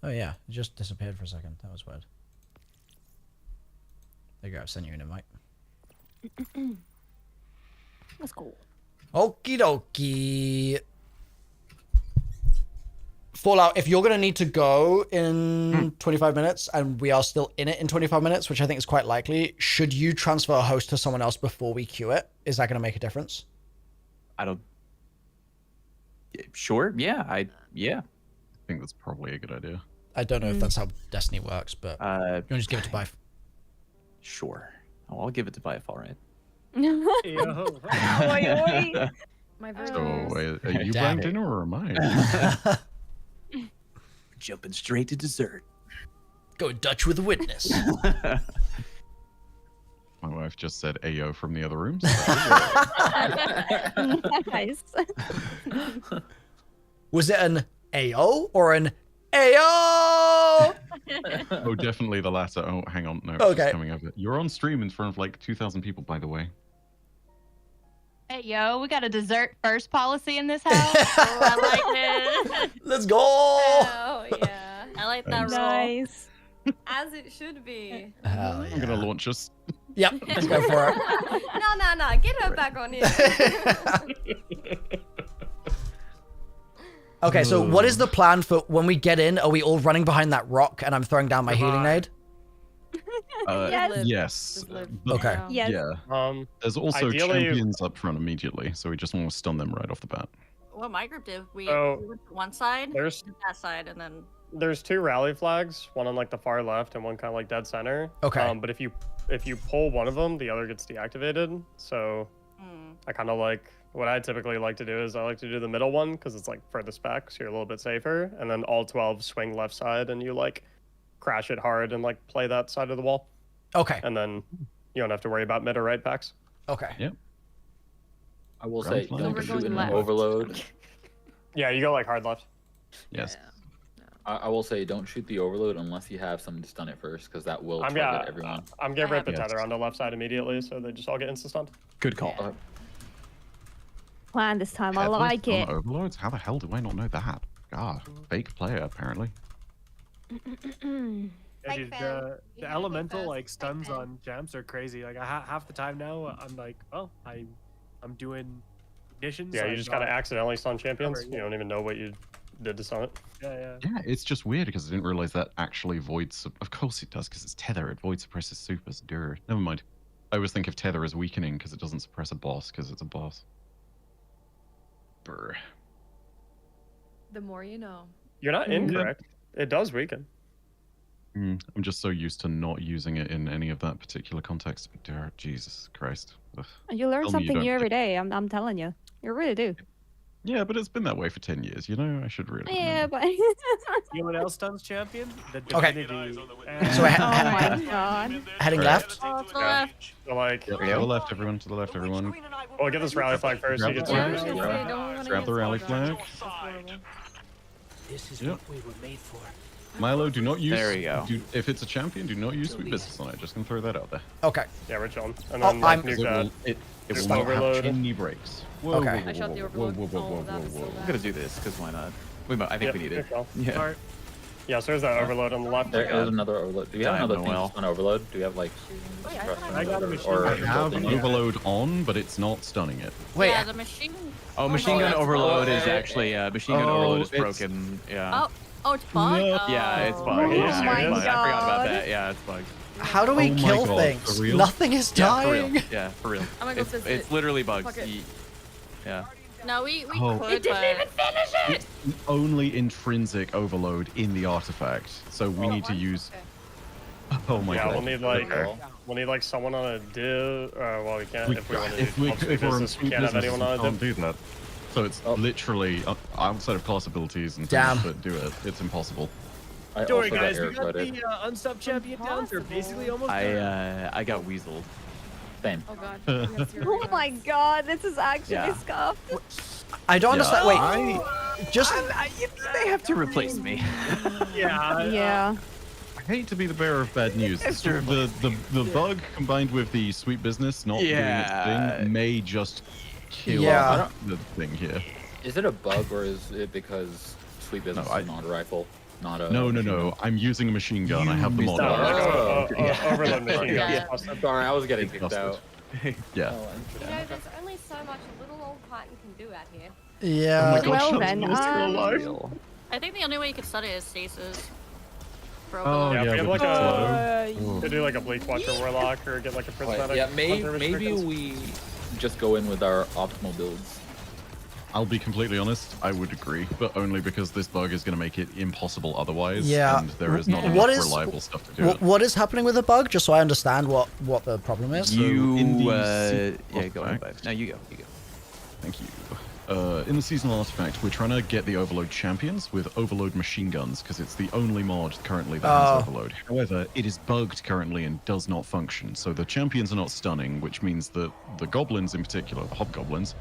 Oh yeah, it just disappeared for a second. That was weird. There you go. I've sent you an invite. That's cool. Okie dokie. Fallout, if you're going to need to go in 25 minutes and we are still in it in 25 minutes, which I think is quite likely, should you transfer a host to someone else before we queue it? Is that going to make a difference? I don't... Sure, yeah, I think that's probably a good idea. I don't know if that's how Destiny works, but you want to just give it to Bife? Sure. Oh, I'll give it to Bife, all right. My So, are you buying dinner or am I? Jumping straight to dessert. Go Dutch with a witness. My wife just said "Ayo" from the other room. So Nice. Was it an AO or an AO? Oh, definitely the latter. Oh, hang on. No, it's Okay. just coming over. You're on stream in front of like 2,000 people, by the way. Hey, yo, we got a dessert first policy in this house. Oh, I like it. Let's go. Oh, yeah. I like that rule. Nice. As it should be. Hell yeah. I'm gonna launch us. Yep, let's go for it. No. Get her back on here. Okay, so what is the plan for when we get in? Are we all running behind that rock and I'm throwing down my healing aid? Yes. Okay. Yes. Yeah. There's also ideally- champions up front immediately, so we just want to stun them right off the bat. What my group did, we So, went to one side, there's- did that side, and then There's 2 rally flags, one on like the far left and one kind of like dead center. Okay. But if you pull one of them, the other gets deactivated. So I kind of like what I typically like to do is I like to do the middle one because it's like furthest back, so you're a little bit safer. And then all 12 swing left side, and you like crash it hard and like play that side of the wall. Okay. And then you don't have to worry about mid or right packs. Okay. Yep. I will Ground say, flag. don't We're shoot going in left. overload. Yeah, you go like hard left. Yes. I will say, don't shoot the overload unless you have something to stun it first, because that will target everyone. I'm getting rid of the Yes. tether on the left side immediately, so they just all get insta stunned. Good call. Plan this time. I Headless like on it. Overlords? How the hell do I not know that? God, fake player apparently. Yeah, dude, the elemental like stuns on jumps are crazy. Like half the time now, I'm like, oh, I'm doing ignitions. Yeah, you I just got- kind of accidentally stun champions. Cover, You don't even know what you did to stun it. Yeah. Yeah, it's just weird because I didn't realize that actually voids. Of course it does because it's tether. It void suppresses supers. Durr. Never mind. I always think of tether as weakening because it doesn't suppress a boss because it's a boss. Brr. The more you know. You're not incorrect. It does weaken. I'm just so used to not using it in any of that particular context. Durr, Jesus Christ. Ugh. You learn Tell me you something don't new every day. I'm telling you. You really do. Yeah, but it's been that way for 10 years, you know? I should really. Yeah, but. You know what else stuns champion? The Okay. divinity. So Oh my god. heading Right. left. oh, to the left. So like, Yep, to the left, everyone. To the left, everyone. well, get this rally flag first. So you Grab get the supers. flag. Grab the rally flag. This is Yep. what we were made for. Milo, do not use. There you go. If it's a champion, do not use sweet business on it. Just gonna throw that out there. Okay. Yeah, we're chilling. And Oh, then like, I'm- nuke It that. will, it will Just not overload. have any breaks. Whoa, Okay. whoa, I whoa, shot the whoa, overload. whoa, whoa, whoa, Oh, whoa, that was whoa, so whoa. I'm gonna do this because why not? I think we need it. Good call. Yeah. Smart. Yeah, so there's that overload on the left. There's another overload. Do we have another thing Noel. to stun overload? Do we have like? I got a machine or I have built-in? overload on, but it's not stunning it. Wait. Yeah, the machine. Oh, machine gun that's overload is bugged. actually machine gun Oh, overload is it's- broken. Yeah. Oh, it's bugged. No. Yeah, it's Oh. bugged. Oh Yeah, my it's bugged. I forgot about God. that. Yeah, it's bugged. How do we Oh my kill God, things? for real? Nothing is Yeah, for real. dying. Yeah, for real. I'm gonna go It's, visit it's it. literally bugs. Fuck it. Yeah. No, we Oh. could, It didn't but even finish it! Only intrinsic overload in the artifact, so we need to use. Oh my god. We'll need like someone on a div. Well, we can't if we want to do if we're in business. We can't have anyone on a can't div. do that. So it's literally outside of class abilities and Damn. things that do it. It's impossible. Don't worry, guys. We got the unstopped champion down. They're basically almost done. I got weaseled. Same. Oh god. Oh my god, this is actually scuffed. I don't understand. Wait, they have to replace me. Yeah. I hate to be the bearer of bad news. The bug combined with the sweet business not doing its thing may just kill the thing here. Is it a bug or is it because sweet business is not a rifle? Not a No. I'm using a machine gun. I have the mod. Overload machine gun. Sorry, I was getting kicked out. Yeah. You know, there's only so much a little old Titan can do out here. Yeah. Oh my gosh, Well then, I think the only way you could study is stasis. Oh yeah, we have with like the flow. to do like a Bleach Watcher Warlock or get like a prismatic. Yeah, maybe we just go in with our optimal builds. I'll be completely honest, I would agree, but only because this bug is going to make it impossible otherwise, Yeah. and there is not enough reliable stuff to do it. What is happening with the bug? Just so I understand what the problem is. Yeah, go on. No, you go. Thank you. In the seasonal artifact, we're trying to get the Overload champions with Overload machine guns, because it's the only mod currently that has Overload. However, it is bugged currently and does not function, so the champions are not stunning, which means that the goblins in particular, the hobgoblins,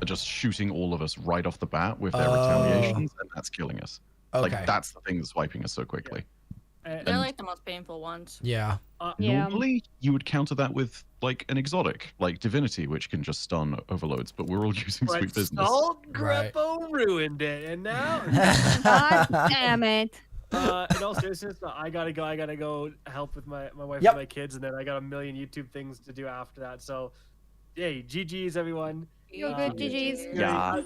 are just shooting all of us right off the bat with their retaliations, and that's killing us. Like, that's the thing that's wiping us so quickly. They're like the most painful ones. Yeah. Normally, you would counter that with like an exotic, like Divinity, which can just stun overloads, but we're all using sweet business. Saltagreppo ruined it, and now. God damn it. In all seriousness, I gotta go help with my wife and my kids, and then I got a million YouTube things to do after that. So, yay, GG's everyone. You're good, GG's. Yeah.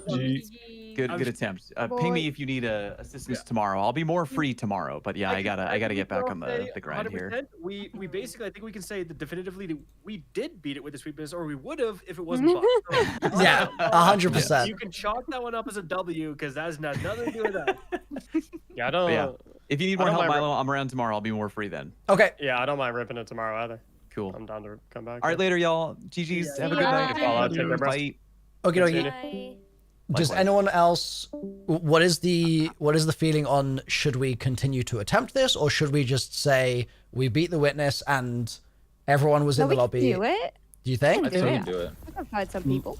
Good attempt. Ping me if you need assistance tomorrow. I'll be more free tomorrow, but yeah, I gotta get back on the grind here. We basically, I think we can say that definitively that we did beat it with the sweet business, or we would have if it wasn't bugged. So, yeah, 100%. You can chalk that one up as a W because that has nothing to do with that. Yeah, I don't. Yeah. If you need more help, Milo, I'm around tomorrow. I'll be more free then. Okay. Yeah, I don't mind ripping it tomorrow either. Cool. I'm down to come back. All right, later, y'all. GG's. Have a good night. Bye. Okay. Does anyone else? What is the feeling on? Should we continue to attempt this, or should we just say we beat the witness and everyone was in the lobby? Do it. Do you think? I think we can do it. I can find some people.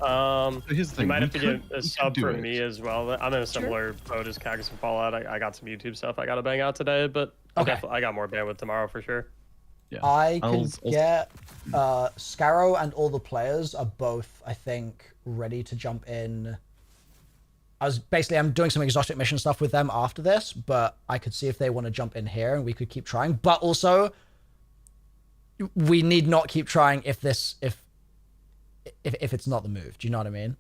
Here's the thing. You might have to get a sub for me as well. I'm in a similar boat as Cagus and Fallout. I got some YouTube stuff I got to bang out today, but I got more bandwidth tomorrow for sure. Yeah. I can get Scarrow and all the players are both, I think, ready to jump in. I'm doing some exotic mission stuff with them after this, but I could see if they want to jump in here and we could keep trying. But also, we need not keep trying if it's not the move. Do you know what I mean?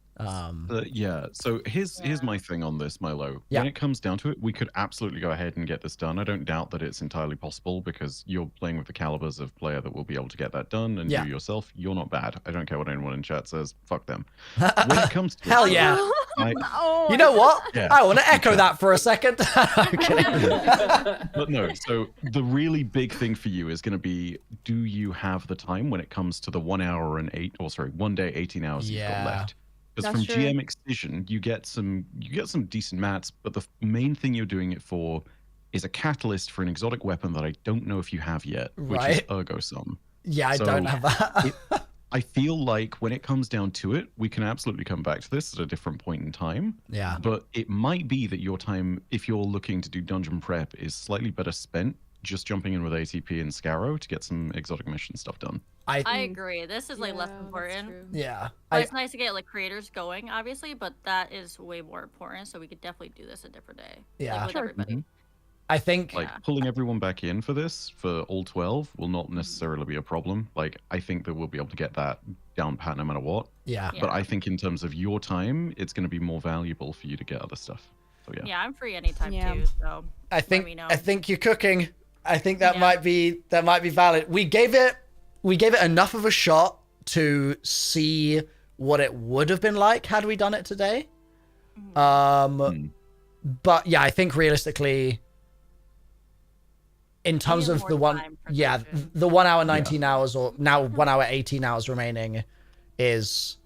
Yeah. So here's my thing on this, Milo. Yeah. When it comes down to it, we could absolutely go ahead and get this done. I don't doubt that it's entirely possible because you're playing with the calibers of player that will be able to get that done, and you yourself, you're not bad. I don't care what anyone in chat says. Fuck them. When it comes to hell yeah. You know what? Yeah. I want to echo that for a second. I'm kidding. But no, so the really big thing for you is going to be, do you have the time when it comes to the 1 day, 18 hours you've got left? Because from GM Excision, you get some decent mats, but the main thing you're doing it for is a catalyst for an exotic weapon that I don't know if you have yet, which is Ergosum. Yeah, I don't have that. I feel like when it comes down to it, we can absolutely come back to this at a different point in time. Yeah. But it might be that your time, if you're looking to do dungeon prep, is slightly better spent just jumping in with ATP and Scarrow to get some exotic mission stuff done. I agree. This is like less important. Yeah. But it's nice to get like creators going, obviously, but that is way more important. So we could definitely do this a different day. Yeah. Like, with everybody. I think like pulling everyone back in for this for all 12 will not necessarily be a problem. Like I think that we'll be able to get that down pat no matter what. Yeah. But I think in terms of your time, it's going to be more valuable for you to get other stuff. So yeah. Yeah, I'm free anytime too. So I think you're cooking. I think that might be valid. We gave it enough of a shot to see what it would have been like had we done it today. But yeah, I think realistically in terms of the one, yeah, the 1 hour 19 hours, or now 1 hour 18 hours remaining, is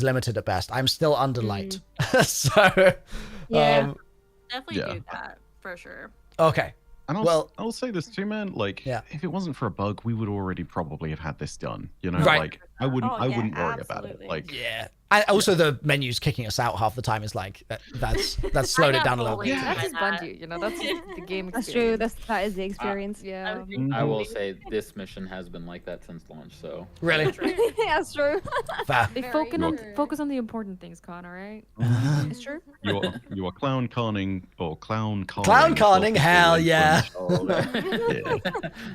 limited at best. I'm still under light, so definitely do that for sure. Okay. And I'll say this too, man. Like, if it wasn't for a bug, we would already probably have had this done. You know, like I wouldn't worry about it. Like, And also, the menu's kicking us out half the time is like that's slowed it down a little bit. Yeah, that's just Bungie, you know. That's just the game experience. That's true. That is the experience. Yeah. I will say this mission has been like that since launch. So really, yeah, that's true. They focus on the important things, Con. All right. It's true. You are clown conning or clown conning. Clown conning, hell yeah.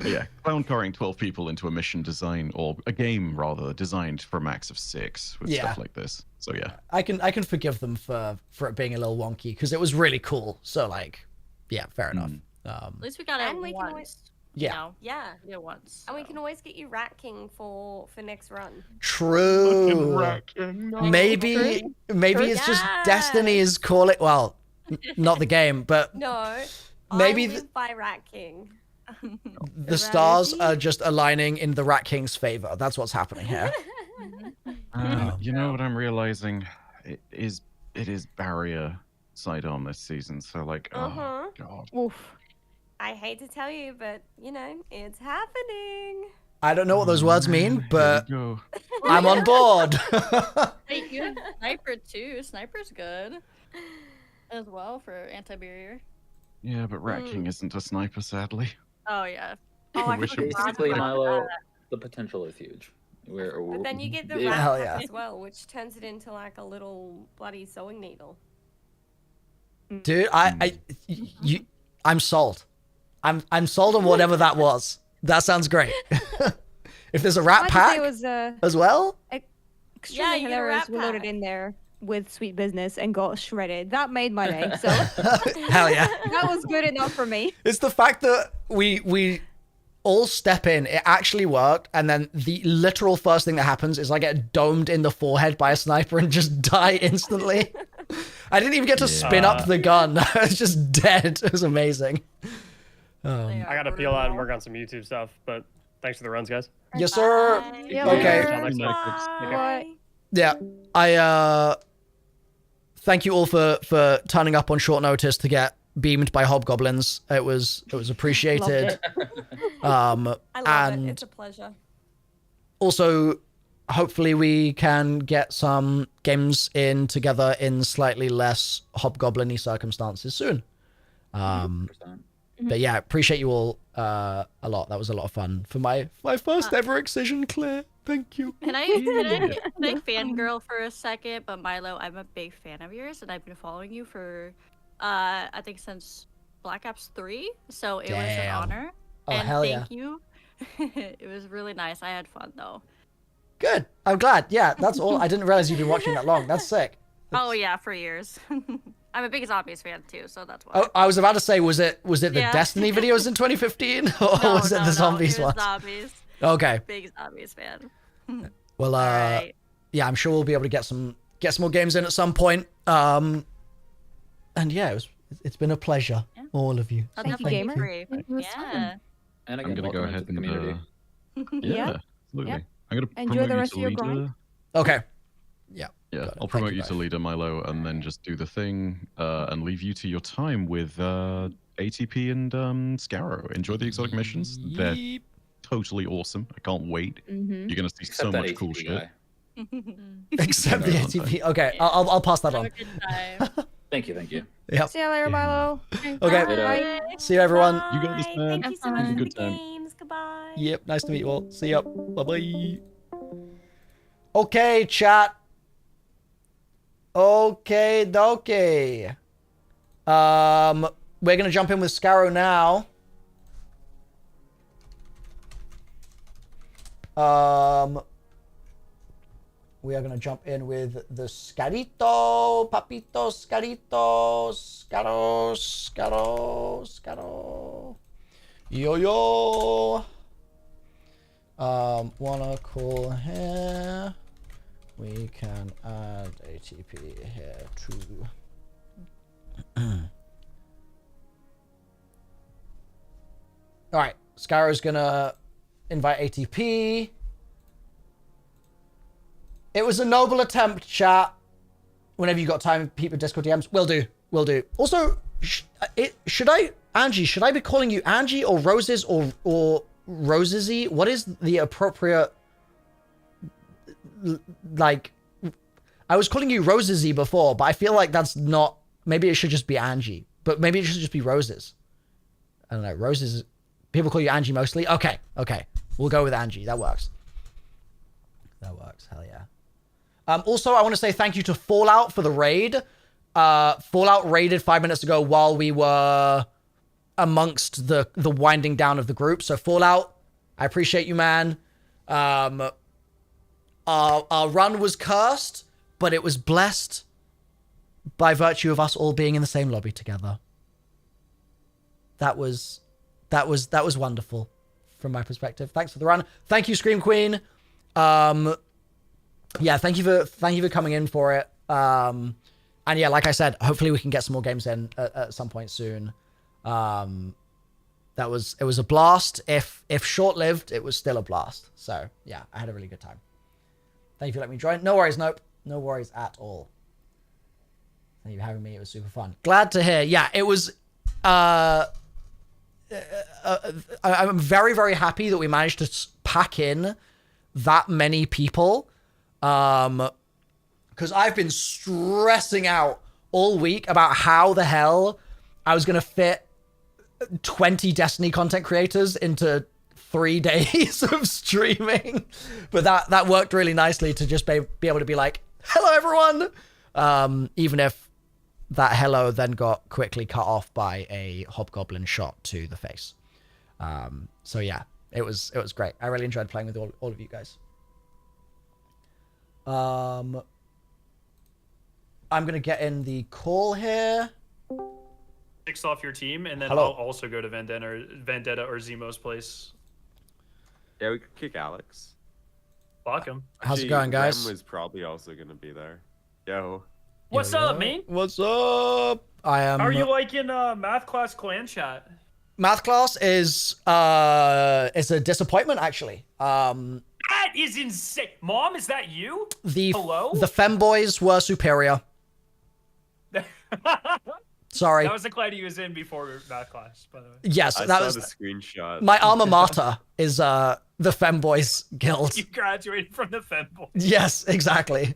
Yeah, clown carring 12 people into a mission design, or a game rather, designed for a max of 6 with stuff like this. So yeah, I can forgive them for it being a little wonky because it was really cool. So like, yeah, fair enough. At least we got it once. Yeah. Yeah. Yeah, once. And we can always get you Rat King for next run. True. Maybe it's just Destiny is calling. Well, not the game, but no. Maybe I live by Rat King. The stars are just aligning in the Rat King's favor. That's what's happening here. You know what I'm realizing? It is barrier sidearm this season. So like, oh god. Oof. I hate to tell you, but you know it's happening. I don't know what those words mean, but I'm on board. Hey, you have sniper too. Sniper's good as well for anti-barrier. Yeah, but Rat King isn't a sniper, sadly. Oh yeah. Basically, Milo, the potential is huge. But then you get the rat pack as well, which turns it into like a little bloody sewing needle. Dude, I'm sold. I'm sold on whatever that was. That sounds great. If there's a rat pack as well, extremely hilarious. We loaded in there with Sweet Business and got shredded. That made my day. So hell yeah, that was good enough for me. It's the fact that we all step in. It actually worked, and then the literal first thing that happens is I get domed in the forehead by a sniper and just die instantly. I didn't even get to spin up the gun. I was just dead. It was amazing. I gotta peel out and work on some YouTube stuff, but thanks for the runs, guys. Yes, sir. Okay. Yeah, I thank you all for turning up on short notice to get beamed by hobgoblins. It was appreciated. I love it. It's a pleasure. Also, hopefully we can get some games in together in slightly less hobgoblin-y circumstances soon. But yeah, appreciate you all a lot. That was a lot of fun for my first ever excision, Claire. Thank you. Can I fangirl for a second? But Milo, I'm a big fan of yours, and I've been following you for, I think since Black Ops 3. So it was an honor. Oh, and hell thank you. It was really nice. I had fun though. Good. I'm glad. Yeah, that's all. I didn't realize you've been watching that long. That's sick. Oh yeah, for years. I'm a big Zombies fan too, so that's why. Oh, I was about to say, was it the Destiny videos in 2015, or was it the Zombies one? Zombies. Okay. Big Zombies fan. Well, yeah, I'm sure we'll be able to get some more games in at some point. And yeah, it's been a pleasure, all of you. Thank you, gamer. Yeah. And I'm gonna go ahead and yeah, absolutely. Yeah. I'm gonna enjoy the rest of your leader. grind. Okay. Yeah. Yeah, I'll promote you to leader, Milo, and then just do the thing and leave you to your time with ATP and Scarrow. Enjoy the exotic missions. They're totally awesome. I can't wait. You're gonna see so much cool shit. Except the ATP. Okay, I'll pass that on. Thank you. Yep. See you later, Milo. Okay. Bye. See you, everyone. You got this, man. Thank you so much Have a for good the time. games. Goodbye. Yep. Nice to meet you all. See ya. Bye-bye. Okay, chat. Okay, dokie. We're gonna jump in with Scarrow now. We are gonna jump in with the Scarito, Papito, Scarito, Scaro. Yo. Wanna call here. We can add ATP here too. All right, Scarrow's gonna invite ATP. It was a noble attempt, chat. Whenever you got time, peep with Discord DMs. Will do. Also, should I be calling you Angie or Roses or Rosesy? What is the appropriate, like, I was calling you Rosesy before, but I feel like that's not, maybe it should just be Angie, but maybe it should just be Roses. I don't know, Roses, people call you Angie mostly? Okay, we'll go with Angie, that works. Hell yeah. Also, I want to say thank you to Fallout for the raid. Fallout raided 5 minutes ago while we were amongst the winding down of the group. So Fallout, I appreciate you, man. Our run was cursed, but it was blessed by virtue of us all being in the same lobby together. That was wonderful from my perspective. Thanks for the run. Thank you, Scream Queen. Yeah, thank you for coming in for it. And yeah, like I said, hopefully we can get some more games in at some point soon. It was a blast. If short-lived, it was still a blast. So yeah, I had a really good time. Thank you for letting me join. No worries, nope. No worries at all. Thank you for having me. It was super fun. Glad to hear. Yeah, it was. I'm very, very happy that we managed to pack in that many people. Because I've been stressing out all week about how the hell I was going to fit 20 Destiny content creators into 3 days of streaming. But that worked really nicely to just be able to be like, hello, everyone. Even if that hello then got quickly cut off by a hobgoblin shot to the face. So yeah, it was great. I really enjoyed playing with all of you guys. I'm gonna get in the call here. 6 off your team, and then Hello. I'll also go to Vendetta or Zemo's place. Yeah, we could kick Alex. Fuck him. How's it going, guys? Rem was probably also gonna be there. Yo. What's up, man? What's up? I am. How are you liking math class clan chat? Math class is a disappointment, actually. That is insane. Mom, is that you? Hello? The femboys were superior. Sorry. That was the class he was in before math class, by the way. Yes, I that saw was the screenshot. my alma mater is the femboys guild. You graduated from the femboys. Yes, exactly.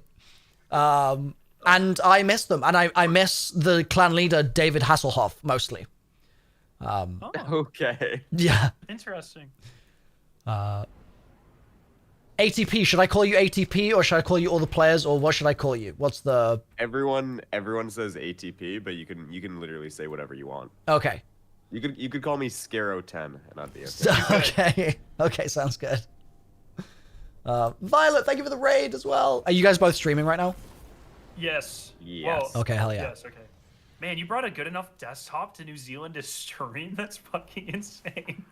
And I miss them, and I miss the clan leader David Hasselhoff mostly. Okay. Yeah. Interesting. ATP, should I call you ATP or should I call you all the players or what should I call you? What's the... Everyone says ATP, but you can literally say whatever you want. Okay. You could call me Scarrow 10 and I'd be okay. Okay. Okay, sounds good. Violet, thank you for the raid as well. Are you guys both streaming right now? Yes. Yes. Okay, hell yeah. Yes, okay. Man, you brought a good enough desktop to New Zealand to stream? That's fucking insane.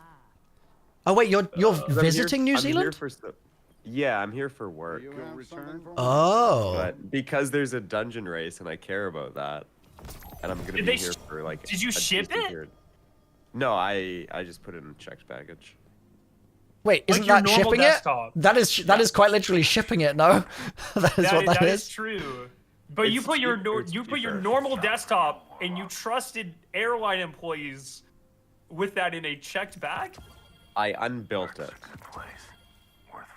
Oh wait, you're visiting New Zealand? Yeah, I'm here for work. Oh. But because there's a dungeon race and I care about that, and I'm gonna be here for like. Did you ship it? Period. No, I just put it in checked baggage. Wait, isn't that shipping desktop. It? That is quite literally shipping it. No, that is what that is. That is true. But you put your normal desktop and you trusted airline employees with that in a checked bag. I unbuilt it.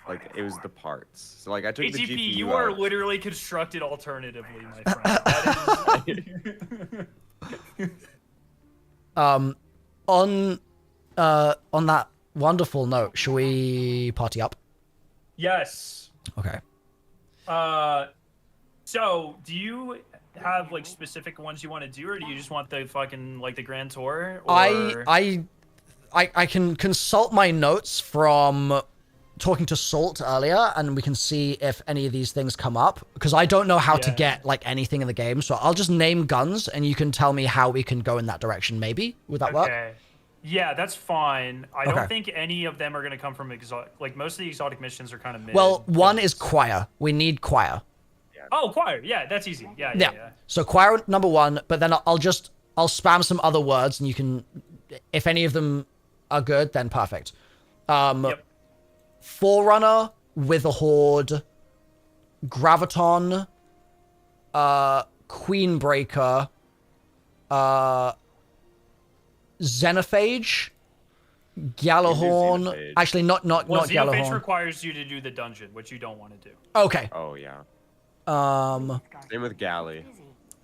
Like it was the parts. So like I took ATP, the GPU you are out. literally constructed alternatively, my friend. On that wonderful note, shall we party up? Yes. Okay. So do you have like specific ones you want to do, or do you just want the fucking like the grand tour? Or... I can consult my notes from talking to Salt earlier, and we can see if any of these things come up, because I don't know how to get like anything in the game, so I'll just name guns and you can tell me how we can go in that direction. Maybe would that work? Yeah, that's fine. I don't think any of them are going to come from exotic. Like most of the exotic missions are kind of mid. Well, one is choir. We need choir. Oh, choir. Yeah, that's easy. Yeah. So choir number one, but then I'll spam some other words, and you can, if any of them are good, then perfect. Forerunner, Witherhoard, Graviton, Queenbreaker, Xenophage, Gjallarhorn. Actually, not Xenophage Gjallarhorn. requires you to do the dungeon, which you don't want to do. Okay. Oh yeah. Same with Galley.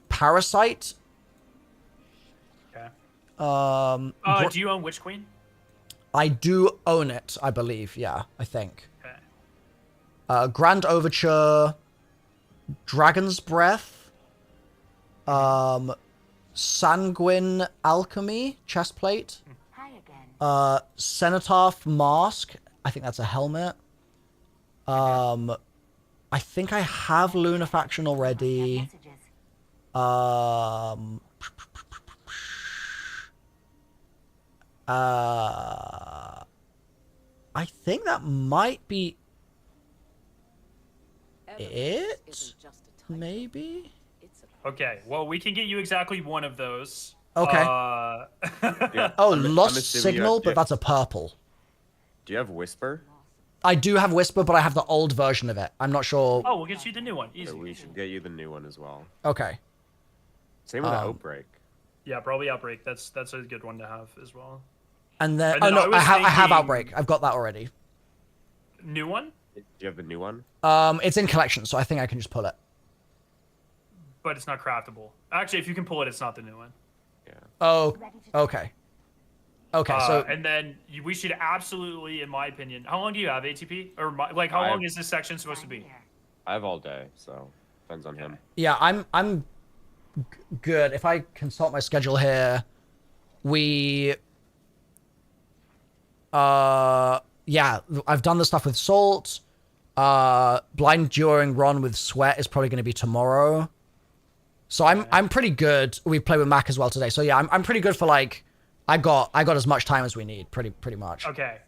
Parasite. Okay. Do you own Witch Queen? I do own it, I believe. Yeah, I think. Okay. Grand Overture, Dragon's Breath, Sanguine Alchemy, chestplate, Cenotaph Mask, I think that's a helmet. I think I have Lunafaction already. I think that might be it, maybe? Okay, well, we can get you exactly one of those. Okay. Yeah, Oh, I'm Lost assuming you Signal, have- but that's a purple. Do you have Whisper? I do have Whisper, but I have the old version of it. I'm not sure. Oh, we'll get you the new one. Easy. So we should get you the new one as well. Okay. Same with Outbreak. Yeah, probably Outbreak. That's a good one to have as well. And then, And then oh no, I I have thinking- Outbreak. I've got that already. New one? Do you have the new one? It's in collection, so I think I can just pull it. But it's not craftable. Actually, if you can pull it, it's not the new one. Oh, okay. Okay, so and then we should absolutely, in my opinion, how long do you have ATP? Or like, how long is this section supposed to be? I have all day, so depends on him. yeah, I'm good. If I consult my schedule here, we yeah, I've done the stuff with Salt. Blind During Ron with Sweat is probably going to be tomorrow. So I'm pretty good. We play with Mac as well today. So yeah, I'm pretty good for like I got as much time as we need, pretty much. Okay.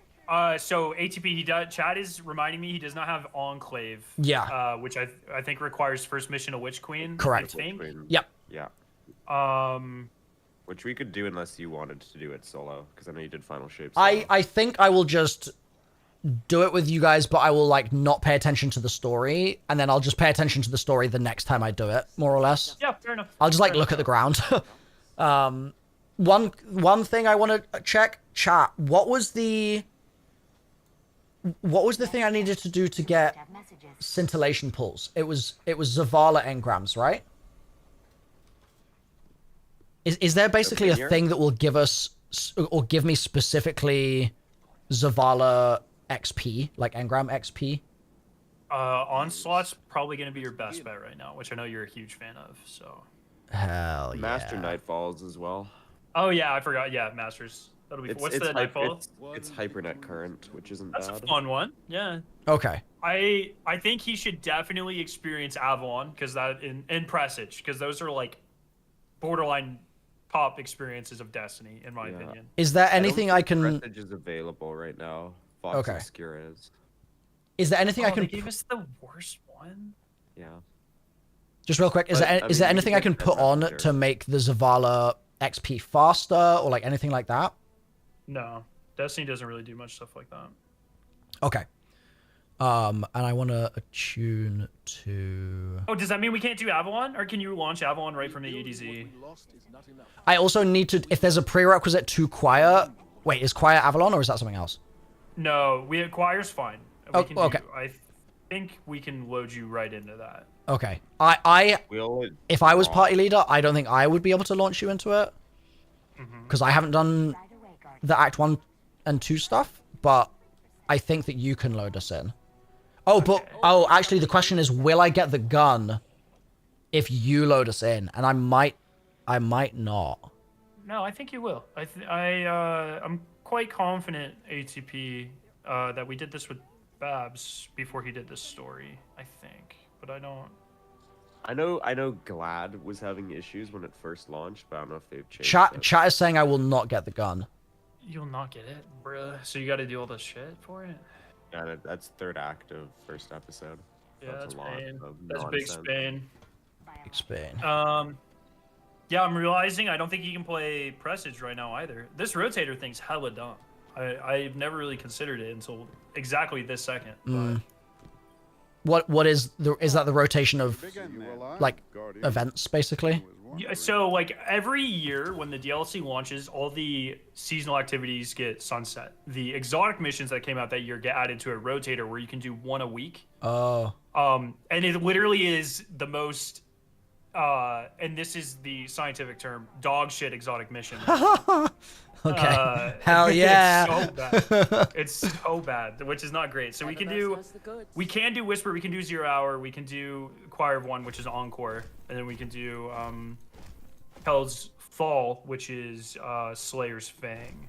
So ATP, Chad is reminding me he does not have Enclave. Yeah. Which I think requires first mission of Witch Queen. Correct. I think. Yep. Yeah. Which we could do unless you wanted to do it solo, because I know you did Final Shape. I think I will just do it with you guys, but I will like not pay attention to the story, and then I'll just pay attention to the story the next time I do it, more or less. Yeah, fair enough. I'll just like look at the ground. One thing I want to check, chat. What was the thing I needed to do to get scintillation pulse? It was Zavala engrams, right? Is there basically a thing that will give us or give me specifically Zavala XP, like engram XP? Onslaught's probably going to be your best bet right now, which I know you're a huge fan of. So. Hell yeah. Master Nightfalls as well. Oh yeah, I forgot. Yeah, Masters. That'll be. What's the Nightfall? It's Hypernet Current, which isn't That's bad. a fun one. Yeah. Okay. I think he should definitely experience Avalon because that in Presage because those are like borderline top experiences of Destiny in my opinion. Is there anything I can? Presage is available right now. Fox Okay. Obscura is. Is there anything I can? They gave us the worst one. Yeah. Just real quick, is there anything I can put on to make the Zavala XP faster or like anything like that? No, Destiny doesn't really do much stuff like that. Okay. And I want to attune to. Oh, does that mean we can't do Avalon, or can you launch Avalon right from the ADZ? I also need to. If there's a prerequisite to Choir, wait, is Choir Avalon or is that something else? No, Choir's fine. Oh, okay. I think we can load you right into that. Okay. If I was party leader, I don't think I would be able to launch you into it. Because I haven't done the Act 1 and 2 stuff, but I think that you can load us in. Oh, but, actually the question is, will I get the gun if you load us in? And I might not. No, I think you will. I'm quite confident, ATP, that we did this with Babs before he did this story, I think. But I don't... I know Glad was having issues when it first launched, but I don't know if they've changed Chat is saying I will not get the gun. You'll not get it, bruh. So you gotta do all this shit for it? Yeah, that's third act of first episode. Yeah, that's a lot pain. of That's big nonsense. Spain. Big Spain. Yeah, I'm realizing I don't think you can play Presage right now either. This rotator thing's hella dumb. I've never really considered it until exactly this second. What is that the rotation of like events basically? Yeah, so like every year when the DLC launches, all the seasonal activities get sunset. The exotic missions that came out that year get added to a rotator where you can do one a week. Oh. And it literally is the most and this is the scientific term, dog shit exotic mission. Okay. Hell yeah. It's so bad. It's so bad, which is not great. So we can do Whisper, we can do 0 Hour, we can do Choir of One, which is Encore, and then we can do Hell's Fall, which is Slayer's Fang.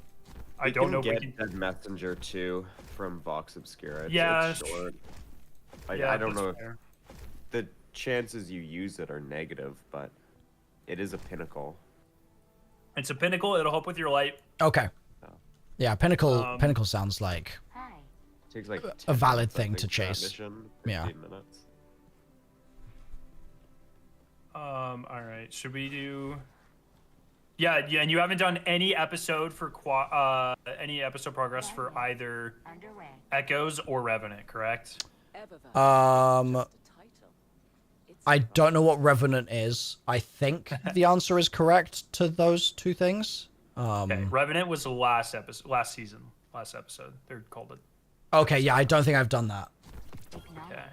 I don't know if we can get Messenger 2 from Vox Obscura. It's short. Like, yeah, I don't know if fair. the chances you use it are negative, but it is a pinnacle. It's a pinnacle. It'll help with your light. Okay. Yeah, pinnacle sounds like takes like a valid thing to chase. Mission, yeah. Minutes. All right. Should we do? Yeah, and you haven't done any episode for any episode progress for either Echoes or Revenant, correct? I don't know what Revenant is. I think the answer is correct to those two things. Okay. Revenant was the last episode. They're called it. Okay, yeah, I don't think I've done that. Okay.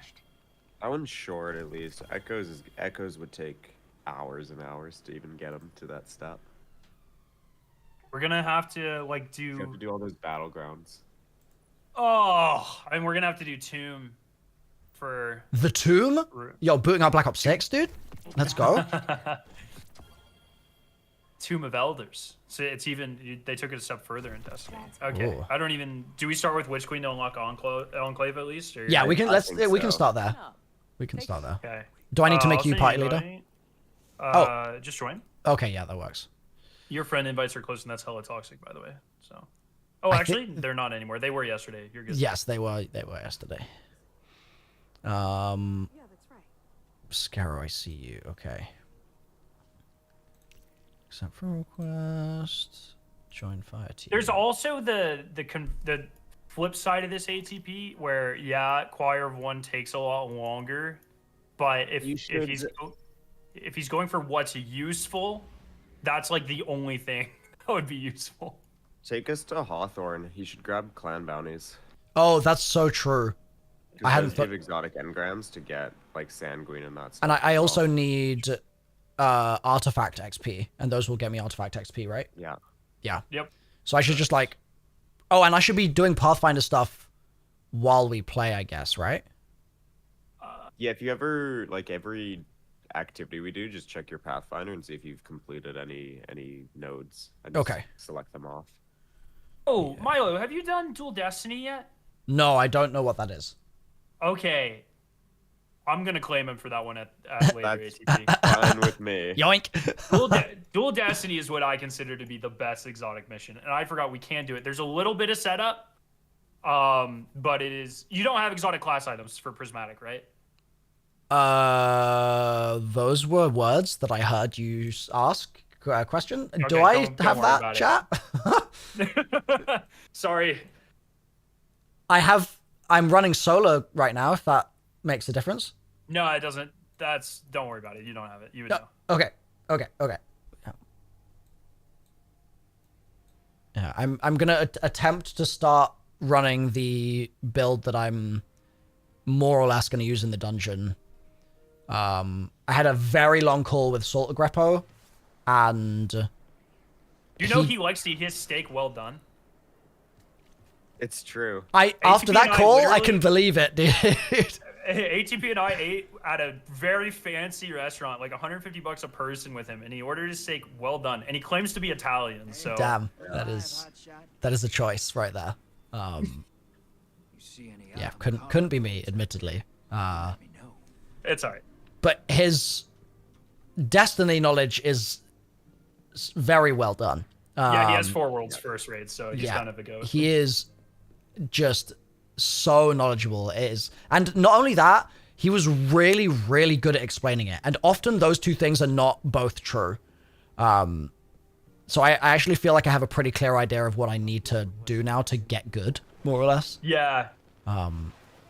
That one's short, at least. Echoes would take hours and hours to even get them to that step. We're gonna have to like do. You have to do all those battlegrounds. Oh, and we're gonna have to do Tomb. For the Tomb? Yo, booting up Black Ops 6, dude. Let's go. Tomb of Elders. So it's even they took it a step further in Destiny. Okay. Ooh. I don't even. Do we start with Witch Queen to unlock Enclave at least? Or? Yeah, we can. We can start there. We can start there. Okay. Do I need to make I'll you send party an leader? invite. Just join. Okay, yeah, that works. Your friend invites are closed, and that's hella toxic, by the way. So. Oh, actually, they're not anymore. They were yesterday. You're good. Yes, they were. They were yesterday. Yeah, that's right. Scarrow, I see you. Okay. Accept for request. Join fire team. There's also the flip side of this ATP where Choir of One takes a lot longer, but if he's going for what's useful, that's like the only thing that would be useful. Take us to Hawthorne. He should grab clan bounties. Oh, that's so true. I hadn't thought exotic engrams to get like Sanguine and that stuff. And I also need artifact XP, and those will get me artifact XP, right? Yeah. Yeah. Yep. So I should just like, oh, and I should be doing Pathfinder stuff while we play, I guess, right? Yeah. If you ever like every activity we do, just check your Pathfinder and see if you've completed any nodes. And just select them off. Oh, yeah. Milo, have you done Dual Destiny yet? No, I don't know what that is. Okay. I'm going to claim him for that one at later ATP. Fine with me. Yoink. Dual Destiny is what I consider to be the best exotic mission. And I forgot we can do it. There's a little bit of setup, but it is... You don't have exotic class items for Prismatic, right? Those were words that I heard you ask a question. Okay, do I don't have that, chat? Sorry. I'm running solo right now, if that makes a difference. No, it doesn't. Don't worry about it. You don't have it. You would know. Okay. Yeah, I'm gonna attempt to start running the build that I'm more or less gonna use in the dungeon. I had a very long call with Saltagreppo, and you know he likes to eat his steak well done. It's true. After that call, I can believe it, dude. ATP and I ate at a very fancy restaurant, like $150 a person with him, and he ordered his steak well done, and he claims to be Italian. So damn, that is a choice right there. Yeah, couldn't be me, admittedly. It's alright. But his Destiny knowledge is very well done. Yeah, he has 4 worlds first raid, so he's kind of a ghost. He is just so knowledgeable. It is, and not only that, he was really, really good at explaining it. And often those two things are not both true. So I actually feel like I have a pretty clear idea of what I need to do now to get good, more or less. Yeah.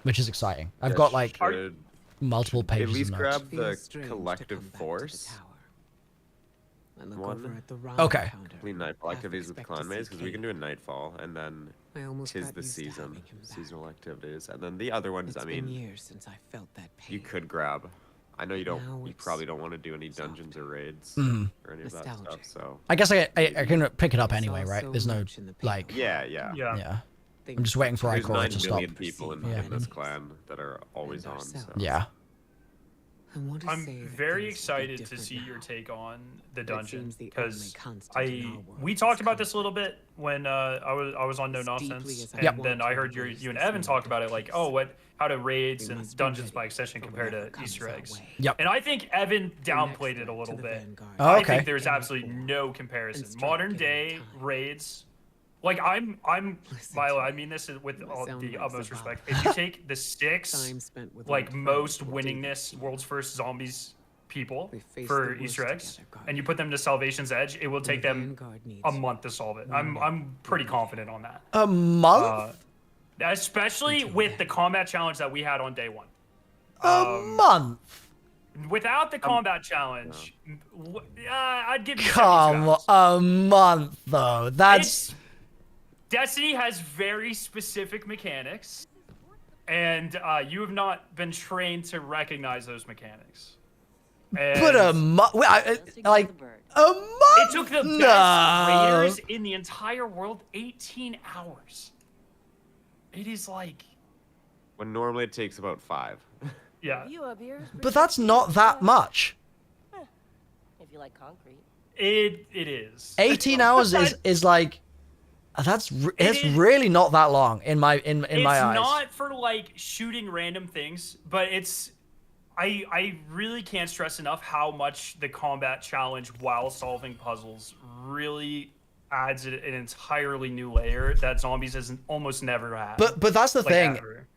Which is exciting. I've got like multiple pages. At least of notes. grab the collective force. One. Okay. Complete nightfall activities with clan maze, because we can do a nightfall, and then tis the season, seasonal activities, and then the other ones. I mean, you could grab. I know you don't. You probably don't want to do any dungeons or raids or any of that stuff. So I guess I can pick it up anyway, right? There's no like. Yeah. I'm just waiting for There's Icor 9 to stop. million people in this clan that are always on. So. Yeah. I'm very excited to see your take on the dungeon, because we talked about this a little bit when I was on No Nonsense, and then I heard you and Evan talk about it, like, oh, how do raids and dungeons by extension compare to Easter eggs? Yep. And I think Evan downplayed it a little bit. Oh, okay. I think there's absolutely no comparison. Modern day raids. Like, I'm Milo, I mean this with all the utmost respect. If you take the 6, like, most winningest World's First Zombies people for Easter eggs, and you put them to Salvation's Edge, it will take them a month to solve it. I'm pretty confident on that. A month? Especially with the combat challenge that we had on day 1. A month? Without the combat challenge, I'd give you a month, though. That's... Destiny has very specific mechanics, and you have not been trained to recognize those mechanics. And but a month, like a month. It took the best raiders in the entire world 18 hours. It is like when normally it takes about 5. Yeah. But that's not that much. If you like concrete. It is. 18 hours is like. It's really not that long in my eyes. It's not for like shooting random things, but I really can't stress enough how much the combat challenge while solving puzzles really adds an entirely new layer that Zombies has almost never had. But that's the thing. Ever.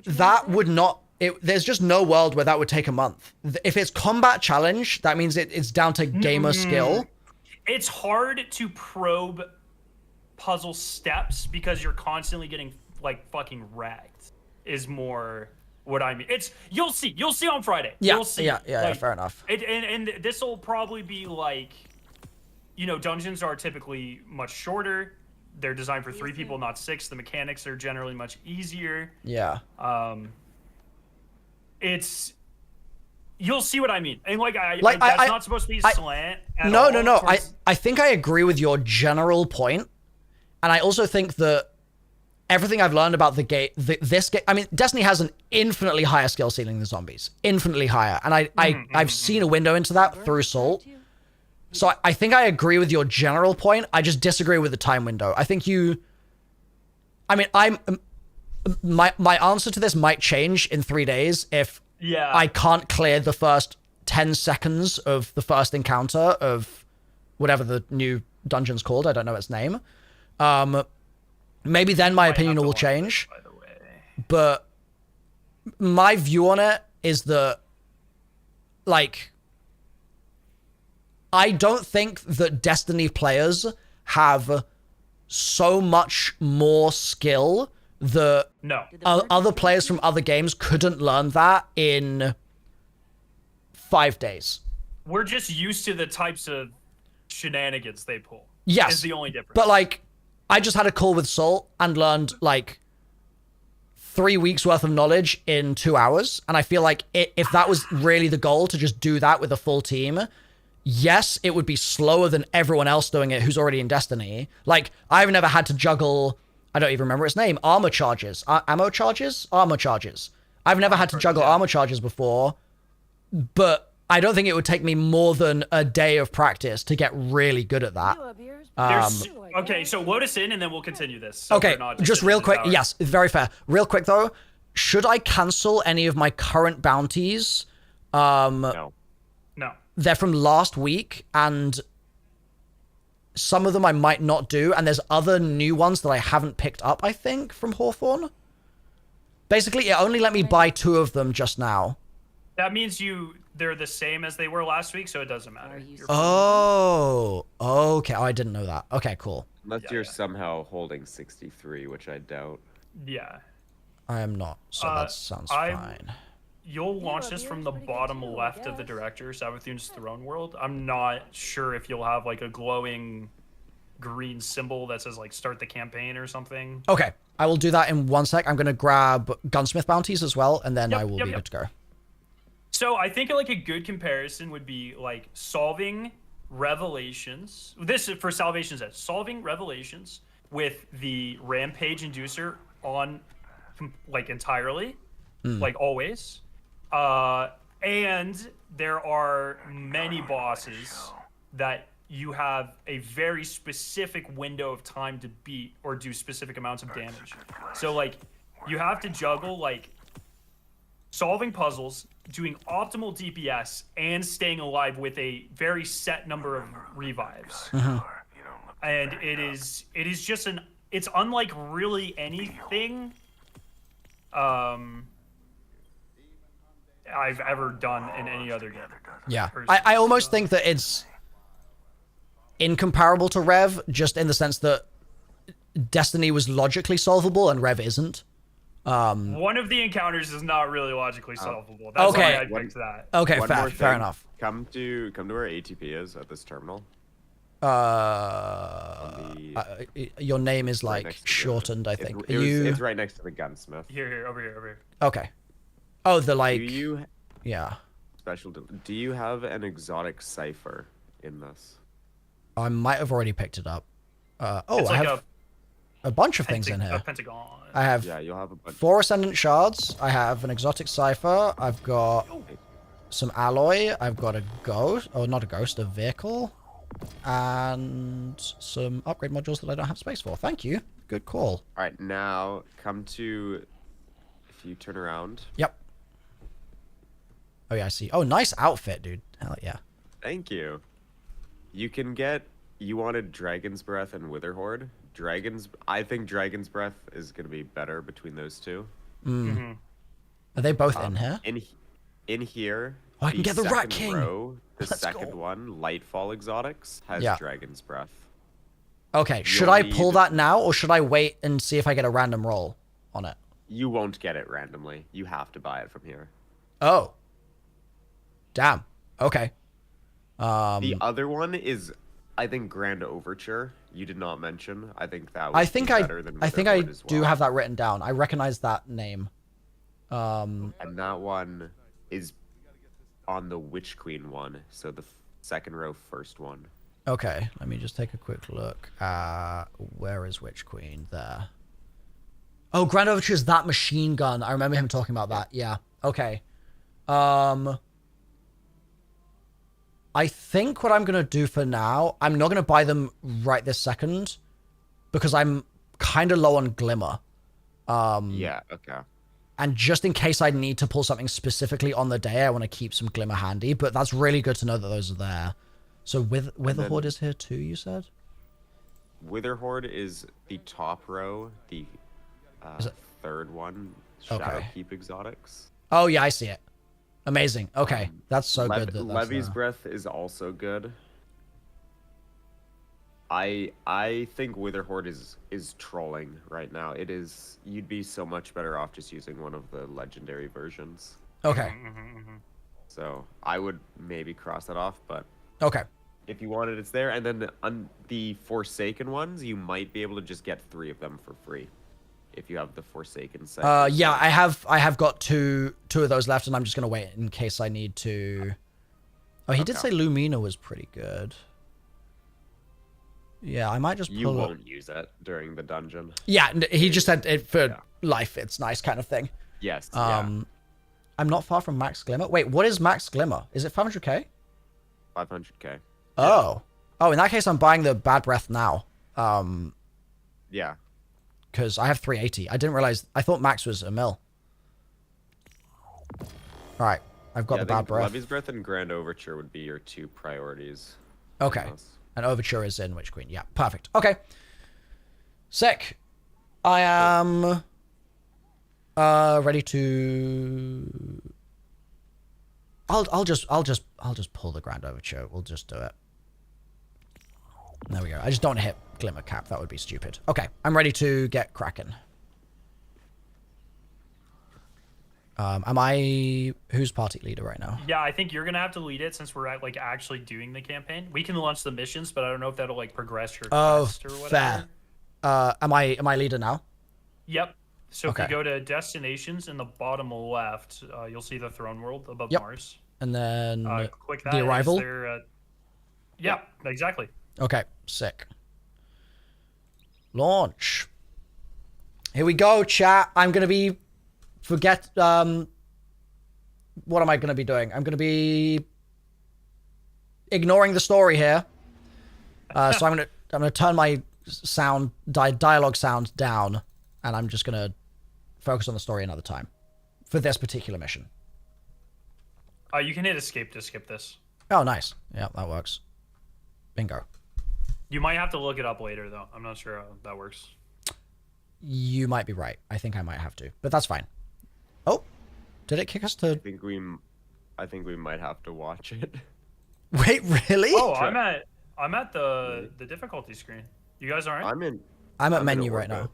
That would not. There's just no world where that would take a month. If it's combat challenge, that means it's down to gamer skill. It's hard to probe puzzle steps because you're constantly getting like fucking wrecked is more what I mean. You'll see on Friday. Yeah, you'll see. Yeah, fair enough. And this will probably be like, dungeons are typically much shorter. They're designed for 3 people, not 6. The mechanics are generally much easier. Yeah. You'll see what I mean. And that's not supposed to be slant at no, all. No. I think I agree with your general point. And I also think that everything I've learned about this game, I mean, Destiny has an infinitely higher skill ceiling than Zombies. Infinitely higher. And I've seen a window into that through Salt. So I think I agree with your general point. I just disagree with the time window. I think my answer to this might change in 3 days if I can't clear the first 10 seconds of the first encounter of whatever the new dungeon's called. I don't know its name. Maybe then my opinion will change. By the way. But my view on it is that, like, I don't think that Destiny players have so much more skill that other players from other games couldn't learn that in 5 days. We're just used to the types of shenanigans they pull. Yes. Is the only difference. But, like, I just had a call with Salt and learned, like, 3 weeks worth of knowledge in 2 hours. And I feel like if that was really the goal, to just do that with a full team, yes, it would be slower than everyone else doing it who's already in Destiny. Like, I've never had to juggle, I don't even remember its name, armor charges. Ammo charges? Armor charges. I've never had to juggle armor charges before, but I don't think it would take me more than a day of practice to get really good at that. Okay, so load us in and then we'll continue this. So okay, just real quick. Yes, very fair. Real quick though, should I cancel any of my current bounties? No. They're from last week, and some of them I might not do, and there's other new ones that I haven't picked up, I think, from Hawthorne. Basically, it only let me buy 2 of them just now. That means they're the same as they were last week, so it doesn't matter. Oh, okay. Oh, I didn't know that. Okay, cool. Unless you're somehow holding 63, which I doubt. Yeah. I am not, so that sounds fine. You'll launch this from the bottom left of the director, Savathun's Throne World. I'm not sure if you'll have like a glowing green symbol that says like start the campaign or something. Okay, I will do that in 1 sec. I'm going to grab gunsmith bounties as well, and then I will be good to go. So I think like a good comparison would be like solving revelations. This is for Salvation's Edge. Solving revelations with the Rampage Inducer on like entirely, like always. And there are many bosses that you have a very specific window of time to beat or do specific amounts of damage. So like you have to juggle like solving puzzles, doing optimal DPS, and staying alive with a very set number of revives. And it is just it's unlike really anything I've ever done in any other game. Yeah, I almost think that it's incomparable to Rev, just in the sense that Destiny was logically solvable and Rev isn't. One of the encounters is not really logically solvable. That's why I picked that. Okay, fair enough. Come to where ATP is at this terminal. Your name is like shortened, I think. It's right next to the gunsmith. Here, over here. Okay. Oh, the like. Yeah. Do you have an exotic cipher in this? I might have already picked it up. I like have a bunch of things in here. A pentagon. I have you'll have a bunch. 4 Ascendant Shards. I have an exotic cipher. I've got some alloy. I've got a ghost. Oh, not a ghost, a vehicle. And some upgrade modules that I don't have space for. Thank you. Good call. All right, now come to... If you turn around... Yep. Oh, yeah, I see. Oh, nice outfit, dude. Hell yeah. Thank you. You can get... You wanted Dragon's Breath and Witherhoard. I think Dragon's Breath is going to be better between those two. Are they both in here? In here... Oh, I can get the Rat King. The second one, Lightfall Exotics, has Dragon's Breath. Okay, should I pull that now, or should I wait and see if I get a random roll on it? You won't get it randomly. You have to buy it from here. Oh. Damn. Okay. The other one is, I think, Grand Overture. You did not mention. I think that would be better than I think I do have that written down. I recognize that name. And that one is on the Witch Queen one, so the second row, first one. Okay, let me just take a quick look. Where is Witch Queen? There. Oh, Grand Overture is that machine gun. I remember him talking about that. Yeah. Okay. I think what I'm gonna do for now, I'm not gonna buy them right this second, because I'm kind of low on Glimmer. Yeah. Okay. And just in case I need to pull something specifically on the day, I want to keep some Glimmer handy. But that's really good to know that those are there. So Witherhoard is here too, you said? Witherhoard is the top row, the third one, Shadowkeep Exotics. Oh, yeah, I see it. Amazing. Okay, that's so good. Levy's Breath is also good. I think Witherhoard is trolling right now. It is. You'd be so much better off just using one of the legendary versions. Okay. So I would maybe cross that off, but okay. If you want it, it's there. And then the Forsaken ones, you might be able to just get 3 of them for free if you have the Forsaken set. Yeah, I have got two of those left, and I'm just gonna wait in case I need to. Oh, he did say Lumina was pretty good. Yeah, I might just pull You won't use it during the dungeon. Yeah, he just said it for life. It's nice kind of thing. Yes. I'm not far from Max Glimmer. Wait, what is Max Glimmer? Is it 500k? 500k. Oh. Oh, in that case, I'm buying the Bad Breath now. Yeah. Because I have 380. I didn't realize. I thought Max was a mil. All right. I've got the Bad Breath. Levy's Breath and Grand Overture would be your 2 priorities. Okay. And Overture is in Witch Queen. Yeah, perfect. Okay. Sick. I am ready to... I'll just pull the Grand Overture. We'll just do it. There we go. I just don't hit Glimmer Cap. That would be stupid. Okay, I'm ready to get cracking. Am I... Who's party leader right now? Yeah, I think you're going to have to lead it since we're like actually doing the campaign. We can launch the missions, but I don't know if that'll like progress your quest or whatever. Fair. Am I leader now? Yep. So if you go to destinations in the bottom left, you'll see the throne world above Mars. And then click that. the arrival? Yeah, exactly. Okay, sick. Launch. Here we go, chat. I'm going to be... Forget, what am I going to be doing? I'm going to be ignoring the story here. So I'm going to turn my dialogue sound down, and I'm just going to focus on the story another time for this particular mission. You can hit escape to skip this. Oh, nice. Yeah, that works. Bingo. You might have to look it up later, though. I'm not sure how that works. You might be right. I think I might have to, but that's fine. Oh, did it kick us to... I think we might have to watch it. Wait, really? Oh, I'm at the difficulty screen. You guys aren't? I'm at menu right now.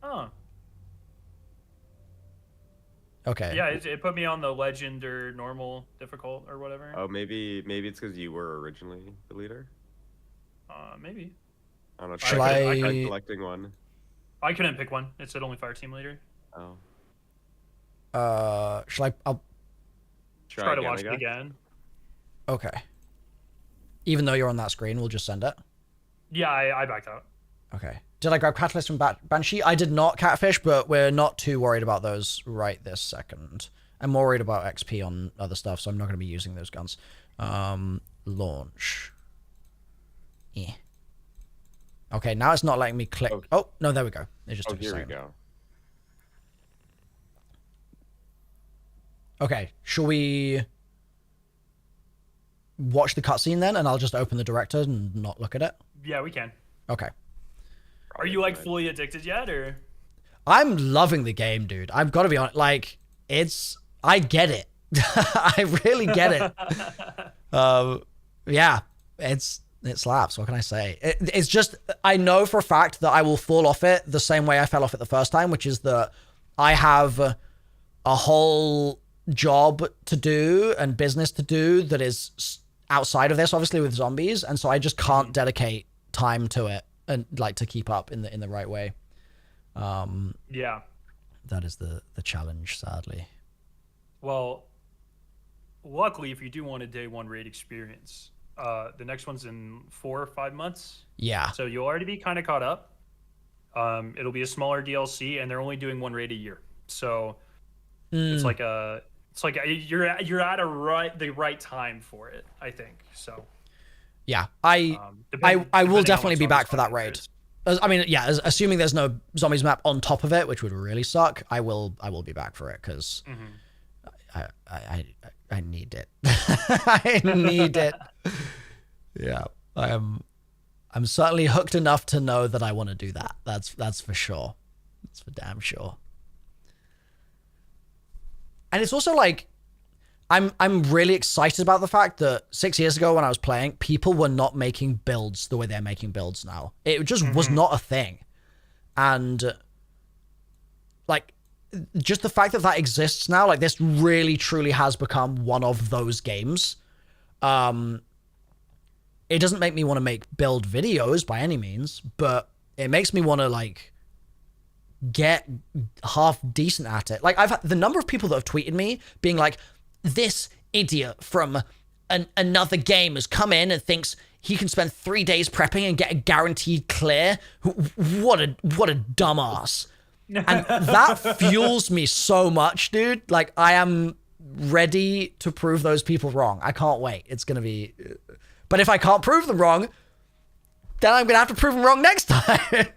Oh. Okay. Yeah, it put me on the legend or normal difficult or whatever. Oh, maybe it's because you were originally the leader. Maybe. I don't know. Shall I tried selecting one. I couldn't pick one. It said only fire team leader. Oh. Shall I? I'll try to watch it again. Okay. Even though you're on that screen, we'll just send it. Yeah, I backed out. Okay. Did I grab Catalyst from Banshee? I did not, Catfish, but we're not too worried about those right this second. I'm more worried about XP on other stuff, so I'm not going to be using those guns. Launch. Yeah. Okay, now it's not letting me click. Okay. Oh, no, there we go. It just took a second. Here we go. Okay, shall we watch the cutscene then, and I'll just open the director and not look at it? Yeah, we can. Okay. Are you like fully addicted yet, or? I'm loving the game, dude. I've got to be honest. Like, I get it. I really get it. Yeah, it slaps. What can I say? It's just, I know for a fact that I will fall off it the same way I fell off it the first time, which is that I have a whole job to do and business to do that is outside of this, obviously, with zombies, and so I just can't dedicate time to it and like to keep up in the right way. Yeah, that is the challenge, sadly. Well, luckily, if you do want a day one raid experience, the next one's in 4 or 5 months. Yeah. So you'll already be kind of caught up. It'll be a smaller DLC, and they're only doing 1 raid a year. So it's like you're at the right time for it, I think. So yeah, I will definitely be back for that raid. I mean, yeah, assuming there's no zombies map on top of it, which would really suck. I will be back for it because I need it. I need it. Yeah, I'm certainly hooked enough to know that I want to do that. That's for sure. That's for damn sure. And it's also like, I'm really excited about the fact that 6 years ago when I was playing, people were not making builds the way they're making builds now. It just was not a thing. And like, just the fact that exists now, like this really truly has become one of those games. It doesn't make me want to make build videos by any means, but it makes me want to like get half decent at it. Like I've had the number of people that have tweeted me being like, this idiot from another game has come in and thinks he can spend 3 days prepping and get a guaranteed clear. What a dumbass. And that fuels me so much, dude. Like I am ready to prove those people wrong. I can't wait. It's going to be, but if I can't prove them wrong, then I'm going to have to prove them wrong next time.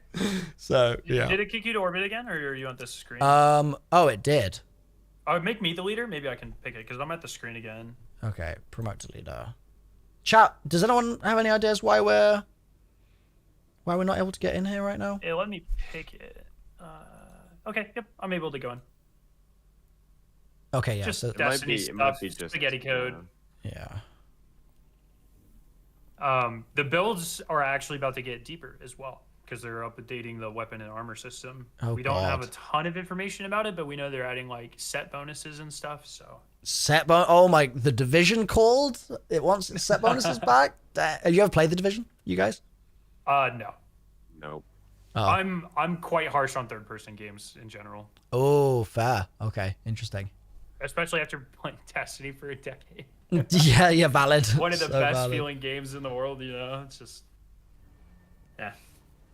So, yeah. Did it kick you to orbit again, or are you on this screen? Oh, it did. Make me the leader. Maybe I can pick it because I'm at the screen again. Okay, promote to leader. Chat, does anyone have any ideas why we're not able to get in here right now? Yeah, let me pick it. Okay, yep, I'm able to go in. Okay, yeah. Just So Destiny stuff, spaghetti code. Yeah. The builds are actually about to get deeper as well because they're updating the weapon and armor system. Oh, we don't have a God. ton of information about it, but we know they're adding like set bonuses and stuff. So Oh my, the Division called? It wants its set bonuses back? Have you ever played the Division, you guys? No. Nope. Oh. I'm quite harsh on third-person games in general. Oh, fair. Okay, interesting. Especially after playing Destiny for a decade. yeah, valid. One of the So best valid. feeling games in the world, you know? It's just... Yeah.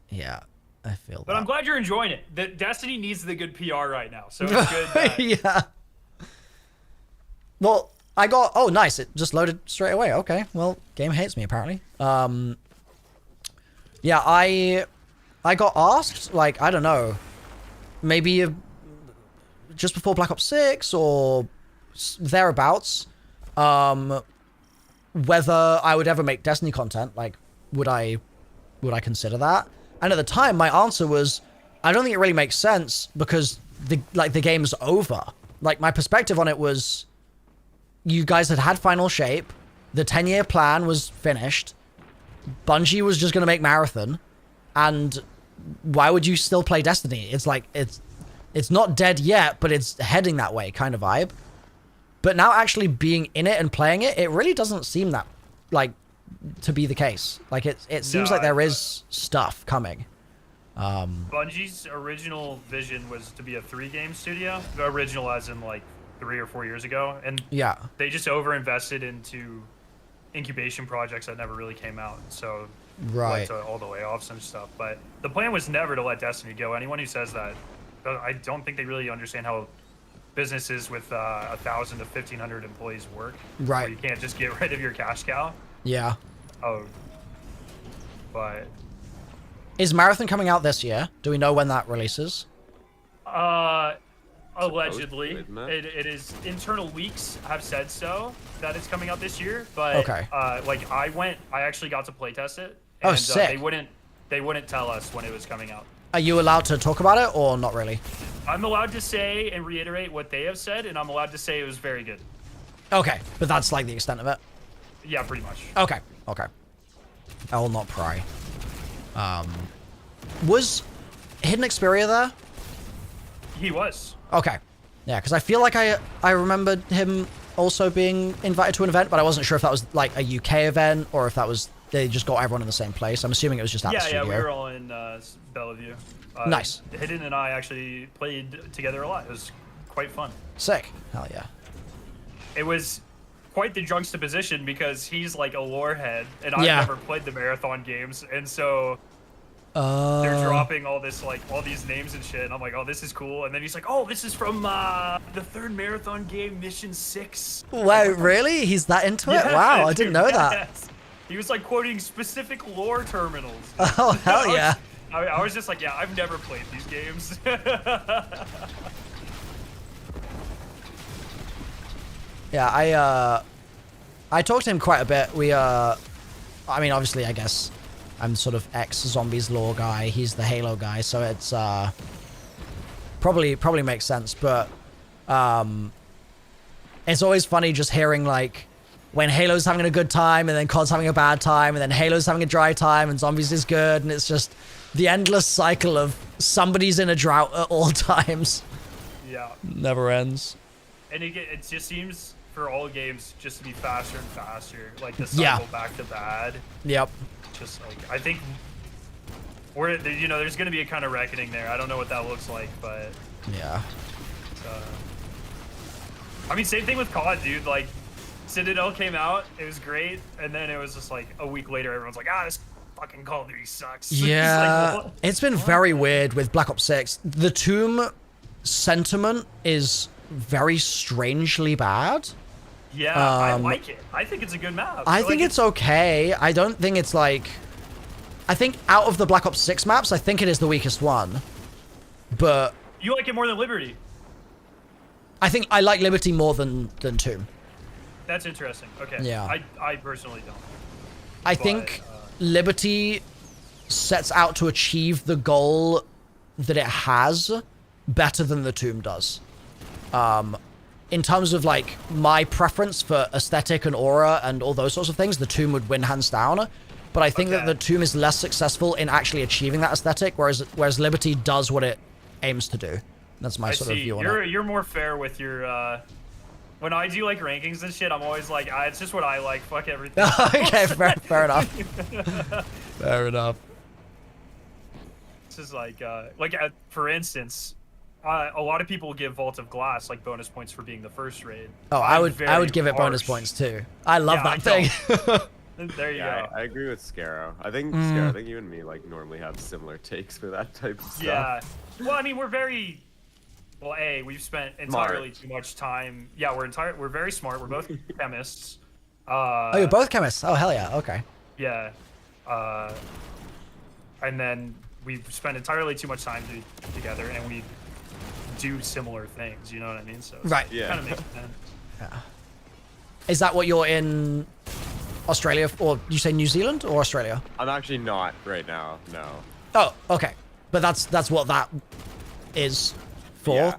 Yeah, I feel But I'm glad you're enjoying it. The Destiny needs the good PR right now, so it's good that... Yeah. Well, I got... Oh, nice. It just loaded straight away. Okay, well, game hates me, apparently. Yeah, I got asked, like, I don't know, maybe just before Black Ops 6 or thereabouts, whether I would ever make Destiny content. Like, would I consider that? And at the time, my answer was, I don't think it really makes sense because the game's over. Like, my perspective on it was, you guys had final shape, the 10-year plan was finished, Bungie was just going to make Marathon, and why would you still play Destiny? It's like, it's not dead yet, but it's heading that way kind of vibe. But now actually being in it and playing it, it really doesn't seem that, like, to be the case. Like, it seems like there is stuff coming. Bungie's original vision was to be a 3-game studio. Original as in, like, 3 or 4 years ago. And yeah, they just over-invested into incubation projects that never really came out. So right, led to all the layoffs and stuff. But the plan was never to let Destiny go. Anyone who says that, I don't think they really understand how businesses with 1,000 to 1,500 employees work. Right. Where you can't just get rid of your cash cow. Yeah. Oh. But is Marathon coming out this year? Do we know when that releases? Allegedly, it is. Internal leaks have said so that it's coming out this year, but okay. Like I actually got to play test it, and oh, sick. They wouldn't tell us when it was coming out. Are you allowed to talk about it or not really? I'm allowed to say and reiterate what they have said, and I'm allowed to say it was very good. Okay, but that's like the extent of it. Yeah, pretty much. Okay, okay. I will not pry. Was Hidden Xperia there? He was. Okay. Yeah, because I feel like I remembered him also being invited to an event, but I wasn't sure if that was like a UK event or if that was they just got everyone in the same place. I'm assuming it was just at the studio. Yeah, we were all in Bellevue. Nice. Hidden and I actually played together a lot. It was quite fun. Sick. Hell yeah. It was quite the juxtaposition because he's like a lore head, and I've never played the Marathon games, and so they're dropping all this, like, all these names and shit, and I'm like, oh, this is cool. And then he's like, oh, this is from the third Marathon game, Mission 6. Wait, really? He's that into it? Wow, I didn't know that. He was, like, quoting specific lore terminals. Oh, hell yeah. I was just like, yeah, I've never played these games. Yeah, I talked to him quite a bit. I mean, obviously, I guess I'm sort of ex-Zombies lore guy. He's the Halo guy, so it's probably makes sense. But it's always funny just hearing like when Halo's having a good time and then COD's having a bad time and then Halo's having a dry time and Zombies is good, and it's just the endless cycle of somebody's in a drought at all times. Yeah. Never ends. And it just seems for all games just to be faster and faster, like the cycle back to bad. Yep. Just like I think there's gonna be a kind of reckoning there. I don't know what that looks like, but yeah. I mean, same thing with COD, dude. Like Citadel came out, it was great, and then it was just like a week later, everyone's like, this fucking Call of Duty sucks. Yeah, like, it's been very weird with Black Ops 6. The Tomb sentiment is very strangely bad. Yeah, I like it. I think it's a good map. I think it's okay. I don't think it's like... I think out of the Black Ops 6 maps, I think it is the weakest one. But... You like it more than Liberty? I think I like Liberty more than Tomb. That's interesting. Okay. Yeah. I personally don't. I think Liberty sets out to achieve the goal that it has better than the Tomb does. in terms of like my preference for aesthetic and aura and all those sorts of things, the Tomb would win hands down. But I think that the Tomb is less successful in actually achieving that aesthetic, whereas Liberty does what it aims to do. That's my sort of view on it. You're more fair with your. When I do like rankings and shit, I'm always like, it's just what I like. Fuck everything. Okay, fair enough. Fair enough. This is like for instance, a lot of people give Vault of Glass like bonus points for being the first raid. Oh, I would give it bonus points too. I love that thing. There you go. I agree with Scarrow. I think Scarrow, I think you and me like normally have similar takes for that type of stuff. Yeah. Well, I mean, we're very. Well, we've spent entirely too much time. Yeah, we're very smart. We're both chemists. Oh, you're both chemists. Oh, hell yeah. Okay. Yeah. And then we've spent entirely too much time together, and we do similar things. You know what I mean? So right. Yeah. Kind of makes sense. Yeah. Is that what you're in Australia, or you say New Zealand or Australia? I'm actually not right now. No. Oh, okay. But that's what that is for. Yeah.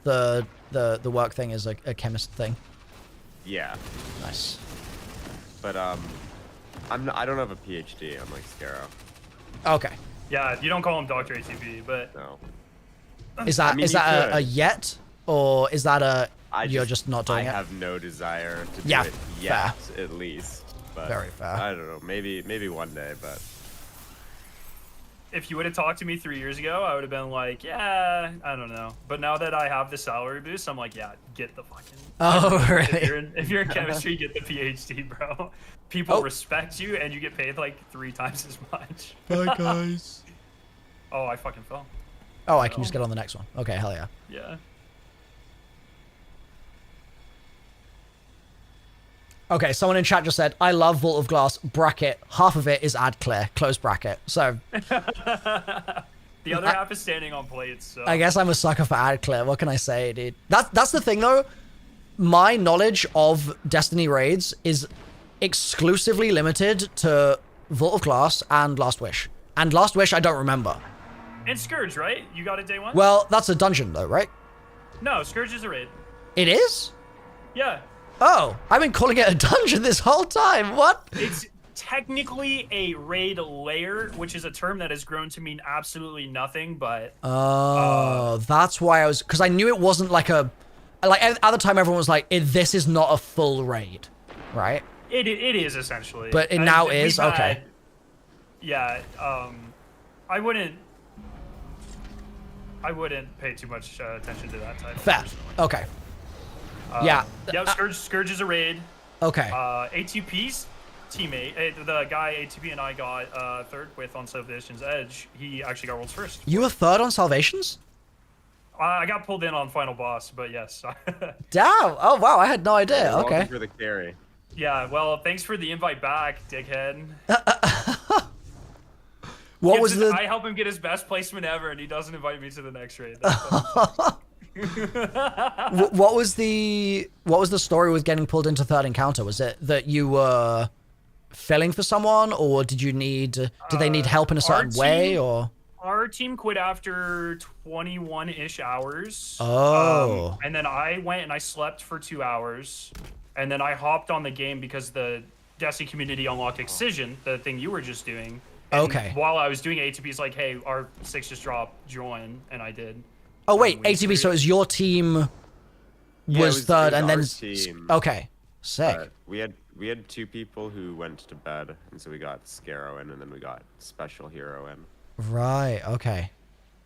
The work thing is a chemist thing. Yeah. Nice. But I don't have a PhD. I'm like Scarrow. Okay. Yeah, you don't call him Dr. ATP, but no. Is that a yet, or is that you're just not doing it? I have no desire to do it yet, at least. But very fair. I don't know. Maybe one day, but. If you would have talked to me 3 years ago, I would have been like, yeah, I don't know. But now that I have the salary boost, I'm like, yeah, get the fucking. Oh, really? If you're in chemistry, get the PhD, bro. People respect you, and you get paid like 3 times as much. Bye, guys. Oh, I fucking fell. Oh, I can just get on the next one. Okay, hell yeah. Yeah. Okay, someone in chat just said, I love Vault of Glass, bracket, half of it is ad clear, close bracket. So. The other half is standing on plates, so. I guess I'm a sucker for ad clear. What can I say, dude? That's the thing, though. My knowledge of Destiny raids is exclusively limited to Vault of Glass and Last Wish. And Last Wish, I don't remember. And Scourge, right? You got it day one? Well, that's a dungeon, though, right? No, Scourge is a raid. It is? Yeah. Oh, I've been calling it a dungeon this whole time. What? It's technically a raid layer, which is a term that has grown to mean absolutely nothing, but... Oh, that's why I was... Because I knew it wasn't like a... Like, at the time, everyone was like, this is not a full raid, right? It is, essentially. But it now is? Okay. Yeah, I wouldn't pay too much attention to that title. Fair. Okay. Yeah. Scourge is a raid. Okay. ATP's teammate, the guy ATP and I got third with on Salvation's Edge, he actually got world's first. You were third on Salvations? I got pulled in on Final Boss, but yes. Damn! Oh wow, I had no idea. Okay. Welcome for the carry. Yeah, well, thanks for the invite back, dickhead. I help him get his best placement ever, and he doesn't invite me to the next raid. What was the story with getting pulled into third encounter? Was it that you were filling for someone, or did they need help in a certain way, or? Our team quit after 21-ish hours. Oh. And then I went and I slept for 2 hours, and then I hopped on the game because the Destiny community unlocked Excision, the thing you were just doing. And okay. While I was doing ATP's like, hey, our 6 just dropped, join, and I did. Oh wait, ATP. So it was your team was third, and then team. Okay, sick. We had 2 people who went to bed, and so we got Scarrow in, and then we got Special Hero in. Right. Okay.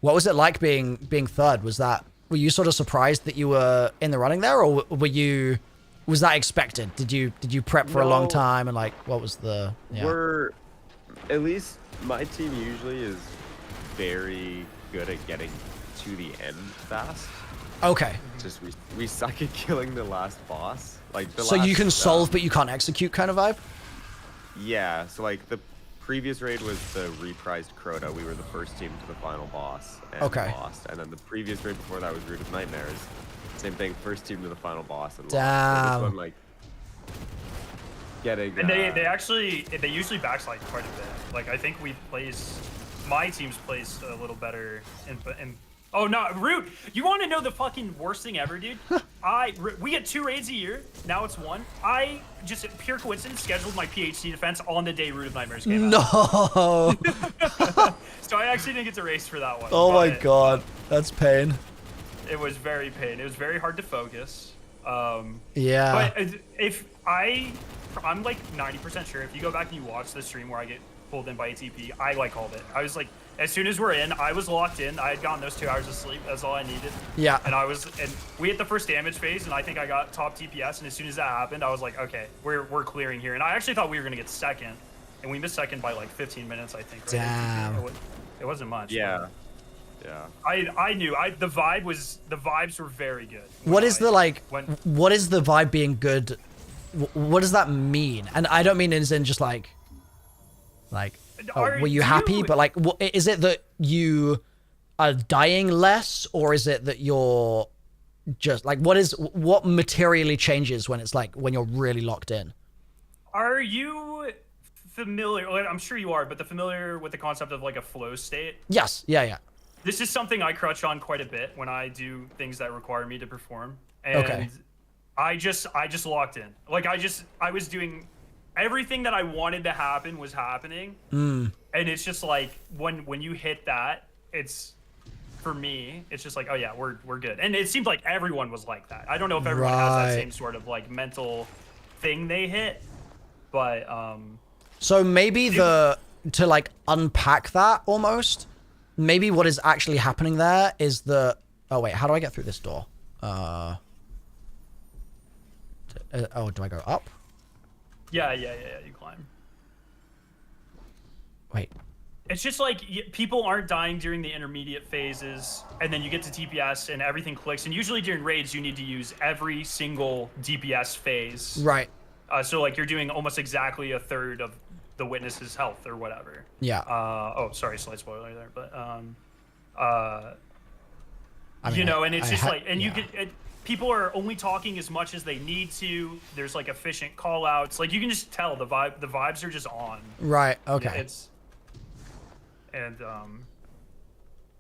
What was it like being third? Were you sort of surprised that you were in the running there, or was that expected? Did you prep for a long time, and like what was the? Yeah. At least my team usually is very good at getting to the end fast. Okay. Just we suck at killing the last boss. Like so you can solve but you can't execute kind of vibe? Yeah, so like the previous raid was the reprised Crota. We were the first team to the final boss and lost. And then the previous raid before that was Root of Nightmares. Same thing, first team to the final boss and lost. So this one, like getting and they usually backslide quite a bit. Like I think my team's placed a little better in Oh no, Root! You want to know the fucking worst thing ever, dude? We get 2 raids a year. Now it's 1. I just pure coincidence scheduled my PhD defense on the day Root of Nightmares came out. No. So I actually didn't get to race for that one. Oh my god, that's pain. It was very pain. It was very hard to focus. Yeah. But if I'm like 90% sure if you go back and you watch the stream where I get pulled in by ATP, I like called it. I was like, as soon as we're in, I was locked in. I had gotten those 2 hours of sleep. That's all I needed. Yeah. And we hit the first damage phase, and I think I got top TPS. And as soon as that happened, I was like, okay, we're clearing here. And I actually thought we were gonna get second, and we missed second by like 15 minutes, I think. Right? Damn. It wasn't much. Yeah. Yeah. I knew. The vibes were very good. What is the what is the vibe being good? What does that mean? And I don't mean as in just like were you happy? But like, is it that you are dying less, or is it that you're just like, what materially changes when it's like when you're really locked in? Are you familiar? I'm sure you are, but familiar with the concept of like a flow state? Yes. Yeah. This is something I crutch on quite a bit when I do things that require me to perform. And okay. I just locked in. Like I was doing everything that I wanted to happen was happening. And it's just like when you hit that, it's for me, it's just like, oh yeah, we're good. And it seemed like everyone was like that. I don't know if everyone has that same sort of like mental thing they hit, but so maybe to like unpack that almost, maybe what is actually happening there is the, oh wait, how do I get through this door? Oh, do I go up? Yeah, you climb. Wait. It's just like people aren't dying during the intermediate phases, and then you get to TPS and everything clicks. And usually during raids, you need to use every single DPS phase. Right. So like you're doing almost exactly a third of the witness's health or whatever. Yeah. Oh, sorry, slight spoiler there, but I mean, you know, and it's just like, and yeah. you get. People are only talking as much as they need to. There's like efficient call outs. Like you can just tell the vibes are just on. Right. Okay.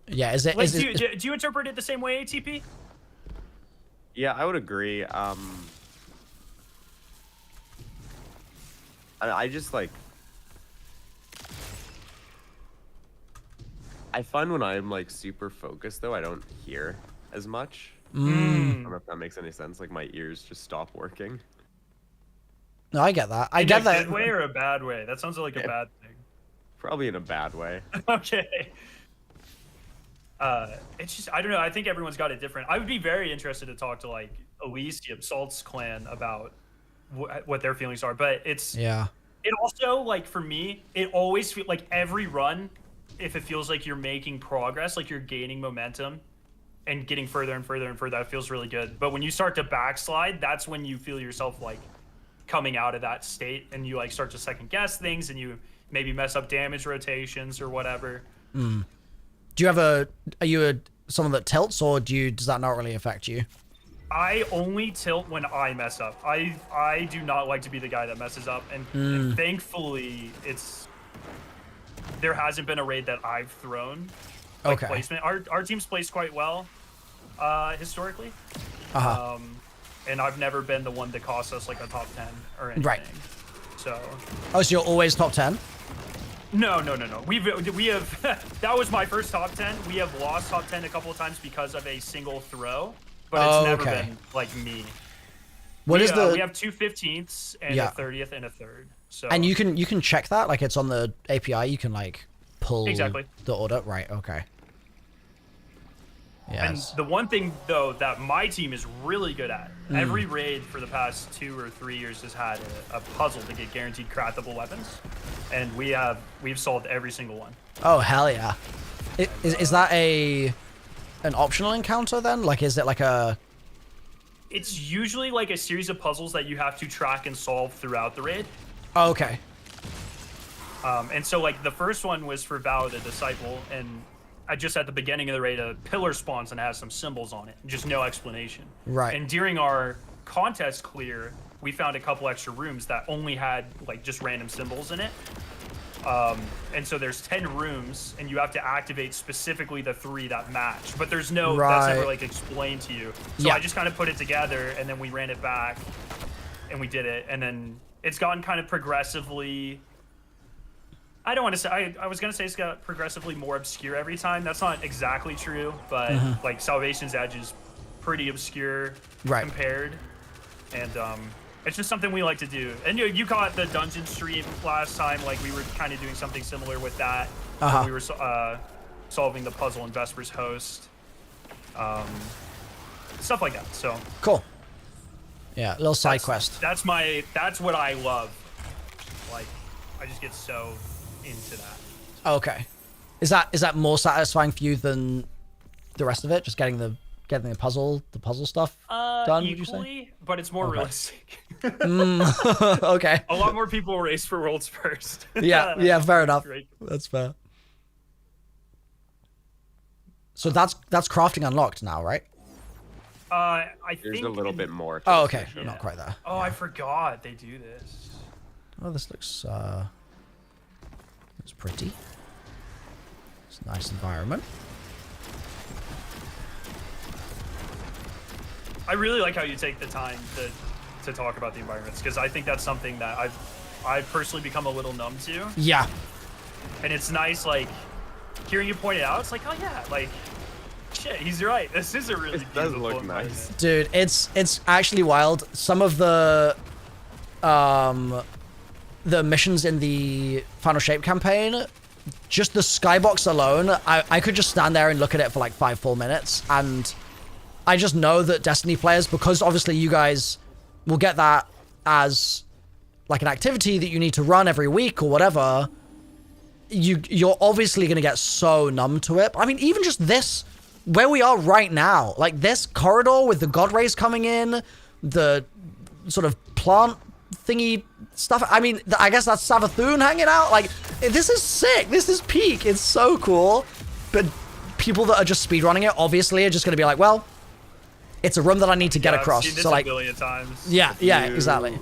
Yeah. Is it? Like, do you interpret it the same way, ATP? Yeah, I would agree. I just like. I find when I'm like super focused though, I don't hear as much. I don't know if that makes any sense. Like my ears just stop working. No, I get that. I In get a that. good way or a bad way? That sounds like a bad thing. Probably in a bad way. Okay. It's just, I don't know. I think everyone's got it different. I would be very interested to talk to like Elysium, Salt's clan about what their feelings are. But it's yeah. It also like for me, it always feels like every run, if it feels like you're making progress, like you're gaining momentum and getting further and further and further, that feels really good. But when you start to backslide, that's when you feel yourself like coming out of that state and you like start to second guess things and you maybe mess up damage rotations or whatever. Do you have are you someone that tilts, or does that not really affect you? I only tilt when I mess up. I do not like to be the guy that messes up, and thankfully there hasn't been a raid that I've thrown. Like placement. Our team's placed quite well historically. And I've never been the one that cost us like a top 10 or anything. Right. So. Oh, so you're always top 10? No. We have that was my first top 10. We have lost top 10 a couple of times because of a single throw, but it's never been like me. We have 2 15ths and a 30th and a 3rd. So. And you can check that, like it's on the API. You can like pull the order. Right. Okay. Yes. And the one thing though that my team is really good at, every raid for the past 2 or 3 years has had a puzzle to get guaranteed craftable weapons, and we've solved every single one. Oh hell yeah! Is that an optional encounter then? Like, is it like a? It's usually like a series of puzzles that you have to track and solve throughout the raid. Oh, okay. And so like the first one was for Vow the Disciple, and I just at the beginning of the raid, a pillar spawns and has some symbols on it, just no explanation. Right. And during our contest clear, we found a couple extra rooms that only had like just random symbols in it. And so there's 10 rooms, and you have to activate specifically the 3 that match. But there's no, that's never like explained to you. So I just kind of put it together, and then we ran it back, and we did it. And then it's gotten kind of progressively, I don't want to say, I was going to say it's got progressively more obscure every time. That's not exactly true, but like Salvation's Edge is pretty obscure compared. And it's just something we like to do. And you caught the dungeon stream last time. Like we were kind of doing something similar with that. We were solving the puzzle in Vesper's Host. Stuff like that. So cool. Yeah, a little side quest. That's what I love. Like, I just get so into that. Okay. Is that more satisfying for you than the rest of it? Just getting the puzzle stuff done, equally, would you say? But it's more realistic. Okay. A lot more people race for worlds first. yeah, fair enough. Great. That's fair. So that's crafting unlocked now, right? I There's think a little bit more. Oh, okay. Not quite there. Oh, I forgot they do this. Oh, this looks pretty. It's a nice environment. I really like how you take the time to talk about the environments, because I think that's something that I've personally become a little numb to. Yeah. And it's nice, like, hearing you point it out. It's like, oh yeah, like, shit, he's right. This is a really beautiful does look nice. Dude, it's actually wild. Some of the missions in the Final Shape campaign, just the skybox alone, I could just stand there and look at it for like 5 full minutes, and I just know that Destiny players, because obviously you guys will get that as like an activity that you need to run every week or whatever, you're obviously going to get so numb to it. I mean, even just this, where we are right now, like this corridor with the god rays coming in, the sort of plant thingy stuff. I mean, I guess that's Savathun hanging out. Like, this is sick. This is peak. It's so cool. But people that are just speedrunning it, obviously, are just going to be like, well, it's a room that I need to get across. I've seen this so like, a billion times. Yeah, exactly.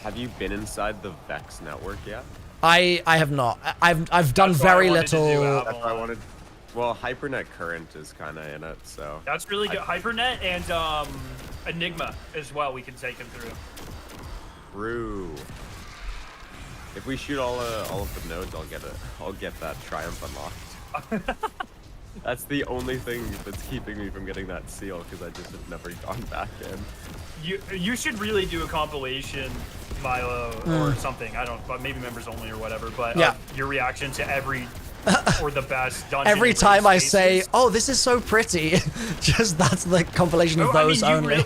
Have you been inside the Vex network yet? I have not. I've done very little. That's why I wanted. Well, Hypernet Current is kind of in it, so. That's really good. Hypernet and Enigma as well. We can take him through. True. If we shoot all of the nodes, I'll get that Triumph unlocked. That's the only thing that's keeping me from getting that seal, because I just have never gone back in. You should really do a compilation, Milo, or something. I don't, but maybe members only or whatever. But your reaction to every or the best dungeon. Every time I say, "Oh, this is so pretty," just that's the compilation of those only.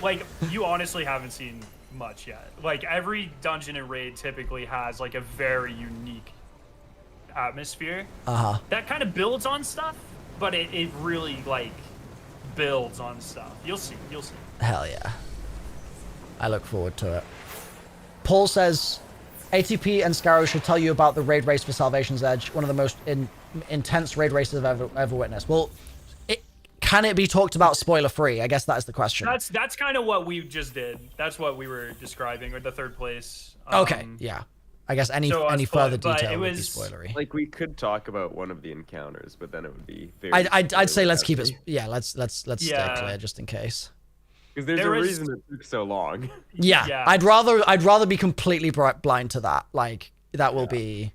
You honestly haven't seen much yet. Like every dungeon and raid typically has like a very unique atmosphere. That kind of builds on stuff. But it really, like, builds on stuff. You'll see. Hell yeah. I look forward to it. Paul says, ATP and Scarrow should tell you about the raid race for Salvation's Edge, one of the most intense raid races I've ever witnessed. Well, can it be talked about spoiler-free? I guess that is the question. That's kind of what we just did. That's what we were describing, or the third place. Okay, yeah. I guess any further detail would be spoilery. Like, we could talk about one of the encounters, but then it would be very I'd say let's keep it. Yeah, let's stay clear just in case. Because there's a reason it took so long. Yeah, I'd rather be completely blind to that. Like that will be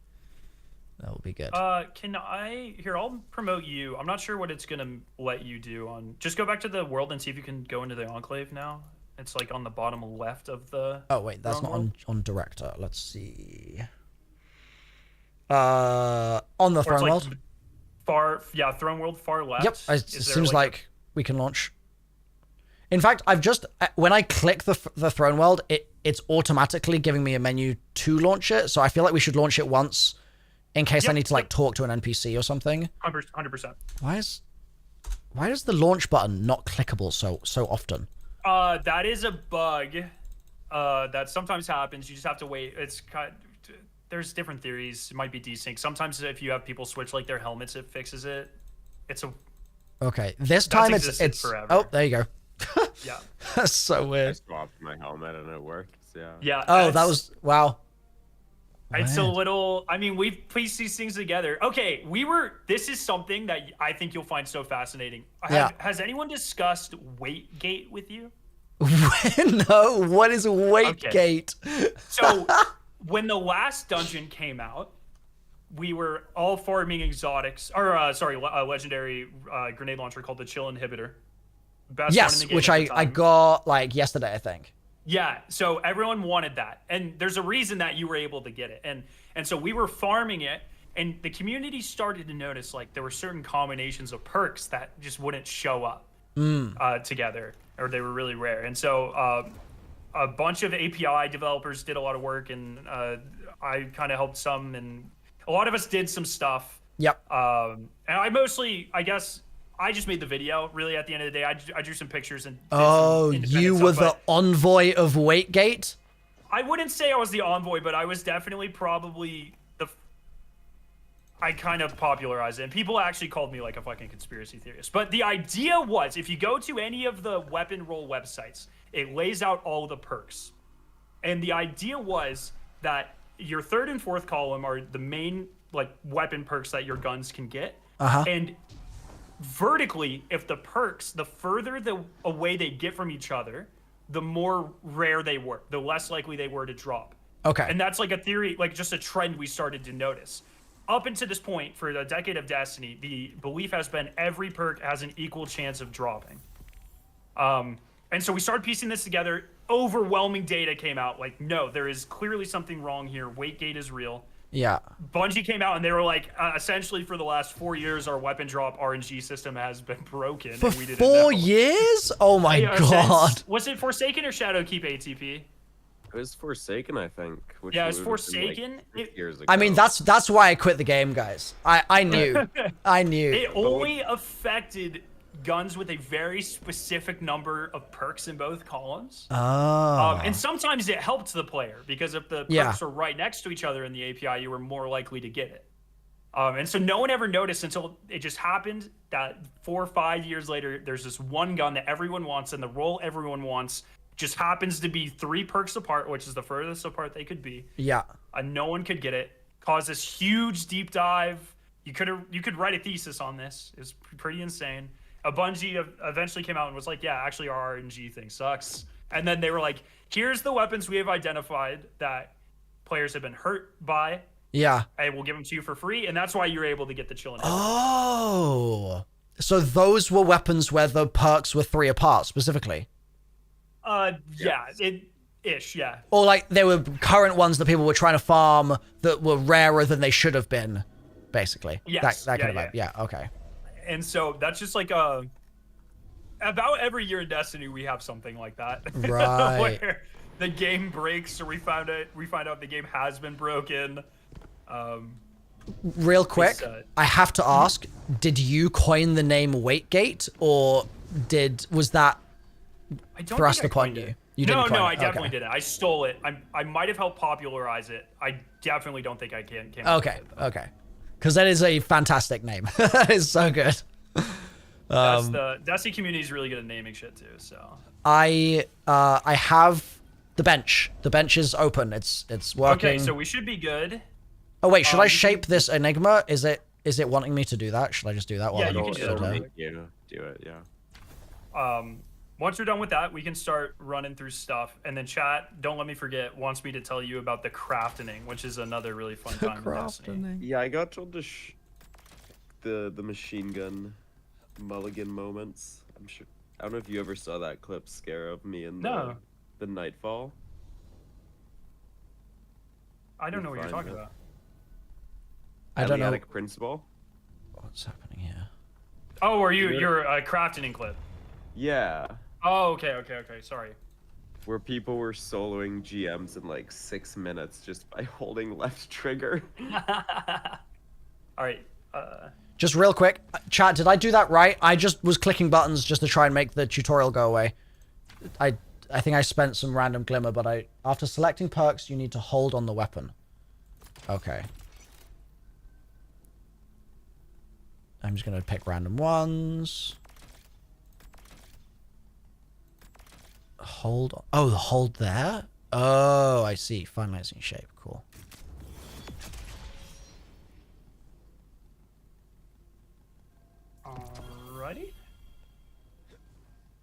good. Can I here? I'll promote you. I'm not sure what it's gonna let you do on. Just go back to the world and see if you can go into the Enclave now. It's like on the bottom left of the. Oh wait, that's not on director. Let's see. On the throne world. Throne world far left. Yep, it seems like we can launch. In fact, I've just when I click the throne world, it's automatically giving me a menu to launch it. So I feel like we should launch it once, in case I need to like talk to an NPC or something. 100%. Why is the launch button not clickable so often? That is a bug that sometimes happens. You just have to wait. There's different theories. It might be desync. Sometimes if you have people switch like their helmets, it fixes it. Okay. This time it's forever. Oh, there you go. Yeah. That's so weird. I swapped my helmet and it works. Yeah. Yeah. Oh, that was wow. It's a little, I mean, we've pieced these things together. Okay, this is something that I think you'll find so fascinating. Has anyone discussed weight gate with you? No, what is weight gate? So, when the last dungeon came out, we were all farming exotics, or a legendary grenade launcher called the Chill Inhibitor. Best one in the game which at the I time. got like yesterday, I think. Yeah, so everyone wanted that, and there's a reason that you were able to get it, and so we were farming it, and the community started to notice like there were certain combinations of perks that just wouldn't show up together, or they were really rare, and so a bunch of API developers did a lot of work, and I kind of helped some, and a lot of us did some stuff. Yep. And I mostly, I guess, I just made the video. Really, at the end of the day, I drew some pictures and. You were the envoy of Waitgate? I wouldn't say I was the envoy, but I was definitely probably I kind of popularized it, and people actually called me like a fucking conspiracy theorist. But the idea was, if you go to any of the weapon roll websites, it lays out all the perks, and the idea was that your third and fourth column are the main like weapon perks that your guns can get, and vertically, if the perks, the further away they get from each other, the more rare they were, the less likely they were to drop. Okay. And that's like a theory, like just a trend we started to notice. Up until this point, for the decade of Destiny, the belief has been every perk has an equal chance of dropping. And so we started piecing this together. Overwhelming data came out, like, no, there is clearly something wrong here. Weight gate is real. Yeah. Bungie came out and they were like, essentially for the last 4 years, our weapon drop RNG system has been broken. For and we didn't 4 know. years? Oh my god. Was it Forsaken or Shadowkeep ATP? It was Forsaken, I think. Which Yeah, it was would have been, Forsaken. like, years ago. I mean, that's why I quit the game, guys. I knew. I knew. It only affected guns with a very specific number of perks in both columns. And sometimes it helped the player, because if the perks were right next to each other in the API, you were more likely to get it. And so no one ever noticed until it just happened that 4 or 5 years later, there's this one gun that everyone wants, and the roll everyone wants just happens to be 3 perks apart, which is the furthest apart they could be. Yeah. No one could get it. Caused this huge deep dive. You could write a thesis on this. It's pretty insane. A Bungie eventually came out and was like, yeah, actually our RNG thing sucks. And then they were like, here's the weapons we have identified that players have been hurt by. Yeah. I will give them to you for free. And that's why you're able to get the Chill Inhibitor. Oh. So those were weapons where the perks were 3 apart, specifically? Yeah. Yeah. Or like they were current ones that people were trying to farm that were rarer than they should have been, basically. Yes. That kind of vibe. Yeah, okay. And so that's just like about every year in Destiny we have something like that. Right. Where the game breaks, or we find out the game has been broken. Real quick, I have to ask, did you coin the name Waitgate, or was that thrust upon you? You didn't coin it. No, I definitely didn't. I stole it. I might have helped popularize it. I definitely don't think I came Okay. Because that is a fantastic name. That is so good. The Destiny community is really good at naming shit too. So I have the bench. The bench is open. It's working. Okay, so we should be good. Oh wait, should I shape this enigma? Is it wanting me to do that? Should I just do that? Yeah, you can do that. Do it. Yeah. Once you're done with that, we can start running through stuff. And then chat, don't let me forget, wants me to tell you about the crafting, which is another really fun time in Destiny. Yeah, I got told to the machine gun mulligan moments. I'm sure. I don't know if you ever saw that clip, Scare, of me in the Nightfall. I don't know what you're talking about. I don't know. Attic Principle. What's happening here? Oh, are you're a crafting clip? Yeah. Oh, okay. Sorry. Where people were soloing GMs in like 6 minutes just by holding left trigger. All right. Just real quick, chat, did I do that right? I just was clicking buttons just to try and make the tutorial go away. I think I spent some random glimmer, but after selecting perks, you need to hold on the weapon. Okay. I'm just going to pick random ones. Hold on. Oh, the hold there? Oh, I see. Finalizing shape. Cool.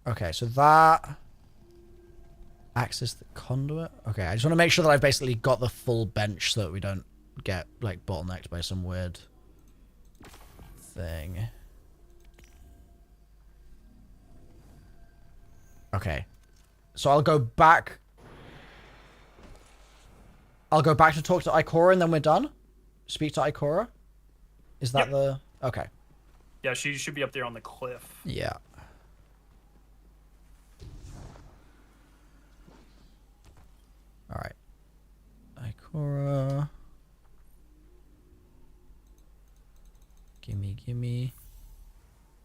Okay, so that... Access the conduit? Okay, I just want to make sure that I've basically got the full bench so that we don't get, like, bottlenecked by some weird thing. Okay. So I'll go back... I'll go back to talk to Ikora and then we're done? Speak to Ikora? Is that the... Okay. Yeah, she should be up there on the cliff. Yeah. Alright. Ikora. Gimme.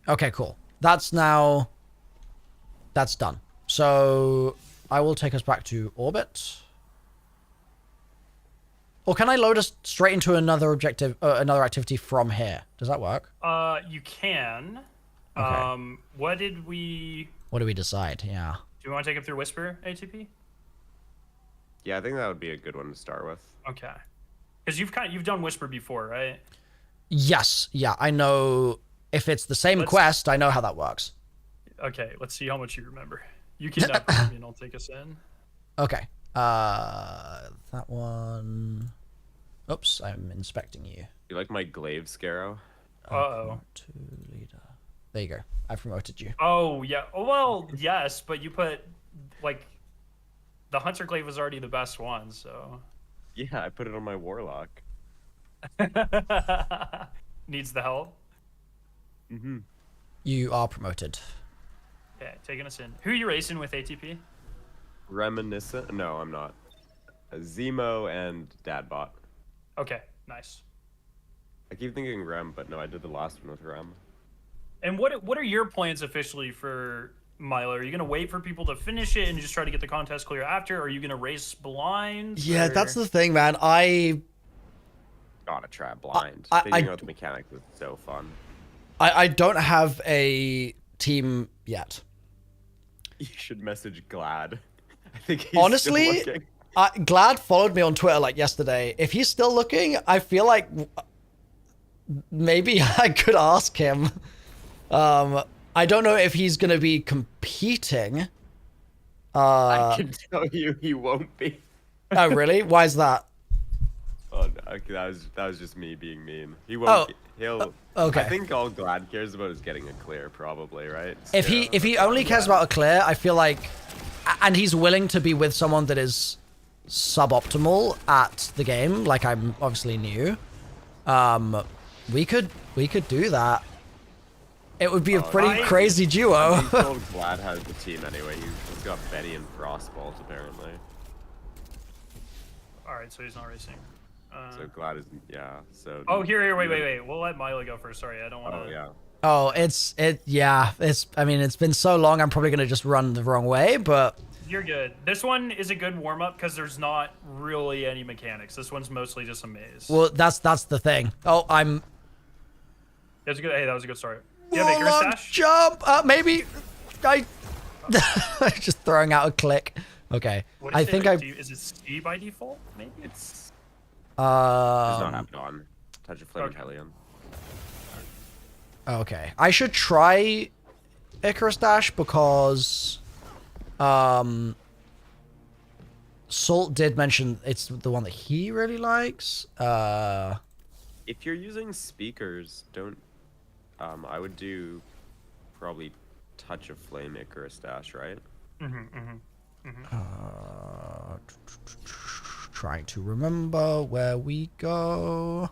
Okay, cool. That's now... That's done. So, I will take us back to orbit. Or can I load us straight into another objective, another activity from here? Does that work? You can. Okay. What did we decide? Yeah. Do you want to take him through Whisper, ATP? Yeah, I think that would be a good one to start with. Okay. Because you've done Whisper before, right? Yes. Yeah, I know. If it's the same quest, I know how that works. Okay, let's see how much you remember. You kidnap me and I'll take us in. Okay. That one... Oops, I'm inspecting you. You like my glaive scarrow? Uh-oh. To leader. There you go. I promoted you. Oh, yeah. Oh, well, yes, but you put, like, the Hunter Glaive was already the best one, so... Yeah, I put it on my Warlock. Needs the help? Mm-hmm. You are promoted. Okay, taking us in. Who are you racing with, ATP? Reminiscent? No, I'm not. Zemo and Dadbot. Okay, nice. I keep thinking Rem, but no, I did the last one with Rem. And what are your plans officially for Milo? Are you gonna wait for people to finish it and just try to get the contest clear after? Or are you gonna race blind? Yeah, or... that's the thing, man. I gotta try blind. Figuring out the mechanics is so fun. I don't have a team yet. You should message Glad. I think he's honestly, still looking. Glad followed me on Twitter like yesterday. If he's still looking, I feel like maybe I could ask him. I don't know if he's gonna be competing. I can tell you he won't be. Oh really? Why is that? Oh no, okay, that was just me being mean. He won't. He'll. Okay. I think all Glad cares about is getting a clear, probably, right? If he only cares about a clear, I feel like, and he's willing to be with someone that is suboptimal at the game, like I'm obviously new. We could do that. It would be a pretty crazy duo. He's told Glad has the team anyway. He's got Betty and Frostbolt apparently. All right, so he's not racing. So Glad is So. Oh, here, wait. We'll let Milo go first. Sorry, I don't want to. Oh yeah. Oh, I mean, it's been so long. I'm probably gonna just run the wrong way, but. You're good. This one is a good warm up because there's not really any mechanics. This one's mostly just a maze. Well, that's the thing. Oh, That's good. Hey, that was a good start. Do you have Icarus Dash? Jump. Maybe. Just throwing out a click. Okay. I think Is it C by default? Maybe it's. Does not have Dawn. Touch of Flame Hellion. Okay. I should try Icarus Dash because Salt did mention it's the one that he really likes. If you're using speakers, don't I would do probably Touch of Flame Icarus Dash, right? Trying to remember where we go.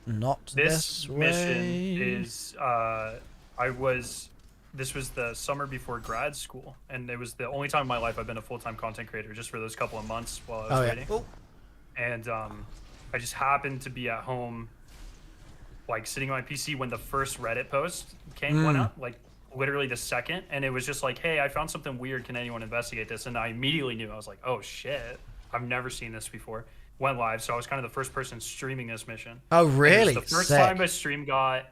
Not this mission way. Is this was the summer before grad school, and it was the only time in my life I've been a full-time content creator, just for those couple of months while I was waiting. And I just happened to be at home, like sitting on my PC when the first Reddit post went up, like literally the second, and it was just like, hey, I found something weird, can anyone investigate this? And I immediately knew. I was like, oh shit, I've never seen this before. Went live, so I was kind of the first person streaming this mission. Oh really? It was the first time a stream got,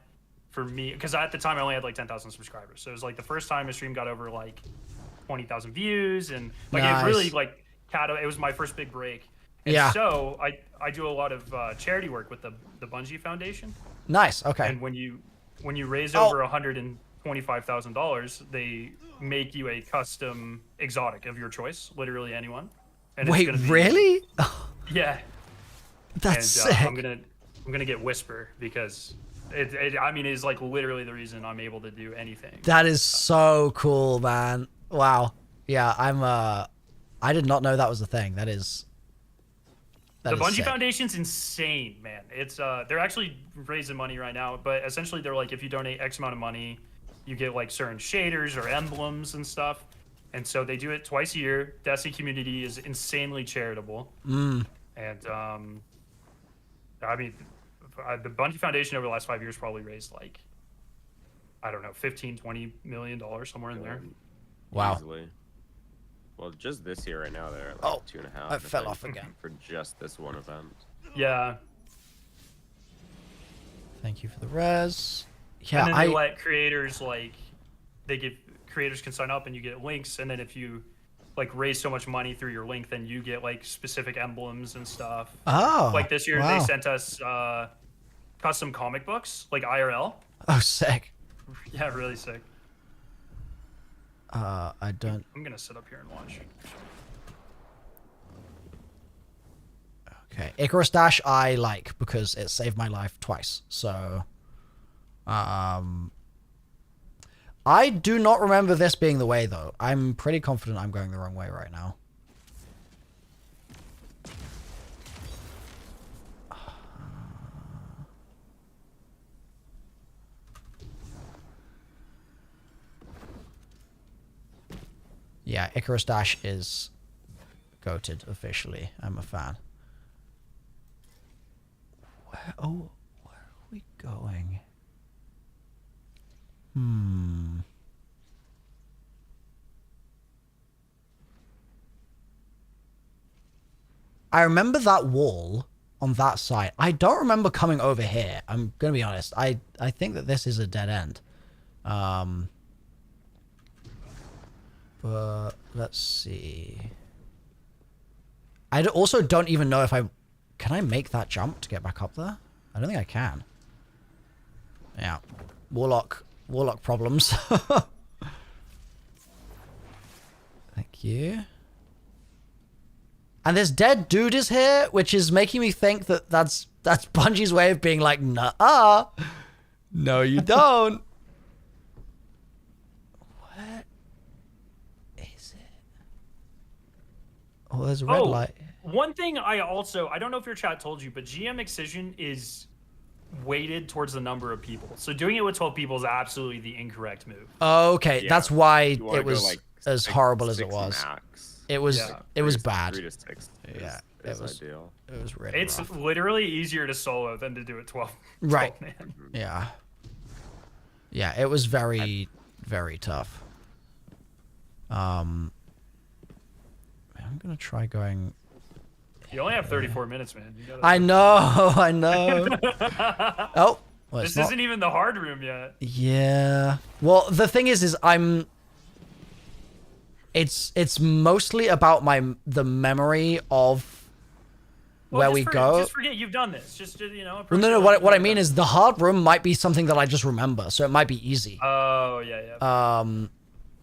for me, because at the time I only had like 10,000 subscribers, so it was like the first time a stream got over like 20,000 views, and like it really like it was my first big break. Yeah. So I do a lot of charity work with the Bungie Foundation. Nice. Okay. And when you raise over $125,000, they make you a custom exotic of your choice, literally anyone. And wait, it's gonna be, really? Yeah. That's sick. I'm gonna get Whisper because it's like literally the reason I'm able to do anything. That is so cool, man. Wow. Yeah, I did not know that was a thing. That is The Bungie sick. Foundation's insane, man. It's they're actually raising money right now, but essentially they're like, if you donate X amount of money, you get like certain shaders or emblems and stuff. And so they do it twice a year. Destiny community is insanely charitable. And I mean, the Bungie Foundation over the last 5 years probably raised like, I don't know, $15-20 million, somewhere in there. Wow. Easily. Well, just this year right now, they're at like 2.5. I fell off again. For just this one event. Yeah. Thank you for the res. Yeah, and then they let creators creators can sign up and you get links, and then if you like raise so much money through your link, then you get like specific emblems and stuff. Oh. Like this year wow. they sent us custom comic books, like IRL. Oh, sick. Yeah, really sick. I don't. I'm gonna sit up here and watch. Okay, Icarus Dash I like because it saved my life twice. So, I do not remember this being the way though. I'm pretty confident I'm going the wrong way right now. Yeah, Icarus Dash is goated officially. I'm a fan. Where are we going? I remember that wall on that side. I don't remember coming over here. I'm gonna be honest. I think that this is a dead end. But let's see. I also don't even know if can I make that jump to get back up there? I don't think I can. Yeah. Warlock problems. Thank you. And this dead dude is here, which is making me think that that's Bungie's way of being like, nah, no, you don't. Where is it? Oh, there's a red light. One thing I don't know if your chat told you, but GM Excision is weighted towards the number of people. So doing it with 12 people is absolutely the incorrect move. Okay, Yeah. that's why it go, was like, as horrible as it was. Max. It was bad. 3 to 6 Yeah, is it was ideal. It was really It's rough. literally easier to solo than to do it 12. Right. 12 man. Yeah. Yeah, it was very, very tough. I'm gonna try going. You only have 34 minutes, man. You gotta... I know. Oh. Well, this isn't even the hard room yet. Yeah. Well, the thing is it's mostly about the memory of where we go. Just forget you've done this. Just Well, no. What I mean is the hard room might be something that I just remember, so it might be easy. Oh yeah.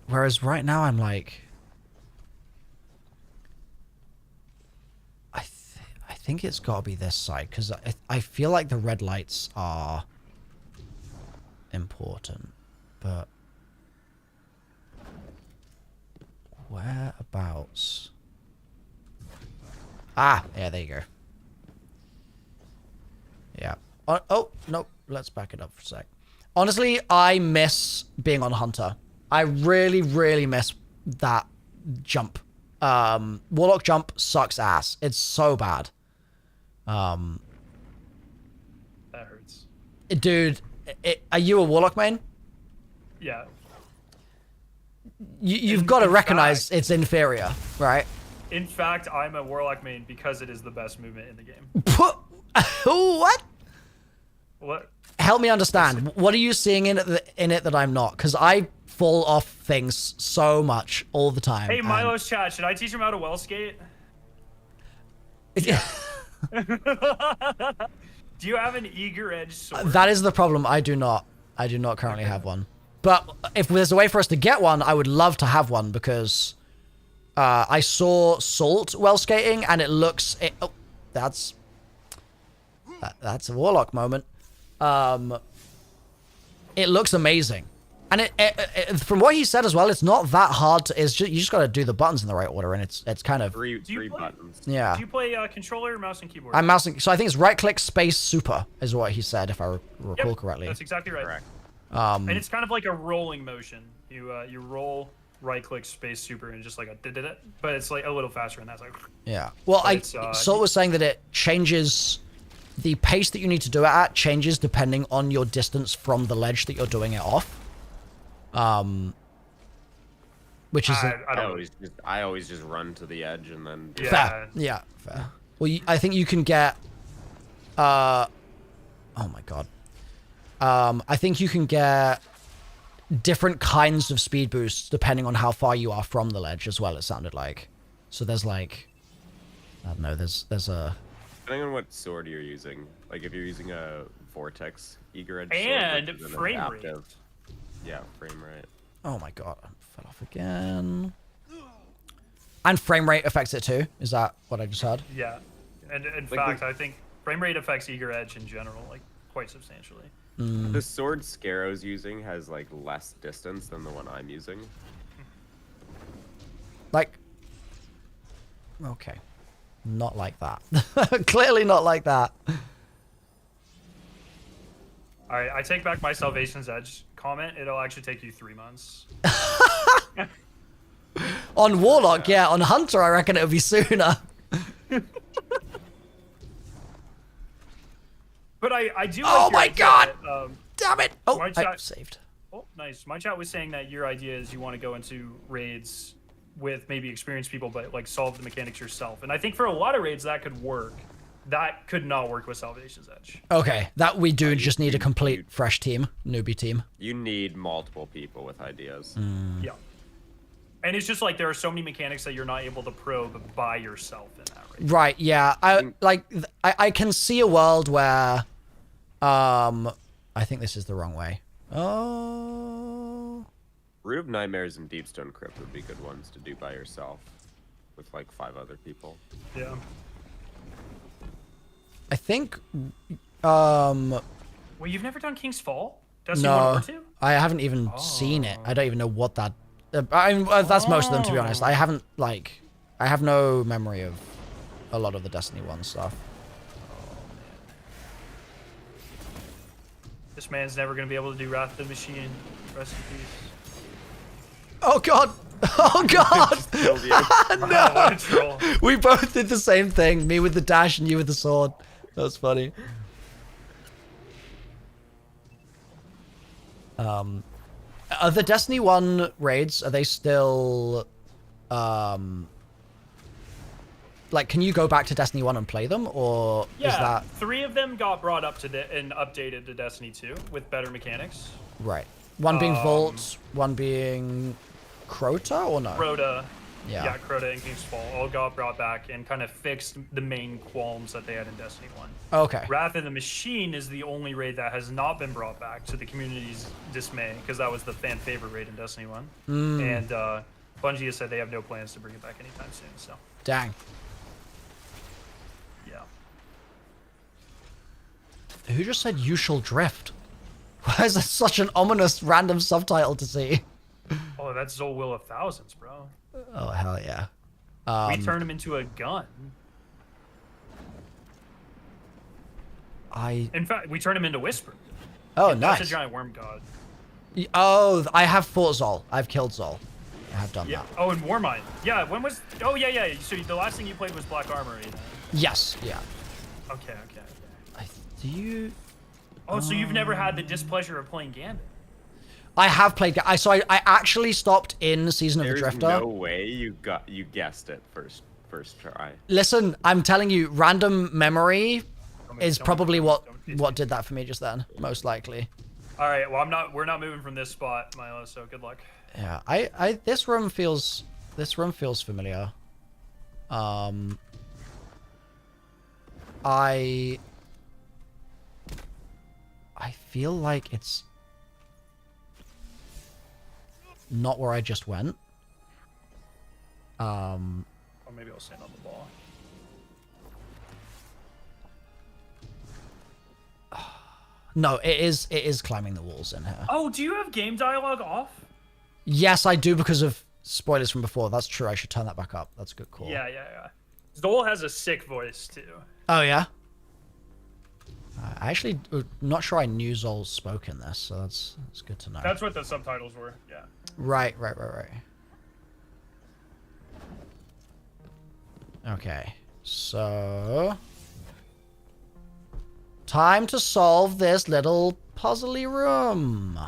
Whereas right now I'm like, I think it's got to be this side because I feel like the red lights are important, but whereabouts? Ah, yeah, there you go. Yeah. Oh, no, let's back it up for a sec. Honestly, I miss being on Hunter. I really, really miss that jump. Warlock jump sucks ass. It's so bad. That hurts. Dude, are you a Warlock main? Yeah. You've got to recognize it's inferior, right? In fact, I'm a Warlock main because it is the best movement in the game. What? What? Help me understand. What are you seeing in it that I'm not? Because I fall off things so much all the time. Hey, Milo's chat. Should I teach him how to well skate? Yeah. Do you have an eager edge sword? That is the problem. I do not. I do not currently have one. But if there's a way for us to get one, I would love to have one because I saw Salt well skating and it looks... oh, that's a Warlock moment. It looks amazing. And it from what he said as well, it's not that hard to... It's just, you just got to do the buttons in the right order and it's kind of... Three buttons. Yeah. Do you play controller or mouse and keyboard? I'm mousing... So I think it's right-click space super is what he said, if I recall correctly. That's exactly right. Correct. And it's kind of like a rolling motion. You roll, right-click space super, and just like a da-da-da, but it's like a little faster, and that's like... Yeah. Well, Salt was saying that it changes... The pace that you need to do it at changes depending on your distance from the ledge that you're doing it off. Which is I always just run to the edge and then fair. Yeah, fair. Well, I think you can get oh my god. I think you can get different kinds of speed boosts depending on how far you are from the ledge as well, it sounded like. So there's like I don't know, there's a depending on what sword you're using. Like if you're using a vortex eager edge and sword, frame rate. Yeah, frame rate. Oh my god, I fell off again. And frame rate affects it too. Is that what I just heard? Yeah, and in fact, I think frame rate affects eager edge in general, like quite substantially. The sword Scarrow's using has like less distance than the one I'm using. Like, okay, not like that. Clearly not like that. All right, I take back my Salvation's Edge comment. It'll actually take you 3 months. On Warlock, yeah. On Hunter, I reckon it'll be sooner. But I do like Oh your my idea god! that, Damn it! Oh, my I saved. Oh, nice. My chat was saying that your idea is you want to go into raids with maybe experienced people, but like solve the mechanics yourself. And I think for a lot of raids that could work. That could not work with Salvation's Edge. Okay, that we do just need a complete fresh team, newbie team. You need multiple people with ideas. Yeah. And it's just like there are so many mechanics that you're not able to probe by yourself in that raid. Right, yeah. I can see a world where I think this is the wrong way. Oh. Root of Nightmares and Deepstone Crypt would be good ones to do by yourself with like 5 other people. Yeah. I think, Well, you've never done King's Fall? Destiny 1 or 2? I haven't even seen it. I don't even know what that... that's most of them, to be honest. I haven't, like... I have no memory of a lot of the Destiny 1 stuff. This man's never going to be able to do Wrath of the Machine. Rest in peace. Oh, God! Oh, God! No! We both did the same thing. Me with the dash and you with the sword. That was funny. Are the Destiny 1 raids, are they still... like, can you go back to Destiny 1 and play them, or is that... 3 of them got brought up to and updated to Destiny 2 with better mechanics. Right. One being Vault, one being Crota, or no? Crota. Yeah, Crota and King's Fall all got brought back and kind of fixed the main qualms that they had in Destiny 1. Okay. Wrath of the Machine is the only raid that has not been brought back, to the community's dismay, because that was the fan favorite raid in Destiny 1. And Bungie has said they have no plans to bring it back anytime soon, so. Dang. Yeah. Who just said "You shall drift"? Why is that such an ominous random subtitle to see? Oh, that's Zol Will of Thousands, bro. Oh, hell yeah. We turned him into a gun. In fact, we turned him into Whisper. Oh, and nice. That's a giant worm god. Oh, I have fought Zol. I've killed Zol. I have done that. Oh, and Warmind. Yeah, when was... Oh, yeah. So the last thing you played was Black Armory, then? Yes, yeah. Okay. Do you... Oh, so you've never had the displeasure of playing Gambit? I have played... I actually stopped in Season of the Drifter. There's no way you guessed it first try. Listen, I'm telling you, random memory is probably what did that for me just then, most likely. All right, well, we're not moving from this spot, Milo, so good luck. Yeah, this room feels familiar. I feel like it's not where I just went. Or maybe I'll stand on the ball. No, it is climbing the walls in here. Oh, do you have game dialogue off? Yes, I do because of spoilers from before. That's true. I should turn that back up. That's a good call. Yeah. Zol has a sick voice too. Oh, yeah? I actually not sure I knew Zol spoke in this, so that's good to know. That's what the subtitles were, yeah. Right. Okay, so... time to solve this little puzzly room.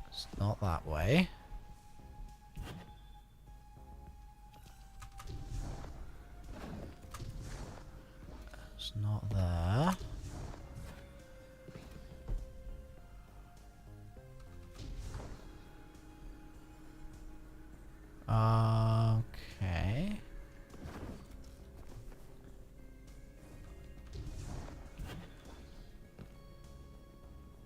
It's not that way. It's not there. Okay.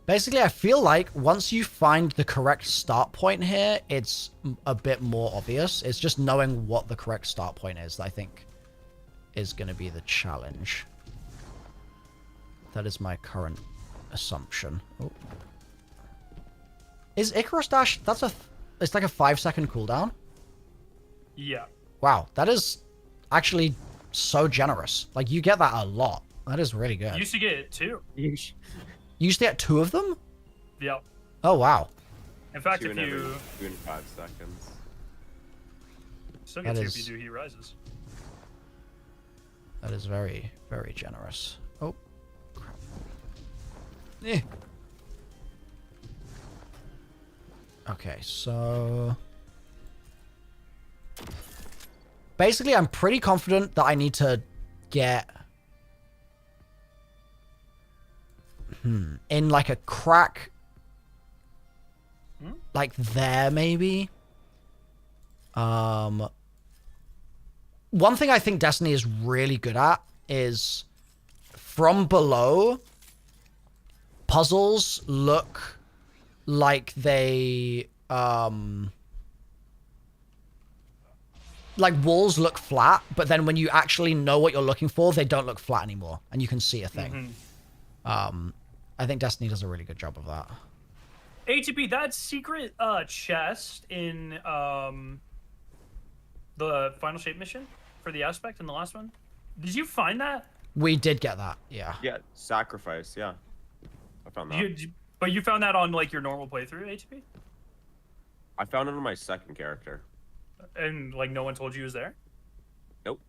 Basically, I feel like once you find the correct start point here, it's a bit more obvious. It's just knowing what the correct start point is that I think is going to be the challenge. That is my current assumption. Oh. Is Icarus Dash... it's like a 5-second cooldown? Yeah. Wow, that is actually so generous. Like, you get that a lot. That is really good. You used to get it too. You used to get 2 of them? Yep. Oh, wow. In fact, two if in you... 2 in 5 seconds. Still get 2 if you do Heat Rises. That is very, very generous. Oh, crap. Eh. Okay, so... basically, I'm pretty confident that I need to get... in like a crack... like there, maybe? One thing I think Destiny is really good at is from below, puzzles look like they, like walls look flat, but then when you actually know what you're looking for, they don't look flat anymore, and you can see a thing. I think Destiny does a really good job of that. ATP, that secret chest in the Final Shape mission for the aspect in the last one, did you find that? We did get that, yeah. Yeah, sacrifice, yeah. I found that. But you found that on like your normal playthrough, ATP? I found it on my second character. And like no one told you it was there? Nope.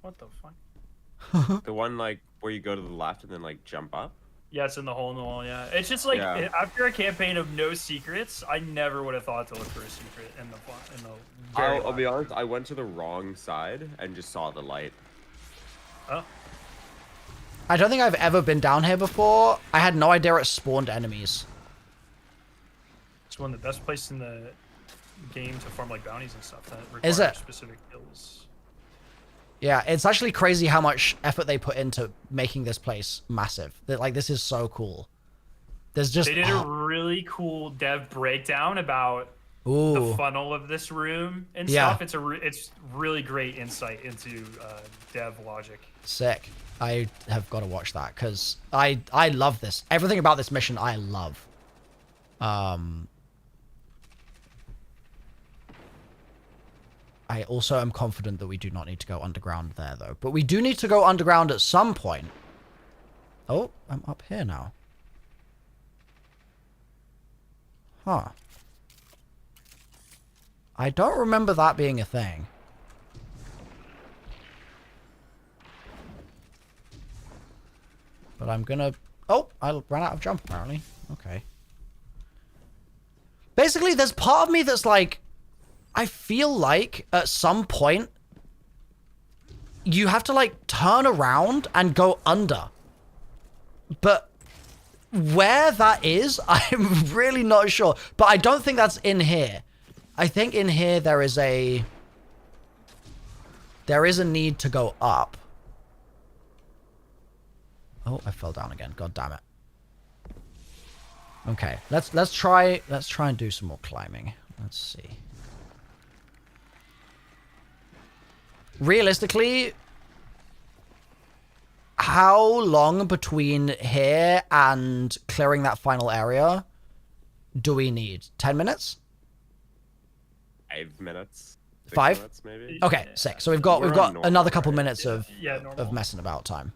What the fuck? The one like where you go to the left and then like jump up? Yeah, it's in the hole in the wall, yeah. It's just like, after a campaign of no secrets, I never would have thought to look for a secret in the I'll be honest, I went to the wrong side and just saw the light. Oh. I don't think I've ever been down here before. I had no idea it spawned enemies. It's one of the best places in the game to farm like bounties and stuff that Is require it? specific kills. Yeah, it's actually crazy how much effort they put into making this place massive. Like, this is so cool. There's just... They did a really cool dev breakdown about the funnel of this room and stuff. It's really great insight into dev logic. Sick. I have got to watch that because I love this. Everything about this mission I love. I also am confident that we do not need to go underground there, though. But we do need to go underground at some point. Oh, I'm up here now. Huh. I don't remember that being a thing. But I'm gonna... Oh, I ran out of jump, apparently. Okay. Basically, there's part of me that's like... I feel like at some point you have to like turn around and go under. But Where that is, I'm really not sure. But I don't think that's in here. I think in here there is a need to go up. Oh, I fell down again. God damn it. Okay, let's try and do some more climbing. Let's see. Realistically, how long between here and clearing that final area do we need? 10 minutes? 5 minutes. 5 minutes, maybe. Okay, 6. So we've got another couple minutes of messing about time.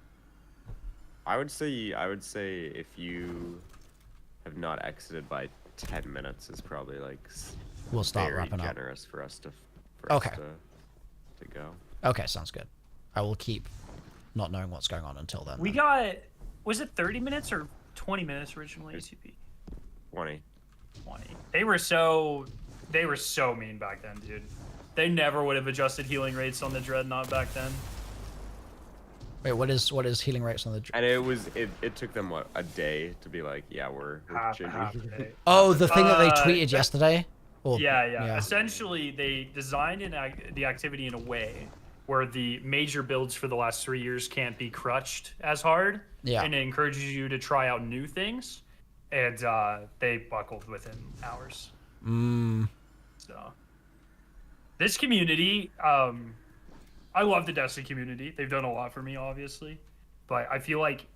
I would say if you have not exited by 10 minutes is probably like we'll start very wrapping up. generous for us to go. Okay, sounds good. I will keep not knowing what's going on until then. We got, was it 30 minutes or 20 minutes originally? ECP. 20. They were so mean back then, dude. They never would have adjusted healing rates on the Dreadnought back then. Wait, what is healing rates on the? And it took them what, a day to be like, yeah, we're changing. Oh, the thing that they tweeted yesterday. Or, yeah. Essentially, they designed the activity in a way where the major builds for the last 3 years can't be crutched as hard. Yeah. And it encourages you to try out new things, and they buckled within hours. So, this community. I love the Destiny community. They've done a lot for me, obviously. But I feel like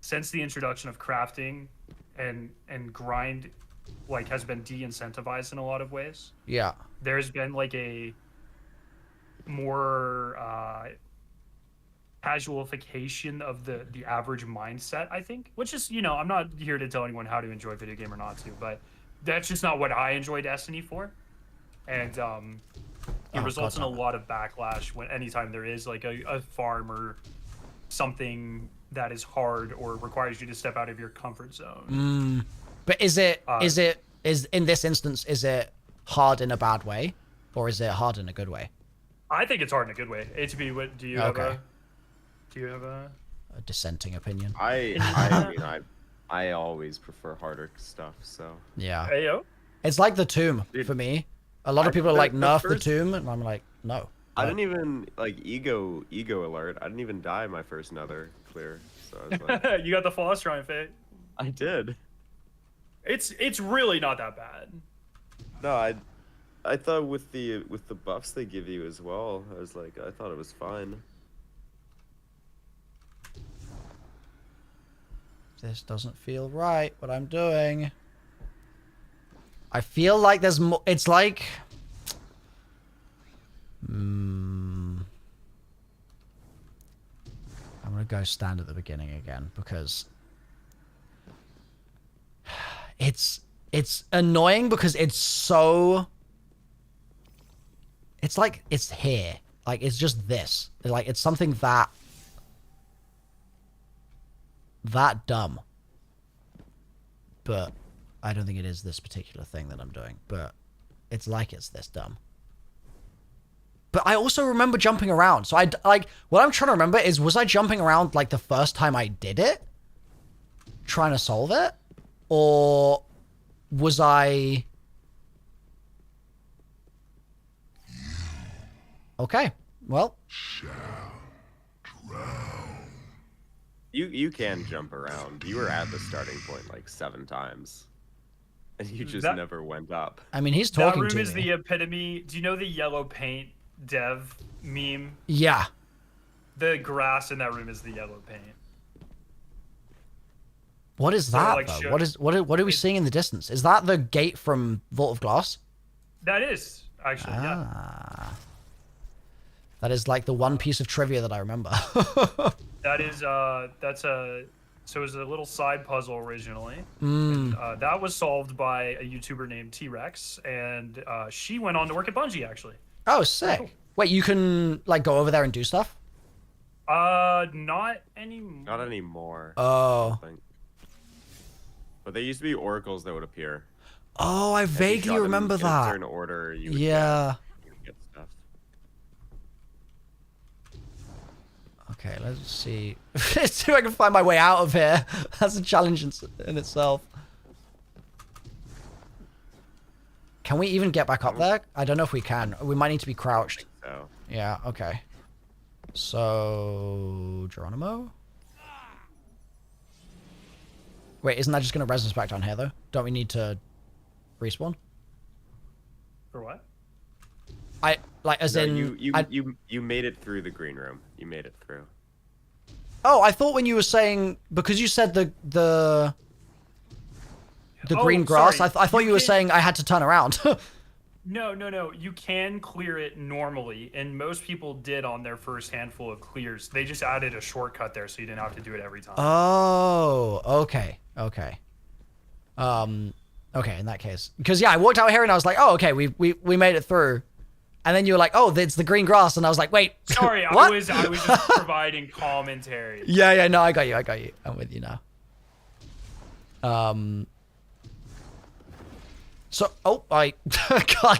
since the introduction of crafting and grind like has been de-incentivized in a lot of ways. Yeah. There's been like a more casualification of the average mindset, I think. Which is, I'm not here to tell anyone how to enjoy video game or not to, but that's just not what I enjoy Destiny for. And it results in a lot of backlash anytime there is like a farm or something that is hard or requires you to step out of your comfort zone. But is in this instance, is it hard in a bad way, or is it hard in a good way? I think it's hard in a good way. HB, what do you have a dissenting opinion? I always prefer harder stuff. So yeah. Hey yo. It's like the tomb for me. A lot of people are like nerf the tomb, and I'm like, no. I didn't even like ego alert. I didn't even die my first Nether clear. So I was like, you got the Fall Shrine Fate. I did. It's really not that bad. No, I thought with the buffs they give you as well, I thought it was fine. This doesn't feel right, what I'm doing. I feel like there's more. It's like. I'm gonna go stand at the beginning again because it's annoying because it's so. It's like it's here, like it's just this, like it's something that dumb, but. I don't think it is this particular thing that I'm doing, but it's like it's this dumb. But I also remember jumping around. So what I'm trying to remember is, was I jumping around like the first time I did it? Trying to solve it? Or was I... Okay, well. You can jump around. You were at the starting point like 7 times. And you just never went up. I mean, he's talking to me. That room is the epitome. Do you know the yellow paint dev meme? Yeah. The grass in that room is the yellow paint. What is that, though? What are we seeing in the distance? Is that the gate from Vault of Glass? That is, actually, yeah. That is like the one piece of trivia that I remember. That is, so it was a little side puzzle originally. Mm. And, that was solved by a YouTuber named T-Rex, and she went on to work at Bungie, actually. Oh, sick. Cool. Wait, you can, like, go over there and do stuff? Not anymore. Not anymore. Oh. But there used to be oracles that would appear. Oh, I vaguely remember that. In a certain order, you would get stuff. Okay, let's see. Let's see if I can find my way out of here. That's a challenge in itself. Can we even get back up there? I don't know if we can. We might need to be crouched. So. Yeah, okay. So, Geronimo? Wait, isn't that just going to res us back down here, though? Don't we need to respawn? For what? You made it through the green room. You made it through. Oh, I thought when you were saying, because you said the green grass, sorry. I thought you were saying I had to turn around. No. You can clear it normally, and most people did on their first handful of clears. They just added a shortcut there, so you didn't have to do it every time. Oh, okay. Okay, in that case. Because, yeah, I walked out here and I was like, oh, okay, we made it through. And then you were like, oh, it's the green grass. And I was like, wait. Sorry, what? I was just providing commentary. Yeah, no, I got you. I'm with you now. So, God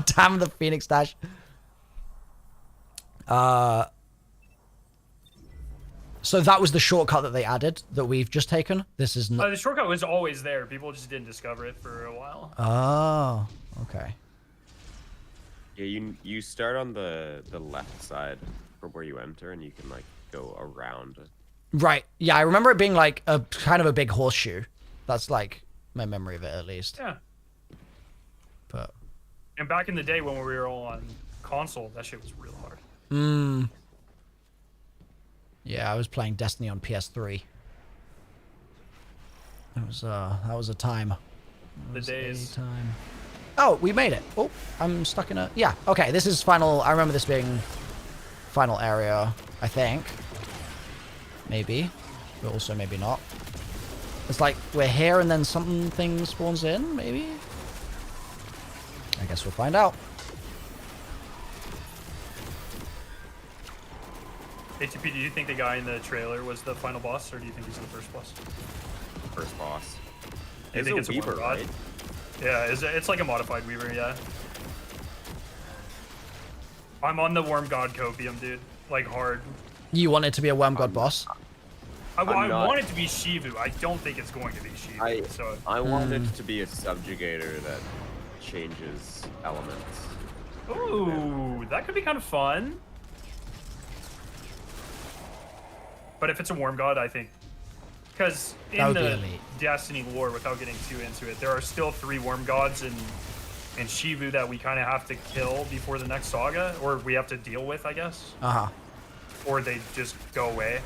damn the Phoenix Dash. So that was the shortcut that they added that we've just taken? This is not... the shortcut was always there. People just didn't discover it for a while. Oh, okay. Yeah, you start on the left side from where you enter, and you can, like, go around. Right. Yeah, I remember it being, like, a kind of a big horseshoe. That's, like, my memory of it, at least. Yeah. But... And back in the day when we were all on console, that shit was real hard. Yeah, I was playing Destiny on PS3. That was a time. The days. Time. Oh, we made it. Oh, I'm stuck in a... Yeah, okay, this is final... I remember this being final area, I think. Maybe. But also maybe not. It's like we're here and then something spawns in, maybe? I guess we'll find out. ATP, do you think the guy in the trailer was the final boss, or do you think he's the first boss? First boss. I think it's a Weaver, right? Yeah, it's like a modified Weaver, yeah. I'm on the Worm God Copium, dude. Like, hard. You want it to be a Worm God boss? I want it to be Shivu. I don't think it's going to be Shivu. I want it to be a subjugator that changes elements. Ooh, that could be kind of fun. But if it's a Worm God, I think... Because in the Destiny lore, without getting too into it, there are still 3 Worm Gods in Shivu that we kind of have to kill before the next saga, or we have to deal with, I guess. Uh-huh. Or they just go away.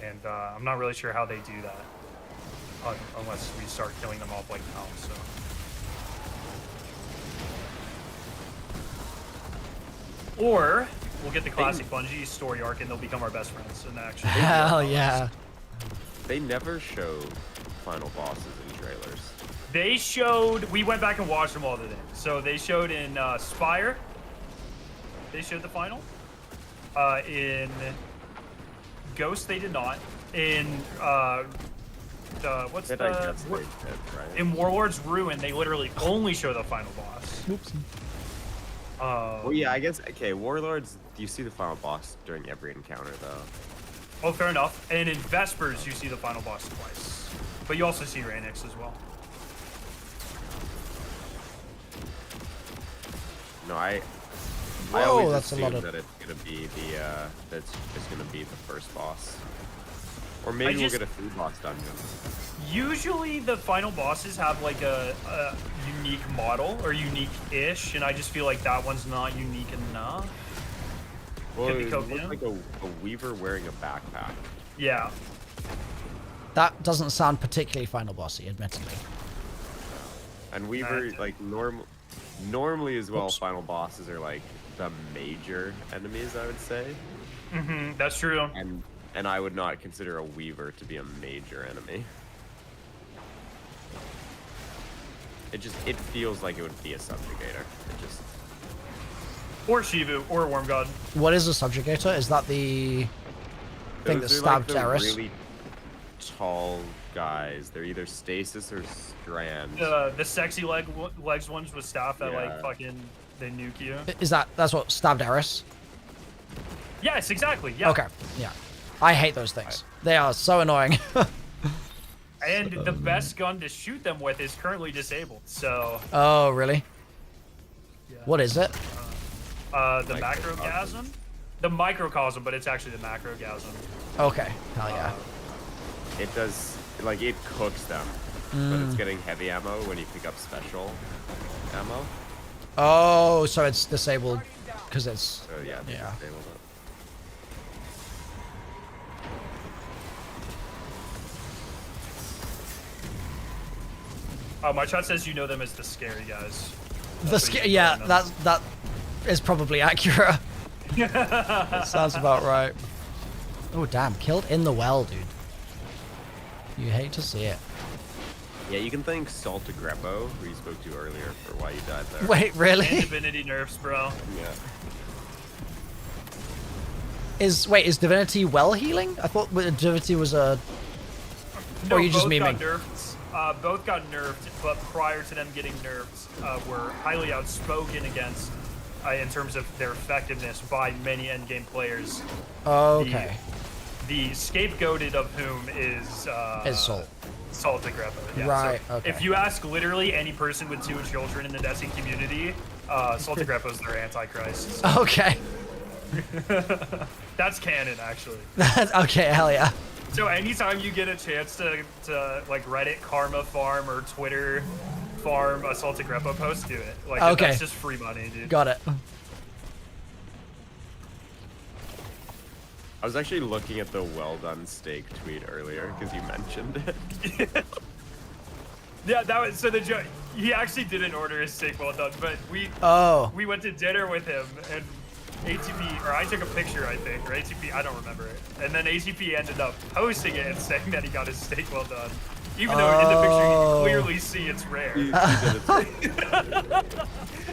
And I'm not really sure how they do that. Unless we start killing them off like now, so... Or... We'll get the classic Bungie story arc and they'll become our best friends in action. Hell yeah. They never show final bosses in trailers. They showed... We went back and watched them all today. So they showed in Spire. They showed the final. In Ghost, they did not. In... In Warlord's Ruin, they literally only show the final boss. Oops. Well, yeah, I guess, okay, Warlords, you see the final boss during every encounter, though. Oh, fair enough. And in Vespers, you see the final boss twice. But you also see Rainix as well. No, I Whoa, always that's assume a lot of... that it's gonna be that's just gonna be the first boss. Or maybe we'll get a food boss dungeon. Usually the final bosses have like a unique model or unique-ish, and I just feel like that one's not unique enough. Well, it looks like a Weaver wearing a backpack. Yeah. That doesn't sound particularly final bossy, admittedly. And Weaver, like, normally as well, final bosses are like the major enemies, I would say. Mm-hmm, that's true. And I would not consider a Weaver to be a major enemy. It feels like it would be a subjugator. Or Shivu, or a Worm God. What is a subjugator? Is that the thing that stabbed Eris? Really tall guys. They're either stasis or strand. The sexy legs ones with staff that like fucking they nuke you. That's what stabbed Eris? Yes, exactly. Yeah. Okay. Yeah. I hate those things. They are so annoying. And the best gun to shoot them with is currently disabled. So. Oh, really? Yeah. What is it? The macrogasm. The microcosm, but it's actually the macrogasm. Okay. Hell yeah. It does, like, it cooks them, but it's getting heavy ammo when you pick up special ammo. Oh, so it's disabled because it's. So yeah. Yeah. Disabled it. My chat says you know them as the scary guys. Yeah, that is probably accurate. Sounds about right. Oh damn! Killed in the well, dude. You hate to see it. Yeah, you can thank Saltagreppo, who you spoke to earlier, for why you died there. Wait, really? And divinity nerfs, bro. Yeah. Is Divinity well healing? I thought Divinity was a. No, or are you just both memeing? got nerfed. Both got nerfed, but prior to them getting nerfed, were highly outspoken against, in terms of their effectiveness by many endgame players. Okay. The scapegoated of whom is Salt. Saltagreppo. Yeah. Right. So okay. if you ask literally any person with 2 children in the Destiny community, Saltagreppo's their antichrist. So. Okay. That's canon, actually. Okay. Hell yeah. So anytime you get a chance to like Reddit karma farm or Twitter farm a Saltagreppo post, do it. Like that's just free money, dude. Got it. I was actually looking at the well done steak tweet earlier because you mentioned it. Yeah, that was so he actually didn't order his steak well done, but we went to dinner with him and ATP, or I took a picture, I think, or ATP, I don't remember it. And then ATP ended up posting it and saying that he got his steak well done. Even though in the picture you can clearly see it's rare.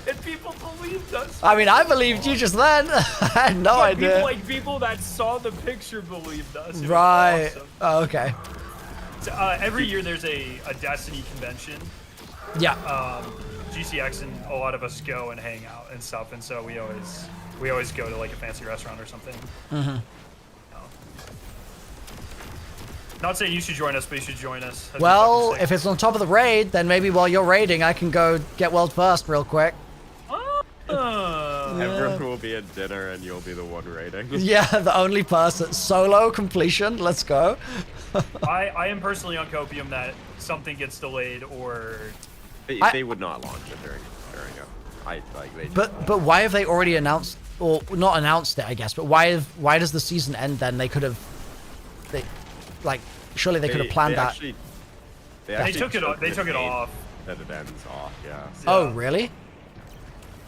And people believed us. I mean, I believed you just then. I had no idea. People that saw the picture believed us. It right. was awesome. Oh, okay. So, every year there's a Destiny convention. Yeah. GCX and a lot of us go and hang out and stuff, and so we always go to like a fancy restaurant or something. Mm-hmm. Not saying you should join us, but you should join us. Well, if it's on top of the raid, then maybe while you're raiding, I can go get world first real quick. Everyone will be at dinner and you'll be the one raiding. Yeah, the only person. Solo completion. Let's go. I am personally on copium that something gets delayed or... They would not launch it during it. But why have they already announced, or not announced it, I guess, but why does the season end then? They could have... surely they could have planned that. They took it off. They took it off. That it ends off, yeah. Oh, really?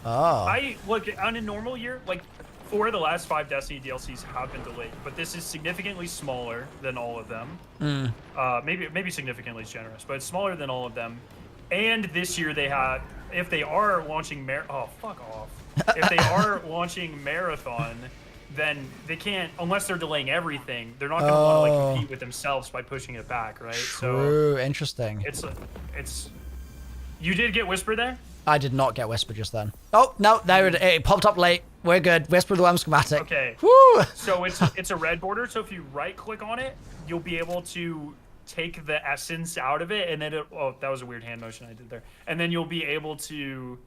Oh. I look on a normal year, like 4 of the last 5 Destiny DLCs have been delayed, but this is significantly smaller than all of them. Maybe significantly generous, but it's smaller than all of them. And this year they had, if they are launching fuck off. If they are launching Marathon, then they can't, unless they're delaying everything, they're not going to want to like compete with themselves by pushing it back, right? True. Interesting. It's. You did get Whisper there? I did not get Whisper just then. Oh no, there it popped up late. We're good. Whisper the Worm schematic. Okay. Woo! So it's a red border. So if you right click on it, you'll be able to take the essence out of it, and then that was a weird hand motion I did there. And then you'll be able to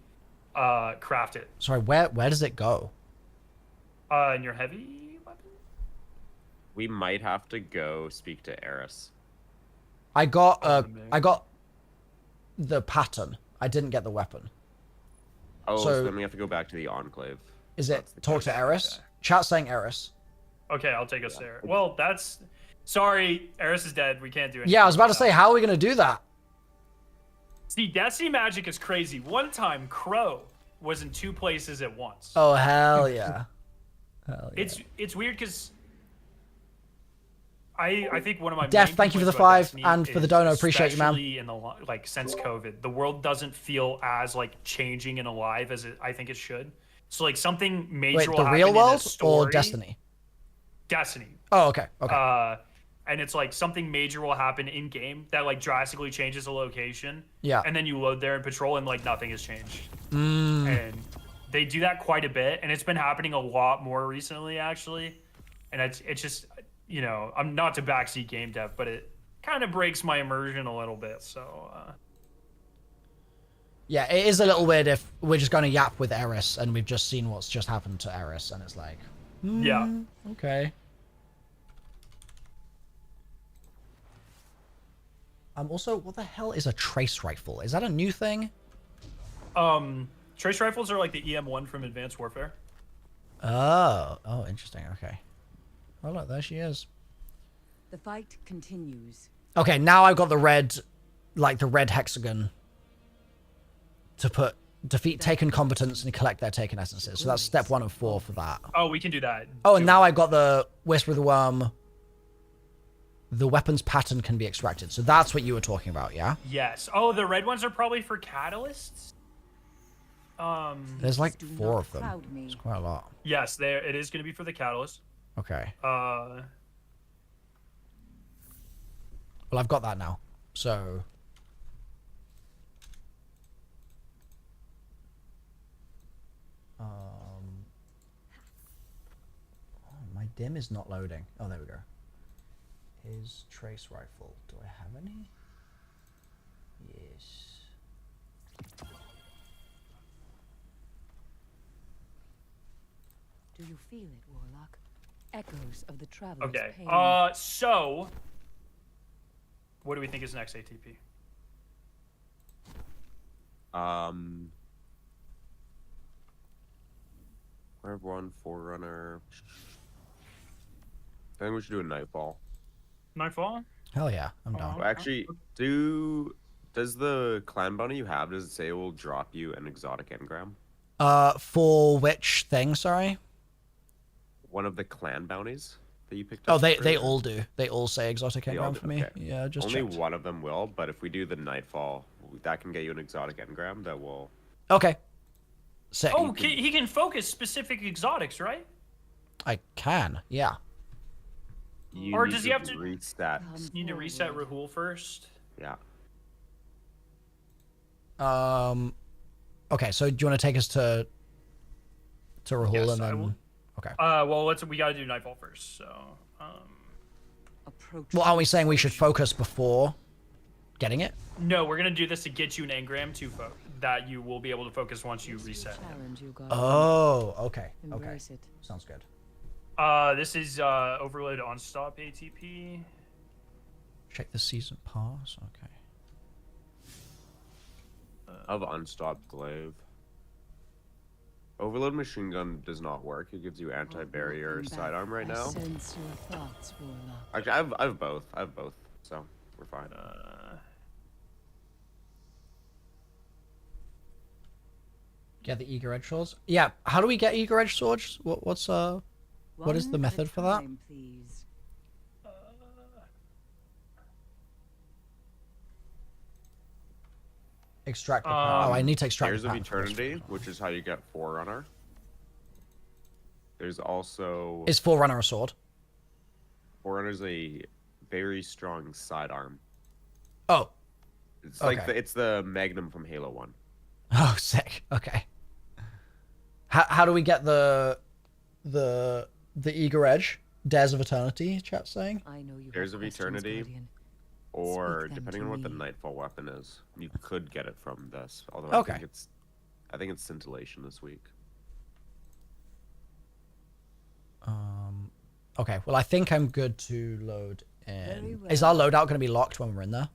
craft it. Sorry, where does it go? In your heavy weapon? We might have to go speak to Eris. I got the pattern. I didn't get the weapon. Oh, so then we have to go back to the Enclave. Is it talk to Eris? Chat saying Eris. Okay, I'll take us there. Well, that's... Sorry, Eris is dead. We can't do anything. Yeah, I was about to say, how are we going to do that? See, Destiny magic is crazy. One time, Crow was in 2 places at once. Oh, hell yeah. Hell yeah. It's weird because I think one of my Def, main thank you for the complaints 5 about and Destiny for the dono. Appreciate you, man. especially in the since COVID, the world doesn't feel as changing and alive as I think it should. So something major Wait, will the happen real in world a story. or Destiny? Destiny. Oh, okay. Okay. And it's something major will happen in game that drastically changes a location. Yeah. And then you load there and patrol and nothing has changed. Mm. And They do that quite a bit, and it's been happening a lot more recently, actually. And it's just, you know, I'm not to backseat game dev, but it kind of breaks my immersion a little bit. So. Yeah, it is a little weird if we're just going to yap with Eris, and we've just seen what's just happened to Eris, and it's like, yeah, okay. Also, what the hell is a trace rifle? Is that a new thing? Trace rifles are like the EM1 from Advanced Warfare. Oh, interesting. Okay. Oh, look, there she is. The fight continues. Okay, now I've got the red, like the red hexagon to defeat taken combatants and collect their taken essences. So that's step 1 of 4 for that. Oh, we can do that. Oh, and now I've got the Whisper of the Worm. The weapon's pattern can be extracted. So that's what you were talking about, yeah? Yes. Oh, the red ones are probably for catalysts? There's like 4 of them. It's quite a lot. Yes, it is going to be for the catalyst. Okay. Well, I've got that now. So... my dim is not loading. Oh, there we go. Is trace rifle. Do I have any? Yes. Do you feel it, Warlock? Echoes of the traveler's okay. pain. So what do we think is next ATP? I have 1 Forerunner. I think we should do a Nightfall. Nightfall? Hell yeah, I'm down. Well, actually, does the clan bounty you have, does it say it will drop you an exotic engram? For which thing, sorry? One of the clan bounties that you picked Oh, up. they all do. They all say exotic engram for me. Okay. Yeah, just only checked. one of them will, but if we do the Nightfall, that can get you an exotic engram that will... Okay. Sick. Oh, he can focus specific exotics, right? I can, yeah. Or does he have to reset? Need to reset Rahul first? Yeah. Okay, so do you want to take us to Rahul Yes, and then... Okay. Well, we got to do Nightfall first, so... Well, aren't we saying we should focus before getting it? No, we're going to do this to get you an engram that you will be able to focus once you reset. Oh, okay. Okay. Sounds good. This is Overload on Stop ATP. Check the season pass. Okay. Of Unstopped Glaive. Overload Machine Gun does not work. It gives you anti-barrier sidearm right now. Actually, I have both. So we're fine. Get the Eager Edge swords. Yeah. How do we get Eager Edge swords? What is the method for that? Extract the pattern. Oh, I need to extract the pattern. pattern. Tears of Eternity, which is how you get Forerunner. There's also... Is Forerunner a sword? Forerunner's a very strong sidearm. Oh. It's like it's the Magnum from Halo 1. Oh, sick. Okay. How do we get the Eager Edge? Dares of Eternity, chat's saying? Dares of Eternity. Or depending on what the Nightfall weapon is, you could get it from this. Although I think it's Scintillation this week. Okay, well I think I'm good to load in. Is our loadout going to be locked when we're in there?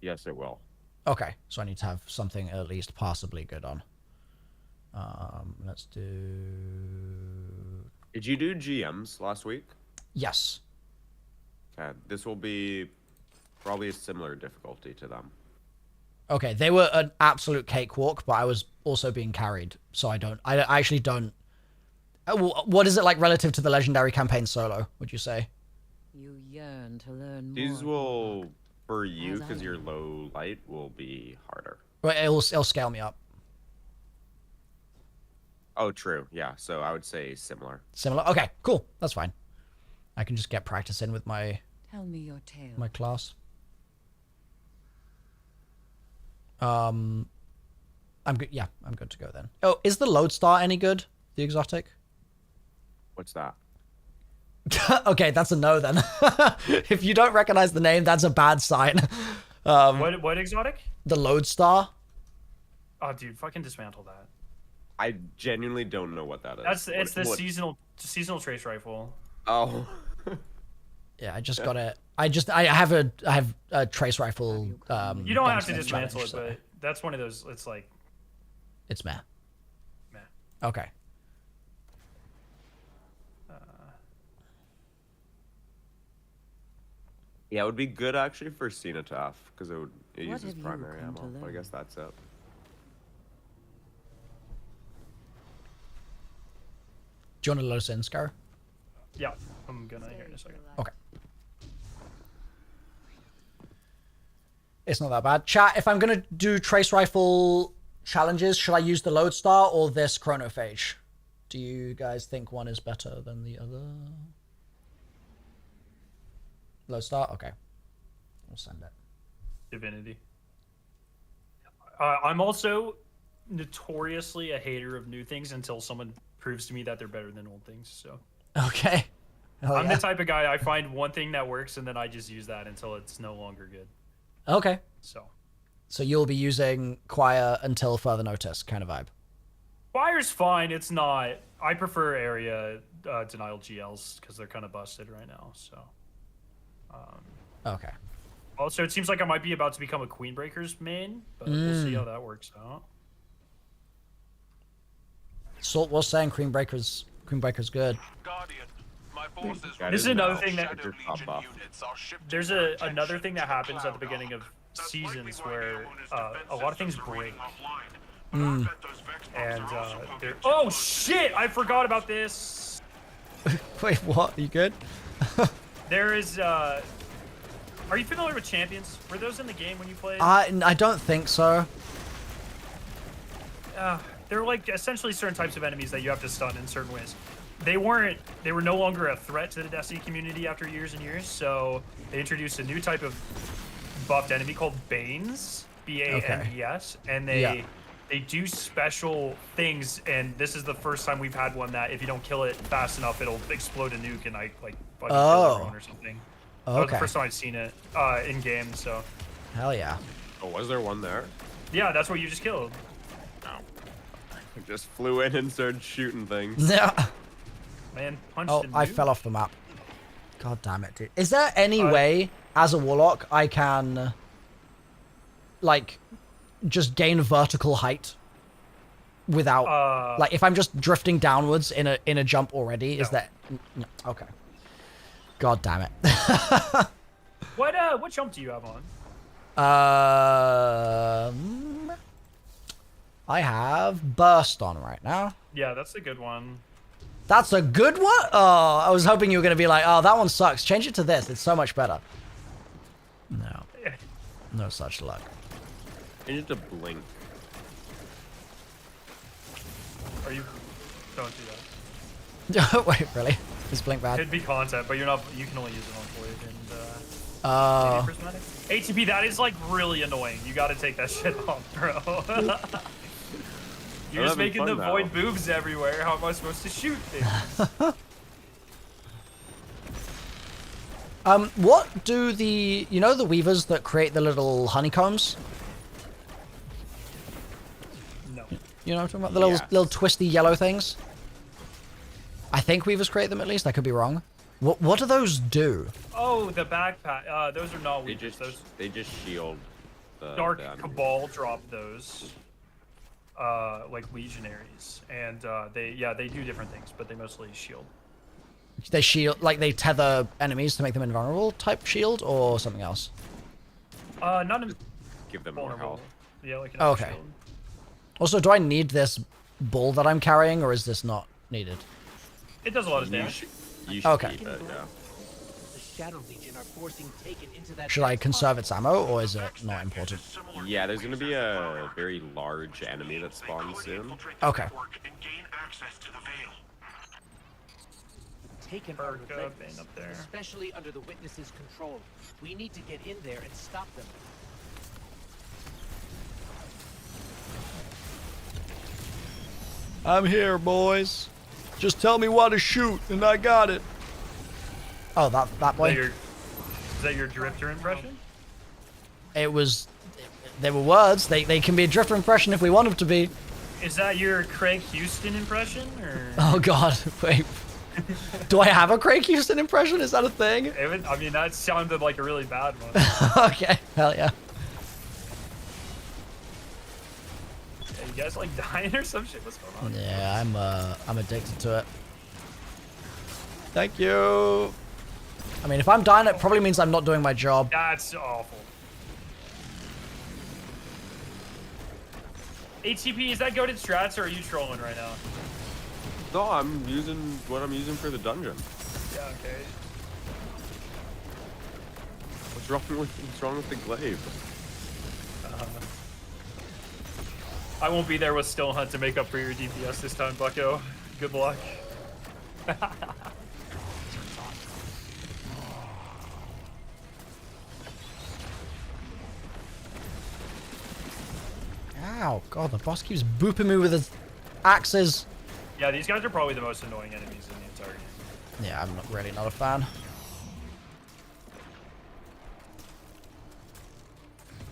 Yes, it will. Okay, so I need to have something at least passably good on. Let's do... Did you do GMs last week? Yes. Okay, this will be probably a similar difficulty to them. Okay, they were an absolute cakewalk, but I was also being carried, so I actually don't... What is it like relative to the Legendary Campaign solo, would you say? You yearn to learn more. These will, for you, because you're low light, will be harder. Well, it'll scale me up. Oh, true. Yeah, so I would say similar. Similar? Okay, cool. That's fine. I can just get practice in with my... Tell me your tale. My class. I'm good. Yeah, I'm good to go then. Oh, is the Lodestar any good? The exotic? What's that? Okay, that's a no then. If you don't recognize the name, that's a bad sign. What exotic? The Lodestar. Oh, dude, fucking dismantle that. I genuinely don't know what that is. It's the seasonal trace rifle. Oh. Yeah, I just got it. I have a trace rifle. You don't have to dismantle it, but that's one of those. It's like. It's meh. Meh. Okay. Yeah, it would be good actually for Cenotaph because it uses primary ammo. But I guess that's it. Do you want to load us in, Scar? Yeah, I'm gonna here in a second. Okay. It's not that bad. Chat, if I'm gonna do trace rifle challenges, should I use the Lodestar or this Chronophage? Do you guys think one is better than the other? Lodestar? Okay. We'll send it. Divinity. I'm also notoriously a hater of new things until someone proves to me that they're better than old things. So. Okay. I'm the type of guy, I find one thing that works and then I just use that until it's no longer good. Okay. So you'll be using Choir until further notice, kind of vibe. Fire's fine. It's not. I prefer area denial GLs because they're kind of busted right now. So. Okay. Also, it seems like I might be about to become a Queen Breakers main, but we'll see how that works out. Salt was saying Queen Breaker's good. This is another thing that there's another thing that happens at the beginning of seasons where a lot of things break. And oh shit! I forgot about this. Wait, what? Are you good? There is. Are you familiar with champions? Were those in the game when you played? I don't think so. They're like essentially certain types of enemies that you have to stun in certain ways. They were no longer a threat to the Destiny community after years and years, so they introduced a new type of buffed enemy called Banes, B-A-N-E-S, and they do special things, and this is the first time we've had one that if you don't kill it fast enough, it'll explode a nuke and like kill everyone or something. That was the first time I've seen it in game, so. Hell yeah. Oh, was there one there? Yeah, that's what you just killed. No. I just flew in and started shooting things. Yeah. Man, punched Oh, I fell off the map. God damn it, dude. Is there any way, as a Warlock, I can, like, just gain vertical height without, like, if I'm just drifting downwards in a jump already, is that... No. Okay. God damn it. What jump do you have on? I have Burst on right now. Yeah, that's a good one. That's a good one? Oh, I was hoping you were going to be like, oh, that one sucks. Change it to this. It's so much better. No. No such luck. You need to blink. Are you... Don't do that. Wait, really? Is blink bad? Could be content, but you're not. You can only use it on Void and Prismatic. ATP, that is like really annoying. You got to take that shit off, bro. You're just making the Void boobs everywhere. How am I supposed to shoot things? What do the the weavers that create the little honeycombs? No. You know what I'm talking about? The little twisty yellow things? I think weavers create them at least. I could be wrong. What do those do? Oh, the backpack. Those are not weavers. They just shield. Dark Cabal drop those. Like legionaries, and they do different things, but they mostly shield. They shield, like they tether enemies to make them invulnerable type shield, or something else? Not give them more health. Yeah, like an okay. shield. Also, do I need this bull that I'm carrying, or is this not needed? It does a lot of damage. You should okay. keep it, yeah. The Shadow Legion are forcing Taken into that. Should I conserve its ammo, or is it not important? Yeah, there's gonna be a very large enemy that spawns soon. Okay. Taken are relentless, especially under the Witness's control. We need to get in there and stop them. I'm here, boys. Just tell me what to shoot, and I got it. Oh, that boy. Is that your drifter impression? It was. They were words. They can be a drifter impression if we want them to be. Is that your Craig Houston impression, or? Oh God, wait. Do I have a Craig Houston impression? Is that a thing? I mean, that sounded like a really bad one. Okay, hell yeah. Hey, you guys like dying or some shit? What's going on? Yeah, I'm addicted to it. Thank you. I mean, if I'm dying, it probably means I'm not doing my job. That's awful. HCP, is that goated strats or are you trolling right now? No, I'm using what I'm using for the dungeon. Yeah, okay. What's wrong with the glaive? I won't be there with Still Hunt to make up for your DPS this time, Bucko. Good luck. Ow, God, the boss keeps booping me with his axes. Yeah, these guys are probably the most annoying enemies in the entire game. Yeah, I'm really not a fan.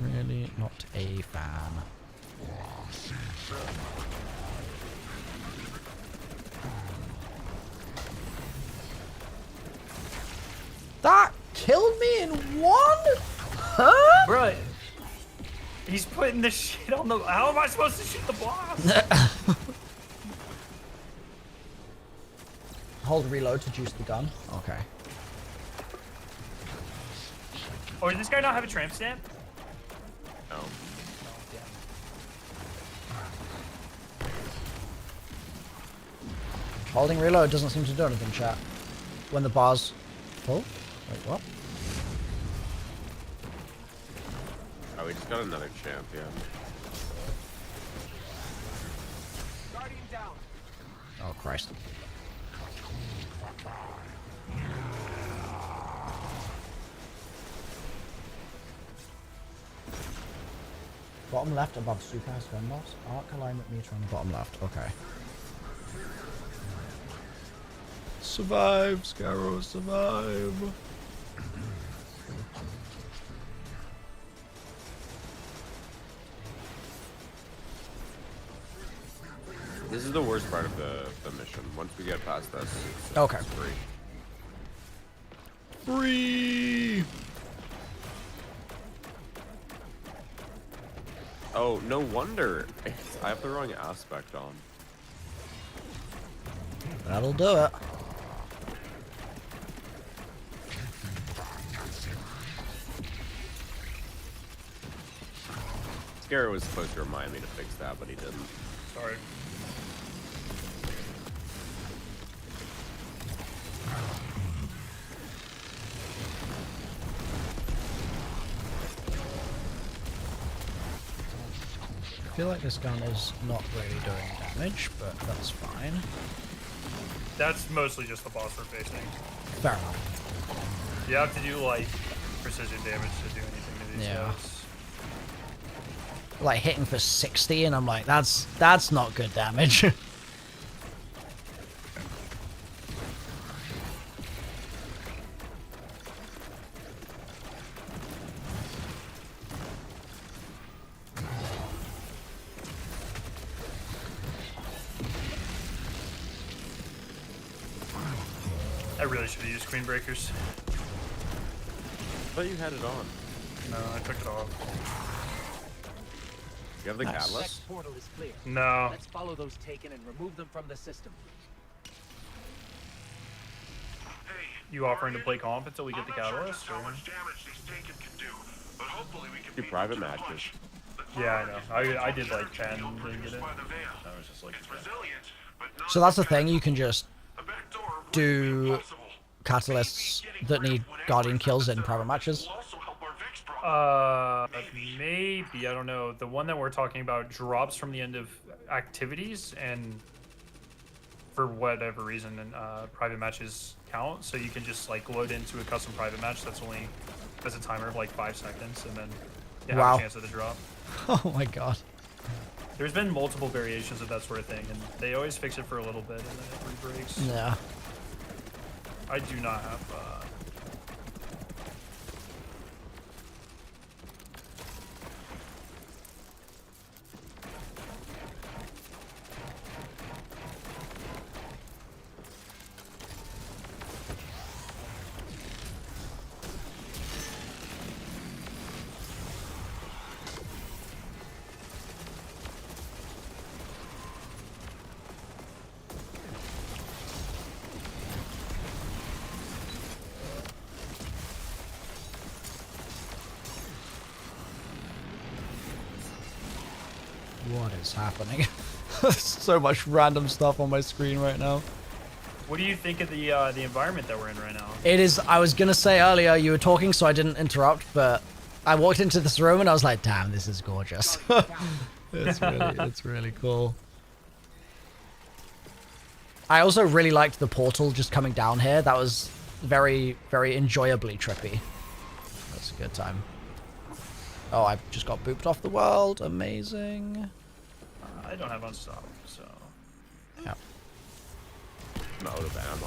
Really not a fan. That killed me in one? Huh? Bro, he's putting this shit on the... How am I supposed to shoot the boss? Hold reload to juice the gun. Okay. Oh, does this guy not have a tramp stamp? No. Holding reload doesn't seem to do anything, chat. When the bar's full. Wait, what? Oh, we just got another champ, yeah. Guardian down. Oh, Christ. Bottom left above super has gun boss. Arc alignment meter on the bottom left. Okay. Survive, Scarrow, survive. This is the worst part of the mission. Once we get past this, okay. It's free. Free. Oh, no wonder. I have the wrong aspect on. That'll do it. Scarrow was supposed to remind me to fix that, but he didn't. Sorry. I feel like this gun is not really doing damage, but that's fine. That's mostly just the boss we're facing. Fair enough. You have to do like precision damage to do anything to these guys. Like hitting for 60 and I'm like, that's not good damage. I really should have used Queen Breakers. I thought you had it on. No, I took it off. You have the catalyst? Next portal is clear. No. Let's follow those taken and remove them from the system. You offering to play comp until we get the catalyst? Do private matches. Yeah, I know. I did like 10 and didn't get it. I was just like... So that's the thing, you can just do catalysts that need Guardian kills in private matches. Maybe, I don't know. The one that we're talking about drops from the end of activities, and for whatever reason, private matches count. So you can just like load into a custom private match that's only has a timer of like 5 seconds, and then you have a chance of the drop. Oh my god. There's been multiple variations of that sort of thing, and they always fix it for a little bit, and then it re-breaks. Yeah. I do not have... What is happening? So much random stuff on my screen right now. What do you think of the environment that we're in right now? It is. I was gonna say earlier you were talking, so I didn't interrupt, but I walked into this room and I was like, "Damn, this is gorgeous." it's really cool. I also really liked the portal just coming down here. That was very, very enjoyably trippy. That's a good time. Oh, I just got booped off the world. Amazing. I don't have unstop, so... Yeah. I'm out of ammo.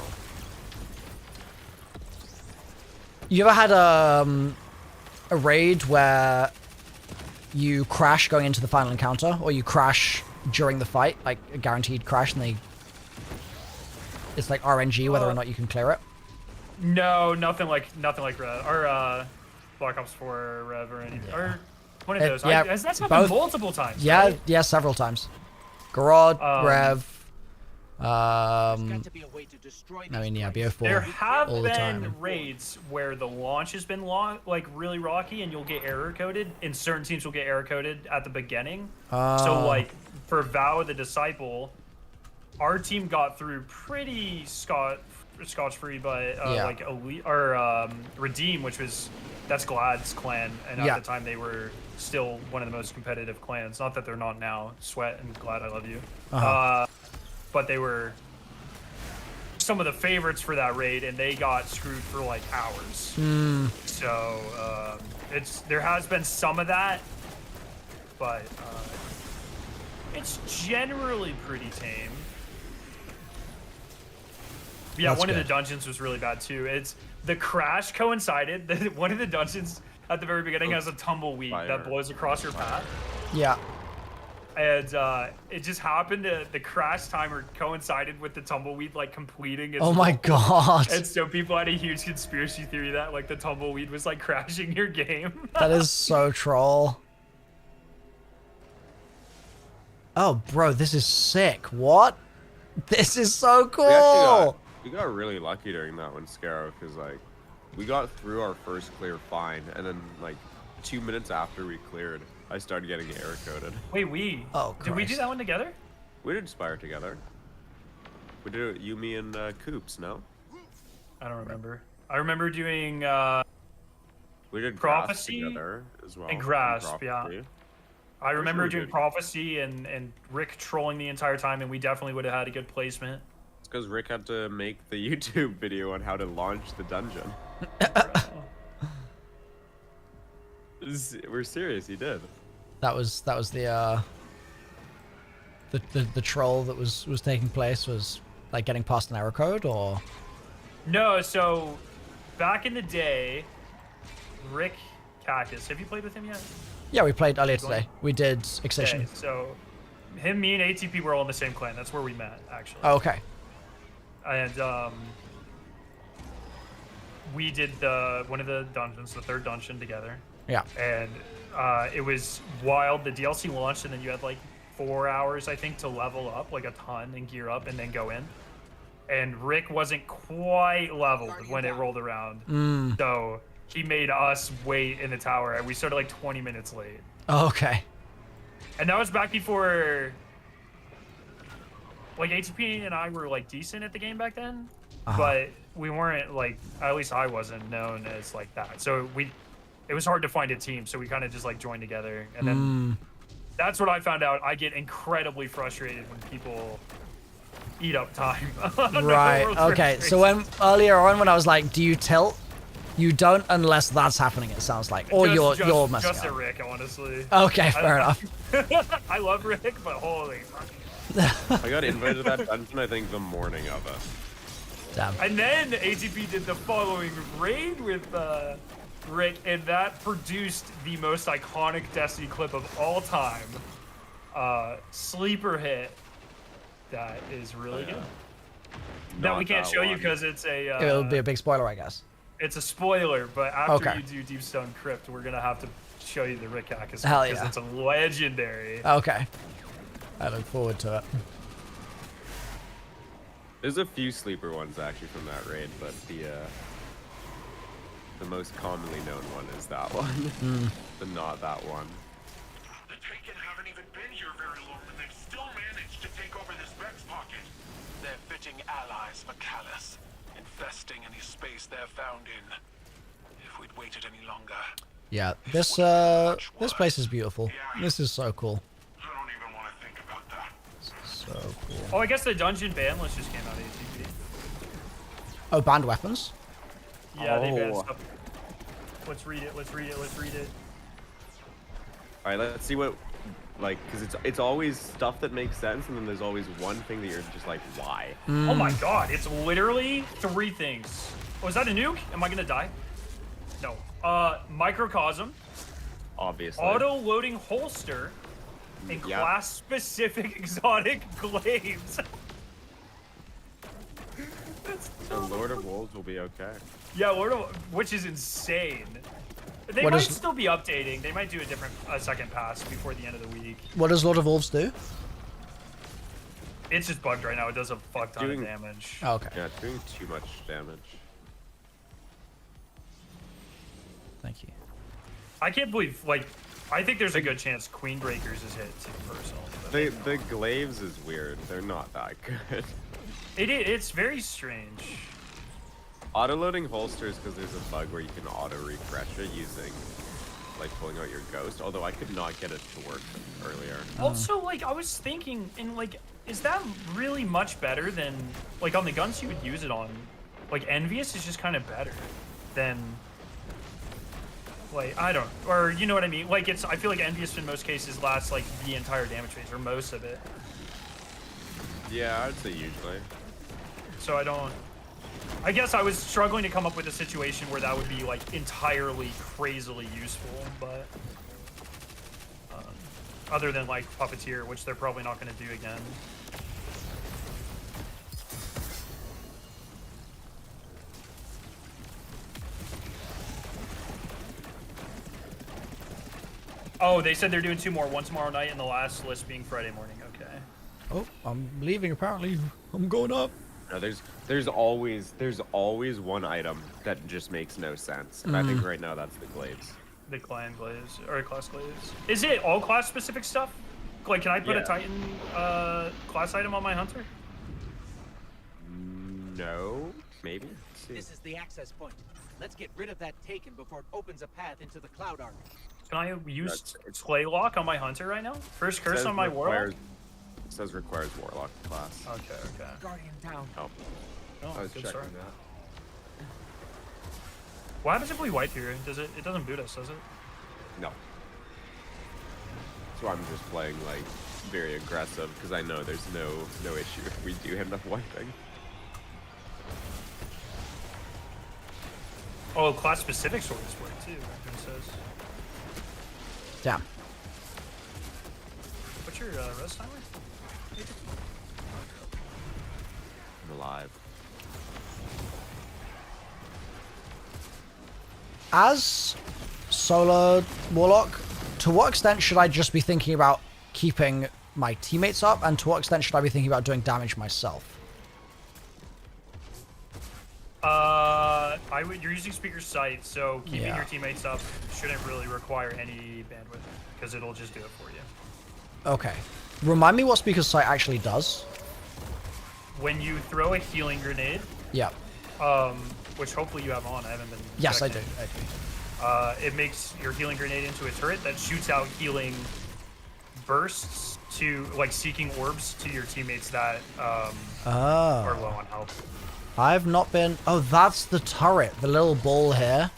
You ever had a raid where you crash going into the final encounter, or you crash during the fight, like a guaranteed crash, and it's like RNG whether or not you can clear it? No, nothing like Rev, or Black Ops 4 Rev or anything. Yeah. Or one of those. Yeah, that's happened multiple times. Yeah, right? yeah, several times. Garrod, Rev. I mean, yeah, BO4. There have all the time. been raids where the launch has been like really rocky, and you'll get error coded. And certain teams will get error coded at the beginning. So like for Vow of the Disciple, our team got through pretty scotch-free, but like Elite or Redeem, which was that's Glad's clan, and at the time they were still one of the most competitive clans. Not that they're not now. Sweat and Glad, I love you. But they were some of the favorites for that raid, and they got screwed for like hours. So there has been some of that, but it's generally pretty tame. Yeah, That's one good. of the dungeons was really bad too. It's the crash coincided. One of the dungeons at the very beginning has a tumbleweed that blows across your path. Yeah. And it just happened to the crash timer coincided with the tumbleweed like completing its Oh my god. And so people had a huge conspiracy theory that like the tumbleweed was like crashing your game. That is so troll. Oh, bro, this is sick. What? This is so cool. We got really lucky during that one, Scarrow, because like we got through our first clear fine, and then like 2 minutes after we cleared, I started getting error coded. Wait, Oh, did we do that one together? We did Spire together. We did it, you, me, and Coops, no? I don't remember. I remember doing we did Prophecy together as well. And Grasp, yeah. I remember doing Prophecy and Rick trolling the entire time, and we definitely would have had a good placement. It's because Rick had to make the YouTube video on how to launch the dungeon. We're serious, he did. That was the troll that was taking place was like getting past an error code, or? No, so back in the day, Rick Cactus, have you played with him yet? Yeah, we played earlier today. We did Excision. Okay, so him, me, and ATP were all in the same clan. That's where we met, actually. Oh, okay. And we did one of the dungeons, the third dungeon together. Yeah. And it was wild. The DLC launched, and then you had like 4 hours, I think, to level up like a ton and gear up and then go in. And Rick wasn't quite leveled when it rolled around. So he made us wait in the tower, and we started like 20 minutes late. Oh, okay. And that was back before, like, ATP and I were like decent at the game back then, but we weren't like, at least I wasn't known as like that. So it was hard to find a team, so we kind of just like joined together. And then that's what I found out. I get incredibly frustrated when people eat up time. Right. Okay. So when earlier on when I was like, do you tilt You don't unless that's happening, it sounds like. Or you're messing Just up. a Rick, honestly. Okay, fair enough. I love Rick, but holy I got invited to that dungeon, I think, the morning of it. Damn. And then ATP did the following raid with Rick, and that produced the most iconic Destiny clip of all time. Sleeper hit. That is really good. That we can't show you because it's a... It'll be a big spoiler, I guess. It's a spoiler, but after you do Deepstone Crypt, we're going to have to show you the Rick hack as well, because it's a legendary. Okay. I look forward to it. There's a few sleeper ones actually from that raid, but the most commonly known one is that one, but not that one. The Taken haven't even been here very long, and they've still managed to take over this Vex pocket. They're fitting allies for Callus, infesting any space they're found in. If we'd waited any longer. Yeah, this place is beautiful. This is so cool. I don't even want to think about that. So cool. Oh, I guess the dungeon ban list just came out of ATP. Oh, banned weapons? Yeah, they banned stuff. Let's read it. Let's read it. Let's read it. All right, let's see what, like, because it's always stuff that makes sense, and then there's always one thing that you're just like, why? Oh my god, it's literally 3 things. Oh, is that a nuke? Am I gonna die? No. Microcosm. Obviously. Auto-loading holster. And class-specific exotic glaives. So Lord of Wolves will be okay. Yeah, which is insane. They might still be updating. They might do a different second pass before the end of the week. What does Lord of Wolves do? It's just bugged right now. It does a fuck ton of damage. Oh, okay. Yeah, it's doing too much damage. Thank you. I can't believe, like, I think there's a good chance Queen Breakers is hit too, personally. The glaives is weird. They're not that good. It's very strange. Auto-loading holsters because there's a bug where you can auto-refresh it using, like, pulling out your ghost. Although I could not get it to work earlier. Also, like, I was thinking, and like, is that really much better than, like, on the guns you would use it on? Like, Envious is just kind of better than, like, I don't, or you know what I mean? Like, I feel like Envious in most cases lasts like the entire damage phase or most of it. Yeah, I'd say usually. So I guess I was struggling to come up with a situation where that would be like entirely crazily useful, but other than like Puppeteer, which they're probably not going to do again. Oh, they said they're doing 2 more, one tomorrow night and the last list being Friday morning. Okay. Oh, I'm leaving apparently. I'm going up. No, there's always one item that just makes no sense. And I think right now that's the glaives. The clan glaives or class glaives. Is it all class specific stuff? Like, can I put a Titan class item on my hunter? No, maybe. This is the access point. Let's get rid of that Taken before it opens a path into the Cloud Army. Can I use Claylock on my hunter right now? First curse on my Warlock? It says requires Warlock class. Okay. Guardian down. Oh. Oh, I was good checking start. that. What happens if we wipe here? It doesn't boot us, does it? No. So I'm just playing like very aggressive because I know there's no issue if we do end up wiping. Oh, class specific swords work too, Raccoon says. Damn. What's your rest timer? I'm alive. As Solar Warlock, to what extent should I just be thinking about keeping my teammates up, and to what extent should I be thinking about doing damage myself? You're using Speaker Sight, so keeping your teammates up shouldn't really require any bandwidth, because it'll just do it for you. Okay. Remind me what Speaker Sight actually does. When you throw a healing grenade, which hopefully you have on, I haven't been Yes, I checking. do. It makes your healing grenade into a turret that shoots out healing bursts to, like, seeking orbs to your teammates that are low on health. I've not been... Oh, that's the turret. The little ball here.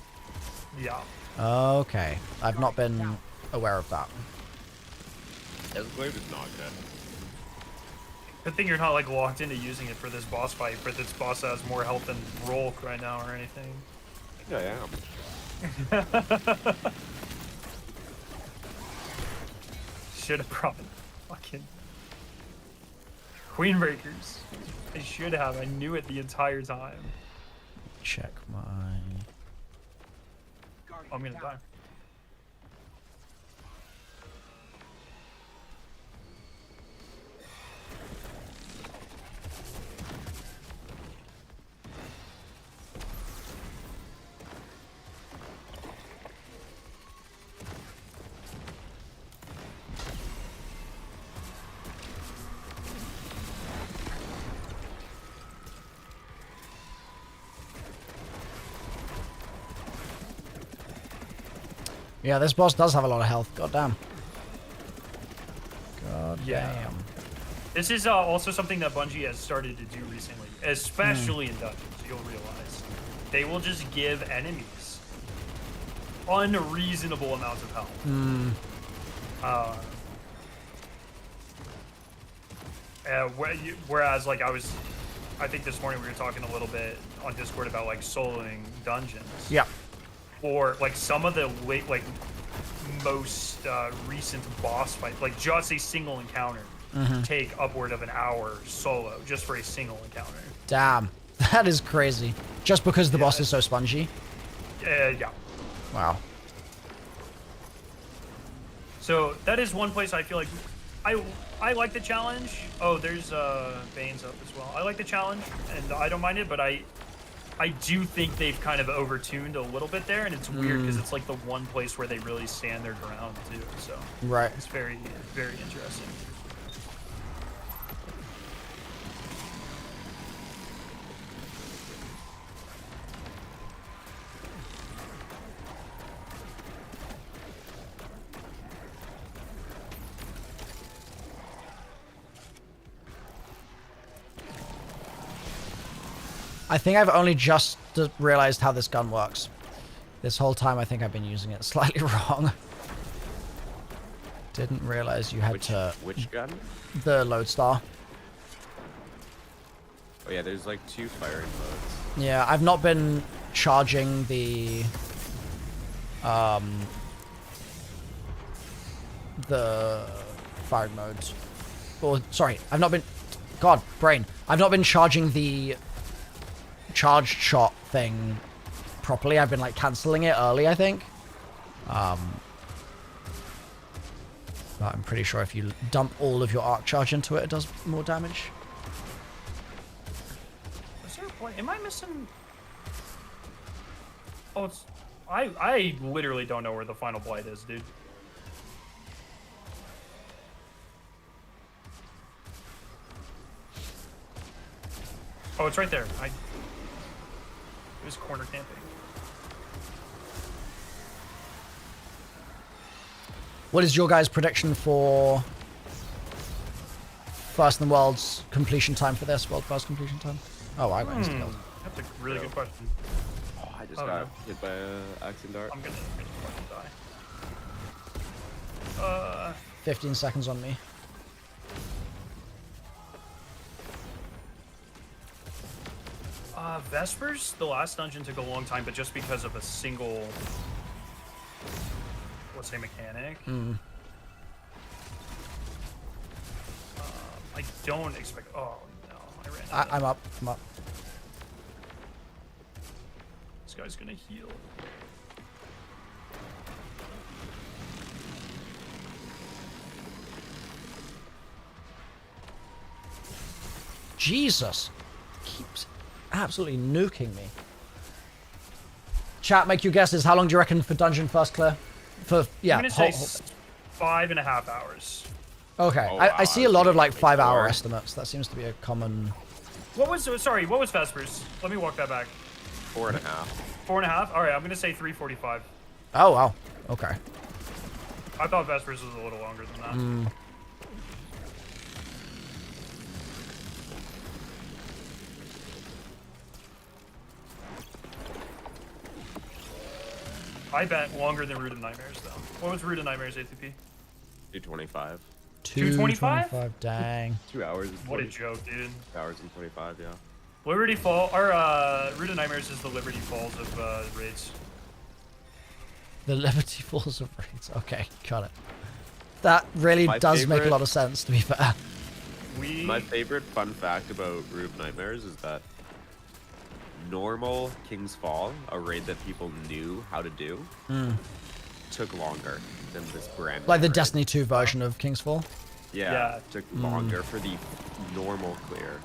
Yeah. Okay. I've not been aware of that. Escalade is not good. Good thing you're not like locked into using it for this boss fight, but this boss has more health than Rolk right now or anything. Yeah, I am. Should have brought fucking Queen Breakers. I should have. I knew it the entire time. Check my... I'm gonna die. Yeah, this boss does have a lot of health. God damn. God damn. This is also something that Bungie has started to do recently, especially in dungeons. You'll realize they will just give enemies unreasonable amounts of health. Whereas, like, I think this morning we were talking a little bit on Discord about like soloing dungeons. Yeah. Or like some of the most recent boss fights, like just a single encounter, take upward of an hour solo just for a single encounter. Damn, that is crazy. Just because the boss is so spongy. Yeah. Wow. So that is one place I feel like I like the challenge. Oh, there's Bane's up as well. I like the challenge and I don't mind it, but I do think they've kind of overtuned a little bit there, and it's weird because it's like the one place where they really stand their ground too. So right, it's very, very interesting. I think I've only just realized how this gun works. This whole time I think I've been using it slightly wrong. Didn't realize you had to... Which gun? The Lodestar. Oh yeah, there's like 2 firing modes. Yeah, I've not been charging the firing modes. Or, sorry, I've not been... God, brain. I've not been charging the charged shot thing properly. I've been like cancelling it early, I think. But I'm pretty sure if you dump all of your arc charge into it, it does more damage. Is there a point? Am I missing? Oh, it's... I literally don't know where the final blight is, dude. Oh, it's right there. It was corner camping. What is your guys' prediction for first in the world's completion time for this? World first completion time? Oh, I got insta-killed. That's a really good question. Oh, I just got hit by an axe and dart. I'm gonna fucking die. 15 seconds on me. Vespers, the last dungeon took a long time, but just because of a single, let's say, mechanic. I don't expect. Oh no, I ran. I'm up. I'm up. This guy's gonna heal. Jesus, keeps absolutely nuking me. Chat, make your guesses. How long do you reckon for dungeon first clear? For yeah, I'm gonna say 5.5 hours. Okay, Oh, wow. I see a lot of like 5-hour estimates. That seems to be a common. What was What was Vespers? Let me walk that back. 4.5. 4.5. All right, I'm gonna say 3:45. Oh wow. Okay. I thought Vespers was a little longer than that. I bet longer than Root of Nightmares, though. What was Root of Nightmares, ATP? 225. 225? Dang. 2 hours. What a joke, dude. 2 hours and 25, yeah. Liberty Fall, or Root of Nightmares is the Liberty Falls of raids. The Liberty Falls of raids. Okay, got it. That really does make a lot of sense, to be fair. My favorite fun fact about Root of Nightmares is that normal King's Fall, a raid that people knew how to do, took longer than this brand. Like the Destiny 2 version of King's Fall? Yeah, took longer for the normal clear.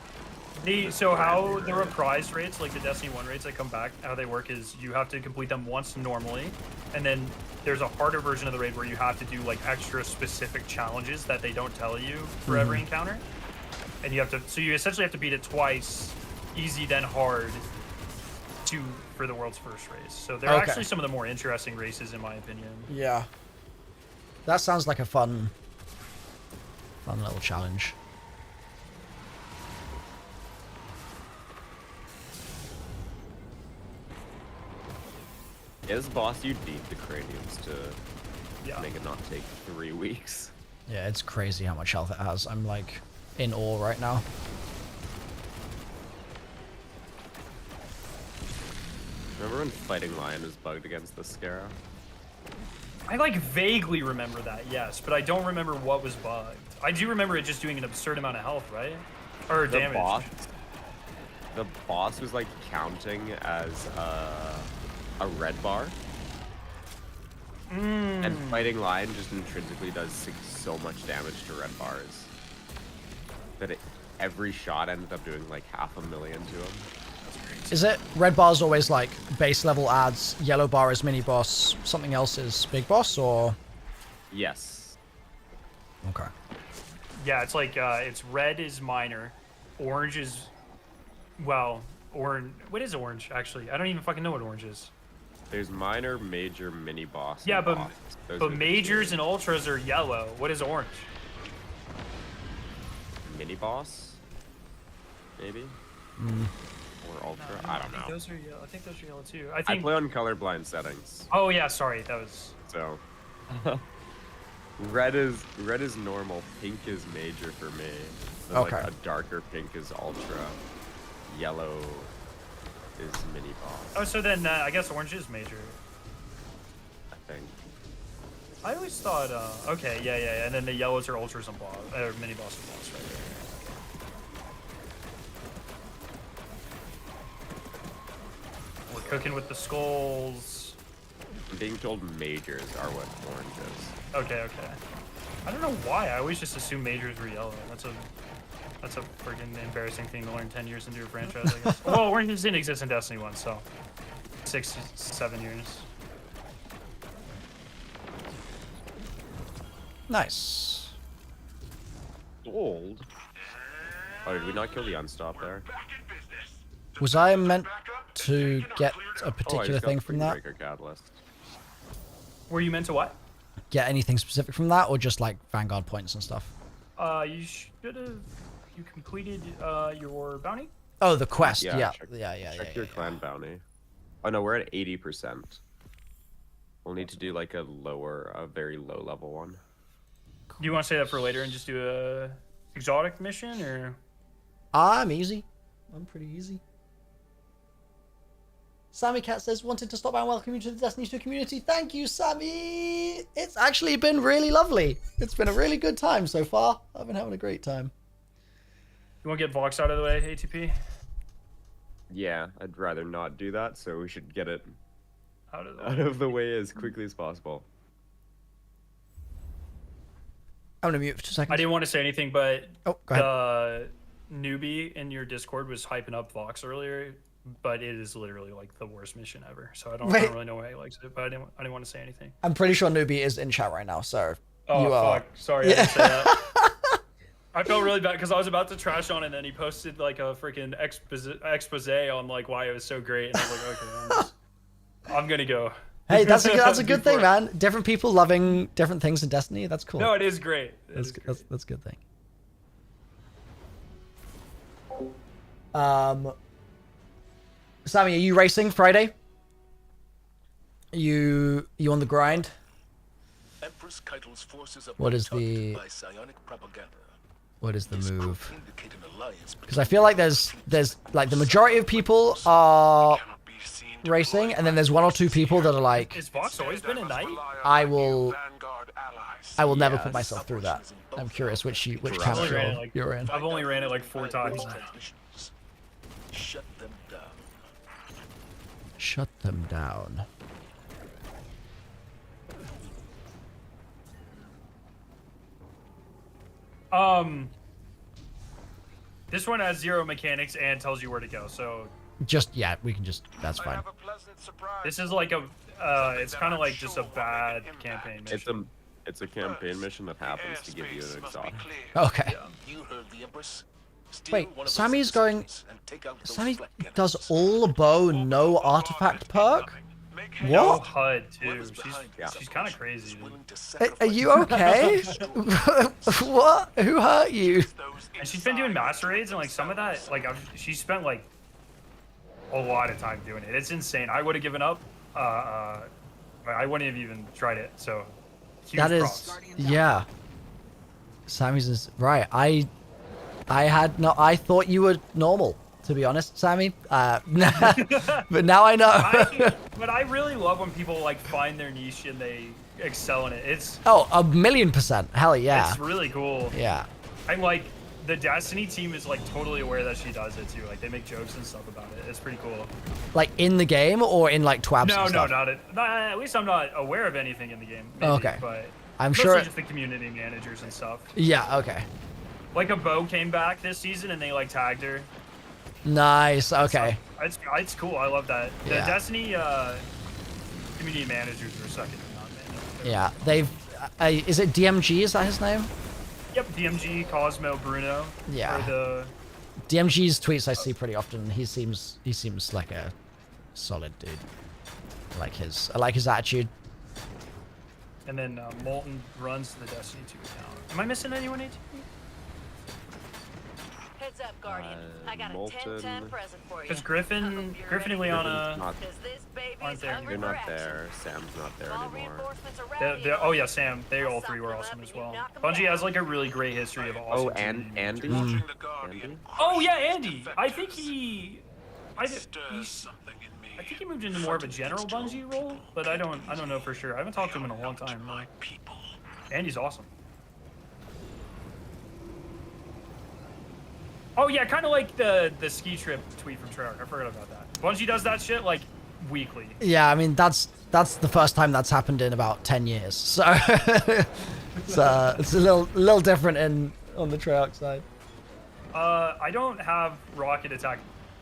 So how the reprised raids, like the Destiny 1 raids that come back, how they work is you have to complete them once normally, and then there's a harder version of the raid where you have to do like extra specific challenges that they don't tell you for every encounter. And you have to, so you essentially have to beat it twice, easy then hard, for the world's first race. So they're actually some of the more interesting races in my opinion. Yeah. That sounds like a fun little challenge. As boss, you need the craniums to make it not take 3 weeks. Yeah, it's crazy how much health it has. I'm like in awe right now. Remember when Fighting Lion was bugged against the Scarab? I like vaguely remember that, yes, but I don't remember what was bugged. I do remember it just doing an absurd amount of health, right? Or damage. The boss was like counting as a red bar. And Fighting Lion just intrinsically does so much damage to red bars that every shot ended up doing like 500,000 to him. Is it red bar is always like base level adds, yellow bar is mini boss, something else is big boss, or? Yes. Okay. Yeah, it's like it's red is minor, orange is, well, orange. What is orange actually? I don't even fucking know what orange is. There's minor, major, mini boss. Yeah, but majors and ultras are yellow. What is orange? Mini boss, maybe. Or ultra. No, I don't know. Those are yellow. I think those are yellow too. I play on colorblind settings. Oh yeah, sorry, that was. So. Red is normal. Pink is major for me. So like a darker pink is ultra. Yellow is mini boss. Oh, so then I guess orange is major. I think. I always thought. Okay, yeah, and then the yellows are ultras and boss, or mini boss and boss, right? We're cooking with the skulls. I'm being told majors are what orange is. Okay. I don't know why. I always just assume majors were yellow. That's a freaking embarrassing thing to learn 10 years into a franchise, I guess. Well, orange didn't exist in Destiny 1, so 6 to 7 years. Nice. Old. Oh, did we not kill the unstop there? Was I meant to get a particular thing from that? Catalyst. Were you meant to what? Get anything specific from that, or just like Vanguard points and stuff? You should have. You completed your bounty. Oh, the quest. Yeah. Check your clan bounty. Oh no, we're at 80%. We'll need to do like a very low level one. Do you want to say that for later and just do a exotic mission, or? I'm easy. I'm pretty easy. Sammy Cat says, wanted to stop by and welcome you to the Destiny 2 community. Thank you, Sammy. It's actually been really lovely. It's been a really good time so far. I've been having a great time. You want to get Vox out of the way, ATP? Yeah, I'd rather not do that, so we should get it out of the way as quickly as possible. I'm going to mute for 2 seconds. I didn't want to say anything, but go ahead. The newbie in your Discord was hyping up Vox earlier, but it is literally like the worst mission ever. So I don't really know why he likes it, but I didn't want to say anything. I'm pretty sure newbie is in chat right now, so you are. Fuck. Sorry, I didn't say that. I felt really bad because I was about to trash on it, and then he posted like a freaking expose on like why it was so great, and I was like, okay, I'm gonna go. Hey, that's a good thing, man. Different people loving different things in Destiny. That's cool. No, it is great. That's a good thing. Sammy, are you racing Friday? You on the grind? Empress Keitel's forces are What is targeted the by psionic propaganda. what is the This could move? indicate an alliance Because I feel like there's like the majority of people are racing, and then there's one or two people that are like, Is Vox always been a knight? I will never put myself through that. I'm curious which camp you're in. I've only ran it like 4 times. Shut them down. Shut them down. This one has 0 mechanics and tells you where to go, so Just we can just that's fine. this is like a it's kind of like just a bad campaign mission. It's a campaign mission that happens to give you an exotic. Okay. You heard the Empress. Wait, Sammy's going. Sammy does all bow, no artifact perk. No What? HUD too. She's kind of crazy. Are you okay? What? Who hurt you? And she's been doing master raids, and like some of that, like she spent like a lot of time doing it. It's insane. I would have given up. I wouldn't have even tried it. So huge That is, props. yeah. Sammy's is right. I thought you were normal, to be honest, Sammy. But now I know. But I really love when people like find their niche and they excel in it. It's Oh, 1,000,000%. Hell yeah. It's really cool. Yeah. I like the Destiny team is like totally aware that she does it too. Like they make jokes and stuff about it. It's pretty cool. Like in the game or in like twabs No, and no, stuff? at least I'm not aware of anything in the game. Maybe, Okay. But I'm mostly sure- just the community managers and stuff. Yeah, okay. Like a bow came back this season and they like tagged her. Nice, okay. It's cool. I love that. The Yeah. Destiny community managers are second to none, man. Yeah, they've... is it DMG, is that his name? Yep, DMG, Cosmo, Bruno. Yeah. Are the DMG's tweets I see pretty often. He seems like a solid dude. I like his attitude. and then Molten runs the Destiny 2 account. Am I missing anyone, AT? Heads up, Guardian. I got a 10-10 present for you. Because Griffin and Liana aren't there. They're not there. Sam's not there anymore. Oh yeah, Sam. They all three were awesome as well. Bungie has like a really great history of awesome. Oh, and Andy? Andy? Oh yeah, Andy. I think he moved into more of a general Bungie role, but I don't know for sure. I haven't talked to him in a long time. Andy's awesome. Oh yeah, kind of like the ski trip tweet from Treyarch. I forgot about that. Bungie does that shit like weekly. Yeah, I mean that's the first time that's happened in about 10 years. So it's a little different on the Treyarch side. I don't have rocket attack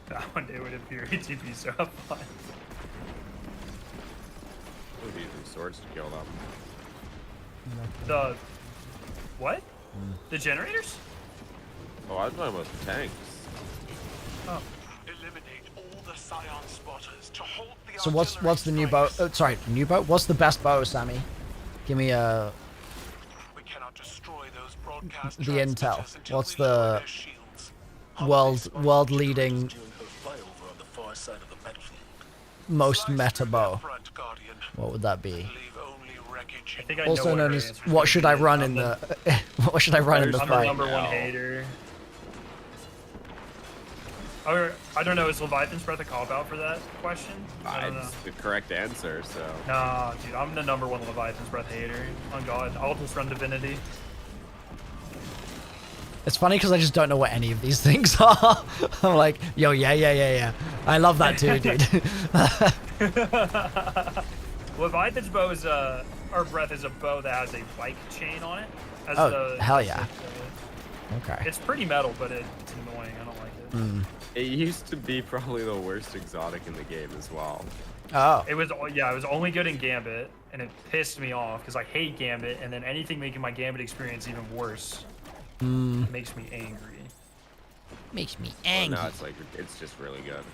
that one day would appear ATP, so have fun. We're using swords to kill them. The what? The generators? Oh, I was talking about the tanks. Oh. Eliminate all the Scion spotters to hold the So what's the new bow? Sorry, new bow. What's the best bow, Sammy? Give me a. We cannot destroy those broadcast the intel. transmitters until What's we lower the their shields. world leading During her flyover on the far side of the battlefield. most meta bow? What would that be? I think I Also know known her as answer what is. should I run in the what should I run in the I'm the fight? number one hater. Or, I don't know, is Leviathan's Breath a cop-out for that question? I don't know. It's the correct answer, so. Nah, dude, I'm the number one Leviathan's Breath hater. Oh god, I'll just run Divinity. It's funny because I just don't know what any of these things are. I'm like, yo, yeah. I love that too, dude. Leviathan's bow is or breath is a bow that has a bike chain on it. Hell yeah. Okay. It's pretty metal, but it's annoying. I don't like it. It used to be probably the worst exotic in the game as well. Oh. It was only good in Gambit, and it pissed me off because I hate Gambit, and then anything making my Gambit experience even worse makes me angry. Makes me angry. Well, no, it's just really good.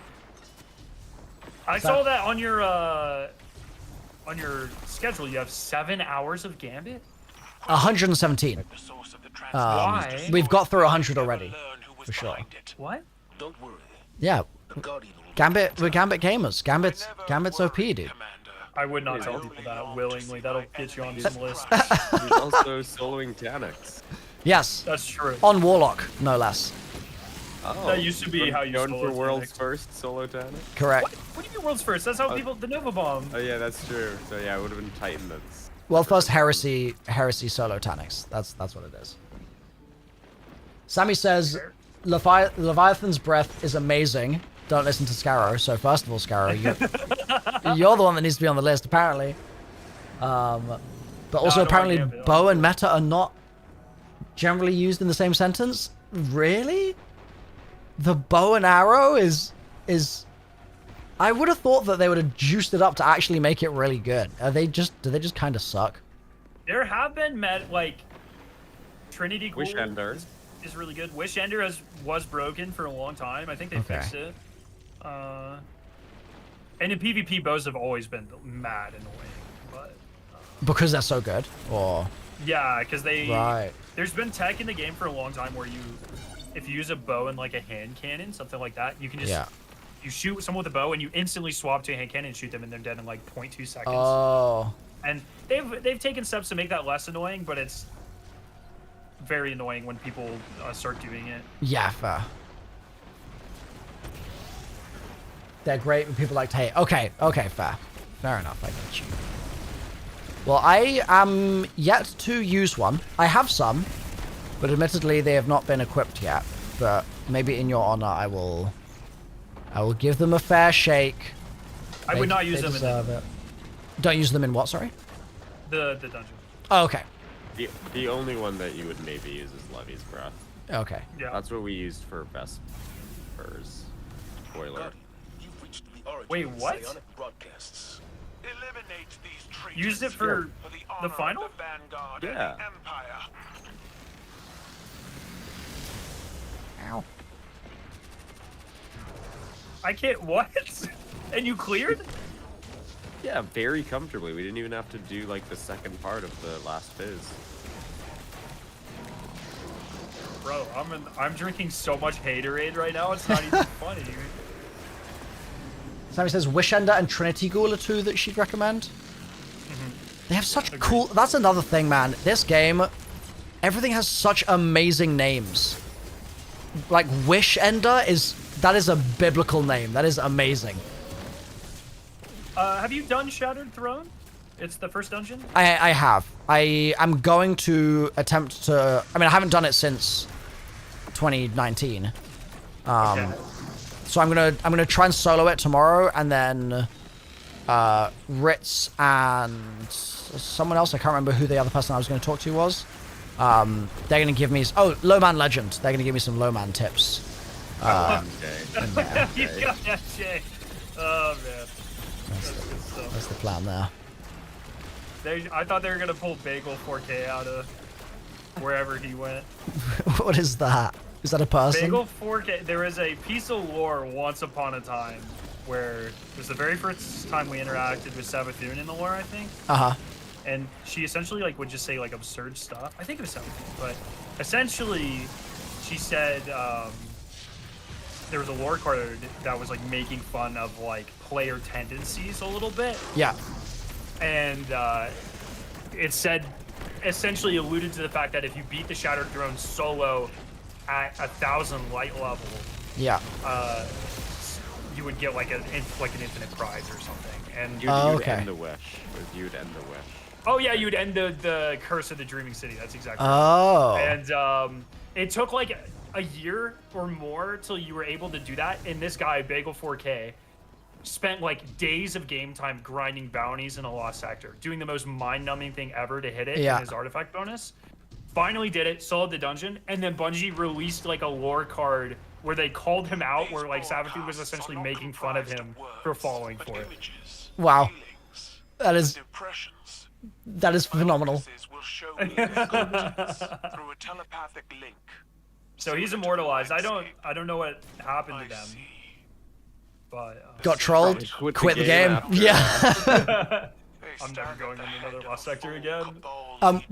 I saw that on your schedule. You have 7 hours of Gambit. 117. Why? We've got through 100 already, for sure. What? Yeah. Gambit, we're Gambit gamers. Gambit's OP, dude. I would not tell people that willingly. That'll get you on some lists. He's also soloing Taniks. Yes. That's true. On Warlock, no less. Oh, that used to be how you going solo for world's Taniks. first solo Tanik? Correct. What do you mean world's first? That's how people the Nova Bomb. Oh yeah, that's true. So yeah, it would have been Titan that's. Well, first Heresy solo Taniks. That's what it is. Sammy says, Leviathan's breath is amazing. Don't listen to Scarrow. So first of all, Scarrow, you're the one that needs to be on the list, apparently. But also apparently bow and meta are not generally used in the same sentence. Really? The bow and arrow is... I would have thought that they would have juiced it up to actually make it really good. Do they just kind of suck? There have been like Trinity Ghoul Wish Ender is really good. Wish Ender was broken for a long time. I think they fixed it. And in PvP, bows have always been mad annoying, but because they're so good, or yeah, because there's been tech in the game for a long time where if you use a bow and like a hand cannon, something like that, you can just you shoot someone with a bow and you instantly swap to a hand cannon and shoot them and they're dead in like 0.2 seconds. Oh. And they've taken steps to make that less annoying, but it's very annoying when people start doing it. Yeah, fair. They're great when people like to hate. Okay, fair. Fair enough, I get you. Well, I am yet to use one. I have some, but admittedly they have not been equipped yet. But maybe in your honor, I will give them a fair shake. I would not use them in it. Don't use them in what, sorry? The dungeon. Oh, okay. The only one that you would maybe use is Levy's Breath. Okay. Yeah. That's what we used for Vespers. Spoiler. Wait, what? Used it for the final? Yeah. Ow. I can't. What? And you cleared? Yeah, very comfortably. We didn't even have to do like the second part of the last phase. Bro, I'm drinking so much haterade right now. It's not even funny. Sammy says Wishender and Trinity Ghoul are two that she'd recommend. They have such cool... That's another thing, man. This game, everything has such amazing names. Like Wishender that is a biblical name. That is amazing. Have you done Shattered Throne? It's the first dungeon? I have. I am going to attempt to... I mean, I haven't done it since 2019. Okay. So I'm gonna try and solo it tomorrow, and then Ritz and someone else, I can't remember who the other person I was going to talk to was. They're going to give me... Oh, Lowman Legend. They're going to give me some Lowman tips. You got that Jay. Oh, man. That's the plan there. I thought they were going to pull Bagel 4K out of wherever he went. What is that? Is that a person? Bagel 4K. There is a piece of lore once upon a time where it was the very first time we interacted with Savathun in the lore, I think. Uh-huh. And she essentially would just say absurd stuff. I think it was Savathun, but essentially she said there was a lore card that was making fun of player tendencies a little bit. Yeah. And it said, essentially alluded to the fact that if you beat the Shattered Throne solo at 1,000 light level, yeah, you would get an infinite prize or something. And you'd end the wish. You'd end the wish. Oh yeah, you'd end the Curse of the Dreaming City. That's exactly right. And it took a year or more till you were able to do that. And this guy, Bagel 4K, spent days of game time grinding bounties in a lost sector, doing the most mind-numbing thing ever to hit it in his artifact bonus. Finally did it, soloed the dungeon, and then Bungie released a lore card where they called him out, where Savathun was essentially making fun of him for falling for it. Wow. That is phenomenal. So he's immortalized. I don't know what happened to them. But got trolled, quit the game. Yeah. I'm never going into another lost sector again.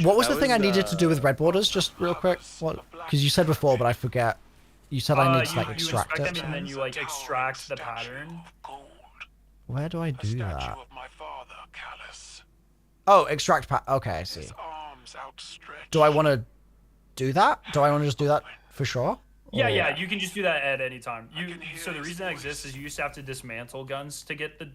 What was the thing I needed to do with red borders? Just real quick. What? Because you said before, but I forget. You said I need to extract it. Them and then you extract the pattern. Where do I do that? Oh, extract okay, I see. Do I want to do that? Do I want to just do that for sure? Yeah, yeah, you can just do that at any time. So the reason that exists is you used to have to dismantle guns to get the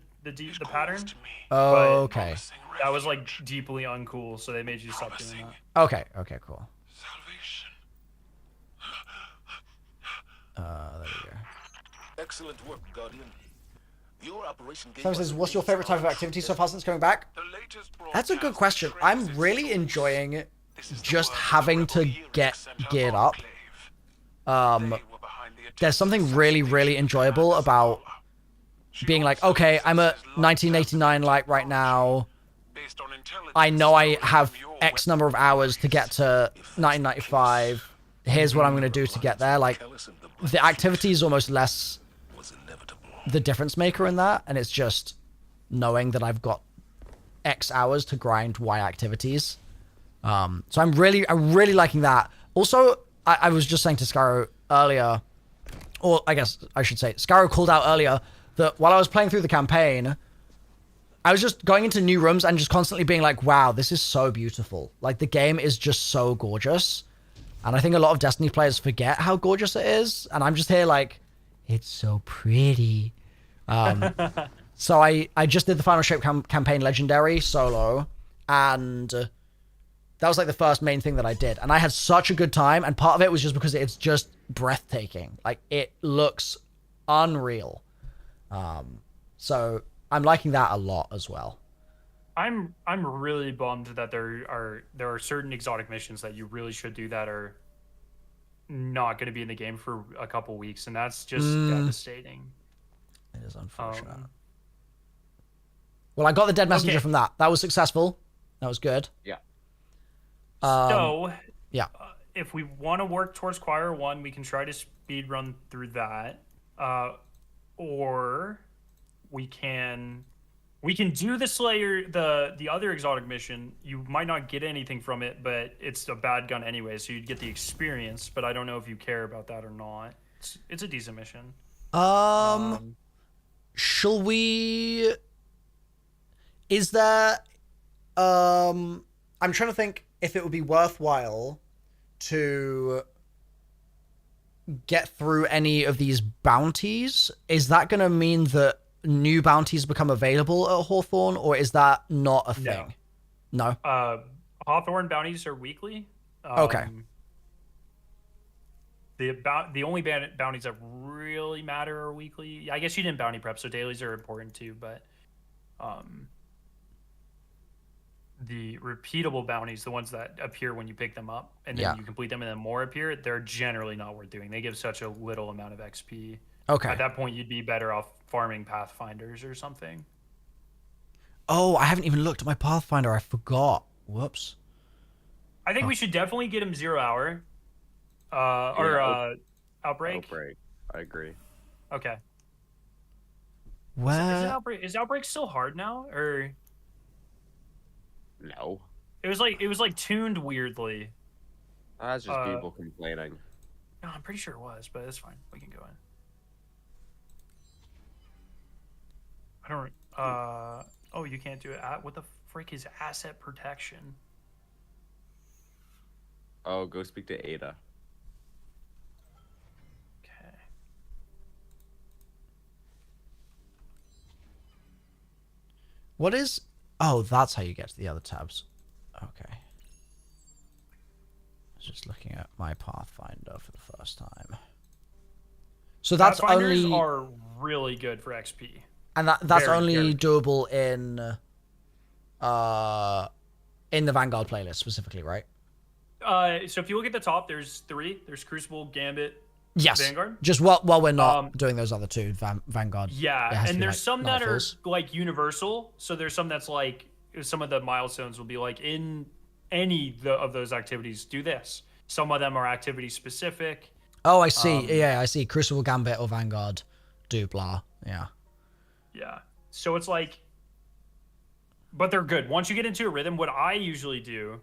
pattern. Oh, okay. That was like deeply uncool, so they made you stop doing that. Okay, okay, cool. There we go. Excellent work, Guardian. Your operation Someone says, what's your favorite type of activity so far since coming back? That's a good question. I'm really enjoying just having to get geared up. There's something really, really enjoyable about being like, okay, I'm at 1989 light right now. I know I have X number of hours to get to 1995. Here's what I'm going to do to get there. Like, the activity is almost less the difference maker in that, and it's just knowing that I've got X hours to grind Y activities. So I'm really liking that. Also, I was just saying to Scarrow earlier, or I guess I should say, Scarrow called out earlier that while I was playing through the campaign, I was just going into new rooms and just constantly being like, wow, this is so beautiful. Like, the game is just so gorgeous. And I think a lot of Destiny players forget how gorgeous it is. And I'm just here like, it's so pretty. So I just did the Final Shape campaign Legendary solo. And that was like the first main thing that I did. And I had such a good time. And part of it was just because it's just breathtaking. Like, it looks unreal. So I'm liking that a lot as well. I'm really bummed that there are certain exotic missions that you really should do that are not going to be in the game for a couple weeks, and that's just devastating. It is unfortunate. Well, I got the dead messenger from that. That was successful. That was good. Yeah. So yeah, if we want to work towards Choir 1, we can try to speed run through that, or we can do the Slayer, the other exotic mission. You might not get anything from it, but it's a bad gun anyway, so you'd get the experience. But I don't know if you care about that or not. It's a decent mission. Shall we? Is there? I'm trying to think if it would be worthwhile to get through any of these bounties. Is that going to mean that new bounties become available at Hawthorne, or is that not a thing? No. Hawthorne bounties are weekly. Okay. The only bounties that really matter are weekly. I guess you didn't bounty prep, so dailies are important too, but the repeatable bounties, the ones that appear when you pick them up and then you complete them and then more appear, they're generally not worth doing. They give such a little amount of XP. Okay. At that point, you'd be better off farming Pathfinders or something. Oh, I haven't even looked at my Pathfinder. I forgot. Whoops. I think we should definitely get him 0 hour. Outbreak. Outbreak. I agree. Okay. Where? Is Outbreak still hard now, or? No. It was like tuned weirdly. That's just people complaining. No, I'm pretty sure it was, but it's fine. We can go in. I don't. Oh, you can't do it. What the frick is asset protection? Oh, go speak to Ada. Okay. What is? Oh, that's how you get to the other tabs. Okay. I was just looking at my Pathfinder for the first time. So that's Pathfinders only are really good for XP. And that's only doable in the Vanguard playlist specifically, right? So if you look at the top, there's 3. There's Crucible, Gambit, yes. Vanguard. Just while we're not doing those other 2, Vanguard. Yeah, and there's some that are like universal. So there's some that's like, some of the milestones will be like, in any of those activities, do this. Some of them are activity specific. Oh, I see. Yeah, I see. Crucible, Gambit, or Vanguard do blah. Yeah. Yeah. So it's like, but they're good. Once you get into a rhythm, what I usually do,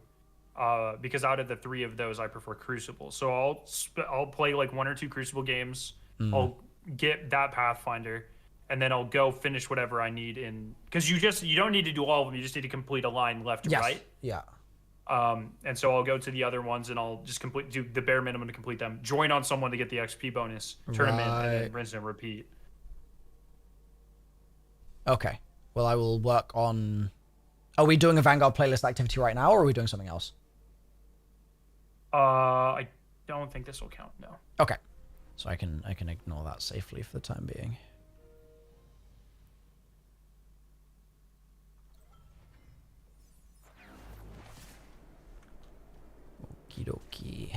because out of the 3 of those, I prefer Crucible. So I'll play like 1 or 2 Crucible games. I'll get that Pathfinder, and then I'll go finish whatever I need in, because you don't need to do all of them. You just need to complete a line left to right. Yeah. And so I'll go to the other ones and I'll just do the bare minimum to complete them. Join on someone to get the XP bonus, turn them in, and then rinse and repeat. Okay. Well, I will work on. Are we doing a Vanguard playlist activity right now, or are we doing something else? I don't think this will count. No. Okay. So I can ignore that safely for the time being. Okie dokie.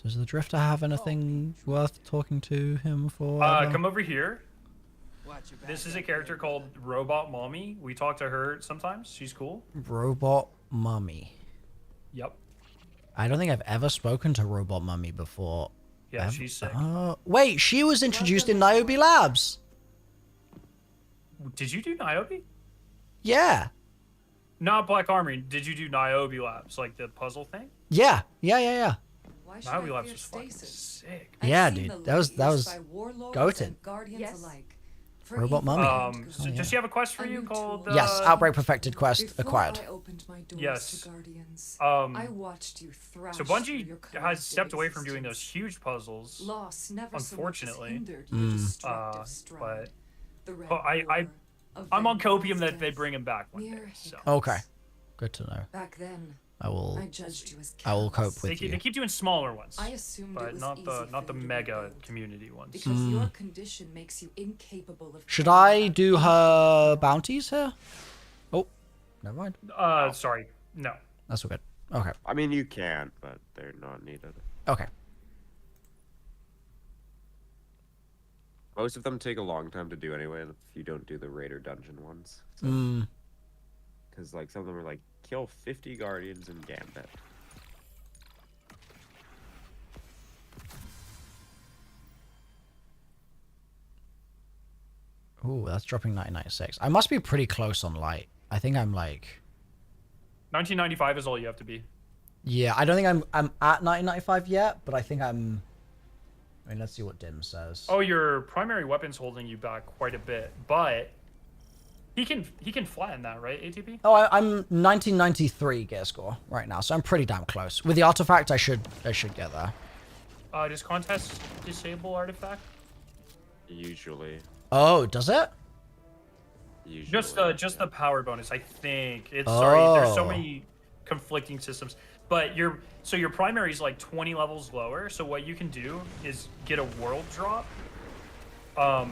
Does the Drifter have anything worth talking to him for? Come over here. This is a character called Robot Mommy. We talk to her sometimes. She's cool. Robot Mummy. Yep. I don't think I've ever spoken to Robot Mummy before. Yeah, she's sick. Wait, she was introduced in Niobe Labs. Did you do Niobe? Yeah. Not Black Armory. Did you do Niobe Labs, like the puzzle thing? Yeah. Niobe Labs was fucking sick. Yeah, dude. That was goated. Yes. Robot Mummy. Does she have a quest for you called? Yes, Outbreak Perfected quest acquired. Yes. I watched you thrash so Bungie has stepped away from doing those huge puzzles. Loss never unfortunately. But I'm on copium that they bring him back one day. So. Okay. Good to know. Back then, I will cope with you. They keep doing smaller ones. I assumed but it was not the mega community ones. Because your condition makes you incapable of. Should I do her bounties here? Oh, never mind. Sorry, no. That's all good. Okay. I mean, you can, but they're not needed. Okay. Most of them take a long time to do anyway if you don't do the Raider dungeon ones. Because like some of them are like kill 50 Guardians in Gambit. Ooh, that's dropping 1996. I must be pretty close on light. I think I'm like 1995 is all you have to be. Yeah, I don't think I'm at 1995 yet, but I think I'm. I mean, let's see what Dim says. Oh, your primary weapon's holding you back quite a bit, but he can flatten that, right? ATP. Oh, I'm 1993 gear score right now, so I'm pretty damn close. With the artifact, I should get there. Does contest disable artifact? Usually. Oh, does it? Usually, just the power bonus, I think. Sorry, there's so many conflicting systems. But your primary is like 20 levels lower. So what you can do is get a world drop.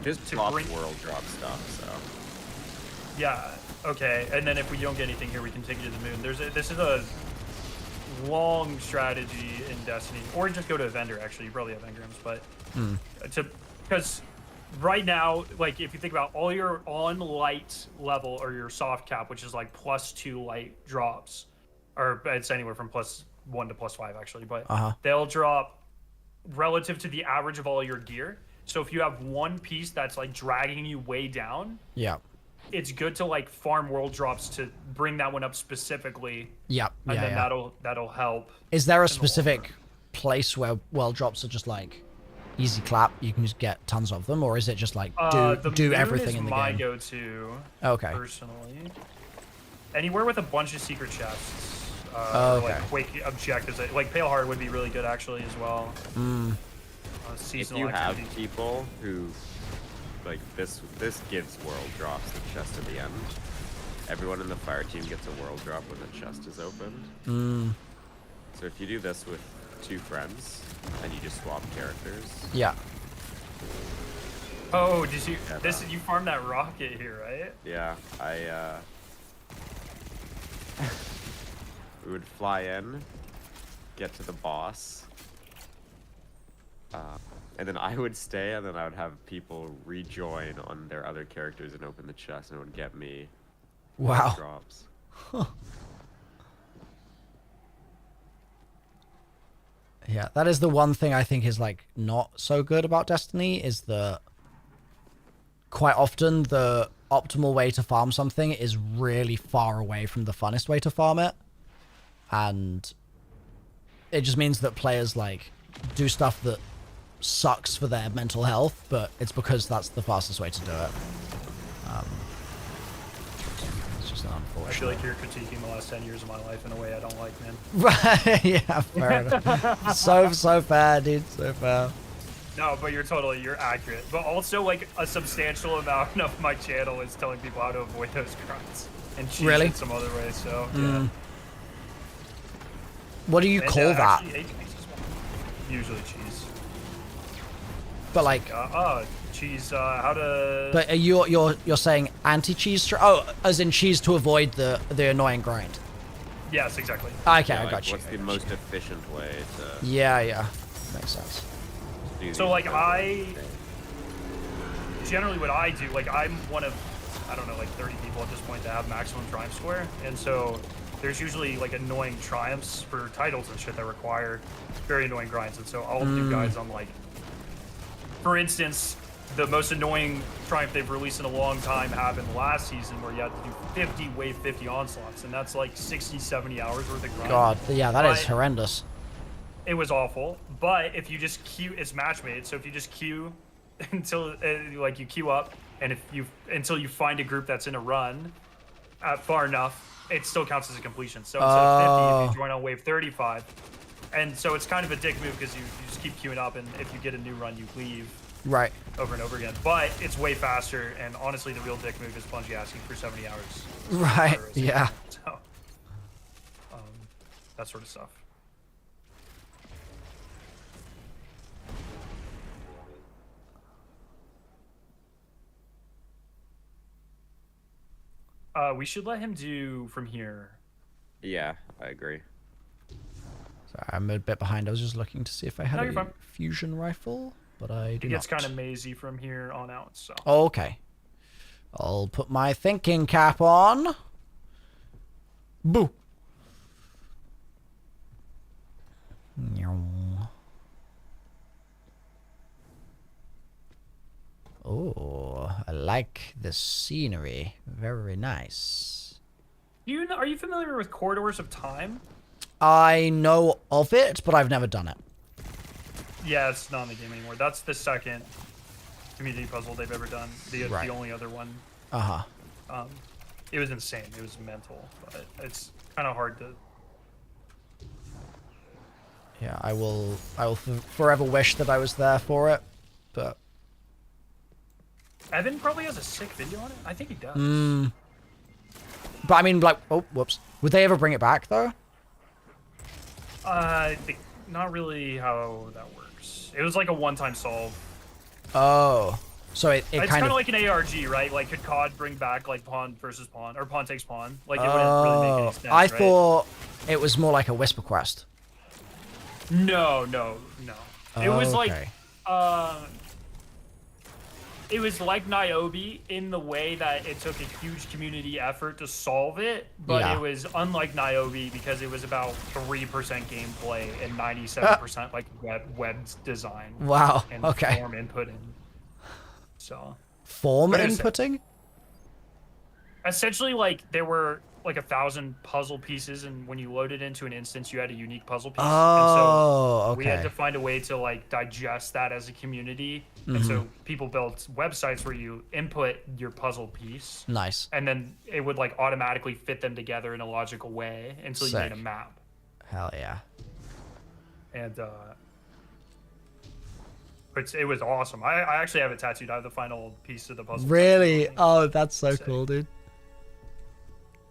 Just drop world drop stuff. So. Yeah. Okay. And then if we don't get anything here, we can take it to the moon. This is a long strategy in Destiny, or just go to a vendor. Actually, you probably have engrams, but because right now, like if you think about all your on light level or your soft cap, which is like +2 light drops. Or it's anywhere from +1 to +5 actually, but they'll drop relative to the average of all your gear. So if you have one piece that's like dragging you way down, it's good to like farm world drops to bring that one up specifically. And then that'll help. Is there a specific place where world drops are just like easy clap? You can just get tons of them, or is it just like do everything in the game? My go-to. Okay. Personally, anywhere with a bunch of secret chests. Like quick objectives, like Pale Heart would be really good actually as well. If you have people who like this gives world drops the chest at the end. Everyone in the fire team gets a world drop when the chest is opened. So if you do this with 2 friends and you just swap characters. Yeah. Oh, did you you farmed that rocket here, right? Yeah, we would fly in, get to the boss, and then I would stay, and then I would have people rejoin on their other characters and open the chest, and it would get me drops. Yeah, that is the one thing I think is like not so good about Destiny, is that quite often the optimal way to farm something is really far away from the funnest way to farm it. And it just means that players like do stuff that sucks for their mental health, but it's because that's the fastest way to do it. It's just unfortunate. I feel like you're critiquing the last 10 years of my life in a way I don't like, man. Right? Yeah, fair enough. So fair, dude. So fair. No, but you're accurate. But also, like, a substantial amount of my channel is telling people how to avoid those grinds and cheat Really? in some other way. So yeah. What do you call that? Actually, usually cheese. But like, cheese. How to? But you're saying anti-cheese? As in cheese to avoid the annoying grind. Yes, exactly. Okay, Yeah, I got you. What's the most efficient way to? Yeah, makes sense. So like generally what I do, like I'm one of, I don't know, like 30 people at this point that have maximum triumph score, and so there's usually like annoying triumphs for titles and shit that require very annoying grinds, and so I'll do guides on like, for instance, the most annoying triumph they've released in a long time happened last season where you had to do 50 wave 50 onslaughts, and that's like 60-70 hours worth of grind. God, yeah, that is horrendous. It was awful, but if you just queue, it's matchmade. So if you just queue until like you queue up, and until you find a group that's in a run far enough, it still counts as a completion. So instead of 50, if you join on wave 35, and so it's kind of a dick move because you just keep queuing up, and if you get a new run, you leave. Right. Over and over again, but it's way faster. And honestly, the real dick move is Bungie asking for 70 hours. Right. Yeah. So, that sort of stuff. We should let him do from here. Yeah, I agree. Sorry, I'm a bit behind. I was just looking to see if I had a fusion rifle, but I do not. It gets kind of mazy from here on out, so. Okay. I'll put my thinking cap on. Boo. Oh, I like the scenery. Very nice. Are you familiar with Corridors of Time? I know of it, but I've never done it. Yeah, it's not in the game anymore. That's the second community puzzle they've ever done. The only other one. It was insane. It was mental, but it's kind of hard to. Yeah, I will forever wish that I was there for it, but. Evan probably has a sick video on it. I think he does. But I mean, like, oh, whoops. Would they ever bring it back though? Not really how that works. It was like a one-time solve. Oh, so it's kind of like an ARG, right? Like, could COD bring back like pawn versus pawn, or pawn takes pawn? Like, it wouldn't really make any sense, I thought it was more like a Whisper Quest. No. It was like, it was like Niobe in the way that it took a huge community effort to solve it, but it was unlike Niobe because it was about 3% gameplay and 97% like web design. Wow. And okay. Form inputting. So. Form inputting? Essentially, like there were like 1,000 puzzle pieces, and when you loaded into an instance, you had a unique puzzle piece. Oh, and so okay. we had to find a way to like digest that as a community. And so people built websites where you input your puzzle piece. Nice. And then it would like automatically fit them together in a logical way until you made a map. Hell yeah. And it was awesome. I actually have it tattooed. I have the final piece of the puzzle. Really? Oh, that's so cool, dude.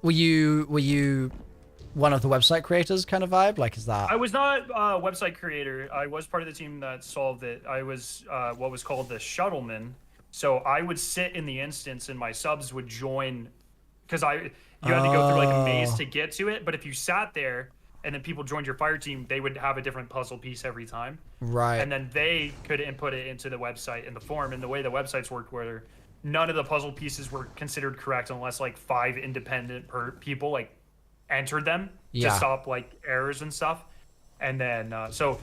Were you one of the website creators kind of vibe? Like, is that? I was not a website creator. I was part of the team that solved it. I was what was called the shuttleman. So I would sit in the instance and my subs would join because you had to go through like a maze to get to it. But if you sat there and then people joined your fire team, they would have a different puzzle piece every time. Right. And then they could input it into the website in the form. And the way the websites worked were none of the puzzle pieces were considered correct unless like 5 independent people like entered them to stop like errors and stuff. And then so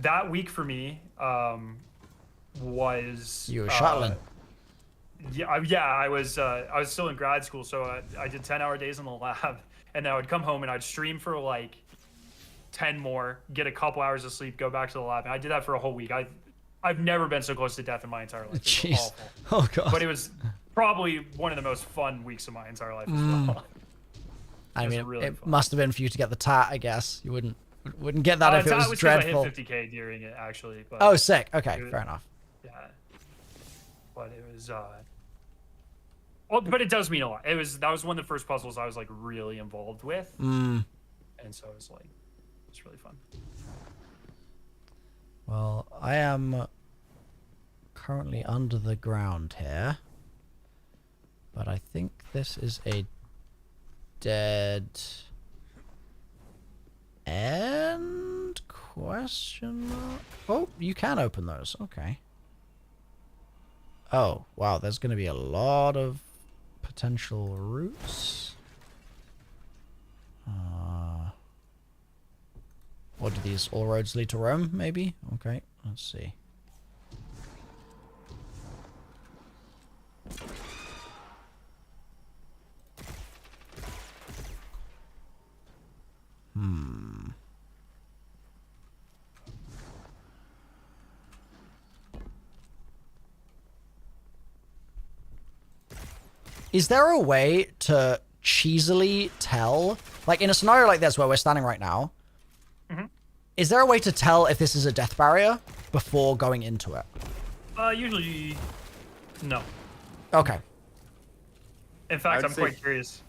that week for me was you were shuttling. I was still in grad school, so I did 10-hour days in the lab, and then I would come home and I'd stream for like 10 more, get a couple hours of sleep, go back to the lab. And I did that for a whole week. I've never been so close to death in my entire life. It was awful. Oh god. But it was probably one of the most fun weeks of my entire life as well. I mean, really it fun. must have been for you to get the tat, I guess. You wouldn't get that if it was dreadful. I hit 50k during it, actually. But oh, sick. Okay, fair enough. Yeah. But it was, well, but it does mean a lot. That was one of the first puzzles I was like really involved with. And so it was like, it's really fun. Well, I am currently under the ground here. But I think this is a dead end? Question mark? Oh, you can open those. Okay. Oh, wow. There's going to be a lot of potential routes. What do these all roads lead to Rome, maybe? Okay, let's see. Is there a way to cheesily tell, like in a scenario like this where we're standing right now, is there a way to tell if this is a death barrier before going into it? Usually, no. Okay. In fact, I'm quite curious.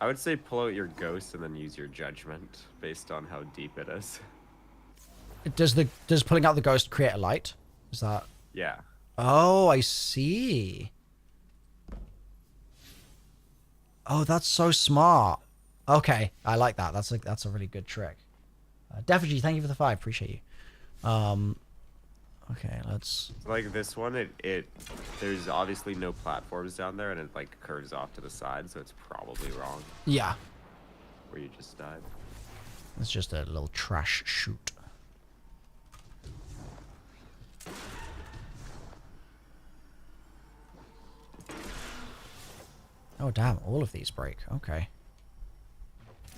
I would say pull out your ghost and then use your judgment based on how deep it is. Does pulling out the ghost create a light? Is that? Yeah. Oh, I see. Oh, that's so smart. Okay, I like that. That's a really good trick. Defigy, thank you for the 5. Appreciate you. Okay, let's. Like this one, there's obviously no platforms down there, and it like curves off to the side, so it's probably wrong. Yeah. Where you just died. It's just a little trash chute. Oh damn! All of these break. Okay.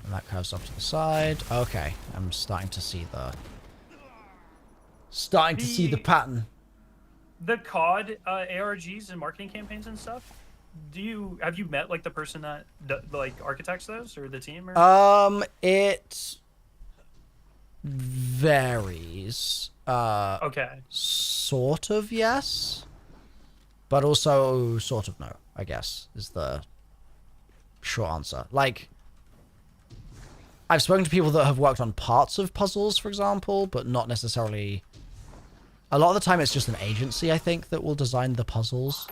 And that curves off to the side. Okay, I'm starting to see the pattern. The COD ARGs and marketing campaigns and stuff. Have you met like the person that like architects those or the team? Or? It varies. Okay. Sort of yes, but also sort of no. I guess is the short answer. Like, I've spoken to people that have worked on parts of puzzles, for example, but not necessarily. A lot of the time, it's just an agency, I think, that will design the puzzles.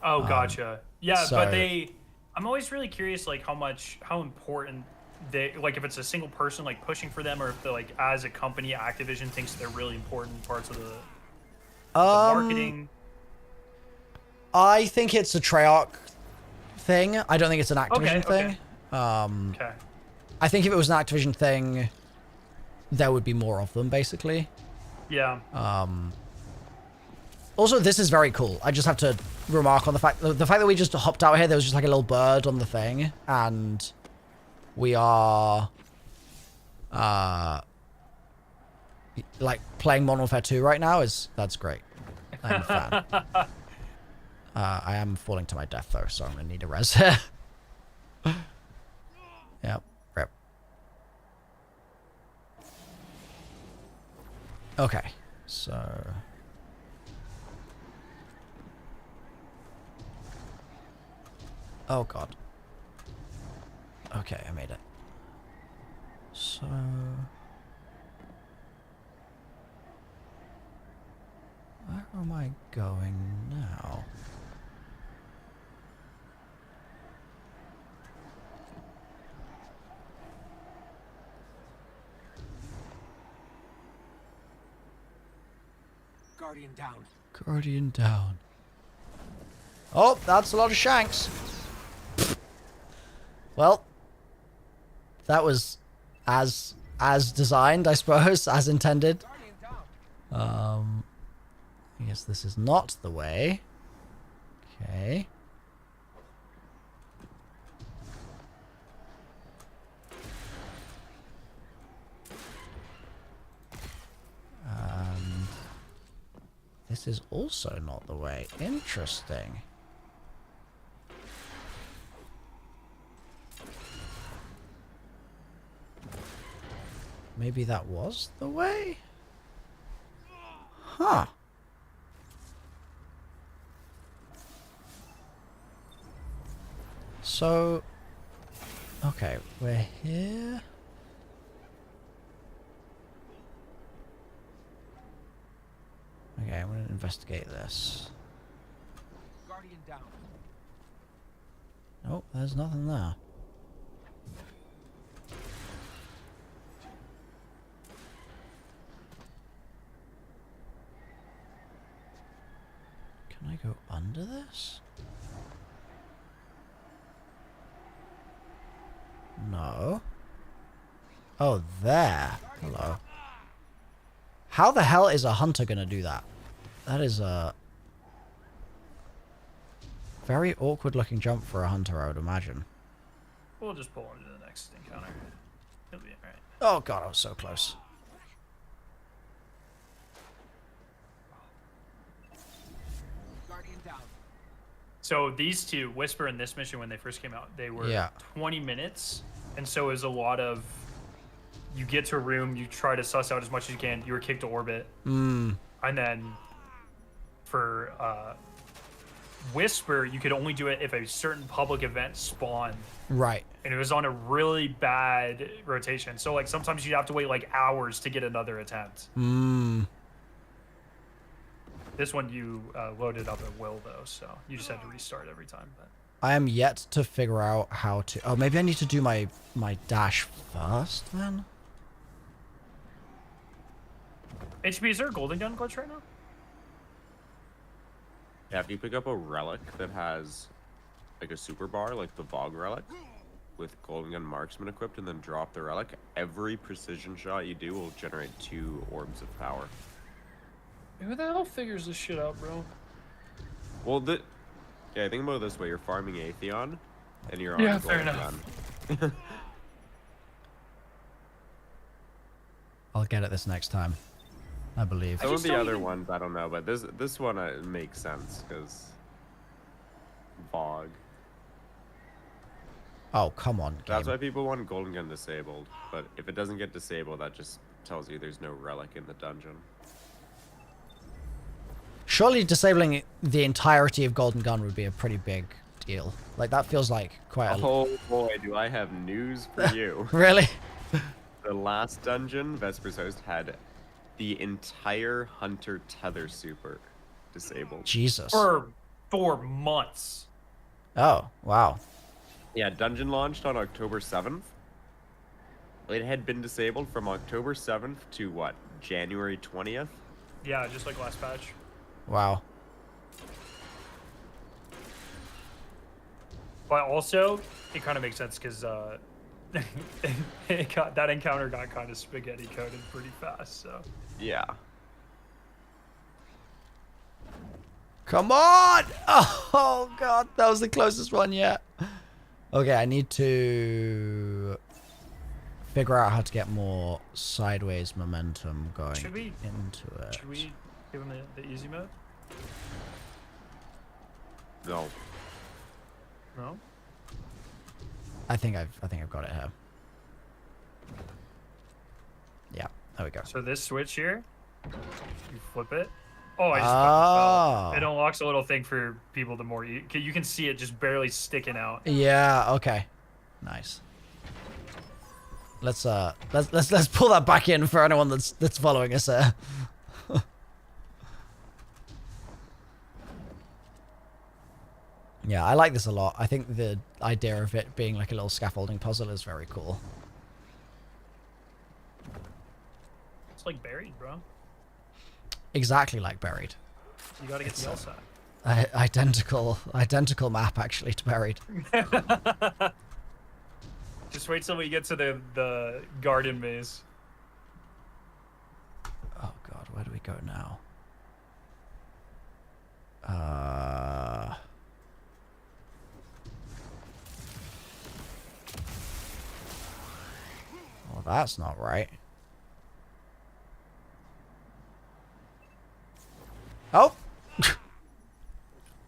Oh, gotcha. Yeah, but I'm always really curious, like, how important they, like, if it's a single person, like, pushing for them, or if they're, like, as a company, Activision thinks they're really important parts of the marketing. I think it's a Treyarch thing. I don't think it's an Activision thing. Okay. I think if it was an Activision thing, there would be more of them, basically. Yeah. Also, this is very cool. I just have to remark on the fact that we just hopped out here. There was just like a little bird on the thing, and we are like playing Modern Warfare 2 right now. That's great. I'm a fan. I am falling to my death though, so I'm gonna need a res here. Yep. Rip. Okay, so. Oh god. Okay, I made it. So. Where am I going now? Guardian down. Guardian down. Oh, that's a lot of shanks. Well, that was as designed, I suppose, as intended. I guess this is not the way. Okay. This is also not the way. Interesting. Maybe that was the way? Huh. So, okay, we're here. Okay, I'm gonna investigate this. Guardian down. Oh, there's nothing there. Can I go under this? No. Oh, there. Hello. How the hell is a hunter gonna do that? That is a very awkward looking jump for a hunter, I would imagine. We'll just pull him to the next encounter. He'll be alright. Oh god, I was so close. So these two, Whisper and this mission, when they first came out, they were 20 minutes. And so it was a lot of, you get to a room, you try to suss out as much as you can, you were kicked to orbit. And then for Whisper, you could only do it if a certain public event spawned. Right. And it was on a really bad rotation. So like sometimes you'd have to wait like hours to get another attempt. This one you loaded up at will though, so you just had to restart every time. But I am yet to figure out how to... Oh, maybe I need to do my dash first then? HP, is there a golden gun glitch right now? Yeah, if you pick up a relic that has like a super bar, like the Vogue relic, with golden gun marksman equipped, and then drop the relic, every precision shot you do will generate 2 orbs of power. Who the hell figures this shit out, bro? Well, yeah, think about it this way: you're farming Atheon, and you're on Yeah, a fair golden enough. gun. I'll get it this next time. I believe. Some of the other ones, I don't know, but this one makes sense, because Vogue. Oh, come on, game. That's why people want golden gun disabled, but if it doesn't get disabled, that just tells you there's no relic in the dungeon. Surely disabling the entirety of Golden Gun would be a pretty big deal. Like, that feels like quite a... Oh boy, do I have news for you. Really? The last dungeon, Vesper's Host, had the entire Hunter Tether super disabled. Jesus. For 4 months. Oh, wow. Yeah, dungeon launched on October 7th. It had been disabled from October 7th to, what, January 20th? Yeah, just like last patch. Wow. But also, it kind of makes sense because that encounter got kind of spaghetti coded pretty fast. So yeah. Come on! Oh god, that was the closest one yet. Okay, I need to figure out how to get more sideways momentum going into it. Should we give him the easy mode? No. No? I think I've got it here. Yeah, there we go. So this switch here, you flip it. Oh, I just fucking fell. It unlocks a little thing for people the more you can see it just barely sticking out. Yeah, okay. Nice. Let's pull that back in for anyone that's following us here. Yeah, I like this a lot. I think the idea of it being like a little scaffolding puzzle is very cool. It's like Buried, bro. Exactly like Buried. You gotta get the LSAT. Identical map actually to Buried. Just wait till we get to the garden maze. Oh god, where do we go now? Well, that's not right. Oh.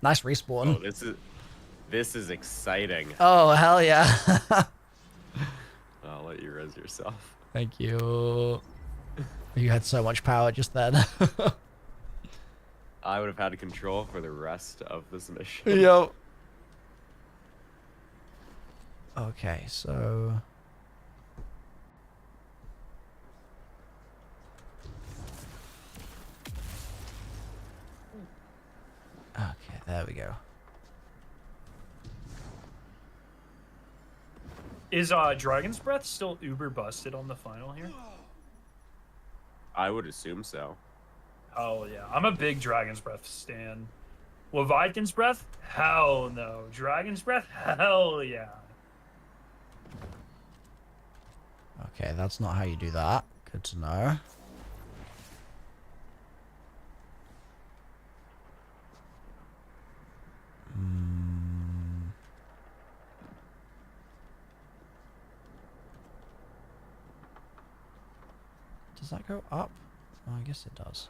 Nice respawn. Oh, this is exciting. Oh, hell yeah. I'll let you res yourself. Thank you. You had so much power just then. I would have had control for the rest of this mission. Yo. Okay, so... Okay, there we go. Is Dragon's Breath still uber busted on the final here? I would assume so. Oh yeah, I'm a big Dragon's Breath stan. Leviathan's Breath? Hell no. Dragon's Breath? Hell yeah. Okay, that's not how you do that. Good to know. Does that go up? Oh, I guess it does.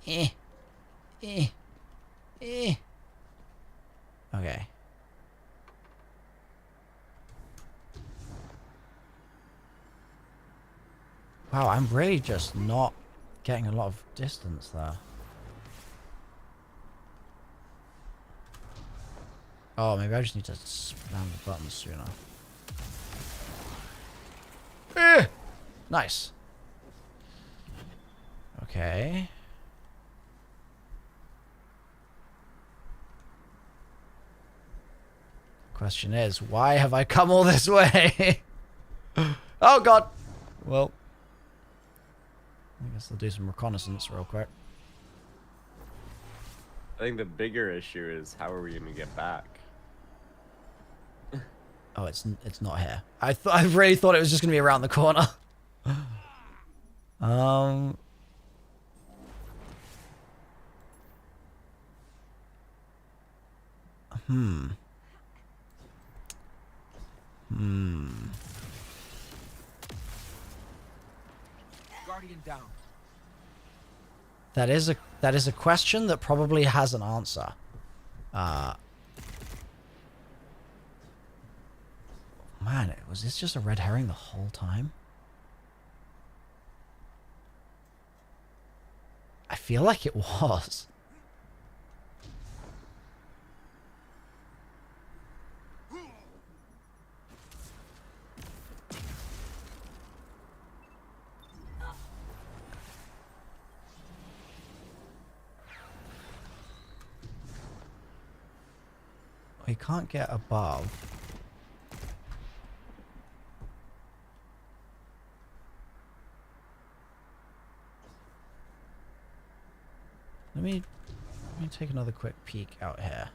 Okay. Wow, I'm really just not getting a lot of distance there. Oh, maybe I just need to spam the buttons sooner. Nice. Okay. Question is, why have I come all this way? Oh god. Well, I guess I'll do some reconnaissance real quick. I think the bigger issue is how are we going to get back? Oh, it's not here. I really thought it was just gonna be around the corner. Guardian down. That is a question that probably has an answer. Man, was this just a red herring the whole time? I feel like it was. We can't get above. Let me take another quick peek out here.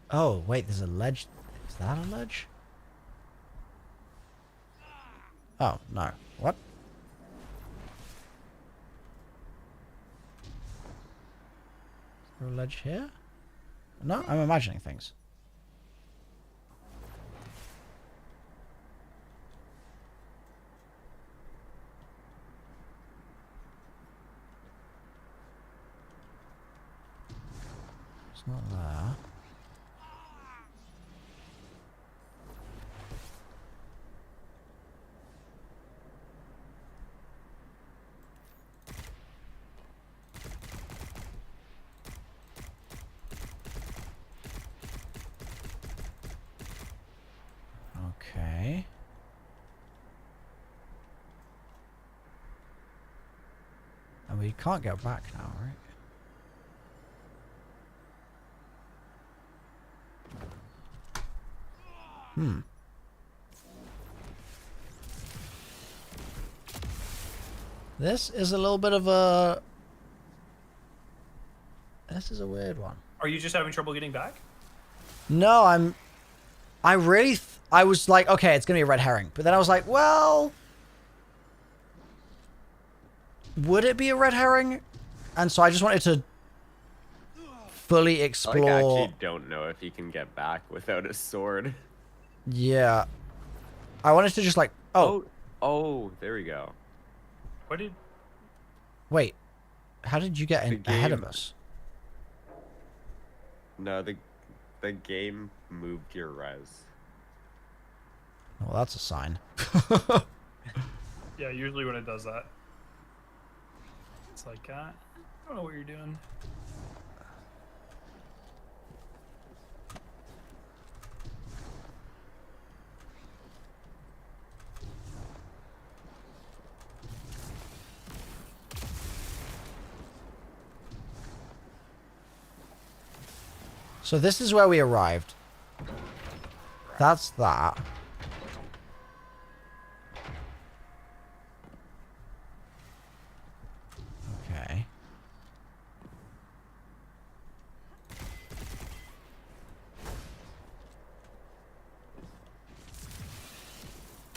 Oh, wait, there's a ledge. Is that a ledge? Oh, no. What? Is there a ledge here? No, I'm imagining things. It's not there. Okay. And we can't go back now, right? This is a little bit of a... This is a weird one. Are you just having trouble getting back? No, I was like, okay, it's gonna be a red herring. But then I was like, well... Would it be a red herring? And so I just wanted to fully explore... I actually don't know if he can get back without a sword. Yeah. I wanted to just like... Oh, there we go. What did... Wait. How did you get ahead of us? No, the game moved your res. Well, that's a sign. Yeah, usually when it does that. It's like, I don't know what you're doing. So this is where we arrived. That's that. Okay.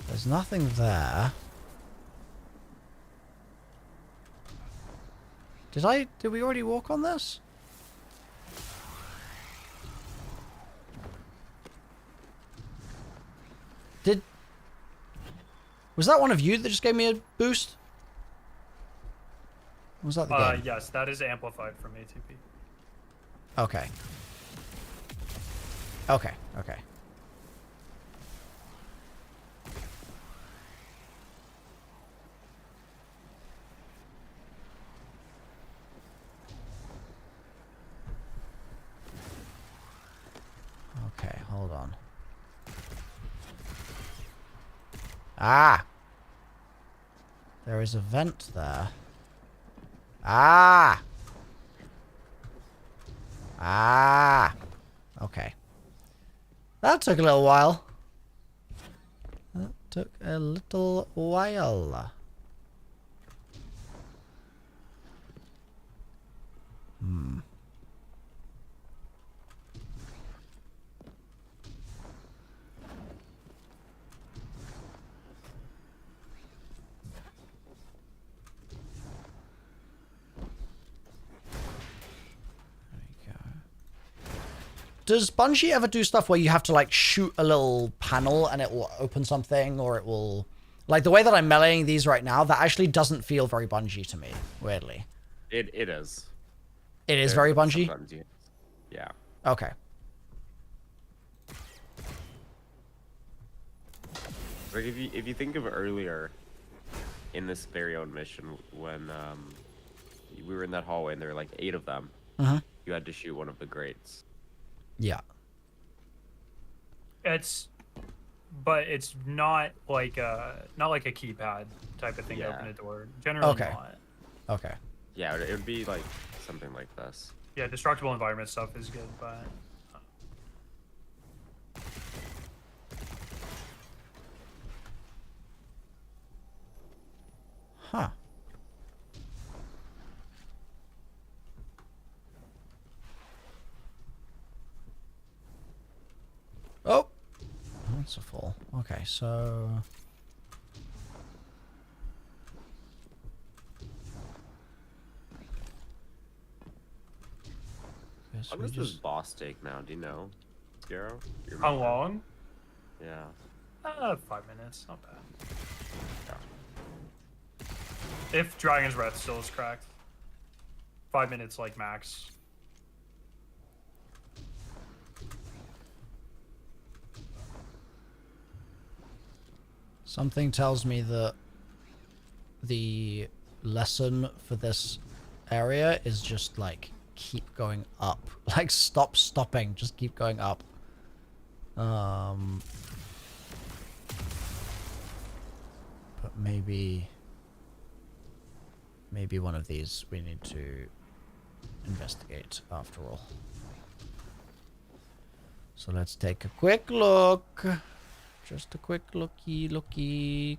There's nothing there. Did we already walk on this? Was that one of you that just gave me a boost? Or was that the game? Yes, that is amplified from ATP. Okay. Okay, okay. Okay, hold on. Ah! There is a vent there. Ah! Ah! Okay. That took a little while. That took a little while. Hmm. Does Bungie ever do stuff where you have to like shoot a little panel and it will open something, or it will... Like the way that I'm meleeing these right now, that actually doesn't feel very Bungie to me, weirdly. It is. It is very Bungie? Yeah. Okay. Like if you think of earlier in this very own mission when we were in that hallway and there were like 8 of them, you had to shoot one of the grates. Yeah. But it's not like a keypad type of thing to open a door. Generally not. Okay. Yeah, it would be like something like this. Yeah, destructible environment stuff is good, but huh. Oh! That's a fall. Okay, so... How does this boss take now? Do you know, Garo? How long? Yeah. 5 minutes, not bad. Yeah. If Dragon's Breath still is cracked. 5 minutes, like, max. Something tells me that the lesson for this area is just, like, keep going up. Like, stop stopping. Just keep going up. But maybe one of these we need to investigate after all. So let's take a quick look. Just a quick looky,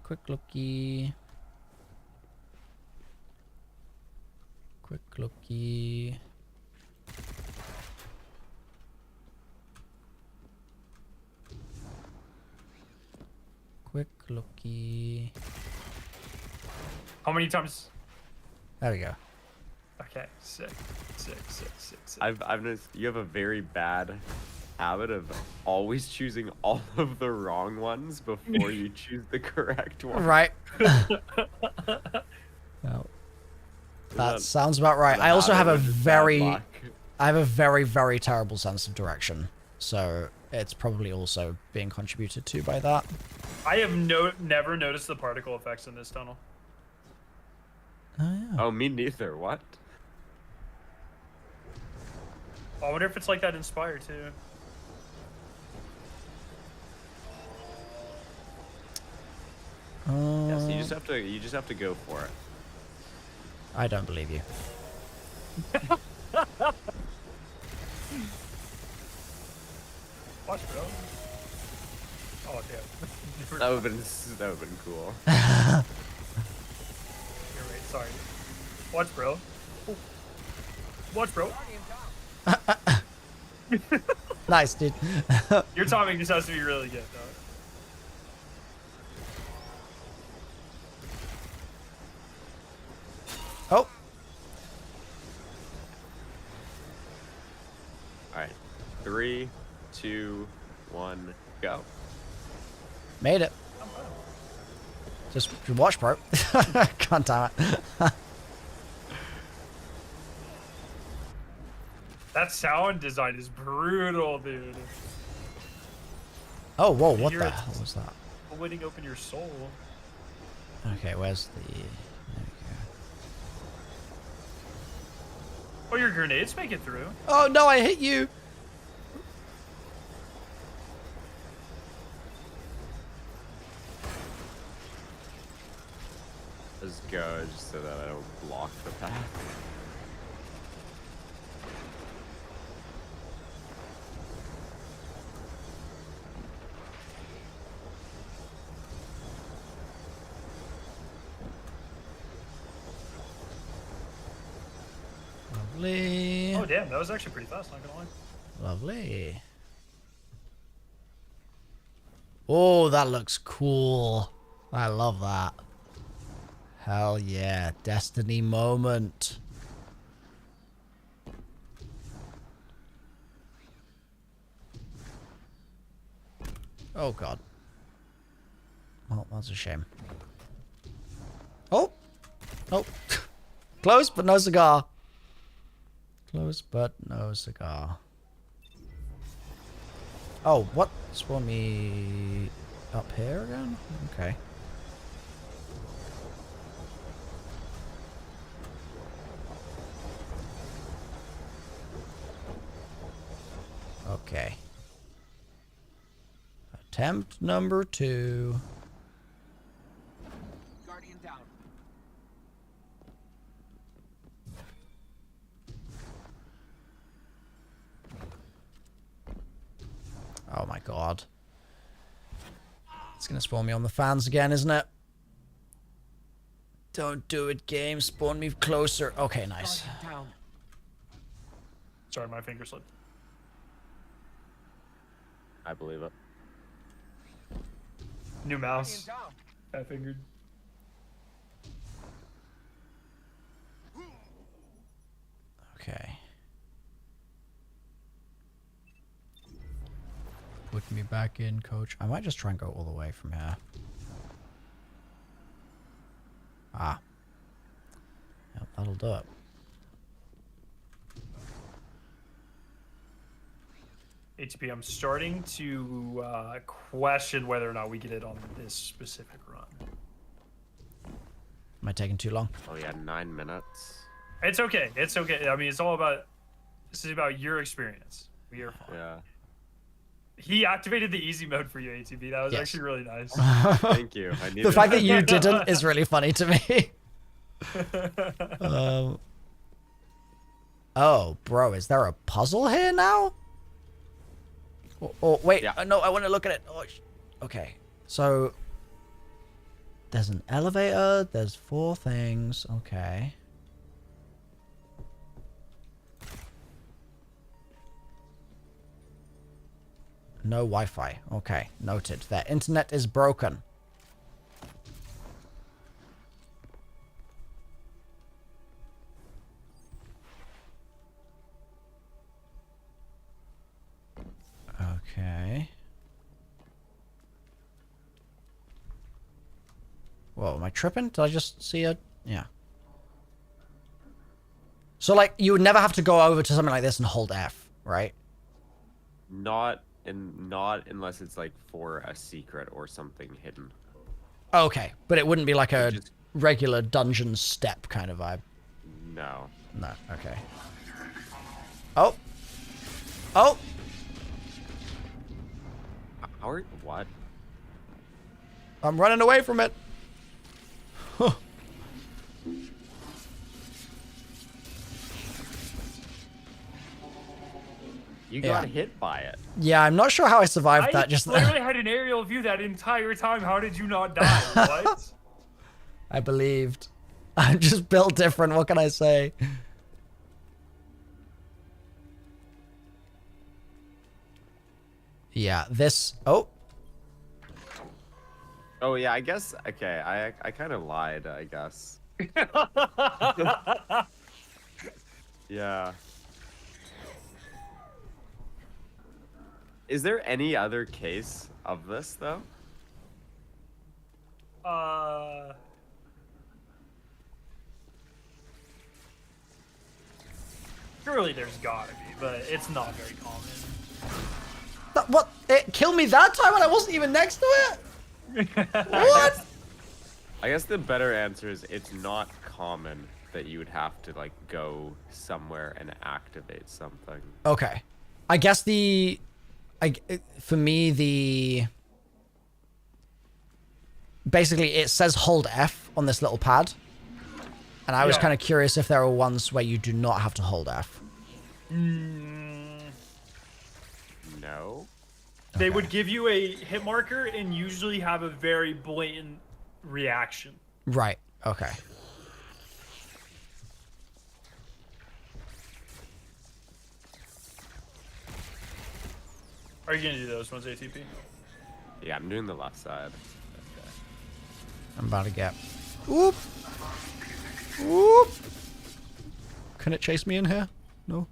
quick looky. Quick looky. Quick looky. How many times? There we go. Okay, sick. I've noticed you have a very bad habit of always choosing all of the wrong ones before you choose the correct one. Right. Well, that sounds about right. I also have a very terrible sense of direction, so it's probably also being contributed to by that. I have never noticed the particle effects in this tunnel. Oh, yeah. Oh, me neither. What? I wonder if it's like that in Spire too. Yeah, so you just have to go for it. I don't believe you. Watch, bro. Oh damn. That would have been cool. You're right. Sorry. Watch, bro. Watch, bro. Nice, dude. Your timing just has to be really good, though. Oh. All right. 3, 2, 1, go. Made it. Just watch, bro. God damn it. That sound design is brutal, dude. Oh, whoa, what the hell was that? Splitting open your soul. Okay, where's the... There we Oh, your grenades make it through. go. Oh, no, I hit you. Let's go, just so that I don't block the path. Lovely. Oh, damn, that was actually pretty fast, not gonna lie. Lovely. Oh, that looks cool. I love that. Hell yeah. Destiny moment. Oh, God. Well, that's a shame. Oh. Oh. Close, but no cigar. Close, but no cigar. Oh, what? Spawn me up here again? Okay. Okay. Attempt number 2. Guardian down. Oh my god. It's gonna spawn me on the fans again, isn't it? Don't do it, game. Spawn me closer. Okay, nice. Down. Sorry, my finger slipped. I believe it. New mouse. I figured. Okay. Put me back in, coach. I might just try and go all the way from here. Ah. Yep, that'll do it. HB, I'm starting to question whether or not we get it on this specific run. Am I taking too long? Oh yeah, 9 minutes. It's okay. It's okay. I mean, it's all about... This is about your experience. We are fine. Yeah. He activated the easy mode for you, ATB. That was actually really nice. Thank you. I needed The fact that you didn't is really funny to me. Oh, bro, is there a puzzle here now? Oh wait, no, I want to look at it. Oh, okay, so there's an elevator. There's 4 things. Okay. No Wi-Fi. Okay, noted. Their internet is broken. Okay. Whoa, am I tripping? Did I just see a... Yeah. So, like, you would never have to go over to something like this and hold F, right? Not unless it's, like, for a secret or something hidden. Okay, but it wouldn't be like a regular dungeon step kind of vibe? No. No, okay. Oh! Oh! What? I'm running away from it. Huh. You got hit by it. Yeah, I'm not sure how I survived that. Just literally had an aerial view that entire time. How did you not die? What? I believed. I'm just built different. What can I say? Yeah, this... Oh. Oh, yeah, I guess... Okay, I kind of lied, I guess. Yeah. Is there any other case of this, though? Surely there's gotta be, but it's not very common. What? It killed me that time and I wasn't even next to it? What? I guess the better answer is it's not common that you would have to, like, go somewhere and activate something. Okay. I guess for me, basically it says hold F on this little pad. And I was kind of curious if there are ones where you do not have to hold F. No. They would give you a hit marker and usually have a very blatant reaction. Right. Okay. Are you gonna do those ones, ATP? Yeah, I'm doing the left side. Okay. I'm about to get... Whoop! Whoop! Can it chase me in here? No?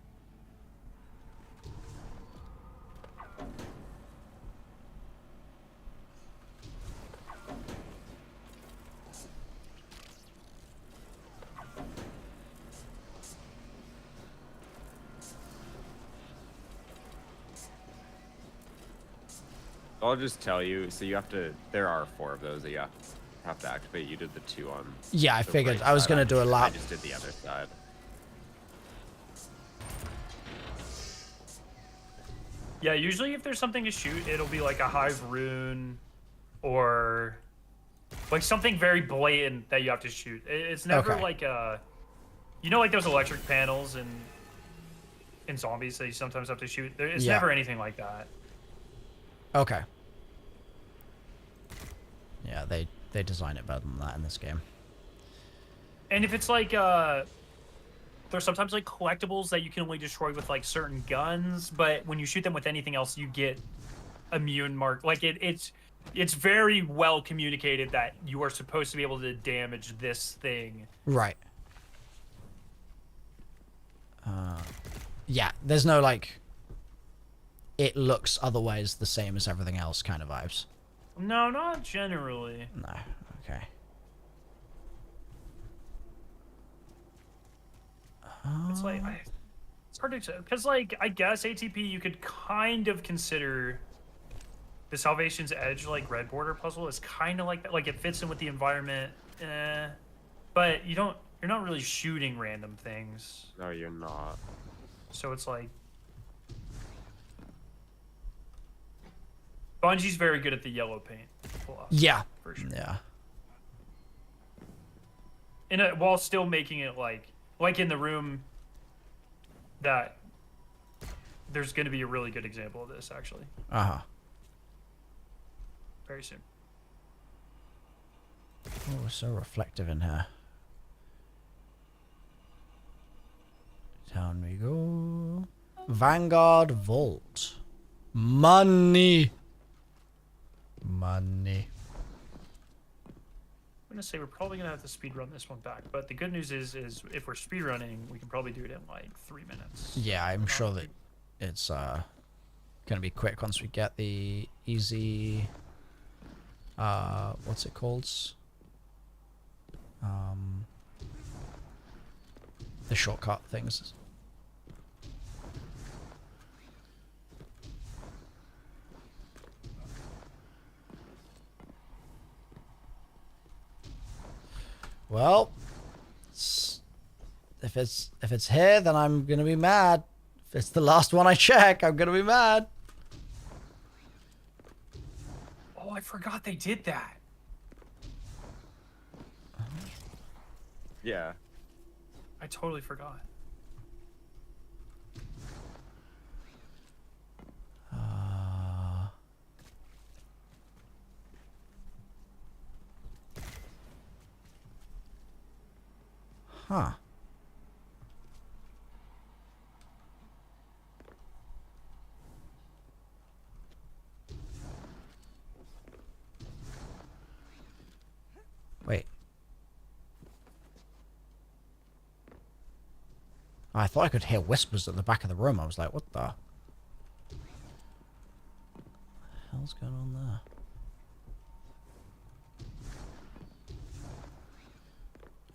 I'll just tell you, so you have to, there are 4 of those that you have to activate. You did the 2 on... Yeah, I figured. I was going to do a lap. I just did the other side. Yeah, usually if there's something to shoot, it'll be like a hive rune or like something very blatant that you have to shoot. It's never like a, you know, like those electric panels in zombies that you sometimes have to shoot. It's never anything like that. Okay. Yeah, they design it better than that in this game. And if it's like there's sometimes like collectibles that you can only destroy with like certain guns, but when you shoot them with anything else, you get immune mark. Like it's very well communicated that you are supposed to be able to damage this thing. Right. Yeah, there's no like it looks otherwise the same as everything else kind of vibes. No, not generally. No. Okay. It's like it's hard to say because, like, I guess ATP you could kind of consider the Salvation's Edge like red border puzzle is kind of like that. Like it fits in with the environment, but you're not really shooting random things. No, you're not. So it's like Bungie's very good at the yellow paint. Yeah. For sure. Yeah. While still making it like in the room that there's going to be a really good example of this actually. Uh-huh. Very soon. Oh, we're so reflective in here. Down we go. Vanguard Vault. Money. Money. I'm gonna say we're probably gonna have to speed run this one back, but the good news is if we're speed running, we can probably do it in like 3 minutes. Yeah, I'm sure that it's Gonna be quick once we get the easy, what's it called? The shortcut things. Well, if it's here, then I'm gonna be mad. If it's the last one I check, I'm gonna be mad. Oh, I forgot they did that. Yeah. I totally forgot. Huh. Wait. I thought I could hear whispers at the back of the room. I was like, what the hell's going on there?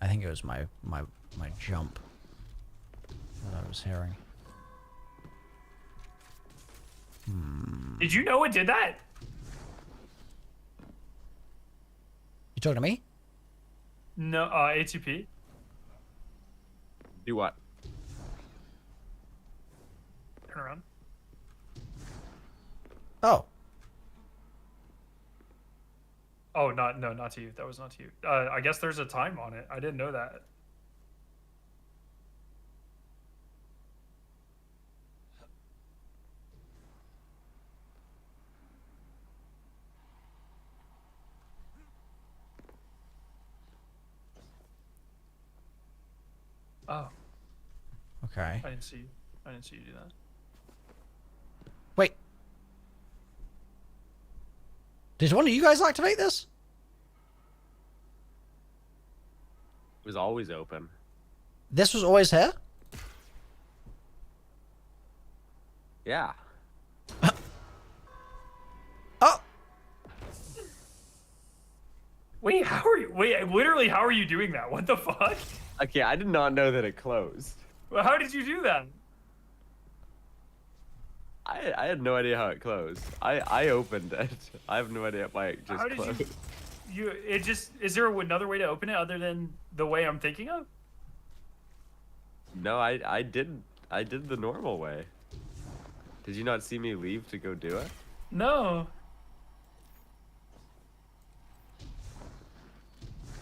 I think it was my jump that I was hearing. Did you know it did that? You talking to me? No, ATP. Do what? Turn around. Oh. Oh, not to you. That was not to you. I guess there's a time on it. I didn't know that. Oh. Okay. I didn't see you. I didn't see you do that. Wait. Did one of you guys activate this? It was always open. This was always here? Yeah. Oh. Wait, how are you? Wait, literally, how are you doing that? What the fuck? Okay, I did not know that it closed. Well, how did you do that? I had no idea how it closed. I opened it. I have no idea why it just How did closed. Is there another way to open it other than the way I'm thinking of? No, I did the normal way. Did you not see me leave to go do it? No.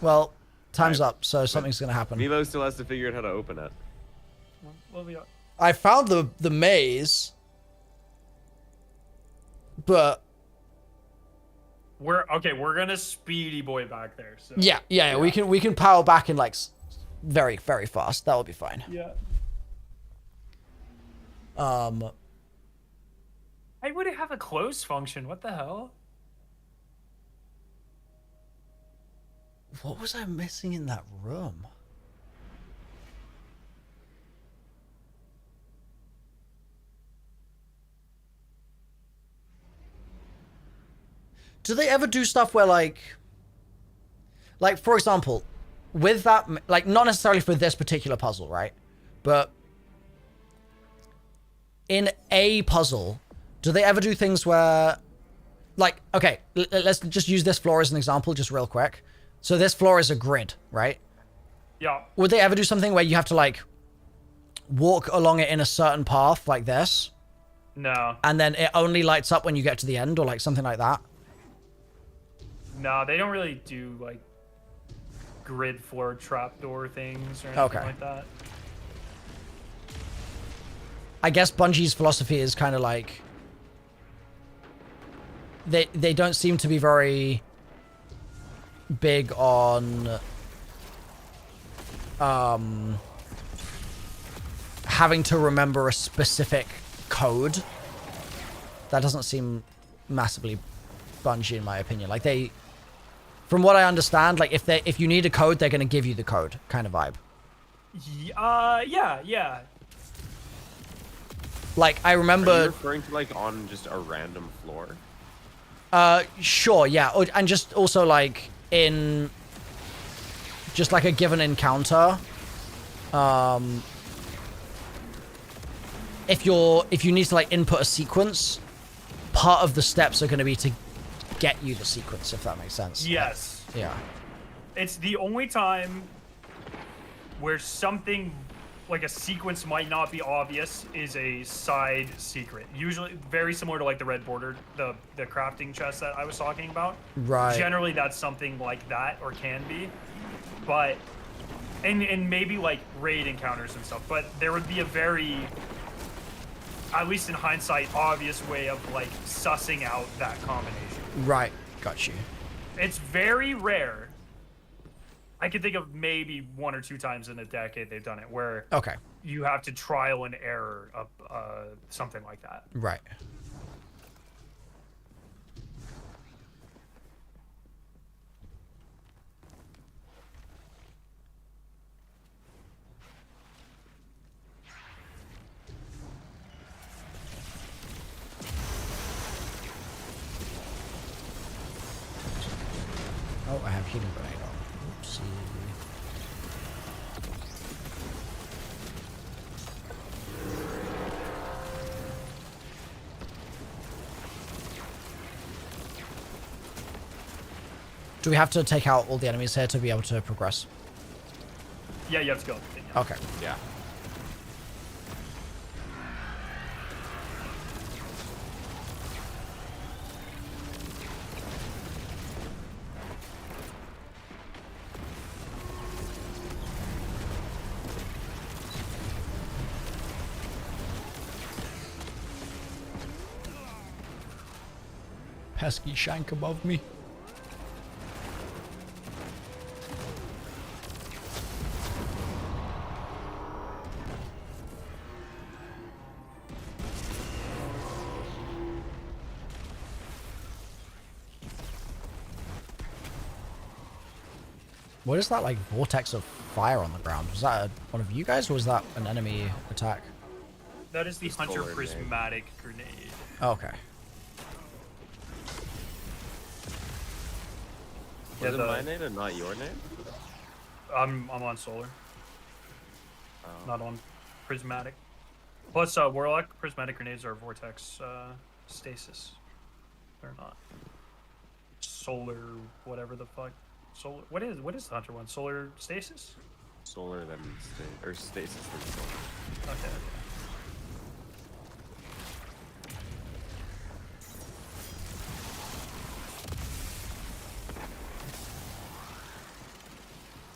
Well, time's up, so something's gonna happen. Milo still has to figure out how to open it. Well, I found the maze, but we're gonna speedy boy back there. So yeah. we can power back in like very fast. That will be fine. Yeah. I wouldn't have a close function. What the hell? What was I missing in that room? Do they ever do stuff where like for example, with that, like not necessarily for this particular puzzle, right? But in a puzzle, do they ever do things where, like, okay, let's just use this floor as an example, just real quick. So this floor is a grid, right? Yeah. Would they ever do something where you have to like walk along it in a certain path like this? No. And then it only lights up when you get to the end or like something like that? No, they don't really do like grid floor trapdoor things or anything like that. I guess Bungie's philosophy is kind of like they don't seem to be very big on having to remember a specific code. That doesn't seem massively Bungie in my opinion. Like they, from what I understand, like if you need a code, they're going to give you the code kind of vibe. Yeah. Like, I remember... Are you referring to, like, on just a random floor? Sure, yeah. And just also, like, in... just, like, a given encounter. If you need to, like, input a sequence, part of the steps are going to be to get you the sequence, if that makes sense. Yes. Yeah. It's the only time where something like a sequence might not be obvious is a side secret. Usually very similar to like the red border, the crafting chest that I was talking about. Right. Generally that's something like that, or can be. But and maybe like raid encounters and stuff, but there would be a very, at least in hindsight, obvious way of like sussing out that combination. Right. Got you. It's very rare. I can think of maybe 1 or 2 times in a decade they've done it where you have to trial and error something like that. Right. Oh, I have healing grenade on. Oopsie. Do we have to take out all the enemies here to be able to progress? Yeah, you have to go. Okay. Yeah. Pesky shank above me. What is that, like, vortex of fire on the ground? Was that one of you guys, or was that an enemy attack? That is the Hunter Prismatic Grenade. Okay. Was it my name and not your name? I'm on Solar. Not on Prismatic. Plus, Warlock Prismatic Grenades are Vortex Stasis. They're not. Solar, whatever the fuck. Solar. What is the Hunter one? Solar Stasis? Solar then or Stasis then Solar. Okay.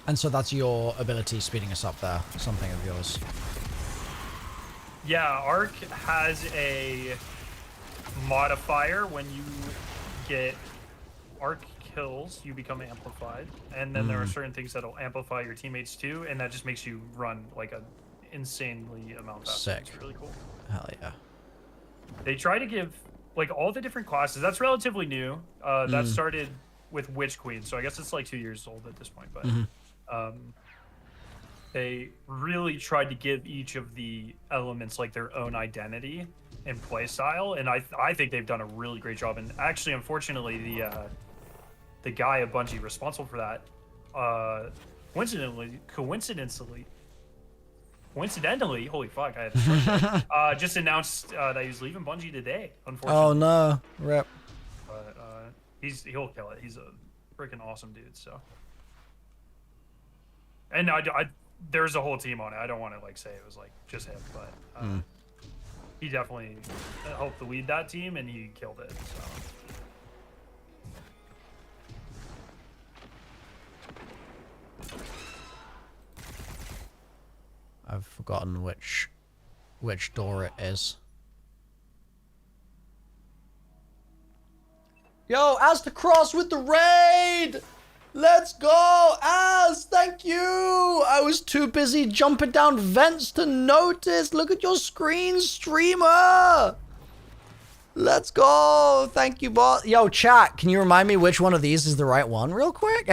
And so that's your ability speeding us up there, something of yours. Yeah, Arc has a modifier. When you get Arc kills, you become amplified. And then there are certain things that'll amplify your teammates too, and that just makes you run like an insanely amount faster. Sick. It's really cool. Hell yeah. They try to give like all the different classes. That's relatively new. That started with Witch Queen, so I guess it's like 2 years old at this point, but they really tried to give each of the elements like their own identity and play style, and I think they've done a really great job. And actually, unfortunately, the guy at Bungie responsible for that, coincidentally, holy fuck, I had to just announced that he was leaving Bungie today. Unfortunately. Oh no, rip. But he'll kill it. He's a freaking awesome dude. So. And there's a whole team on it. I don't want to like say it was like just him, but he definitely helped to lead that team, and he killed it. So. I've forgotten which door it is. Yo, Az to Cross with the raid! Let's go, Az! Thank you! I was too busy jumping down vents to notice. Look at your screen, streamer! Let's go! Thank you, boss. Yo, chat, can you remind me which one of these is the right one real quick?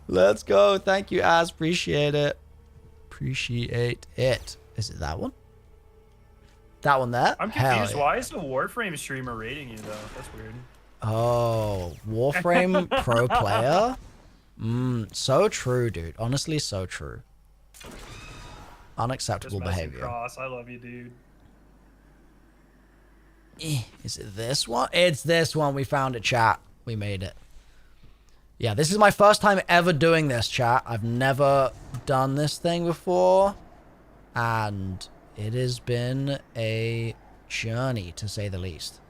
Let's go. Thank you, Az. Appreciate it. Appreciate it. Is it that one? That one there? I'm confused. Yeah. Why is the Warframe streamer rating you, though? That's weird. Oh, Warframe pro player? So true, dude. Honestly, so true. Unacceptable behavior. Cross. I love you, dude. Is it this one? It's this one. We found it, chat. We made it. Yeah, this is my first time ever doing this, chat. I've never done this thing before. And it has been a journey, to say the least.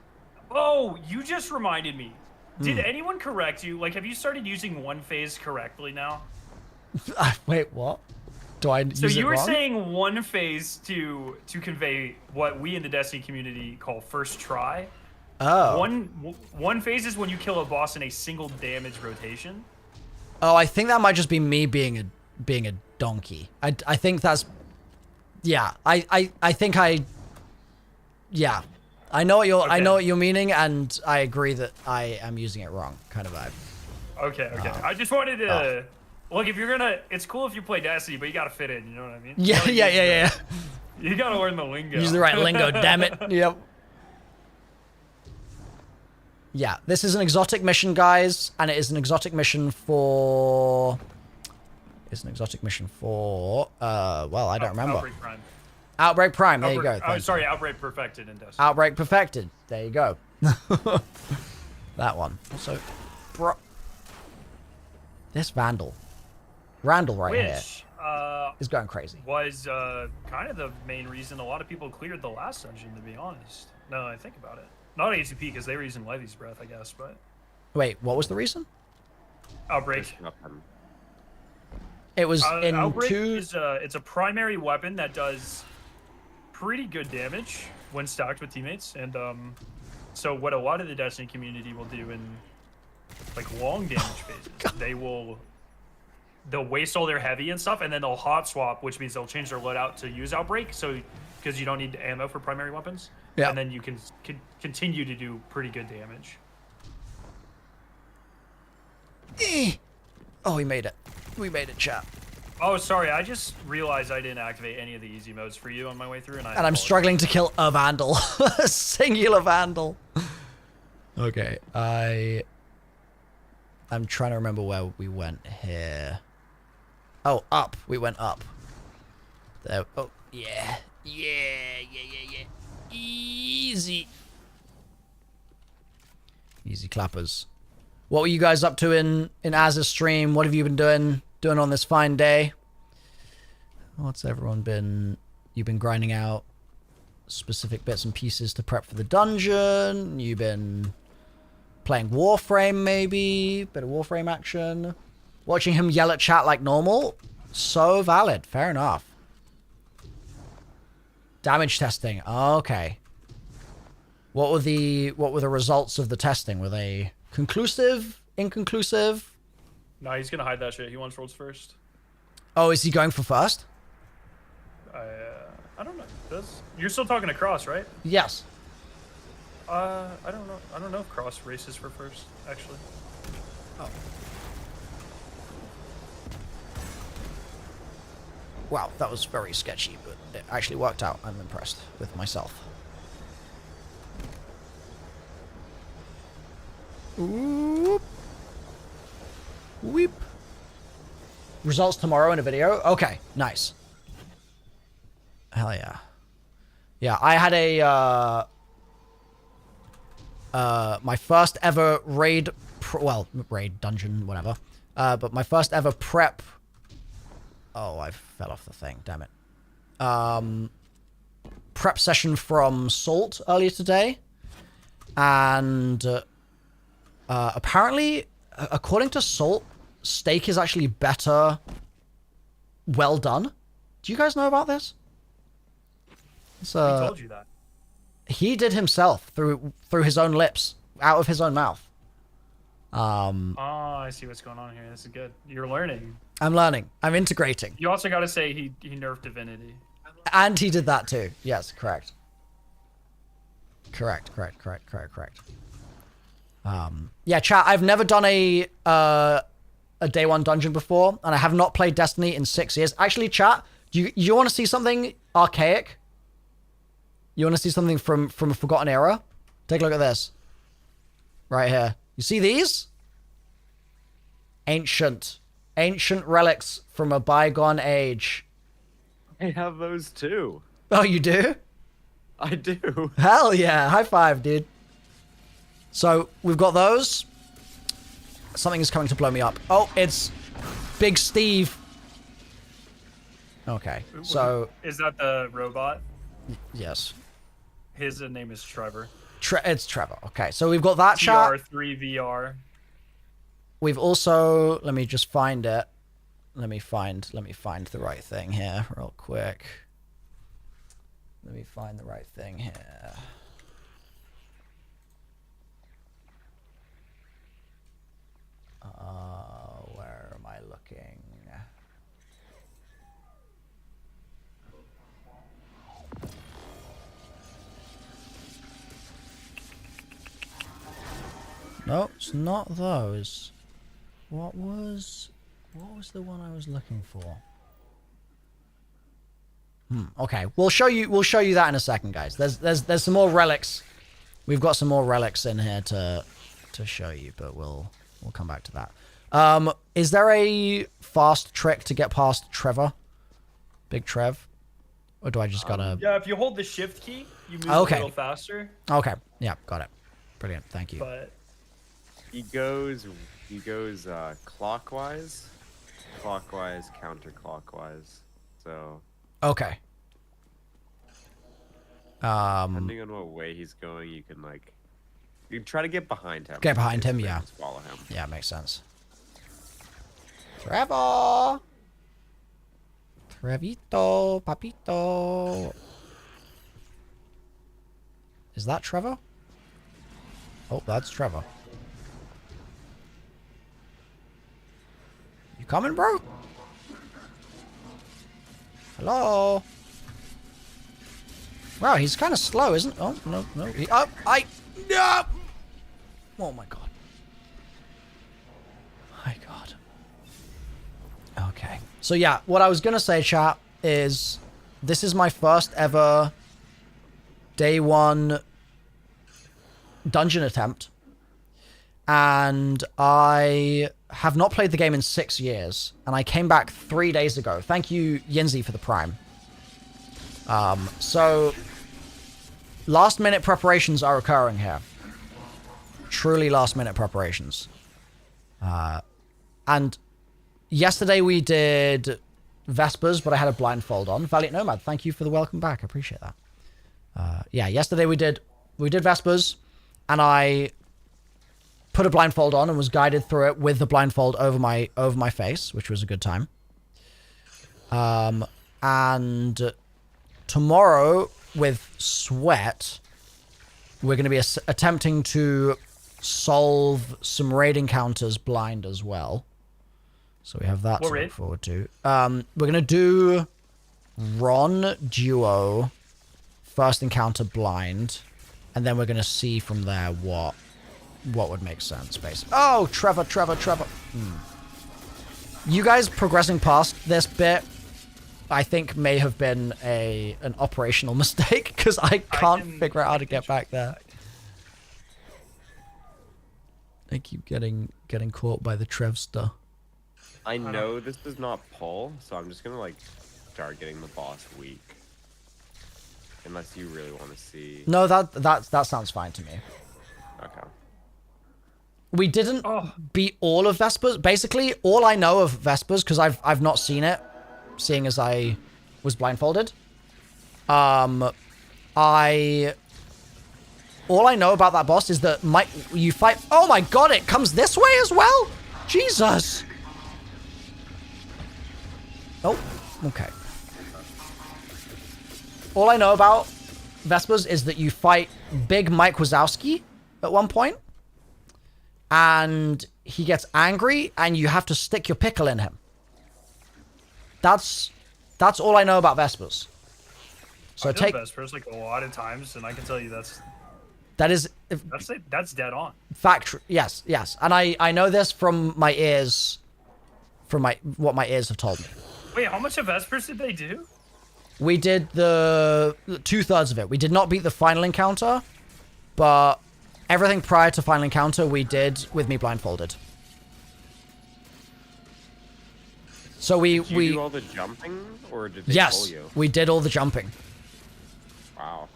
Oh, you just reminded me. Did anyone correct you? Like, have you started using one phase correctly now? Wait, what? Do I use So you it were wrong? saying one phase to convey what we in the Destiny community call first try. Oh. One phase is when you kill a boss in a single damage rotation. Oh, I think that might just be me being a donkey. I think that's... Yeah, I think yeah. I know what you're meaning, and I agree that I am using it wrong, kind of vibe. Okay. I just wanted to look. If you're gonna, it's cool if you play Destiny, but you gotta fit in. You know what I mean? Yeah. You gotta learn the lingo. Use the right lingo, damn it. Yep. Yeah, this is an exotic mission, guys, and it is an exotic mission for. It's an exotic mission for. Well, I don't remember. Outbreak Prime. Outbreak Prime. There you go. Sorry, Outbreak Perfected in Destiny. Outbreak Perfected. There you go. That one. So, bro, this Randall right here is going crazy. Was kind of the main reason a lot of people cleared the last dungeon, to be honest. No, I think about it. Not ATP because they were using Levy's breath, I guess, but. Wait, what was the reason? Outbreak. It was in Outbreak two. It's a primary weapon that does pretty good damage when stacked with teammates, and so what a lot of the Destiny community will do in like long damage phases, they'll waste all their heavy and stuff, and then they'll hot swap, which means they'll change their loadout to use Outbreak, so because you don't need ammo for primary weapons, and then you can continue to do pretty good damage. Oh, we made it. We made it, chat. Oh, sorry. I just realized I didn't activate any of the easy modes for you on my way through, and I'm struggling to kill a Vandal. A singular Vandal. Okay, I'm trying to remember where we went here. Oh, up. We went up. There. Oh, yeah. Easy. Easy clappers. What were you guys up to in Az's stream? What have you been doing on this fine day? What's everyone been... You've been grinding out specific bits and pieces to prep for the dungeon. You've been playing Warframe, maybe. Bit of Warframe action. Watching him yell at chat like normal. So valid. Fair enough. Damage testing. Okay. What were the results of the testing? Were they conclusive? Inconclusive? No, he's gonna hide that shit. He wants rolls first. Oh, is he going for first? I don't know. You're still talking to Cross, right? Yes. I don't know. I don't know if Cross races for first, actually. Oh. Wow, that was very sketchy, but it actually worked out. I'm impressed with myself. Oop. Weep. Results tomorrow in a video? Okay, nice. Hell yeah. Yeah, I had my first ever raid, raid dungeon, whatever. But my first ever prep. Oh, I fell off the thing, damn it. Prep session from Salt earlier today. And apparently, according to Salt, steak is actually better well done. Do you guys know about this? He told you that. He did himself through his own lips, out of his own mouth. Oh, I see what's going on here. This is good. You're learning. I'm learning. I'm integrating. You also got to say he nerfed Divinity. And he did that too. Yes, correct. Correct. Yeah, chat, I've never done a day one dungeon before, and I have not played Destiny in 6 years. Actually, chat, you want to see something archaic? You want to see something from a forgotten era? Take a look at this. Right here. You see these? Ancient relics from a bygone age. I have those too. Oh, you do? I do. Hell yeah. High five, dude. So, we've got those. Something is coming to blow me up. Oh, it's Big Steve. Okay, so... Is that the robot? Yes. His name is Trevor. It's Trevor. Okay, so we've got that chat. TR3 VR. We've also... Let me just find it. Let me find the right thing here real quick. Let me find the right thing here. Where am I looking? No, it's not those. What was the one I was looking for? Okay, we'll show you that in a second, guys. There's some more relics. We've got some more relics in here to show you, but we'll come back to that. Is there a fast trick to get past Trevor? Big Trev? Or do I just gotta... Yeah, if you hold the shift key, you move a little faster. Okay, yeah, got it. Brilliant, thank you. But he goes clockwise, counterclockwise. So okay. Depending on what way he's going, you can try to get behind him. Get behind him, yeah. Just follow him. Yeah, makes sense. Trevor! Trevito, papito. Is that Trevor? Oh, that's Trevor. You coming, bro? Hello? Wow, he's kind of slow, isn't... Oh, no. No! Oh, my God. My God. Okay. So, yeah, what I was going to say, chat, is this is my first ever day one dungeon attempt. And I have not played the game in 6 years. And I came back 3 days ago. Thank you, Yinzi, for the Prime. So, last minute preparations are occurring here. Truly last minute preparations. And yesterday we did Vespers, but I had a blindfold on. Valiant Nomad, thank you for the welcome back. I appreciate that. Yeah, yesterday we did Vespers, and I put a blindfold on and was guided through it with the blindfold over my face, which was a good time. And tomorrow with Sweat, we're going to be attempting to solve some raid encounters blind as well. So we have that to look forward to. We're going to do Ron Duo, first encounter blind, and then we're going to see from there what would make sense, basically. Oh, Trevor. You guys progressing past this bit, I think, may have been an operational mistake, because I can't figure out how to get back there. I keep getting caught by the Trevster. I know this does not pull, so I'm just gonna start getting the boss weak. Unless you really want to see. No, that sounds fine to me. Okay. We didn't beat all of Vespers. Basically, all I know of Vespers, because I've not seen it, seeing as I was blindfolded. All I know about that boss is that you fight... Oh my God, it comes this way as well? Jesus. Oh, okay. All I know about Vespers is that you fight Big Mike Wazowski at one point, and he gets angry, and you have to stick your pickle in him. That's all I know about Vespers. So I've done Vespers a lot of times, and I can tell you that's dead on. Fact, yes. And I know this from my ears, what my ears have told me. Wait, how much of Vespers did they do? We did the 2/3 of it. We did not beat the final encounter, but everything prior to final encounter we did with me blindfolded. So did you do all the jumping, or did they pull you? We did all the jumping. Wow.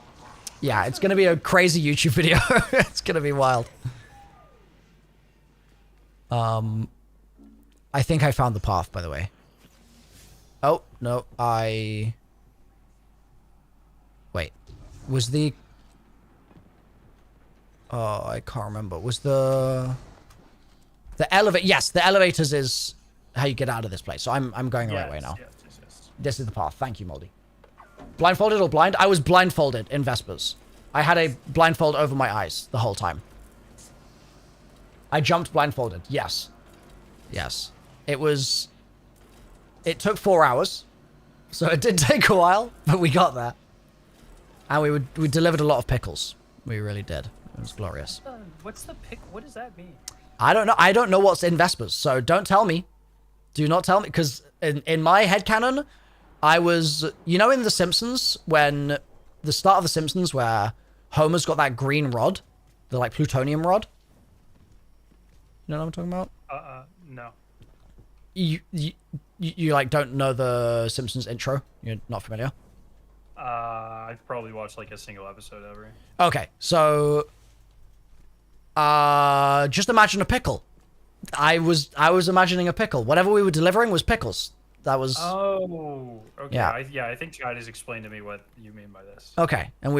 Yeah, it's gonna be a crazy YouTube video. It's gonna be wild. I think I found the path, by the way. Oh, no, Wait. Was the... Oh, I can't remember. Was the elevator... Yes, the elevators is how you get out of this place. So I'm going the right way now. Yes. This is the path. Thank you, Moldy. Blindfolded or blind? I was blindfolded in Vespers. I had a blindfold over my eyes the whole time. I jumped blindfolded. Yes. Yes. It took 4 hours. So it did take a while, but we got there. And we delivered a lot of pickles. We really did. It was glorious. What's the pick? What does that mean? I don't know. I don't know what's in Vespers, so don't tell me. Do not tell me, because in my headcanon, I was... You know in The Simpsons, when... The start of The Simpsons, where Homer's got that green rod? The, like, plutonium rod? You know what I'm talking about? No. You like, don't know the Simpsons intro? You're not familiar? I've probably watched, like, a single episode ever. Okay, so... just imagine a pickle. I was imagining a pickle. Whatever we were delivering was pickles. That was... Oh, okay. Yeah. I think Chad has explained to me what you mean by this. Okay, and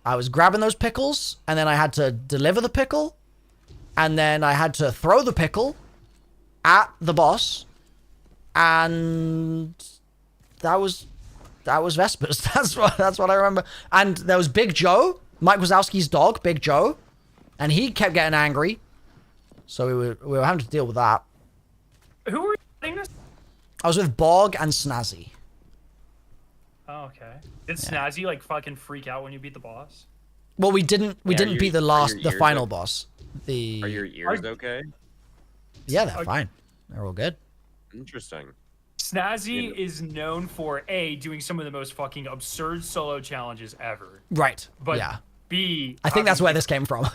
I was grabbing those pickles, and then I had to deliver the pickle, and then I had to throw the pickle at the boss, and that was Vespers. That's what I remember. And there was Big Joe, Mike Wazowski's dog, Big Joe, and he kept getting angry, so we were having to deal with that. Who were you playing this? I was with Bog and Snazzy. Oh, okay. Did Snazzy like fucking freak out when you beat the boss? Well, we didn't beat the final boss. Are your ears okay? Yeah, they're fine. They're all good. Interesting. Snazzy is known for A, doing some of the most fucking absurd solo challenges ever. Right. But yeah. B, I think that's where this came from.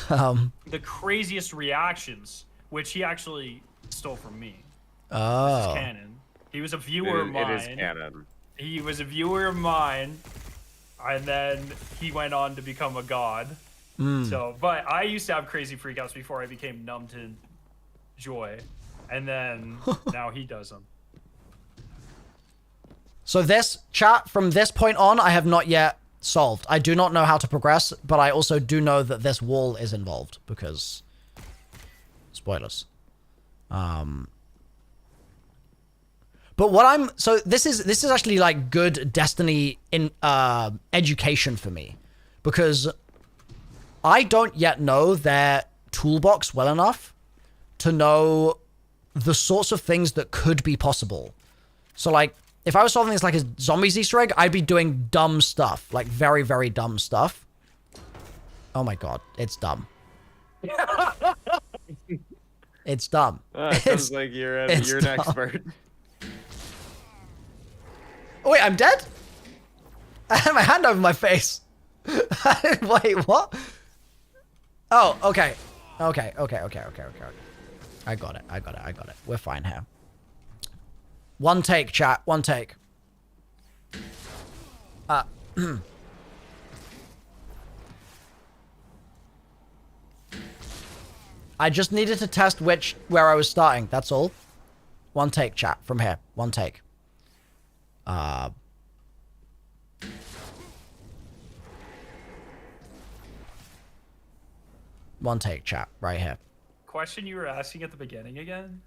The craziest reactions, which he actually stole from me. Oh. This is canon. He was a viewer of mine. It is canon. He was a viewer of mine, and then he went on to become a god. So, but I used to have crazy freakouts before I became numb to joy, and then now he does them. So this chat, from this point on, I have not yet solved. I do not know how to progress, but I also do know that this wall is involved because spoilers. But what this is actually like good Destiny in education for me, because I don't yet know their toolbox well enough to know the sorts of things that could be possible. So like, if I was solving this like a zombies Easter egg, I'd be doing dumb stuff, like very, very dumb stuff. Oh my god, it's dumb. It's dumb. It sounds like you're an expert. Oh, wait, I'm dead? I had my hand over my face. Wait, what? Oh, okay. Okay. I got it. We're fine here. One take, chat. One take. I just needed to test where I was starting. That's all. One take, chat. From here. One take. One take, chat. Right here. Question you were asking at the beginning again?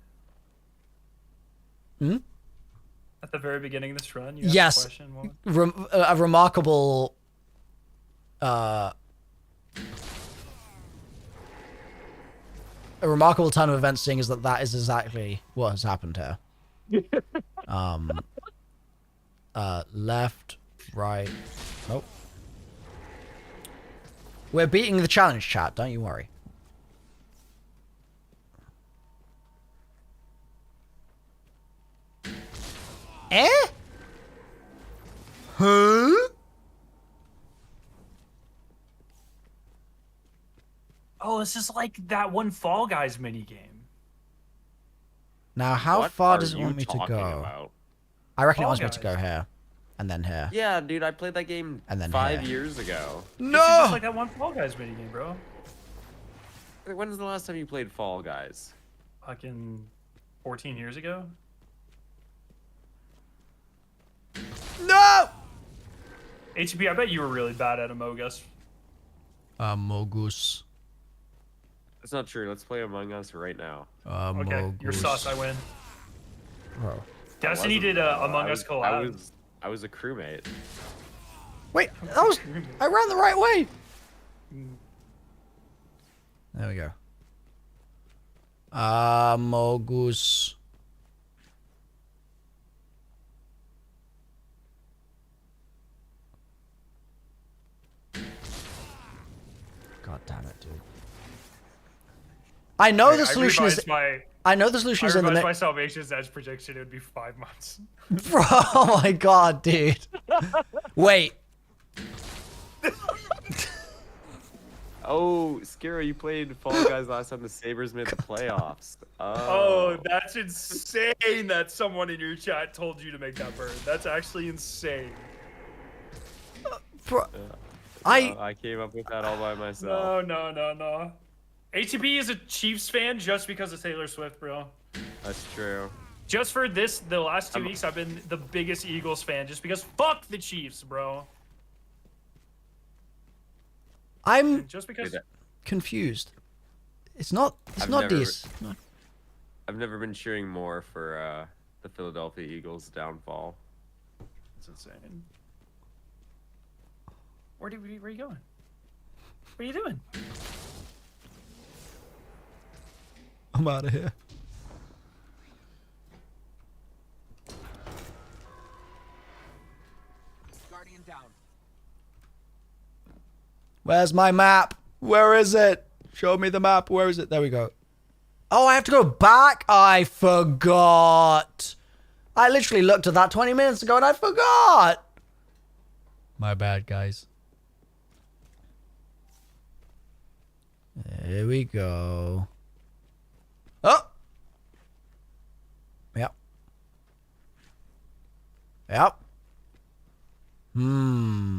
At the very beginning of this run? You asked Yes. a question, A remarkable... a remarkable turn of events, seeing as that is exactly what has happened here. Left, right. Nope. We're beating the challenge, chat. Don't you worry. Eh? Oh, this is like that one Fall Guys minigame. Now, how far does it want me to talking go? about? I reckon it Fall wants me to Guys. go here. And then here. Yeah, dude, I played that game And then 5 here. years ago. This is just like that one Fall Guys minigame, bro. When was the last time you played Fall Guys? Fucking 14 years ago? No! ATP, I bet you were really bad at Amogus. Amogus. That's not true. Let's play Among Us right now. Okay, you're sus, I win. Bro. Destiny did Among Us collab. I was a crewmate. Wait, I ran the right way. There we go. Amogus. God damn it, dude. I know the solution is. I know the solution is in the next. next. My Salvation's Edge prediction, it would be 5 months. Bro, oh my god, dude. Wait. Oh, Skiro, you played Fall Guys last time the Sabres made the playoffs. Oh, that's insane that someone in your chat told you to make that bird. That's actually insane. Bro, I came up with that all by myself. No. ATP is a Chiefs fan just because of Taylor Swift, bro. That's true. Just for the last 2 weeks, I've been the biggest Eagles fan just because fuck the Chiefs, bro. I'm just because confused. It's not this. I've never been cheering more for the Philadelphia Eagles' downfall. It's insane. Where are you going? What are you doing? I'm out of here. Guardian down. Where's my map? Where is it? Show me the map. Where is it? There we go. Oh, I have to go back? I forgot. I literally looked at that 20 minutes ago and I forgot. My bad, guys. There we go. Oh! Yep. Yep. Yep.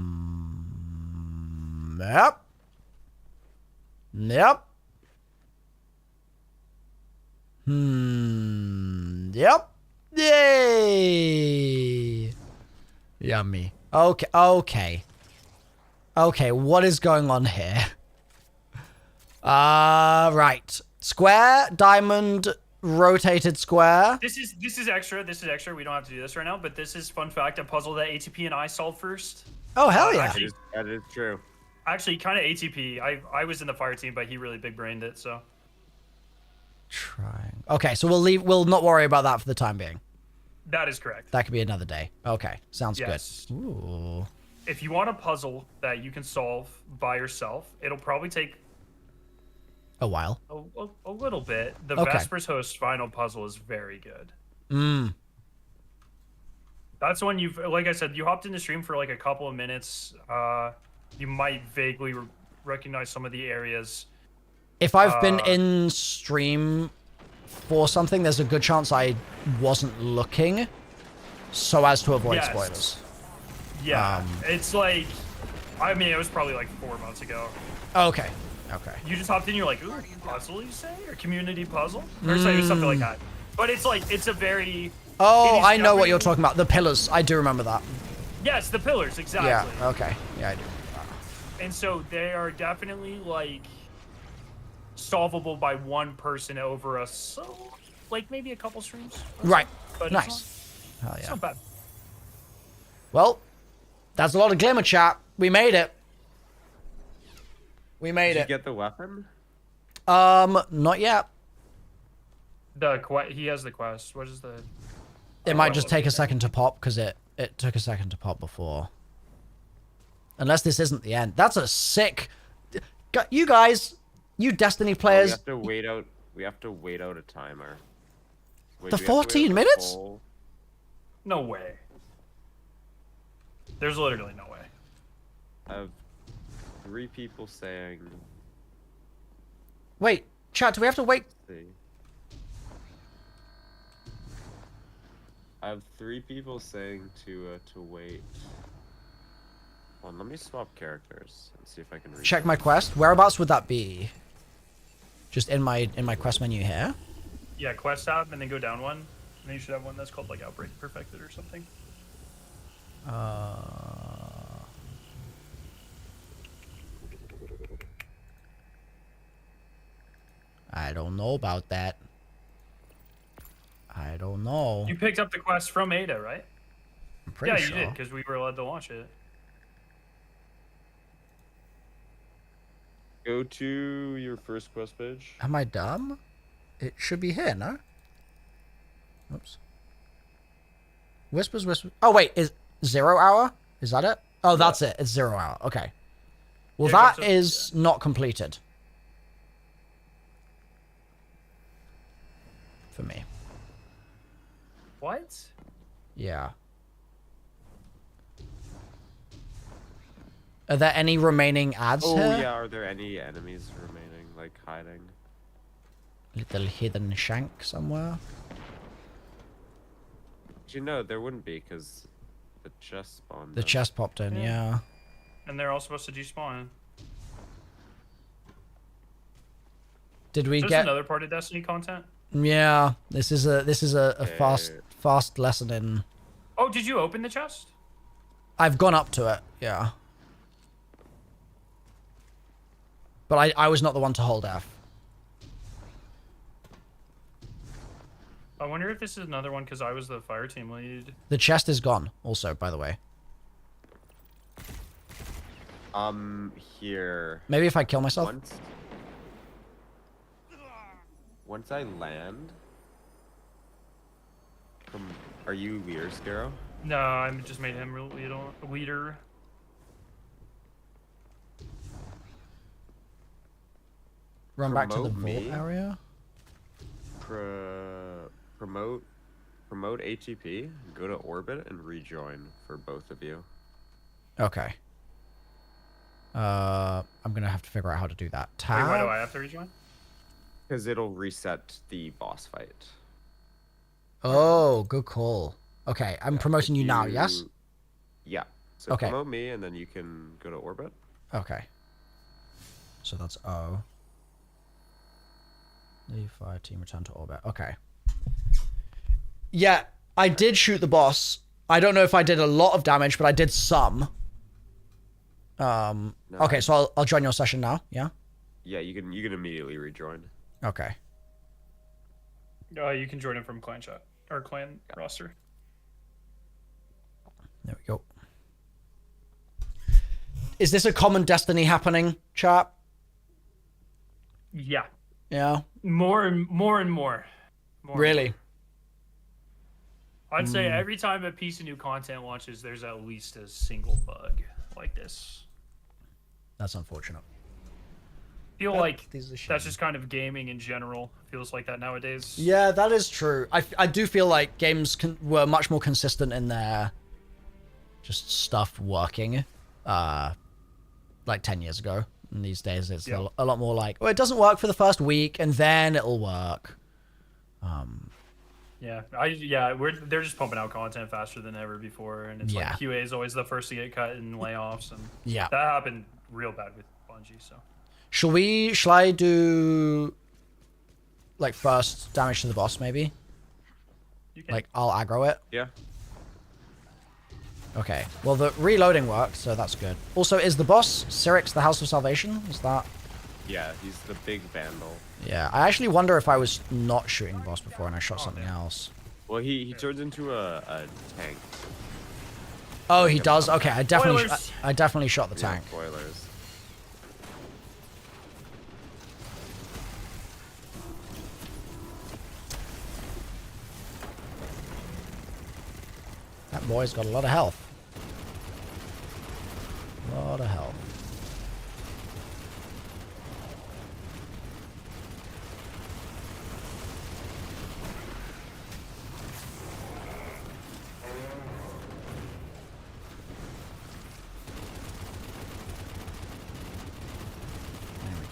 Yep. Yep. Yay! Yummy. Okay. Okay, what is going on here? Right. Square, diamond, rotated square. This is extra. This is extra. We don't have to do this right now, but this is fun fact. A puzzle that ATP and I solved first. Oh hell yeah! That is true. Actually, kind of ATP. I was in the fire team, but he really big brained it. So. Trying. Okay, so we'll leave. We'll not worry about that for the time being. That is correct. That could be another day. Okay, sounds yes. good. Ooh. If you want a puzzle that you can solve by yourself, it'll probably take a while. A little bit. The Okay. Vespers Host final puzzle is very good. That's when you've, like I said, you hopped into stream for like a couple of minutes. You might vaguely recognize some of the areas. If I've been in stream for something, there's a good chance I wasn't looking, so as to avoid spoilers. Yeah, it's like, I mean, it was probably like 4 months ago. Okay. Okay. You just hopped in, you're like, ooh, puzzle, you say? Or community puzzle? Or something like that. But it's like, it's a very... Oh, I know what you're talking about. The pillars. I do remember that. Yes, the pillars, exactly. Yeah, okay. Yeah, I do. And so they are definitely, like, solvable by one person over like, maybe a couple streams. Right. But nice. Hell yeah. It's not bad. Well, that's a lot of glimmer, chat. We made it. We made Did it. you get the weapon? Not yet. He has the quest. What is the... It might just take a second to pop, because it took a second to pop before. Unless this isn't the end. That's a sick... You guys, you Destiny players... We have to wait out a timer. Wait, the 14 minutes? No way. There's literally no way. I have 3 people saying Wait, chat, do we have to wait? I have 3 people saying to wait. Well, let me swap characters and see if I can read. Check my quest. Whereabouts would that be? Just in my quest menu here? Yeah, quest tab, and then go down one. And then you should have one that's called like Outbreak Perfected or something. I don't know about that. I don't know. You picked up the quest from Ada, right? I'm pretty sure. Yeah, you did, because we were allowed to launch it. Go to your first quest page. Am I dumb? It should be here, no? Oops. Whispers. Oh, wait. Is 0 hour? Is that it? Oh, that's it. It's 0 hour. Okay. Well, that is not completed. For me. What? Yeah. Are there any remaining ads here? here? Yeah, are there any enemies remaining, like hiding? Little hidden shank somewhere? You know, there wouldn't be, because the chest spawned. The chest popped in, yeah. And they're all supposed to despawn. Did we get another part of Destiny content? Yeah, this is a fast lesson in. Oh, did you open the chest? I've gone up to it, yeah. But I was not the one to hold F. I wonder if this is another one because I was the fire team lead. The chest is gone, also, by the way. Here. Maybe if I kill myself. Once I land. Are you leader, Scarrow? No, I just made him leader. Run back to the vault area. Promote ATP. Go to orbit and rejoin for both of you. Okay. I'm gonna have to figure out how to do that. Tab. Wait, why do I have to rejoin? Because it'll reset the boss fight. Oh, good call. Okay, I'm promoting you now, yes? Yeah. So promote me, and then you can go to orbit. Okay. So that's O. Leave fire team, return to orbit. Okay. Yeah, I did shoot the boss. I don't know if I did a lot of damage, but I did some. Okay, so I'll join your session now, yeah? Yeah, you can immediately rejoin. Okay. You can join him from clan chat or clan roster. There we go. Is this a common Destiny happening, chat? Yeah. Yeah. More and more. Really? I'd say every time a piece of new content launches, there's at least a single bug like this. That's unfortunate. I feel like that's just kind of gaming in general. Feels like that nowadays. Yeah, that is true. I do feel like games were much more consistent in their just stuff working like 10 years ago. And these days it's a lot more like, well, it doesn't work for the first week and then it'll work. They're just pumping out content faster than ever before, and it's like QA is always the first to get cut in layoffs, and that happened real bad with Bungie. So, shall I do like first damage to the boss maybe? Like I'll aggro it. Yeah. Okay. Well, the reloading worked, so that's good. Also, is the boss Cyrix, the House of Salvation? Is that? Yeah, he's the big vandal. Yeah, I actually wonder if I was not shooting the boss before and I shot something else. Well, he turns into a tank. Oh, he does? Okay, I definitely shot the tank. Spoilers. That boy's got a lot of health. A lot of health.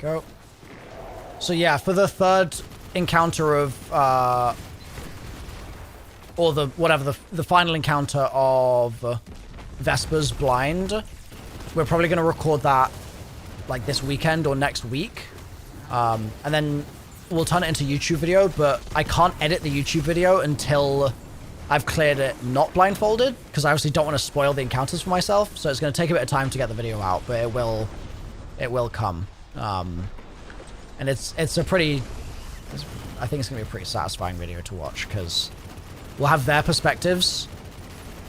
Go. So yeah, for the third encounter of, or the final encounter of Vesper's Blind, we're probably going to record that like this weekend or next week. And then we'll turn it into YouTube video, but I can't edit the YouTube video until I've cleared it not blindfolded, because I obviously don't want to spoil the encounters for myself. So it's going to take a bit of time to get the video out, but it will come. And it's a pretty, I think it's going to be a pretty satisfying video to watch, because we'll have their perspectives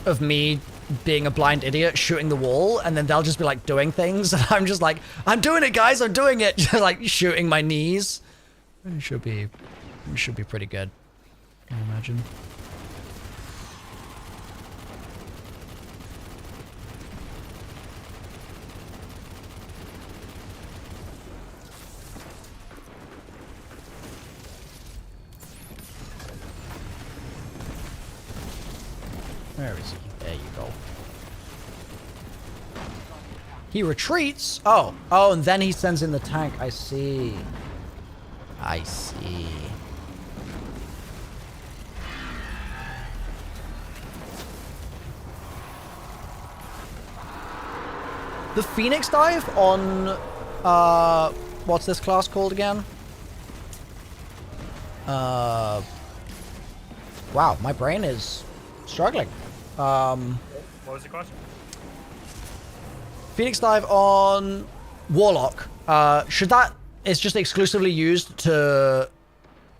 of me being a blind idiot shooting the wall, and then they'll just be like doing things, and I'm just like, I'm doing it, guys, I'm doing it, just like shooting my knees. It should be pretty good, I imagine. Where is he? There you go. He retreats? Oh, and then he sends in the tank. I see. I see. The Phoenix dive on, what's this class called again? Wow, my brain is struggling. What was the question? Phoenix dive on Warlock. Should that is just exclusively used to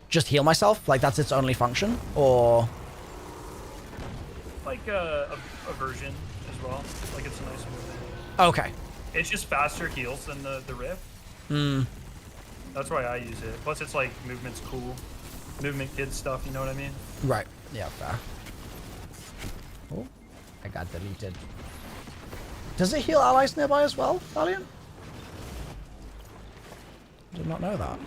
just heal myself? Like that's its only function, or like a version as well. Like it's a nice movement. Okay. It's just faster heals than the Rift. Hmm. That's why I use it. Plus, it's like movement's cool, movement kid stuff. You know what I mean? Right. Yeah. Fair. Oh, I got deleted. Does it heal allies nearby as well, Valiant? Did not know that.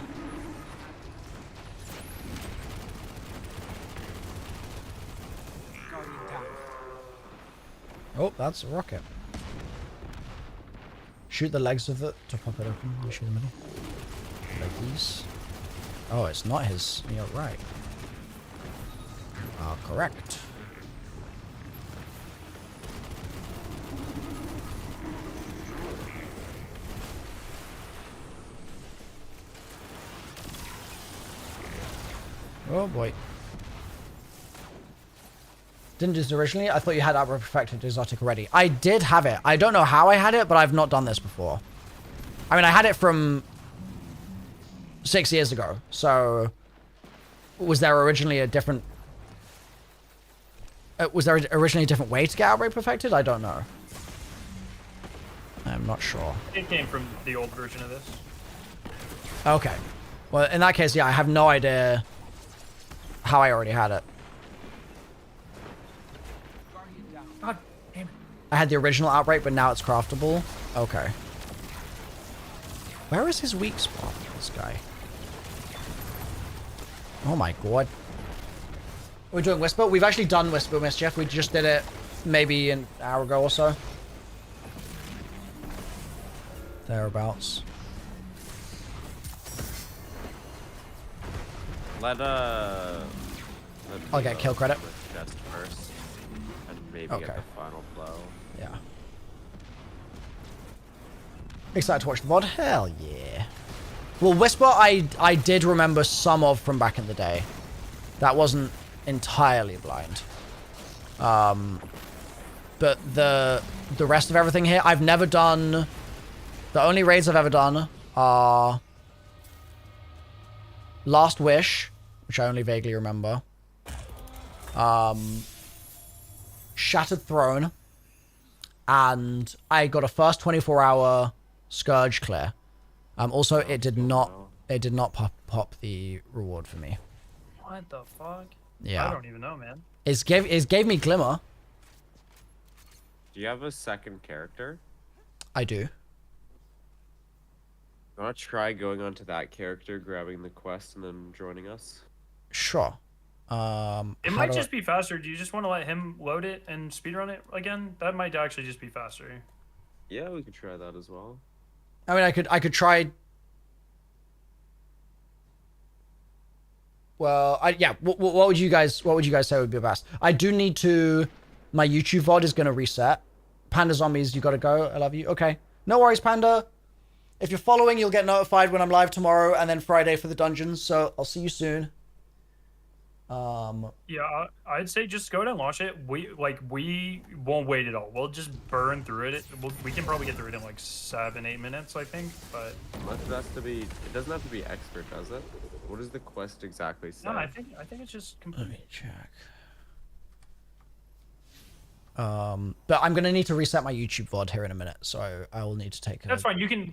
Oh, that's a rocket. Shoot the legs of it to pop it open. You shoot the middle. Like these. Oh, it's not his. You're right. Correct. Oh boy. Didn't do this originally. I thought you had Outright Perfected Exotic already. I did have it. I don't know how I had it, but I've not done this before. I mean, I had it from 6 years ago. So, was there originally a different... was there originally a different way to get Outright Perfected? I don't know. I'm not sure. It came from the old version of this. Okay. Well, in that case, yeah, I have no idea how I already had it. God damn it. I had the original Outbreak, but now it's craftable. Okay. Where is his weak spot, this guy? Oh my god. We're doing Whisper? We've actually done Whisper Mischief. We just did it maybe an hour ago or so. Thereabouts. I'll get kill credit. With chest first, and maybe Okay. get the final blow. Yeah. Excited to watch the VOD? Hell yeah. Well, Whisper, I did remember some of from back in the day. That wasn't entirely blind. But the rest of everything here, I've never done... The only raids I've ever done are Last Wish, which I only vaguely remember. Shattered Throne, and I got a first 24-hour Scourge clear. Also, it did not pop the reward for me. What the fuck? Yeah. I don't even know, man. It gave me Glimmer. Do you have a second character? I do. You want to try going onto that character, grabbing the quest, and then joining us? Sure. It might just be faster. Do you just want to let him load it and speedrun it again? That might actually just be faster. Yeah, we could try that as well. I mean, I could try Well, what would you guys say would be best? I do need to. My YouTube VOD is gonna reset. Panda Zombies, you gotta go. I love you. Okay, no worries, Panda. If you're following, you'll get notified when I'm live tomorrow and then Friday for the dungeons. So I'll see you soon. Yeah, I'd say just go ahead and launch it. We won't wait at all. We'll just burn through it. We can probably get through it in like 7-8 minutes, I think. But it doesn't have to be expert, does it? What does the quest exactly say? No, I think it's just complete. Let me check. But I'm gonna need to reset my YouTube VOD here in a minute, so I will need to take. That's fine. You can